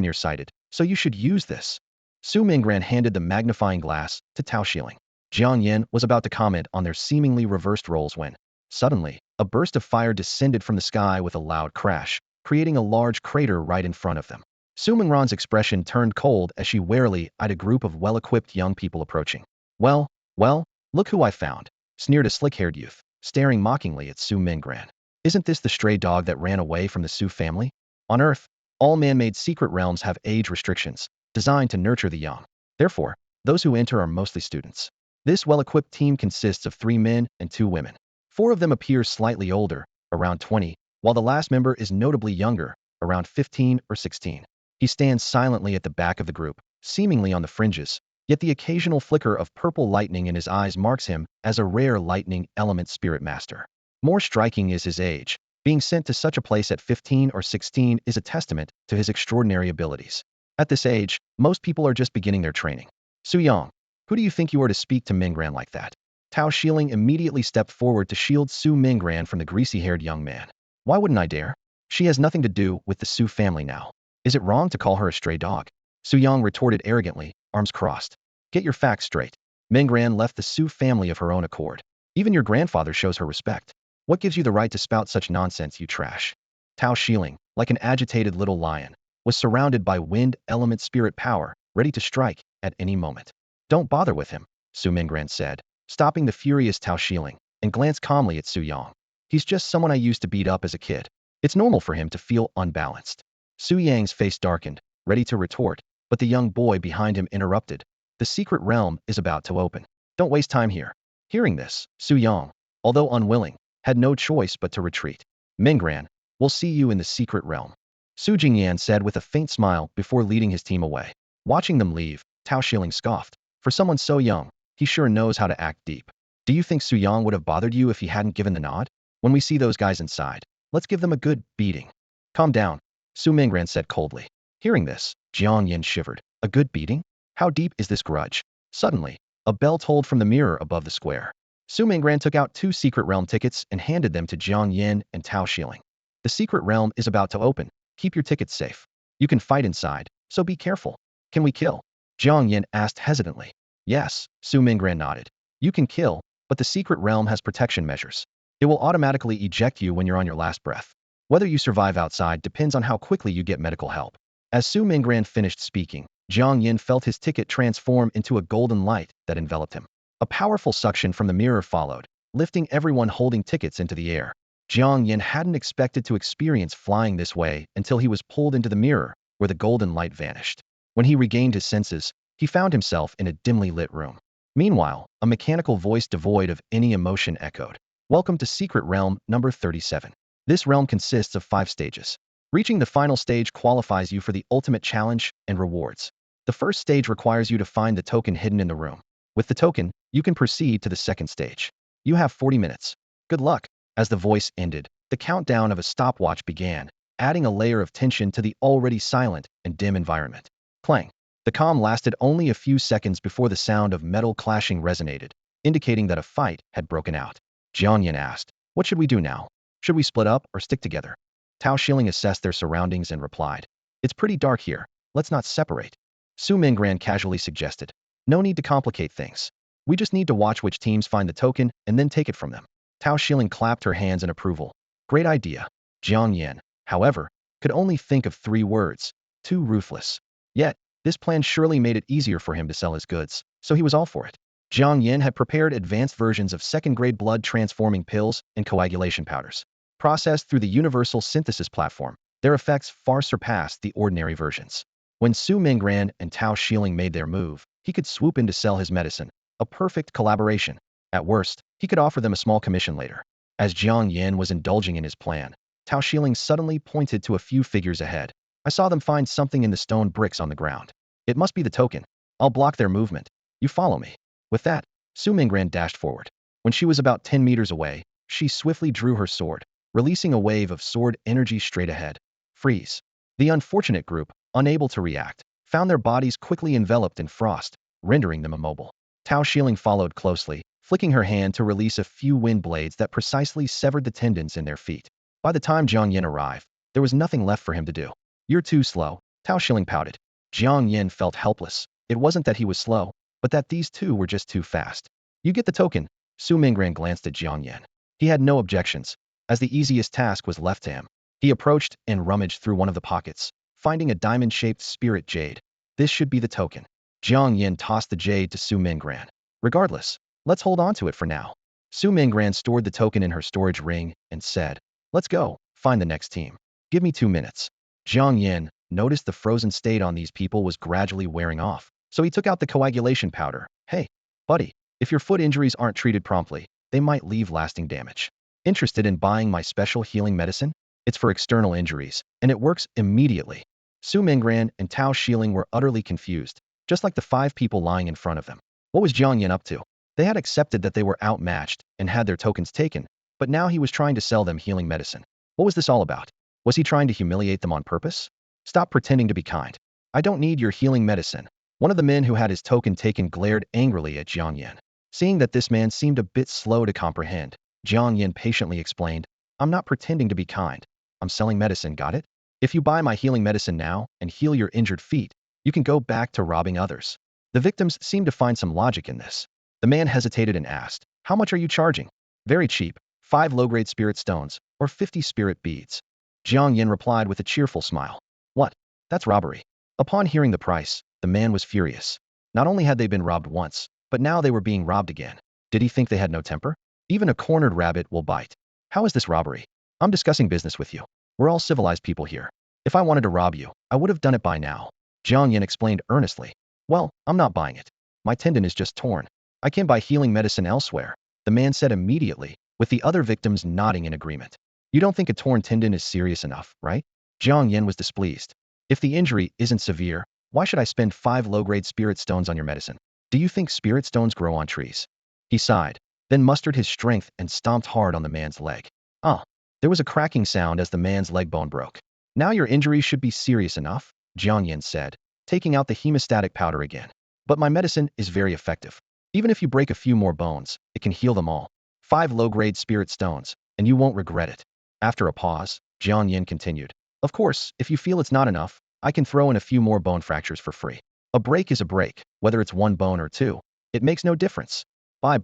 nearsighted, so you should use this. Su Mingran handed the magnifying glass to Tao Xiling. Jiang Yan was about to comment on their seemingly reversed roles when, suddenly, a burst of fire descended from the sky with a loud crash, creating a large crater right in front of them. Su Mingran's expression turned cold as she warily eyed a group of well-equipped young people approaching. Well, look who I found, sneered a slick-haired youth, staring mockingly at Su Mingran. Isn't this the stray dog that ran away from the Su family? On Earth, all man-made secret realms have age restrictions, designed to nurture the young. Therefore, those who enter are mostly students. This well-equipped team consists of 3 men and 2 women. 4 of them appear slightly older, around 20, while the last member is notably younger, around 15 or 16. He stands silently at the back of the group, seemingly on the fringes, yet the occasional flicker of purple lightning in his eyes marks him as a rare lightning element spirit master. More striking is his age. Being sent to such a place at 15 or 16 is a testament to his extraordinary abilities. At this age, most people are just beginning their training. Su Yang, who do you think you are to speak to Mingran like that? Tao Xiling immediately stepped forward to shield Su Mingran from the greasy-haired young man. Why wouldn't I dare? She has nothing to do with the Su family now. Is it wrong to call her a stray dog? Su Yang retorted arrogantly, arms crossed. Get your facts straight. Mingran left the Su family of her own accord. Even your grandfather shows her respect. What gives you the right to spout such nonsense, you trash? Tao Xiling, like an agitated little lion, was surrounded by wind element spirit power, ready to strike at any moment. Don't bother with him, Su Mingran said, stopping the furious Tao Xiling, and glanced calmly at Su Yang. He's just someone I used to beat up as a kid. It's normal for him to feel unbalanced. Su Yang's face darkened, ready to retort, but the young boy behind him interrupted. The secret realm is about to open. Don't waste time here. Hearing this, Su Yang, although unwilling, had no choice but to retreat. Mingran, we'll see you in the secret realm, Su Jiang said with a faint smile before leading his team away. Watching them leave, Tao Xiling scoffed. For someone so young, he sure knows how to act deep. Do you think Su Yang would have bothered you if he hadn't given the nod? When we see those guys inside, let's give them a good beating. Calm down, Su Mingran said coldly. Hearing this, Jiang Yan shivered. A good beating? How deep is this grudge? Suddenly, a bell tolled from the mirror above the square. Su Mingran took out 2 secret realm tickets and handed them to Jiang Yan and Tao Xiling. The secret realm is about to open. Keep your tickets safe. You can fight inside, so be careful. Can we kill? Jiang Yan asked hesitantly. Yes, Su Mingran nodded. You can kill, but the secret realm has protection measures. It will automatically eject you when you're on your last breath. Whether you survive outside depends on how quickly you get medical help. As Su Mingran finished speaking, Jiang Yan felt his ticket transform into a golden light that enveloped him. A powerful suction from the mirror followed, lifting everyone holding tickets into the air. Jiang Yan hadn't expected to experience flying this way until he was pulled into the mirror, where the golden light vanished. When he regained his senses, he found himself in a dimly lit room. Meanwhile, a mechanical voice devoid of any emotion echoed. Welcome to Secret Realm number 37. This realm consists of 5 stages. Reaching the final stage qualifies you for the ultimate challenge and rewards. The first stage requires you to find the token hidden in the room. With the token, you can proceed to the second stage. You have 40 minutes. Good luck. As the voice ended, the countdown of a stopwatch began, adding a layer of tension to the already silent and dim environment. Clang. The calm lasted only a few seconds before the sound of metal clashing resonated, indicating that a fight had broken out. Jiang Yan asked, what should we do now? Should we split up or stick together? Tao Xiling assessed their surroundings and replied, it's pretty dark here. Let's not separate. Su Mingran casually suggested, no need to complicate things. We just need to watch which teams find the token and then take it from them. Tao Xiling clapped her hands in approval. Great idea. Jiang Yan, however, could only think of 3 words. Too ruthless. Yet, this plan surely made it easier for him to sell his goods, so he was all for it. Jiang Yan had prepared advanced versions of second-grade blood-transforming pills and coagulation powders. Processed through the Universal Synthesis Platform, their effects far surpassed the ordinary versions. When Su Mingran and Tao Xiling made their move, he could swoop in to sell his medicine. A perfect collaboration. At worst, he could offer them a small commission later. As Jiang Yan was indulging in his plan, Tao Xiling suddenly pointed to a few figures ahead. I saw them find something in the stone bricks on the ground. It must be the token. I'll block their movement. You follow me. With that, Su Mingran dashed forward. When she was about 10 meters away, she swiftly drew her sword, releasing a wave of sword energy straight ahead. Freeze. The unfortunate group, unable to react, found their bodies quickly enveloped in frost, rendering them immobile. Tao Xiling followed closely, flicking her hand to release a few wind blades that precisely severed the tendons in their feet. By the time Jiang Yan arrived, There was nothing left for him to do. You're too slow, Tao Shilling pouted. Jiang Yan felt helpless. It wasn't that he was slow, but that these two were just too fast. You get the token. Su Mingran glanced at Jiang Yan. He had no objections, as the easiest task was left to him. He approached and rummaged through one of the pockets, finding a diamond-shaped spirit jade. This should be the token. Jiang Yan tossed the jade to Su Mingran. Regardless, let's hold on to it for now. Su Mingran stored the token in her storage ring and said, let's go, find the next team. Give me 2 minutes. Jiang Yan noticed the frozen state on these people was gradually wearing off, so he took out the coagulation powder. Hey, buddy, if your foot injuries aren't treated promptly, they might leave lasting damage. Interested in buying my special healing medicine? It's for external injuries, and it works immediately. Su Mingran and Tao Shilling were utterly confused, just like the 5 people lying in front of them. What was Jiang Yan up to? They had accepted that they were outmatched and had their tokens taken, but now he was trying to sell them healing medicine. What was this all about? Was he trying to humiliate them on purpose? Stop pretending to be kind. I don't need your healing medicine. One of the men who had his token taken glared angrily at Jiang Yan. Seeing that this man seemed a bit slow to comprehend, Jiang Yan patiently explained, I'm not pretending to be kind. I'm selling medicine, got it? If you buy my healing medicine now and heal your injured feet, you can go back to robbing others. The victims seemed to find some logic in this. The man hesitated and asked, how much are you charging? Very cheap, 5 low-grade spirit stones, or 50 spirit beads. Jiang Yan replied with a cheerful smile. What? That's robbery. Upon hearing the price, the man was furious. Not only had they been robbed once, but now they were being robbed again. Did he think they had no temper? Even a cornered rabbit will bite. How is this robbery? I'm discussing business with you. We're all civilized people here. If I wanted to rob you, I would have done it by now. Jiang Yan explained earnestly. Well, I'm not buying it. My tendon is just torn. I can buy healing medicine elsewhere, the man said immediately, with the other victims nodding in agreement. You don't think a torn tendon is serious enough, right? Jiang Yan was displeased. If the injury isn't severe, why should I spend 5 low-grade spirit stones on your medicine? Do you think spirit stones grow on trees? He sighed, then mustered his strength and stomped hard on the man's leg. There was a cracking sound as the man's leg bone broke. Now your injury should be serious enough, Jiang Yan said, taking out the hemostatic powder again. But my medicine is very effective. Even if you break a few more bones, it can heal them all. 5 low-grade spirit stones, and you won't regret it. After a pause, Jiang Yan continued. Of course, if you feel it's not enough, I can throw in a few more bone fractures for free. A break is a break, whether it's 1 bone or 2. It makes no difference. Buy.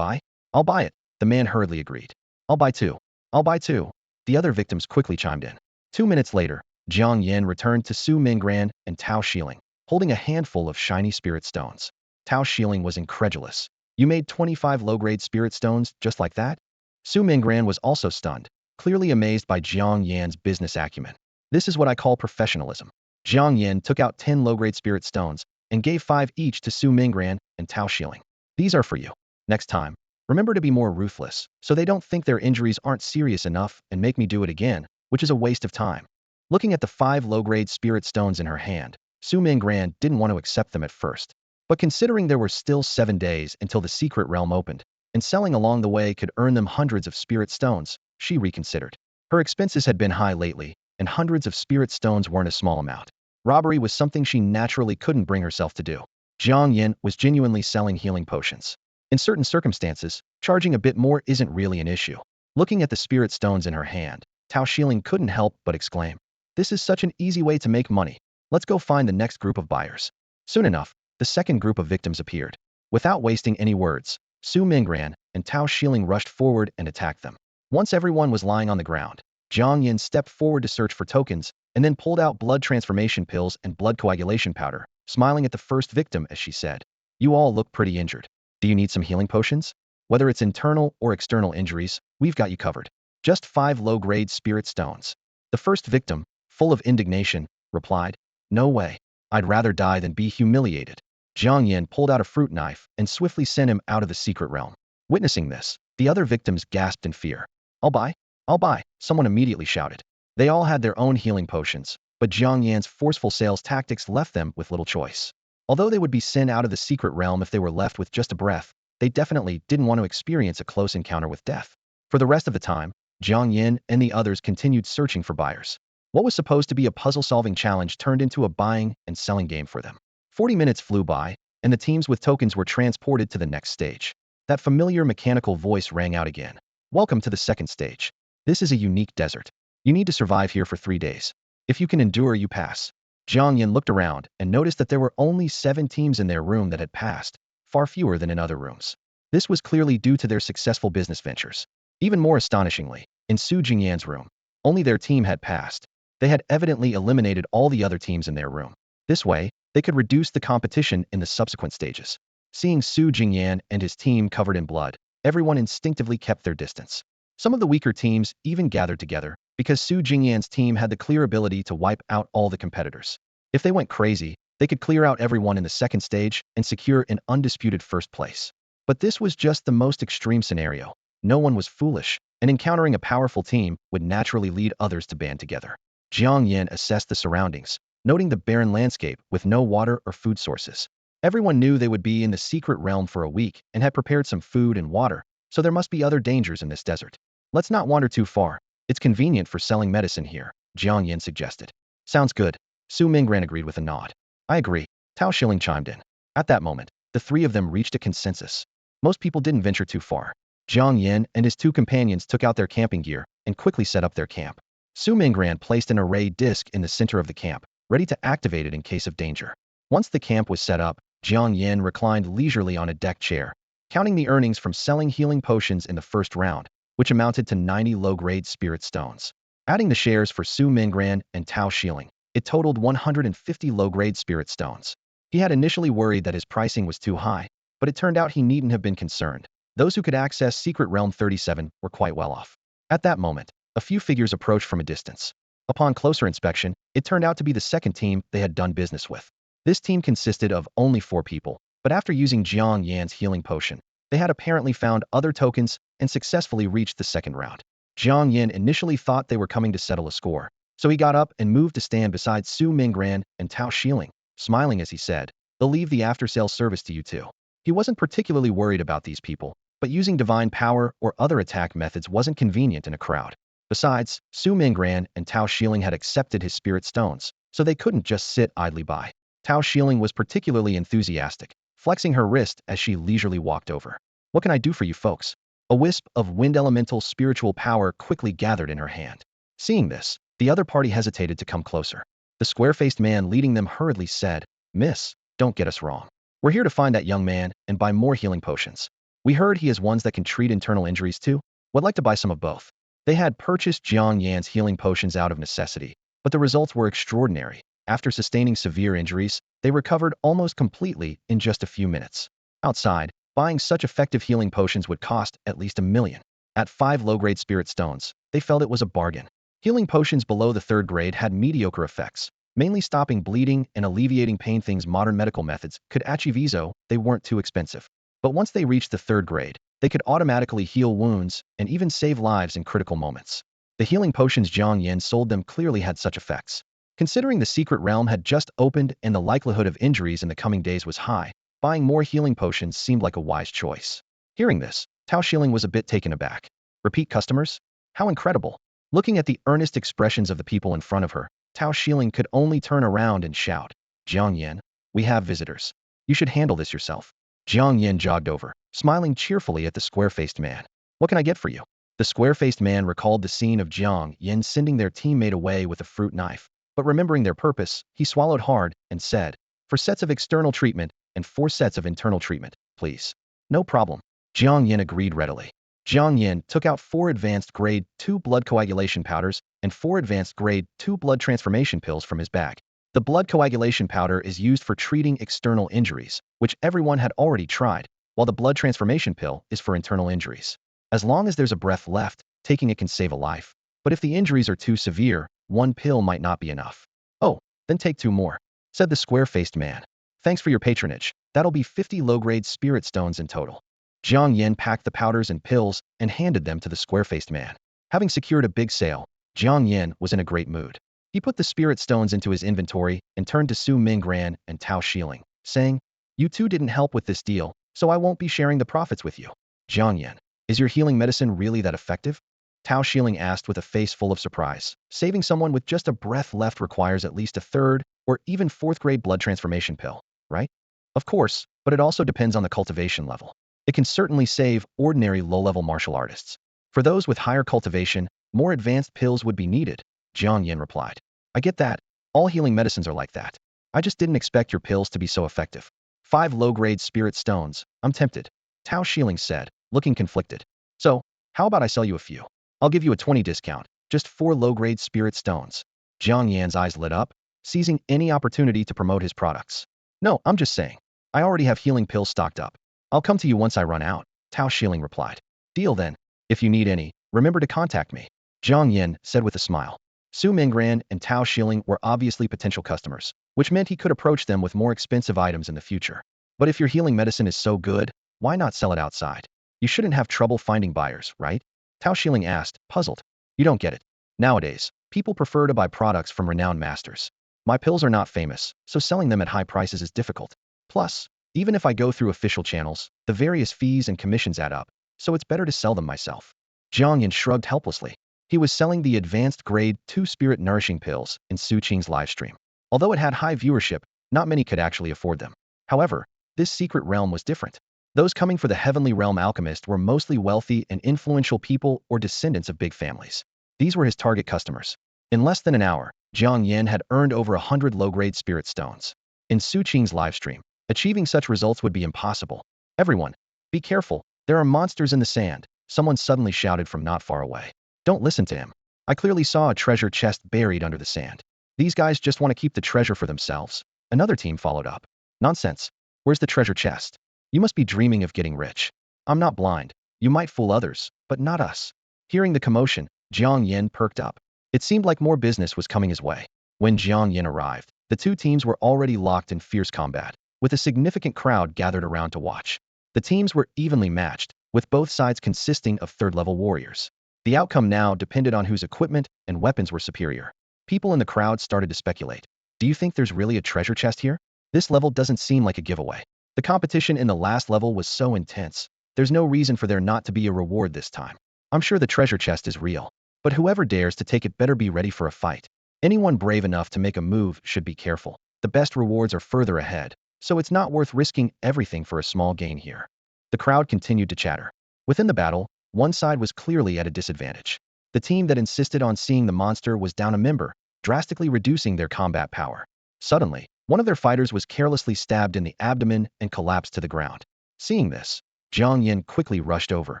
I'll buy it, the man hurriedly agreed. I'll buy 2. I'll buy 2. The other victims quickly chimed in. 2 minutes later, Jiang Yan returned to Su Mingran and Tao Shilling, holding a handful of shiny spirit stones. Tao Shilling was incredulous. You made 25 low-grade spirit stones just like that? Su Mingran was also stunned, clearly amazed by Jiang Yan's business acumen. This is what I call professionalism. Jiang Yan took out 10 low-grade spirit stones and gave 5 each to Su Mingran and Tao Shilling. These are for you. Next time, remember to be more ruthless, so they don't think their injuries aren't serious enough and make me do it again, which is a waste of time. Looking at the 5 low-grade spirit stones in her hand, Su Mingran didn't want to accept them at first. But considering there were still 7 days until the secret realm opened, and selling along the way could earn them hundreds of spirit stones, she reconsidered. Her expenses had been high lately, and hundreds of spirit stones weren't a small amount. Robbery was something she naturally couldn't bring herself to do. Jiang Yan was genuinely selling healing potions. In certain circumstances, charging a bit more isn't really an issue. Looking at the spirit stones in her hand, Tao Shilling couldn't help but exclaim, this is such an easy way to make money. Let's go find the next group of buyers. Soon enough, the second group of victims appeared. Without wasting any words, Su Mingran and Tao Shilling rushed forward and attacked them. Once everyone was lying on the ground, Jiang Yan stepped forward to search for tokens, and then pulled out blood transformation pills and blood coagulation powder, smiling at the first victim as she said, you all look pretty injured. Do you need some healing potions? Whether it's internal or external injuries, we've got you covered. Just 5 low-grade spirit stones. The first victim, full of indignation, replied, no way. I'd rather die than be humiliated. Jiang Yan pulled out a fruit knife and swiftly sent him out of the secret realm. Witnessing this, the other victims gasped in fear. I'll buy, someone immediately shouted. They all had their own healing potions, but Jiang Yan's forceful sales tactics left them with little choice. Although they would be sent out of the secret realm if they were left with just a breath, they definitely didn't want to experience a close encounter with death. For the rest of the time, Jiang Yan and the others continued searching for buyers. What was supposed to be a puzzle-solving challenge turned into a buying and selling game for them. 40 minutes flew by, and the teams with tokens were transported to the next stage. That familiar mechanical voice rang out again. Welcome to the second stage. This is a unique desert. You need to survive here for 3 days. If you can endure, you pass. Jiang Yan looked around and noticed that there were only 7 teams in their room that had passed, far fewer than in other rooms. This was clearly due to their successful business ventures. Even more astonishingly, in Su Jingyan's room, only their team had passed. They had evidently eliminated all the other teams in their room. This way, they could reduce the competition in the subsequent stages. Seeing Su Jingyan and his team covered in blood, everyone instinctively kept their distance. Some of the weaker teams even gathered together, because Su Jingyan's team had the clear ability to wipe out all the competitors. If they went crazy, they could clear out everyone in the second stage and secure an undisputed first place. But this was just the most extreme scenario. No one was foolish, and encountering a powerful team would naturally lead others to band together. Jiang Yan assessed the surroundings, noting the barren landscape with no water or food sources. Everyone knew they would be in the secret realm for a week and had prepared some food and water, so there must be other dangers in this desert. Let's not wander too far. It's convenient for selling medicine here, Jiang Yan suggested. Sounds good. Su Mingran agreed with a nod. I agree, Tao Shilling chimed in. At that moment, the three of them reached a consensus. Most people didn't venture too far. Jiang Yan and his 2 companions took out their camping gear and quickly set up their camp. Su Mingran placed an array disc in the center of the camp, ready to activate it in case of danger. Once the camp was set up, Jiang Yan reclined leisurely on a deck chair, counting the earnings from selling healing potions in the first round, which amounted to 90 low-grade spirit stones. Adding the shares for Su Mingran and Tao Shilling, it totaled 150 low-grade spirit stones. He had initially worried that his pricing was too high, but it turned out he needn't have been concerned. Those who could access Secret Realm 37 were quite well off. At that moment, a few figures approached from a distance. Upon closer inspection, it turned out to be the second team they had done business with. This team consisted of only 4 people, but after using Jiang Yan's healing potion, they had apparently found other tokens and successfully reached the second round. Jiang Yan initially thought they were coming to settle a score, so he got up and moved to stand beside Su Mingran and Tao Shilling, smiling as he said, "They'll leave the after-sales service to you two." He wasn't particularly worried about these people, but using divine power or other attack methods wasn't convenient in a crowd. Besides, Su Mingran and Tao Shilling had accepted his spirit stones, so they couldn't just sit idly by. Tao Shilling was particularly enthusiastic, flexing her wrist as she leisurely walked over. "What can I do for you folks?" A wisp of wind elemental spiritual power quickly gathered in her hand. Seeing this, the other party hesitated to come closer. The square-faced man leading them hurriedly said, "Miss, don't get us wrong. We're here to find that young man and buy more healing potions. We heard he has ones that can treat internal injuries too. Would like to buy some of both." They had purchased Jiang Yan's healing potions out of necessity, but the results were extraordinary. After sustaining severe injuries, they recovered almost completely in just a few minutes. Outside, buying such effective healing potions would cost at least $1 million. At 5 low-grade spirit stones, they felt it was a bargain. Healing potions below the 3rd grade had mediocre effects, mainly stopping bleeding and alleviating pain. Things modern medical methods could achieve, so they weren't too expensive. But once they reached the 3rd grade, they could automatically heal wounds and even save lives in critical moments. The healing potions Jiang Yan sold them clearly had such effects. Considering the secret realm had just opened and the likelihood of injuries in the coming days was high, buying more healing potions seemed like a wise choice. Hearing this, Tao Shilling was a bit taken aback. Repeat customers? How incredible! Looking at the earnest expressions of the people in front of her, Tao Shilling could only turn around and shout, "Jiang Yan, we have visitors. You should handle this yourself." Jiang Yan jogged over, smiling cheerfully at the square-faced man. "What can I get for you?" The square-faced man recalled the scene of Jiang Yan sending their teammate away with a fruit knife, but remembering their purpose, he swallowed hard and said, "4 sets of external treatment and 4 sets of internal treatment, please." "No problem." Jiang Yan agreed readily. Jiang Yan took out 4 advanced grade 2 blood coagulation powders and 4 advanced grade 2 blood transformation pills from his bag. The blood coagulation powder is used for treating external injuries, which everyone had already tried, while the blood transformation pill is for internal injuries. As long as there's a breath left, taking it can save a life. But if the injuries are too severe, 1 pill might not be enough. "Oh, then take 2 more," said the square-faced man. "Thanks for your patronage. That'll be 50 low-grade spirit stones in total." Jiang Yan packed the powders and pills and handed them to the square-faced man. Having secured a big sale, Jiang Yan was in a great mood. He put the spirit stones into his inventory and turned to Su Mingran and Tao Shilling, saying, "You two didn't help with this deal, so I won't be sharing the profits with you." "Jiang Yan, is your healing medicine really that effective?" Tao Shilling asked with a face full of surprise. Saving someone with just a breath left requires at least a 3rd or even 4th grade blood transformation pill, right? "Of course, but it also depends on the cultivation level. It can certainly save ordinary low-level martial artists." For those with higher cultivation, more advanced pills would be needed, Jiang Yan replied. I get that. All healing medicines are like that. I just didn't expect your pills to be so effective. 5 low-grade spirit stones. I'm tempted, Tao Shilling said, looking conflicted. So, how about I sell you a few? I'll give you a 20 discount. Just 4 low-grade spirit stones. Jiang Yan's eyes lit up, seizing any opportunity to promote his products. No, I'm just saying. I already have healing pills stocked up. I'll come to you once I run out, Tao Shilling replied. Deal then. If you need any, remember to contact me, Jiang Yan said with a smile. Su Mingran and Tao Shilling were obviously potential customers, which meant he could approach them with more expensive items in the future. But if your healing medicine is so good, why not sell it outside? You shouldn't have trouble finding buyers, right? Tao Shilling asked, puzzled. You don't get it. Nowadays, people prefer to buy products from renowned masters. My pills are not famous, so selling them at high prices is difficult. Plus, even if I go through official channels, the various fees and commissions add up, so it's better to sell them myself. Jiang Yan shrugged helplessly. He was selling the advanced grade 2 spirit nourishing pills in Su Qing's livestream. Although it had high viewership, not many could actually afford them. However, this secret realm was different. Those coming for the heavenly realm alchemist were mostly wealthy and influential people or descendants of big families. These were his target customers. In less than an hour, Jiang Yan had earned over 100 low-grade spirit stones. In Su Qing's livestream, achieving such results would be impossible. Everyone, be careful, there are monsters in the sand, someone suddenly shouted from not far away. Don't listen to him. I clearly saw a treasure chest buried under the sand. These guys just want to keep the treasure for themselves. Another team followed up. Nonsense. Where's the treasure chest? You must be dreaming of getting rich. I'm not blind. You might fool others, but not us. Hearing the commotion, Jiang Yan perked up. It seemed like more business was coming his way. When Jiang Yan arrived, the two teams were already locked in fierce combat, with a significant crowd gathered around to watch. The teams were evenly matched, with both sides consisting of third-level warriors. The outcome now depended on whose equipment and weapons were superior. People in the crowd started to speculate. Do you think there's really a treasure chest here? This level doesn't seem like a giveaway. The competition in the last level was so intense. There's no reason for there not to be a reward this time. I'm sure the treasure chest is real, but whoever dares to take it better be ready for a fight. Anyone brave enough to make a move should be careful. The best rewards are further ahead, so it's not worth risking everything for a small gain here. The crowd continued to chatter. Within the battle, one side was clearly at a disadvantage. The team that insisted on seeing the monster was down a member, drastically reducing their combat power. Suddenly, one of their fighters was carelessly stabbed in the abdomen and collapsed to the ground. Seeing this, Jiang Yan quickly rushed over,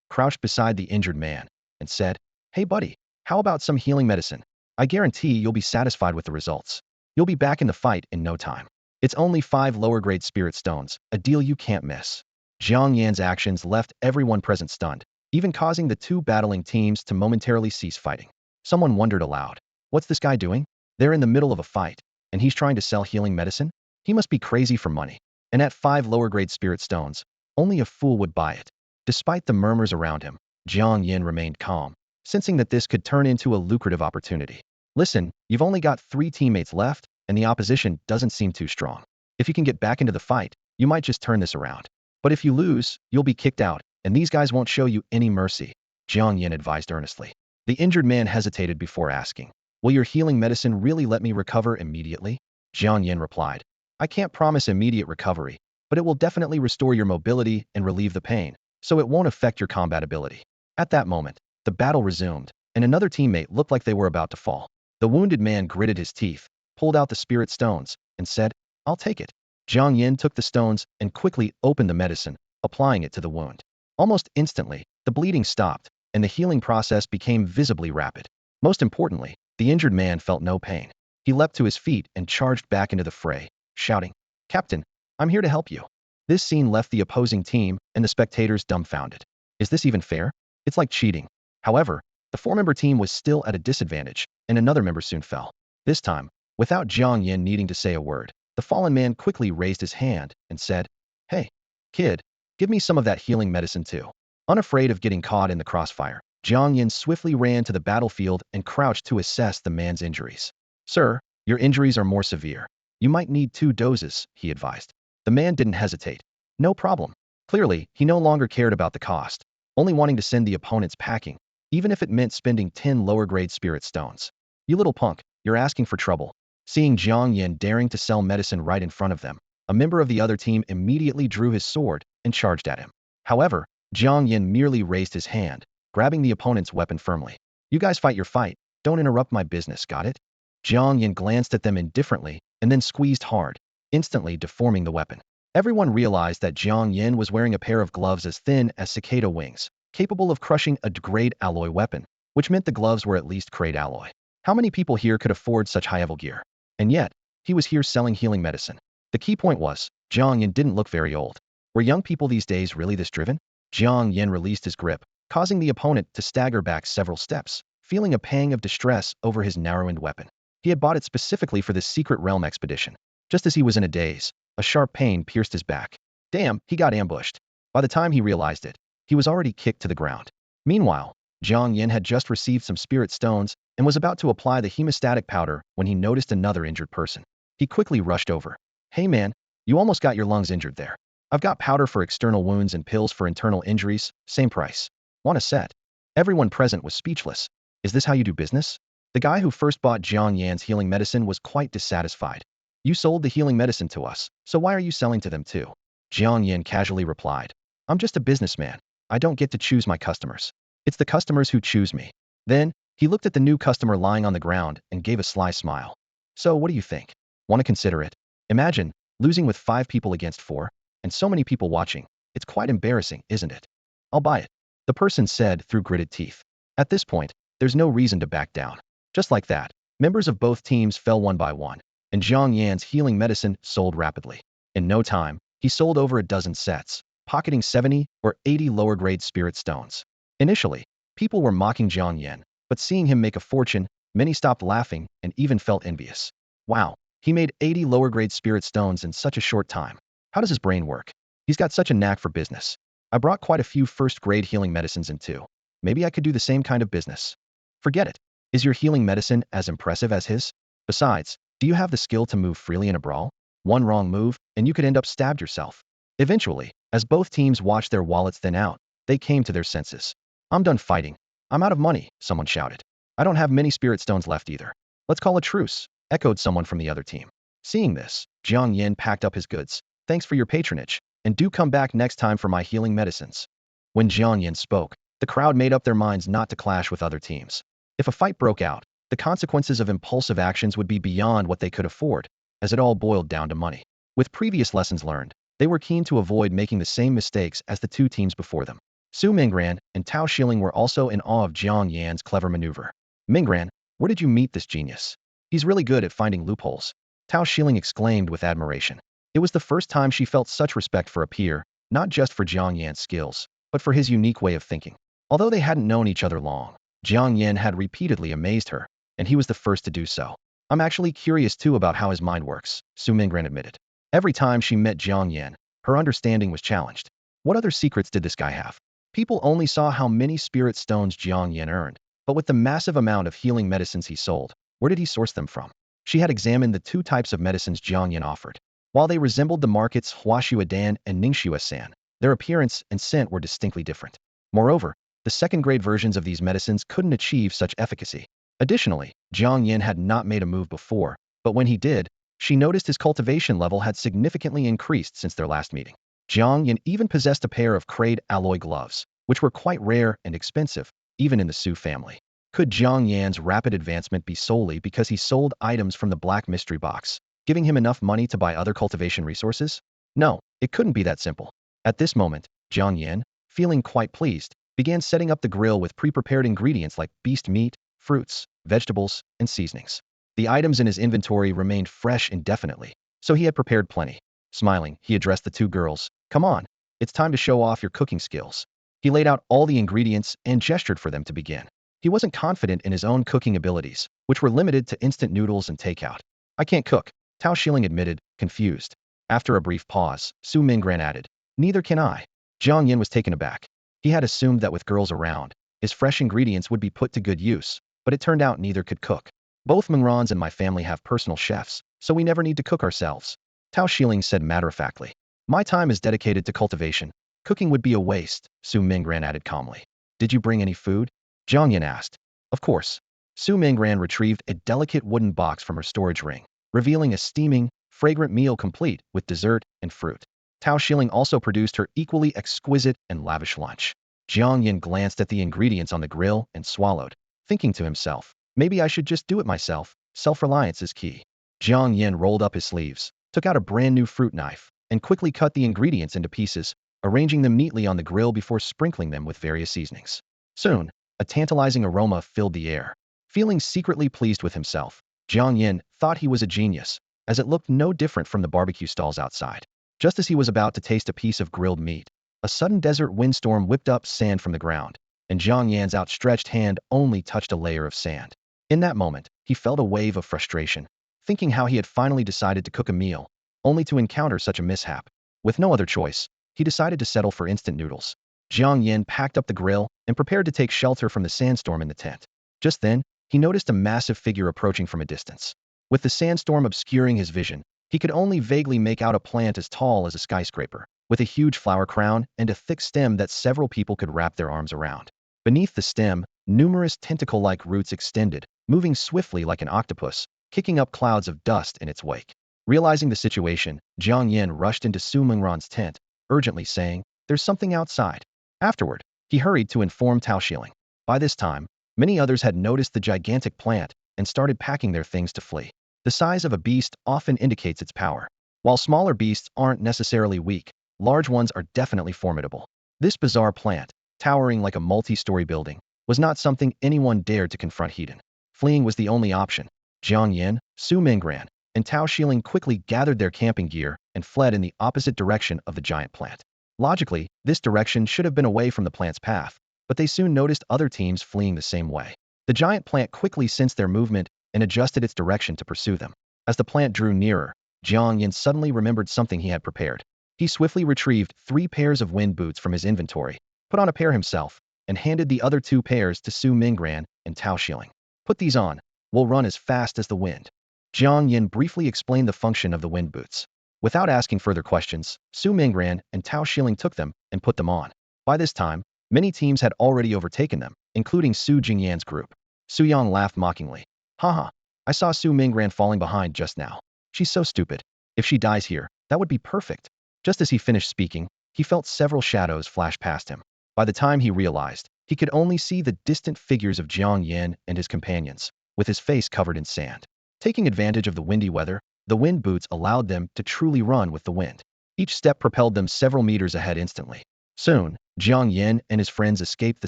crouched beside the injured man, and said, Hey buddy, how about some healing medicine? I guarantee you'll be satisfied with the results. You'll be back in the fight in no time. It's only 5 lower-grade spirit stones, a deal you can't miss. Jiang Yan's actions left everyone present stunned, even causing the two battling teams to momentarily cease fighting. Someone wondered aloud, what's this guy doing? They're in the middle of a fight, and he's trying to sell healing medicine? He must be crazy for money. And at 5 lower-grade spirit stones, only a fool would buy it. Despite the murmurs around him, Jiang Yan remained calm, sensing that this could turn into a lucrative opportunity. Listen, you've only got 3 teammates left, and the opposition doesn't seem too strong. If you can get back into the fight, you might just turn this around. But if you lose, you'll be kicked out, and these guys won't show you any mercy, Jiang Yan advised earnestly. The injured man hesitated before asking, Will your healing medicine really let me recover immediately? Jiang Yan replied, I can't promise immediate recovery, but it will definitely restore your mobility and relieve the pain, so it won't affect your combat ability. At that moment, the battle resumed, and another teammate looked like they were about to fall. The wounded man gritted his teeth, pulled out the spirit stones, and said, I'll take it. Jiang Yan took the stones and quickly opened the medicine, applying it to the wound. Almost instantly, the bleeding stopped, and the healing process became visibly rapid. Most importantly, the injured man felt no pain. He leapt to his feet and charged back into the fray, shouting, Captain, I'm here to help you. This scene left the opposing team and the spectators dumbfounded. Is this even fair? It's like cheating. However, the 4-member team was still at a disadvantage, and another member soon fell. This time, without Jiang Yan needing to say a word, the fallen man quickly raised his hand and said, Hey, kid, give me some of that healing medicine too. Unafraid of getting caught in the crossfire, Jiang Yan swiftly ran to the battlefield and crouched to assess the man's injuries. Sir, your injuries are more severe. You might need 2 doses, he advised. The man didn't hesitate. No problem. Clearly, he no longer cared about the cost, only wanting to send the opponents packing, even if it meant spending 10 lower-grade spirit stones. You little punk, you're asking for trouble. Seeing Jiang Yan daring to sell medicine right in front of them, a member of the other team immediately drew his sword and charged at him. However, Jiang Yan merely raised his hand, grabbing the opponent's weapon firmly. You guys fight your fight. Don't interrupt my business, got it? Jiang Yan glanced at them indifferently and then squeezed hard, instantly deforming the weapon. Everyone realized that Jiang Yan was wearing a pair of gloves as thin as cicada wings, capable of crushing a grade alloy weapon, which meant the gloves were at least grade alloy. How many people here could afford such high-level gear? And yet, he was here selling healing medicine. The key point was, Jiang Yan didn't look very old. Were young people these days really this driven? Jiang Yan released his grip, causing the opponent to stagger back several steps, feeling a pang of distress over his narrow-end weapon. He had bought it specifically for this secret realm expedition. Just as he was in a daze, a sharp pain pierced his back. Damn, he got ambushed. By the time he realized it, he was already kicked to the ground. Meanwhile, Jiang Yan had just received some spirit stones and was about to apply the hemostatic powder when he noticed another injured person. He quickly rushed over. Hey man, you almost got your lungs injured there. I've got powder for external wounds and pills for internal injuries, same price. Want a set? Everyone present was speechless. Is this how you do business? The guy who first bought Jiang Yan's healing medicine was quite dissatisfied. You sold the healing medicine to us, so why are you selling to them too? Jiang Yan casually replied. I'm just a businessman. I don't get to choose my customers. It's the customers who choose me. Then, he looked at the new customer lying on the ground and gave a sly smile. So what do you think? Want to consider it? Imagine, losing with 5 people against 4, and so many people watching. It's quite embarrassing, isn't it? I'll buy it. The person said through gritted teeth. At this point, there's no reason to back down. Just like that, members of both teams fell one by one, and Jiang Yan's healing medicine sold rapidly. In no time, he sold over a dozen sets, pocketing 70 or 80 lower-grade spirit stones. Initially, people were mocking Jiang Yan, but seeing him make a fortune, many stopped laughing and even felt envious. Wow, he made 80 lower-grade spirit stones in such a short time. How does his brain work? He's got such a knack for business. I brought quite a few first-grade healing medicines in too. Maybe I could do the same kind of business. Forget it. Is your healing medicine as impressive as his? Besides, do you have the skill to move freely in a brawl? One wrong move, and you could end up stabbed yourself. Eventually, as both teams watched their wallets thin out, they came to their senses. I'm done fighting. I'm out of money, someone shouted. I don't have many spirit stones left either. Let's call a truce, echoed someone from the other team. Seeing this, Jiang Yan packed up his goods. Thanks for your patronage, and do come back next time for my healing medicines. When Jiang Yan spoke, the crowd made up their minds not to clash with other teams. If a fight broke out, the consequences of impulsive actions would be beyond what they could afford, as it all boiled down to money. With previous lessons learned, they were keen to avoid making the same mistakes as the 2 teams before them. Su Mingran and Tao Xiling were also in awe of Jiang Yan's clever maneuver. Mingran, where did you meet this genius? He's really good at finding loopholes. Tao Xiling exclaimed with admiration. It was the first time she felt such respect for a peer, not just for Jiang Yan's skills, but for his unique way of thinking. Although they hadn't known each other long, Jiang Yan had repeatedly amazed her, and he was the first to do so. I'm actually curious too about how his mind works, Su Mingran admitted. Every time she met Jiang Yan, her understanding was challenged. What other secrets did this guy have? People only saw how many spirit stones Jiang Yan earned, but with the massive amount of healing medicines he sold, where did he source them from? She had examined the 2 types of medicines Jiang Yan offered. While they resembled the market's Huashuadan and Ningxuasan, their appearance and scent were distinctly different. Moreover, the second-grade versions of these medicines couldn't achieve such efficacy. Additionally, Jiang Yan had not made a move before, but when he did, she noticed his cultivation level had significantly increased since their last meeting. Jiang Yan even possessed a pair of grade alloy gloves, which were quite rare and expensive, even in the Su family. Could Jiang Yan's rapid advancement be solely because he sold items from the Black Mystery Box, giving him enough money to buy other cultivation resources? No, it couldn't be that simple. At this moment, Jiang Yan, feeling quite pleased, began setting up the grill with pre-prepared ingredients like beast meat, fruits, vegetables, and seasonings. The items in his inventory remained fresh indefinitely, so he had prepared plenty. Smiling, he addressed the 2 girls. Come on, it's time to show off your cooking skills. He laid out all the ingredients and gestured for them to begin. He wasn't confident in his own cooking abilities, which were limited to instant noodles and takeout. I can't cook, Tao Xiling admitted, confused. After a brief pause, Su Mingran added, neither can I. Jiang Yan was taken aback. He had assumed that with girls around, his fresh ingredients would be put to good use, but it turned out neither could cook. Both Mengrans and my family have personal chefs, so we never need to cook ourselves. Tao Xiling said matter-of-factly. My time is dedicated to cultivation. Cooking would be a waste, Su Mingran added calmly. Did you bring any food? Jiang Yan asked. Of course. Su Mingran retrieved a delicate wooden box from her storage ring, revealing a steaming, fragrant meal complete with dessert and fruit. Tao Xiling also produced her equally exquisite and lavish lunch. Jiang Yan glanced at the ingredients on the grill and swallowed, thinking to himself, maybe I should just do it myself. Self-reliance is key. Jiang Yan rolled up his sleeves, took out a brand new fruit knife, and quickly cut the ingredients into pieces, arranging them neatly on the grill before sprinkling them with various seasonings. Soon, a tantalizing aroma filled the air. Feeling secretly pleased with himself, Jiang Yan thought he was a genius, as it looked no different from the barbecue stalls outside. Just as he was about to taste a piece of grilled meat, a sudden desert windstorm whipped up sand from the ground, and Jiang Yan's outstretched hand only touched a layer of sand. In that moment, he felt a wave of frustration, thinking how he had finally decided to cook a meal, only to encounter such a mishap. With no other choice, he decided to settle for instant noodles. Jiang Yan packed up the grill and prepared to take shelter from the sandstorm in the tent. Just then, he noticed a massive figure approaching from a distance. With the sandstorm obscuring his vision, he could only vaguely make out a plant as tall as a skyscraper, with a huge flower crown and a thick stem that several people could wrap their arms around. Beneath the stem, numerous tentacle-like roots extended, moving swiftly like an octopus, kicking up clouds of dust in its wake. Realizing the situation, Jiang Yan rushed into Su Mingran's tent, urgently saying, "There's something outside." Afterward, he hurried to inform Tao Xiling. By this time, many others had noticed the gigantic plant and started packing their things to flee. The size of a beast often indicates its power. While smaller beasts aren't necessarily weak, large ones are definitely formidable. This bizarre plant, towering like a multi-story building, was not something anyone dared to confront heat in. Fleeing was the only option. Jiang Yan, Su Mingran, and Tao Xiling quickly gathered their camping gear and fled in the opposite direction of the giant plant. Logically, this direction should have been away from the plant's path, but they soon noticed other teams fleeing the same way. The giant plant quickly sensed their movement and adjusted its direction to pursue them. As the plant drew nearer, Jiang Yan suddenly remembered something he had prepared. He swiftly retrieved 3 pairs of wind boots from his inventory, put on a pair himself, and handed the other 2 pairs to Su Mingran and Tao Xiling. "Put these on. We'll run as fast as the wind." Jiang Yan briefly explained the function of the wind boots. Without asking further questions, Su Mingran and Tao Xiling took them and put them on. By this time, many teams had already overtaken them, including Su Jingyan's group. Su Yang laughed mockingly. "Haha, I saw Su Mingran falling behind just now. She's so stupid. If she dies here, that would be perfect." Just as he finished speaking, he felt several shadows flash past him. By the time he realized, he could only see the distant figures of Jiang Yan and his companions, with his face covered in sand. Taking advantage of the windy weather, the wind boots allowed them to truly run with the wind. Each step propelled them several meters ahead instantly. Soon, Jiang Yan and his friends escaped the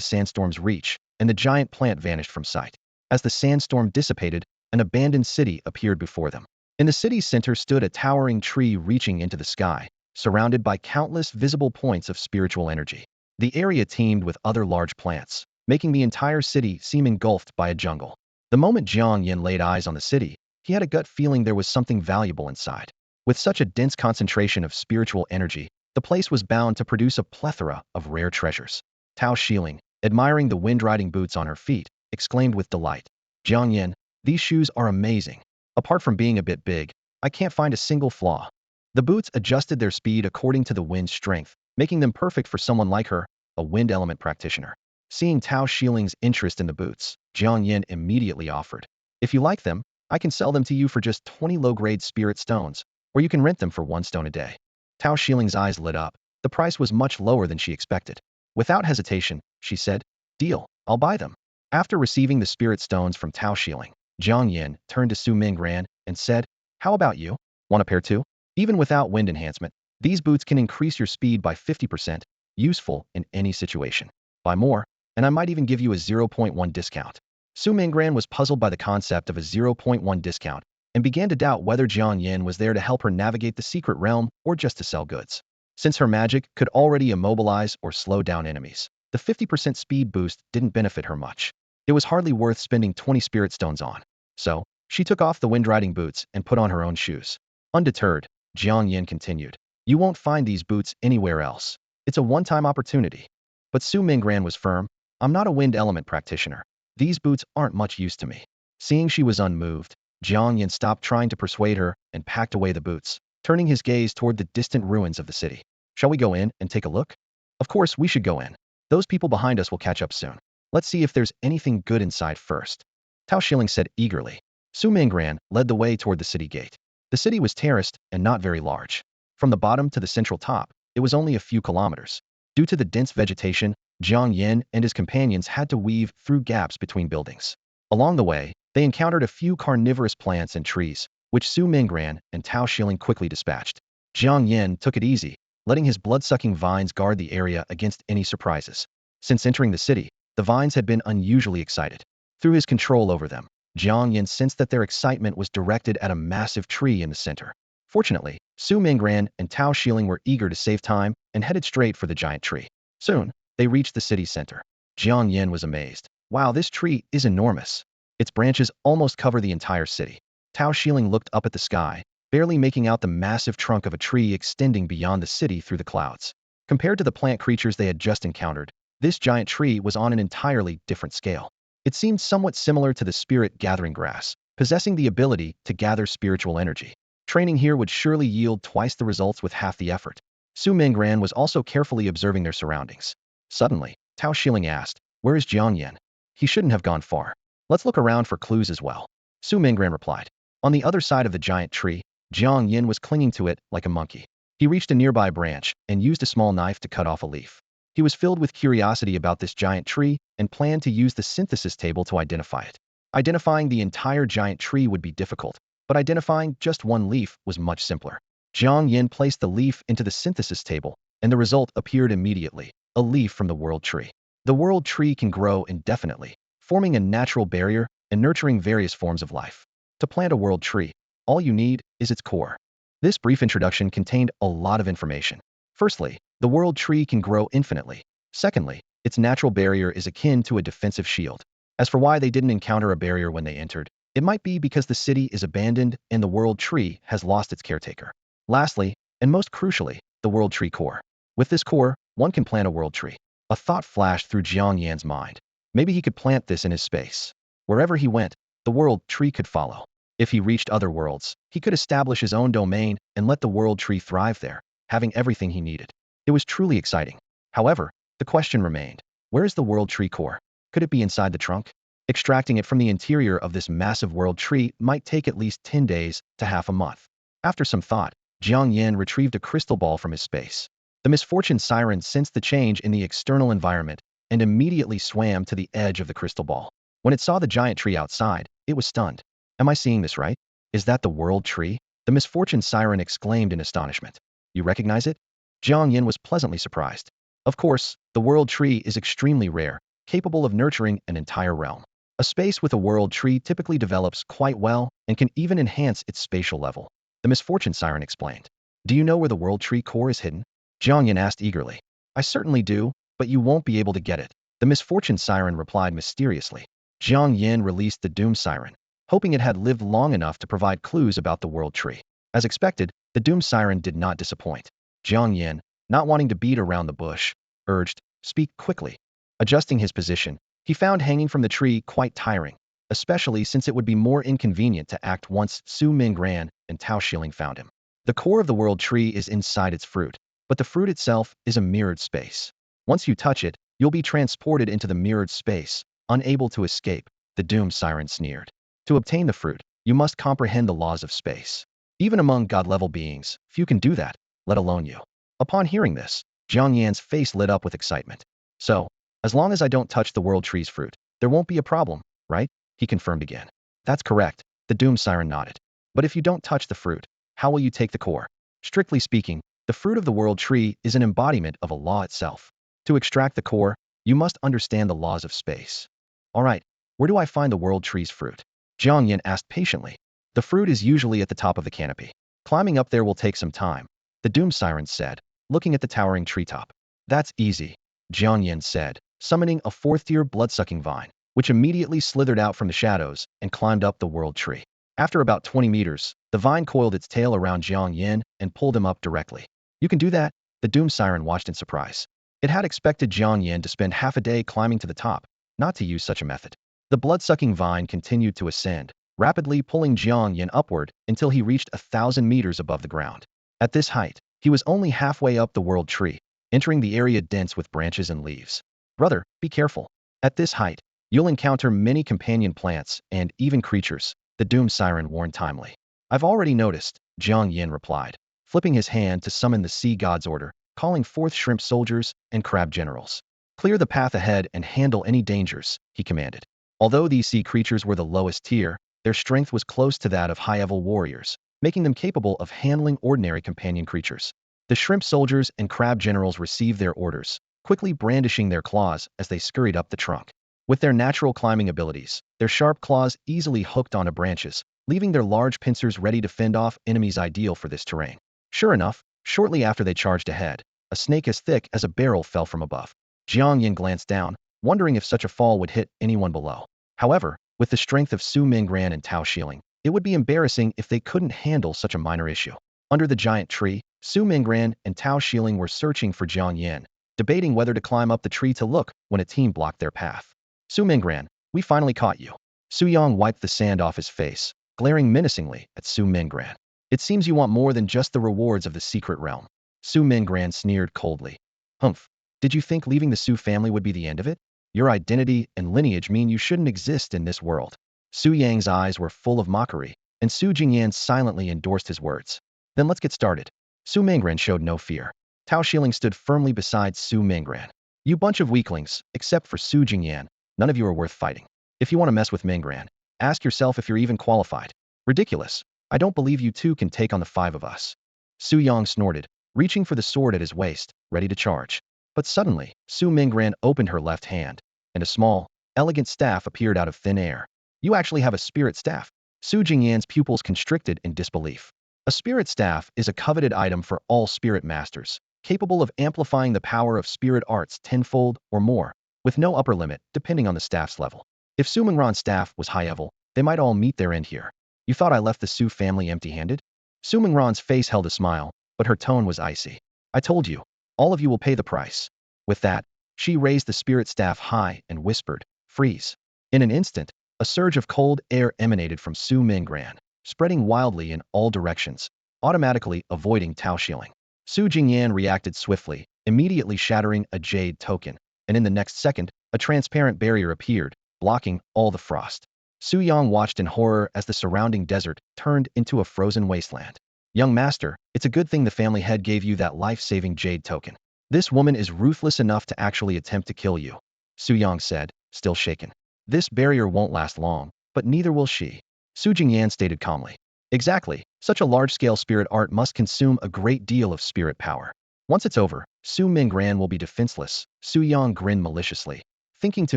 sandstorm's reach, and the giant plant vanished from sight. As the sandstorm dissipated, an abandoned city appeared before them. In the city's center stood a towering tree reaching into the sky, surrounded by countless visible points of spiritual energy. The area teemed with other large plants, making the entire city seem engulfed by a jungle. The moment Jiang Yan laid eyes on the city, he had a gut feeling there was something valuable inside. With such a dense concentration of spiritual energy, the place was bound to produce a plethora of rare treasures. Tao Xiling, admiring the wind-riding boots on her feet, exclaimed with delight, "Jiang Yan, these shoes are amazing. Apart from being a bit big, I can't find a single flaw." The boots adjusted their speed according to the wind's strength, making them perfect for someone like her, a wind element practitioner. Seeing Tao Xiling's interest in the boots, Jiang Yan immediately offered, "If you like them, I can sell them to you for just 20 low-grade spirit stones, or you can rent them for 1 stone a day." Tao Xiling's eyes lit up. The price was much lower than she expected. Without hesitation, she said, "Deal, I'll buy them." After receiving the spirit stones from Tao Xiling, Jiang Yan turned to Su Mingran and said, "How about you? Want a pair too?" Even without wind enhancement, these boots can increase your speed by 50%, useful in any situation. Buy more, and I might even give you a 0.1 discount. Su Mingran was puzzled by the concept of a 0.1 discount and began to doubt whether Jiang Yan was there to help her navigate the secret realm or just to sell goods. Since her magic could already immobilize or slow down enemies, the 50% speed boost didn't benefit her much. It was hardly worth spending 20 spirit stones on. So, she took off the wind-riding boots and put on her own shoes. Undeterred, Jiang Yan continued, "You won't find these boots anywhere else. It's a one-time opportunity." But Su Mingran was firm, "I'm not a wind element practitioner. These boots aren't much use to me." Seeing she was unmoved, Jiang Yan stopped trying to persuade her and packed away the boots, turning his gaze toward the distant ruins of the city. "Shall we go in and take a look?" "Of course we should go in. Those people behind us will catch up soon. Let's see if there's anything good inside first," Tao Xiling said eagerly. Su Mingran led the way toward the city gate. The city was terraced and not very large. From the bottom to the central top, it was only a few kilometers. Due to the dense vegetation, Jiang Yan and his companions had to weave through gaps between buildings. Along the way, they encountered a few carnivorous plants and trees, which Su Mingran and Tao Shilling quickly dispatched. Jiang Yan took it easy, letting his blood-sucking vines guard the area against any surprises. Since entering the city, the vines had been unusually excited. Through his control over them, Jiang Yan sensed that their excitement was directed at a massive tree in the center. Fortunately, Su Mingran and Tao Shilling were eager to save time and headed straight for the giant tree. Soon, they reached the city center. Jiang Yan was amazed. Wow, this tree is enormous. Its branches almost cover the entire city. Tao Shilling looked up at the sky, barely making out the massive trunk of a tree extending beyond the city through the clouds. Compared to the plant creatures they had just encountered, this giant tree was on an entirely different scale. It seemed somewhat similar to the spirit-gathering grass, possessing the ability to gather spiritual energy. Training here would surely yield twice the results with half the effort. Su Mingran was also carefully observing their surroundings. Suddenly, Tao Shilling asked, "Where is Jiang Yan? He shouldn't have gone far. Let's look around for clues as well." Su Mingran replied. On the other side of the giant tree, Jiang Yan was clinging to it like a monkey. He reached a nearby branch and used a small knife to cut off a leaf. He was filled with curiosity about this giant tree and planned to use the synthesis table to identify it. Identifying the entire giant tree would be difficult, but identifying just one leaf was much simpler. Jiang Yan placed the leaf into the synthesis table, and the result appeared immediately, a leaf from the world tree. The world tree can grow indefinitely, forming a natural barrier and nurturing various forms of life. To plant a world tree, all you need is its core. This brief introduction contained a lot of information. Firstly, the world tree can grow infinitely. Secondly, its natural barrier is akin to a defensive shield. As for why they didn't encounter a barrier when they entered, it might be because the city is abandoned and the world tree has lost its caretaker. Lastly, and most crucially, the world tree core. With this core, one can plant a world tree. A thought flashed through Jiang Yan's mind. Maybe he could plant this in his space. Wherever he went, the world tree could follow. If he reached other worlds, he could establish his own domain and let the world tree thrive there, having everything he needed. It was truly exciting. However, the question remained, where is the world tree core? Could it be inside the trunk? Extracting it from the interior of this massive world tree might take at least 10 days to half a month. After some thought, Jiang Yan retrieved a crystal ball from his space. The misfortune siren sensed the change in the external environment and immediately swam to the edge of the crystal ball. When it saw the giant tree outside, it was stunned. Am I seeing this right? Is that the world tree? The misfortune siren exclaimed in astonishment. You recognize it? Jiang Yan was pleasantly surprised. Of course, the world tree is extremely rare, capable of nurturing an entire realm. A space with a world tree typically develops quite well and can even enhance its spatial level. The misfortune siren explained. Do you know where the world tree core is hidden? Jiang Yan asked eagerly. I certainly do, but you won't be able to get it. The misfortune siren replied mysteriously. Jiang Yan released the doom siren, hoping it had lived long enough to provide clues about the world tree. As expected, the doom siren did not disappoint. Jiang Yan, not wanting to beat around the bush, urged, speak quickly. Adjusting his position, he found hanging from the tree quite tiring, especially since it would be more inconvenient to act once Su Mingran and Tao Shilling found him. The core of the world tree is inside its fruit, but the fruit itself is a mirrored space. Once you touch it, you'll be transported into the mirrored space, unable to escape, the doom siren sneered. To obtain the fruit, you must comprehend the laws of space. Even among God-level beings, few can do that, let alone you. Upon hearing this, Jiang Yan's face lit up with excitement. So, as long as I don't touch the world tree's fruit, there won't be a problem, right? He confirmed again. That's correct, the doom siren nodded. But if you don't touch the fruit, how will you take the core? Strictly speaking, the fruit of the world tree is an embodiment of a law itself. To extract the core, you must understand the laws of space. All right, where do I find the world tree's fruit? Jiang Yan asked patiently. The fruit is usually at the top of the canopy. Climbing up there will take some time, the doom siren said, looking at the towering treetop. That's easy, Jiang Yan said, summoning a fourth-tier blood-sucking vine, which immediately slithered out from the shadows and climbed up the world tree. After about 20 meters, the vine coiled its tail around Jiang Yan and pulled him up directly. You can do that? The doom siren watched in surprise. It had expected Jiang Yan to spend half a day climbing to the top, not to use such a method. The blood-sucking vine continued to ascend, rapidly pulling Jiang Yan upward until he reached 1,000 meters above the ground. At this height, he was only halfway up the world tree, entering the area dense with branches and leaves. Brother, be careful. At this height, you'll encounter many companion plants and even creatures, the doom siren warned timely. I've already noticed, Jiang Yan replied, flipping his hand to summon the sea god's order, calling forth shrimp soldiers and crab generals. Clear the path ahead and handle any dangers, he commanded. Although these sea creatures were the lowest tier, their strength was close to that of high-level warriors, making them capable of handling ordinary companion creatures. The shrimp soldiers and crab generals received their orders, quickly brandishing their claws as they scurried up the trunk. With their natural climbing abilities, their sharp claws easily hooked onto branches, leaving their large pincers ready to fend off enemies ideal for this terrain. Sure enough, shortly after they charged ahead, a snake as thick as a barrel fell from above. Jiang Yan glanced down, wondering if such a fall would hit anyone below. However, with the strength of Su Mingran and Tao Xiling, it would be embarrassing if they couldn't handle such a minor issue. Under the giant tree, Su Mingran and Tao Xiling were searching for Jiang Yan, debating whether to climb up the tree to look when a team blocked their path. Su Mingran, we finally caught you. Su Yang wiped the sand off his face, glaring menacingly at Su Mingran. It seems you want more than just the rewards of the secret realm. Su Mingran sneered coldly. Humph. Did you think leaving the Su family would be the end of it? Your identity and lineage mean you shouldn't exist in this world. Su Yang's eyes were full of mockery, and Su Jingyan silently endorsed his words. Then let's get started. Su Mingran showed no fear. Tao Xiling stood firmly beside Su Mingran. You bunch of weaklings, except for Su Jingyan, none of you are worth fighting. If you want to mess with Mingran, ask yourself if you're even qualified. Ridiculous. I don't believe you two can take on the five of us. Su Yang snorted, reaching for the sword at his waist, ready to charge. But suddenly, Su Mingran opened her left hand, and a small, elegant staff appeared out of thin air. You actually have a spirit staff. Su Jingyan's pupils constricted in disbelief. A spirit staff is a coveted item for all spirit masters, capable of amplifying the power of spirit arts tenfold or more, with no upper limit depending on the staff's level. If Su Mingran's staff was high level, they might all meet their end here. You thought I left the Su family empty-handed? Su Mingran's face held a smile, but her tone was icy. I told you, all of you will pay the price. With that, she raised the spirit staff high and whispered, freeze. In an instant, a surge of cold air emanated from Su Mingran, spreading wildly in all directions, automatically avoiding Tao Xiling. Su Jingyan reacted swiftly, immediately shattering a jade token, and in the next second, a transparent barrier appeared, blocking all the frost. Su Yang watched in horror as the surrounding desert turned into a frozen wasteland. Young master, it's a good thing the family head gave you that life-saving jade token. This woman is ruthless enough to actually attempt to kill you, Su Yang said, still shaken. This barrier won't last long, but neither will she. Su Jingyan stated calmly. Exactly, such a large-scale spirit art must consume a great deal of spirit power. Once it's over, Su Mingran will be defenseless. Su Yang grinned maliciously, thinking to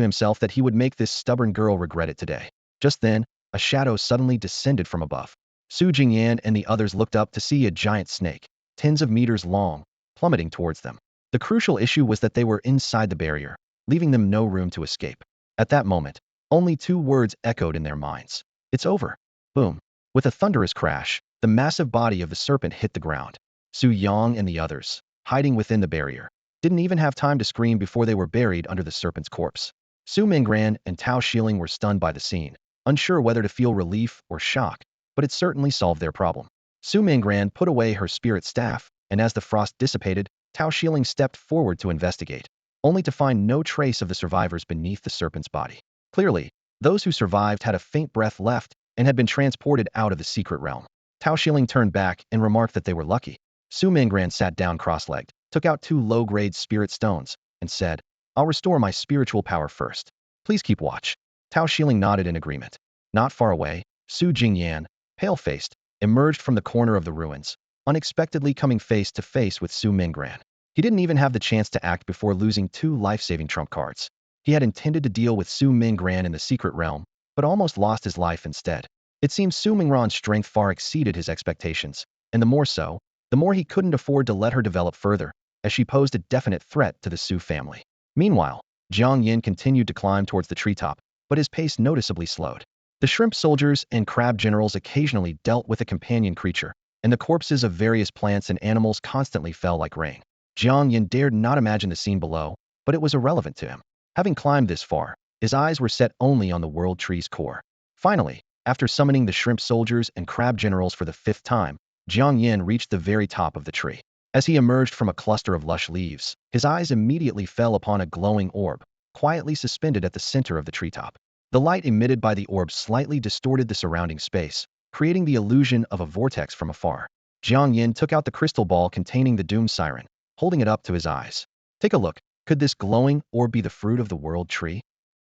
himself that he would make this stubborn girl regret it today. Just then, a shadow suddenly descended from above. Su Jingyan and the others looked up to see a giant snake, tens of meters long, plummeting towards them. The crucial issue was that they were inside the barrier, leaving them no room to escape. At that moment, only two words echoed in their minds. It's over. Boom. With a thunderous crash, the massive body of the serpent hit the ground. Su Yang and the others, hiding within the barrier, didn't even have time to scream before they were buried under the serpent's corpse. Su Mingran and Tao Xiling were stunned by the scene, unsure whether to feel relief or shock, but it certainly solved their problem. Su Mingran put away her spirit staff, and as the frost dissipated, Tao Xiling stepped forward to investigate, only to find no trace of the survivors beneath the serpent's body. Clearly, those who survived had a faint breath left and had been transported out of the secret realm. Tao Xiling turned back and remarked that they were lucky. Su Mingran sat down cross-legged, took out two low-grade spirit stones, and said, I'll restore my spiritual power first. Please keep watch. Tao Xiling nodded in agreement. Not far away, Su Jingyan, pale-faced, emerged from the corner of the ruins, unexpectedly coming face to face with Su Mingran. He didn't even have the chance to act before losing two life-saving trump cards. He had intended to deal with Su Mingran in the secret realm, but almost lost his life instead. It seems Su Mingran's strength far exceeded his expectations, and the more so, the more he couldn't afford to let her develop further, as she posed a definite threat to the Su family. Meanwhile, Jiang Yan continued to climb towards the treetop, but his pace noticeably slowed. The shrimp soldiers and crab generals occasionally dealt with a companion creature, and the corpses of various plants and animals constantly fell like rain. Jiang Yan dared not imagine the scene below, but it was irrelevant to him. Having climbed this far, his eyes were set only on the world tree's core. Finally, after summoning the shrimp soldiers and crab generals for the 5th time, Jiang Yan reached the very top of the tree. As he emerged from a cluster of lush leaves, his eyes immediately fell upon a glowing orb, quietly suspended at the center of the treetop. The light emitted by the orb slightly distorted the surrounding space, creating the illusion of a vortex from afar. Jiang Yan took out the crystal ball containing the doom siren, holding it up to his eyes. Take a look, Could this glowing orb be the fruit of the world tree?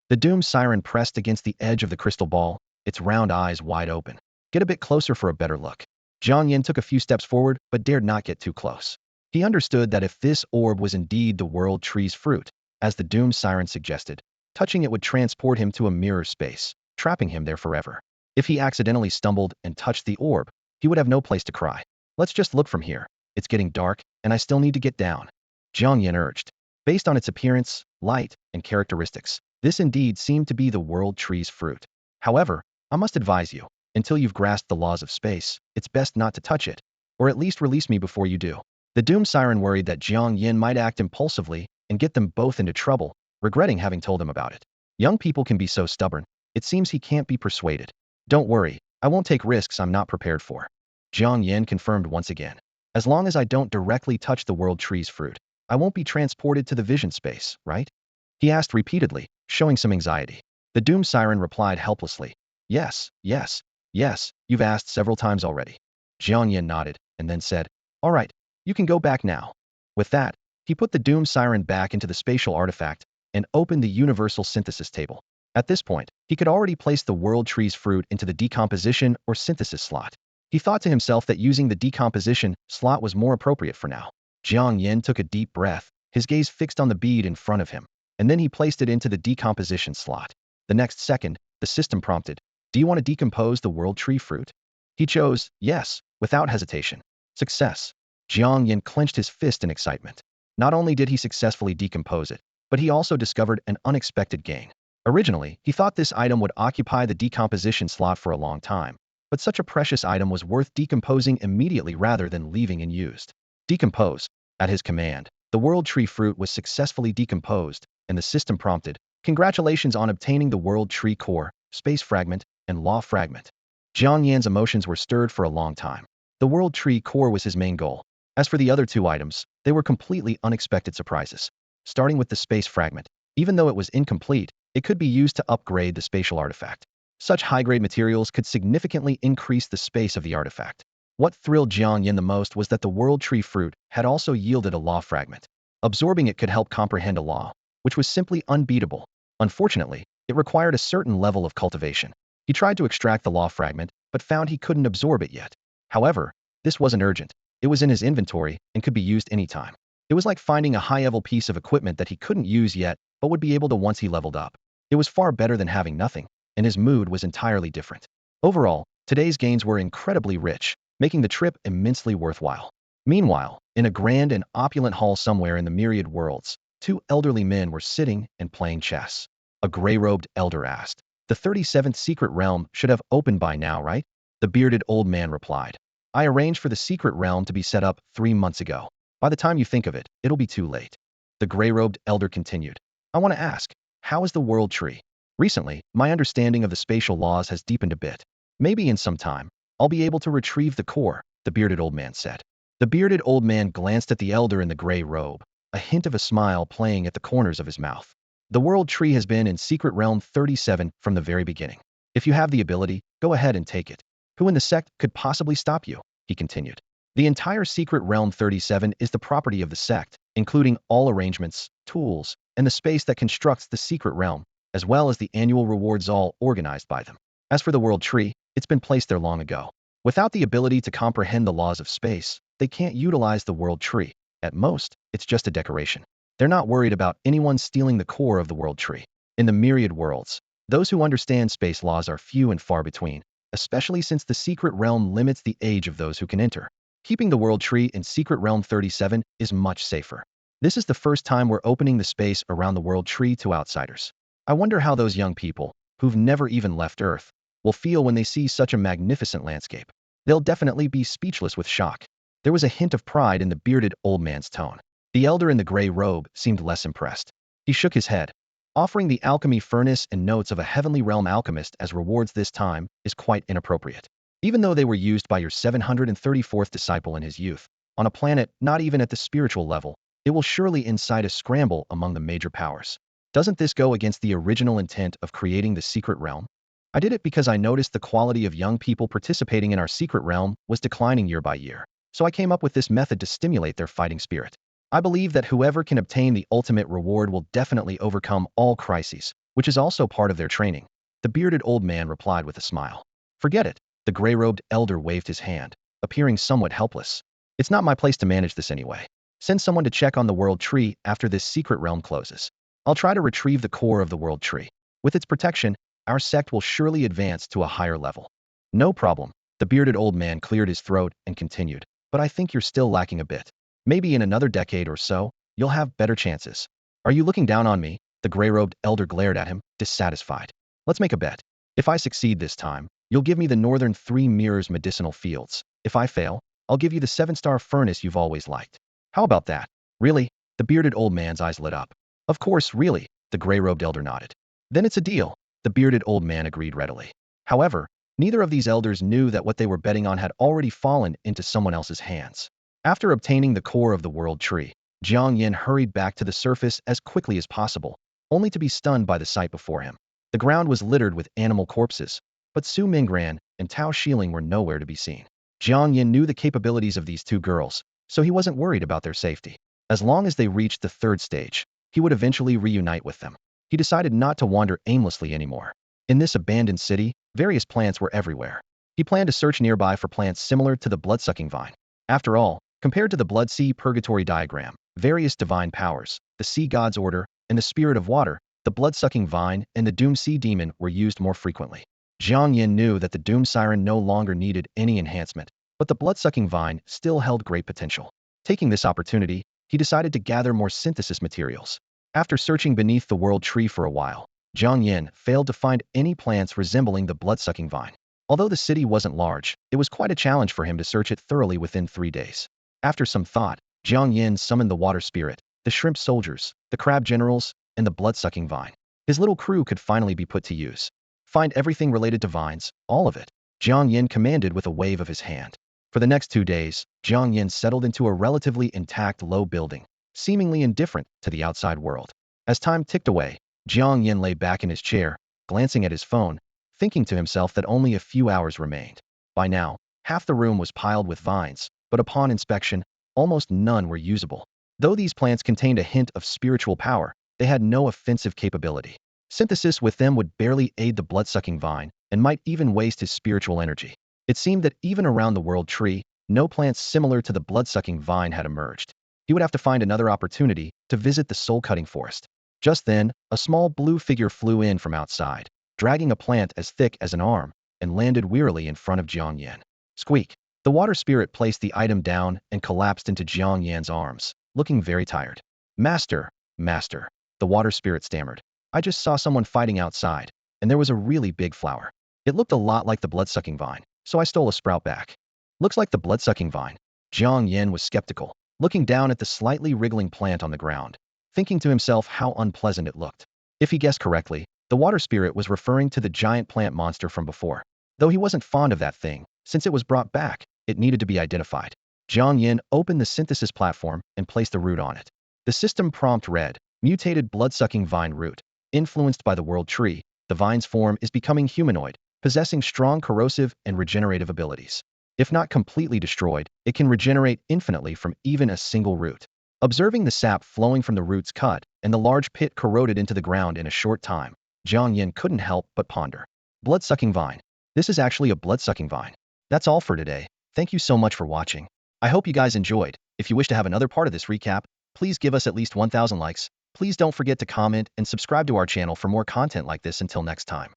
The doom siren pressed against the edge of the crystal ball, its round eyes wide open. Get a bit closer for a better look. Jiang Yan took a few steps forward, but dared not get too close. He understood that if this orb was indeed the world tree's fruit, as the doom siren suggested, touching it would transport him to a mirror space, trapping him there forever. If he accidentally stumbled and touched the orb, he would have no place to cry. Let's just look from here. It's getting dark, and I still need to get down, Jiang Yan urged. Based on its appearance, light, and characteristics, this indeed seemed to be the world tree's fruit. However, I must advise you, until you've grasped the laws of space, it's best not to touch it, or at least release me before you do. The doom siren worried that Jiang Yan might act impulsively and get them both into trouble, regretting having told him about it. Young people can be so stubborn, it seems he can't be persuaded. Don't worry, I won't take risks I'm not prepared for, Jiang Yan confirmed once again. As long as I don't directly touch the world tree's fruit, I won't be transported to the vision space, right? He asked repeatedly, showing some anxiety. The doom siren replied helplessly. Yes, yes, yes, you've asked several times already. Jiang Yan nodded, and then said, all right, you can go back now. With that, he put the doom siren back into the spatial artifact and opened the universal synthesis table. At this point, he could already place the world tree's fruit into the decomposition or synthesis slot. He thought to himself that using the decomposition slot was more appropriate for now. Jiang Yan took a deep breath, his gaze fixed on the bead in front of him, and then he placed it into the decomposition slot. The next second, the system prompted, do you want to decompose the world tree fruit? He chose, yes, without hesitation. Success. Jiang Yan clenched his fist in excitement. Not only did he successfully decompose it, but he also discovered an unexpected gain. Originally, he thought this item would occupy the decomposition slot for a long time, but such a precious item was worth decomposing immediately rather than leaving unused. Decompose. At his command, the world tree fruit was successfully decomposed, and the system prompted, congratulations on obtaining the world tree core, space fragment, and law fragment. Jiang Yan's emotions were stirred for a long time. The world tree core was his main goal. As for the other two items, they were completely unexpected surprises. Starting with the space fragment, even though it was incomplete, it could be used to upgrade the spatial artifact. Such high-grade materials could significantly increase the space of the artifact. What thrilled Jiang Yan the most was that the world tree fruit had also yielded a law fragment. Absorbing it could help comprehend a law, which was simply unbeatable. Unfortunately, it required a certain level of cultivation. He tried to extract the law fragment, but found he couldn't absorb it yet. However, this wasn't urgent. It was in his inventory and could be used anytime. It was like finding a high-level piece of equipment that he couldn't use yet, but would be able to once he leveled up. It was far better than having nothing, and his mood was entirely different. Overall, today's gains were incredibly rich, making the trip immensely worthwhile. Meanwhile, in a grand and opulent hall somewhere in the myriad worlds, two elderly men were sitting and playing chess. A gray-robed elder asked. The 37th secret realm should have opened by now, right? The bearded old man replied. I arranged for the secret realm to be set up 3 months ago. By the time you think of it, it'll be too late. The gray-robed elder continued. I want to ask, how is the world tree? Recently, my understanding of the spatial laws has deepened a bit. Maybe in some time, I'll be able to retrieve the core, the bearded old man said. The bearded old man glanced at the elder in the gray robe, a hint of a smile playing at the corners of his mouth. The world tree has been in Secret Realm 37 from the very beginning. If you have the ability, go ahead and take it. Who in the sect could possibly stop you? He continued. The entire Secret Realm 37 is the property of the sect, including all arrangements, tools, and the space that constructs the Secret Realm, as well as the annual rewards all organized by them. As for the world tree, it's been placed there long ago. Without the ability to comprehend the laws of space, they can't utilize the world tree. At most, it's just a decoration. They're not worried about anyone stealing the core of the world tree. In the myriad worlds, those who understand space laws are few and far between, especially since the Secret Realm limits the age of those who can enter. Keeping the world tree in Secret Realm 37 is much safer. This is the first time we're opening the space around the world tree to outsiders. I wonder how those young people, who've never even left Earth, will feel when they see such a magnificent landscape. They'll definitely be speechless with shock. There was a hint of pride in the bearded old man's tone. The elder in the gray robe seemed less impressed. He shook his head. Offering the alchemy furnace and notes of a heavenly realm alchemist as rewards this time is quite inappropriate. Even though they were used by your 734th disciple in his youth, on a planet not even at the spiritual level, it will surely incite a scramble among the major powers. Doesn't this go against the original intent of creating the secret realm? I did it because I noticed the quality of young people participating in our secret realm was declining year by year, so I came up with this method to stimulate their fighting spirit. I believe that whoever can obtain the ultimate reward will definitely overcome all crises, which is also part of their training. The bearded old man replied with a smile. Forget it. The gray-robed elder waved his hand, appearing somewhat helpless. It's not my place to manage this anyway. Send someone to check on the world tree after this secret realm closes. I'll try to retrieve the core of the world tree. With its protection, our sect will surely advance to a higher level. No problem. The bearded old man cleared his throat and continued. But I think you're still lacking a bit. Maybe in another decade or so, you'll have better chances. Are you looking down on me? The gray-robed elder glared at him, dissatisfied. Let's make a bet. If I succeed this time, you'll give me the northern 3 mirrors medicinal fields. If I fail, I'll give you the 7-star furnace you've always liked. How about that? Really? The bearded old man's eyes lit up. Of course, really, the gray-robed elder nodded. Then it's a deal. The bearded old man agreed readily. However, neither of these elders knew that what they were betting on had already fallen into someone else's hands. After obtaining the core of the world tree, Jiang Yan hurried back to the surface as quickly as possible, only to be stunned by the sight before him. The ground was littered with animal corpses, but Su Mingran and Tao Xiling were nowhere to be seen. Jiang Yan knew the capabilities of these two girls, so he wasn't worried about their safety. As long as they reached the 3rd stage, he would eventually reunite with them. He decided not to wander aimlessly anymore. In this abandoned city, various plants were everywhere. He planned to search nearby for plants similar to the blood-sucking vine. After all, compared to the Blood Sea Purgatory diagram, various divine powers, the Sea God's Order, and the Spirit of Water, the blood-sucking vine, and the Doom Sea Demon were used more frequently. Jiang Yan knew that the Doom Siren no longer needed any enhancement, but the blood-sucking vine still held great potential. Taking this opportunity, he decided to gather more synthesis materials. After searching beneath the world tree for a while, Jiang Yan failed to find any plants resembling the blood-sucking vine. Although the city wasn't large, it was quite a challenge for him to search it thoroughly within 3 days. After some thought, Jiang Yan summoned the water spirit, the shrimp soldiers, the crab generals, and the blood-sucking vine. His little crew could finally be put to use. Find everything related to vines, all of it, Jiang Yan commanded with a wave of his hand. For the next 2 days, Jiang Yan settled into a relatively intact low building, seemingly indifferent to the outside world. As time ticked away, Jiang Yan lay back in his chair, glancing at his phone, thinking to himself that only a few hours remained. By now, half the room was piled with vines, but upon inspection, almost none were usable. Though these plants contained a hint of spiritual power, they had no offensive capability. Synthesis with them would barely aid the blood-sucking vine, and might even waste his spiritual energy. It seemed that even around the world tree, no plants similar to the blood-sucking vine had emerged. He would have to find another opportunity to visit the soul-cutting forest. Just then, a small blue figure flew in from outside, dragging a plant as thick as an arm, and landed wearily in front of Jiang Yan. Squeak! The water spirit placed the item down and collapsed into Jiang Yan's arms, looking very tired. Master, master, the water spirit stammered. I just saw someone fighting outside, and there was a really big flower. It looked a lot like the blood-sucking vine, so I stole a sprout back. Looks like the blood-sucking vine. Jiang Yan was skeptical, looking down at the slightly wriggling plant on the ground, thinking to himself how unpleasant it looked. If he guessed correctly, the water spirit was referring to the giant plant monster from before. Though he wasn't fond of that thing, since it was brought back, it needed to be identified. Jiang Yan opened the synthesis platform and placed the root on it. The system prompt read, mutated blood-sucking vine root. Influenced by the world tree, the vine's form is becoming humanoid, possessing strong corrosive and regenerative abilities. If not completely destroyed, it can regenerate infinitely from even a single root. Observing the sap flowing from the roots cut and the large pit corroded into the ground in a short time, Jiang Yan couldn't help but ponder. Blood-sucking vine. This is actually a blood-sucking vine. That's all for today. Thank you so much for watching. I hope you guys enjoyed. If you wish to have another part of this recap, please give us at least 1,000 likes. Please don't forget to comment and subscribe to our channel for more content like this. Until next time.